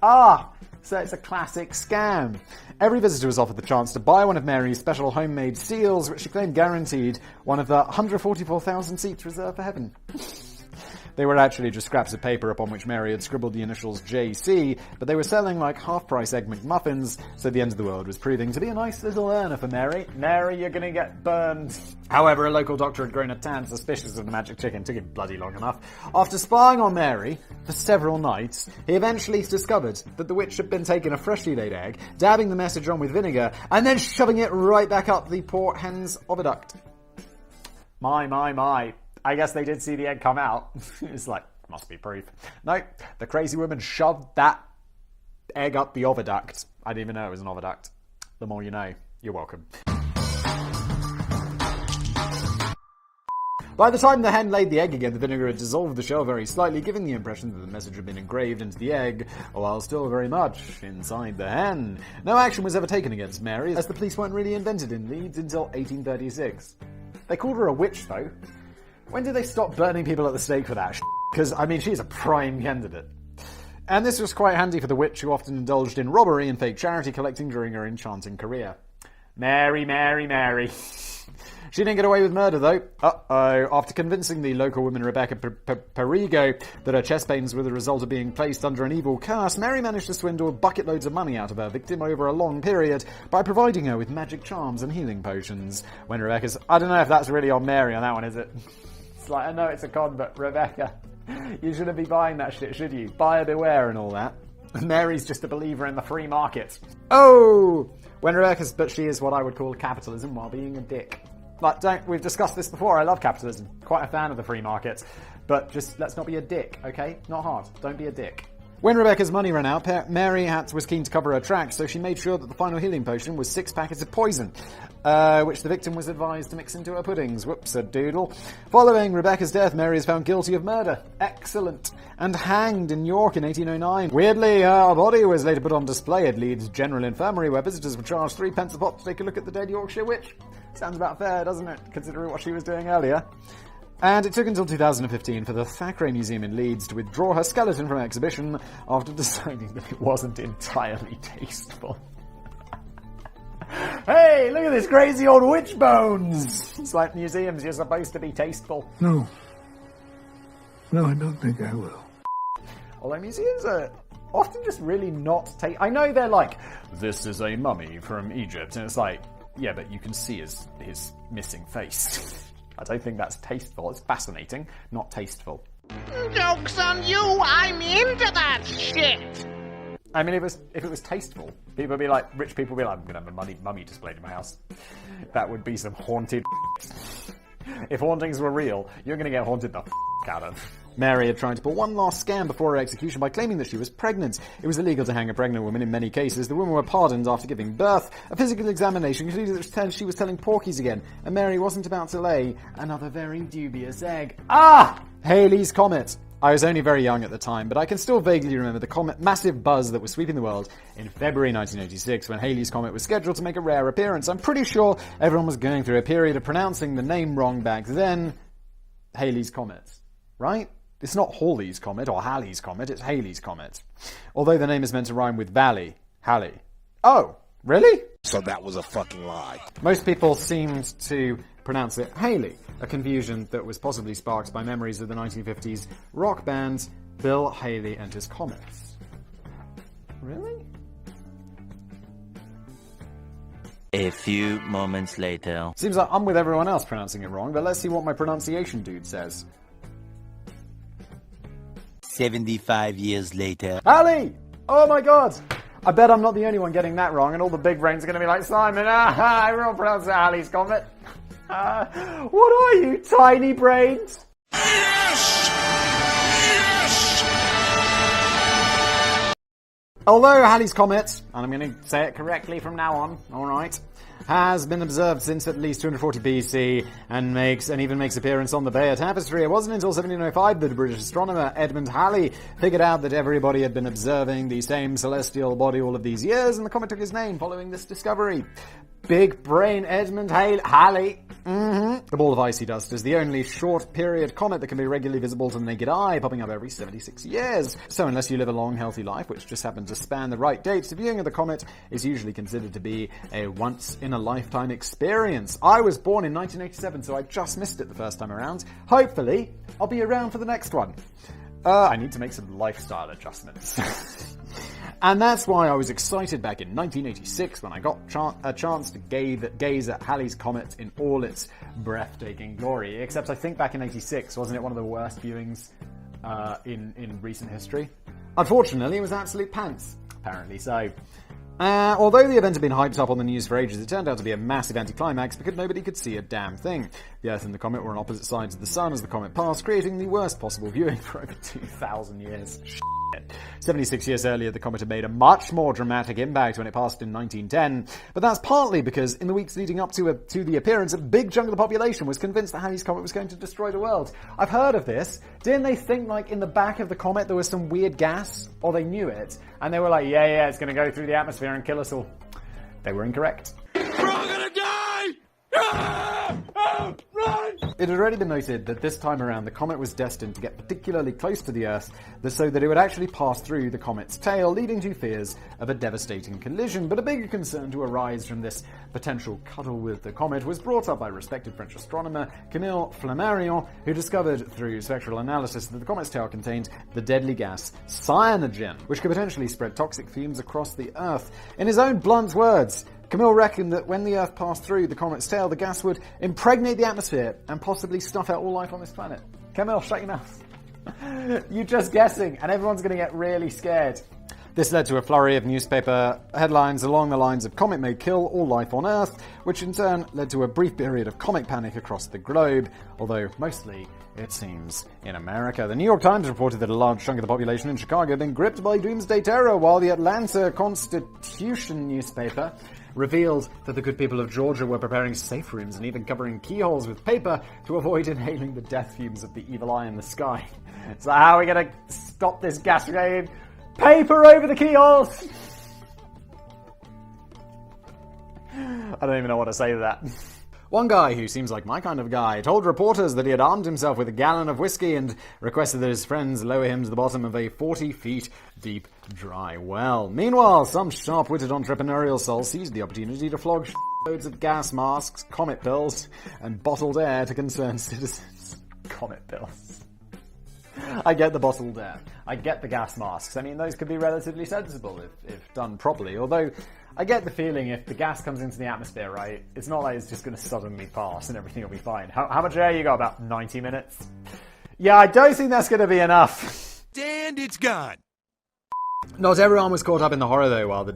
So it's a classic scam. Every visitor was offered the chance to buy one of Mary's special homemade seals, which she claimed guaranteed one of the 144,000 seats reserved for heaven. They were actually just scraps of paper upon which Mary had scribbled the initials JC, but they were selling like half-price Egg McMuffins, so the end of the world was proving to be a nice little earner for Mary. Mary, you're gonna get burned. However, a local doctor had grown a tan suspicious of the magic chicken. Took him bloody long enough. After spying on Mary for several nights, he eventually discovered that the witch had been taking a freshly laid egg, dabbing the message on with vinegar, and then shoving it right back up the poor hen's oviduct. My. I guess they did see the egg come out. It's like, must be proof. No, the crazy woman shoved that egg up the oviduct. I didn't even know it was an oviduct. The more you know. You're welcome. By the time the hen laid the egg again, the vinegar had dissolved the shell very slightly, giving the impression that the message had been engraved into the egg, while still very much inside the hen. No action was ever taken against Mary, as the police weren't really invented in Leeds until 1836. They called her a witch, though. When did they stop burning people at the stake for that? Because, I mean, she's a prime candidate. And this was quite handy for the witch, who often indulged in robbery and fake charity collecting during her enchanting career. Mary. She didn't get away with murder, though. After convincing the local woman Rebecca Perigo that her chest pains were the result of being placed under an evil curse, Mary managed to swindle bucket loads of money out of her victim over a long period by providing her with magic charms and healing potions. When Rebecca's... I don't know if that's really on Mary on that one, is it? It's like, I know it's a con, but Rebecca, you shouldn't be buying that shit, should you? Buyer beware and all that. Mary's just a believer in the free market. But she is what I would call capitalism while being a dick. We've discussed this before, I love capitalism. Quite a fan of the free market. But just, let's not be a dick, okay? Not hard. Don't be a dick. When Rebecca's money ran out, Mary was keen to cover her tracks, so she made sure that the final healing potion was 6 packets of poison, which the victim was advised to mix into her puddings. Whoops-a-doodle. Following Rebecca's death, Mary is found guilty of murder. Excellent. And hanged in York in 1809. Weirdly, her body was later put on display at Leeds General Infirmary, where visitors were charged 3p a pop to take a look at the dead Yorkshire witch. Sounds about fair, doesn't it, considering what she was doing earlier? And it took until 2015 for the Thackeray Museum in Leeds to withdraw her skeleton from exhibition after deciding that it wasn't entirely tasteful. Hey, look at this crazy old witch bones! It's like museums, you're supposed to be tasteful. No, I don't think I will. Although museums are often just really not I know they're like, this is a mummy from Egypt, and it's like, yeah, but you can see his missing face. I don't think that's tasteful. It's fascinating, not tasteful. Joke's on you! I'm into that shit! I mean, if it was tasteful, people would be like, rich people would be like, I'm going to have a mummy displayed in my house. That would be some haunted If hauntings were real, you're going to get haunted the out of. Mary had tried to pull one last scam before her execution by claiming that she was pregnant. It was illegal to hang a pregnant woman in many cases. The women were pardoned after giving birth. A physical examination concluded that she was telling porkies again, and Mary wasn't about to lay another very dubious egg. Halley's Comet. I was only very young at the time, but I can still vaguely remember the massive buzz that was sweeping the world in February 1986 when Halley's Comet was scheduled to make a rare appearance. I'm pretty sure everyone was going through a period of pronouncing the name wrong back then. Halley's Comet, right? It's not Halley's Comet or Halley's Comet, it's Halley's Comet. Although the name is meant to rhyme with Valley. Halley. Oh, really? So that was a fucking lie. Most people seemed to pronounce it Halley, a confusion that was possibly sparked by memories of the 1950s rock band Bill Haley and his Comets. Really? A few moments later. Seems like I'm with everyone else pronouncing it wrong, but let's see what my pronunciation dude says. 75 years later. Ali! Oh my god! I bet I'm not the only one getting that wrong, and all the big brains are going to be like, Simon, everyone pronounces it Halley's Comet. What are you, tiny brains? Yes! Yes! Although Halley's Comet, and I'm going to say it correctly from now on, alright, has been observed since at least 240 BC and even makes appearance on the Bayer Tapestry. It wasn't until 1705 that British astronomer Edmund Halley figured out that everybody had been observing the same celestial body all of these years, and the comet took his name following this discovery. Big brain Edmund Halley. The ball of icy dust is the only short-period comet that can be regularly visible to the naked eye, popping up every 76 years. So unless you live a long, healthy life, which just happens to span the right dates, the viewing of the comet is usually considered to be a once-in-a-lifetime experience. I was born in 1987, so I just missed it the first time around. Hopefully, I'll be around for the next one. I need to make some lifestyle adjustments. And that's why I was excited back in 1986 when I got a chance to gaze at Halley's Comet in all its breathtaking glory. Except I think back in 86, wasn't it one of the worst viewings in recent history? Unfortunately, it was absolute pants. Apparently so. Although the event had been hyped up on the news for ages, it turned out to be a massive anticlimax because nobody could see a damn thing. The Earth and the comet were on opposite sides of the sun as the comet passed, creating the worst possible viewing for over 2,000 years. 76 years earlier, the comet had made a much more dramatic impact when it passed in 1910, but that's partly because in the weeks leading up to the appearance, a big chunk of the population was convinced that Halley's Comet was going to destroy the world. I've heard of this. Didn't they think, like, in the back of the comet there was some weird gas? Or they knew it, and they were like, yeah, it's going to go through the atmosphere and kill us all. They were incorrect. We're all gonna die! Run! It had already been noted that this time around the comet was destined to get particularly close to the Earth so that it would actually pass through the comet's tail, leading to fears of a devastating collision. But a bigger concern to arise from this potential cuddle with the comet was brought up by respected French astronomer Camille Flammarion, who discovered through spectral analysis that the comet's tail contained the deadly gas cyanogen, which could potentially spread toxic fumes across the Earth. In his own blunt words, Camille reckoned that when the Earth passed through the comet's tail, the gas would impregnate the atmosphere and possibly snuff out all life on this planet. Camille, shut your mouth. You're just guessing, and everyone's going to get really scared. This led to a flurry of newspaper headlines along the lines of "Comet may kill all life on Earth," which in turn led to a brief period of comic panic across the globe, although mostly, it seems, in America. The New York Times reported that a large chunk of the population in Chicago had been gripped by doomsday terror, while the Atlanta Constitution newspaper revealed that the good people of Georgia were preparing safe rooms and even covering keyholes with paper to avoid inhaling the death fumes of the evil eye in the sky. So how are we going to stop this gas rain? Paper over the keyholes! I don't even know what to say to that. One guy, who seems like my kind of guy, told reporters that he had armed himself with a gallon of whiskey and requested that his friends lower him to the bottom of a 40 feet deep dry well. Meanwhile, some sharp-witted entrepreneurial soul seized the opportunity to flog loads of gas masks, comet pills, and bottled air to concerned citizens. Comet pills. I get the bottled air. I get the gas masks. I mean, those could be relatively sensible if done properly, although I get the feeling if the gas comes into the atmosphere, right, it's not like it's just going to suddenly pass and everything will be fine. How much air you got? About 90 minutes? Yeah, I don't think that's going to be enough. And it's gone. Not everyone was caught up in the horror, though. When the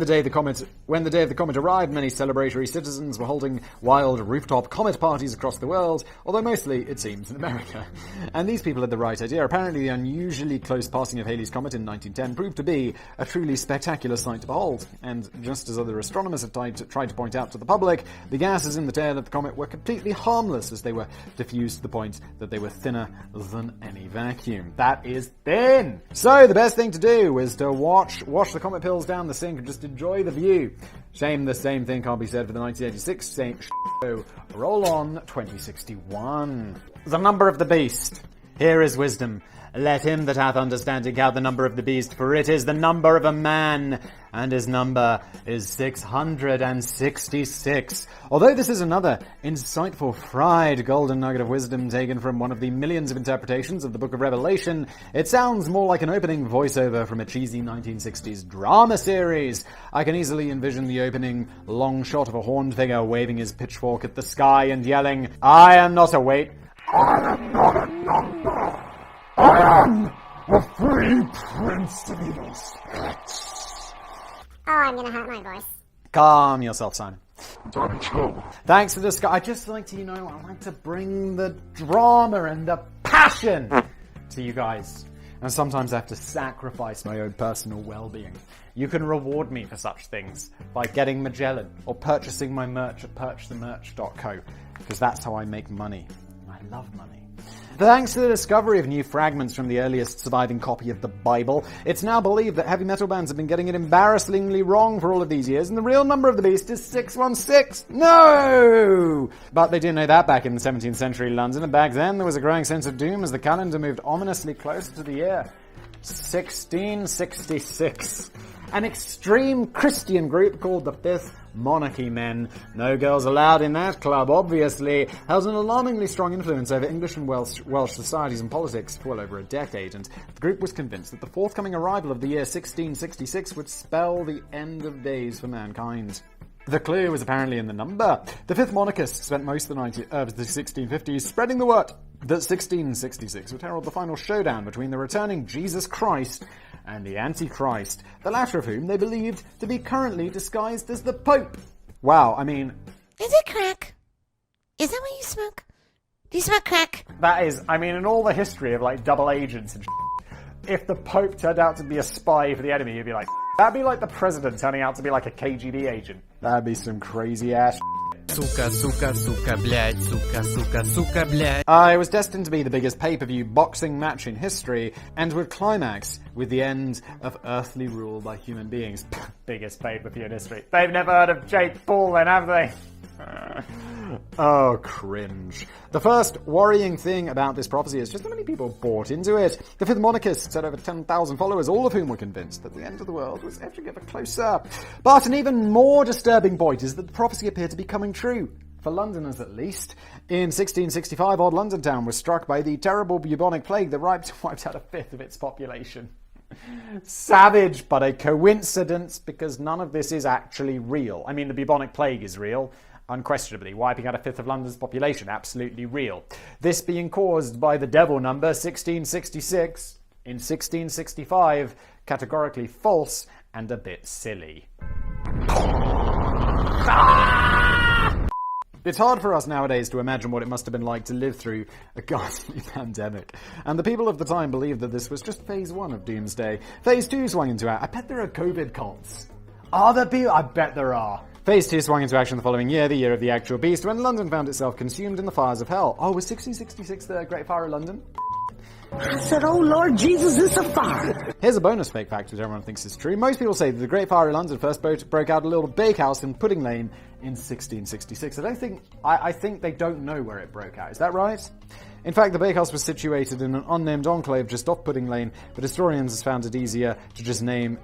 day of the comet arrived, many celebratory citizens were holding wild rooftop comet parties across the world, although mostly, it seems, in America. And these people had the right idea. Apparently, the unusually close passing of Halley's Comet in 1910 proved to be a truly spectacular sight to behold. And just as other astronomers had tried to point out to the public, the gases in the tail of the comet were completely harmless as they were diffused to the point that they were thinner than any vacuum. That is thin! So, the best thing to do is to wash the comet pills down the sink and just enjoy the view. Shame the same thing can't be said for the 1986 same show. Roll on 2061. The number of the beast. Here is wisdom. Let him that hath understanding count the number of the beast, for it is the number of a man, and his number is 666. Although this is another insightful fried golden nugget of wisdom taken from one of the millions of interpretations of the Book of Revelation, it sounds more like an opening voiceover from a cheesy 1960s drama series. I can easily envision the opening long shot of a horned figure waving his pitchfork at the sky and yelling, "I am not a weight. I am not a number. I am the free prince of evil spirits." Oh, I'm gonna hurt my voice. Calm yourself, Simon. Don't chill. Thanks for this. I just like to, I like to bring the drama and the passion to you guys. And sometimes I have to sacrifice my own personal well-being. You can reward me for such things by getting Magellan or purchasing my merch at purchasethemerch.co, because that's how I make money. I love money. Thanks to the discovery of new fragments from the earliest surviving copy of the Bible, it's now believed that heavy metal bands have been getting it embarrassingly wrong for all of these years, and the real number of the beast is 616. No! But they didn't know that back in the 17th century London, and back then there was a growing sense of doom as the calendar moved ominously closer to the year 1666. An extreme Christian group called the Fifth Monarchy Men, no girls allowed in that club obviously, held an alarmingly strong influence over English and Welsh societies and politics for well over a decade, and the group was convinced that the forthcoming arrival of the year 1666 would spell the end of days for mankind. The clue was apparently in the number. The Fifth Monarchists spent most of the 1650s spreading the word that 1666 would herald the final showdown between the returning Jesus Christ and the Antichrist, the latter of whom they believed to be currently disguised as the Pope. Wow, I mean... Is it crack? Is that what you smoke? Do you smoke crack? That is, I mean, in all the history of, like, double agents and if the Pope turned out to be a spy for the enemy, you'd be like, that'd be like the president turning out to be like a KGB agent. That'd be some crazy ass Сука, сука, сука, блядь, сука, сука, сука, blядь. It was destined to be the biggest pay-per-view boxing match in history, and would climax with the end of earthly rule by human beings. Biggest pay-per-view in history. They've never heard of Jake Paul then, have they? Oh, cringe. The first worrying thing about this prophecy is just how many people bought into it. The Fifth Monarchists had over 10,000 followers, all of whom were convinced that the end of the world was edging ever closer. But an even more disturbing point is that the prophecy appeared to be coming true. For Londoners at least. In 1665, old London town was struck by the terrible bubonic plague that wiped out a fifth of its population. Savage, but a coincidence, because none of this is actually real. I mean, the bubonic plague is real. Unquestionably, wiping out a fifth of London's population, absolutely real. This being caused by the devil number 1666 in 1665, categorically false and a bit silly. It's hard for us nowadays to imagine what it must have been like to live through a ghastly pandemic. And the people of the time believed that this was just phase 1 of doomsday. Phase 2 swung into action. I bet there are COVID cults. Are there people? I bet there are. Phase 2 swung into action the following year, the year of the actual beast, when London found itself consumed in the fires of hell. Oh, was 1666 the Great Fire of London? I said, oh Lord Jesus, it's a fire. Here's a bonus fake fact which everyone thinks is true. Most people say that the Great Fire of London first broke out a little bakehouse in Pudding Lane in 1666. I think they don't know where it broke out. Is that right? In fact, the bakehouse was situated in an unnamed enclave just off Pudding Lane, but historians have found it easier to just name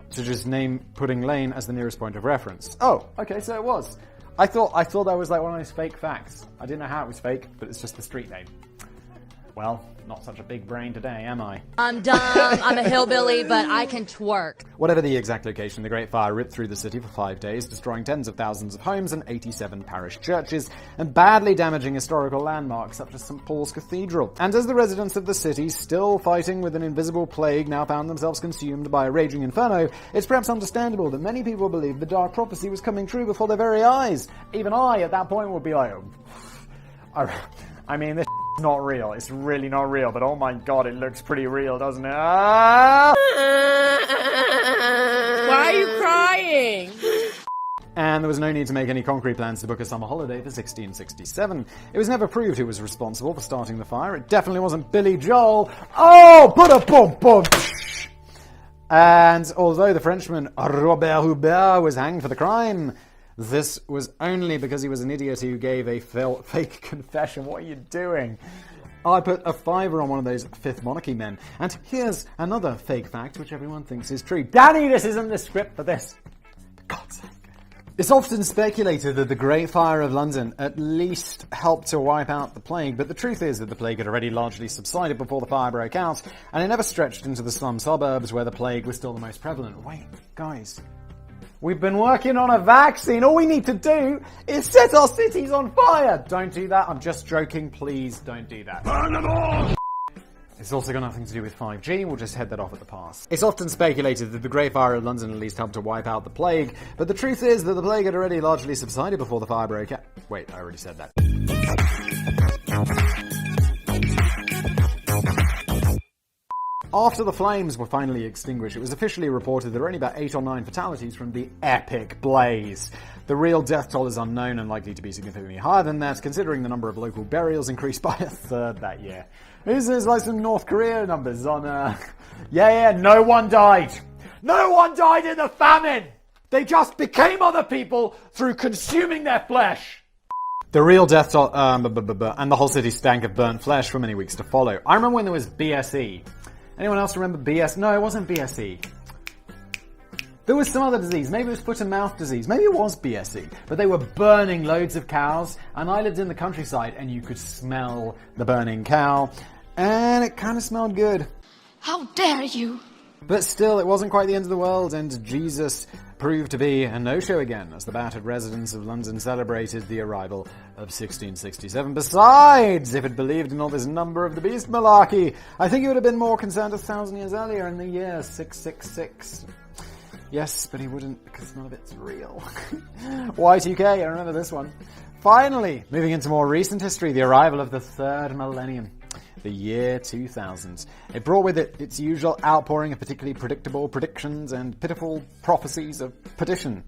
Pudding Lane as the nearest point of reference. Oh, okay, so it was. I thought that was like one of those fake facts. I didn't know how it was fake, but it's just the street name. Well, not such a big brain today, am I? I'm dumb, I'm a hillbilly, but I can twerk. Whatever the exact location, the Great Fire ripped through the city for 5 days, destroying tens of thousands of homes and 87 parish churches, and badly damaging historical landmarks such as St. Paul's Cathedral. And as the residents of the city, still fighting with an invisible plague, now found themselves consumed by a raging inferno, it's perhaps understandable that many people believed the dark prophecy was coming true before their very eyes. Even I, at that point, would be like, I mean, this is not real. It's really not real, but oh my god, it looks pretty real, doesn't it? Ah! Why are you crying? And there was no need to make any concrete plans to book a summer holiday for 1667. It was never proved who was responsible for starting the fire. It definitely wasn't Billy Joel. Oh, put a bum bum. And although the Frenchman Robert Hubert was hanged for the crime, this was only because he was an idiot who gave a fake confession. What are you doing? I put a $5 on one of those Fifth Monarchy men. And here's another fake fact which everyone thinks is true. Danny, this isn't the script for this. For God's sake. It's often speculated that the Great Fire of London at least helped to wipe out the plague, but the truth is that the plague had already largely subsided before the fire broke out, and it never stretched into the slum suburbs where the plague was still the most prevalent. Wait, guys. We've been working on a vaccine. All we need to do is set our cities on fire. Don't do that. I'm just joking. Please don't do that. Burn them all! It's also got nothing to do with 5G. We'll just head that off at the pass. It's often speculated that the Great Fire of London at least helped to wipe out the plague, but the truth is that the plague had already largely subsided before the fire broke out. Wait, I already said that. After the flames were finally extinguished, it was officially reported there were only about 8 or 9 fatalities from the epic blaze. The real death toll is unknown and likely to be significantly higher than that, considering the number of local burials increased by a third that year. This is like some North Korea numbers on, yeah, no one died. No one died in the famine! They just became other people through consuming their flesh. The real death toll, and the whole city stank of burnt flesh for many weeks to follow. I remember when there was BSE. Anyone else remember BSE? No, it wasn't BSE. There was some other disease. Maybe it was foot and mouth disease. Maybe it was BSE. But they were burning loads of cows, and I lived in the countryside, and you could smell the burning cow, and it kind of smelled good. How dare you! But still, it wasn't quite the end of the world, and Jesus proved to be a no-show again, as the battered residents of London celebrated the arrival of 1667. Besides, if it believed in all this number of the beast malarkey, I think it would have been more concerned 1,000 years earlier in the year 666. Yes, but he wouldn't, because none of it's real. Y2K, I remember this one. Finally, moving into more recent history, the arrival of the third millennium, the year 2000. It brought with it its usual outpouring of particularly predictable predictions and pitiful prophecies of perdition.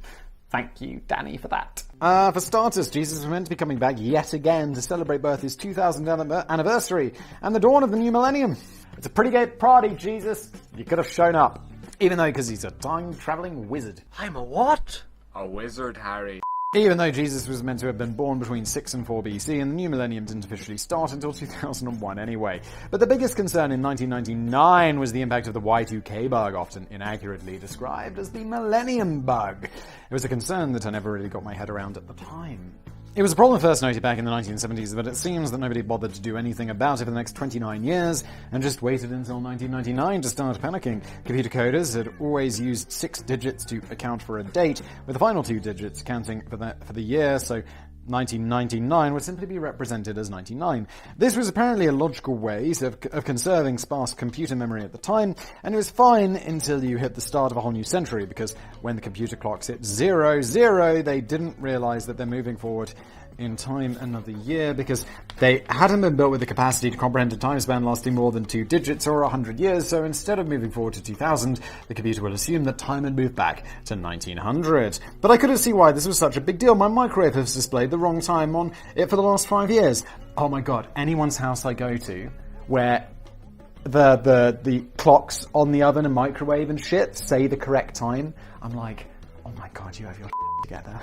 Thank you, Danny, for that. For starters, Jesus was meant to be coming back yet again to celebrate both his 2000th anniversary and the dawn of the new millennium. It's a pretty gay party, Jesus. You could have shown up. Even though, because he's a time-traveling wizard. I'm a what? A wizard, Harry. Even though Jesus was meant to have been born between 6 and 4 BC, and the new millennium didn't officially start until 2001 anyway. But the biggest concern in 1999 was the impact of the Y2K bug, often inaccurately described as the millennium bug. It was a concern that I never really got my head around at the time. It was a problem first noted back in the 1970s, but it seems that nobody bothered to do anything about it for the next 29 years, and just waited until 1999 to start panicking. Computer coders had always used 6 digits to account for a date, with the final 2 digits counting for the year, so 1999 would simply be represented as 99. This was apparently a logical way of conserving sparse computer memory at the time, and it was fine until you hit the start of a whole new century, because when the computer clocks hit 00, they didn't realize that they're moving forward in time another year, because they hadn't been built with the capacity to comprehend a time span lasting more than 2 digits or 100 years, so instead of moving forward to 2000, the computer will assume that time had moved back to 1900. But I couldn't see why this was such a big deal. My microwave has displayed the wrong time on it for the last 5 years. Oh my god, anyone's house I go to where the clocks on the oven and microwave and shit say the correct time, I'm like, oh my god, you have your together.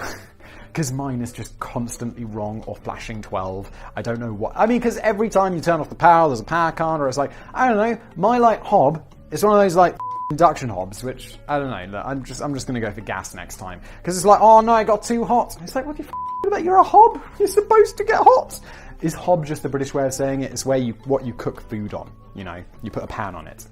Because mine is just constantly wrong or flashing 12. I don't know what. I mean, because every time you turn off the power, there's a power counter. It's like, I don't know, my like hob, it's one of those like induction hobs, which, I don't know, I'm just going to go for gas next time. Because it's like, oh no, I got too hot. It's like, what do you about? You're a hob. You're supposed to get hot. Is hob just the British way of saying it? It's where what you cook food on. You know, you put a pan on it.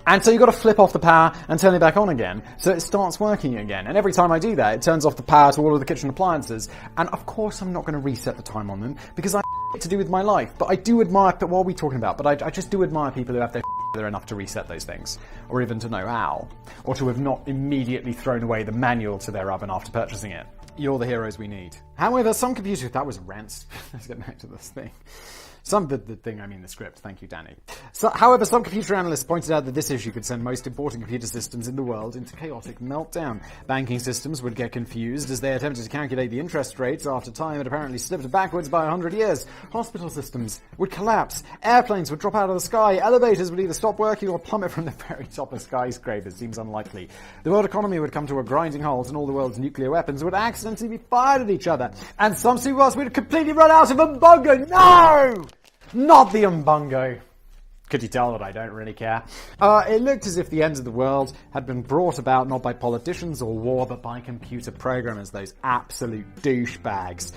And so you've got to flip off the power and turn it back on again, so it starts working again. And every time I do that, it turns off the power to all of the kitchen appliances. And of course I'm not going to reset the time on them, because I have to do with my life. But I do admire, what are we talking about? But I just do admire people who have their together enough to reset those things. Or even to know how. Or to have not immediately thrown away the manual to their oven after purchasing it. You're the heroes we need. However, some computers, that was rants. Let's get back to this thing. The script. Thank you, Danny. However, some computer analysts pointed out that this issue could send most important computer systems in the world into chaotic meltdown. Banking systems would get confused as they attempted to calculate the interest rates after time had apparently slipped backwards by 100 years. Hospital systems would collapse. Airplanes would drop out of the sky. Elevators would either stop working or plummet from the very top of skyscrapers. Seems unlikely. The world economy would come to a grinding halt, and all the world's nuclear weapons would accidentally be fired at each other. And some superstars would completely run out of Umbungo. No! Not the Umbungo. Could you tell that I don't really care? It looked as if the end of the world had been brought about not by politicians or war, but by computer programmers, those absolute douchebags.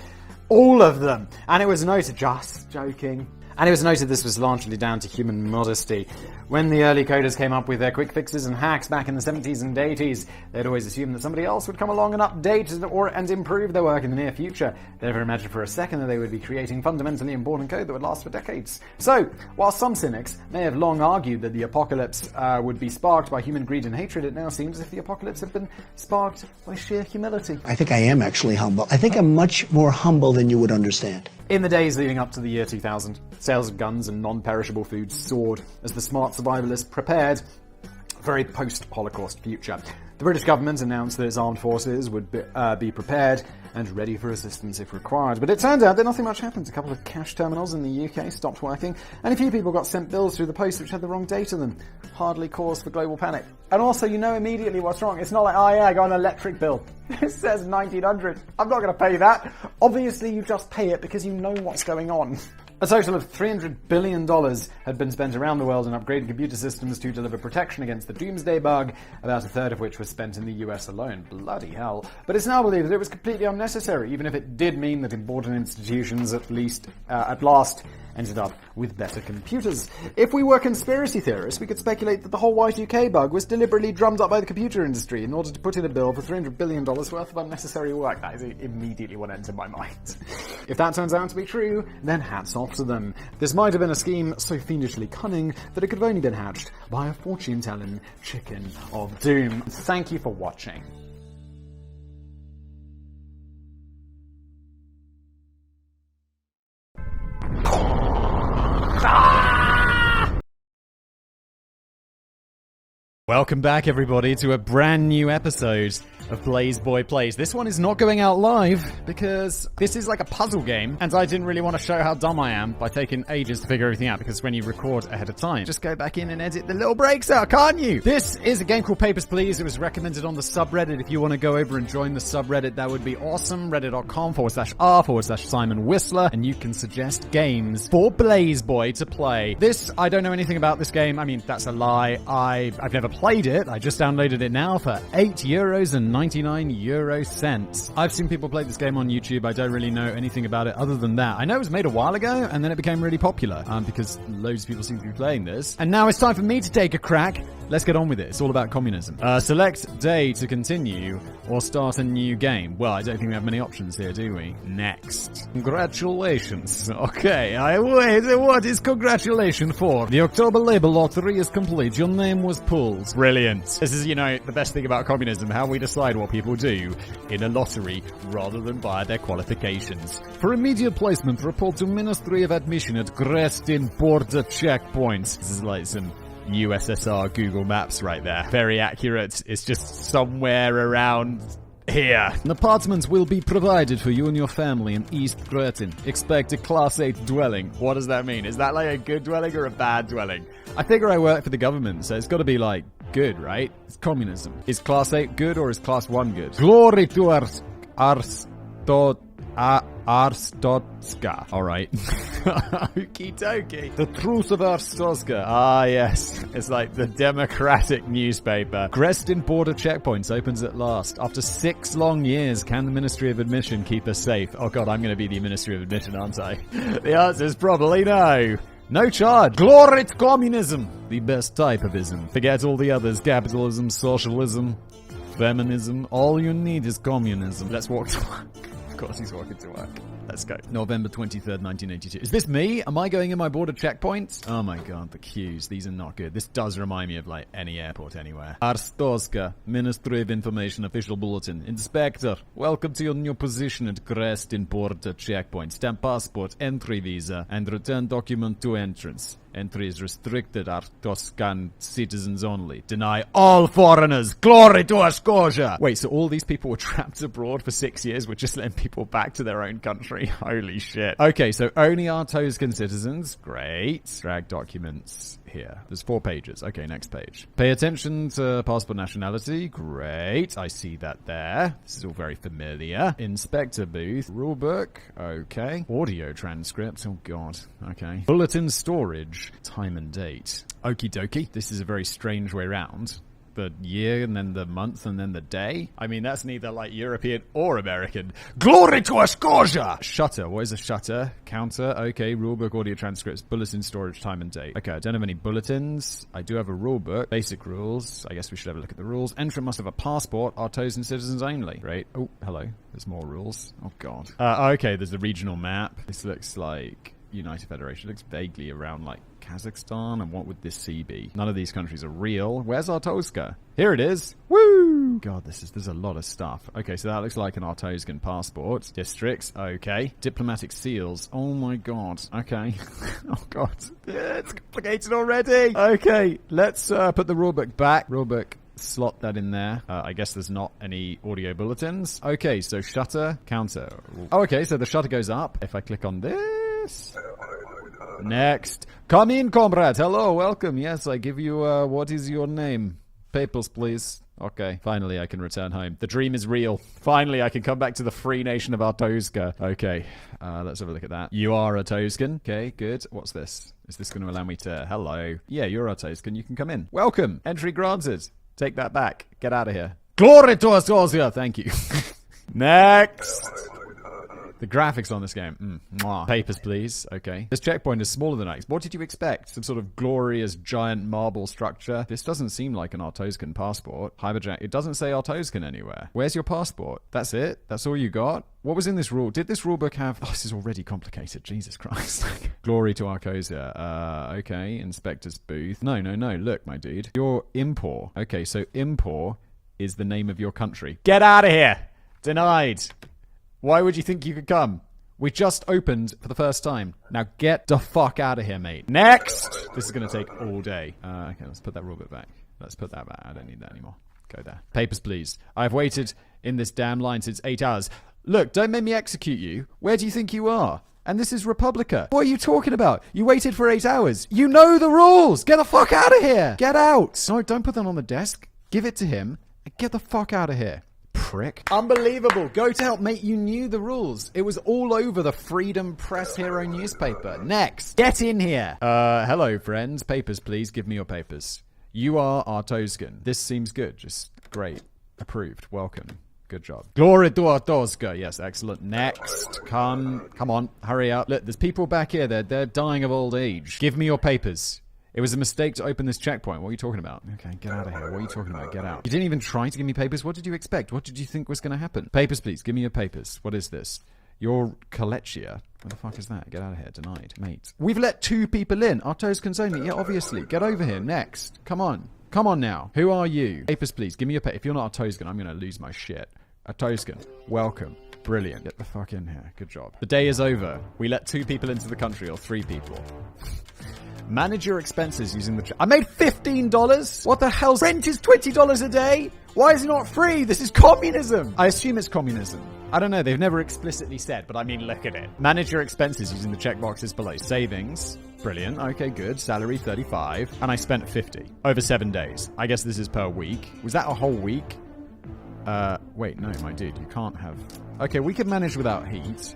All of them. And it was noted, just joking. And it was noted this was largely down to human modesty. When the early coders came up with their quick fixes and hacks back in the 70s and 80s, they'd always assumed that somebody else would come along and update and improve their work in the near future. They never imagined for a second that they would be creating fundamentally important code that would last for decades. So, while some cynics may have long argued that the apocalypse would be sparked by human greed and hatred, it now seems as if the apocalypse had been sparked by sheer humility. I think I am actually humble. I think I'm much more humble than you would understand. In the days leading up to the year 2000, sales of guns and non-perishable foods soared as the smart survivalists prepared for a post-Holocaust future. The British government announced that its armed forces would be prepared and ready for assistance if required. But it turned out that nothing much happened. A couple of cash terminals in the UK stopped working, and a few people got sent bills through the post which had the wrong date on them. Hardly cause for global panic. And also, you know immediately what's wrong. It's not like, oh yeah, I got an electric bill. It says 1900. I'm not going to pay that. Obviously, you just pay it because you know what's going on. A total of $300 billion had been spent around the world on upgrading computer systems to deliver protection against the Doomsday Bug, about a third of which was spent in the US alone. Bloody hell. But it's now believed that it was completely unnecessary, even if it did mean that important institutions at last ended up with better computers. If we were conspiracy theorists, we could speculate that the whole Y2K bug was deliberately drummed up by the computer industry in order to put in a bill for $300 billion worth of unnecessary work. That is immediately what entered my mind. If that turns out to be true, then hats off to them. This might have been a scheme so fiendishly cunning that it could have only been hatched by a fortune-telling chicken of doom. Thank you for watching. Welcome back, everybody, to a brand new episode of Blaze Boy Plays. This one is not going out live because this is like a puzzle game, and I didn't really want to show how dumb I am by taking ages to figure everything out, because when you record ahead of time, just go back in and edit the little breaks out, can't you? This is a game called Papers, Please. It was recommended on the subreddit. If you want to go over and join the subreddit, that would be awesome. Reddit.com/r/Simon Whistler, and you can suggest games for Blaze Boy to play. This, I don't know anything about this game. I mean, that's a lie. I've never played it. I just downloaded it now for €8.99. I've seen people play this game on YouTube. I don't really know anything about it other than that. I know it was made a while ago, and then it became really popular because loads of people seem to be playing this. And now it's time for me to take a crack. Let's get on with it. It's all about communism. Select day to continue or start a new game. Well, I don't think we have many options here, do we? Next. Congratulations. Okay, wait, what is congratulations for? The October Labor Lottery is complete. Your name was pulled. Brilliant. This is, the best thing about communism, how we decide what people do in a lottery rather than by their qualifications. For immediate placement, report to Ministry of Admission at Grestin Border Checkpoints. This is like some USSR Google Maps right there. Very accurate. It's just somewhere around here. An apartment will be provided for you and your family in East Grettin. Expect a Class 8 dwelling. What does that mean? Is that like a good dwelling or a bad dwelling? I figure I work for the government, so it's got to be like good, right? It's communism. Is Class 8 good or is Class 1 good? Glory to Arstotzka. Alright. Okie dokie. The Truth of Arstotzka. Ah, yes. It's like the Democratic newspaper. Grestin Border Checkpoints opens at last. After 6 long years, can the Ministry of Admission keep us safe? Oh god, I'm going to be the Ministry of Admission, aren't I? The answer is probably no. No charge. Glory to communism. The best type of ism. Forget all the others. Capitalism, socialism, feminism. All you need is communism. Let's walk to work. Of course he's walking to work. Let's go. November 23rd, 1982. Is this me? Am I going in my border checkpoints? Oh my god, the queues. These are not good. This does remind me of, like, any airport anywhere. Arstotzka, Ministry of Information Official Bulletin. Inspector, welcome to your new position at Grestin Border Checkpoint. Stamp passport, entry visa, and return document to entrance. Entry is restricted, Arstotzkan citizens only. Deny all foreigners. Glory to Ascosia! Wait, so all these people were trapped abroad for 6 years? We're just letting people back to their own country? Holy shit. Okay, so only Artoskan citizens. Great. Drag documents here. There's 4 pages. Okay, next page. Pay attention to passport nationality. Great. I see that there. This is all very familiar. Inspector booth. Rulebook. Okay. Audio transcript. Oh god. Okay. Bulletin storage. Time and date. Okie dokie. This is a very strange way round. The year, and then the month, and then the day. I mean, that's neither, like, European or American. Glory to Ascosia! Shutter. What is a shutter? Counter. Okay. Rulebook, audio transcripts, bulletin storage, time and date. Okay, I don't have any bulletins. I do have a rulebook. Basic rules. I guess we should have a look at the rules. Entrant must have a passport. Artosan citizens only. Great. Oh, hello. There's more rules. Oh, God. Okay, there's the regional map. This looks like United Federation. It looks vaguely around, like, Kazakhstan, and what would this sea be? None of these countries are real. Where's Artotzka? Here it is. Woo! God, there's a lot of stuff. Okay, so that looks like an Artoskan passport. Districts, okay. Diplomatic seals. Oh my god. Okay. Oh god. Yeah, it's complicated already. Okay, let's put the rulebook back. Rulebook slot that in there. I guess there's not any audio bulletins. Okay, so shutter, counter. Oh, okay, so the shutter goes up. If I click on this... Next. Come in, comrade. Hello, welcome. Yes, I give you, what is your name? Papers, please. Okay, finally I can return home. The dream is real. Finally I can come back to the free nation of Artoska. Okay, let's have a look at that. You are Artoskan. Okay, good. What's this? Is this going to allow me to... Hello. Yeah, you're Artoskan. You can come in. Welcome. Entry granted. Take that back. Get out of here. Glory to Artoska. Thank you. Next. The graphics on this game. Mwah. Papers, please. Okay. This checkpoint is smaller than I expected. What did you expect? Some sort of glorious giant marble structure? This doesn't seem like an Artoskan passport. Hyperjack. It doesn't say Artoskan anywhere. Where's your passport? That's it? That's all you got? What was in this rule? Did this rule book have... Oh, this is already complicated. Jesus Christ. Glory to Arcosia. Okay. Inspector's booth. No. Look, my dude. Your Impor. Okay, so Impor is the name of your country. Get out of here! Denied. Why would you think you could come? We just opened for the first time. Now get the fuck out of here, mate. Next! This is going to take all day. Okay, let's put that rule bit back. Let's put that back. I don't need that anymore. Go there. Papers, please. I've waited in this damn line since 8 hours. Look, don't make me execute you. Where do you think you are? And this is Republica. What are you talking about? You waited for 8 hours. You know the rules. Get the fuck out of here. Get out. No, don't put that on the desk. Give it to him and get the fuck out of here. Prick. Unbelievable. Go to help, mate. You knew the rules. It was all over the Freedom Press Hero newspaper. Next. Get in here. Hello, friends. Papers, please. Give me your papers. You are Artoskan. This seems good. Just great. Approved. Welcome. Good job. Glory to Artoska. Yes, excellent. Next. Come on. Hurry up. Look, there's people back here. They're dying of old age. Give me your papers. It was a mistake to open this checkpoint. What are you talking about? Okay, get out of here. What are you talking about? Get out. You didn't even try to give me papers? What did you expect? What did you think was going to happen? Papers, please. Give me your papers. What is this? Your Kolechia. What the fuck is that? Get out of here. Denied. Mate. We've let 2 people in. Artoskans only. Yeah, obviously. Get over here. Next. Come on. Come on now. Who are you? Papers, please. Give me your papers. If you're not Artoskan, I'm going to lose my shit. Artoskan. Welcome. Brilliant. Get the fuck in here. Good job. The day is over. We let 2 people into the country, or 3 people. Manage your expenses using the... I made $15? What the hell? Rent is $20 a day? Why is it not free? This is communism. I assume it's communism. I don't know. They've never explicitly said, but I mean, look at it. Manage your expenses using the checkboxes below. Savings. Brilliant. Okay, good. Salary, 35. And I spent 50. Over 7 days. I guess this is per week. Was that a whole week? Wait, no, my dude. You can't have... Okay, we could manage without heat.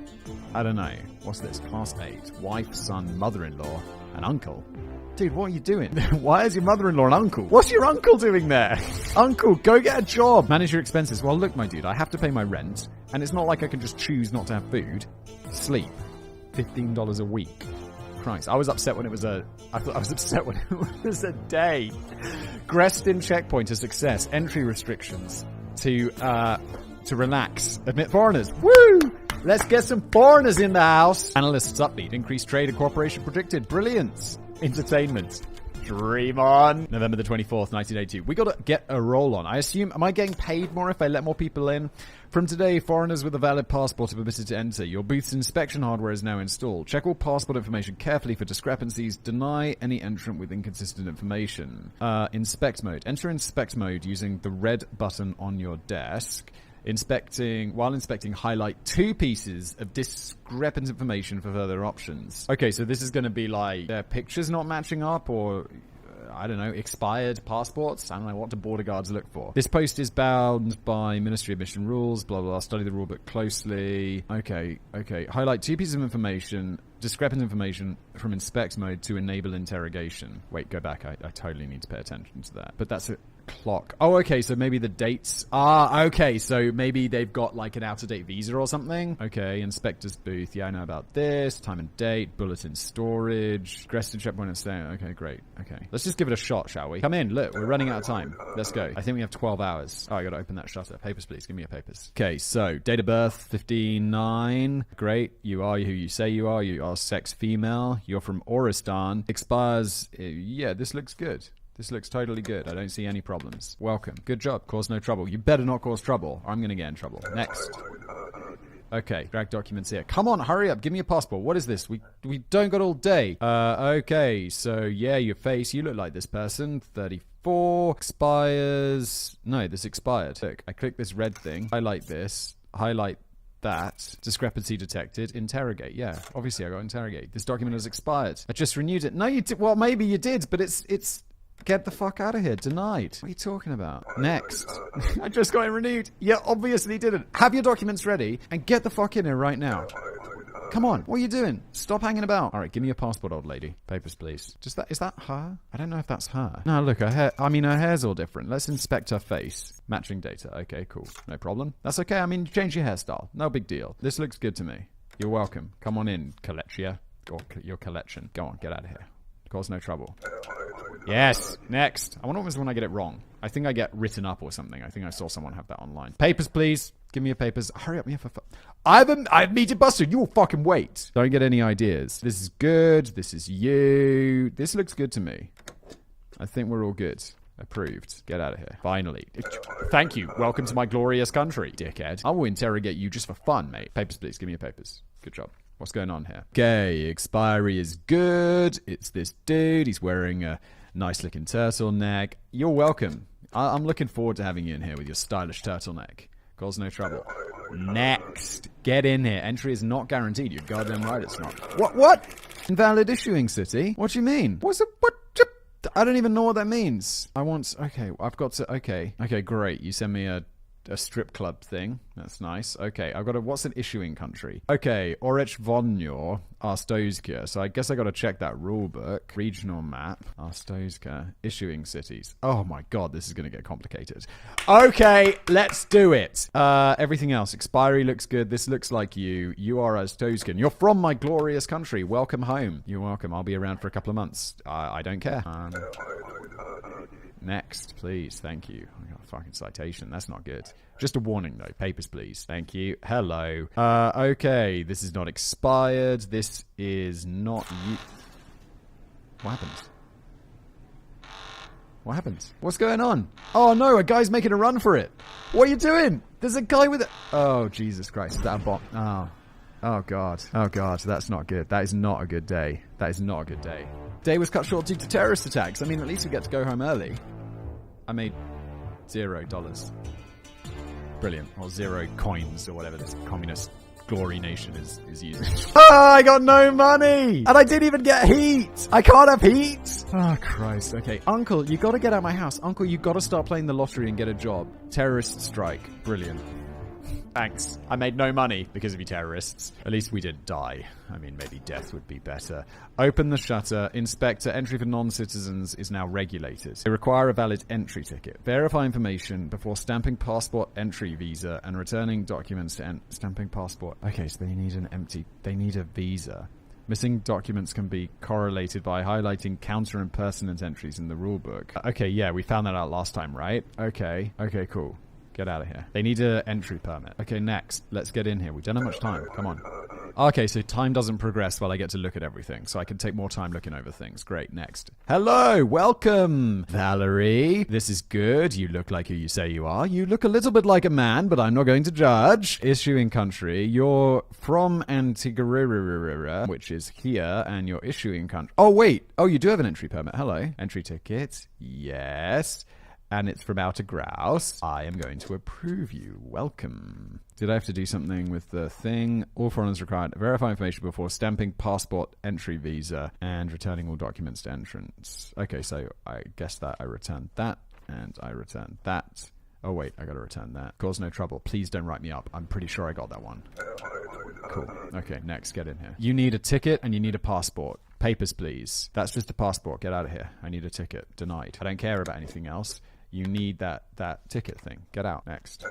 I don't know. What's this? Class 8. Wife, son, mother-in-law. An uncle? Dude, what are you doing? Why is your mother-in-law an uncle? What's your uncle doing there? Uncle, go get a job. Manage your expenses. Well, look, my dude, I have to pay my rent. And it's not like I can just choose not to have food. Sleep. $15 a week. Christ, I was upset when it was I thought I was upset when it was a day. Grestin checkpoint, a success. Entry restrictions. To relax. Admit foreigners. Woo! Let's get some foreigners in the house. Analysts upbeat. Increased trade and cooperation predicted. Brilliant. Entertainment. Dream on. November the 24th, 1982. We got to get a roll on. I assume, am I getting paid more if I let more people in? From today, foreigners with a valid passport are permitted to enter. Your booth's inspection hardware is now installed. Check all passport information carefully for discrepancies. Deny any entrant with inconsistent information. Inspect mode. Enter inspect mode using the red button on your desk. While inspecting, highlight 2 pieces of discrepant information for further options. Okay, so this is going to be like their pictures not matching up, or I don't know, expired passports. I don't know, what do border guards look for? This post is bound by Ministry of Mission rules, blah, blah, blah. Study the rulebook closely. Okay. Highlight 2 pieces of information, discrepant information from inspect mode to enable interrogation. Wait, go back. I totally need to pay attention to that. But that's a clock. Oh, okay, so maybe the dates. Okay, so maybe they've got like an out-of-date visa or something. Okay, inspector's booth. Yeah, I know about this. Time and date. Bulletin storage. Grestin checkpoint and stay. Okay, great. Okay, let's just give it a shot, shall we? Come in. Look, we're running out of time. Let's go. I think we have 12 hours. Oh, I gotta open that shutter. Papers, please. Give me your papers. Okay, so date of birth 15/9. Great. You are who you say you are. You are sex female. You're from Oristan. Expires. Yeah, this looks good. This looks totally good. I don't see any problems. Welcome. Good job. Cause no trouble. You better not cause trouble, or I'm gonna get in trouble. Next. Okay. Drag documents here. Come on, hurry up. Give me a passport. What is this? We don't got all day. Okay. So, yeah, your face. You look like this person. 4 expires. No, this expired. Look, I click this red thing, highlight this, highlight that. Discrepancy detected. Interrogate. Yeah, obviously I got interrogate. This document has expired. I just renewed it. No, you did. Well, maybe you did, but it's. Get the fuck out of here. Denied. What are you talking about? Next. I just got it renewed. Yeah, obviously didn't. Have your documents ready and get the fuck in here right now. Come on. What are you doing? Stop hanging about. All right, give me your passport, old lady. Papers, please. Is that her? I don't know if that's her. No, look, her hair. I mean, her hair's all different. Let's inspect her face. Matching data. Okay, cool. No problem. That's okay. I mean, change your hairstyle. No big deal. This looks good to me. You're welcome. Come on in, Collectia. Or your collection. Go on, get out of here. Cause no trouble. Yes, next. I wonder what was when I get it wrong. I think I get written up or something. I think I saw someone have that online. Papers, please. Give me your papers. Hurry up, me for I've meeting Buster. You will fucking wait. Don't get any ideas. This is good. This is you. This looks good to me. I think we're all good. Approved. Get out of here. Finally. Thank you. Welcome to my glorious country, dickhead. I will interrogate you just for fun, mate. Papers, please. Give me your papers. Good job. What's going on here? Okay, expiry is good. It's this dude. He's wearing a nice looking turtleneck. You're welcome. I'm looking forward to having you in here with your stylish turtleneck. Cause no trouble. Next. Get in here. Entry is not guaranteed. You're goddamn right it's not. What? Invalid issuing city? What do you mean? What's it? What? I don't even know what that means. Okay, I've got to, okay, great. You send me a strip club thing. That's nice. Okay, I've got to, what's an issuing country? Okay, Orech-Vonyor, Arstotzka. So I guess I got to check that rule book. Regional map, Arstotzka, issuing cities. Oh my god, this is going to get complicated. Okay, let's do it. Everything else, expiry looks good. This looks like you. You are Arstotzkan. You're from my glorious country. Welcome home. You're welcome. I'll be around for a couple of months. I don't care. Next, please. Thank you. I got a fucking citation. That's not good. Just a warning, though. Papers, please. Thank you. Hello. Okay. This is not expired. This is not you. What happens? What happens? What's going on? Oh, no. A guy's making a run for it. What are you doing? There's a guy with it. Oh, Jesus Christ. Is that a bot? Oh, God. Oh, God. That's not good. That is not a good day. That is not a good day. Day was cut short due to terrorist attacks. I mean, at least we get to go home early. I made $0. Brilliant. Or 0 coins or whatever this communist glory nation is using. I got no money! And I didn't even get heat! I can't have heat! Oh, Christ. Okay. Uncle, you gotta get out of my house. Uncle, you gotta start playing the lottery and get a job. Terrorist strike. Brilliant. Thanks. I made no money because of you terrorists. At least we didn't die. I mean, maybe death would be better. Open the shutter. Inspector. Entry for non-citizens is now regulated. They require a valid entry ticket. Verify information before stamping passport entry visa and returning documents to stamping passport. Okay, so they need a visa. Missing documents can be correlated by highlighting counter-impertinent entries in the rulebook. Okay, yeah, we found that out last time, right? Okay, cool. Get out of here. They need an entry permit. Okay, next. Let's get in here. We don't have much time. Come on. Okay, so time doesn't progress while I get to look at everything. So I can take more time looking over things. Great, next. Hello, welcome, Valerie. This is good. You look like who you say you are. You look a little bit like a man, but I'm not going to judge. Issuing country. You're from Antigua, which is here, and you're issuing country. Oh, wait. Oh, you do have an entry permit. Hello. Entry ticket. Yes. And it's from Outer Grouse. I am going to approve you. Welcome. Did I have to do something with the thing? All foreigners required. Verify information before stamping passport entry visa and returning all documents to entrance. Okay, so I guess that I returned that and I returned that. Oh, wait, I gotta return that. Cause no trouble. Please don't write me up. I'm pretty sure I got that one. Cool. Okay, next, get in here. You need a ticket and you need a passport. Papers, please. That's just a passport. Get out of here. I need a ticket. Denied. I don't care about anything else. You need that ticket thing. Get out. Next.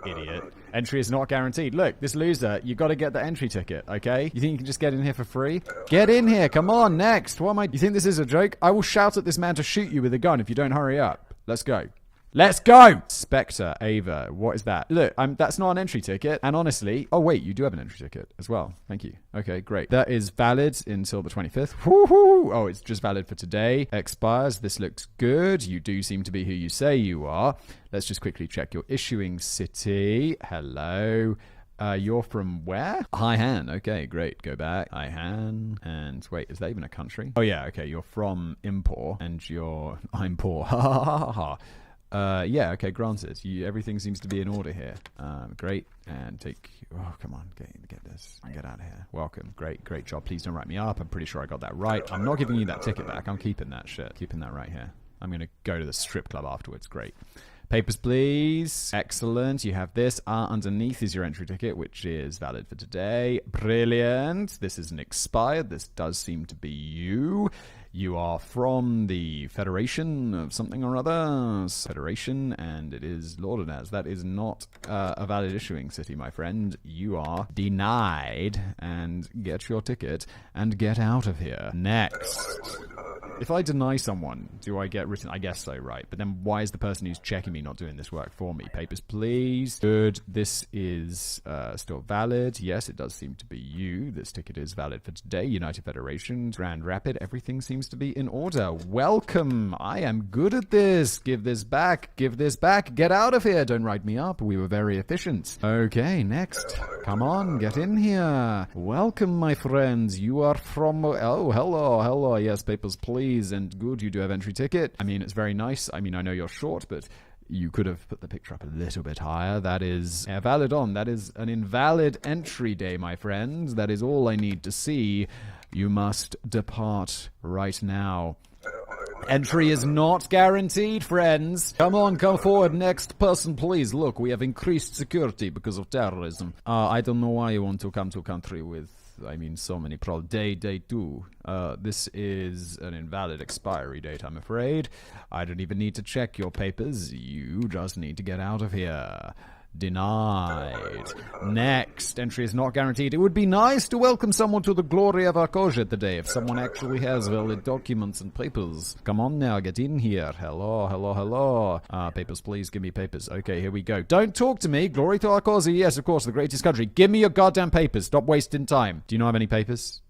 Idiot. Entry is not guaranteed. Look, this loser, you got to get the entry ticket, okay? You think you can just get in here for free? Get in here. Come on. Next. What am I? You think this is a joke? I will shout at this man to shoot you with a gun if you don't hurry up. Let's go. Let's go! Spectre, Ava. What is that? Look, that's not an entry ticket. And honestly... Oh, wait. You do have an entry ticket as well. Thank you. Okay, great. That is valid until the 25th. Woohoo! Oh, it's just valid for today. Expires. This looks good. You do seem to be who you say you are. Let's just quickly check your issuing city. Hello. You're from where? Haihan. Okay, great. Go back. Haihan. And wait, is that even a country? Oh yeah, okay. You're from Impor, and you're... I'm poor. Ha ha ha ha. Yeah, okay, granted. Everything seems to be in order here. Great. And take... Oh, come on. Get this. Get out of here. Welcome. Great job. Please don't write me up. I'm pretty sure I got that right. I'm not giving you that ticket back. I'm keeping that shit. Keeping that right here. I'm going to go to the strip club afterwards. Great. Papers, please. Excellent. You have this. Underneath is your entry ticket, which is valid for today. Brilliant. This isn't expired. This does seem to be you. You are from the Federation of something or other. Federation, and it is Lordanaz. That is not a valid issuing city, my friend. You are denied. And get your ticket and get out of here. Next. If I deny someone, do I get written? I guess so, right? But then why is the person who's checking me not doing this work for me? Papers, please. Good. This is still valid. Yes, it does seem to be you. This ticket is valid for today. United Federation, Grand Rapid. Everything seems to be in order. Welcome. I am good at this. Give this back. Give this back. Get out of here. Don't write me up. We were very efficient. Okay, next. Come on, get in here. Welcome, my friends. You are from... Oh, hello. Yes, papers, please. And good, you do have entry ticket. I mean, it's very nice. I mean, I know you're short, but you could have put the picture up a little bit higher. That is valid on. That is an invalid entry day, my friends. That is all I need to see. You must depart right now. Entry is not guaranteed, friends. Come on, come forward. Next person, please. Look, we have increased security because of terrorism. I don't know why you want to come to a country with... I mean, so many problems. Day 2. This is an invalid expiry date, I'm afraid. I don't even need to check your papers. You just need to get out of here. Denied. Next. Entry is not guaranteed. It would be nice to welcome someone to the glory of Arcosia today if someone actually has valid documents and papers. Come on now, get in here. Hello. Papers, please. Give me papers. Okay, here we go. Don't talk to me. Glory to Arcosia. Yes, of course, the greatest country. Give me your goddamn papers. Stop wasting time. Do you not have any papers?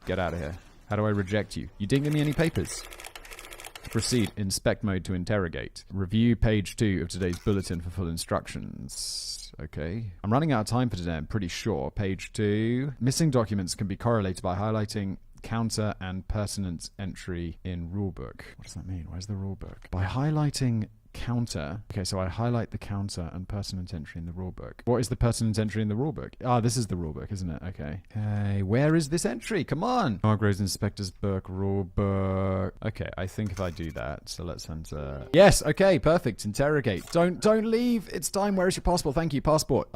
Get out of here. How do I reject you? You didn't give me any papers. Proceed. Inspect mode to interrogate. Review page 2 of today's bulletin for full instructions. Okay. I'm running out of time for today, I'm pretty sure. Page 2. Missing documents can be correlated by highlighting counter and pertinent entry in rulebook. What does that mean? Where's the rulebook? By highlighting counter. Okay, so I highlight the counter and pertinent entry in the rulebook. What is the pertinent entry in the rulebook? Ah, this is the rulebook, isn't it? Okay. Okay, where is this entry? Come on! Margrove's Inspector's Book, rulebook. Okay, I think if I do that, so let's enter... Yes, okay, perfect. Interrogate. Don't leave. It's time. Where is your passport? Thank you, passport.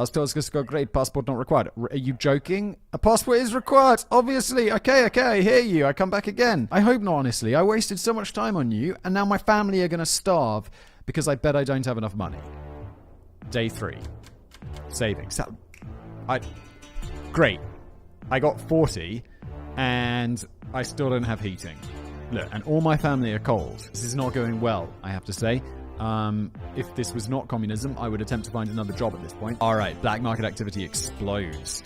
Great, passport not required. Are you joking? A passport is required, obviously. Okay, I hear you. I come back again. I hope not, honestly. I wasted so much time on you, and now my family are gonna starve. Because I bet I don't have enough money. Day 3. Savings. Great. I got 40, and I still don't have heating. Look, and all my family are cold. This is not going well, I have to say. If this was not communism, I would attempt to find another job at this point. Alright, black market activity explodes.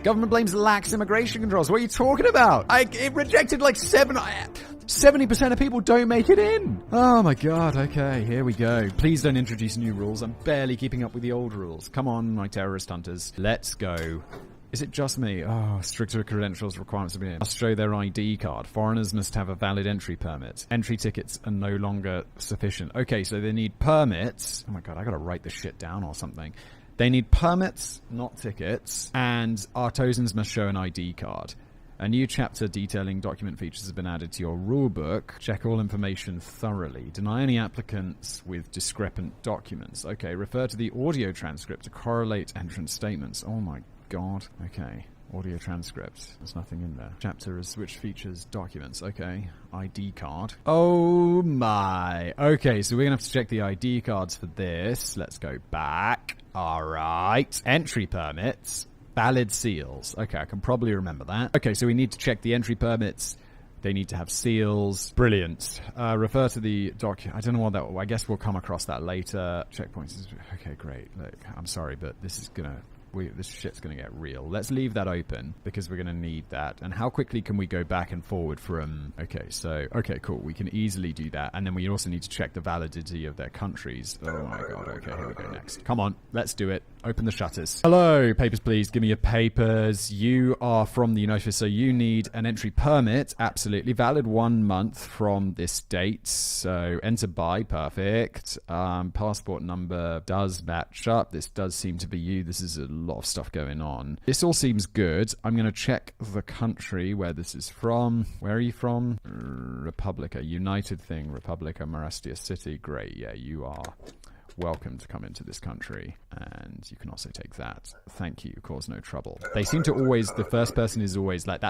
Government blames lax immigration controls. What are you talking about? It rejected like 70% of people don't make it in. Oh my god, okay, here we go. Please don't introduce new rules. I'm barely keeping up with the old rules. Come on, my terrorist hunters. Let's go. Is it just me? Oh, stricter credentials requirements have been in. Must show their ID card. Foreigners must have a valid entry permit. Entry tickets are no longer sufficient. Okay, so they need permits. Oh my god, I gotta write this shit down or something. They need permits, not tickets, and Artosans must show an ID card. A new chapter detailing document features has been added to your rulebook. Check all information thoroughly. Deny any applicants with discrepant documents. Okay, refer to the audio transcript to correlate entrance statements. Oh my god. Okay. Audio transcript. There's nothing in there. Chapter is which features documents. Okay. ID card. Oh my. Okay, so we're going to have to check the ID cards for this. Let's go back. Alright. Entry permits. Valid seals. Okay, I can probably remember that. Okay, so we need to check the entry permits. They need to have seals. Brilliant. Refer to the document. I don't know what that... I guess we'll come across that later. Checkpoints. Okay, great. Look, I'm sorry, but this is going to... this shit's going to get real. Let's leave that open because we're going to need that. And how quickly can we go back and forward from... Okay, so... Okay, cool. We can easily do that. And then we also need to check the validity of their countries. Oh my god. Okay, here we go next. Come on. Let's do it. Open the shutters. Hello, papers please. Give me your papers. You are from the United States, so you need an entry permit. Absolutely. Valid 1 month from this date. So enter by. Perfect. Passport number does match up. This does seem to be you. This is a lot of stuff going on. This all seems good. I'm going to check the country where this is from. Where are you from? Republica. United thing. Republica Marastia City. Great. Yeah, you are welcome to come into this country, and you can also take that. Thank you. Cause no trouble. They seem to always, the first person is always like,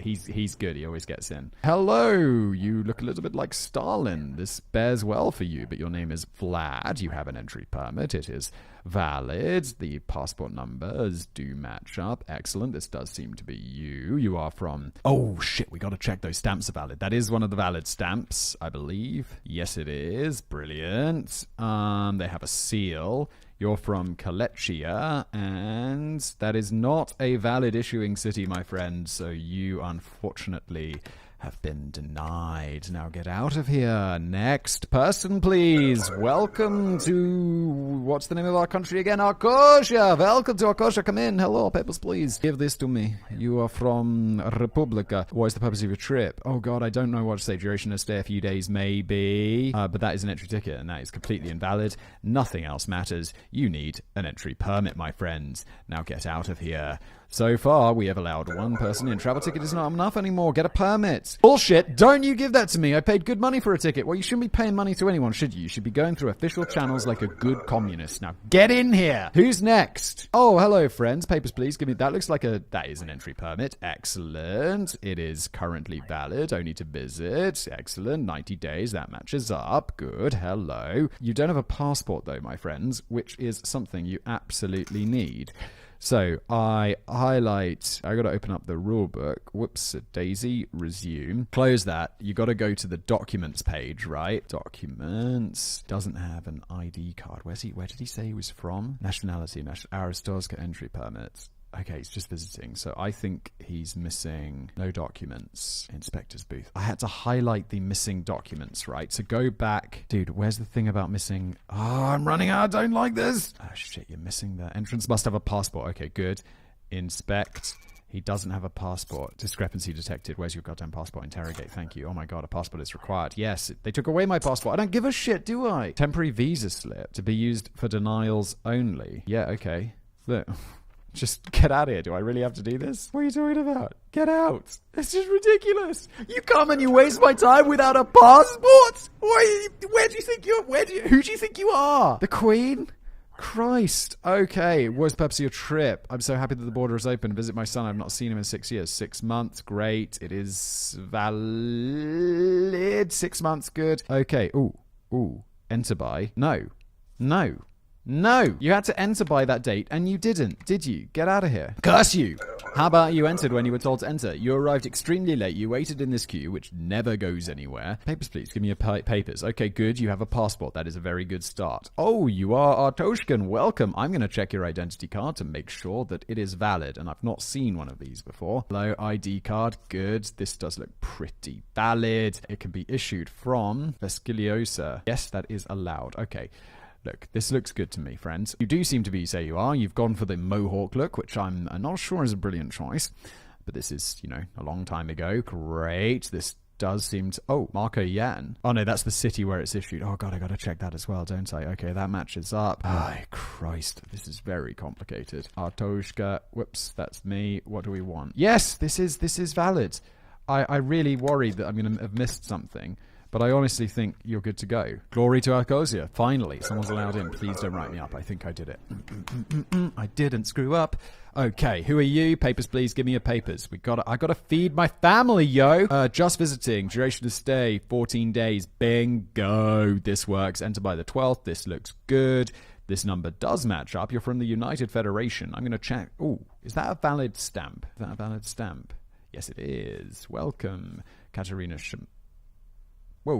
he's good. He always gets in. Hello, you look a little bit like Stalin. This bears well for you, but your name is Vlad. You have an entry permit. It is valid. The passport numbers do match up. Excellent. This does seem to be you. You are from... Oh, shit. We got to check those stamps are valid. That is one of the valid stamps, I believe. Yes, it is. Brilliant. They have a seal. You're from Kalechia, and that is not a valid issuing city, my friend. So you, unfortunately, have been denied. Now get out of here. Next person, please. Welcome to... What's the name of our country again? Arcosia. Welcome to Arcosia. Come in. Hello, papers, please. Give this to me. You are from Republica. What is the purpose of your trip? Oh, God, I don't know what to say. Duration of stay, a few days, maybe. But that is an entry ticket, and that is completely invalid. Nothing else matters. You need an entry permit, my friends. Now get out of here. So far, we have allowed one person in. Travel ticket is not enough anymore. Get a permit. Bullshit. Don't you give that to me. I paid good money for a ticket. Well, you shouldn't be paying money to anyone, should you? You should be going through official channels like a good communist. Now, get in here. Who's next? Oh, hello, friends. Papers, please. Give me... That looks like a... That is an entry permit. Excellent. It is currently valid. Only to visit. Excellent. 90 days. That matches up. Good. Hello. You don't have a passport, though, my friends, which is something you absolutely need. So I highlight, I got to open up the rule book. Whoops, Daisy, resume. Close that. You got to go to the documents page, right? Documents. Doesn't have an ID card. Where did he say he was from? Nationality, Aristowska entry permit. Okay, he's just visiting. So I think he's missing no documents. Inspector's booth. I had to highlight the missing documents, right? So go back. Dude, where's the thing about missing? Oh, I'm running out. I don't like this. Oh, shit, you're missing the entrance. Must have a passport. Okay, good. Inspect. He doesn't have a passport. Discrepancy detected. Where's your goddamn passport? Interrogate. Thank you. Oh my god, a passport is required. Yes, they took away my passport. I don't give a shit, do I? Temporary visa slip to be used for denials only. Yeah, okay. Look. Just get out of here. Do I really have to do this? What are you talking about? Get out. It's just ridiculous. You come and you waste my time without a passport? Who do you think you are? The Queen? Christ. Okay. What's the purpose of your trip? I'm so happy that the border is open. Visit my son. I've not seen him in 6 years. 6 months. Great. It is valid. 6 months. Good. Okay. Ooh. Enter by. No. You had to enter by that date, and you didn't, did you? Get out of here. Curse you! How about you entered when you were told to enter? You arrived extremely late. You waited in this queue, which never goes anywhere. Papers, please. Give me your papers. Okay, good. You have a passport. That is a very good start. Oh, you are Artoshkan. Welcome. I'm going to check your identity card to make sure that it is valid, and I've not seen one of these before. Hello, ID card. Good. This does look pretty valid. It can be issued from Vesciliosa. Yes, that is allowed. Okay. Look, this looks good to me, friends. You do seem to be, say you are. You've gone for the Mohawk look, which I'm not sure is a brilliant choice. But this is, a long time ago. Great. This does seem to... Oh, Marco Yan. Oh, no, that's the city where it's issued. Oh, God, I got to check that as well, don't I? Okay, that matches up. Oh, Christ. This is very complicated. Artoshka. Whoops, that's me. What do we want? Yes, this is valid. I really worried that I'm going to have missed something. But I honestly think you're good to go. Glory to Arcosia. Finally, someone's allowed in. Please don't write me up. I think I did it. I didn't screw up. Okay, who are you? Papers, please. Give me your papers. I gotta feed my family, yo. Just visiting. Duration of stay, 14 days. Bingo. This works. Enter by the 12th. This looks good. This number does match up. You're from the United Federation. I'm gonna check. Ooh, is that a valid stamp? Yes, it is. Welcome, Katerina Whoa.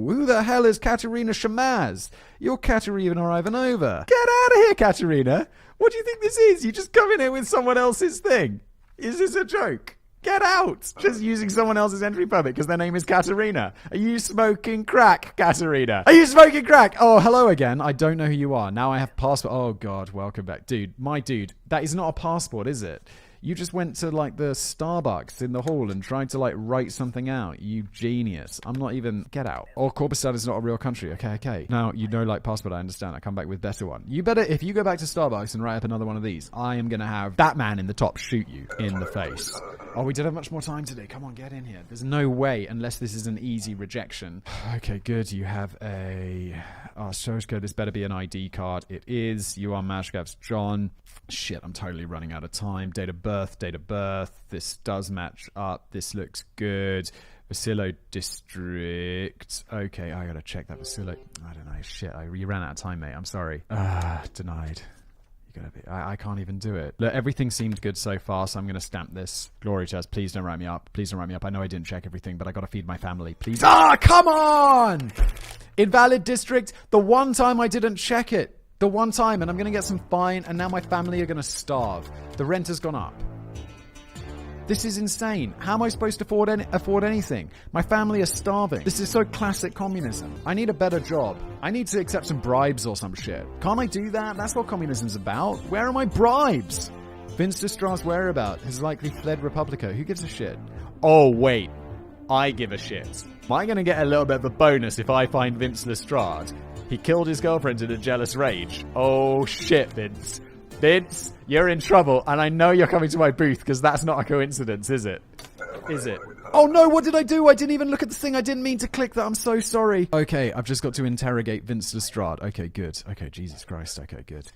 Who the hell is Katerina Shamaz? You're Katerina Ivanova. Get out of here, Katerina. What do you think this is? You just come in here with someone else's thing. Is this a joke? Get out! Just using someone else's entry permit because their name is Katerina. Are you smoking crack, Katerina? Are you smoking crack? Oh, hello again. I don't know who you are. Now I have passport. Oh, God. Welcome back. Dude, my dude, that is not a passport, is it? You just went to, like, the Starbucks in the hall and tried to, like, write something out. You genius. I'm not even... Get out. Oh, Korbistad is not a real country. Okay. Now, you know, like, passport, I understand. I come back with better one. You better... If you go back to Starbucks and write up another one of these, I am going to have that man in the top shoot you in the face. Oh, we don't have much more time today. Come on, get in here. There's no way, unless this is an easy rejection. Okay, good. You have a... Oh, source code. This better be an ID card. It is. You are Mashkav's John. Shit, I'm totally running out of time. Date of birth. This does match up. This looks good. Vasilo district. Okay, I gotta check that Vasilo. I don't know. Shit, you ran out of time, mate. I'm sorry. Denied. I can't even do it. Look, everything seemed good so far, so I'm going to stamp this. Glory to us. Please don't write me up. Please don't write me up. I know I didn't check everything, but I got to feed my family. Please. Come on! Invalid district. The one time I didn't check it. The one time, and I'm going to get some fine, and now my family are going to starve. The rent has gone up. This is insane. How am I supposed to afford anything? My family are starving. This is so classic communism. I need a better job. I need to accept some bribes or some shit. Can't I do that? That's what communism's about. Where are my bribes? Vince Lestrade's whereabouts has likely fled Republica. Who gives a shit? Oh, wait. I give a shit. Am I going to get a little bit of a bonus if I find Vince Lestrade? He killed his girlfriend in a jealous rage. Oh, shit, Vince. Vince, you're in trouble, and I know you're coming to my booth because that's not a coincidence, is it? Is it? Oh no, what did I do? I didn't even look at the thing. I didn't mean to click that. I'm so sorry. Okay, I've just got to interrogate Vince Lestrade. Okay, good. Okay, Jesus Christ. Okay, good.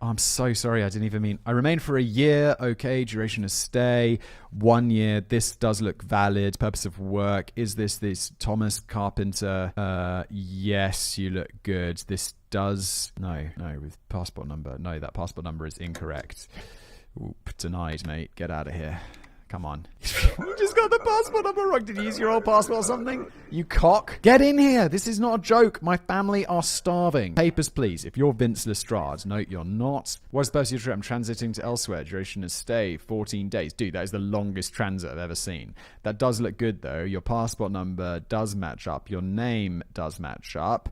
Oh, I'm so sorry. I didn't even mean... I remained for a year. Okay, duration of stay. 1 year. This does look valid. Purpose of work. Is this Thomas Carpenter? Yes, you look good. This does... No, with passport number. No, that passport number is incorrect. Oop, denied, mate. Get out of here. Come on. You just got the passport number wrong. Did you use your old passport or something? You cock. Get in here. This is not a joke. My family are starving. Papers, please. If you're Vince Lestrade. No, you're not. What's the purpose of your trip? I'm transiting to elsewhere. Duration of stay, 14 days. Dude, that is the longest transit I've ever seen. That does look good, though. Your passport number does match up. Your name does match up.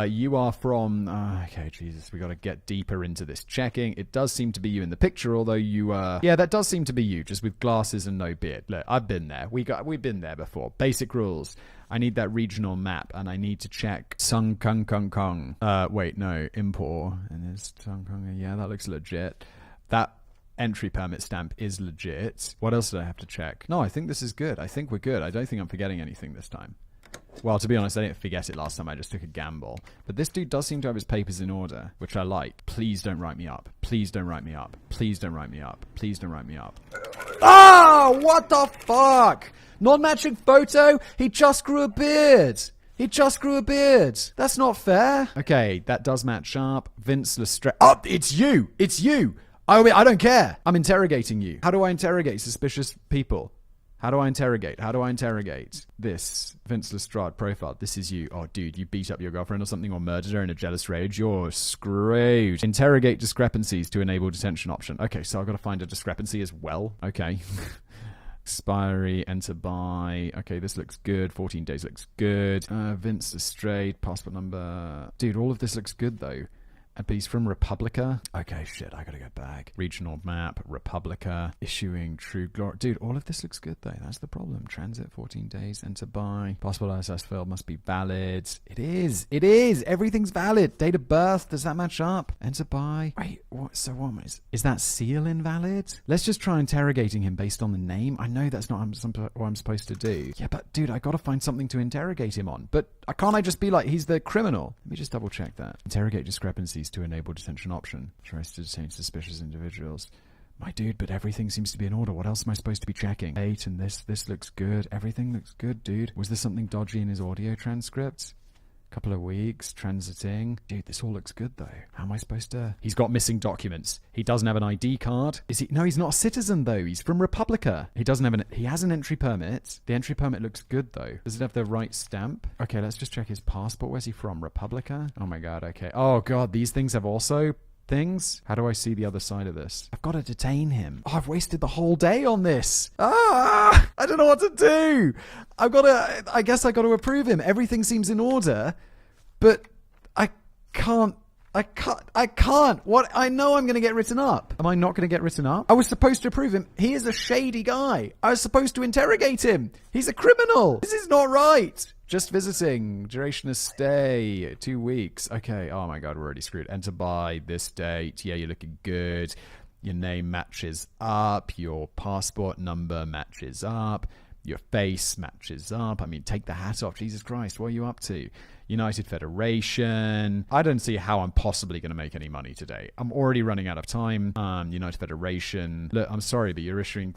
You are from... okay, Jesus. We got to get deeper into this checking. It does seem to be you in the picture, although you... yeah, that does seem to be you, just with glasses and no beard. Look, I've been there. We've been there before. Basic rules. I need that regional map, and I need to check Sung Kung Kung Kong. Wait, no, import. And there's Sung Kung. Yeah, that looks legit. That entry permit stamp is legit. What else did I have to check? No, I think this is good. I think we're good. I don't think I'm forgetting anything this time. Well, to be honest, I didn't forget it last time. I just took a gamble. But this dude does seem to have his papers in order, which I like. Please don't write me up. Please don't write me up. Please don't write me up. Please don't write me up. Oh, what the fuck? Non-matching photo? He just grew a beard. He just grew a beard. That's not fair. Okay, that does match up. Vince Lestrade. Oh, it's you. It's you. I mean, I don't care. I'm interrogating you. How do I interrogate suspicious people? How do I interrogate? How do I interrogate? This Vince Lestrade profile. This is you. Oh, dude, you beat up your girlfriend or something or murdered her in a jealous rage. You're screwed. Interrogate discrepancies to enable detention option. Okay, so I've got to find a discrepancy as well. Okay. Expiry, enter by. Okay, this looks good. 14 days looks good. Vince Lestrade, passport number. Dude, all of this looks good, though. But he's from Republica. Okay, shit, I gotta go back. Regional map, Republica, issuing true glory. Dude, all of this looks good, though. That's the problem. Transit, 14 days, enter by. Passport ISS field must be valid. It is. It is. Everything's valid. Date of birth, does that match up? Enter by. Wait, what? So what is that seal invalid? Let's just try interrogating him based on the name. I know that's not what I'm supposed to do. Yeah, but dude, I gotta find something to interrogate him on. But can't I just be like, he's the criminal? Let me just double check that. Interrogate discrepancies to enable detention option. Tries to detain suspicious individuals. My dude, but everything seems to be in order. What else am I supposed to be checking? 8 and this looks good. Everything looks good, dude. Was there something dodgy in his audio transcript? Couple of weeks, transiting. Dude, this all looks good, though. How am I supposed to... He's got missing documents. He doesn't have an ID card. Is he... No, he's not a citizen, though. He's from Republica. He doesn't have an... He has an entry permit. The entry permit looks good, though. Does it have the right stamp? Okay, let's just check his passport. Where's he from? Republica? Oh, my God, okay. Oh, God, these things have also things. How do I see the other side of this? I've got to detain him. Oh, I've wasted the whole day on this. I don't know what to do. I guess I got to approve him. Everything seems in order, but I can't. What? I know I'm going to get written up. Am I not going to get written up? I was supposed to approve him. He is a shady guy. I was supposed to interrogate him. He's a criminal. This is not right. Just visiting. Duration of stay. 2 weeks. Okay. Oh my God. We're already screwed. Enter by this date. Yeah, you're looking good. Your name matches up. Your passport number matches up. Your face matches up. I mean, take the hat off. Jesus Christ. What are you up to? United Federation. I don't see how I'm possibly going to make any money today. I'm already running out of time. United Federation. Look, I'm sorry, but your issuing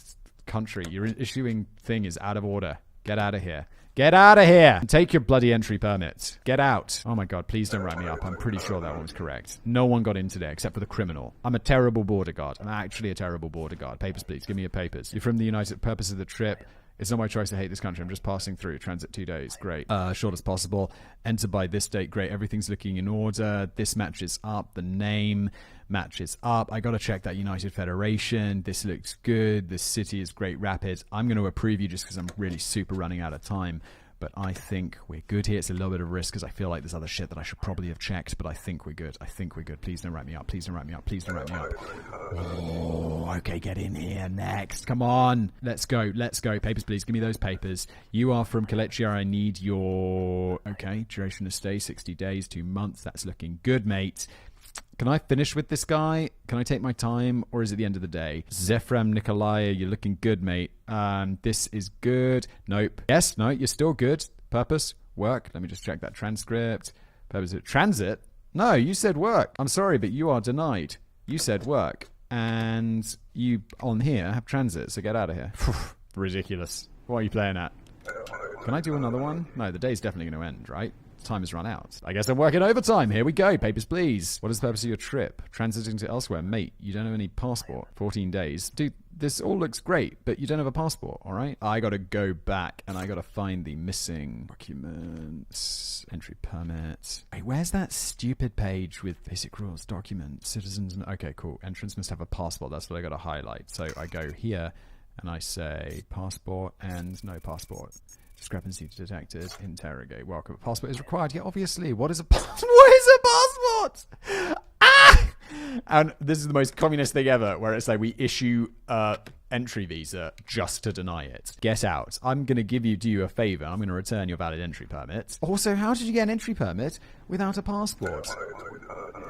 thing is out of order. Get out of here. Get out of here! And take your bloody entry permit. Get out. Oh my God, please don't write me up. I'm pretty sure that one was correct. No one got in today except for the criminal. I'm a terrible border guard. I'm actually a terrible border guard. Papers, please. Give me your papers. You're from the United Purpose of the trip. It's not my choice to hate this country. I'm just passing through. Transit 2 days. Great. Short as possible. Enter by this date. Great. Everything's looking in order. This matches up. The name matches up. I got to check that United Federation. This looks good. This city is Great Rapids. I'm going to approve you just because I'm really super running out of time. But I think we're good here. It's a little bit of risk because I feel like there's other shit that I should probably have checked. But I think we're good. I think we're good. Please don't write me up. Please don't write me up. Please don't write me up. Oh, okay. Get in here. Next. Come on. Let's go. Let's go. Papers, please. Give me those papers. You are from Kolechia. I need your... Okay. Duration of stay, 60 days, 2 months. That's looking good, mate. Can I finish with this guy? Can I take my time, or is it the end of the day? Zephram Nikolai, you're looking good, mate. This is good. Nope. Yes, no, you're still good. Purpose, work. Let me just check that transcript. Purpose, transit? No, you said work. I'm sorry, but you are denied. You said work. And you, on here, have transit, so get out of here. Ridiculous. What are you playing at? Can I do another one? No, the day's definitely going to end, right? Time has run out. I guess I'm working overtime. Here we go. Papers, please. What is the purpose of your trip? Transiting to elsewhere. Mate, you don't have any passport. 14 days. Dude, this all looks great, but you don't have a passport, all right? I got to go back, and I got to find the missing documents. Entry permit. Wait, where's that stupid page with basic rules, documents, citizens? Okay, cool. Entrance must have a passport. That's what I got to highlight. So I go here, and I say passport and no passport. Discrepancy detected. Interrogate. Welcome. Passport is required. Yeah, obviously. What is a passport? What is a passport? Ah! And this is the most communist thing ever, where it's like we issue entry visa just to deny it. Get out. I'm going to do you a favor. I'm going to return your valid entry permit. Also, how did you get an entry permit without a passport?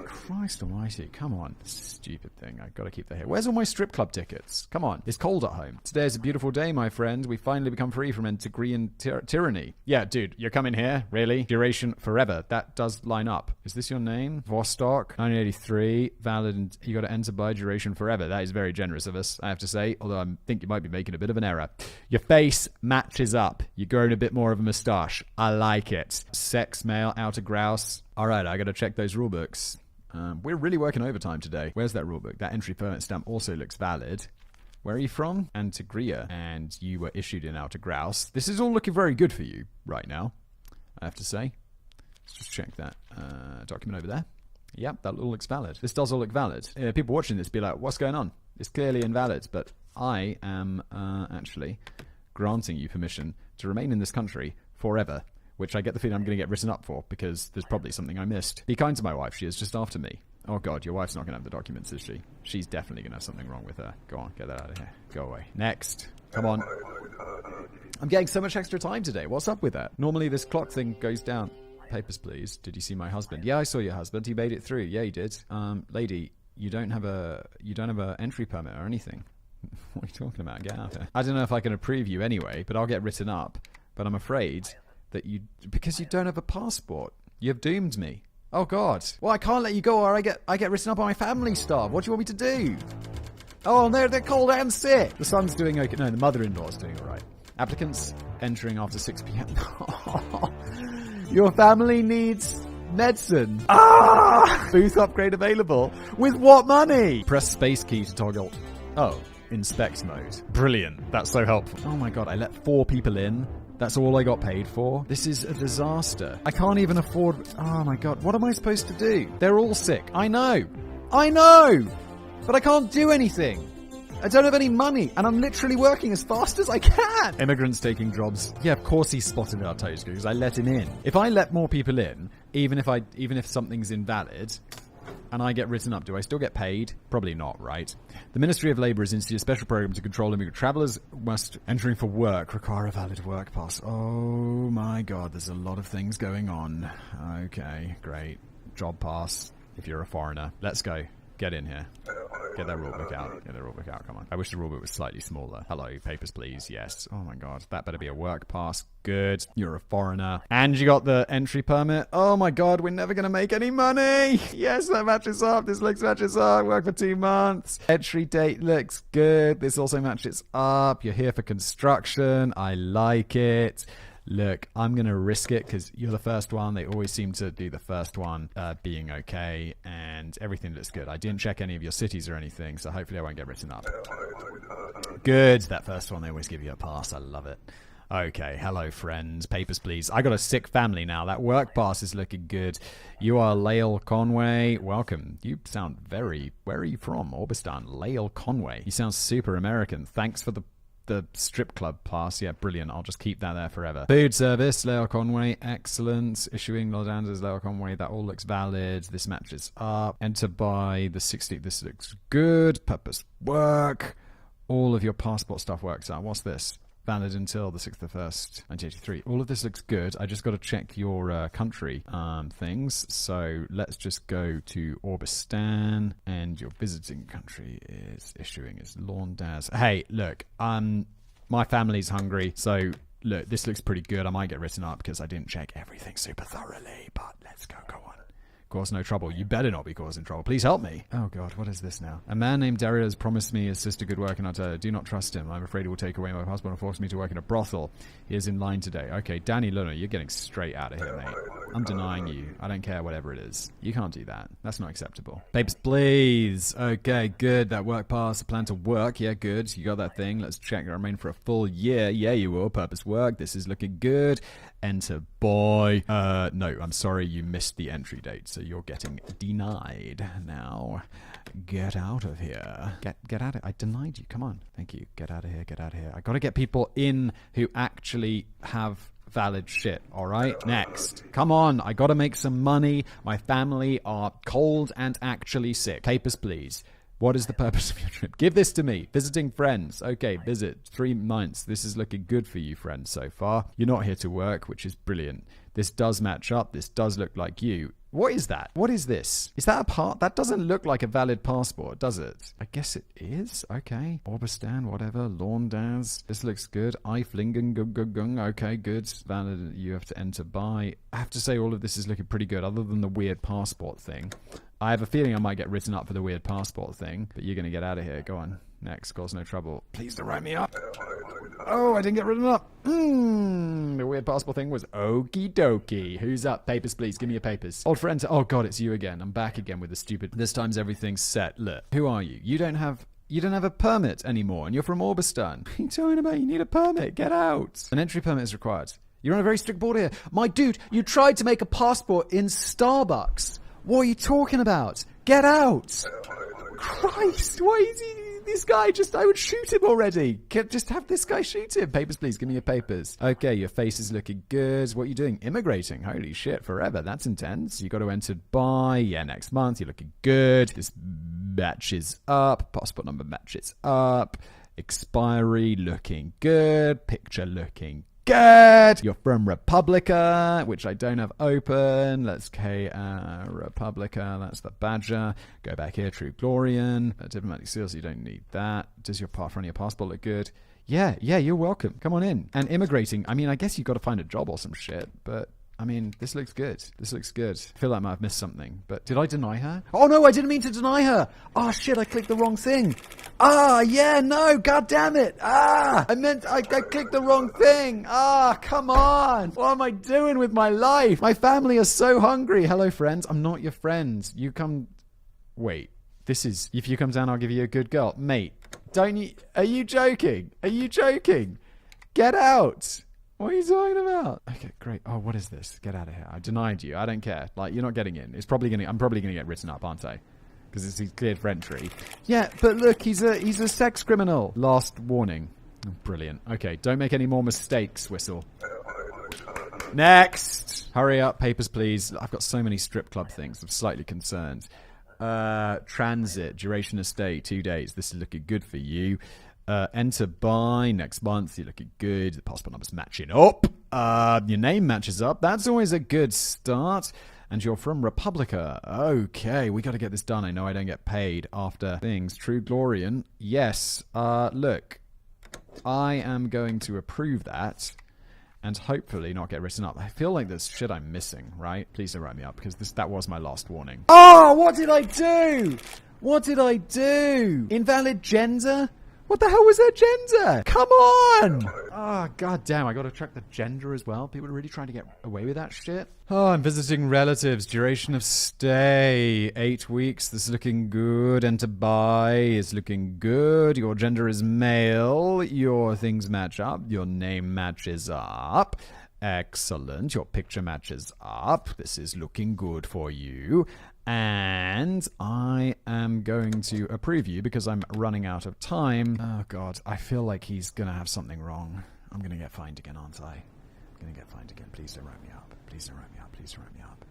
Christ almighty. Come on. Stupid thing. I've got to keep that here. Where's all my strip club tickets? Come on. It's cold at home. Today is a beautiful day, my friend. We finally become free from Antigrian tyranny. Yeah, dude. You're coming here? Really? Duration forever. That does line up. Is this your name? Vostok. 1983. Valid. And you got to enter by duration forever. That is very generous of us, I have to say. Although I think you might be making a bit of an error. Your face matches up. You're growing a bit more of a moustache. I like it. Sex, male, outer grouse. All right, I got to check those rule books. We're really working overtime today. Where's that rulebook? That entry permit stamp also looks valid. Where are you from? Antigria. And you were issued in Outer Grouse. This is all looking very good for you right now, I have to say. Let's just check that document over there. Yep, that all looks valid. This does all look valid. People watching this be like, what's going on? It's clearly invalid, but I am actually granting you permission to remain in this country forever. Which I get the feeling I'm going to get written up for, because there's probably something I missed. Be kind to my wife. She is just after me. Oh, God, your wife's not going to have the documents, is she? She's definitely going to have something wrong with her. Go on, get that out of here. Go away. Next. Come on. I'm getting so much extra time today. What's up with that? Normally this clock thing goes down. Papers, please. Did you see my husband? Yeah, I saw your husband. He made it through. Yeah, he did. Lady, you don't have a entry permit or anything. What are you talking about? Get out of here. I don't know if I can approve you anyway, but I'll get written up. But I'm afraid... because you don't have a passport. You've doomed me. Oh God. Well, I can't let you go or I get written up by my family staff. What do you want me to do? Oh no, they're cold and sick. The son's doing okay. No, the mother-in-law's doing alright. Applicants entering after 6 p.m. Your family needs medicine. Booth upgrade available. With what money? Press space key to toggle. Oh, inspect mode. Brilliant. That's so helpful. Oh my God, I let 4 people in. That's all I got paid for. This is a disaster. I can't even afford... Oh my God, what am I supposed to do? They're all sick. I know. I know! But I can't do anything. I don't have any money, and I'm literally working as fast as I can. Immigrants taking jobs. Yeah, of course he spotted our toast because I let him in. If I let more people in, even if something's invalid, and I get written up, do I still get paid? Probably not, right? The Ministry of Labour has instituted a special program to control immigrant travellers must entering for work require a valid work pass. Oh my god, there's a lot of things going on. Okay, great. Job pass if you're a foreigner. Let's go. Get in here. Get that rulebook out. Get that rulebook out. Come on. I wish the rulebook was slightly smaller. Hello, papers, please. Yes. Oh my god. That better be a work pass. Good. You're a foreigner. And you got the entry permit. Oh my god. We're never going to make any money. Yes, that matches up. This looks matches up. Work for 2 months. Entry date looks good. This also matches up. You're here for construction. I like it. Look, I'm going to risk it because you're the first one. They always seem to do the first one being okay, and everything looks good. I didn't check any of your cities or anything, so hopefully I won't get written up. Good. That first one, they always give you a pass. I love it. Okay, hello, friends. Papers, please. I got a sick family now. That work pass is looking good. You are Lael Conway. Welcome. You sound very... Where are you from? Orbistan. Lael Conway. You sound super American. Thanks for the strip club pass. Yeah, brilliant. I'll just keep that there forever. Food service, Lael Conway. Excellent. Issuing Lodanza's Lael Conway. That all looks valid. This matches up. Enter by the 16th. This looks good. Purpose work. All of your passport stuff works out. What's this? Valid until the 6th of 1st, 1983. All of this looks good. I just got to check your country things. So let's just go to Orbistan, and your visiting country is issuing is Laundaz. Hey, look, my family's hungry, so look, this looks pretty good. I might get written up because I didn't check everything super thoroughly, but let's go on. Cause no trouble. You better not be causing trouble. Please help me. Oh god, what is this now? A man named Dario has promised me his sister good work, and I do not trust him. I'm afraid he will take away my passport and force me to work in a brothel. He is in line today. Okay, Danny Luna, you're getting straight out of here, mate. I'm denying you. I don't care whatever it is. You can't do that. That's not acceptable. Papers, please. Okay, good. That work pass. Plan to work. Yeah, good. You got that thing. Let's check. I remain for a full year. Yeah, you will. Purpose work. This is looking good. Enter boy. No, I'm sorry, you missed the entry date, so you're getting denied. Now, get out of here. Get out of... I denied you. Come on. Thank you. Get out of here. Get out of here. I gotta get people in who actually have valid shit, alright? Next. Come on. I gotta make some money. My family are cold and actually sick. Papers, please. What is the purpose of your trip? Give this to me. Visiting friends. Okay, visit. 3 months. This is looking good for you, friends, so far. You're not here to work, which is brilliant. This does match up. This does look like you. What is that? What is this? Is that a part? That doesn't look like a valid passport, does it? I guess it is. Okay. Orbistan, whatever. Laundaz. This looks good. Eiflingen. Okay, good. Valid. You have to enter by. I have to say all of this is looking pretty good, other than the weird passport thing. I have a feeling I might get written up for the weird passport thing, but you're going to get out of here. Go on. Next. Cause no trouble. Please don't write me up. Oh, I didn't get written up. The weird passport thing was okie dokie. Who's up? Papers, please. Give me your papers. Old friend. Oh, God, it's you again. I'm back again with the stupid... This time's everything's set. Look. Who are you? You don't have a permit anymore, and you're from Orbistan. What are you talking about? You need a permit. Get out. An entry permit is required. You're on a very strict border here. My dude, you tried to make a passport in Starbucks. What are you talking about? Get out! Christ, why is he... This guy just... I would shoot him already. Just have this guy shoot him. Papers, please. Give me your papers. Okay, your face is looking good. What are you doing? Immigrating. Holy shit, forever. That's intense. You got to enter by... Yeah, next month. You're looking good. This matches up. Passport number matches up. Expiry looking good. Picture looking good. You're from Republica, which I don't have open. Let's Republica. That's the Badger. Go back here. True Glorian. Diplomatic seals. You don't need that. Does your front of your passport look good? Yeah, you're welcome. Come on in. And immigrating. I mean, I guess you got to find a job or some shit, but I mean, this looks good. This looks good. I feel like I might have missed something, but did I deny her? Oh no, I didn't mean to deny her. Oh shit, I clicked the wrong thing. Yeah, no, god damn it. I clicked the wrong thing. Come on. What am I doing with my life? My family are so hungry. Hello, friends. I'm not your friend. You come... Wait, this is... If you come down, I'll give you a good girl. Mate, don't you... Are you joking? Are you joking? Get out. What are you talking about? Okay, great. Oh, what is this? Get out of here. I denied you. I don't care. Like, you're not getting in. I'm probably gonna get written up, aren't I? because he's cleared for entry. Yeah, but look, he's a sex criminal. Last warning. Oh, brilliant. Okay, don't make any more mistakes, Whistle. Next! Hurry up, papers please. I've got so many strip club things. I'm slightly concerned. Transit, duration of stay, 2 days. This is looking good for you. Enter by next month. You're looking good. The passport number's matching up. Your name matches up. That's always a good start. And you're from Republica. Okay, we got to get this done. I know I don't get paid after things. True Glorian. Yes. Look, I am going to approve that. And hopefully not get written up. I feel like there's shit I'm missing, right? Please don't write me up, because that was my last warning. Oh, what did I do? What did I do? Invalid gender? What the hell was their gender? Come on! Oh, god damn, I gotta track the gender as well. People are really trying to get away with that shit. Oh, I'm visiting relatives. Duration of stay, 8 weeks. This is looking good. Enter by is looking good. Your gender is male. Your things match up. Your name matches up. Excellent. Your picture matches up. This is looking good for you. And I am going to approve you because I'm running out of time. Oh, God. I feel like he's going to have something wrong. I'm going to get fined again, aren't I? I'm going to get fined again. Please don't write me up. Please don't write me up. Please don't write me up.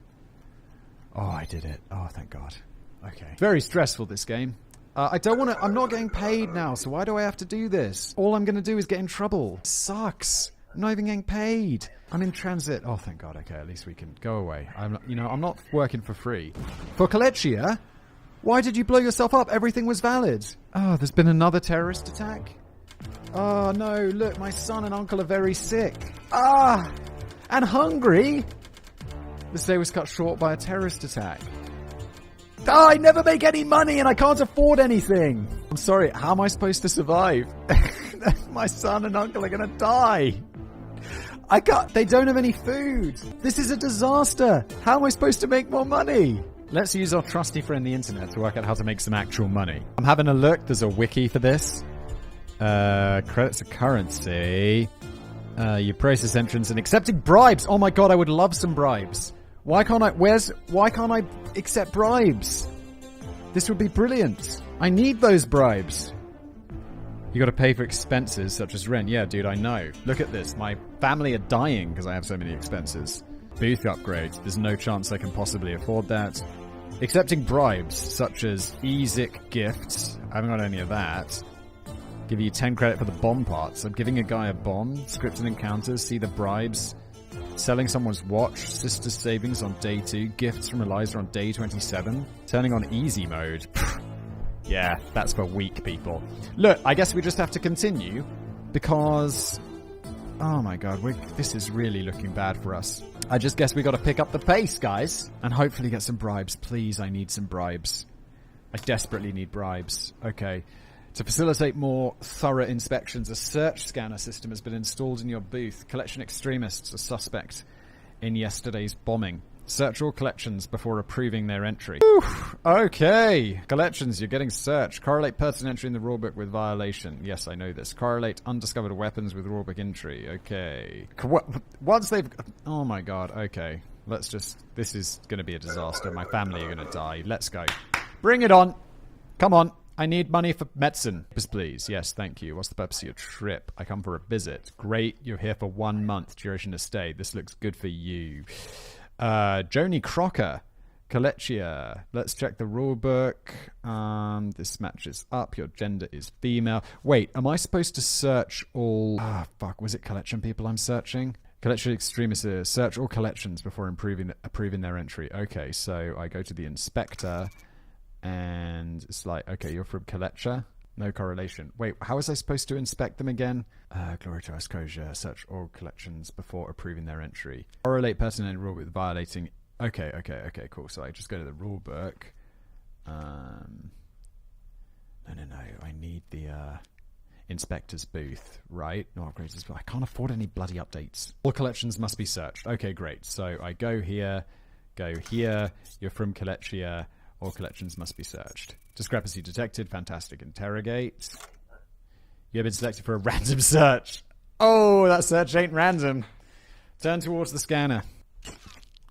Oh, I did it. Oh, thank God. Okay. Very stressful, this game. I don't want to... I'm not getting paid now, so why do I have to do this? All I'm going to do is get in trouble. It sucks. I'm not even getting paid. I'm in transit. Oh, thank God. Okay, at least we can go away. I'm not working for free. For Kolechia? Why did you blow yourself up? Everything was valid. Oh, there's been another terrorist attack? Oh, no. Look, my son and uncle are very sick. Ah! And hungry? This day was cut short by a terrorist attack. Oh, I never make any money and I can't afford anything. I'm sorry. How am I supposed to survive? My son and uncle are going to die. I can't. They don't have any food. This is a disaster. How am I supposed to make more money? Let's use our trusty friend the internet to work out how to make some actual money. I'm having a look. There's a wiki for this. Credits of currency. You process entrance and accepting bribes. Oh my God, I would love some bribes. Why can't I accept bribes? This would be brilliant. I need those bribes. You got to pay for expenses such as rent. Yeah, dude, I know. Look at this. My family are dying because I have so many expenses. Booth upgrades. There's no chance I can possibly afford that. Accepting bribes such as EZIC gifts. I haven't got any of that. Give you 10 credit for the bomb parts. I'm giving a guy a bomb. Scripted encounters. See the bribes. Selling someone's watch. Sister's savings on day 2. Gifts from Eliza on day 27. Turning on easy mode. Yeah, that's for weak people. Look, I guess we just have to continue because... Oh my God, this is really looking bad for us. I just guess we got to pick up the pace, guys. And hopefully get some bribes. Please, I need some bribes. I desperately need bribes. Okay. To facilitate more thorough inspections, a search scanner system has been installed in your booth. Collection extremists are suspect in yesterday's bombing. Search all collections before approving their entry. Oof, okay. Collections, you're getting searched. Correlate person entry in the rulebook with violation. Yes, I know this. Correlate undiscovered weapons with rulebook entry. Okay. Once they've... Oh my God. Okay. Let's just... This is going to be a disaster. My family are going to die. Let's go. Bring it on. Come on. I need money for medicine. Please. Yes, thank you. What's the purpose of your trip? I come for a visit. Great. You're here for 1 month. Duration of stay. This looks good for you. Joni Crocker, Kolechia. Let's check the rule book. This matches up. Your gender is female. Wait, am I supposed to search all... Ah, fuck. Was it collection people I'm searching? Collection extremists. Search all collections before approving their entry. Okay, so I go to the inspector and it's like, okay, you're from Kolechia. No correlation. Wait, how was I supposed to inspect them again? Glory to Ascosia. Search all collections before approving their entry. Correlate person in rule with violating... Okay, cool. So I just go to the rule book. No. I need the inspector's booth, right? No upgrades, but I can't afford any bloody updates. All collections must be searched. Okay, great. So I go here. You're from Kolechia. All collections must be searched. Discrepancy detected. Fantastic. Interrogate. You have been selected for a random search. Oh, that search ain't random. Turn towards the scanner.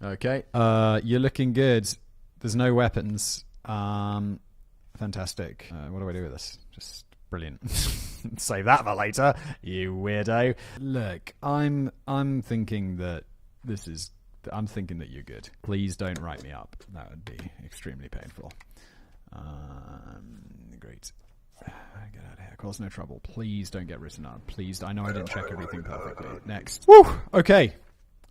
Okay. You're looking good. There's no weapons. Fantastic. What do I do with this? Just brilliant. Save that for later, you weirdo. Look, I'm thinking that I'm thinking that you're good. Please don't write me up. That would be extremely painful. Great. Get out of here. Cause no trouble. Please don't get written up. Please. I know I didn't check everything perfectly. Next. Woo! Okay.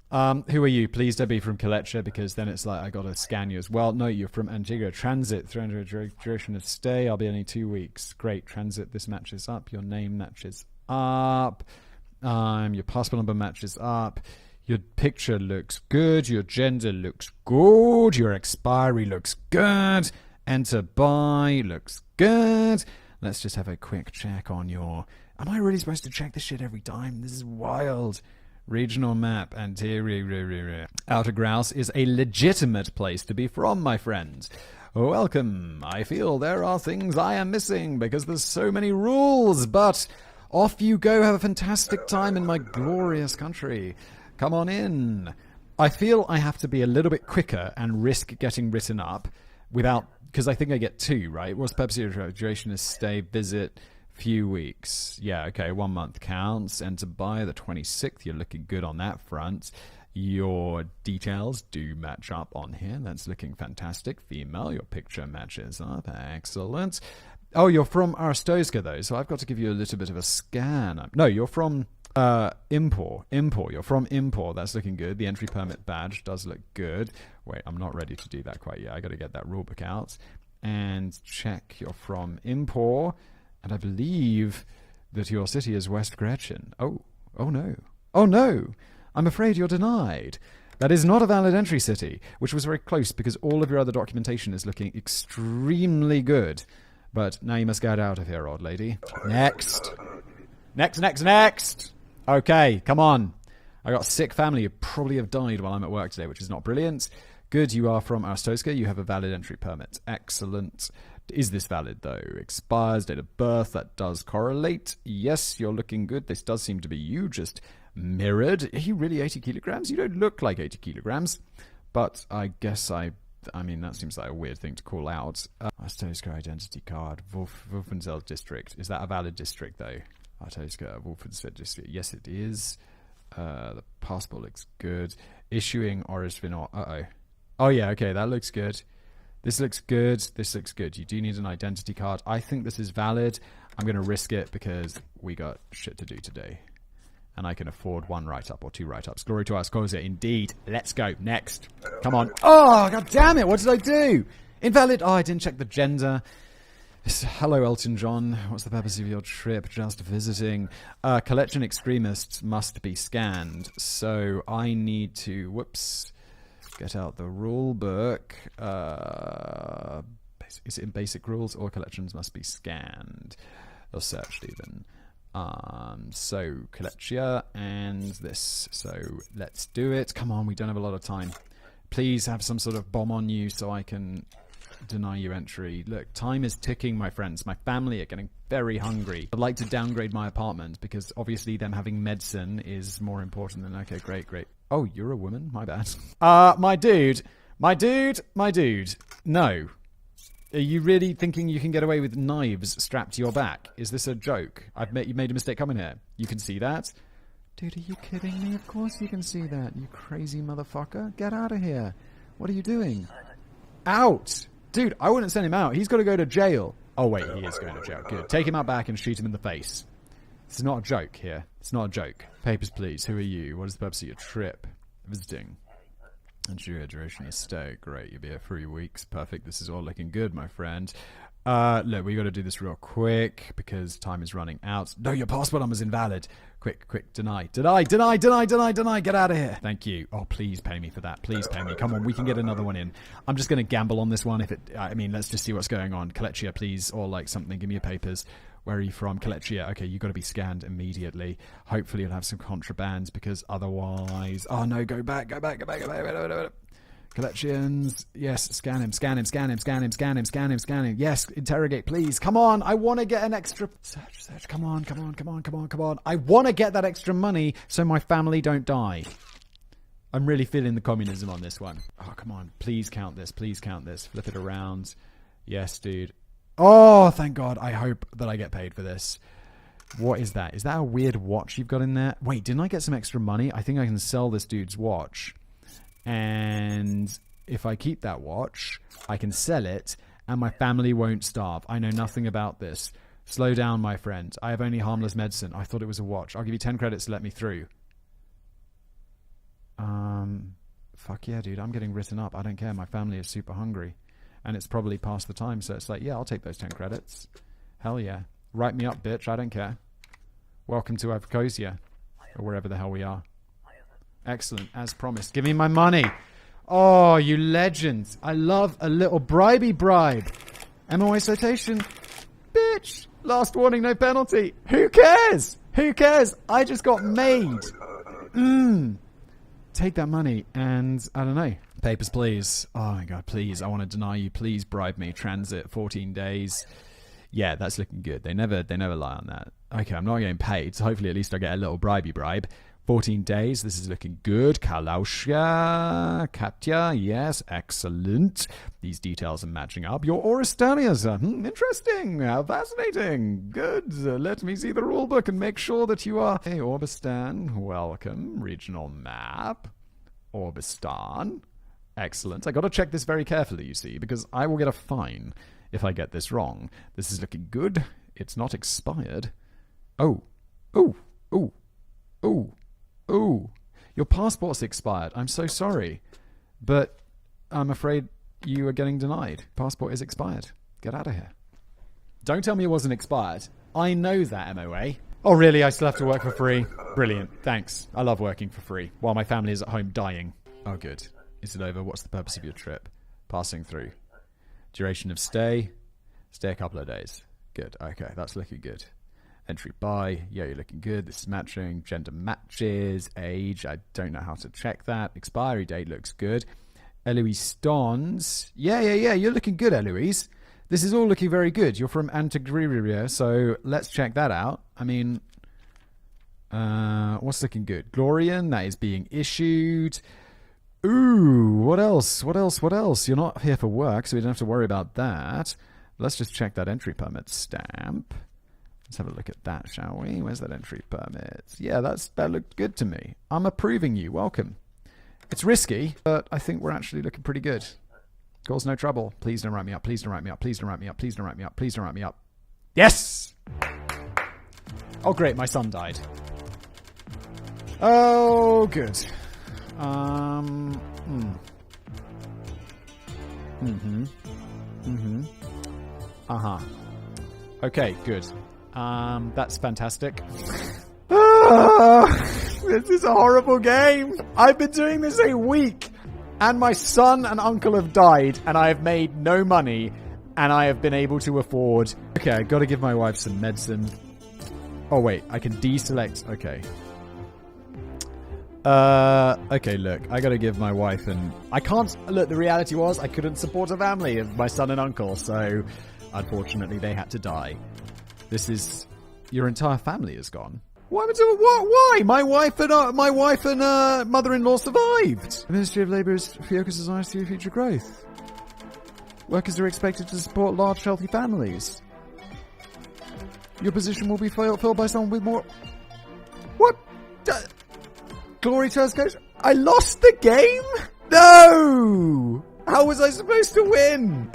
Who are you? Please don't be from Kalecha, because then it's like I gotta scan you as well. No, you're from Antigua. Transit. 300 duration of stay. I'll be only 2 weeks. Great. Transit. This matches up. Your name matches up. Your passport number matches up. Your picture looks good. Your gender looks good. Your expiry looks good. Enter buy looks good. Let's just have a quick check on your... Am I really supposed to check this shit every time? This is wild. Regional map. Anterior. Outer Grouse is a legitimate place to be from, my friend. Welcome. I feel there are things I am missing because there's so many rules, but off you go. Have a fantastic time in my glorious country. Come on in. I feel I have to be a little bit quicker and risk getting written up without... Because I think I get 2, right? What's the purpose of your duration is stay, visit, few weeks. Yeah, okay, 1 month counts. Enter by the 26th. You're looking good on that front. Your details do match up on here. That's looking fantastic. Female, your picture matches up. Excellent. Oh, you're from Arstoska, though, so I've got to give you a little bit of a scan. No, you're from... Impor. You're from Impor. That's looking good. The entry permit badge does look good. Wait, I'm not ready to do that quite yet. I got to get that rulebook out and check. You're from Impor, and I believe that your city is West Gretchen. Oh no. I'm afraid you're denied. That is not a valid entry city, which was very close because all of your other documentation is looking extremely good. But now you must get out of here, old lady. Next. Okay, come on. I got a sick family. You probably have died while I'm at work today, which is not brilliant. Good, you are from Arstoska. You have a valid entry permit. Excellent. Is this valid, though? Expires, date of birth. That does correlate. Yes, you're looking good. This does seem to be you, just mirrored. Are you really 80 kilograms? You don't look like 80 kilograms. But I guess I mean, that seems like a weird thing to call out. Arstoska identity card. Wolfensfeld district. Is that a valid district, though? Arstoska, Wolfensfeld district. Yes, it is. The passport looks good. Issuing Orisvinor. Uh-oh. Oh, yeah, okay, that looks good. This looks good. This looks good. You do need an identity card. I think this is valid. I'm going to risk it because we got shit to do today. And I can afford 1 write-up or 2 write-ups. Glory to Arstoska, indeed. Let's go. Next. Come on. Oh, god damn it. What did I do? Invalid. Oh, I didn't check the gender. Hello, Elton John. What's the purpose of your trip? Just visiting. Collection extremists must be scanned. So I need to... Whoops. Get out the rule book. Is it in basic rules? All collections must be scanned. Or searched, even. So, Kalecha and this. So, let's do it. Come on, we don't have a lot of time. Please have some sort of bomb on you so I can deny you entry. Look, time is ticking, my friends. My family are getting very hungry. I'd like to downgrade my apartment because obviously them having medicine is more important than... Okay, great. Oh, you're a woman? My bad. My dude. No. Are you really thinking you can get away with knives strapped to your back? Is this a joke? You made a mistake coming here. You can see that? Dude, are you kidding me? Of course you can see that, you crazy motherfucker. Get out of here. What are you doing? Out! Dude, I wouldn't send him out. He's got to go to jail. Oh, wait, he is going to jail. Good. Take him out back and shoot him in the face. It's not a joke here. It's not a joke. Papers, please. Who are you? What is the purpose of your trip? Visiting. And your duration of stay. Great. You'll be here 3 weeks. Perfect. This is all looking good, my friend. Look, we got to do this real quick because time is running out. No, your passport number's invalid. Quick. Deny. Get out of here. Thank you. Oh, please pay me for that. Please pay me. Come on, we can get another one in. I'm just going to gamble on this one. Let's just see what's going on. Kalecha, please, or like something. Give me your papers. Where are you from? Kalecha. Okay, you got to be scanned immediately. Hopefully you'll have some contrabands because otherwise... Oh, no, go back. Collections. Yes, scan him. Yes, interrogate, please. Come on, I want to get an extra... Search. Come on. I want to get that extra money so my family don't die. I'm really feeling the communism on this one. Oh, come on. Please count this. Flip it around. Yes, dude. Oh, thank God. I hope that I get paid for this. What is that? Is that a weird watch you've got in there? Wait, didn't I get some extra money? I think I can sell this dude's watch. And if I keep that watch, I can sell it, and my family won't starve. I know nothing about this. Slow down, my friend. I have only harmless medicine. I thought it was a watch. I'll give you 10 credits to let me through. Fuck yeah, dude. I'm getting written up. I don't care. My family is super hungry. And it's probably past the time, so it's like, yeah, I'll take those 10 credits. Hell yeah. Write me up, bitch. I don't care. Welcome to Avcosia. Or wherever the hell we are. Excellent. As promised. Give me my money. Oh, you legends. I love a little bribey bribe. MOA citation. Bitch. Last warning, no penalty. Who cares? Who cares? I just got made. Take that money and, I don't know. Papers, please. Oh my God, please. I want to deny you. Please bribe me. Transit, 14 days. Yeah, that's looking good. They never lie on that. Okay, I'm not getting paid, so hopefully at least I get a little bribey bribe. 14 days, this is looking good. Kalausia, Katya, yes, excellent. These details are matching up. Your Oristanias are interesting, fascinating, good. Let me see the rulebook and make sure that you are... Hey, Orbistan, welcome. Regional map. Orbistan. Excellent. I got to check this very carefully, you see, because I will get a fine if I get this wrong. This is looking good. It's not expired. Oh. Oh. Oh. Oh. Oh, your passport's expired. I'm so sorry. But I'm afraid you are getting denied. Passport is expired. Get out of here. Don't tell me it wasn't expired. I know that, MOA. Oh, really? I still have to work for free? Brilliant. Thanks. I love working for free while my family is at home dying. Oh, good. Is it over? What's the purpose of your trip? Passing through. Duration of stay? Stay a couple of days. Good. Okay, that's looking good. Entry by, yeah, you're looking good. This is matching. Gender matches. Age, I don't know how to check that. Expiry date looks good. Eloise Stons. Yeah, you're looking good, Eloise. This is all looking very good. You're from Antigriria, so let's check that out. I mean, what's looking good? Glorian, that is being issued. Ooh, what else? You're not here for work, so we don't have to worry about that. Let's just check that entry permit stamp. Let's have a look at that, shall we? Where's that entry permit? Yeah, that looked good to me. I'm approving you. Welcome. It's risky, but I think we're actually looking pretty good. Cause no trouble. Please don't write me up. Please don't write me up. Please don't write me up. Please don't write me up. Please don't write me up. Yes! Oh, great. My son died. Oh, good. Okay, good. That's fantastic. This is a horrible game. I've been doing this a week, and my son and uncle have died, and I have made no money, and I have been able to afford... Okay, I gotta give my wife some medicine. Oh, wait, I can deselect... Okay. Okay, look, I gotta give my wife and... I can't... Look, the reality was I couldn't support a family of my son and uncle, so unfortunately they had to die. This is... Your entire family is gone. Why? My wife and mother-in-law survived. The Ministry of Labour focuses on ICU future growth. Workers are expected to support large, healthy families. Your position will be filled by someone with more... What? Glory Turskos? I lost the game? No! How was I supposed to win?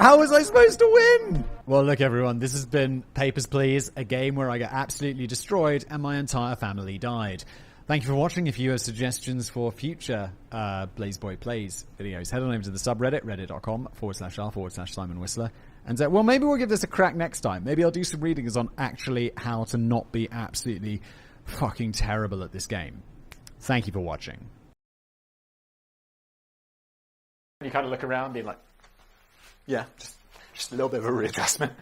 Well, look, everyone, this has been Papers, Please, a game where I got absolutely destroyed and my entire family died. Thank you for watching. If you have suggestions for future BlazeBoy Plays videos, head on over to the subreddit, reddit.com/r/Simon Whistler. And, well, maybe we'll give this a crack next time. Maybe I'll do some readings on actually how to not be absolutely fucking terrible at this game. Thank you for watching. You kind of look around being like, yeah, just a little bit of a readjustment.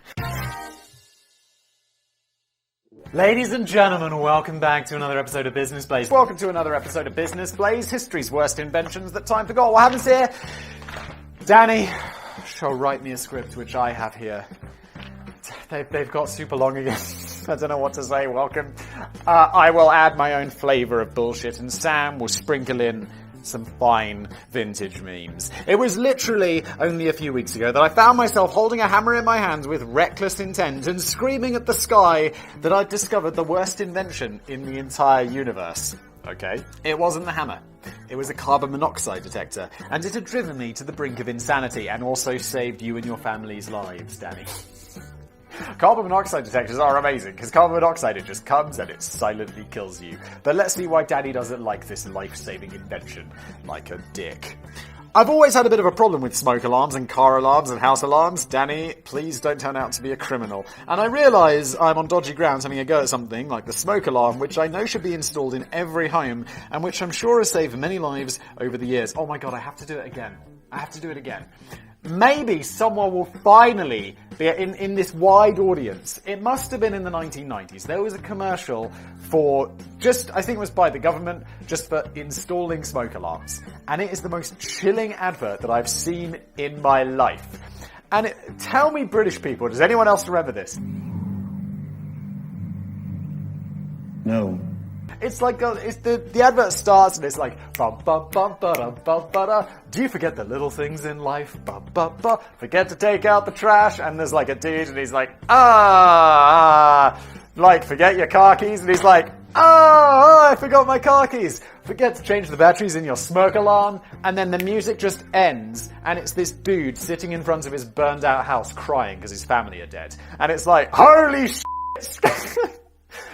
Ladies and gentlemen, welcome back to another episode of Business Blaze. Welcome to another episode of Business Blaze, history's worst inventions that time forgot. What happens here? Danny shall write me a script, which I have here. They've got super long again. I don't know what to say. Welcome. I will add my own flavour of bullshit, and Sam will sprinkle in some fine vintage memes. It was literally only a few weeks ago that I found myself holding a hammer in my hands with reckless intent and screaming at the sky that I'd discovered the worst invention in the entire universe. Okay, it wasn't the hammer. It was a carbon monoxide detector, and it had driven me to the brink of insanity and also saved you and your family's lives, Danny. Carbon monoxide detectors are amazing, because carbon monoxide, it just comes and it silently kills you. But let's see why Daddy doesn't like this life-saving invention like a dick. I've always had a bit of a problem with smoke alarms and car alarms and house alarms. Danny, please don't turn out to be a criminal. And I realise I'm on dodgy grounds having a go at something like the smoke alarm, which I know should be installed in every home, and which I'm sure has saved many lives over the years. Oh my god, I have to do it again. I have to do it again. Maybe someone will finally be in this wide audience. It must have been in the 1990s. There was a commercial for I think it was by the government, just for installing smoke alarms. And it is the most chilling advert that I've seen in my life. And tell me, British people, does anyone else remember this? No. It's like the advert starts and it's like bum bum bum ba bum ba. Do you forget the little things in life? Bum bum ba. Forget to take out the trash, and there's like a dude and he's like like forget your car keys, and he's like I forgot my car keys. Forget to change the batteries in your smoke alarm, and then the music just ends, and it's this dude sitting in front of his burned out house crying because his family are dead, and it's like holy shit.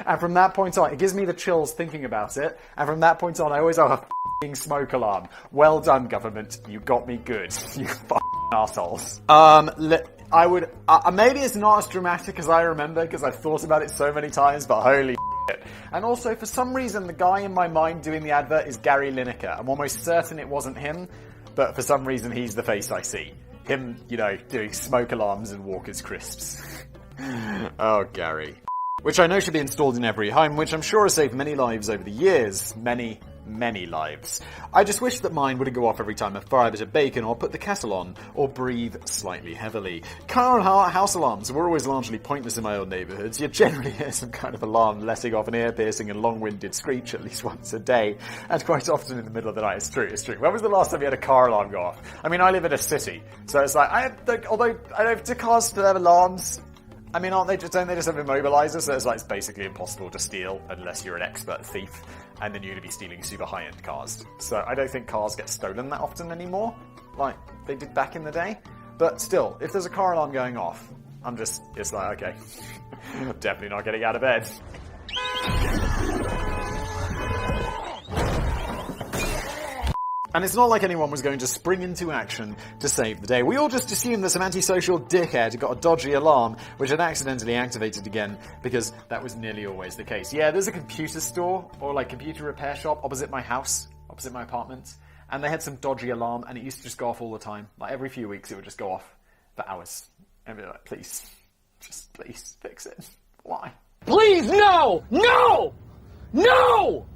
And from that point on, it gives me the chills thinking about it. And from that point on, I always have a f***ing smoke alarm. Well done, government. You got me good. You f***ing assholes. I would... maybe it's not as dramatic as I remember, because I've thought about it so many times, but holy shit. And also, for some reason, the guy in my mind doing the advert is Gary Lineker. I'm almost certain it wasn't him, but for some reason, he's the face I see. Him, doing smoke alarms and Walker's crisps. Oh, Gary. Which I know should be installed in every home, which I'm sure has saved many lives over the years. Many, many lives. I just wish that mine wouldn't go off every time I fry a bit of bacon or put the kettle on, or breathe slightly heavily. Car and house alarms were always largely pointless in my old neighbourhoods. You generally hear some kind of alarm letting off an ear-piercing and long-winded screech at least once a day, and quite often in the middle of the night. It's true. When was the last time you had a car alarm go off? I mean, I live in a city, so it's like, although I don't do cars to have alarms. I mean, don't they just have immobilizers? So it's basically impossible to steal unless you're an expert thief, and then you're going to be stealing super high-end cars. So I don't think cars get stolen that often anymore, like they did back in the day. But still, if there's a car alarm going off, it's like, okay, definitely not getting out of bed. And it's not like anyone was going to spring into action to save the day. We all just assumed that some antisocial dickhead got a dodgy alarm, which had accidentally activated again, because that was nearly always the case. Yeah, there's a computer store, or computer repair shop opposite my house, opposite my apartment, and they had some dodgy alarm, and it used to just go off all the time. Like every few weeks it would just go off for hours. And I'd be like, please, just please fix it. Why? Please, no! No! No!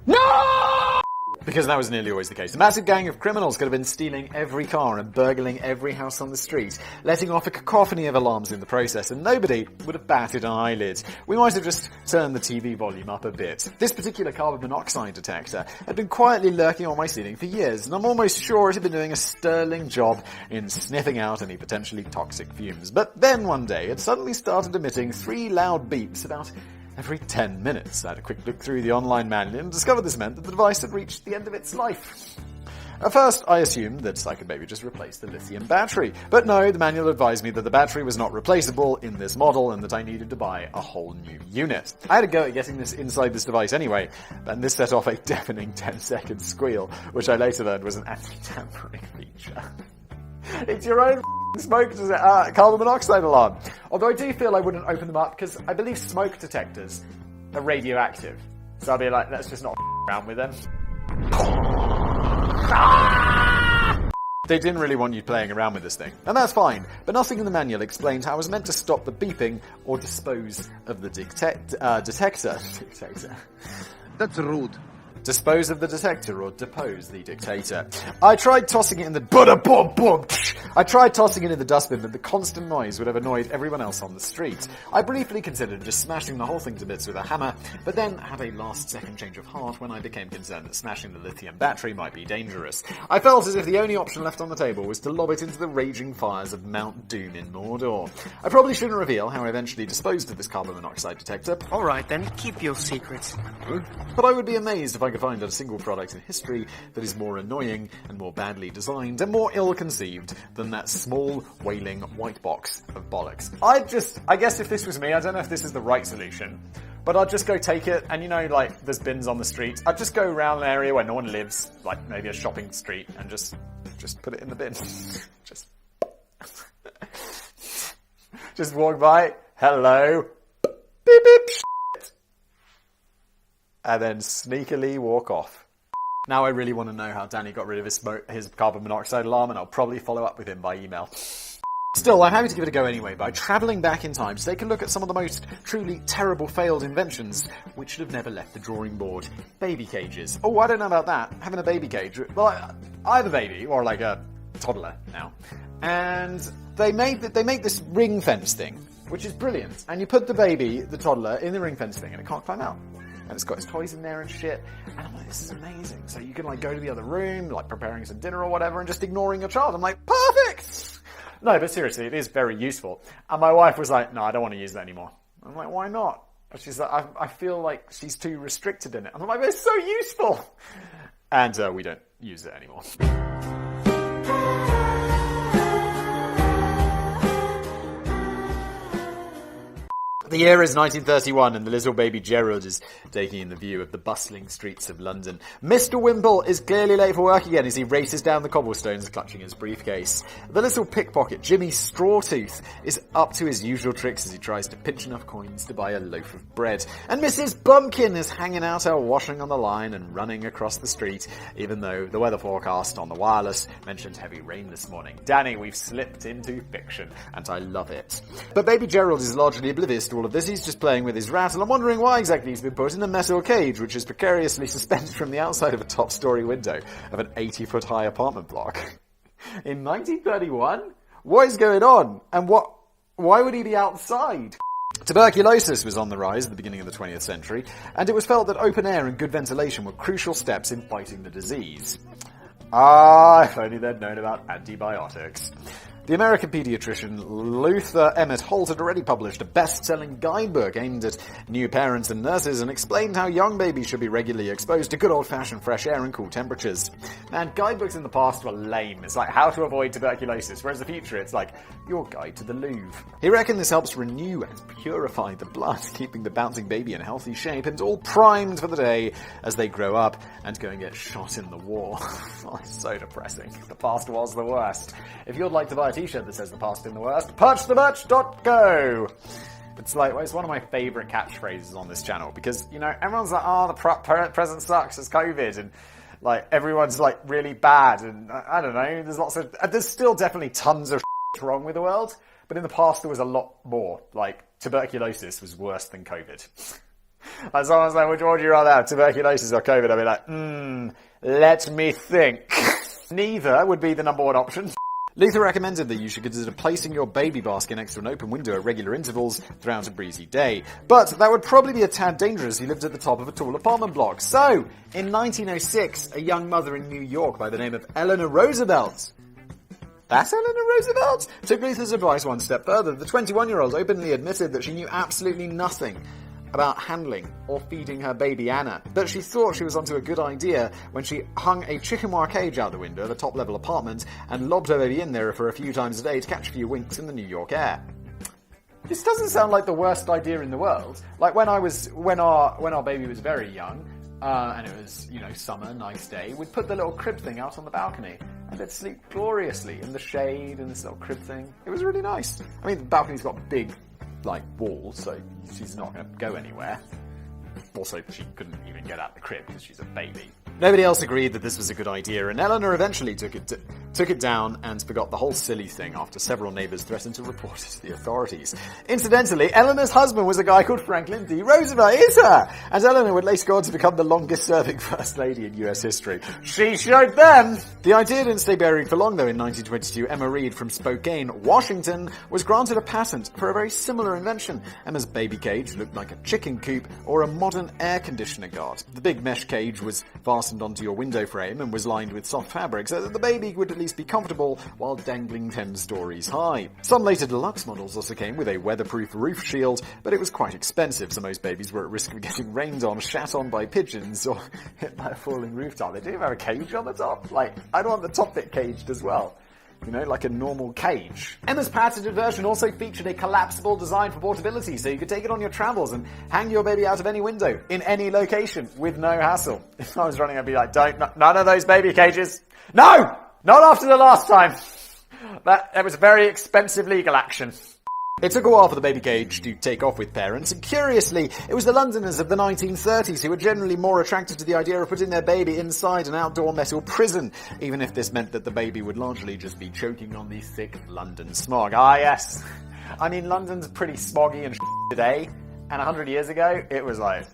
No! Because that was nearly always the case. A massive gang of criminals could have been stealing every car and burgling every house on the street, letting off a cacophony of alarms in the process, and nobody would have batted an eyelid. We might have just turned the TV volume up a bit. This particular carbon monoxide detector had been quietly lurking on my ceiling for years, and I'm almost sure it had been doing a sterling job in sniffing out any potentially toxic fumes. But then one day, it suddenly started emitting 3 loud beeps about every 10 minutes. I had a quick look through the online manual and discovered this meant that the device had reached the end of its life. At first, I assumed that I could maybe just replace the lithium battery. But no, the manual advised me that the battery was not replaceable in this model and that I needed to buy a whole new unit. I had a go at getting this inside this device anyway, and this set off a deafening 10-second squeal, which I later learned was an anti-tampering feature. It's your own smoke carbon monoxide alarm. Although I do feel I wouldn't open them up because I believe smoke detectors are radioactive. So I'll be like, let's just not around with them. They didn't really want you playing around with this thing. And that's fine. But nothing in the manual explained how I was meant to stop the beeping or dispose of the detector. That's rude. Dispose of the detector or depose the dictator. I tried tossing it in the I tried tossing it in the dustbin, but the constant noise would have annoyed everyone else on the street. I briefly considered just smashing the whole thing to bits with a hammer, but then had a last-second change of heart when I became concerned that smashing the lithium battery might be dangerous. I felt as if the only option left on the table was to lob it into the raging fires of Mount Doom in Mordor. I probably shouldn't reveal how I eventually disposed of this carbon monoxide detector. Alright then, keep your secrets. But I would be amazed if I could find a single product in history that is more annoying and more badly designed and more ill-conceived than that small, wailing white box of bollocks. I guess if this was me, I don't know if this is the right solution, but I'd just go take it, and you know, like, there's bins on the street. I'd just go around an area where no one lives, like maybe a shopping street, and just put it in the bin. Just walk by, hello, beep beep, shit, and then sneakily walk off. Now I really want to know how Danny got rid of his carbon monoxide alarm, and I'll probably follow up with him by email. Still, I'm happy to give it a go anyway by travelling back in time to take a look at some of the most truly terrible failed inventions which should have never left the drawing board. Baby cages. Oh, I don't know about that. Having a baby cage. Well, I have a baby, or like a toddler now. And they made this ring fence thing, which is brilliant. And you put the toddler, in the ring fence thing, and it can't climb out. And it's got its toys in there and shit. And I'm like, this is amazing. So you can like go to the other room, like preparing some dinner or whatever, and just ignoring your child. I'm like, perfect! No, but seriously, it is very useful. And my wife was like, no, I don't want to use that anymore. I'm like, why not? And she's like, I feel like she's too restricted in it. And I'm like, but it's so useful! And we don't use it anymore. The year is 1931 and the little baby Gerald is taking in the view of the bustling streets of London. Mr. Wimple is clearly late for work again as he races down the cobblestones clutching his briefcase. The little pickpocket, Jimmy Strawtooth, is up to his usual tricks as he tries to pinch enough coins to buy a loaf of bread. And Mrs. Bumpkin is hanging out her washing on the line and running across the street, even though the weather forecast on the wireless mentioned heavy rain this morning. Danny, we've slipped into fiction, and I love it. But baby Gerald is largely oblivious to all of this. He's just playing with his rat, and I'm wondering why exactly he's been put in a metal cage, which is precariously suspended from the outside of a top-story window of an 80-foot-high apartment block. In 1931? What is going on? And why would he be outside? Tuberculosis was on the rise at the beginning of the 20th century, and it was felt that open air and good ventilation were crucial steps in fighting the disease. If only they'd known about antibiotics. The American pediatrician Luther Emmett Holt had already published a best-selling guidebook aimed at new parents and nurses and explained how young babies should be regularly exposed to good old-fashioned fresh air and cool temperatures. Man, guidebooks in the past were lame. It's like how to avoid tuberculosis, whereas in the future it's like your guide to the Louvre. He reckoned this helps renew and purify the blood, keeping the bouncing baby in healthy shape and all primed for the day as they grow up and go and get shot in the war. Oh, it's so depressing. The past was the worst. If you'd like to buy a t-shirt that says the past in the worst, purchthemerch.co. It's like, well, it's one of my favourite catchphrases on this channel because, you know, everyone's like, oh, the present sucks, it's COVID, and like everyone's like really bad, and I don't know, there's still definitely tons of shit wrong with the world, but in the past there was a lot more. Like tuberculosis was worse than COVID. Like someone's like, which one would you rather have, tuberculosis or COVID? I'd be like, let me think. Neither would be the number one option. Luther recommended that you should consider placing your baby basket next to an open window at regular intervals throughout a breezy day. But that would probably be a tad dangerous if you lived at the top of a tall apartment block. So, in 1906, a young mother in New York by the name of Eleanor Roosevelt, that's Eleanor Roosevelt, took Luther's advice one step further. The 21-year-old openly admitted that she knew absolutely nothing about handling or feeding her baby Anna, but she thought she was onto a good idea when she hung a chicken wire cage out the window of a top-level apartment and lobbed her baby in there for a few times a day to catch a few winks in the New York air. This doesn't sound like the worst idea in the world. Like when our baby was very young, and it was, you know, summer, nice day, we'd put the little crib thing out on the balcony, and they'd sleep gloriously in the shade in this little crib thing. It was really nice. I mean, the balcony's got big like walls, so she's not going to go anywhere. Also, she couldn't even get out the crib because she's a baby. Nobody else agreed that this was a good idea, and Eleanor eventually took it down and forgot the whole silly thing after several neighbors threatened to report it to the authorities. Incidentally, Eleanor's husband was a guy called Franklin D. Roosevelt. Is her! And Eleanor would later go on to become the longest-serving First Lady in U.S. history. She showed them! The idea didn't stay buried for long, though. In 1922, Emma Reed from Spokane, Washington, was granted a patent for a very similar invention. Emma's baby cage looked like a chicken coop or a modern air conditioner guard. The big mesh cage was fastened onto your window frame and was lined with soft fabric so that the baby would at least be comfortable while dangling 10 stories high. Some later deluxe models also came with a weatherproof roof shield, but it was quite expensive, so most babies were at risk of getting rained on, shat on by pigeons, or hit by a falling rooftop. They do have a cage on the top. Like, I'd want the top bit caged as well. You know, like a normal cage. Emma's patented version also featured a collapsible design for portability, so you could take it on your travels and hang your baby out of any window, in any location, with no hassle. If I was running, I'd be like, none of those baby cages. No! Not after the last time. That was very expensive legal action. It took a while for the baby cage to take off with parents, and curiously, it was the Londoners of the 1930s who were generally more attracted to the idea of putting their baby inside an outdoor metal prison, even if this meant that the baby would largely just be choking on the thick London smog. Ah, yes. I mean, London's pretty smoggy and today, and 100 years ago, it was like,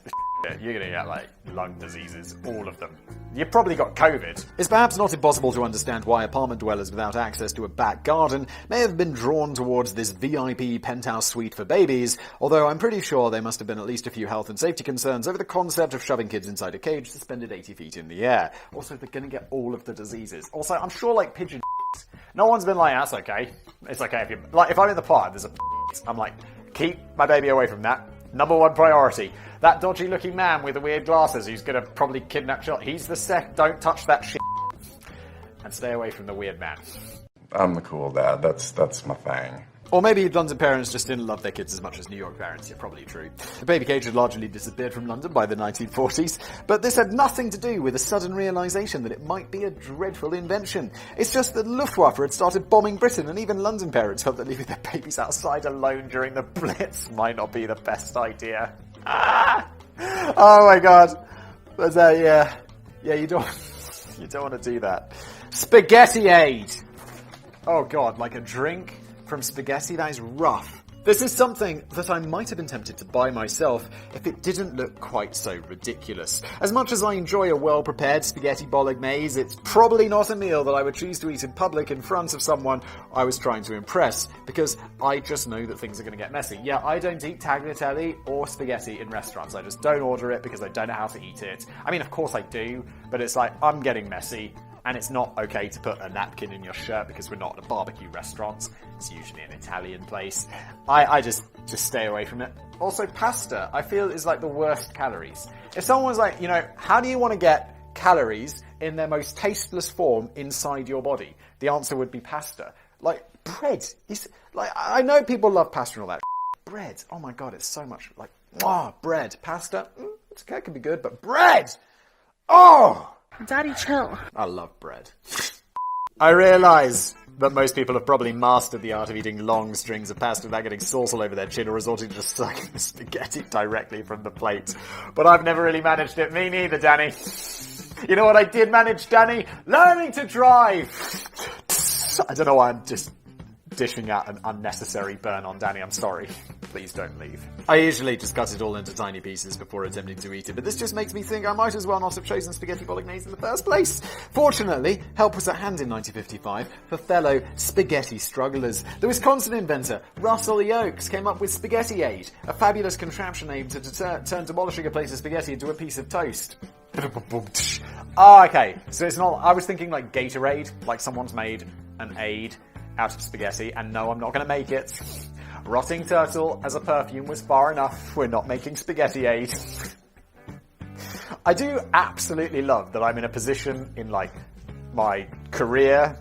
you're gonna get, like, lung diseases, all of them. You've probably got COVID. It's perhaps not impossible to understand why apartment dwellers without access to a back garden may have been drawn towards this VIP penthouse suite for babies, although I'm pretty sure there must have been at least a few health and safety concerns over the concept of shoving kids inside a cage suspended 80 feet in the air. Also, they're gonna get all of the diseases. Also, I'm sure, like, pigeon no one's been like, that's okay. It's okay if you... Like, if I'm in the park, there's a I'm like, keep my baby away from that. Number one priority. That dodgy-looking man with the weird glasses who's gonna probably kidnap children. He's the don't touch that shit. And stay away from the weird man. I'm the cool dad. That's my thing. Or maybe London parents just didn't love their kids as much as New York parents. Yeah, probably true. The baby cage had largely disappeared from London by the 1940s, but this had nothing to do with a sudden realization that it might be a dreadful invention. It's just that Luftwaffe had started bombing Britain, and even London parents felt that leaving their babies outside alone during the Blitz might not be the best idea. Ah! Oh my god. That's yeah, you don't want to do that. Spaghetti aid. Oh god, like a drink from spaghetti? That is rough. This is something that I might have been tempted to buy myself if it didn't look quite so ridiculous. As much as I enjoy a well-prepared spaghetti bolognese, it's probably not a meal that I would choose to eat in public in front of someone I was trying to impress, because I just know that things are going to get messy. Yeah, I don't eat tagliatelle or spaghetti in restaurants. I just don't order it because I don't know how to eat it. I mean, of course I do, but it's like, I'm getting messy. And it's not okay to put a napkin in your shirt because we're not at a barbecue restaurant. It's usually an Italian place. I just stay away from it. Also, pasta, I feel, is like the worst calories. If someone was like, how do you want to get calories in their most tasteless form inside your body? The answer would be pasta. Like, bread is, like, I know people love pasta and all that. Bread, oh my god, it's so much, like, bread. Pasta, it's okay, it can be good, but bread! Oh! Daddy, chill. I love bread. I realise that most people have probably mastered the art of eating long strings of pasta without getting sauce all over their chin or resorting to just sucking the spaghetti directly from the plate. But I've never really managed it. Me neither, Danny. You know what I did manage, Danny? Learning to drive! I don't know why I'm just dishing out an unnecessary burn on Danny. I'm sorry. Please don't leave. I usually just cut it all into tiny pieces before attempting to eat it, but this just makes me think I might as well not have chosen spaghetti bolognese in the first place. Fortunately, help was at hand in 1955 for fellow spaghetti strugglers. The Wisconsin inventor, Russell E. Oakes, came up with Spaghetti Aid, a fabulous contraption aimed to turn demolishing a plate of spaghetti into a piece of toast. Oh, okay. So it's not... I was thinking like Gatorade, like someone's made an aid out of spaghetti, and no, I'm not going to make it. Rotting turtle as a perfume was far enough. We're not making spaghetti aid. I do absolutely love that I'm in a position in, like, my career,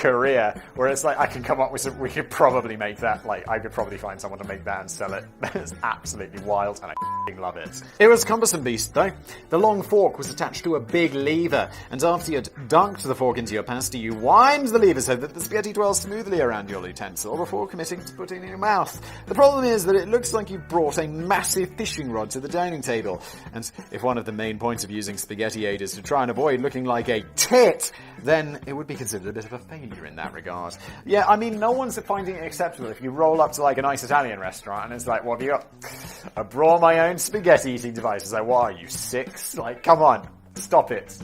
Korea, where it's like I can come up with some, we could probably make that, like I could probably find someone to make that and sell it. It's absolutely wild and I f***ing love it. It was a cumbersome beast though. The long fork was attached to a big lever, and after you'd dunked the fork into your pasta, you wind the lever so that the spaghetti twirls smoothly around your utensil before committing to putting it in your mouth. The problem is that it looks like you've brought a massive fishing rod to the dining table, and if one of the main points of using spaghetti aid is to try and avoid looking like a tit, then it would be considered a bit of a failure in that regard. Yeah, I mean, no one's finding it acceptable if you roll up to like a nice Italian restaurant and it's like, what have you got? I brought my own spaghetti eating device. It's like, what are you, 6? Like, come on, stop it.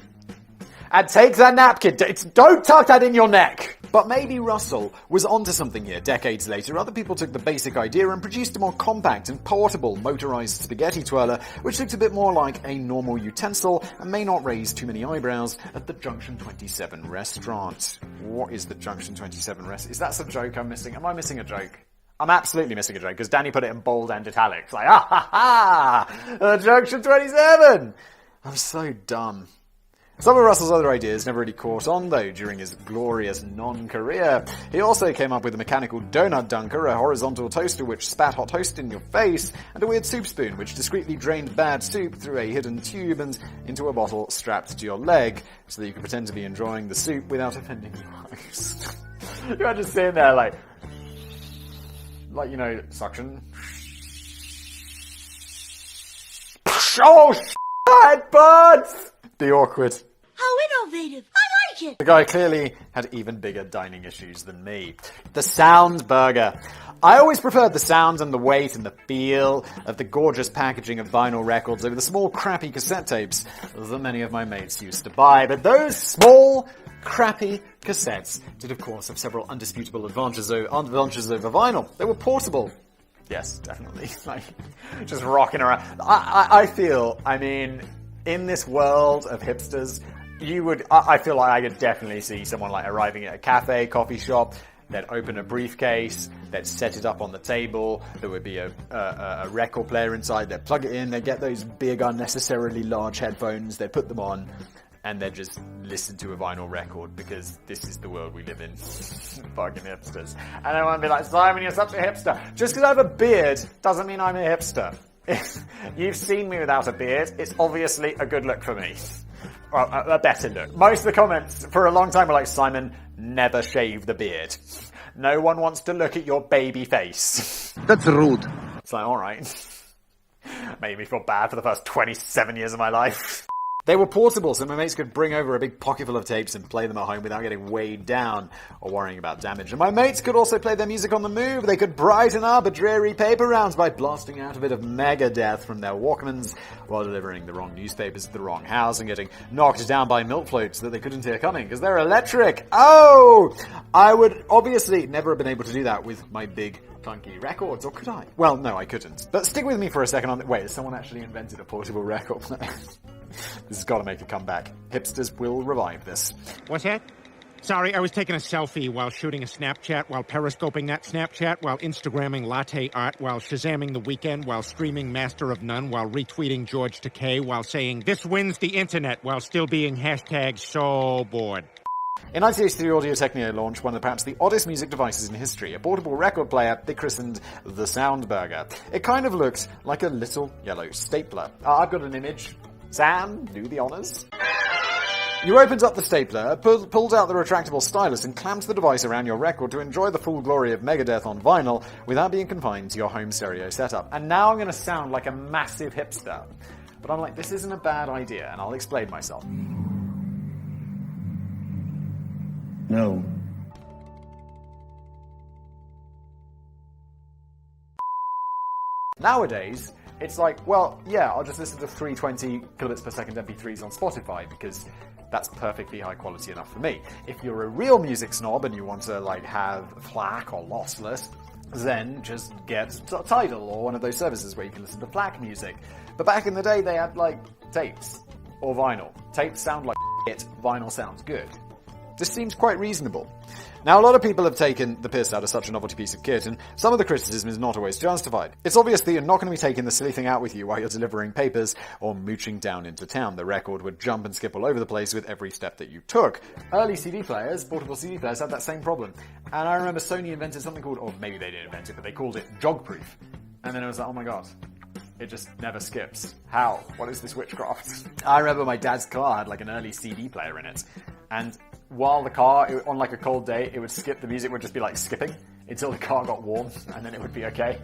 And take that napkin. Don't tuck that in your neck. But maybe Russell was onto something here. Decades later, other people took the basic idea and produced a more compact and portable motorized spaghetti twirler, which looked a bit more like a normal utensil and may not raise too many eyebrows at the Junction 27 restaurant. What is the Junction 27 restaurant? Is that some joke I'm missing? Am I missing a joke? I'm absolutely missing a joke, because Danny put it in bold and italics. Like, Junction 27! I'm so dumb. Some of Russell's other ideas never really caught on, though, during his glorious non-career. He also came up with a mechanical donut dunker, a horizontal toaster which spat hot toast in your face, and a weird soup spoon which discreetly drained bad soup through a hidden tube and into a bottle strapped to your leg, so that you could pretend to be enjoying the soup without offending your host. You're just sitting there like, you know, suction. Oh, it burns! The awkward. How innovative! I like it! The guy clearly had even bigger dining issues than me. The Sound Burger. I always preferred the sound and the weight and the feel of the gorgeous packaging of vinyl records over the small, crappy cassette tapes that many of my mates used to buy. But those small, crappy cassettes did, of course, have several undisputable advantages over vinyl. They were portable. Yes, definitely. Like, just rocking around. I feel, I mean, in this world of hipsters, I feel like I could definitely see someone like arriving at a cafe, coffee shop, they'd open a briefcase, they'd set it up on the table, there would be a record player inside, they'd plug it in, they'd get those big, unnecessarily large headphones, they'd put them on, and they'd just listen to a vinyl record, because this is the world we live in. Fucking hipsters. And everyone would be like, Simon, you're such a hipster. Just because I have a beard doesn't mean I'm a hipster. You've seen me without a beard, it's obviously a good look for me. Well, a better look. Most of the comments for a long time were like, Simon, never shave the beard. No one wants to look at your baby face. That's rude. It's like, alright. Made me feel bad for the first 27 years of my life. They were portable, so my mates could bring over a big pocket full of tapes and play them at home without getting weighed down or worrying about damage. And my mates could also play their music on the move. They could brighten up a dreary paper rounds by blasting out a bit of Megadeth from their Walkmans while delivering the wrong newspapers to the wrong house and getting knocked down by milk floats that they couldn't hear coming because they're electric. Oh! I would obviously never have been able to do that with my big clunky records, or could I? Well, no, I couldn't. But stick with me for a second on wait, has someone actually invented a portable record player? This has got to make a comeback. Hipsters will revive this. What's that? Sorry, I was taking a selfie while shooting a Snapchat, while periscoping that Snapchat, while Instagramming latte art, while Shazamming The Weeknd, while streaming Master of None, while retweeting George Takei, while saying, this wins the internet, while still being hashtag so bored. In 1983, Audio-Technica launched one of perhaps the oddest music devices in history, a portable record player they christened the Sound Burger. It kind of looked like a little yellow stapler. I've got an image. Sam, do the honors. You opened up the stapler, pulled out the retractable stylus and clamped the device around your record to enjoy the full glory of Megadeth on vinyl without being confined to your home stereo setup. And now I'm going to sound like a massive hipster. But I'm like, this isn't a bad idea, and I'll explain myself. No. Nowadays, it's like, well, yeah, I'll just listen to 320 kilobits per second MP3s on Spotify because that's perfectly high quality enough for me. If you're a real music snob and you want to like have FLAC or lossless, then just get Tidal or one of those services where you can listen to FLAC music. But back in the day, they had like tapes or vinyl. Tapes sound like shit, vinyl sounds good. This seems quite reasonable. Now, a lot of people have taken the piss out of such a novelty piece of kit, and some of the criticism is not always justified. It's obvious that you're not going to be taking the silly thing out with you while you're delivering papers or mooching down into town. The record would jump and skip all over the place with every step that you took. Early CD players, portable CD players, had that same problem. And I remember Sony invented something called, or maybe they didn't invent it, but they called it jog-proof. And then it was like, oh my god. It just never skips. How? What is this witchcraft? I remember my dad's car had like an early CD player in it. And while the car, on like a cold day, it would skip, the music would just be like skipping until the car got warm, and then it would be okay.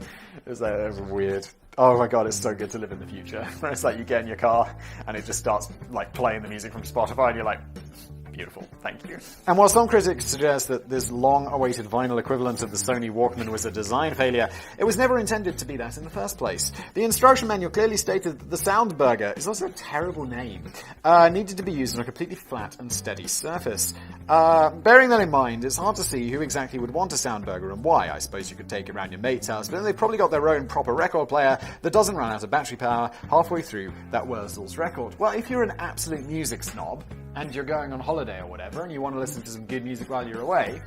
It was weird. Oh my god, it's so good to live in the future. Where it's like you get in your car, and it just starts like playing the music from Spotify, and you're like, beautiful, thank you. And while some critics suggest that this long-awaited vinyl equivalent of the Sony Walkman was a design failure, it was never intended to be that in the first place. The instruction manual clearly stated that the Soundburger is also a terrible name, needed to be used on a completely flat and steady surface. Bearing that in mind, it's hard to see who exactly would want a Soundburger and why. I suppose you could take it around your mate's house, but then they've probably got their own proper record player that doesn't run out of battery power halfway through that Wurzel's record. Well, if you're an absolute music snob, and you're going on holiday or whatever, and you want to listen to some good music while you're away,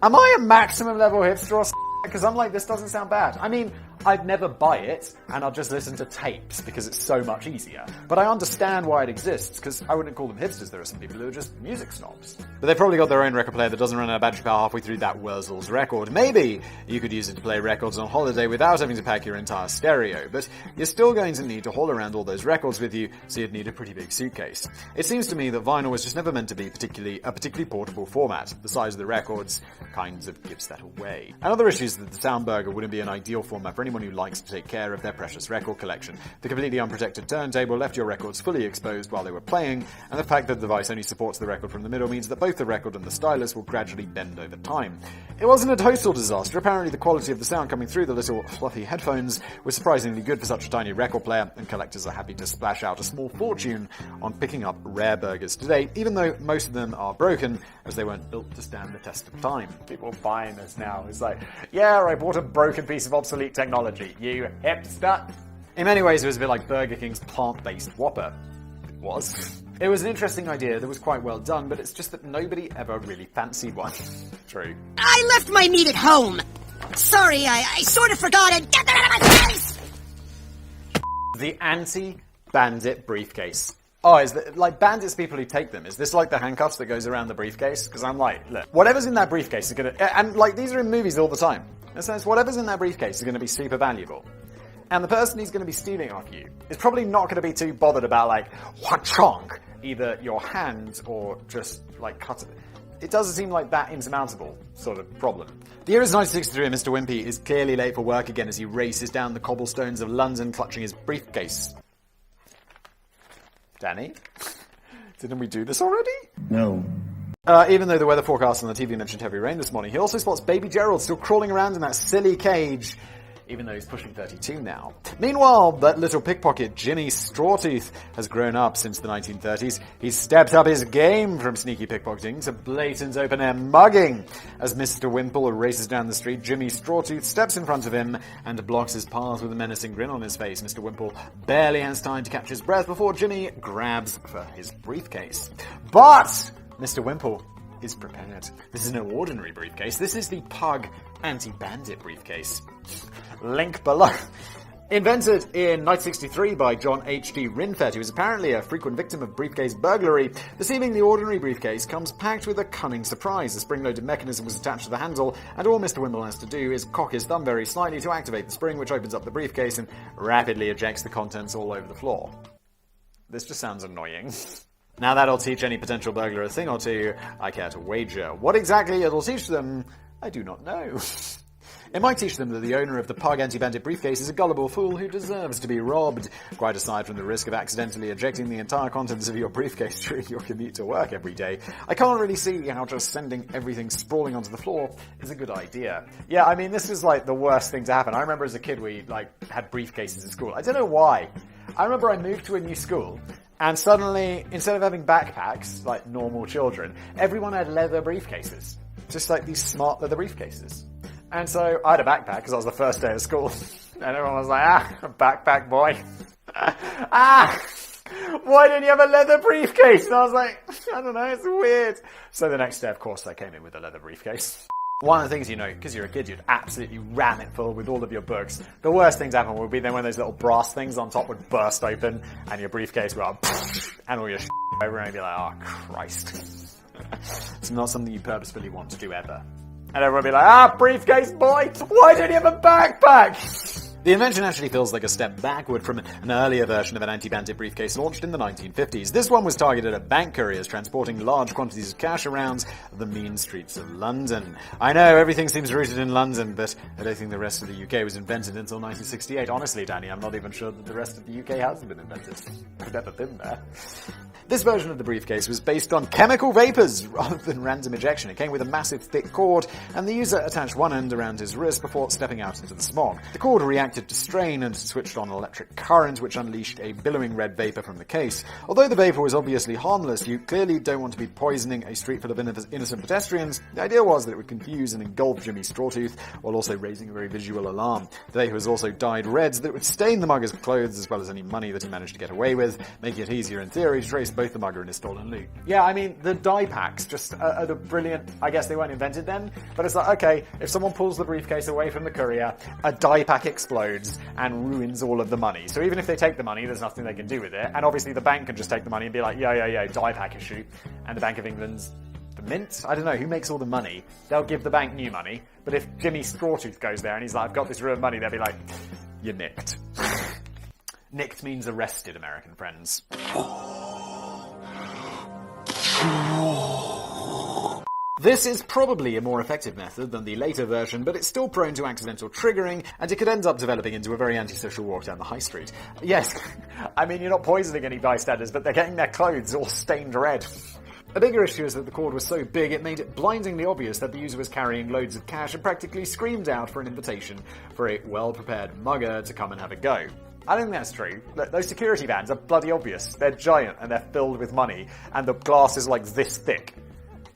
am I a maximum level hipster or because I'm like, this doesn't sound bad. I mean, I'd never buy it, and I'll just listen to tapes because it's so much easier. But I understand why it exists, because I wouldn't call them hipsters. There are some people who are just music snobs. But they've probably got their own record player that doesn't run out of battery power halfway through that Wurzel's record. Maybe you could use it to play records on holiday without having to pack your entire stereo, but you're still going to need to haul around all those records with you, so you'd need a pretty big suitcase. It seems to me that vinyl was just never meant to be a particularly portable format. The size of the records kind of gives that away. Another issue is that the Soundburger wouldn't be an ideal format for anyone who likes to take care of their precious record collection. The completely unprotected turntable left your records fully exposed while they were playing, and the fact that the device only supports the record from the middle means that both the record and the stylus will gradually bend over time. It wasn't a total disaster. Apparently the quality of the sound coming through the little fluffy headphones was surprisingly good for such a tiny record player, and collectors are happy to splash out a small fortune on picking up rare burgers today, even though most of them are broken, as they weren't built to stand the test of time. People buying this now. It's like, yeah, I bought a broken piece of obsolete technology. You hipster. In many ways, it was a bit like Burger King's plant-based Whopper. It was. It was an interesting idea that was quite well done, but it's just that nobody ever really fancied one. True. I left my meat at home. Sorry, I sort of forgot it. Get that out of my face! The anti-bandit briefcase. Oh, is that, like, bandits people who take them, is this like the handcuffs that goes around the briefcase? Because I'm like, look, whatever's in that briefcase is gonna, and like, these are in movies all the time. In a sense, whatever's in that briefcase is gonna be super valuable. And the person who's gonna be stealing off you is probably not gonna be too bothered about, like, wha-chonk, either your hands or just, like, cut it. It doesn't seem like that insurmountable sort of problem. The year is 1963 and Mr. Wimpy is clearly late for work again as he races down the cobblestones of London clutching his briefcase. Danny? Didn't we do this already? No. Even though the weather forecast on the TV mentioned heavy rain this morning, he also spots baby Gerald still crawling around in that silly cage, even though he's pushing 32 now. Meanwhile, that little pickpocket Jimmy Strawtooth has grown up since the 1930s. He's stepped up his game from sneaky pickpocketing to blatant open-air mugging. As Mr. Wimple races down the street, Jimmy Strawtooth steps in front of him and blocks his path with a menacing grin on his face. Mr. Wimple barely has time to catch his breath before Jimmy grabs for his briefcase. But Mr. Wimple is prepared. This is no ordinary briefcase. This is the Pug Anti-Bandit briefcase. Link below. Invented in 1963 by John H.D. Rinfet, who is apparently a frequent victim of briefcase burglary, the seemingly ordinary briefcase comes packed with a cunning surprise. A spring-loaded mechanism was attached to the handle, and all Mr. Wimble has to do is cock his thumb very slightly to activate the spring, which opens up the briefcase and rapidly ejects the contents all over the floor. This just sounds annoying. Now that'll teach any potential burglar a thing or two, I care to wager. What exactly it'll teach them, I do not know. It might teach them that the owner of the Pug Anti-Bandit briefcase is a gullible fool who deserves to be robbed. Quite aside from the risk of accidentally ejecting the entire contents of your briefcase during your commute to work every day, I can't really see how just sending everything sprawling onto the floor is a good idea. Yeah, I mean, this is like the worst thing to happen. I remember as a kid we had briefcases at school. I don't know why. I remember I moved to a new school, and suddenly, instead of having backpacks like normal children, everyone had leather briefcases. Just like these smart leather briefcases. And so I had a backpack because I was the first day of school. And everyone was like, backpack boy. Why don't you have a leather briefcase? And I was like, I don't know, it's weird. So the next day, of course, they came in with a leather briefcase. One of the things, you know, because you're a kid, you'd absolutely ram it full with all of your books. The worst things happen would be then when those little brass things on top would burst open and your briefcase would go, and all your shit over, and you'd be like, oh, Christ. It's not something you purposefully want to do ever. And everyone would be like, briefcase boy, why don't you have a backpack? The invention actually feels like a step backward from an earlier version of an anti-bandit briefcase launched in the 1950s. This one was targeted at bank couriers transporting large quantities of cash around the mean streets of London. I know, everything seems rooted in London, but I don't think the rest of the UK was invented until 1968. Honestly, Danny, I'm not even sure that the rest of the UK has been invented. I've never been there. This version of the briefcase was based on chemical vapors rather than random ejection. It came with a massive thick cord, and the user attached one end around his wrist before stepping out into the smog. The cord reacted to strain and switched on electric current, which unleashed a billowing red vapor from the case. Although the vapor was obviously harmless, you clearly don't want to be poisoning a street full of innocent pedestrians. The idea was that it would confuse and engulf Jimmy Strawtooth, while also raising a very visual alarm. The vapor was also dyed red so that it would stain the mugger's clothes as well as any money that he managed to get away with, making it easier in theory to trace both the mugger and his stolen loot. Yeah, I mean, the dye packs just are the brilliant... I guess they weren't invented then, but it's like, okay, if someone pulls the briefcase away from the courier, a dye pack explodes and ruins all of the money. So even if they take the money, there's nothing they can do with it. And obviously the bank can just take the money and be like, yeah, dye pack issue. And the Bank of England's... the Mint? I don't know, who makes all the money? They'll give the bank new money, but if Jimmy Strawtooth goes there and he's like, I've got this ruined money, they'll be like, you're nicked. Nicked means arrested, American friends. This is probably a more effective method than the later version, but it's still prone to accidental triggering, and it could end up developing into a very antisocial walk down the high street. Yes, I mean, you're not poisoning any bystanders, but they're getting their clothes all stained red. A bigger issue is that the cord was so big it made it blindingly obvious that the user was carrying loads of cash and practically screamed out for an invitation for a well-prepared mugger to come and have a go. I don't think that's true. Those security vans are bloody obvious. They're giant and they're filled with money, and the glass is like this thick.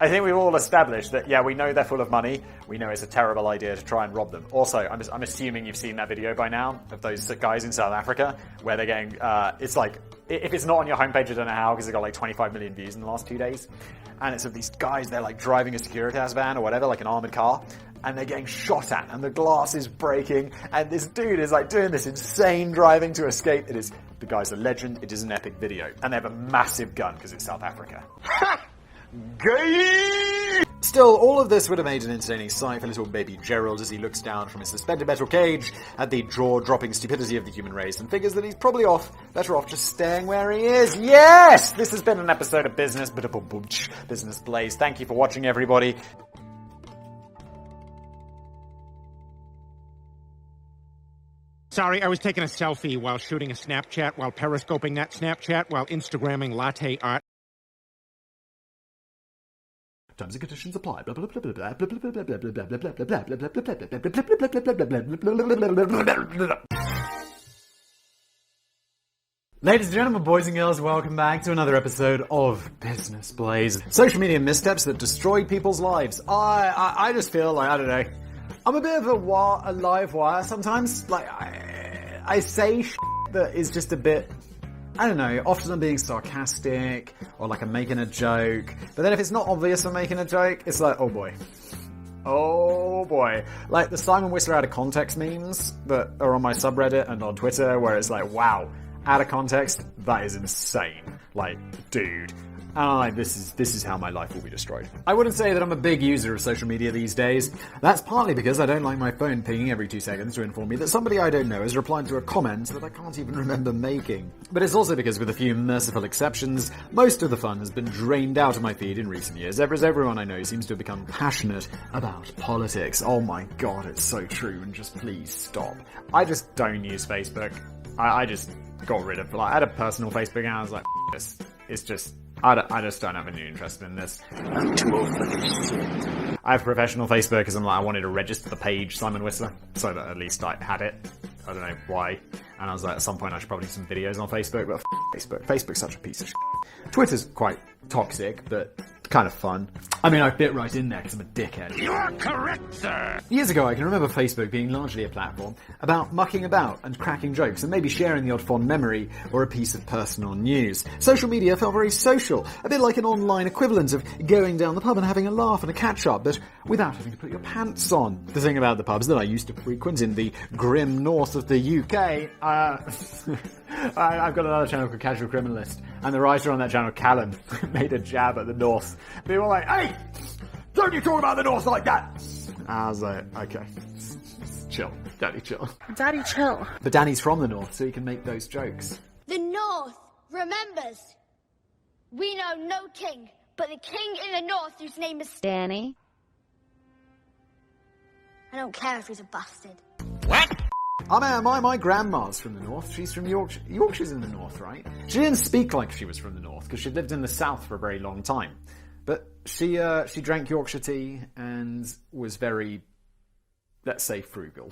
I think we've all established that, yeah, we know they're full of money. We know it's a terrible idea to try and rob them. Also, I'm assuming you've seen that video by now of those guys in South Africa where they're getting, it's like, if it's not on your homepage, I don't know how, because it got like 25 million views in the last 2 days. And it's of these guys, they're like driving a Securitas van or whatever, like an armored car, and they're getting shot at, and the glass is breaking, and this dude is like doing this insane driving to escape. The guy's a legend. It is an epic video. And they have a massive gun because it's South Africa. Gay! Still, all of this would have made an entertaining sight for little baby Gerald as he looks down from his suspended metal cage at the jaw-dropping stupidity of the human race and figures that he's probably better off just staying where he is. Yes! This has been an episode of Business Blaze. Thank you for watching, everybody. Sorry, I was taking a selfie while shooting a Snapchat, while periscoping that Snapchat, while Instagramming latte art. Terms and conditions apply. Ladies and gentlemen, boys and girls, welcome back to another episode of Business Blaze. Social media missteps that destroyed people's lives. I just feel like, I don't know, I'm a bit of a live wire sometimes. Like, I say shit that is just a bit... I don't know, often I'm being sarcastic, or like I'm making a joke, but then if it's not obvious I'm making a joke, it's like, oh boy. Oh boy. Like the Simon Whistler out of context memes that are on my subreddit and on Twitter, where it's like, wow, out of context, that is insane. Like, dude. And I'm like, this is how my life will be destroyed. I wouldn't say that I'm a big user of social media these days. That's partly because I don't like my phone pinging every 2 seconds to inform me that somebody I don't know has replied to a comment that I can't even remember making. But it's also because, with a few merciful exceptions, most of the fun has been drained out of my feed in recent years, as everyone I know seems to have become passionate about politics. Oh my god, it's so true, and just please stop. I just don't use Facebook. I just got rid of, like, I had a personal Facebook account, I was like, this. It's just... I just don't have any interest in this. I'm too old for this shit. I have professional Facebook because I wanted to register the page Simon Whistler, so that at least I had it. I don't know why. And I was like, at some point I should probably do some videos on Facebook, but Facebook. Facebook's such a piece of shit. Twitter's quite toxic, but kind of fun. I mean, I bit right in there because I'm a dickhead. You are correct, sir. Years ago, I can remember Facebook being largely a platform about mucking about and cracking jokes and maybe sharing the odd fond memory or a piece of personal news. Social media felt very social, a bit like an online equivalent of going down the pub and having a laugh and a catch-up, but without having to put your pants on. The thing about the pubs that I used to frequent in the grim north of the UK, I've got another channel called Casual Criminalist, and the writer on that channel, Callan, made a jab at the north. People were like, hey, don't you talk about the north like that! I was like, okay, chill, Daddy, chill. Daddy, chill. But Danny's from the north, so he can make those jokes. The North remembers. We know no king, but the king in the North whose name is Danny. I don't care if he's a bastard. My grandma's from the north. She's from Yorkshire. Yorkshire's in the north, right? She didn't speak like she was from the north because she'd lived in the south for a very long time. But she drank Yorkshire tea and was very, let's say, frugal.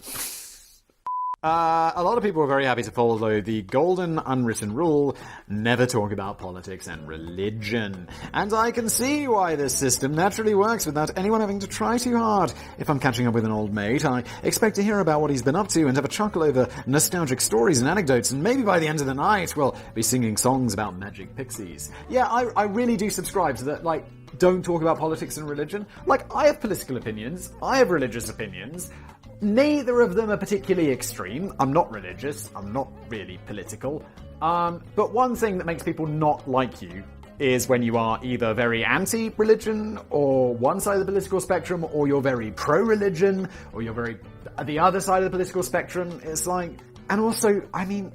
A lot of people were very happy to follow the golden unwritten rule, never talk about politics and religion. And I can see why this system naturally works without anyone having to try too hard. If I'm catching up with an old mate, I expect to hear about what he's been up to and have a chuckle over nostalgic stories and anecdotes, and maybe by the end of the night we'll be singing songs about magic pixies. Yeah, I really do subscribe to that, like, don't talk about politics and religion. Like, I have political opinions, I have religious opinions. Neither of them are particularly extreme. I'm not religious. I'm not really political. But one thing that makes people not like you is when you are either very anti-religion or one side of the political spectrum, or you're very pro-religion, or you're very the other side of the political spectrum. It's like, and also, I mean,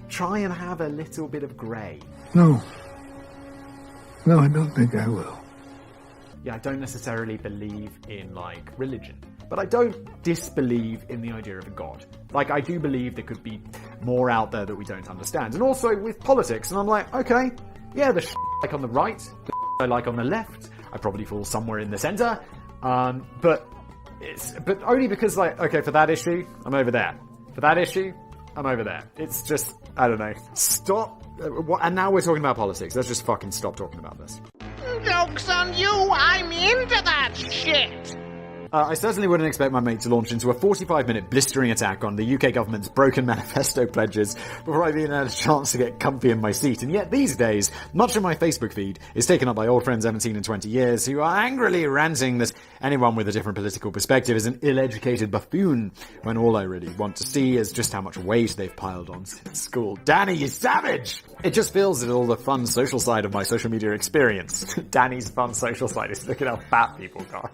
try and have a little bit of grey. No, I don't think I will. Yeah, I don't necessarily believe in, like, religion. But I don't disbelieve in the idea of a god. Like, I do believe there could be more out there that we don't understand. And also with politics, and I'm like, okay, yeah, the shit I like on the right, the shit I like on the left, I probably fall somewhere in the centre. But only because, like, okay, for that issue, I'm over there. For that issue, I'm over there. It's just, I don't know. Stop. And now we're talking about politics. Let's just fucking stop talking about this. Joke's on you, I'm into that shit! I certainly wouldn't expect my mate to launch into a 45-minute blistering attack on the UK government's broken manifesto pledges before I've even had a chance to get comfy in my seat. And yet these days, much of my Facebook feed is taken up by old friends 17 and 20 years who are angrily ranting that anyone with a different political perspective is an ill-educated buffoon, when all I really want to see is just how much weight they've piled on since school. Danny, you savage! It just feels that all the fun social side of my social media experience, Danny's fun social side is look at how fat people got,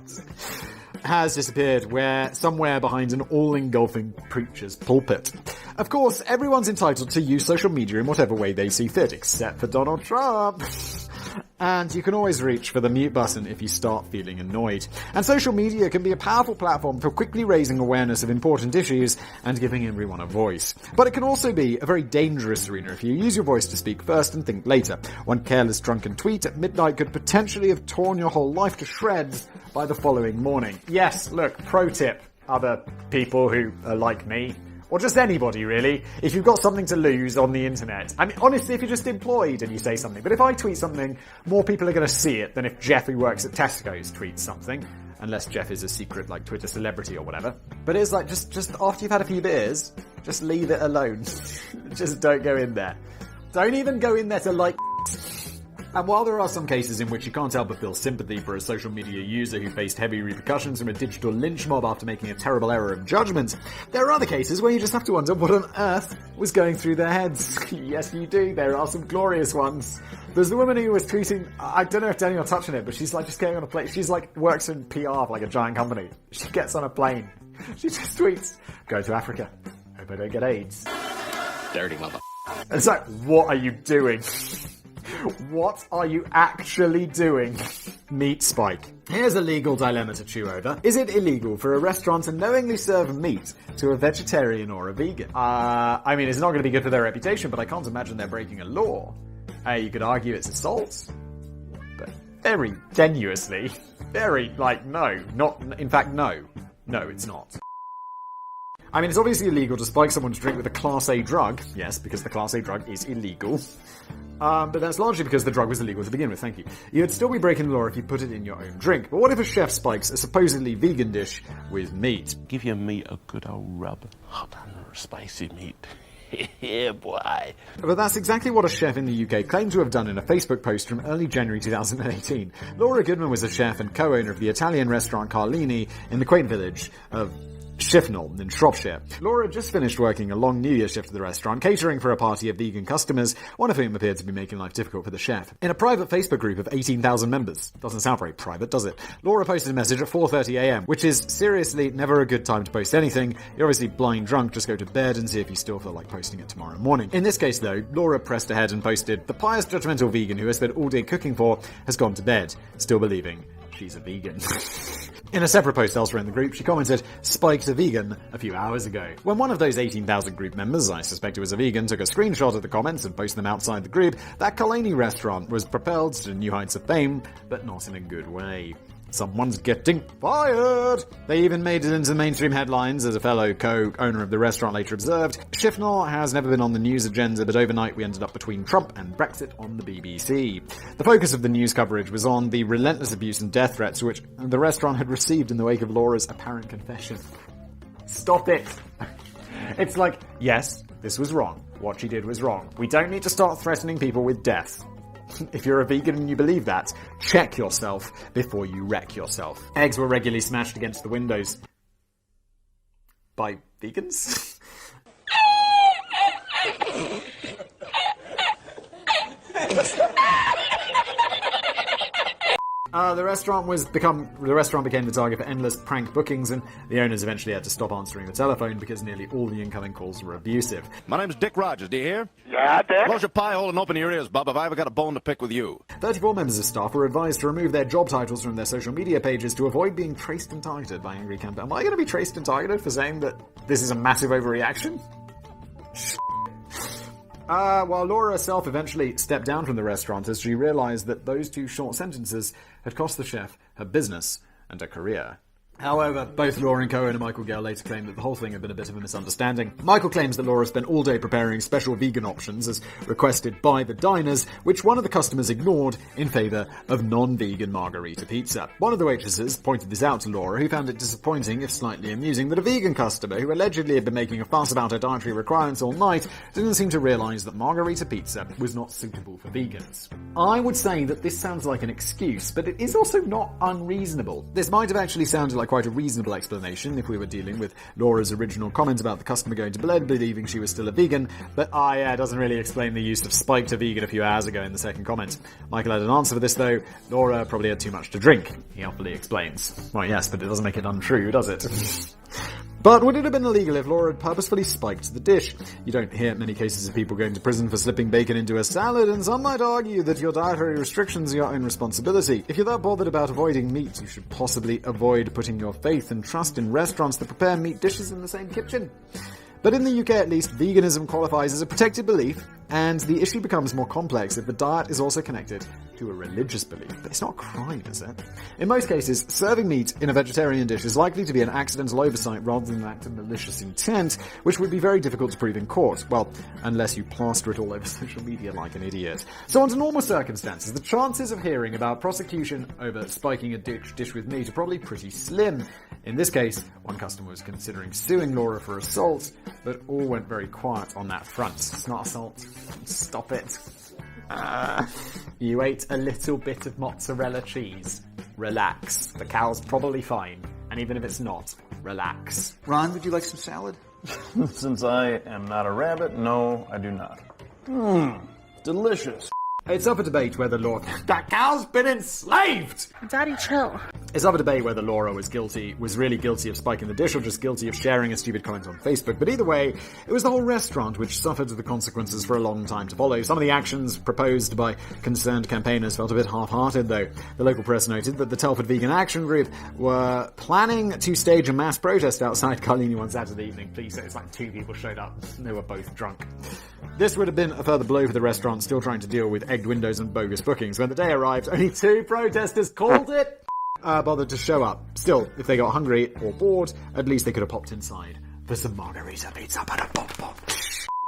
has disappeared somewhere behind an all-engulfing preacher's pulpit. Of course, everyone's entitled to use social media in whatever way they see fit, except for Donald Trump. And you can always reach for the mute button if you start feeling annoyed. And social media can be a powerful platform for quickly raising awareness of important issues and giving everyone a voice. But it can also be a very dangerous arena if you use your voice to speak first and think later. One careless drunken tweet at midnight could potentially have torn your whole life to shreds by the following morning. Yes, look, pro tip, other people who are like me. Or just anybody, really. If you've got something to lose on the internet. I mean, honestly, if you're just employed and you say something. But if I tweet something, more people are going to see it than if Jeff, who works at Tesco's, tweets something. Unless Jeff is a secret, like, Twitter celebrity or whatever. But it's like, just after you've had a few beers, just leave it alone. Just don't go in there. Don't even go in there to like... And while there are some cases in which you can't help but feel sympathy for a social media user who faced heavy repercussions from a digital lynch mob after making a terrible error of judgment, there are other cases where you just have to wonder what on earth was going through their heads. Yes, you do. There are some glorious ones. There's the woman who was tweeting, I don't know if Daniel touching it, but she's like just getting on a plane. She's like works in PR for like a giant company. She gets on a plane. She just tweets, go to Africa. Hope I don't get AIDS. Dirty mother. And it's like, what are you doing? What are you actually doing? Meat spike. Here's a legal dilemma to chew over. Is it illegal for a restaurant to knowingly serve meat to a vegetarian or a vegan? I mean, it's not going to be good for their reputation, but I can't imagine they're breaking a law. You could argue it's assault, but very tenuously. Very, like, no. Not, in fact, no. No, it's not. I mean, it's obviously illegal to spike someone to drink with a Class A drug. Yes, because the Class A drug is illegal. But that's largely because the drug was illegal to begin with, thank you. You'd still be breaking the law if you put it in your own drink. But what if a chef spikes a supposedly vegan dish with meat? Give your meat a good old rub. Hot and spicy meat. Yeah, boy. But that's exactly what a chef in the UK claimed to have done in a Facebook post from early January 2018. Laura Goodman was a chef and co-owner of the Italian restaurant Carlini in the quaint village of Shifnal in Shropshire. Laura just finished working a long New Year shift at the restaurant, catering for a party of vegan customers, one of whom appeared to be making life difficult for the chef. In a private Facebook group of 18,000 members, doesn't sound very private, does it? Laura posted a message at 4:30am, which is seriously never a good time to post anything. You're obviously blind drunk, just go to bed and see if you still feel like posting it tomorrow morning. In this case though, Laura pressed ahead and posted, "The pious judgmental vegan who has spent all day cooking for has gone to bed, still believing she's a vegan." In a separate post elsewhere in the group, she commented, "Spiked a vegan a few hours ago." When one of those 18,000 group members, I suspect it was a vegan, took a screenshot of the comments and posted them outside the group, that Carlini restaurant was propelled to new heights of fame, but not in a good way. Someone's getting fired! They even made it into the mainstream headlines, as a fellow co-owner of the restaurant later observed. Shifnal has never been on the news agenda, but overnight we ended up between Trump and Brexit on the BBC. The focus of the news coverage was on the relentless abuse and death threats which the restaurant had received in the wake of Laura's apparent confession. Stop it! It's like, yes, this was wrong. What she did was wrong. We don't need to start threatening people with death. If you're a vegan and you believe that, check yourself before you wreck yourself. Eggs were regularly smashed against the windows. By vegans? The restaurant became the target for endless prank bookings, and the owners eventually had to stop answering the telephone because nearly all the incoming calls were abusive. My name's Dick Rogers. Do you hear? Yeah, Dick? Close your pie hole and open your ears, bub, if I ever got a bone to pick with you. 34 members of staff were advised to remove their job titles from their social media pages to avoid being traced and targeted by angry campaign. Am I going to be traced and targeted for saying that this is a massive overreaction? While Laura herself eventually stepped down from the restaurant as she realized that those two short sentences had cost the chef her business and her career. However, both Laura and co-owner Michael Gale later claimed that the whole thing had been a bit of a misunderstanding. Michael claims that Laura spent all day preparing special vegan options as requested by the diners, which one of the customers ignored in favour of non-vegan margarita pizza. One of the waitresses pointed this out to Laura, who found it disappointing, if slightly amusing, that a vegan customer, who allegedly had been making a fuss about her dietary requirements all night, didn't seem to realise that margarita pizza was not suitable for vegans. I would say that this sounds like an excuse, but it is also not unreasonable. This might have actually sounded like quite a reasonable explanation if we were dealing with Laura's original comment about the customer going to bed believing she was still a vegan, but doesn't really explain the use of spiked a vegan a few hours ago in the second comment. Michael had an answer for this though. Laura probably had too much to drink, he helpfully explains. Well, yes, but it doesn't make it untrue, does it? But would it have been illegal if Laura had purposefully spiked the dish? You don't hear many cases of people going to prison for slipping bacon into a salad, and some might argue that your dietary restrictions are your own responsibility. If you're that bothered about avoiding meat, you should possibly avoid putting your faith and trust in restaurants that prepare meat dishes in the same kitchen. But in the UK at least, veganism qualifies as a protected belief, and the issue becomes more complex if the diet is also connected to a religious belief. But it's not a crime, is it? In most cases, serving meat in a vegetarian dish is likely to be an accidental oversight rather than an act of malicious intent, which would be very difficult to prove in court. Well, unless you plaster it all over social media like an idiot. So under normal circumstances, the chances of hearing about prosecution over spiking a dish with meat are probably pretty slim. In this case, one customer was considering suing Laura for assault, but all went very quiet on that front. It's not assault. Stop it. You ate a little bit of mozzarella cheese. Relax. The cow's probably fine. And even if it's not, relax. Ron, would you like some salad? Since I am not a rabbit, no, I do not. Delicious. It's up for debate whether Laura... That cow's been enslaved! Daddy, chill. It's up for debate whether Laura was really guilty of spiking the dish or just guilty of sharing a stupid comment on Facebook. But either way, it was the whole restaurant which suffered the consequences for a long time to follow. Some of the actions proposed by concerned campaigners felt a bit half-hearted, though. The local press noted that the Telford Vegan Action Group were planning to stage a mass protest outside Carlini one Saturday evening. Please say it's like 2 people showed up. They were both drunk. This would have been a further blow for the restaurant, still trying to deal with egged windows and bogus bookings. When the day arrived, only 2 protesters called it bothered to show up. Still, if they got hungry or bored, at least they could have popped inside for some margarita pizza.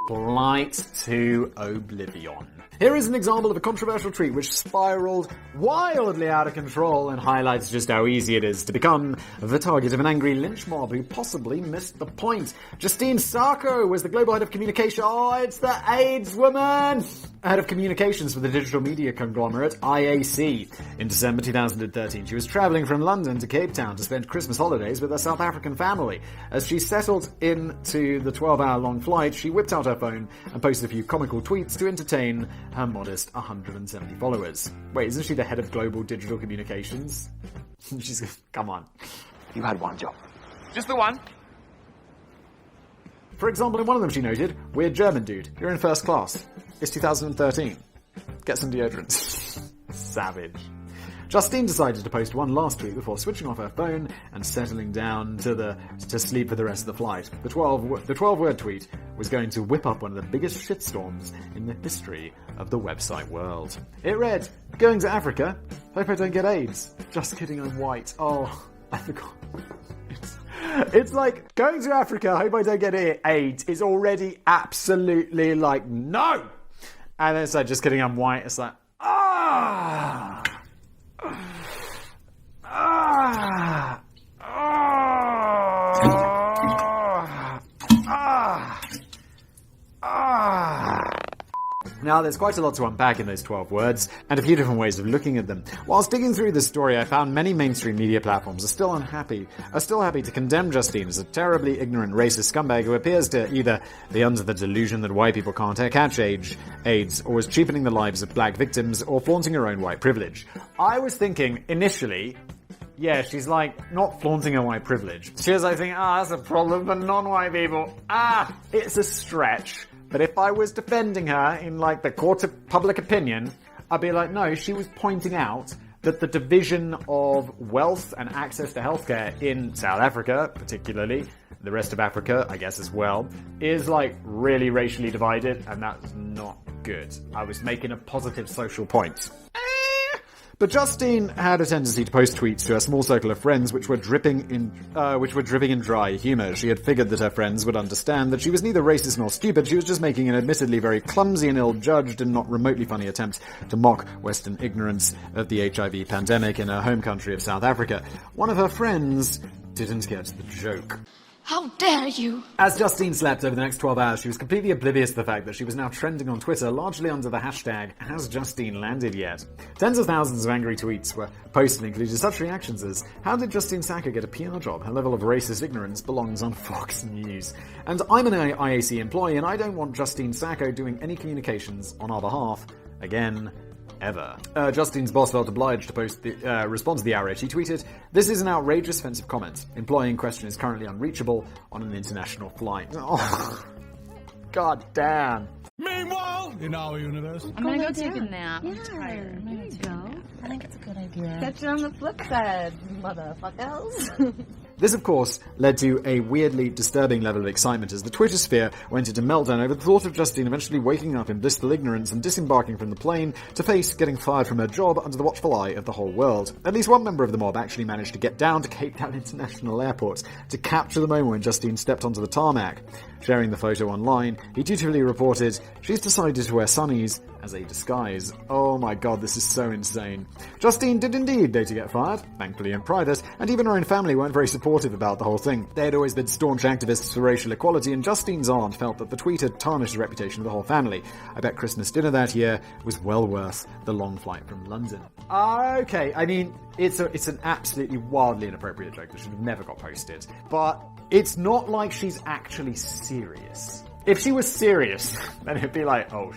Flight to oblivion. Here is an example of a controversial tweet which spiraled wildly out of control and highlights just how easy it is to become the target of an angry lynch mob who possibly missed the point. Justine Sacco was the global head of communication. Oh, it's the AIDS woman! Head of communications for the digital media conglomerate IAC. In December 2013, she was travelling from London to Cape Town to spend Christmas holidays with her South African family. As she settled into the 12-hour-long flight, she whipped out her phone and posted a few comical tweets to entertain her modest 170 followers. Wait, isn't she the head of global digital communications? Come on. You had one job. Just the one. For example, in one of them she noted, "Weird German dude, you're in first class. It's 2013. Get some deodorant." Savage. Justine decided to post one last tweet before switching off her phone and settling down to sleep for the rest of the flight. The 12-word tweet was going to whip up one of the biggest shitstorms in the history of the website world. It read, "Going to Africa? Hope I don't get AIDS. Just kidding, I'm white." Oh, I forgot. It's like, going to Africa, hope I don't get AIDS, is already absolutely like, no! And then it's like, just kidding, I'm white. It's like, ah! Ah! Ah! Ah! Ah! Now, there's quite a lot to unpack in those 12 words, and a few different ways of looking at them. Whilst digging through this story, I found many mainstream media platforms are still happy to condemn Justine as a terribly ignorant racist scumbag who appears to either be under the delusion that white people can't catch AIDS, or is cheapening the lives of black victims, or flaunting her own white privilege. I was thinking, initially, yeah, she's like, not flaunting her white privilege. She was like thinking, that's a problem for non-white people. It's a stretch. But if I was defending her in, like, the court of public opinion, I'd be like, no, she was pointing out that the division of wealth and access to healthcare in South Africa, particularly, the rest of Africa, I guess as well, is, like, really racially divided, and that's not good. I was making a positive social point. But Justine had a tendency to post tweets to her small circle of friends which were dripping in dry humour. She had figured that her friends would understand that she was neither racist nor stupid. She was just making an admittedly very clumsy and ill-judged and not remotely funny attempt to mock Western ignorance of the HIV pandemic in her home country of South Africa. One of her friends didn't get the joke. How dare you! As Justine slept over the next 12 hours, she was completely oblivious to the fact that she was now trending on Twitter largely under the hashtag #HasJustineLandedYet? Tens of thousands of angry tweets were posted, including such reactions as, "How did Justine Sacco get a PR job? Her level of racist ignorance belongs on Fox News." And "I'm an IAC employee and I don't want Justine Sacco doing any communications on our behalf again. Ever." Justine's boss felt obliged to respond to the outrage. He tweeted, "This is an outrageous offensive comment. Employee in question is currently unreachable on an international flight." Oh, god damn. Meanwhile, in our universe, I'm gonna go take a nap. I'm tired. I'm gonna go. I think it's a good idea. Catch you on the flip side, motherfuckers. This, of course, led to a weirdly disturbing level of excitement as the Twitter sphere went into meltdown over the thought of Justine eventually waking up in blissful ignorance and disembarking from the plane to face getting fired from her job under the watchful eye of the whole world. At least one member of the mob actually managed to get down to Cape Town International Airport to capture the moment when Justine stepped onto the tarmac. Sharing the photo online, he dutifully reported, "She's decided to wear sunnies as a disguise." Oh my god, this is so insane. Justine did indeed later get fired, thankfully in private, and even her own family weren't very supportive about the whole thing. They had always been staunch activists for racial equality, and Justine's aunt felt that the tweet had tarnished the reputation of the whole family. I bet Christmas dinner that year was well worth the long flight from London. Okay, I mean, it's an absolutely wildly inappropriate joke that should have never got posted, but it's not like she's actually serious. If she was serious, then it'd be like, oh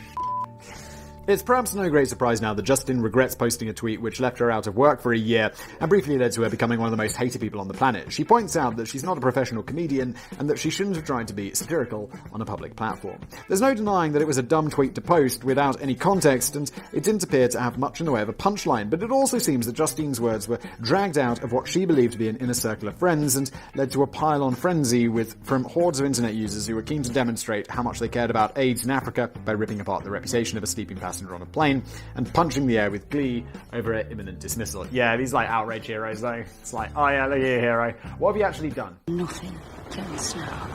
It's perhaps no great surprise now that Justine regrets posting a tweet which left her out of work for a year and briefly led to her becoming one of the most hated people on the planet. She points out that she's not a professional comedian and that she shouldn't have tried to be satirical on a public platform. There's no denying that it was a dumb tweet to post without any context, and it didn't appear to have much in the way of a punchline, but it also seems that Justine's words were dragged out of what she believed to be an inner circle of friends and led to a pile-on frenzy from hordes of internet users who were keen to demonstrate how much they cared about AIDS in Africa by ripping apart the reputation of a sleeping passenger on a plane and punching the air with glee over her imminent dismissal. Yeah, these like outrage heroes though. It's like, oh yeah, look at your hero. What have you actually done? Nothing. Kill us now.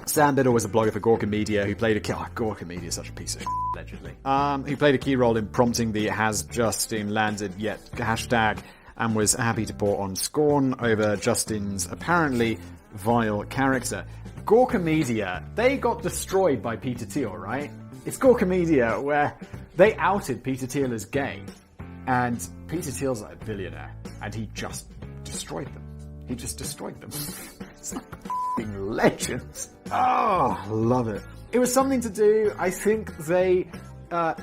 Sam Biddle was a blogger for Gawker Media who played a key... Oh, Gawker Media is such a piece of shit, allegedly. Who played a key role in prompting the Has Justin Landed Yet hashtag and was happy to pour on scorn over Justin's apparently vile character. Gawker Media, they got destroyed by Peter Thiel, right? It's Gawker Media where they outed Peter Thiel as gay, and Peter Thiel's like a billionaire, and he just destroyed them. He just destroyed them. It's like f***ing legends. Oh, love it. It was something to do, I think they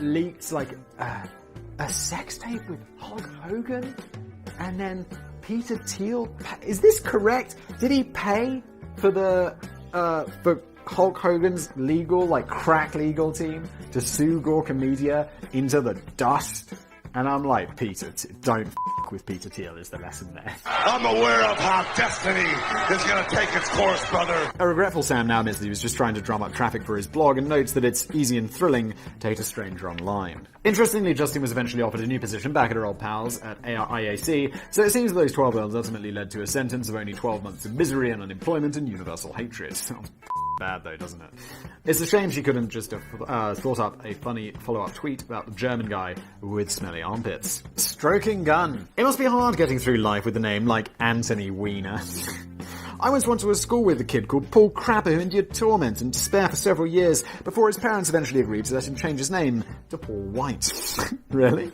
leaked like a sex tape with Hulk Hogan, and then Peter Thiel, is this correct? Did he pay for for Hulk Hogan's crack legal team to sue Gawker Media into the dust? And I'm like, Peter, don't f*** with Peter Thiel is the lesson there. I'm aware of how destiny is going to take its course, brother. A regretful Sam now admits that he was just trying to drum up traffic for his blog and notes that it's easy and thrilling to hate a stranger online. Interestingly, Justin was eventually offered a new position back at her old pals at IAC, so it seems that those 12 years ultimately led to a sentence of only 12 months of misery and unemployment and universal hatred. Bad though, doesn't it? It's a shame she couldn't just have thought up a funny follow-up tweet about the German guy with smelly armpits. Stroking gun. It must be hard getting through life with a name like Anthony Weiner. I once went to a school with a kid called Paul Crapper who endured torment and despair for several years before his parents eventually agreed to let him change his name to Paul White. Really?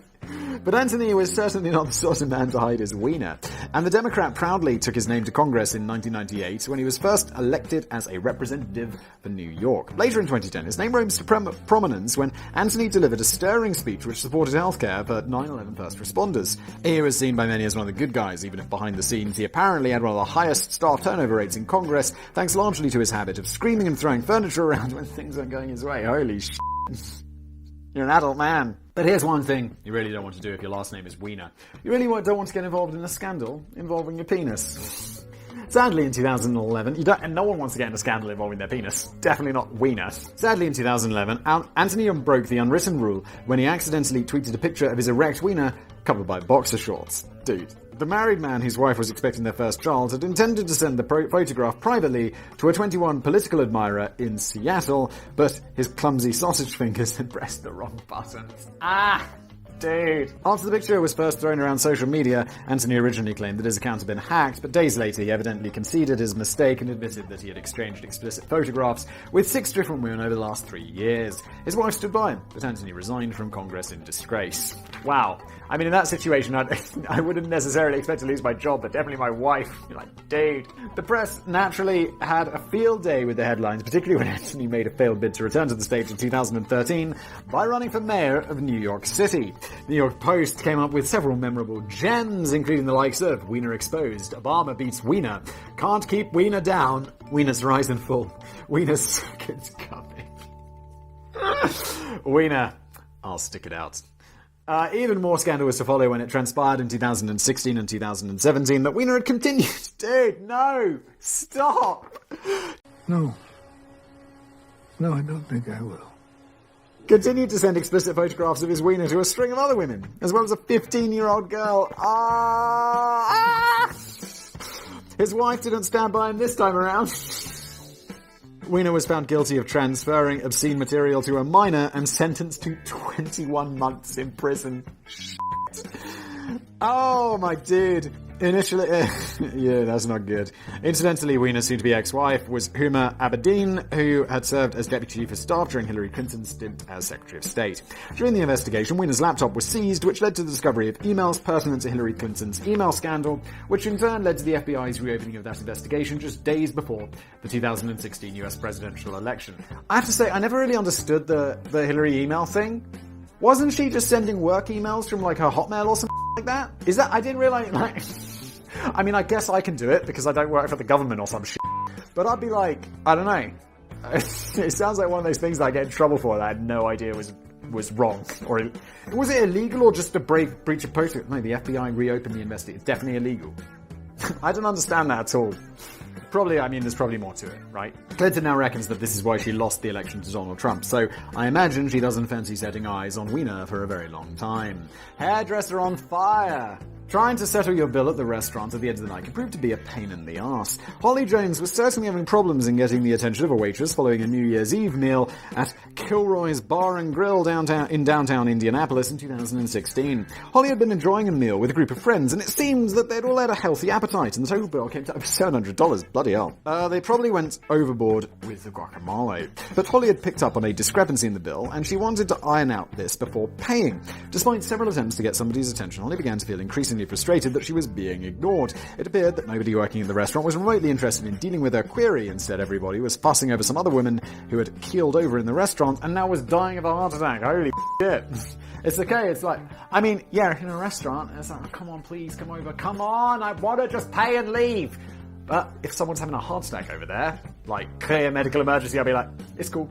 But Anthony was certainly not the sort of man to hide his wiener, and the Democrat proudly took his name to Congress in 1998 when he was first elected as a representative for New York. Later in 2010, his name rose to prominence when Anthony delivered a stirring speech which supported healthcare for 9/11 first responders. He was seen by many as one of the good guys, even if behind the scenes he apparently had one of the highest staff turnover rates in Congress, thanks largely to his habit of screaming and throwing furniture around when things aren't going his way. Holy shit. You're an adult man. But here's one thing you really don't want to do if your last name is Wiener. You really don't want to get involved in a scandal involving your penis. Sadly, in 2011, and no one wants to get in a scandal involving their penis. Definitely not Wiener. Sadly, in 2011, Anthony broke the unwritten rule when he accidentally tweeted a picture of his erect wiener covered by boxer shorts. Dude. The married man whose wife was expecting their first child had intended to send the photograph privately to a 21 political admirer in Seattle, but his clumsy sausage fingers had pressed the wrong button. Dude. After the picture was first thrown around social media, Anthony originally claimed that his account had been hacked, but days later he evidently conceded his mistake and admitted that he had exchanged explicit photographs with 6 different women over the last 3 years. His wife stood by him, but Anthony resigned from Congress in disgrace. Wow. I mean, in that situation, I wouldn't necessarily expect to lose my job, but definitely my wife. You're like, dude. The press naturally had a field day with the headlines, particularly when Anthony made a failed bid to return to the stage in 2013 by running for mayor of New York City. The New York Post came up with several memorable gems, including the likes of Wiener exposed, Obama beats Wiener, can't keep Wiener down, Wiener's rise and fall, Wiener's second's coming. Wiener, I'll stick it out. Even more scandal was to follow when it transpired in 2016 and 2017 that Wiener had continued. Dude, no! Stop! No. No, I don't think I will. Continued to send explicit photographs of his wiener to a string of other women, as well as a 15-year-old girl. His wife didn't stand by him this time around. Wiener was found guilty of transferring obscene material to a minor and sentenced to 21 months in prison. Oh, my dude. Initially, yeah, that's not good. Incidentally, Wiener's soon-to-be ex-wife was Huma Abedin, who had served as Deputy Chief of Staff during Hillary Clinton's stint as Secretary of State. During the investigation, Wiener's laptop was seized, which led to the discovery of emails pertinent to Hillary Clinton's email scandal, which in turn led to the FBI's reopening of that investigation just days before the 2016 US presidential election. I have to say, I never really understood the Hillary email thing. Wasn't she just sending work emails from, like, her Hotmail or something like that? Is that... I didn't realize... Like, I mean, I guess I can do it because I don't work for the government or some shit. But I'd be like, I don't know. It sounds like one of those things that I get in trouble for that I had no idea was wrong. Or was it illegal or just a breach of protocol? No, the FBI reopened the investigation. It's definitely illegal. I don't understand that at all. Probably, I mean, there's probably more to it, right? Clinton now reckons that this is why she lost the election to Donald Trump, so I imagine she doesn't fancy setting eyes on Wiener for a very long time. Hairdresser on fire! Trying to settle your bill at the restaurant at the end of the night can prove to be a pain in the ass. Holly Jones was certainly having problems in getting the attention of a waitress following a New Year's Eve meal at Kilroy's Bar and Grill in downtown Indianapolis in 2016. Holly had been enjoying a meal with a group of friends, and it seems that they'd all had a healthy appetite, and the total bill came to over $700. Bloody hell. They probably went overboard with the guacamole. But Holly had picked up on a discrepancy in the bill, and she wanted to iron out this before paying. Despite several attempts to get somebody's attention, Holly began to feel increasingly frustrated that she was being ignored. It appeared that nobody working in the restaurant was remotely interested in dealing with her query. Instead, everybody was fussing over some other woman who had keeled over in the restaurant and now was dying of a heart attack. Holy shit. It's okay, it's like, I mean, yeah, in a restaurant, it's like, oh, come on, please, come over, come on, I want to just pay and leave. But if someone's having a heart attack over there, like, clear medical emergency, I'll be like, it's cool,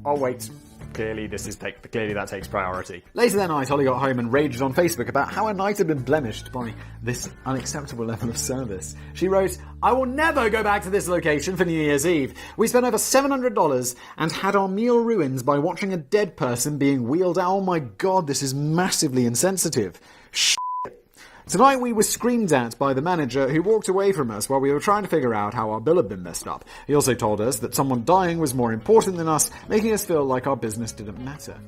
I'll wait. Clearly that takes priority. Later that night, Holly got home and raged on Facebook about how her night had been blemished by this unacceptable level of service. She wrote, I will never go back to this location for New Year's Eve. We spent over $700 and had our meal ruined by watching a dead person being wheeled out. Oh my god, this is massively insensitive. Tonight we were screamed at by the manager who walked away from us while we were trying to figure out how our bill had been messed up. He also told us that someone dying was more important than us, making us feel like our business didn't matter.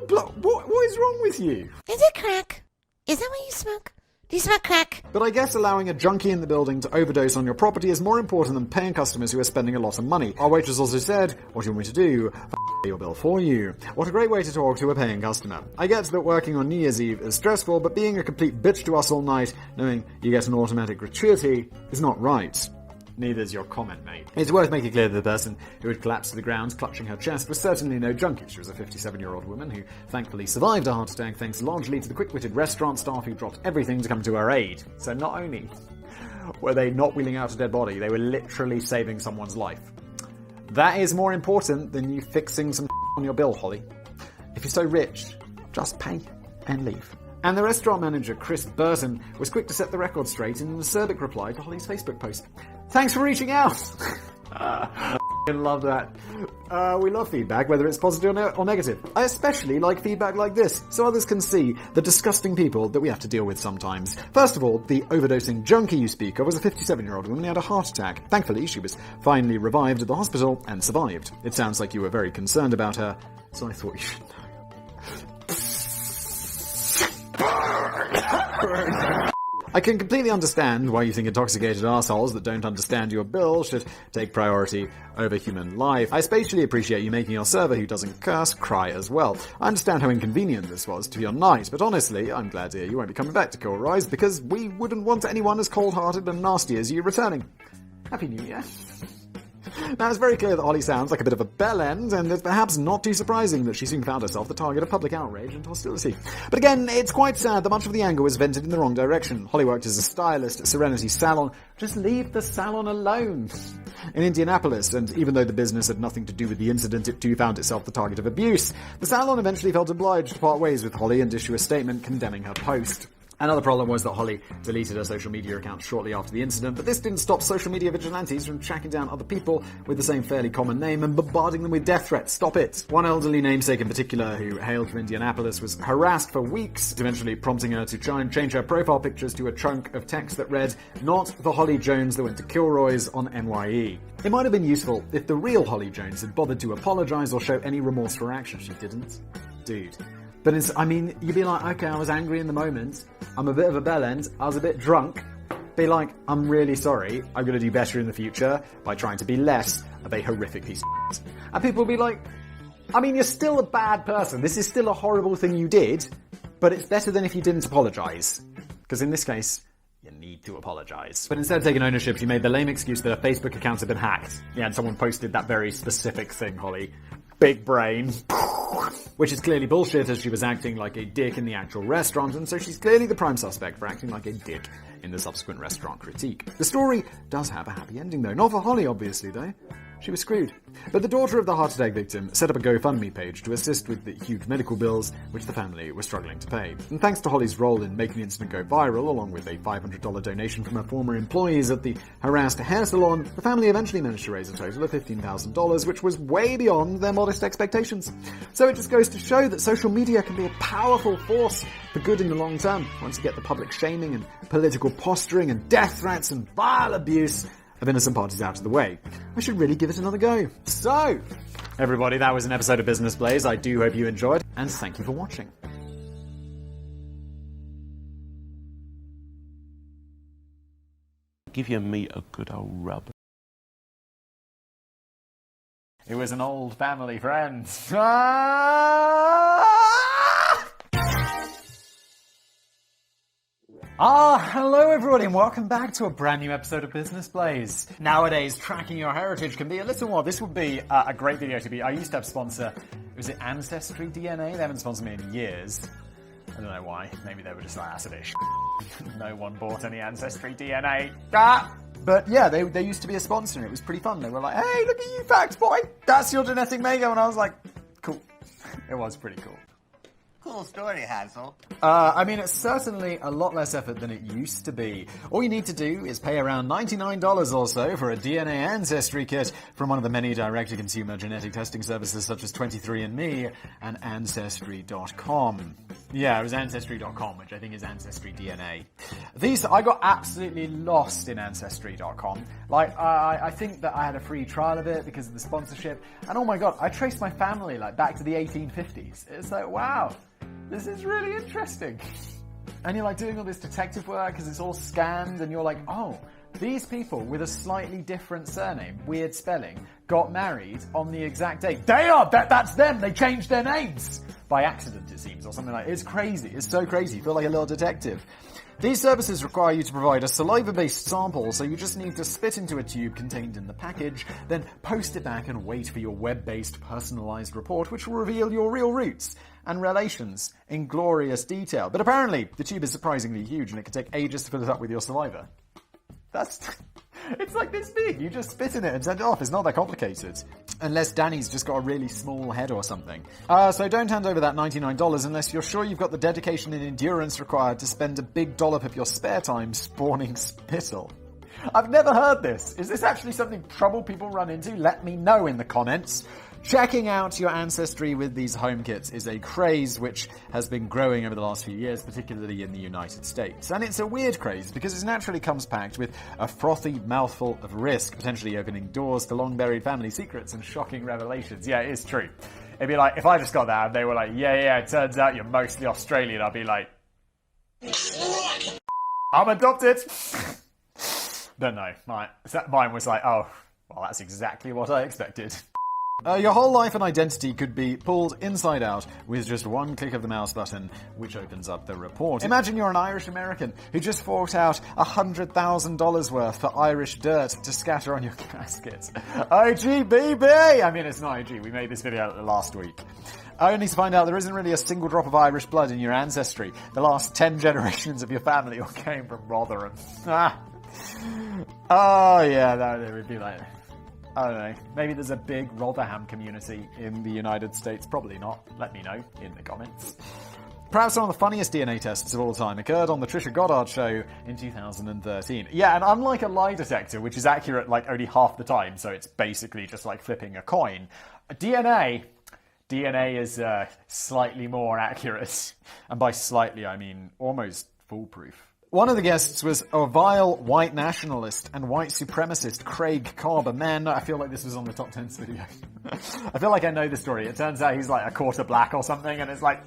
What is wrong with you? Is it crack? Is that what you smoke? Do you smoke crack? But I guess allowing a junkie in the building to overdose on your property is more important than paying customers who are spending a lot of money. Our waitress also said, what do you want me to do? Your bill for you. What a great way to talk to a paying customer. I get that working on New Year's Eve is stressful, but being a complete bitch to us all night, knowing you get an automatic gratuity, is not right. Neither's your comment, mate. It's worth making clear that the person who had collapsed to the ground, clutching her chest, was certainly no junkie. She was a 57-year-old woman who thankfully survived a heart attack thanks largely to the quick-witted restaurant staff who dropped everything to come to her aid. So not only were they not wheeling out a dead body, they were literally saving someone's life. That is more important than you fixing some on your bill, Holly. If you're so rich, just pay and leave. And the restaurant manager, Chris Burton, was quick to set the record straight in an acerbic reply to Holly's Facebook post. Thanks for reaching out! I love that. We love feedback, whether it's positive or negative. I especially like feedback like this, so others can see the disgusting people that we have to deal with sometimes. First of all, the overdosing junkie you speak of was a 57-year-old woman who had a heart attack. Thankfully, she was finally revived at the hospital and survived. It sounds like you were very concerned about her, so I thought you should know. I can completely understand why you think intoxicated assholes that don't understand your bill should take priority over human life. I especially appreciate you making your server who doesn't curse cry as well. I understand how inconvenient this was to your night, but honestly, I'm glad to hear you won't be coming back to Kilroy's because we wouldn't want anyone as cold-hearted and nasty as you returning. Happy New Year. Now, it's very clear that Holly sounds like a bit of a bellend, and it's perhaps not too surprising that she soon found herself the target of public outrage and hostility. But again, it's quite sad that much of the anger was vented in the wrong direction. Holly worked as a stylist at Serenity Salon. Just leave the salon alone. In Indianapolis, and even though the business had nothing to do with the incident, it too found itself the target of abuse. The salon eventually felt obliged to part ways with Holly and issue a statement condemning her post. Another problem was that Holly deleted her social media account shortly after the incident, but this didn't stop social media vigilantes from tracking down other people with the same fairly common name and bombarding them with death threats. Stop it! One elderly namesake in particular, who hailed from Indianapolis, was harassed for weeks, eventually prompting her to try and change her profile pictures to a chunk of text that read, "Not the Holly Jones that went to Kilroy's on NYE." It might have been useful if the real Holly Jones had bothered to apologize or show any remorse for her action. She didn't. Dude. But you'd be like, okay, I was angry in the moment, I'm a bit of a bellend, I was a bit drunk. Be like, I'm really sorry, I'm going to do better in the future by trying to be less of a horrific piece of shit. And people will be like, you're still a bad person, this is still a horrible thing you did, but it's better than if you didn't apologise. Because in this case, you need to apologise. But instead of taking ownership, she made the lame excuse that her Facebook accounts had been hacked. Yeah, and someone posted that very specific thing, Holly. Big brain. Which is clearly bullshit, as she was acting like a dick in the actual restaurant, and so she's clearly the prime suspect for acting like a dick in the subsequent restaurant critique. The story does have a happy ending, though. Not for Holly, obviously, though. she was screwed. But the daughter of the heart attack victim set up a GoFundMe page to assist with the huge medical bills which the family was struggling to pay. And thanks to Holly's role in making the incident go viral, along with a $500 donation from her former employees at the harassed hair salon, the family eventually managed to raise a total of $15,000, which was way beyond their modest expectations. So it just goes to show that social media can be a powerful force for good in the long term, once you get the public shaming and political posturing and death threats and vile abuse of innocent parties out of the way. I should really give it another go. So, everybody, that was an episode of Business Blaze. I do hope you enjoyed, and thank you for watching. Give your meat a good old rub. It was an old family friend. Hello everybody and welcome back to a brand new episode of Business Blaze. Nowadays, tracking your heritage can be a little more. This would be a great video to be. I used to have sponsor, was it Ancestry DNA? They haven't sponsored me in years. I don't know why. Maybe they were just like, that's a bit sh**. No one bought any Ancestry DNA. But yeah, they used to be a sponsor and it was pretty fun. They were like, hey, look at you facts, boy. That's your genetic makeup. And I was like, cool. It was pretty cool. Cool story, Hansel. I mean, it's certainly a lot less effort than it used to be. All you need to do is pay around $99 or so for a DNA ancestry kit from one of the many direct-to-consumer genetic testing services such as 23andMe and Ancestry.com. Yeah, it was Ancestry.com, which I think is Ancestry DNA. I got absolutely lost in Ancestry.com. Like, I think that I had a free trial of it because of the sponsorship. And oh my god, I traced my family, like, back to the 1850s. It's like, wow. This is really interesting. And you're like doing all this detective work because it's all scanned and you're like, oh, these people with a slightly different surname, weird spelling, got married on the exact date. That's them. They changed their names. By accident, it seems, or something like that. It's crazy. It's so crazy. You feel like a little detective. These services require you to provide a saliva-based sample, so you just need to spit into a tube contained in the package, then post it back and wait for your web-based personalized report, which will reveal your real roots and relations in glorious detail. But apparently, the tube is surprisingly huge and it can take ages to fill it up with your saliva. It's like this big. You just spit in it and send it off. It's not that complicated. Unless Danny's just got a really small head or something. So don't hand over that $99 unless you're sure you've got the dedication and endurance required to spend a big dollop of your spare time spawning spittle. I've never heard this. Is this actually something trouble people run into? Let me know in the comments. Checking out your ancestry with these home kits is a craze which has been growing over the last few years, particularly in the United States. And it's a weird craze because it naturally comes packed with a frothy mouthful of risk, potentially opening doors to long-buried family secrets and shocking revelations. Yeah, it is true. It'd be like, if I just got that and they were like, yeah, it turns out you're mostly Australian, I'd be like, I'm adopted. But no, mine was like, oh, well, that's exactly what I expected. Your whole life and identity could be pulled inside out with just one click of the mouse button, which opens up the report. Imagine you're an Irish American who just forked out $100,000 worth for Irish dirt to scatter on your casket. OGBB! I mean, it's not OG. We made this video last week. Only to find out there isn't really a single drop of Irish blood in your ancestry. The last 10 generations of your family all came from Rotherham. Oh, yeah, that would be like... I don't know. Maybe there's a big Rotherham community in the United States. Probably not. Let me know in the comments. Perhaps one of the funniest DNA tests of all time occurred on the Trisha Goddard show in 2013. Yeah, and unlike a lie detector, which is accurate like only half the time, so it's basically just like flipping a coin, DNA is slightly more accurate. And by slightly, I mean almost foolproof. One of the guests was a vile white nationalist and white supremacist Craig Carber. Man, I feel like this was on the Top 10s video. I feel like I know the story. It turns out he's like a quarter black or something, and it's like,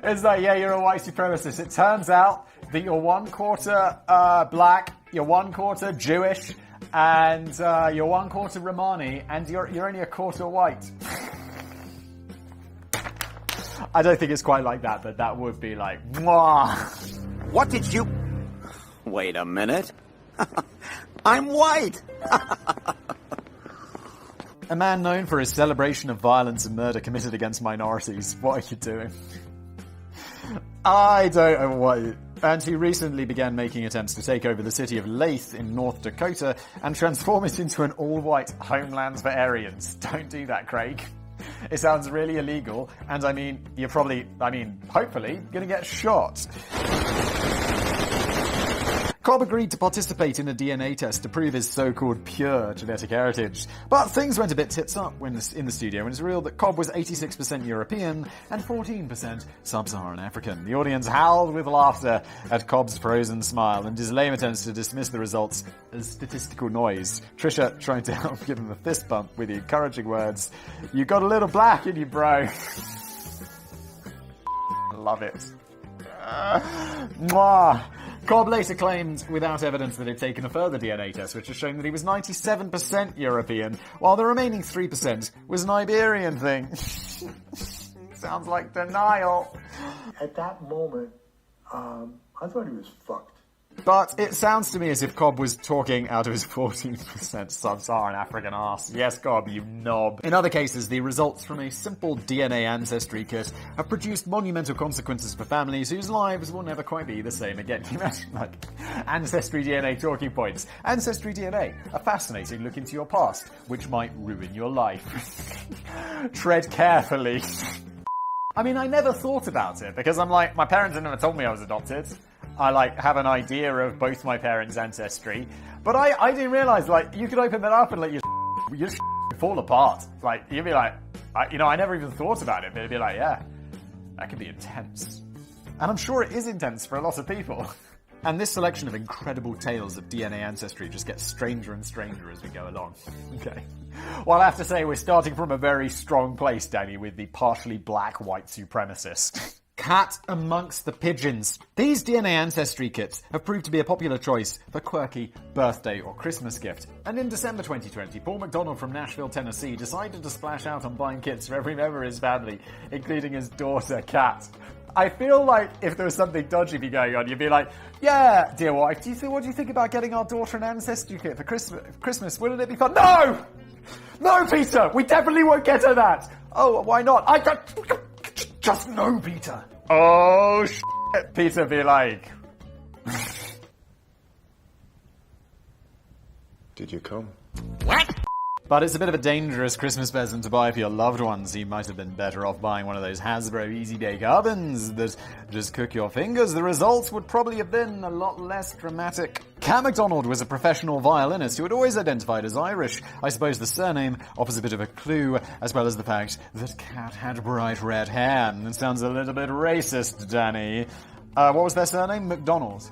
It's like, yeah, you're a white supremacist. It turns out that you're 1/4 black, you're 1/4 Jewish, and you're 1/4 Romani, and you're only a quarter white. I don't think it's quite like that, but that would be like, mwah. What did you... Wait a minute. I'm white. A man known for his celebration of violence and murder committed against minorities. What are you doing? I don't know what... and who recently began making attempts to take over the city of Lathe in North Dakota and transform it into an all-white homeland for Aryans. Don't do that, Craig. It sounds really illegal, and you're probably, hopefully, gonna get shot. Cobb agreed to participate in a DNA test to prove his so-called pure genetic heritage. But things went a bit tits up in the studio when it's revealed that Cobb was 86% European and 14% Sub-Saharan African. The audience howled with laughter at Cobb's frozen smile and his lame attempts to dismiss the results as statistical noise. Trisha trying to help give him a fist bump with the encouraging words, "You got a little black in you, bro." Love it. Mwah. Cobb later claimed, without evidence, that he'd taken a further DNA test, which has shown that he was 97% European, while the remaining 3% was an Iberian thing. Sounds like denial. At that moment, I thought he was fucked. But it sounds to me as if Cobb was talking out of his 14% Sub-Saharan African arse. Yes, Cobb, you knob. In other cases, the results from a simple DNA ancestry kit have produced monumental consequences for families whose lives will never quite be the same again. Can you imagine, Ancestry DNA talking points? Ancestry DNA, a fascinating look into your past, which might ruin your life. Tread carefully. I never thought about it, because my parents never told me I was adopted. I have an idea of both my parents' ancestry, but I didn't realize you could open that up and your fall apart. You'd be I never even thought about it, but it'd be yeah, that could be intense, and I'm sure it is intense for a lot of people. And this selection of incredible tales of DNA ancestry just gets stranger and stranger as we go along. Okay. Well, I have to say we're starting from a very strong place, Danny, with the partially black white supremacist. Cat amongst the pigeons. These DNA ancestry kits have proved to be a popular choice for quirky birthday or Christmas gift. And in December 2020, Paul McDonald from Nashville, Tennessee decided to splash out on buying kits for every member of his family, including his daughter, Kat. I feel like if there was something dodgy going on, you'd be yeah, dear wife, what do you think about getting our daughter an ancestry kit for Christmas? Wouldn't it be fun? No! No, Peter! We definitely won't get her that! Oh, why not? Just no, Peter. Oh, shit. Peter be Did you come? What? But it's a bit of a dangerous Christmas present to buy for your loved ones. You might have been better off buying one of those Hasbro Easy Bake ovens that just cook your fingers. The results would probably have been a lot less dramatic. Cat McDonald was a professional violinist who had always identified as Irish. I suppose the surname offers a bit of a clue, as well as the fact that Cat had bright red hair. It sounds a little bit racist, Danny. What was their surname? McDonald.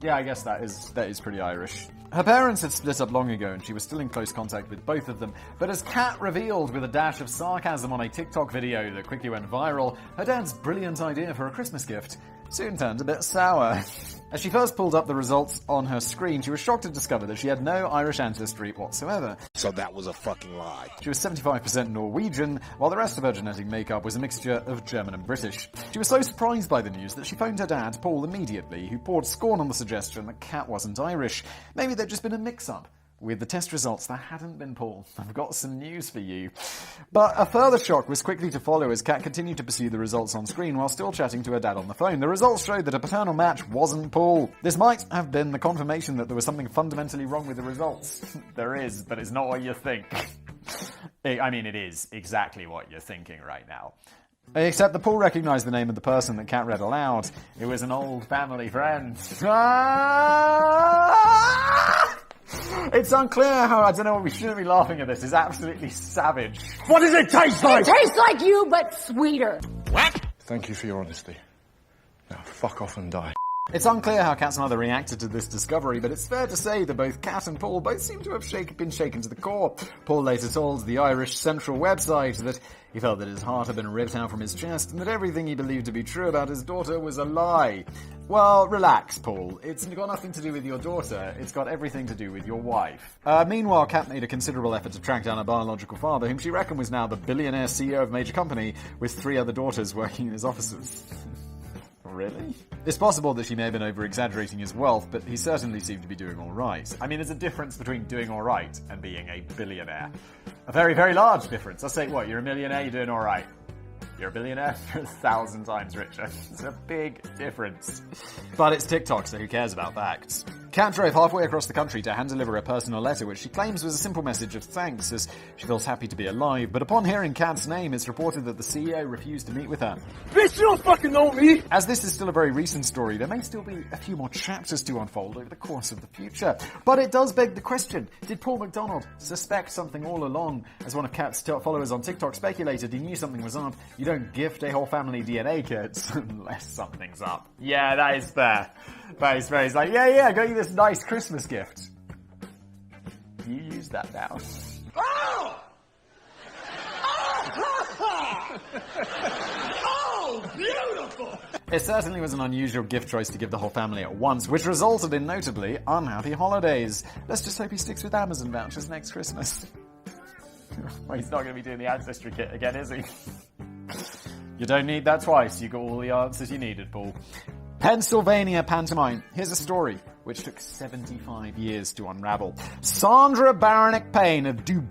Yeah, I guess that is pretty Irish. Her parents had split up long ago and she was still in close contact with both of them, but as Kat revealed with a dash of sarcasm on a TikTok video that quickly went viral, her dad's brilliant idea for a Christmas gift soon turned a bit sour. As she first pulled up the results on her screen, she was shocked to discover that she had no Irish ancestry whatsoever. So that was a fucking lie. She was 75% Norwegian, while the rest of her genetic makeup was a mixture of German and British. She was so surprised by the news that she phoned her dad, Paul, immediately, who poured scorn on the suggestion that Kat wasn't Irish. Maybe there'd just been a mix-up. With the test results, that hadn't been Paul. I've got some news for you. But a further shock was quickly to follow as Kat continued to pursue the results on screen while still chatting to her dad on the phone. The results showed that a paternal match wasn't Paul. This might have been the confirmation that there was something fundamentally wrong with the results. There is, but it's not what you think. It is exactly what you're thinking right now. Except that Paul recognised the name of the person that Kat read aloud. It was an old family friend. It's unclear how, I don't know, we shouldn't be laughing at this. It's absolutely savage. What does it taste like? It tastes like you, but sweeter. What? Thank you for your honesty. Now fuck off and die. It's unclear how Kat's mother reacted to this discovery, but it's fair to say that both Kat and Paul both seem to have been shaken to the core. Paul later told the Irish Central website that he felt that his heart had been ripped out from his chest and that everything he believed to be true about his daughter was a lie. Well, relax, Paul. It's got nothing to do with your daughter. It's got everything to do with your wife. Meanwhile, Kat made a considerable effort to track down her biological father, whom she reckoned was now the billionaire CEO of a major company, with 3 other daughters working in his offices. Really? It's possible that she may have been over-exaggerating his wealth, but he certainly seemed to be doing all right. There's a difference between doing all right and being a billionaire. A very, very large difference. I'll say, what, you're a millionaire, you're doing all right. You're a billionaire, you're 1,000 times richer. It's a big difference. But it's TikTok, so who cares about facts? Kat drove halfway across the country to hand-deliver a personal letter, which she claims was a simple message of thanks, as she feels happy to be alive. But upon hearing Kat's name, it's reported that the CEO refused to meet with her. Bitch, you don't fucking know me! As this is still a very recent story, there may still be a few more chapters to unfold over the course of the future. But it does beg the question, did Paul McDonald suspect something all along? As one of Kat's followers on TikTok speculated, he knew something was up. You don't gift a whole family DNA kits unless something's up. Yeah, that is fair. That is fair. He's like, yeah, I got you this nice Christmas gift. You use that now. Oh! Oh, beautiful! It certainly was an unusual gift choice to give the whole family at once, which resulted in notably unhappy holidays. Let's just hope he sticks with Amazon vouchers next Christmas. Well, he's not going to be doing the Ancestry kit again, is he? You don't need that twice. You got all the answers you needed, Paul. Pennsylvania pantomime. Here's a story which took 75 years to unravel. Sandra Baranek Payne of Du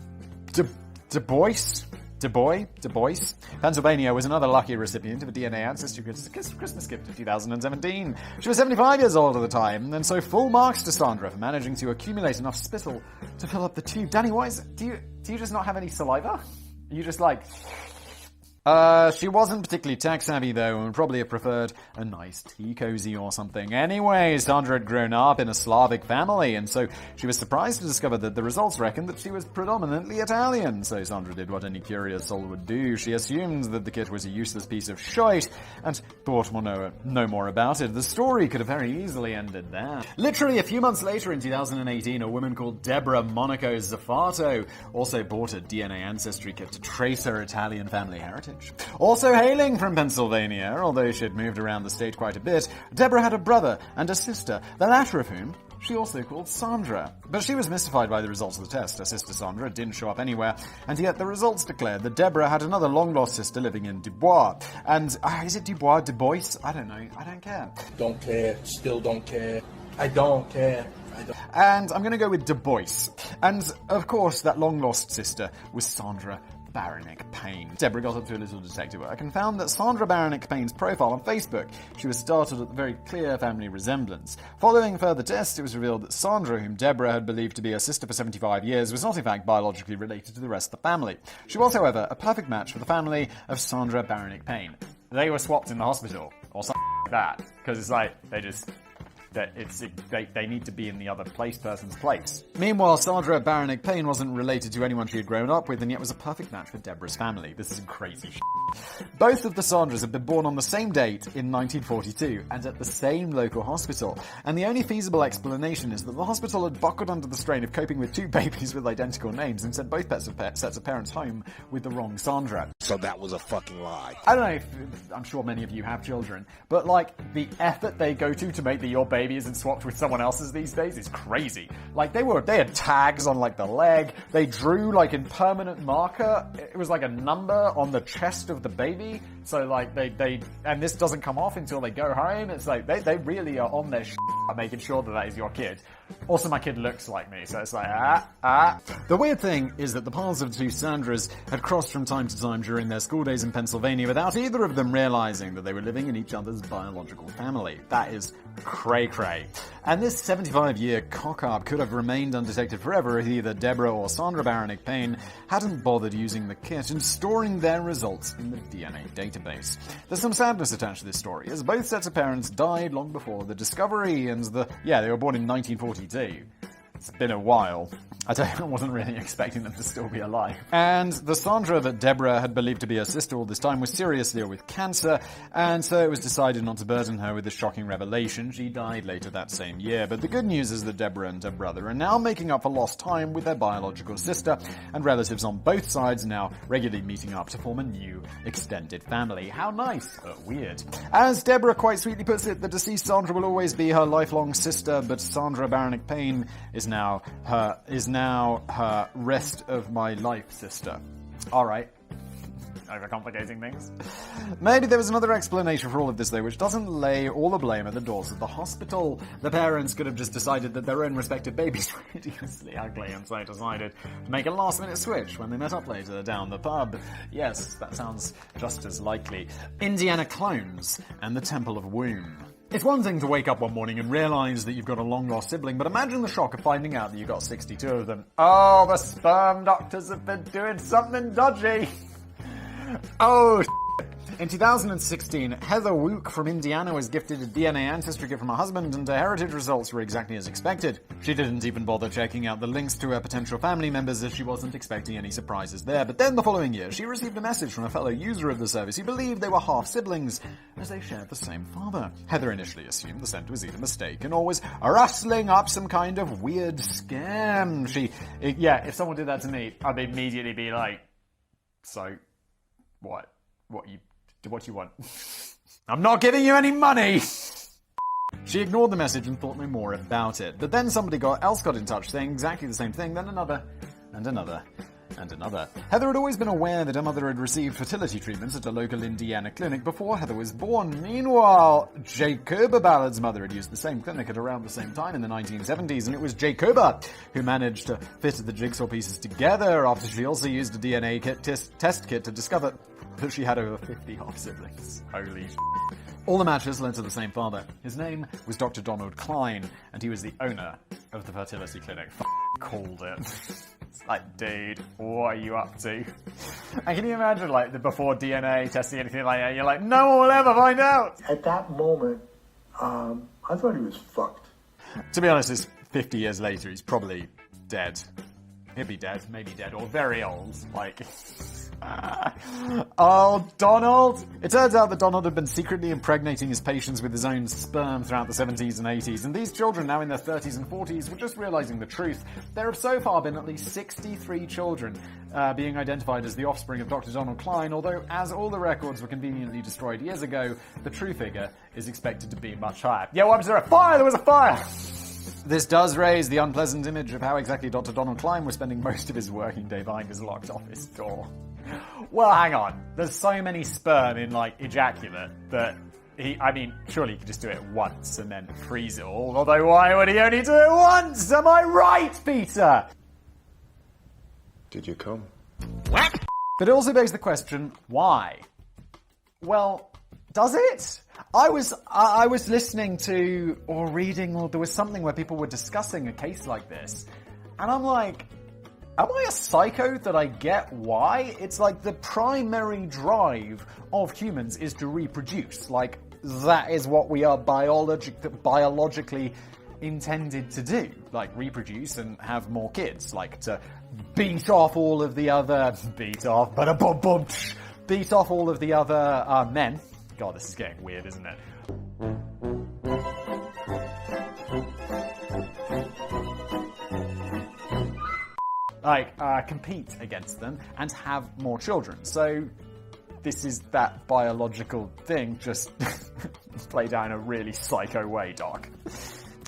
Bois, Pennsylvania was another lucky recipient of a DNA Ancestry Christmas gift of 2017. She was 75 years old at the time, and so full marks to Sandra for managing to accumulate enough spittle to fill up the tube. Danny, why is it, do you just not have any saliva? Are you just like... She wasn't particularly tech-savvy, though, and would probably have preferred a nice tea cozy or something. Anyway, Sandra had grown up in a Slavic family, and so she was surprised to discover that the results reckoned that she was predominantly Italian. So Sandra did what any curious soul would do. She assumed that the kit was a useless piece of shite, and thought no more about it. The story could have very easily ended there. Literally a few months later, in 2018, a woman called Deborah Monaco Zaffato also bought a DNA Ancestry kit to trace her Italian family heritage. Also hailing from Pennsylvania, although she had moved around the state quite a bit, Deborah had a brother and a sister, the latter of whom she also called Sandra. But she was mystified by the results of the test. Her sister Sandra didn't show up anywhere, and yet the results declared that Deborah had another long-lost sister living in Dubois. And, is it Dubois? Du Bois? I don't know. I don't care. Don't care. Still don't care. I don't care. And I'm going to go with Du Bois. And, of course, that long-lost sister was Sandra Baranek Payne. Deborah got up to a little detective work and found that Sandra Baranek Payne's profile on Facebook, she was started at the very clear family resemblance. Following further tests, it was revealed that Sandra, whom Deborah had believed to be her sister for 75 years, was not in fact biologically related to the rest of the family. She was, however, a perfect match for the family of Sandra Baranek Payne. They were swapped in the hospital, or something like that, because it's like, they need to be in the other person's place. Meanwhile, Sandra Baranek Payne wasn't related to anyone she had grown up with, and yet was a perfect match for Deborah's family. This is crazy shit. Both of the Sandras had been born on the same date in 1942, and at the same local hospital. And the only feasible explanation is that the hospital had buckled under the strain of coping with two babies with identical names, and sent both sets of parents home with the wrong Sandra. So that was a fucking lie. I don't know if, I'm sure many of you have children, but like, the effort they go to make your baby isn't swapped with someone else's these days is crazy. Like, they had tags on like the leg, they drew like in permanent marker, it was like a number on the chest of the baby, so like and this doesn't come off until they go home. It's like, they really are on their making sure that is your kid. Also, my kid looks like me, so it's like, The weird thing is that the paths of the two Sandras had crossed from time to time during their school days in Pennsylvania without either of them realizing that they were living in each other's biological family. That is cray-cray. And this 75-year cock-up could have remained undetected forever if either Deborah or Sandra Baranek Payne hadn't bothered using the kit and storing their results in the DNA database. There's some sadness attached to this story, as both sets of parents died long before the discovery, and they were born in 1942. It's been a while. I wasn't really expecting them to still be alive. And the Sandra that Deborah had believed to be her sister all this time was seriously ill with cancer, and so it was decided not to burden her with the shocking revelation. She died later that same year. But the good news is that Deborah and her brother are now making up for lost time with their biological sister, and relatives on both sides now regularly meeting up to form a new extended family. How nice, but weird. As Deborah quite sweetly puts it, the deceased Sandra will always be her lifelong sister, but Sandra Baranek Payne is now her rest of my life sister. Alright. overcomplicating things. Maybe there was another explanation for all of this, though, which doesn't lay all the blame at the doors of the hospital. The parents could have just decided that their own respective babies were hideously ugly, and so decided to make a last-minute switch when they met up later down the pub. Yes, that sounds just as likely. Indiana clones and the Temple of Womb. It's one thing to wake up one morning and realise that you've got a long-lost sibling, but imagine the shock of finding out that you've got 62 of them. Oh, the sperm doctors have been doing something dodgy. Oh, in 2016, Heather Wook from Indiana was gifted a DNA ancestry kit from her husband, and her heritage results were exactly as expected. She didn't even bother checking out the links to her potential family members, as she wasn't expecting any surprises there. But then the following year, she received a message from a fellow user of the service who believed they were half-siblings, as they shared the same father. Heather initially assumed the sent was either mistaken or was rustling up some kind of weird scam. If someone did that to me, I'd immediately be like, so, what do you want? I'm not giving you any money! She ignored the message and thought no more about it. But then somebody else got in touch saying exactly the same thing, then another, and another, and another. Heather had always been aware that her mother had received fertility treatments at a local Indiana clinic before Heather was born. Meanwhile, Jacoba Ballard's mother had used the same clinic at around the same time in the 1970s, and it was Jacoba who managed to fit the jigsaw pieces together after she also used a DNA test kit to discover that she had over 50 half-siblings. Holy shit. All the matches led to the same father. His name was Dr. Donald Klein, and he was the owner of the fertility clinic. Called it. It's like, dude, what are you up to? And can you imagine, like, before DNA testing, anything like that, you're like, no one will ever find out! At that moment, I thought he was fucked. To be honest, it's 50 years later, he's probably dead. He'll be dead, maybe dead, or very old. Like... Oh, Donald! It turns out that Donald had been secretly impregnating his patients with his own sperm throughout the 70s and 80s, and these children, now in their 30s and 40s, were just realizing the truth. There have so far been at least 63 children being identified as the offspring of Dr. Donald Klein, although, as all the records were conveniently destroyed years ago, the true figure is expected to be much higher. Yeah, was there a fire? There was a fire! This does raise the unpleasant image of how exactly Dr. Donald Klein was spending most of his working day behind his locked office door. Well, hang on. There's so many sperm in, like, ejaculate that surely he could just do it once and then freeze it all. Although, why would he only do it once? Am I right, Peter? Did you come? What? But it also begs the question, why? Well, does it? I was listening to, or reading, or there was something where people were discussing a case like this, and I'm like, am I a psycho that I get why? It's like the primary drive of humans is to reproduce. Like, that is what we are biologically intended to do. Like, reproduce and have more kids. Like, to beat off all of the other... beat off all of the other men. God, this is getting weird, isn't it? Like, compete against them and have more children. So, this is that biological thing, just played out in a really psycho way, Doc.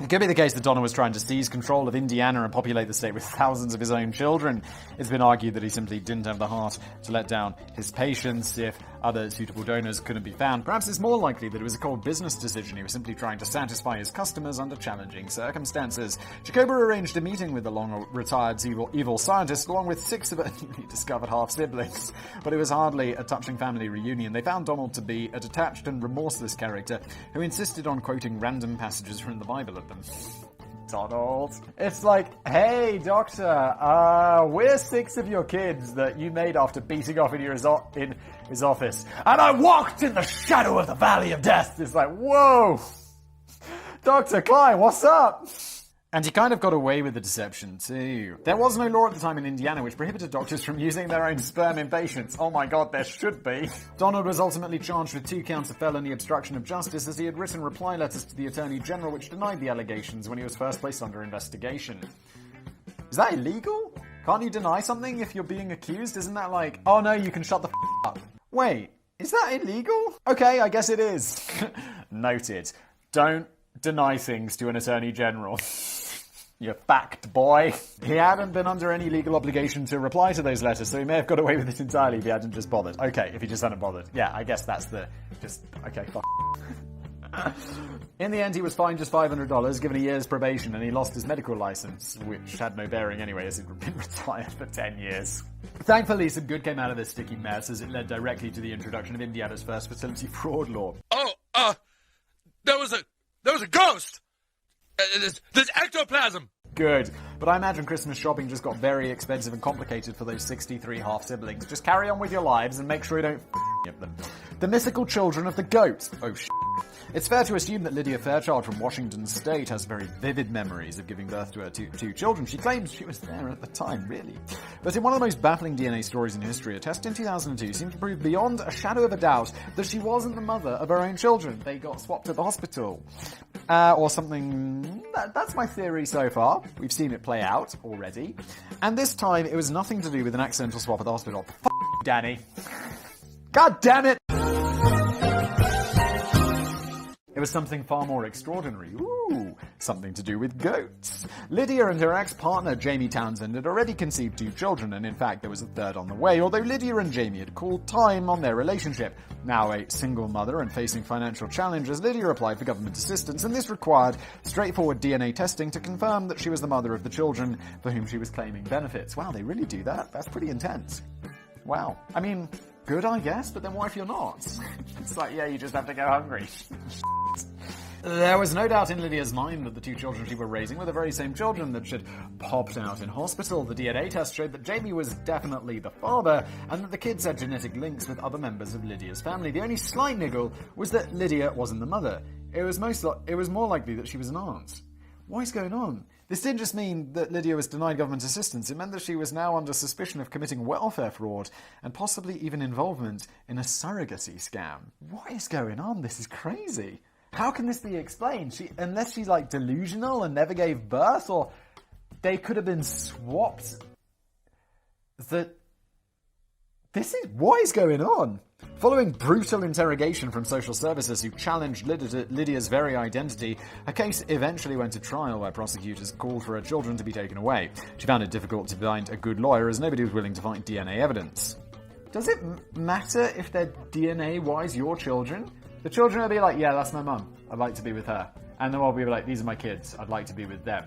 It could be the case that Donald was trying to seize control of Indiana and populate the state with thousands of his own children. It's been argued that he simply didn't have the heart to let down his patients if other suitable donors couldn't be found. Perhaps it's more likely that it was a cold business decision. He was simply trying to satisfy his customers under challenging circumstances. Jacoba arranged a meeting with the long-retired evil scientist along with 6 of her newly discovered half-siblings. But it was hardly a touching family reunion. They found Donald to be a detached and remorseless character who insisted on quoting random passages from the Bible at them. Donald. It's like, hey, doctor, we're 6 of your kids that you made after beating off in his office. And I walked in the shadow of the valley of death. It's like, whoa! Dr. Klein, what's up? And he kind of got away with the deception, too. There was no law at the time in Indiana which prohibited doctors from using their own sperm in patients. Oh my god, there should be. Donald was ultimately charged with 2 counts of felony obstruction of justice as he had written reply letters to the Attorney General which denied the allegations when he was first placed under investigation. Is that illegal? Can't you deny something if you're being accused? Isn't that like, oh no, you can shut the up. Wait, is that illegal? Okay, I guess it is. Noted. Don't deny things to an Attorney General. You fact boy. He hadn't been under any legal obligation to reply to those letters, so he may have got away with it entirely if he hadn't just bothered. Okay, if he just hadn't bothered. Yeah, I guess that's the... Okay, fuck. In the end, he was fined just $500, given a year's probation, and he lost his medical license, which had no bearing anyway, as he'd been retired for 10 years. Thankfully, some good came out of this sticky mess, as it led directly to the introduction of Indiana's first fertility fraud law. There was a ghost! There's ectoplasm! Good. But I imagine Christmas shopping just got very expensive and complicated for those 63 half-siblings. Just carry on with your lives and make sure you don't f*** them. The mythical children of the goat. Oh, shit. It's fair to assume that Lydia Fairchild from Washington State has very vivid memories of giving birth to her two children. She claims she was there at the time, really. But in one of the most baffling DNA stories in history, a test in 2002 seemed to prove beyond a shadow of a doubt that she wasn't the mother of her own children. They got swapped at the hospital. Or something... That's my theory so far. We've seen it play out already. And this time, it was nothing to do with an accidental swap at the hospital. F*** Danny. God damn it! It was something far more extraordinary. Ooh, something to do with goats. Lydia and her ex-partner, Jamie Townsend, had already conceived 2 children, and in fact there was a third on the way, although Lydia and Jamie had called time on their relationship. Now a single mother and facing financial challenges, Lydia applied for government assistance, and this required straightforward DNA testing to confirm that she was the mother of the children for whom she was claiming benefits. Wow, they really do that? That's pretty intense. Wow. I mean, good, I guess, but then what if you're not? It's like, yeah, you just have to go hungry. There was no doubt in Lydia's mind that the 2 children she were raising were the very same children that she'd popped out in hospital. The DNA test showed that Jamie was definitely the father, and that the kids had genetic links with other members of Lydia's family. The only slight niggle was that Lydia wasn't the mother. It was more likely that she was an aunt. What is going on? This didn't just mean that Lydia was denied government assistance, it meant that she was now under suspicion of committing welfare fraud, and possibly even involvement in a surrogacy scam. What is going on? This is crazy. How can this be explained? Unless she's like delusional and never gave birth, or they could have been swapped. What is going on? Following brutal interrogation from social services who challenged Lydia's very identity, her case eventually went to trial where prosecutors called for her children to be taken away. She found it difficult to find a good lawyer as nobody was willing to find DNA evidence. Does it matter if they're DNA-wise your children? The children will be like, yeah, that's my mum. I'd like to be with her. And then we'll be like, these are my kids. I'd like to be with them.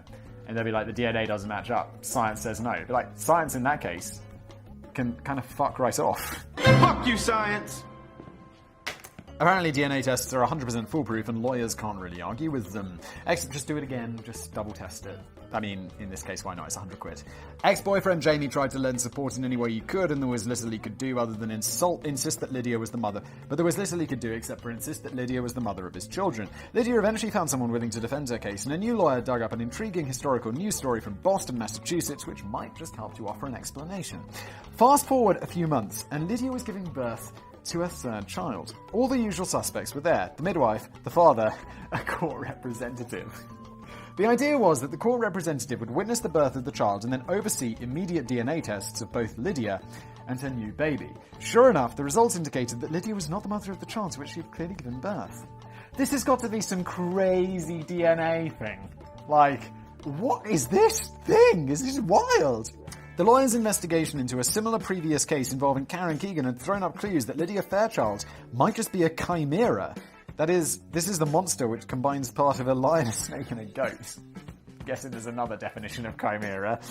And they'll be like, the DNA doesn't match up. Science says no. But like, science in that case can kind of fuck right off. Fuck you, science! Apparently DNA tests are 100% foolproof and lawyers can't really argue with them. Just do it again, just double test it. I mean, in this case, why not? It's £100. Ex-boyfriend Jamie tried to lend support in any way he could, and there was little he could do other than insist that Lydia was the mother. But there was little he could do except for insist that Lydia was the mother of his children. Lydia eventually found someone willing to defend her case, and a new lawyer dug up an intriguing historical news story from Boston, Massachusetts, which might just help to offer an explanation. Fast forward a few months, and Lydia was giving birth to a third child. All the usual suspects were there: the midwife, the father, a court representative. The idea was that the court representative would witness the birth of the child and then oversee immediate DNA tests of both Lydia and her new baby. Sure enough, the results indicated that Lydia was not the mother of the child to which she had clearly given birth. This has got to be some crazy DNA thing. Like, what is this thing? This is wild. The lawyer's investigation into a similar previous case involving Karen Keegan had thrown up clues that Lydia Fairchild might just be a chimera. That is, this is the monster which combines part of a lion, a snake, and a goat. Guessing there's another definition of chimera.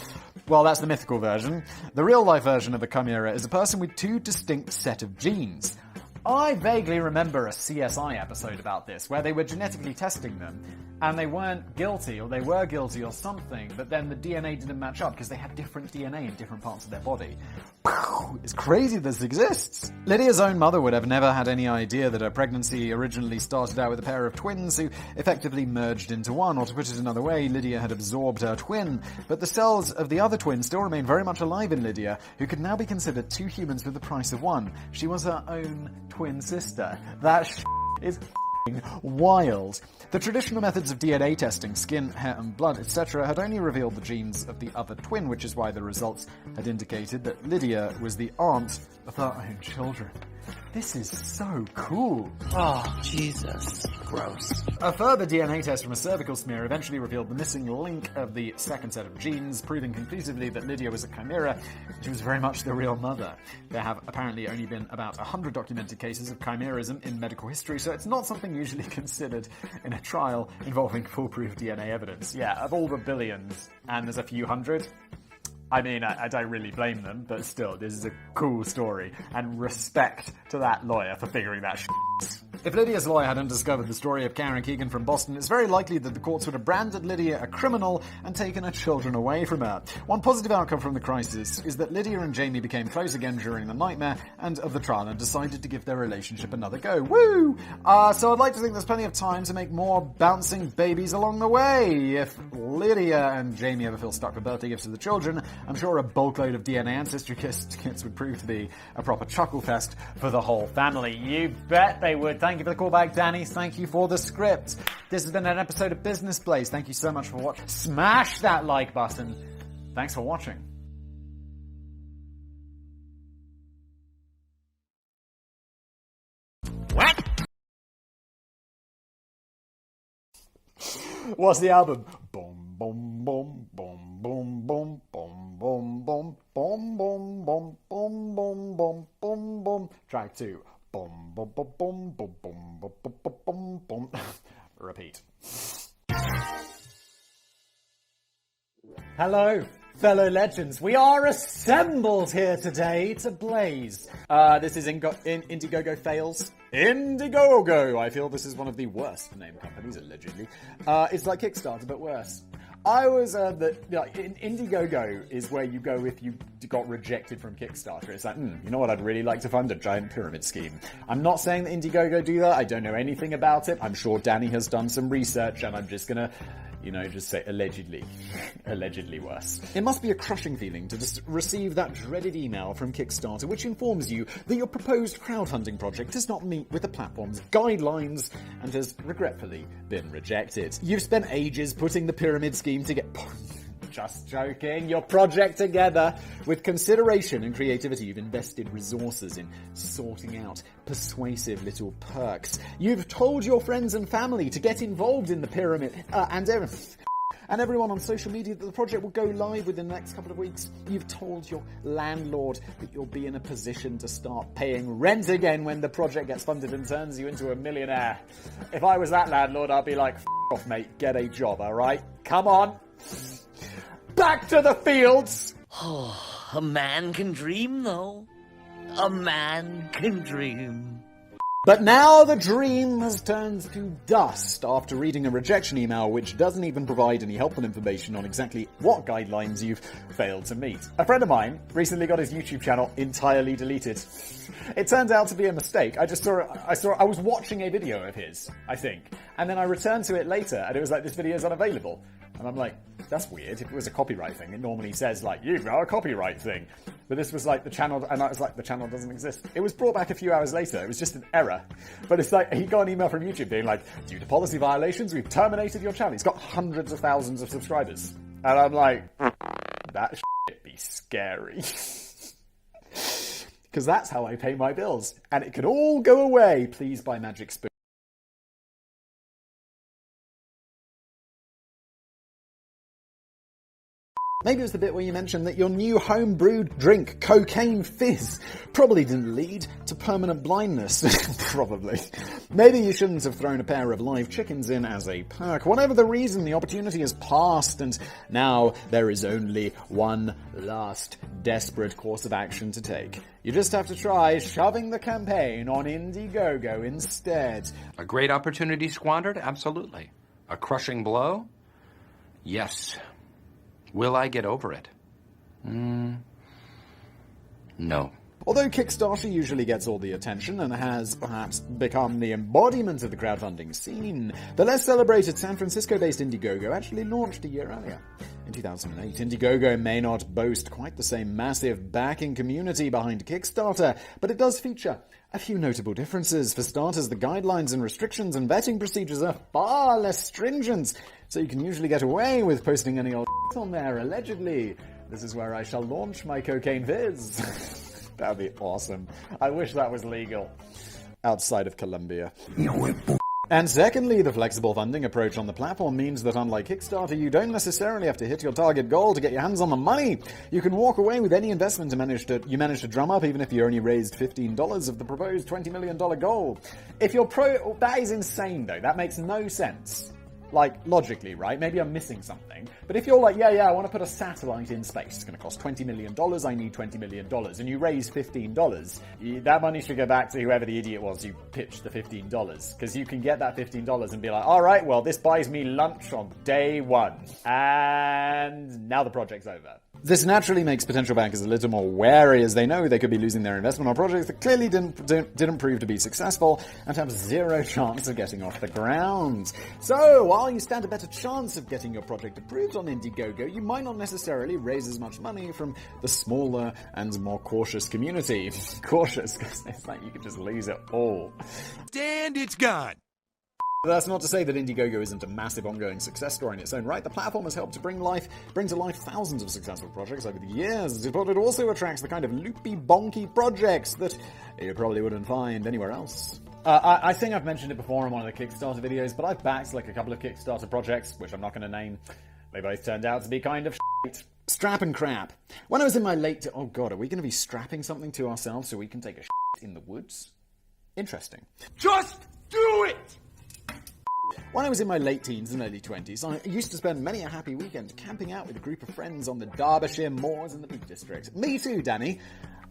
Well, that's the mythical version. The real-life version of a chimera is a person with 2 distinct set of genes. I vaguely remember a CSI episode about this, where they were genetically testing them, and they weren't guilty, or they were guilty or something, but then the DNA didn't match up because they had different DNA in different parts of their body. It's crazy this exists. Lydia's own mother would have never had any idea that her pregnancy originally started out with a pair of twins who effectively merged into one, or to put it another way, Lydia had absorbed her twin, but the cells of the other twin still remain very much alive in Lydia, who could now be considered 2 humans for the price of 1. She was her own twin sister. That is wild. The traditional methods of DNA testing, skin, hair and blood, etc., had only revealed the genes of the other twin, which is why the results had indicated that Lydia was the aunt of her own children. This is so cool. Oh, Jesus. Gross. A further DNA test from a cervical smear eventually revealed the missing link of the second set of genes, proving conclusively that Lydia was a chimera. She was very much the real mother. There have apparently only been about 100 documented cases of chimerism in medical history, so it's not something usually considered in a trial involving foolproof DNA evidence. Yeah, of all the billions, and there's a few hundred. I mean, I don't really blame them, but still, this is a cool story, and respect to that lawyer for figuring that shit. If Lydia's lawyer hadn't discovered the story of Karen Keegan from Boston, it's very likely that the courts would have branded Lydia a criminal and taken her children away from her. One positive outcome from the crisis is that Lydia and Jamie became close again during the nightmare and of the trial and decided to give their relationship another go. Woo! So I'd like to think there's plenty of time to make more bouncing babies along the way. If Lydia and Jamie ever feel stuck with birthday gifts to the children, I'm sure a bulkload of DNA ancestry kits would prove to be a proper chuckle fest for the whole family. You bet they would. Thank you for the call back, Danny. Thank you for the script. This has been an episode of Business Blaze. Thank you so much for watching. Smash that like button. Thanks for watching. What? What's the album? Boom, boom, boom, boom, boom, boom, boom, boom, boom, boom, boom, boom, boom, boom, boom, boom, boom. Track 2. Boom, boom, boom, boom, boom, boom, boom, boom, boom, boom. Repeat. Hello, fellow legends. We are assembled here today to blaze. This is Indiegogo Fails. Indiegogo! I feel this is one of the worst named companies, allegedly. It's like Kickstarter, but worse. I always heard that Indiegogo is where you go if you got rejected from Kickstarter. It's like, you know what, I'd really like to fund a giant pyramid scheme. I'm not saying that Indiegogo do that. I don't know anything about it. I'm sure Danny has done some research, and I'm just gonna, just say allegedly. Allegedly worse. It must be a crushing feeling to just receive that dreaded email from Kickstarter which informs you that your proposed crowdfunding project does not meet with the platform's guidelines and has regretfully been rejected. You've spent ages putting the pyramid scheme together. Just joking. Your project together. With consideration and creativity, you've invested resources in sorting out persuasive little perks. You've told your friends and family to get involved in the pyramid and everyone on social media that the project will go live within the next couple of weeks. You've told your landlord that you'll be in a position to start paying rent again when the project gets funded and turns you into a millionaire. If I was that landlord, I'd be like, F off, mate, get a job, alright? Come on. Back to the fields! Oh, a man can dream, though. A man can dream. But now the dream has turned to dust after reading a rejection email which doesn't even provide any helpful information on exactly what guidelines you've failed to meet. A friend of mine recently got his YouTube channel entirely deleted. It turned out to be a mistake. I was watching a video of his, I think, and then I returned to it later and it was like, this video is unavailable. And I'm like, that's weird. If it was a copyright thing, it normally says like, you've got a copyright thing. But this was like the channel, and I was like, the channel doesn't exist. It was brought back a few hours later. It was just an error. But it's like, he got an email from YouTube being like, due to policy violations, we've terminated your channel. He's got hundreds of thousands of subscribers. And I'm like, that shit be scary. Because that's how I pay my bills. And it can all go away, please, by Magic Spoon. Maybe it was the bit where you mentioned that your new home-brewed drink, Cocaine Fizz, probably didn't lead to permanent blindness. Probably. Maybe you shouldn't have thrown a pair of live chickens in as a perk. Whatever the reason, the opportunity has passed, and now there is only one last desperate course of action to take. You just have to try shoving the campaign on Indiegogo instead. A great opportunity squandered? Absolutely. A crushing blow? Yes. Will I get over it? No. Although Kickstarter usually gets all the attention and has perhaps become the embodiment of the crowdfunding scene, the less celebrated San Francisco-based Indiegogo actually launched a year earlier. In 2008, Indiegogo may not boast quite the same massive backing community behind Kickstarter, but it does feature a few notable differences. For starters, the guidelines and restrictions and vetting procedures are far less stringent, so you can usually get away with posting any old on there, allegedly. This is where I shall launch my Cocaine Fizz. That'd be awesome. I wish that was legal outside of Colombia. And secondly, the flexible funding approach on the platform means that unlike Kickstarter, you don't necessarily have to hit your target goal to get your hands on the money. You can walk away with any investment you manage to drum up, even if you only raised $15 of the proposed $20 million goal. If you're that is insane though. That makes no sense. Like, logically, right? Maybe I'm missing something. But if you're like, yeah, I want to put a satellite in space. It's going to cost $20 million. I need $20 million. And you raise $15. That money should go back to whoever the idiot was who pitched the $15. Because you can get that $15 and be like, all right, well, this buys me lunch on day one. And now the project's over. This naturally makes potential bankers a little more wary, as they know they could be losing their investment on projects that clearly didn't prove to be successful and have zero chance of getting off the ground. So, while you stand a better chance of getting your project approved on Indiegogo, you might not necessarily raise as much money from the smaller and more cautious community. Cautious, because it's like you could just lose it all. And it's gone. That's not to say that Indiegogo isn't a massive ongoing success story in its own right. The platform has helped to bring to life thousands of successful projects over the years, but it also attracts the kind of loopy, bonky projects that you probably wouldn't find anywhere else. I think I've mentioned it before in one of the Kickstarter videos, but I've backed like a couple of Kickstarter projects, which I'm not going to name. They both turned out to be kind of shit. Strap and crap. When I was in my late... Oh god, are we going to be strapping something to ourselves so we can take a shit in the woods? Interesting. Just do it! When I was in my late teens and early 20s, I used to spend many a happy weekend camping out with a group of friends on the Derbyshire moors in the Peak District. Me too, Danny.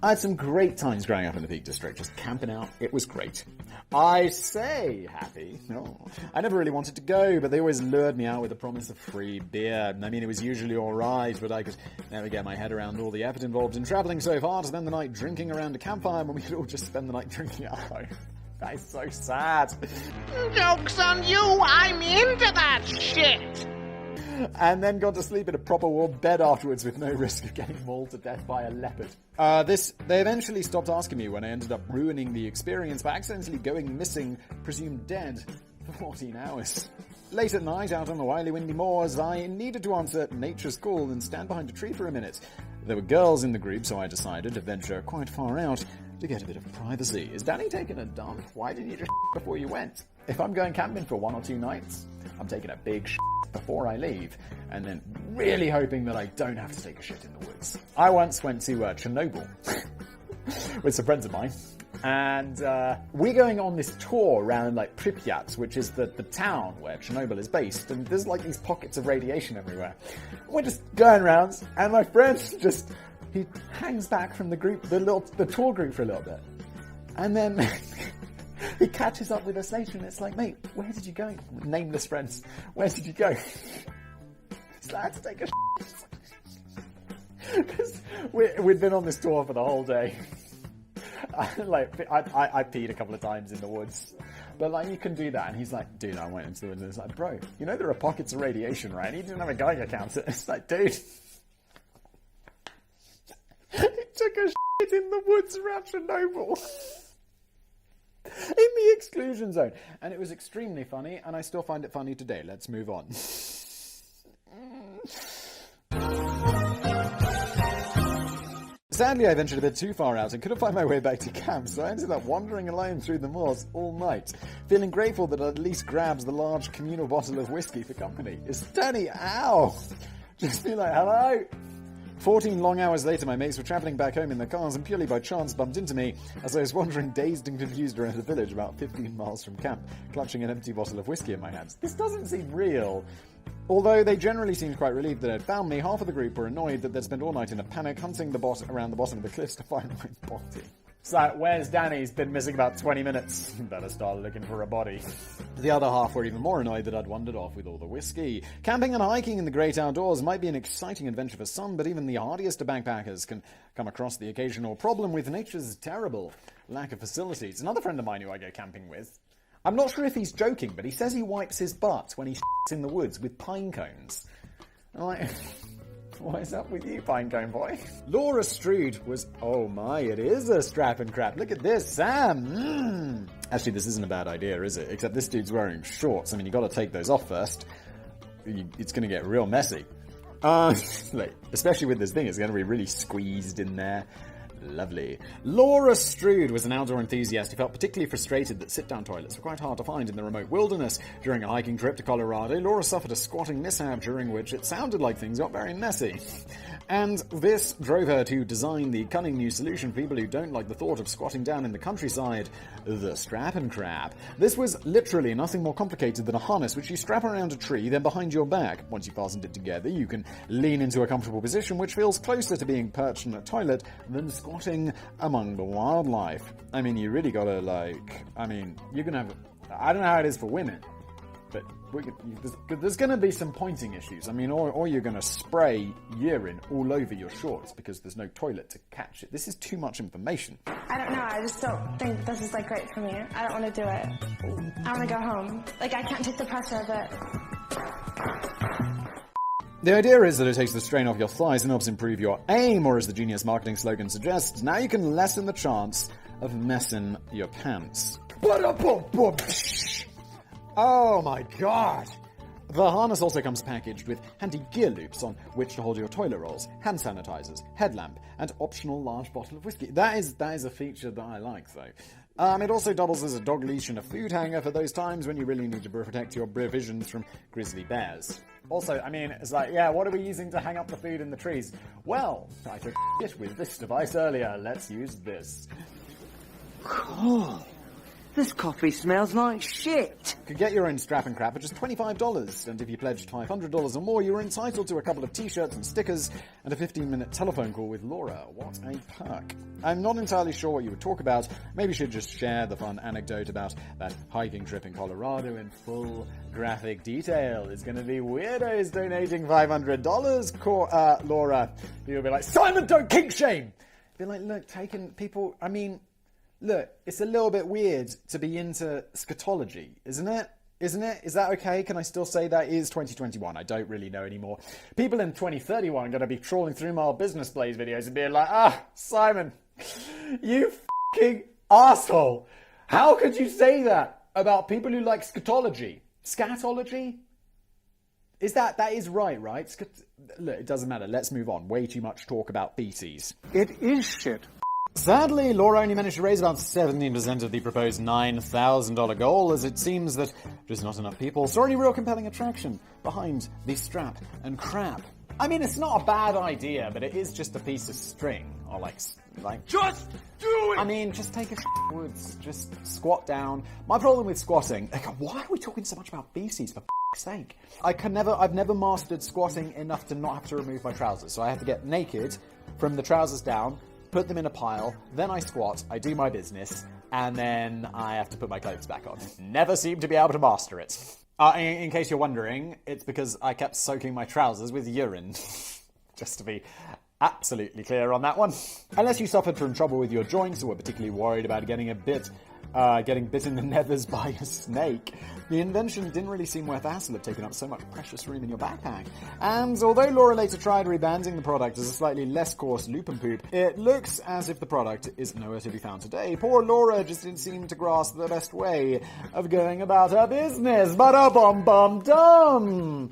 I had some great times growing up in the Peak District, just camping out. It was great. I say happy. No, I never really wanted to go, but they always lured me out with the promise of free beer. I mean, it was usually alright, but I could never get my head around all the effort involved in travelling so far to spend the night drinking around a campfire when we could all just spend the night drinking at home. That is so sad. Joke's on you, I'm into that shit! And then got to sleep in a proper warm bed afterwards with no risk of getting mauled to death by a leopard. They eventually stopped asking me when I ended up ruining the experience by accidentally going missing, presumed dead, for 14 hours. Late at night, out on the wily windy moors, I needed to answer nature's call and stand behind a tree for a minute. There were girls in the group, so I decided to venture quite far out to get a bit of privacy. Is Danny taking a dump? Why didn't you just before you went? If I'm going camping for 1 or 2 nights, I'm taking a big before I leave, and then really hoping that I don't have to take a shit in the woods. I once went to Chernobyl with some friends of mine, and we're going on this tour around like Pripyat, which is the town where Chernobyl is based, and there's like these pockets of radiation everywhere. We're just going around, and my friend he hangs back from the group, the tour group for a little bit, and then he catches up with us later, and it's like, mate, where did you go? Nameless friends, where did you go? He's like, I had to take a because we'd been on this tour for the whole day. I peed a couple of times in the woods, but like you can do that, and he's like, dude, I went into the woods, and it's like, bro, you know there are pockets of radiation, right? And he didn't have a Geiger counter. It's like, dude, he took a shit in the woods around Chernobyl. In the exclusion zone. And it was extremely funny, and I still find it funny today. Let's move on. Sadly, I ventured a bit too far out and couldn't find my way back to camp, so I ended up wandering alone through the moors all night, feeling grateful that I at least grabbed the large communal bottle of whiskey for company. It's Danny, ow! Just be like, hello? 14 long hours later, my mates were travelling back home in their cars and purely by chance bumped into me as I was wandering dazed and confused around a village about 15 miles from camp, clutching an empty bottle of whiskey in my hands. This doesn't seem real. Although they generally seemed quite relieved that I'd found me, half of the group were annoyed that they'd spent all night in a panic hunting around the bottom of the cliffs to find my body. So, where's Danny? He's been missing about 20 minutes. Better start looking for a body. The other half were even more annoyed that I'd wandered off with all the whiskey. Camping and hiking in the great outdoors might be an exciting adventure for some, but even the hardiest of backpackers can come across the occasional problem with nature's terrible lack of facilities. Another friend of mine who I go camping with, I'm not sure if he's joking, but he says he wipes his butt when he shits in the woods with pine cones. I'm like, what is up with you, pinecone boy? Laura Strood was, oh my, it is a strap and crap. Look at this, Sam. Actually, this isn't a bad idea, is it? Except this dude's wearing shorts. I mean, you got to take those off first. It's going to get real messy. Like, especially with this thing, it's going to be really squeezed in there. Lovely. Laura Strood was an outdoor enthusiast who felt particularly frustrated that sit-down toilets were quite hard to find in the remote wilderness. During a hiking trip to Colorado, Laura suffered a squatting mishap during which it sounded like things got very messy. And this drove her to design the cunning new solution for people who don't like the thought of squatting down in the countryside, the Strap and Crap. This was literally nothing more complicated than a harness which you strap around a tree, then behind your back. Once you've fastened it together, you can lean into a comfortable position which feels closer to being perched in a toilet than squatting among the wildlife. I mean, you really gotta, you're gonna have... I don't know how it is for women, but there's going to be some pointing issues. I mean, or you're going to spray urine all over your shorts because there's no toilet to catch it. This is too much information. I don't know. I just don't think this is, great for me. I don't want to do it. I want to go home. I can't take the pressure of it. The idea is that it takes the strain off your thighs and helps improve your aim, or as the Genius marketing slogan suggests, now you can lessen the chance of messing your pants. Oh my god! The harness also comes packaged with handy gear loops on which to hold your toilet rolls, hand sanitizers, headlamp, and optional large bottle of whiskey. That is a feature that I like, though. It also doubles as a dog leash and a food hanger for those times when you really need to protect your provisions from grizzly bears. Also, it's what are we using to hang up the food in the trees? Well, I took shit with this device earlier. Let's use this. Cool. This coffee smells like shit. You could get your own Strap and Crap for just $25, and if you pledged $500 or more, you're entitled to a couple of t-shirts and stickers and a 15-minute telephone call with Laura. What a perk. I'm not entirely sure what you would talk about. Maybe you should just share the fun anecdote about that hiking trip in Colorado in full graphic detail. It's going to be weirdos donating $500, Laura. People will be like, Simon, don't kink shame! Be like, look, look, it's a little bit weird to be into scatology, isn't it? Isn't it? Is that okay? Can I still say that? It is 2021. I don't really know anymore. People in 2031 are going to be trawling through my old Business Blaze videos and being like, Simon, you fucking asshole. How could you say that about people who like scatology? Scatology? That is right? Look, it doesn't matter. Let's move on. Way too much talk about feces. It is shit. Sadly, Laura only managed to raise about 17% of the proposed $9,000 goal, as it seems that just not enough people saw any real compelling attraction behind the Strap and Crap. It's not a bad idea, but it is just a piece of string, or Just do it! Just take a woods, just squat down. My problem with squatting, why are we talking so much about feces, for sake? I've never mastered squatting enough to not have to remove my trousers, so I have to get naked from the trousers down, put them in a pile, then I squat, I do my business, and then I have to put my clothes back on. Never seem to be able to master it. In case you're wondering, it's because I kept soaking my trousers with urine. Just to be absolutely clear on that one. Unless you suffered from trouble with your joints or were particularly worried about getting bit in the nethers by a snake, the invention didn't really seem worth the hassle of taking up so much precious room in your backpack. And although Laura later tried rebranding the product as a slightly less coarse loop and poop, it looks as if the product is nowhere to be found today. Poor Laura just didn't seem to grasp the best way of going about her business. Ba-da-bum-bum-dum!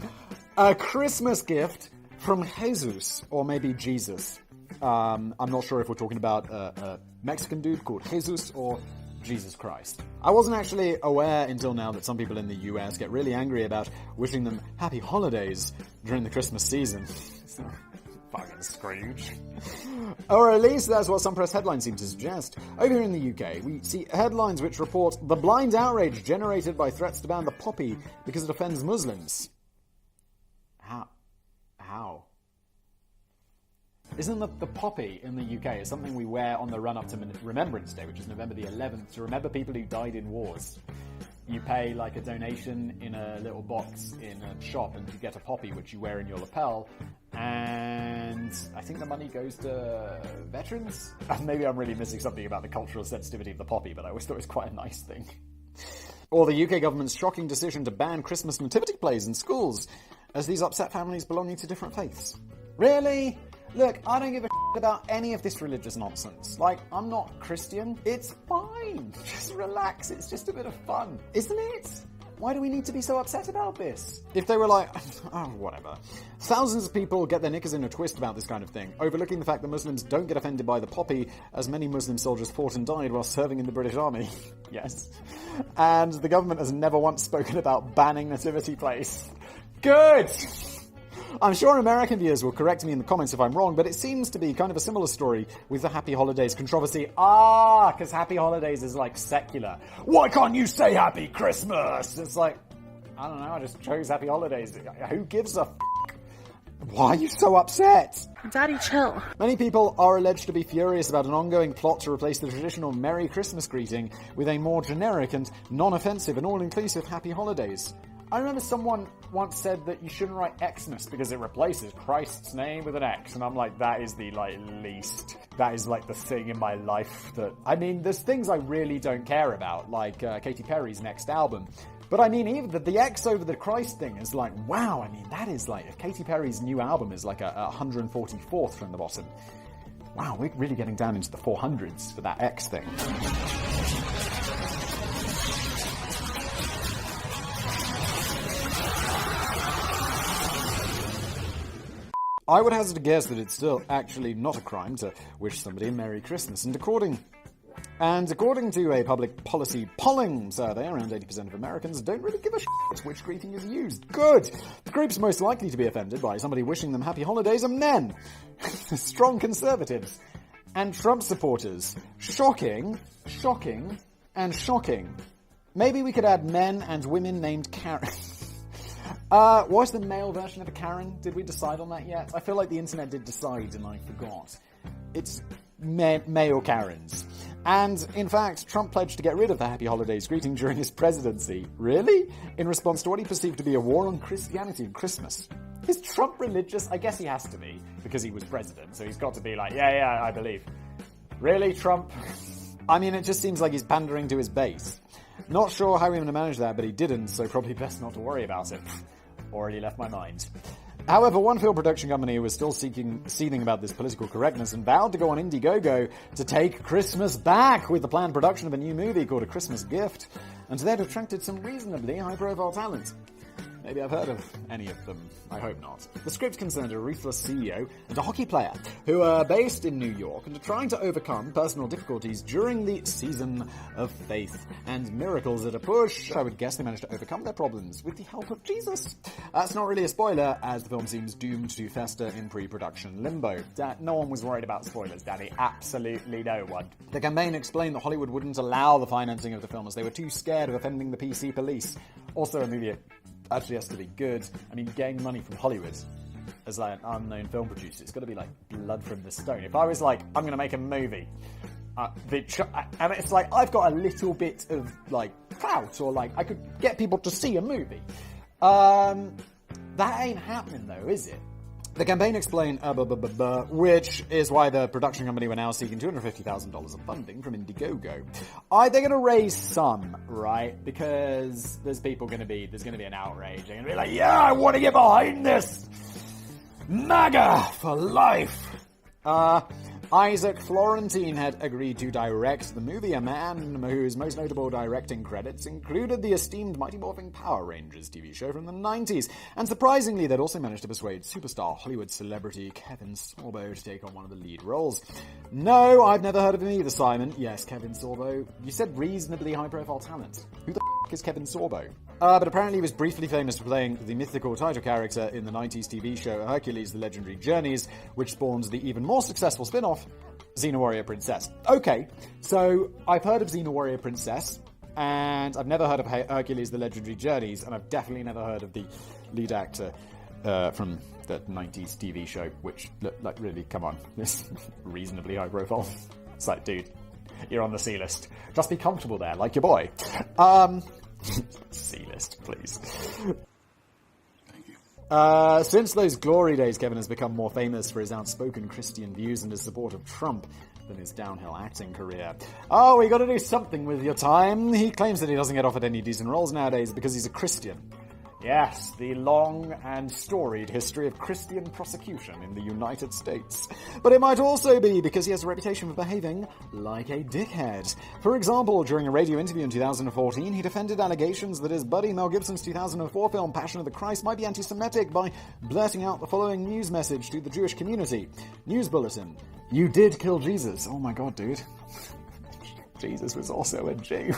A Christmas gift from Jesus, or maybe Jesus. I'm not sure if we're talking about a Mexican dude called Jesus or Jesus Christ. I wasn't actually aware until now that some people in the US get really angry about wishing them happy holidays during the Christmas season. Fucking Scrooge. Or at least that's what some press headlines seem to suggest. Over here in the UK, we see headlines which report the blind outrage generated by threats to ban the poppy because it offends Muslims. How? Isn't the poppy in the UK is something we wear on the run-up to Remembrance Day, which is November the 11th, to remember people who died in wars? You pay a donation in a little box in a shop and you get a poppy which you wear in your lapel, and I think the money goes to veterans? Maybe I'm really missing something about the cultural sensitivity of the poppy, but I always thought it was quite a nice thing. Or the UK government's shocking decision to ban Christmas nativity plays in schools, as these upset families belonging to different faiths. Really? Look, I don't give a shit about any of this religious nonsense. I'm not Christian. It's fine. Just relax. It's just a bit of fun. Isn't it? Why do we need to be so upset about this? If they were like, oh, whatever. Thousands of people get their knickers in a twist about this kind of thing, overlooking the fact that Muslims don't get offended by the poppy, as many Muslim soldiers fought and died while serving in the British Army. Yes. And the government has never once spoken about banning nativity plays. Good! I'm sure American viewers will correct me in the comments if I'm wrong, but it seems to be kind of a similar story with the Happy Holidays controversy. Because Happy Holidays is like secular. Why can't you say Happy Christmas? It's like, I don't know, I just chose Happy Holidays. Who gives a f***? Why are you so upset? Daddy, chill. Many people are alleged to be furious about an ongoing plot to replace the traditional Merry Christmas greeting with a more generic and non-offensive and all-inclusive Happy Holidays. I remember someone once said that you shouldn't write Xmas because it replaces Christ's name with an X. And I'm like, that is the, least. That is, the thing in my life that... I mean, there's things I really don't care about, like Katy Perry's next album. But I mean, even the X over the Christ thing is like, wow, I mean, that is if Katy Perry's new album is like a 144th from the bottom. Wow, we're really getting down into the 400s for that X thing. I would hazard a guess that it's still actually not a crime to wish somebody a Merry Christmas. And according to a public policy polling survey, around 80% of Americans don't really give a shit which greeting is used. Good! The groups most likely to be offended by somebody wishing them happy holidays are men. Strong conservatives. And Trump supporters. Shocking, and shocking. Maybe we could add men and women named Karen. What's the male version of a Karen? Did we decide on that yet? I feel like the internet did decide and I forgot. It's male Karens. And, in fact, Trump pledged to get rid of the Happy Holidays greeting during his presidency. Really? In response to what he perceived to be a war on Christianity and Christmas. Is Trump religious? I guess he has to be, because he was president, so he's got to be like, yeah, I believe. Really, Trump? I mean, it just seems like he's pandering to his base. Not sure how he going to manage that, but he didn't, so probably best not to worry about it. Already left my mind. However, one film production company was still seething about this political correctness and vowed to go on Indiegogo to take Christmas back with the planned production of a new movie called A Christmas Gift, and they'd attracted some reasonably high-profile talent. Maybe I've heard of any of them. I hope not. The script concerned a ruthless CEO and a hockey player who are based in New York and are trying to overcome personal difficulties during the season of faith and miracles at a push. I would guess they managed to overcome their problems with the help of Jesus. That's not really a spoiler, as the film seems doomed to fester in pre-production limbo. No one was worried about spoilers, Daddy. Absolutely no one. The campaign explained that Hollywood wouldn't allow the financing of the film as they were too scared of offending the PC police. Also, a movie actually has to be good. I mean, getting money from Hollywood as an unknown film producer, it's got to be blood from the stone. If I was I'm going to make a movie, and it's I've got a little bit of clout, or I could get people to see a movie. That ain't happening though, is it? The campaign explained, which is why the production company were now seeking $250,000 of funding from Indiegogo. They're going to raise some, right? Because there's going to be an outrage. They're going to be like, yeah, I want to get behind this! MAGA for life! Isaac Florentine had agreed to direct the movie, a man whose most notable directing credits included the esteemed Mighty Morphin Power Rangers TV show from the 90s. And surprisingly, they'd also managed to persuade superstar Hollywood celebrity Kevin Sorbo to take on one of the lead roles. No, I've never heard of him either, Simon. Yes, Kevin Sorbo. You said reasonably high-profile talent. Who the f*** is Kevin Sorbo? But apparently he was briefly famous for playing the mythical title character in the 90s TV show Hercules: The Legendary Journeys, which spawns the even more successful spin-off, Xena Warrior Princess. Okay, so I've heard of Xena Warrior Princess, and I've never heard of Hercules: The Legendary Journeys, and I've definitely never heard of the lead actor from the 90s TV show, which, really, come on, this reasonably high profile. It's dude, you're on the C-list. Just be comfortable there, like your boy. C-list, please. Thank you. Since those glory days, Kevin has become more famous for his outspoken Christian views and his support of Trump than his downhill acting career. Oh, we gotta do something with your time. He claims that he doesn't get offered any decent roles nowadays because he's a Christian. Yes, the long and storied history of Christian prosecution in the United States. But it might also be because he has a reputation for behaving like a dickhead. For example, during a radio interview in 2014, he defended allegations that his buddy Mel Gibson's 2004 film Passion of the Christ might be anti-Semitic by blurting out the following news message to the Jewish community. News bulletin. You did kill Jesus. Oh my god, dude. Jesus was also a Jew.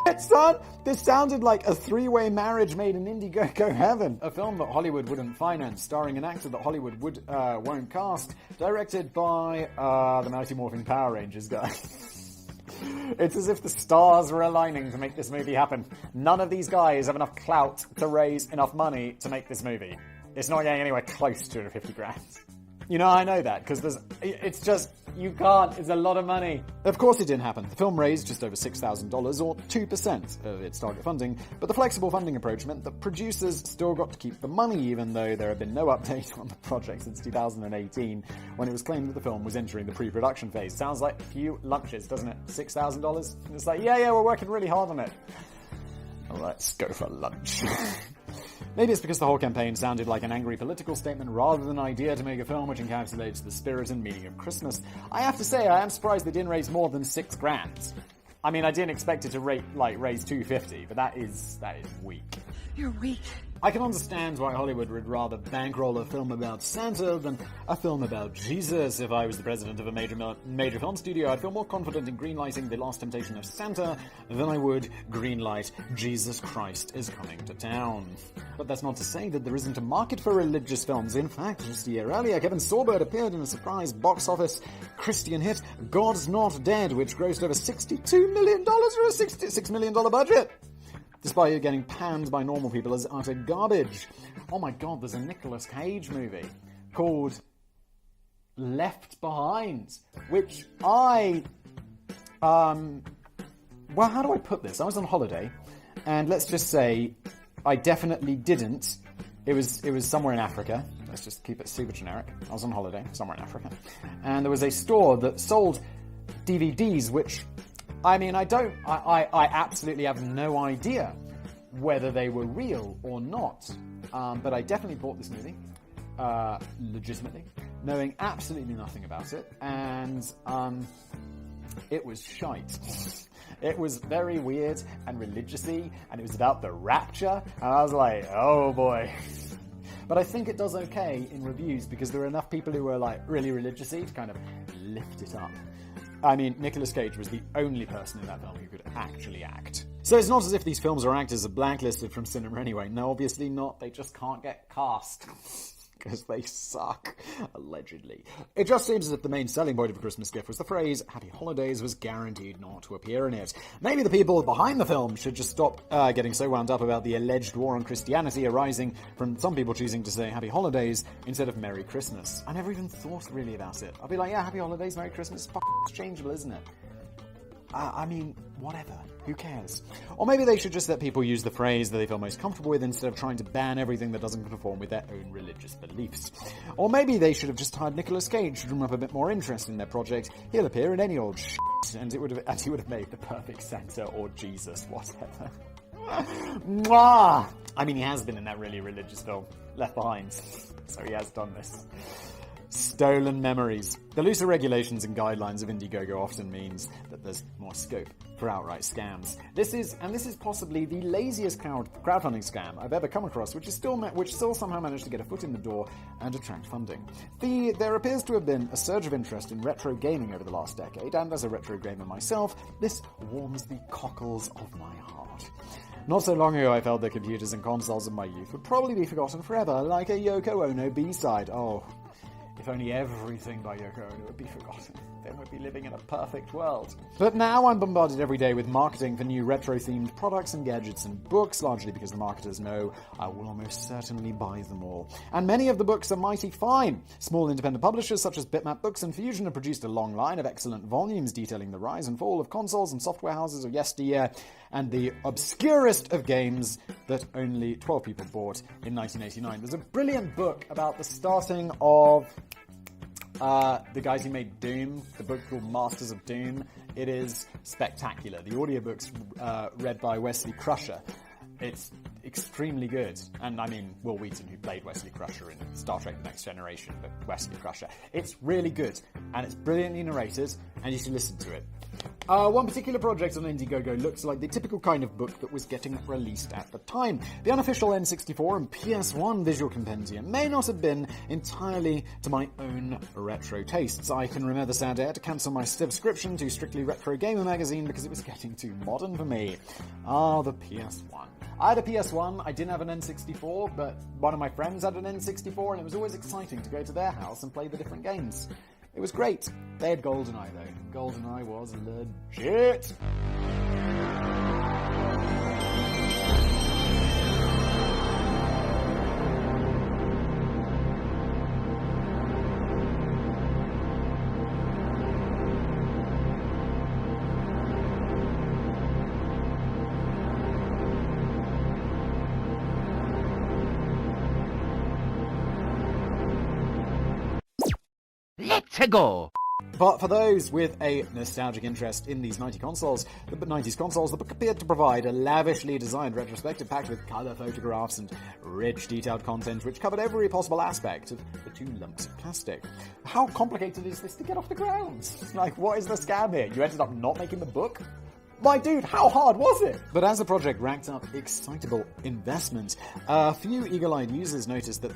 Shit, son! This sounded like a three-way marriage made in Indiegogo heaven. A film that Hollywood wouldn't finance, starring an actor that Hollywood won't cast, directed by the Mighty Morphin Power Rangers guy. It's as if the stars were aligning to make this movie happen. None of these guys have enough clout to raise enough money to make this movie. It's not getting anywhere close to 250 grand. You know, I know that, because it's just, you can't, it's a lot of money. Of course it didn't happen. The film raised just over $6,000, or 2% of its target funding, but the flexible funding approach meant that producers still got to keep the money, even though there had been no update on the project since 2018, when it was claimed that the film was entering the pre-production phase. Sounds like a few lunches, doesn't it? $6,000? It's like, yeah, we're working really hard on it. Let's go for lunch. Maybe it's because the whole campaign sounded like an angry political statement rather than an idea to make a film which encapsulates the spirit and meaning of Christmas. I have to say, I am surprised they didn't raise more than $6,000. I mean, I didn't expect it to raise $250, but that is weak. You're weak. I can understand why Hollywood would rather bankroll a film about Santa than a film about Jesus. If I was the president of a major film studio, I'd feel more confident in greenlighting The Last Temptation of Santa than I would greenlight Jesus Christ is Coming to Town. But that's not to say that there isn't a market for religious films. In fact, just a year earlier, Kevin Sorbo appeared in a surprise box office Christian hit, God's Not Dead, which grossed over $62 million for a $66 million budget, despite it getting panned by normal people as utter garbage. Oh my god, there's a Nicolas Cage movie called Left Behind, which well, how do I put this? I was on holiday, and let's just say I definitely didn't. It was somewhere in Africa. Let's just keep it super generic. I was on holiday somewhere in Africa, and there was a store that sold DVDs, which, I mean, I absolutely have no idea whether they were real or not. But I definitely bought this movie, legitimately, knowing absolutely nothing about it, and it was shite. It was very weird and religious-y, and it was about the rapture, and I was like, oh boy. But I think it does okay in reviews because there are enough people who were like really religious-y to kind of lift it up. I mean, Nicolas Cage was the only person in that film who could actually act. So it's not as if these films or actors are blacklisted from cinema anyway. No, obviously not. They just can't get cast. Because they suck, allegedly. It just seems as if the main selling point of A Christmas Gift was the phrase, Happy Holidays was guaranteed not to appear in it. Maybe the people behind the film should just stop getting so wound up about the alleged war on Christianity arising from some people choosing to say Happy Holidays instead of Merry Christmas. I never even thought really about it. I'll be like, yeah, Happy Holidays, Merry Christmas, it's changeable, isn't it? I mean, whatever. Who cares? Or maybe they should just let people use the phrase that they feel most comfortable with instead of trying to ban everything that doesn't conform with their own religious beliefs. Or maybe they should have just hired Nicolas Cage to drum up a bit more interest in their project. He'll appear in any old shit, and he would have made the perfect Santa or Jesus, whatever. Mwah! I mean, he has been in that really religious film, Left Behind, so he has done this. Stolen memories. The looser regulations and guidelines of Indiegogo often means that there's more scope for outright scams. This is possibly the laziest crowdfunding scam I've ever come across, which still somehow managed to get a foot in the door and attract funding. There appears to have been a surge of interest in retro gaming over the last decade, and as a retro gamer myself, this warms the cockles of my heart. Not so long ago I felt that computers and consoles of my youth would probably be forgotten forever, like a Yoko Ono B-side. Oh, if only everything by Yoko Ono would be forgotten, then we'd be living in a perfect world. But now I'm bombarded every day with marketing for new retro-themed products and gadgets and books, largely because the marketers know I will almost certainly buy them all. And many of the books are mighty fine. Small independent publishers such as Bitmap Books and Fusion have produced a long line of excellent volumes detailing the rise and fall of consoles and software houses of yesteryear, and the obscurest of games that only 12 people bought in 1989. There's a brilliant book about the starting of the guys who made Doom, the book called Masters of Doom. It is spectacular. The audiobook's read by Wesley Crusher. It's extremely good. And I mean, Will Wheaton, who played Wesley Crusher in Star Trek The Next Generation, but Wesley Crusher. It's really good, and it's brilliantly narrated, and you should listen to it. One particular project on Indiegogo looks like the typical kind of book that was getting released at the time. The unofficial N64 and PS1 visual compendium may not have been entirely to my own retro tastes. I can remember the sad day to cancel my subscription to Strictly Retro Gamer magazine because it was getting too modern for me. The PS1. I had a PS1, I didn't have an N64, but one of my friends had an N64, and it was always exciting to go to their house and play the different games. It was great. They had GoldenEye though. GoldenEye was legit. Let's go! But for those with a nostalgic interest in these 90s consoles, the book appeared to provide a lavishly designed retrospective packed with colour photographs and rich detailed content which covered every possible aspect of the 2 lumps of plastic. How complicated is this to get off the ground? Like, what is the scam here? You ended up not making the book? My dude, how hard was it? But as the project racked up excitable investment, a few eagle-eyed users noticed that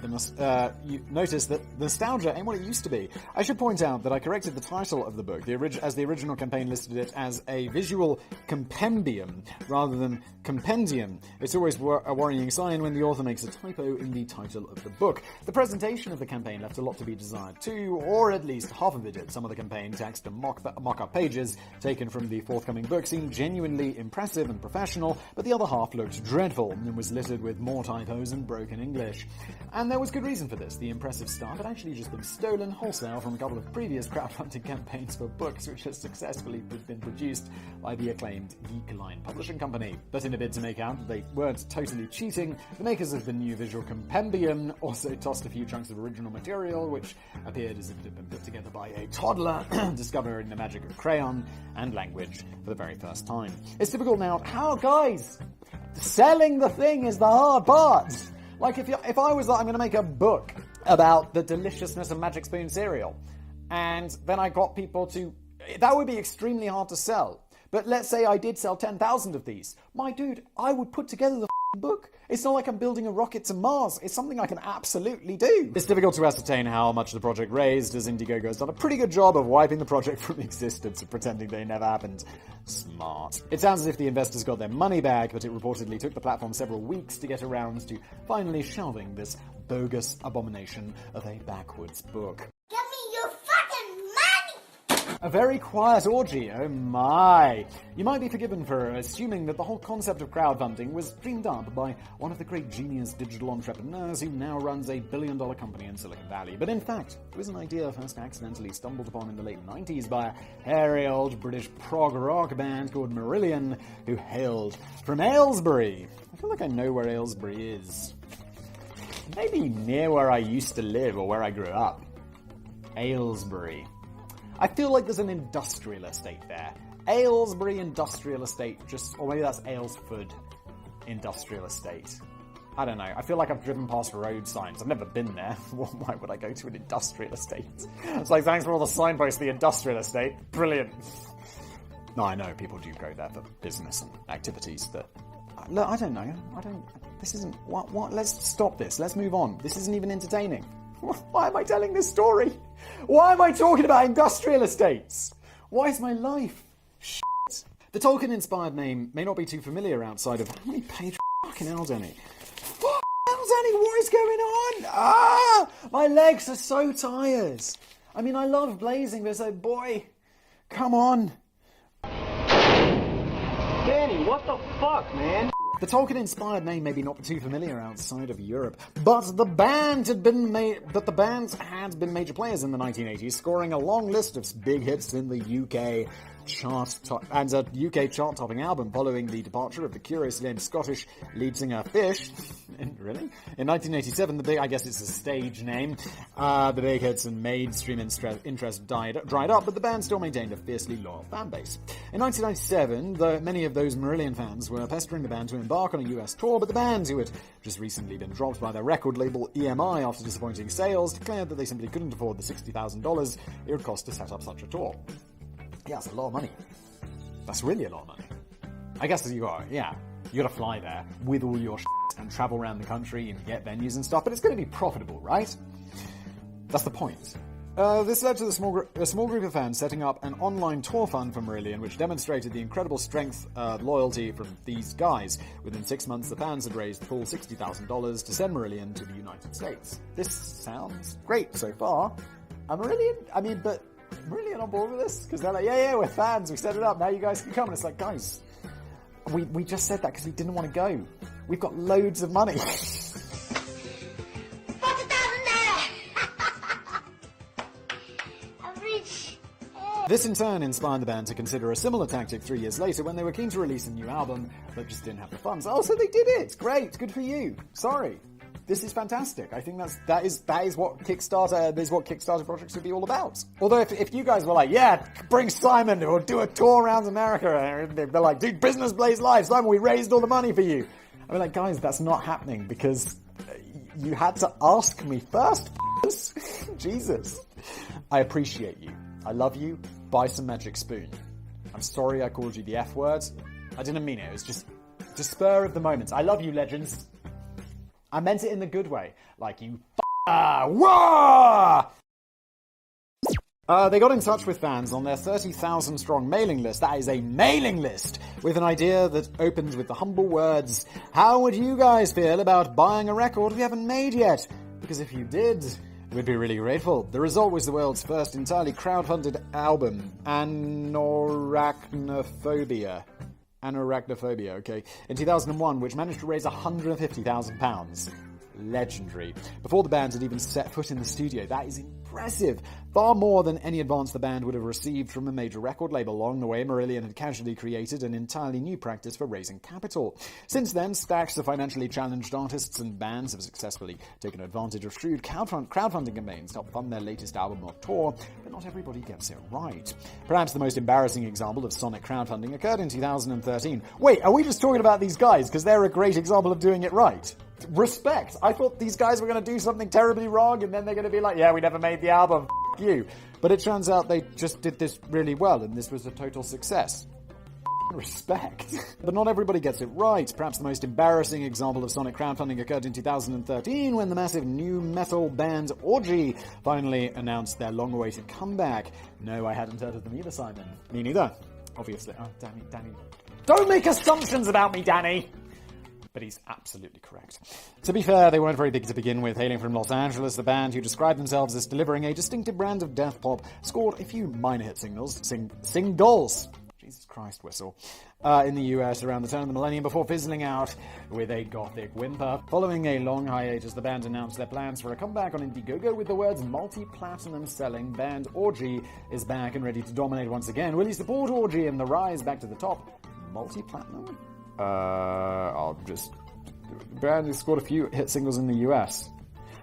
nostalgia ain't what it used to be. I should point out that I corrected the title of the book, as the original campaign listed it as a visual compendium rather than compendium. It's always a worrying sign when the author makes a typo in the title of the book. The presentation of the campaign left a lot to be desired too, or at least half of it did. Some of the campaign text and mock-up pages taken from the forthcoming book seemed genuinely impressive and professional, but the other half looked dreadful and was littered with more typos and broken English. And there was good reason for this. The impressive stuff had actually just been stolen wholesale from a couple of previous crowdfunding campaigns for books which had successfully been produced by the acclaimed Geekline Publishing Company. But in a bid to make out that they weren't totally cheating, the makers of the new visual compendium also tossed a few chunks of original material which appeared as if it had been put together by a toddler discovering the magic of crayon and language for the very first time. It's typical now. How, guys? Selling the thing is the hard part. Like, if I was like, I'm going to make a book about the deliciousness of Magic Spoon cereal, and then I got people to... That would be extremely hard to sell. But let's say I did sell 10,000 of these. My dude, I would put together the book. It's not like I'm building a rocket to Mars. It's something I can absolutely do. It's difficult to ascertain how much the project raised, as Indiegogo has done a pretty good job of wiping the project from existence and pretending they never happened. Smart. It sounds as if the investors got their money back, but it reportedly took the platform several weeks to get around to finally shelving this bogus abomination of a backwards book. Give me your fucking money! A very quiet orgy, oh my. You might be forgiven for assuming that the whole concept of crowdfunding was dreamed up by one of the great genius digital entrepreneurs who now runs a billion-dollar company in Silicon Valley. But in fact, it was an idea first accidentally stumbled upon in the late 90s by a hairy old British prog rock band called Marillion, who hailed from Aylesbury. I feel like I know where Aylesbury is. Maybe near where I used to live or where I grew up. Aylesbury. I feel like there's an industrial estate there. Aylesbury Industrial Estate, or maybe that's Aylesford Industrial Estate. I don't know. I feel like I've driven past road signs. I've never been there. Why would I go to an industrial estate? It's like, thanks for all the signposts, the industrial estate. Brilliant. No, I know people do go there for business and activities that... Look, I don't know. This isn't... What? Let's stop this. Let's move on. This isn't even entertaining. Why am I telling this story? Why am I talking about industrial estates? Why is my life shit? The Tolkien-inspired name may not be too familiar outside of... How many pages? Fucking hell, Danny. Fucking hell, Danny, what is going on? My legs are so tired. I mean, I love blazing, but so, boy, come on. Danny, what the fuck, man? The Tolkien-inspired name may be not too familiar outside of Europe, but the band had been major players in the 1980s, scoring a long list of big hits in the UK and a UK chart-topping album following the departure of the curiously named Scottish lead singer Fish Really? In 1987, I guess it's a stage name, the big hits and mainstream interest dried up, but the band still maintained a fiercely loyal fan base. In 1997, many of those Marillion fans were pestering the band to embark on a US tour, but the band, who had just recently been dropped by their record label EMI after disappointing sales, declared that they simply couldn't afford the $60,000 it would cost to set up such a tour. Yeah, that's a lot of money. That's really a lot of money. I guess you gotta fly there with all your shit and travel around the country and get venues and stuff, but it's gonna be profitable, right? That's the point. This led to a small group of fans setting up an online tour fund for Marillion, which demonstrated the incredible strength loyalty from these guys. Within 6 months, the fans had raised the full $60,000 to send Marillion to the United States. This sounds great so far. But Marillion on board with this? Because they're like, yeah, we're fans, we set it up, now you guys can come. And it's like, guys, we just said that because we didn't want to go. We've got loads of money. This in turn inspired the band to consider a similar tactic 3 years later when they were keen to release a new album but just didn't have the funds. Oh, so they did it! Great, good for you. Sorry. This is fantastic. I think that is what Kickstarter projects would be all about. Although if you guys were like, yeah, bring Simon or do a tour around America, they're like, dude, Business Blaze Live, Simon, we raised all the money for you. I mean, like, guys, that's not happening because you had to ask me first. Jesus. I appreciate you. I love you. Buy some Magic Spoon. I'm sorry I called you the F word. I didn't mean it. It was just spur of the moment. I love you, legends. I meant it in the good way. Like, you wah! They got in touch with fans on their 30,000 strong mailing list. That is a mailing list with an idea that opens with the humble words, how would you guys feel about buying a record we haven't made yet? Because if you did, we'd be really grateful. The result was the world's first entirely crowdfunded album, Anorachnophobia, okay, in 2001, which managed to raise £150,000. Legendary. Before the band had even set foot in the studio. That is impressive. Far more than any advance the band would have received from a major record label. Along the way, Marillion had casually created an entirely new practice for raising capital. Since then, stacks of financially challenged artists and bands have successfully taken advantage of shrewd crowdfunding campaigns to help fund their latest album or tour, but not everybody gets it right. Perhaps the most embarrassing example of sonic crowdfunding occurred in 2013. Wait, are we just talking about these guys because they're a great example of doing it right? Respect. I thought these guys were going to do something terribly wrong and then they're going to be like, yeah, we never made the album, F*** you. But it turns out they just did this really well and this was a total success. Respect. But not everybody gets it right. Perhaps the most embarrassing example of sonic crowdfunding occurred in 2013 when the massive new metal band Orgy finally announced their long-awaited comeback. No, I hadn't heard of them either, Simon. Me neither. Obviously. Oh, Danny. Don't make assumptions about me, Danny! But he's absolutely correct. To be fair, they weren't very big to begin with. Hailing from Los Angeles, the band, who described themselves as delivering a distinctive brand of death pop, scored a few minor hit singles. Jesus Christ, whistle. In the US around the turn of the millennium before fizzling out with a gothic whimper. Following a long hiatus, the band announced their plans for a comeback on Indiegogo with the words multi-platinum selling band Orgy is back and ready to dominate once again. Will you support Orgy and the rise back to the top? Multi-platinum? The band has scored a few hit singles in the US.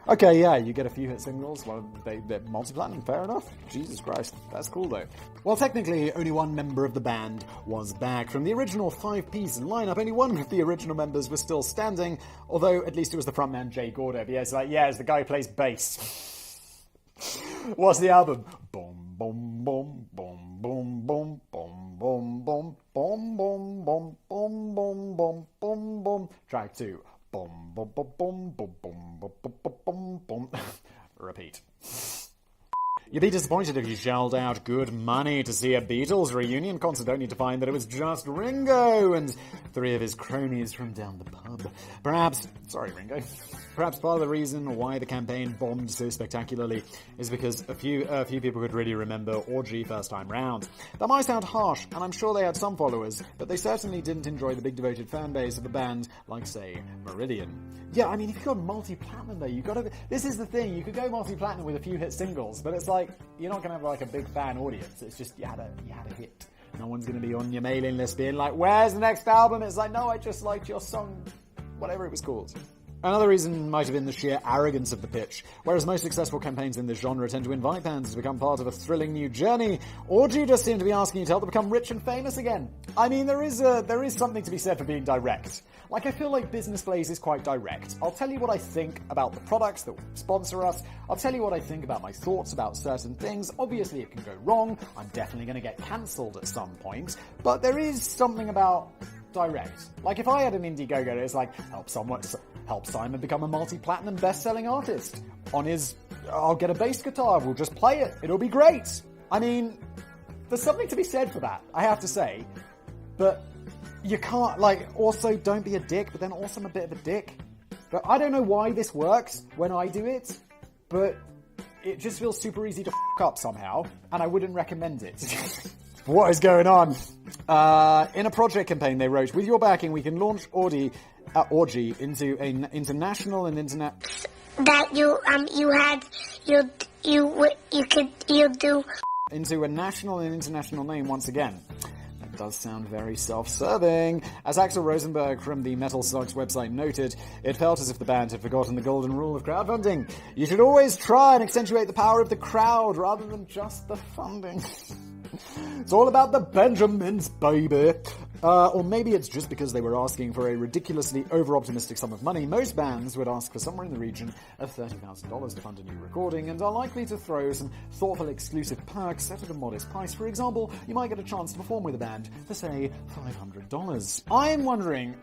Okay, yeah, you get a few hit singles. Well, they're multi-platinum, fair enough. Jesus Christ, that's cool though. Well, technically, only one member of the band was back. From the original 5-piece lineup, only one of the original members was still standing, although at least it was the frontman Jay Gordo. But yeah, it's the guy who plays bass. What's the album? Boom, boom, boom, boom, boom, boom, boom, boom, boom, boom, boom, boom, boom, boom, boom, boom, boom. Track 2. Boom, boom, boom, boom, boom, boom, boom, boom, boom, boom. Repeat. You'd be disappointed if you shelled out good money to see a Beatles reunion concert only to find that it was just Ringo and 3 of his cronies from down the pub. Perhaps part of the reason why the campaign bombed so spectacularly is because a few people could really remember Orgy first time round. That might sound harsh, and I'm sure they had some followers, but they certainly didn't enjoy the big devoted fan base of a band like, say, Marillion. Yeah, I mean, if you go multi-platinum though, this is the thing, you could go multi-platinum with a few hit singles, but it's like, you're not going to have like a big fan audience. It's just, you had a hit. No one's going to be on your mailing list being like, where's the next album? It's like, no, I just liked your song, whatever it was called. Another reason might have been the sheer arrogance of the pitch. Whereas most successful campaigns in this genre tend to invite fans to become part of a thrilling new journey, Orgy just seemed to be asking you to help them become rich and famous again. I mean, there is something to be said for being direct. Like, I feel like Business Blaze is quite direct. I'll tell you what I think about the products that sponsor us. I'll tell you what I think about my thoughts about certain things. Obviously, it can go wrong. I'm definitely going to get cancelled at some point. But there is something about direct. Like, if I had an Indiegogo, it's like, help Simon become a multi-platinum best-selling artist. I'll get a bass guitar, we'll just play it, it'll be great. I mean, there's something to be said for that, I have to say. But you can't, also don't be a dick, but then also I'm a bit of a dick. But I don't know why this works when I do it, but it just feels super easy to f**k up somehow, and I wouldn't recommend it. What is going on? In a project campaign, they wrote, with your backing, we can launch Orgy into an international and internet. That you do. Into a national and international name once again. That does sound very self-serving. As Axel Rosenberg from the Metal Sucks website noted, it felt as if the band had forgotten the golden rule of crowdfunding. You should always try and accentuate the power of the crowd rather than just the funding. It's all about the Benjamins, baby. Or maybe it's just because they were asking for a ridiculously over-optimistic sum of money. Most bands would ask for somewhere in the region of $30,000 to fund a new recording and are likely to throw some thoughtful exclusive perks set at a modest price. For example, you might get a chance to perform with a band for, say, $500. I'm wondering,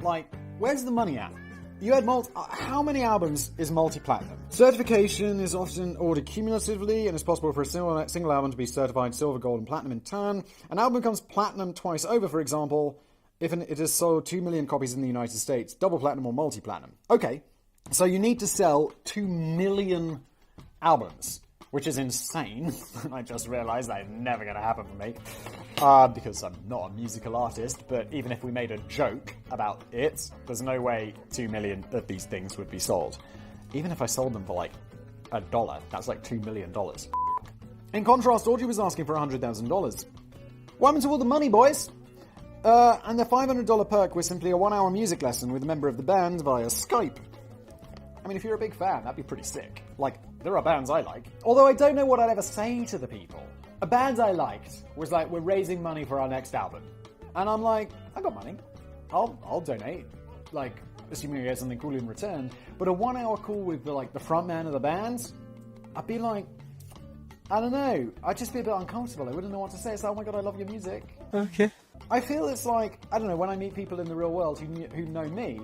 where's the money at? You had how many albums is multi-platinum? Certification is often ordered cumulatively, and it's possible for a single album to be certified silver, gold, and platinum in turn. An album becomes platinum twice over, for example, if it has sold 2 million copies in the United States, double platinum or multi-platinum. Okay, so you need to sell 2 million albums, which is insane. I just realised that's never going to happen for me, because I'm not a musical artist, but even if we made a joke about it, there's no way 2 million of these things would be sold. Even if I sold them for $1, that's $2 million. In contrast, Orgy was asking for $100,000. What happened to all the money, boys? And the $500 perk was simply a 1-hour music lesson with a member of the band via Skype. I mean, if you're a big fan, that'd be pretty sick. There are bands I like. Although I don't know what I'd ever say to the people. A band I liked was we're raising money for our next album. And I'm like, I got money. I'll donate. Assuming I get something cool in return. But a 1-hour call with the front man of the band, I'd be like, I don't know. I'd just be a bit uncomfortable. I wouldn't know what to say. It's like, oh my god, I love your music. Okay. I feel it's I don't know, when I meet people in the real world who know me,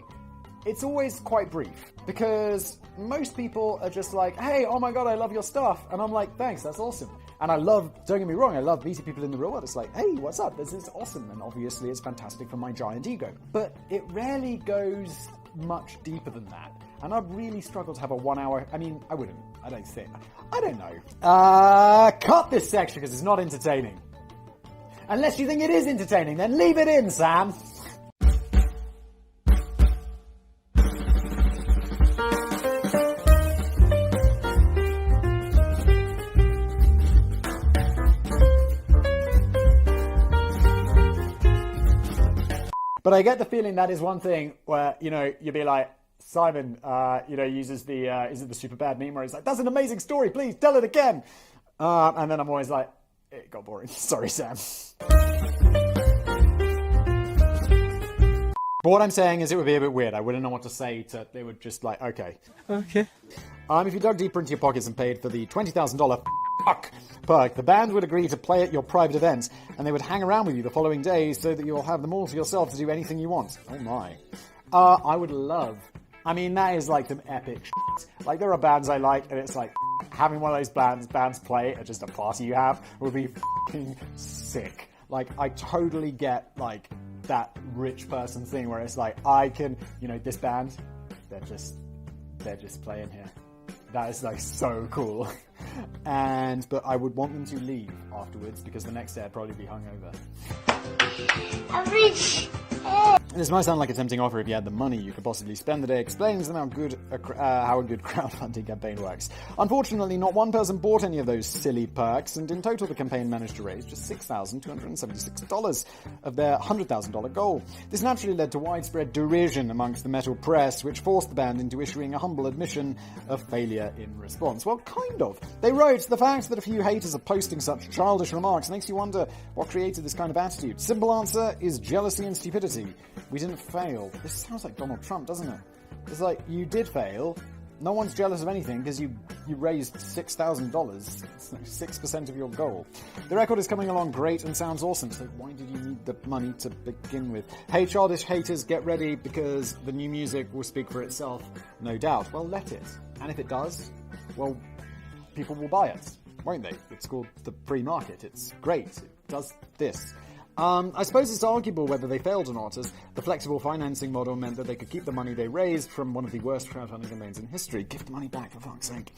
it's always quite brief, because most people are just like, hey, oh my god, I love your stuff. And I'm like, thanks, that's awesome. And don't get me wrong, I love meeting people in the real world. It's like, hey, what's up? This is awesome. And obviously it's fantastic for my giant ego. But it rarely goes much deeper than that. And I'd really struggle to have a 1-hour, I wouldn't. I don't think. I don't know. Cut this section because it's not entertaining. Unless you think it is entertaining, then leave it in, Sam. But I get the feeling that is one thing where, you'd be like, Simon, uses is it the super bad meme where he's like, that's an amazing story, please tell it again. And then I'm always like, it got boring. Sorry, Sam. But what I'm saying is it would be a bit weird. I wouldn't know what to say they would just okay. Okay. If you dug deeper into your pockets and paid for the $20,000 perk, the band would agree to play at your private events, and they would hang around with you the following day so that you'll have them all to yourself to do anything you want. Oh my. I would love... that is some epic shit. There are bands I like, and it's having one of those bands play at just a party you have would be f***ing sick. I totally get, that rich person thing where it's I can, this band, they're just playing here. That is so cool. But I would want them to leave afterwards because the next day I'd probably be hungover. This might sound like a tempting offer if you had the money you could possibly spend the day explaining to them how a good crowdfunding campaign works. Unfortunately, not one person bought any of those silly perks, and in total the campaign managed to raise just $6,276 of their $100,000 goal. This naturally led to widespread derision amongst the metal press, which forced the band into issuing a humble admission of failure in response. Well, kind of. They wrote, "The fact that a few haters are posting such childish remarks makes you wonder what created this kind of attitude. Simple answer is jealousy and stupidity. We didn't fail." This sounds like Donald Trump, doesn't it? It's like, you did fail. No one's jealous of anything because you raised $6,000. It's like 6% of your goal. The record is coming along great and sounds awesome, so why did you need the money to begin with? Hey, childish haters, get ready because the new music will speak for itself, no doubt. Well, let it. And if it does, well, people will buy it, won't they? It's called the free market. It's great. It does this. I suppose it's arguable whether they failed or not, as the flexible financing model meant that they could keep the money they raised from one of the worst crowdfunding campaigns in history. Give the money back, for fuck's sake.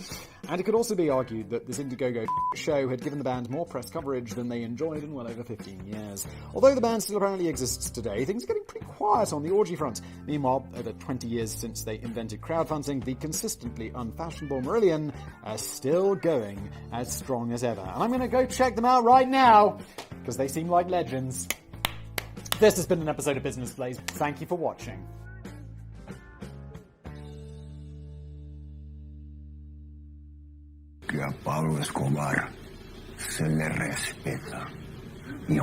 And it could also be argued that this Indiegogo show had given the band more press coverage than they enjoyed in well over 15 years. Although the band still apparently exists today, things are getting pretty quiet on the orgy front. Meanwhile, over 20 years since they invented crowdfunding, the consistently unfashionable Marillion are still going as strong as ever. And I'm going to go check them out right now, because they seem like legends. This has been an episode of Business Blaze. Thank you for watching. Que a Pablo Escobar se le respeta. Y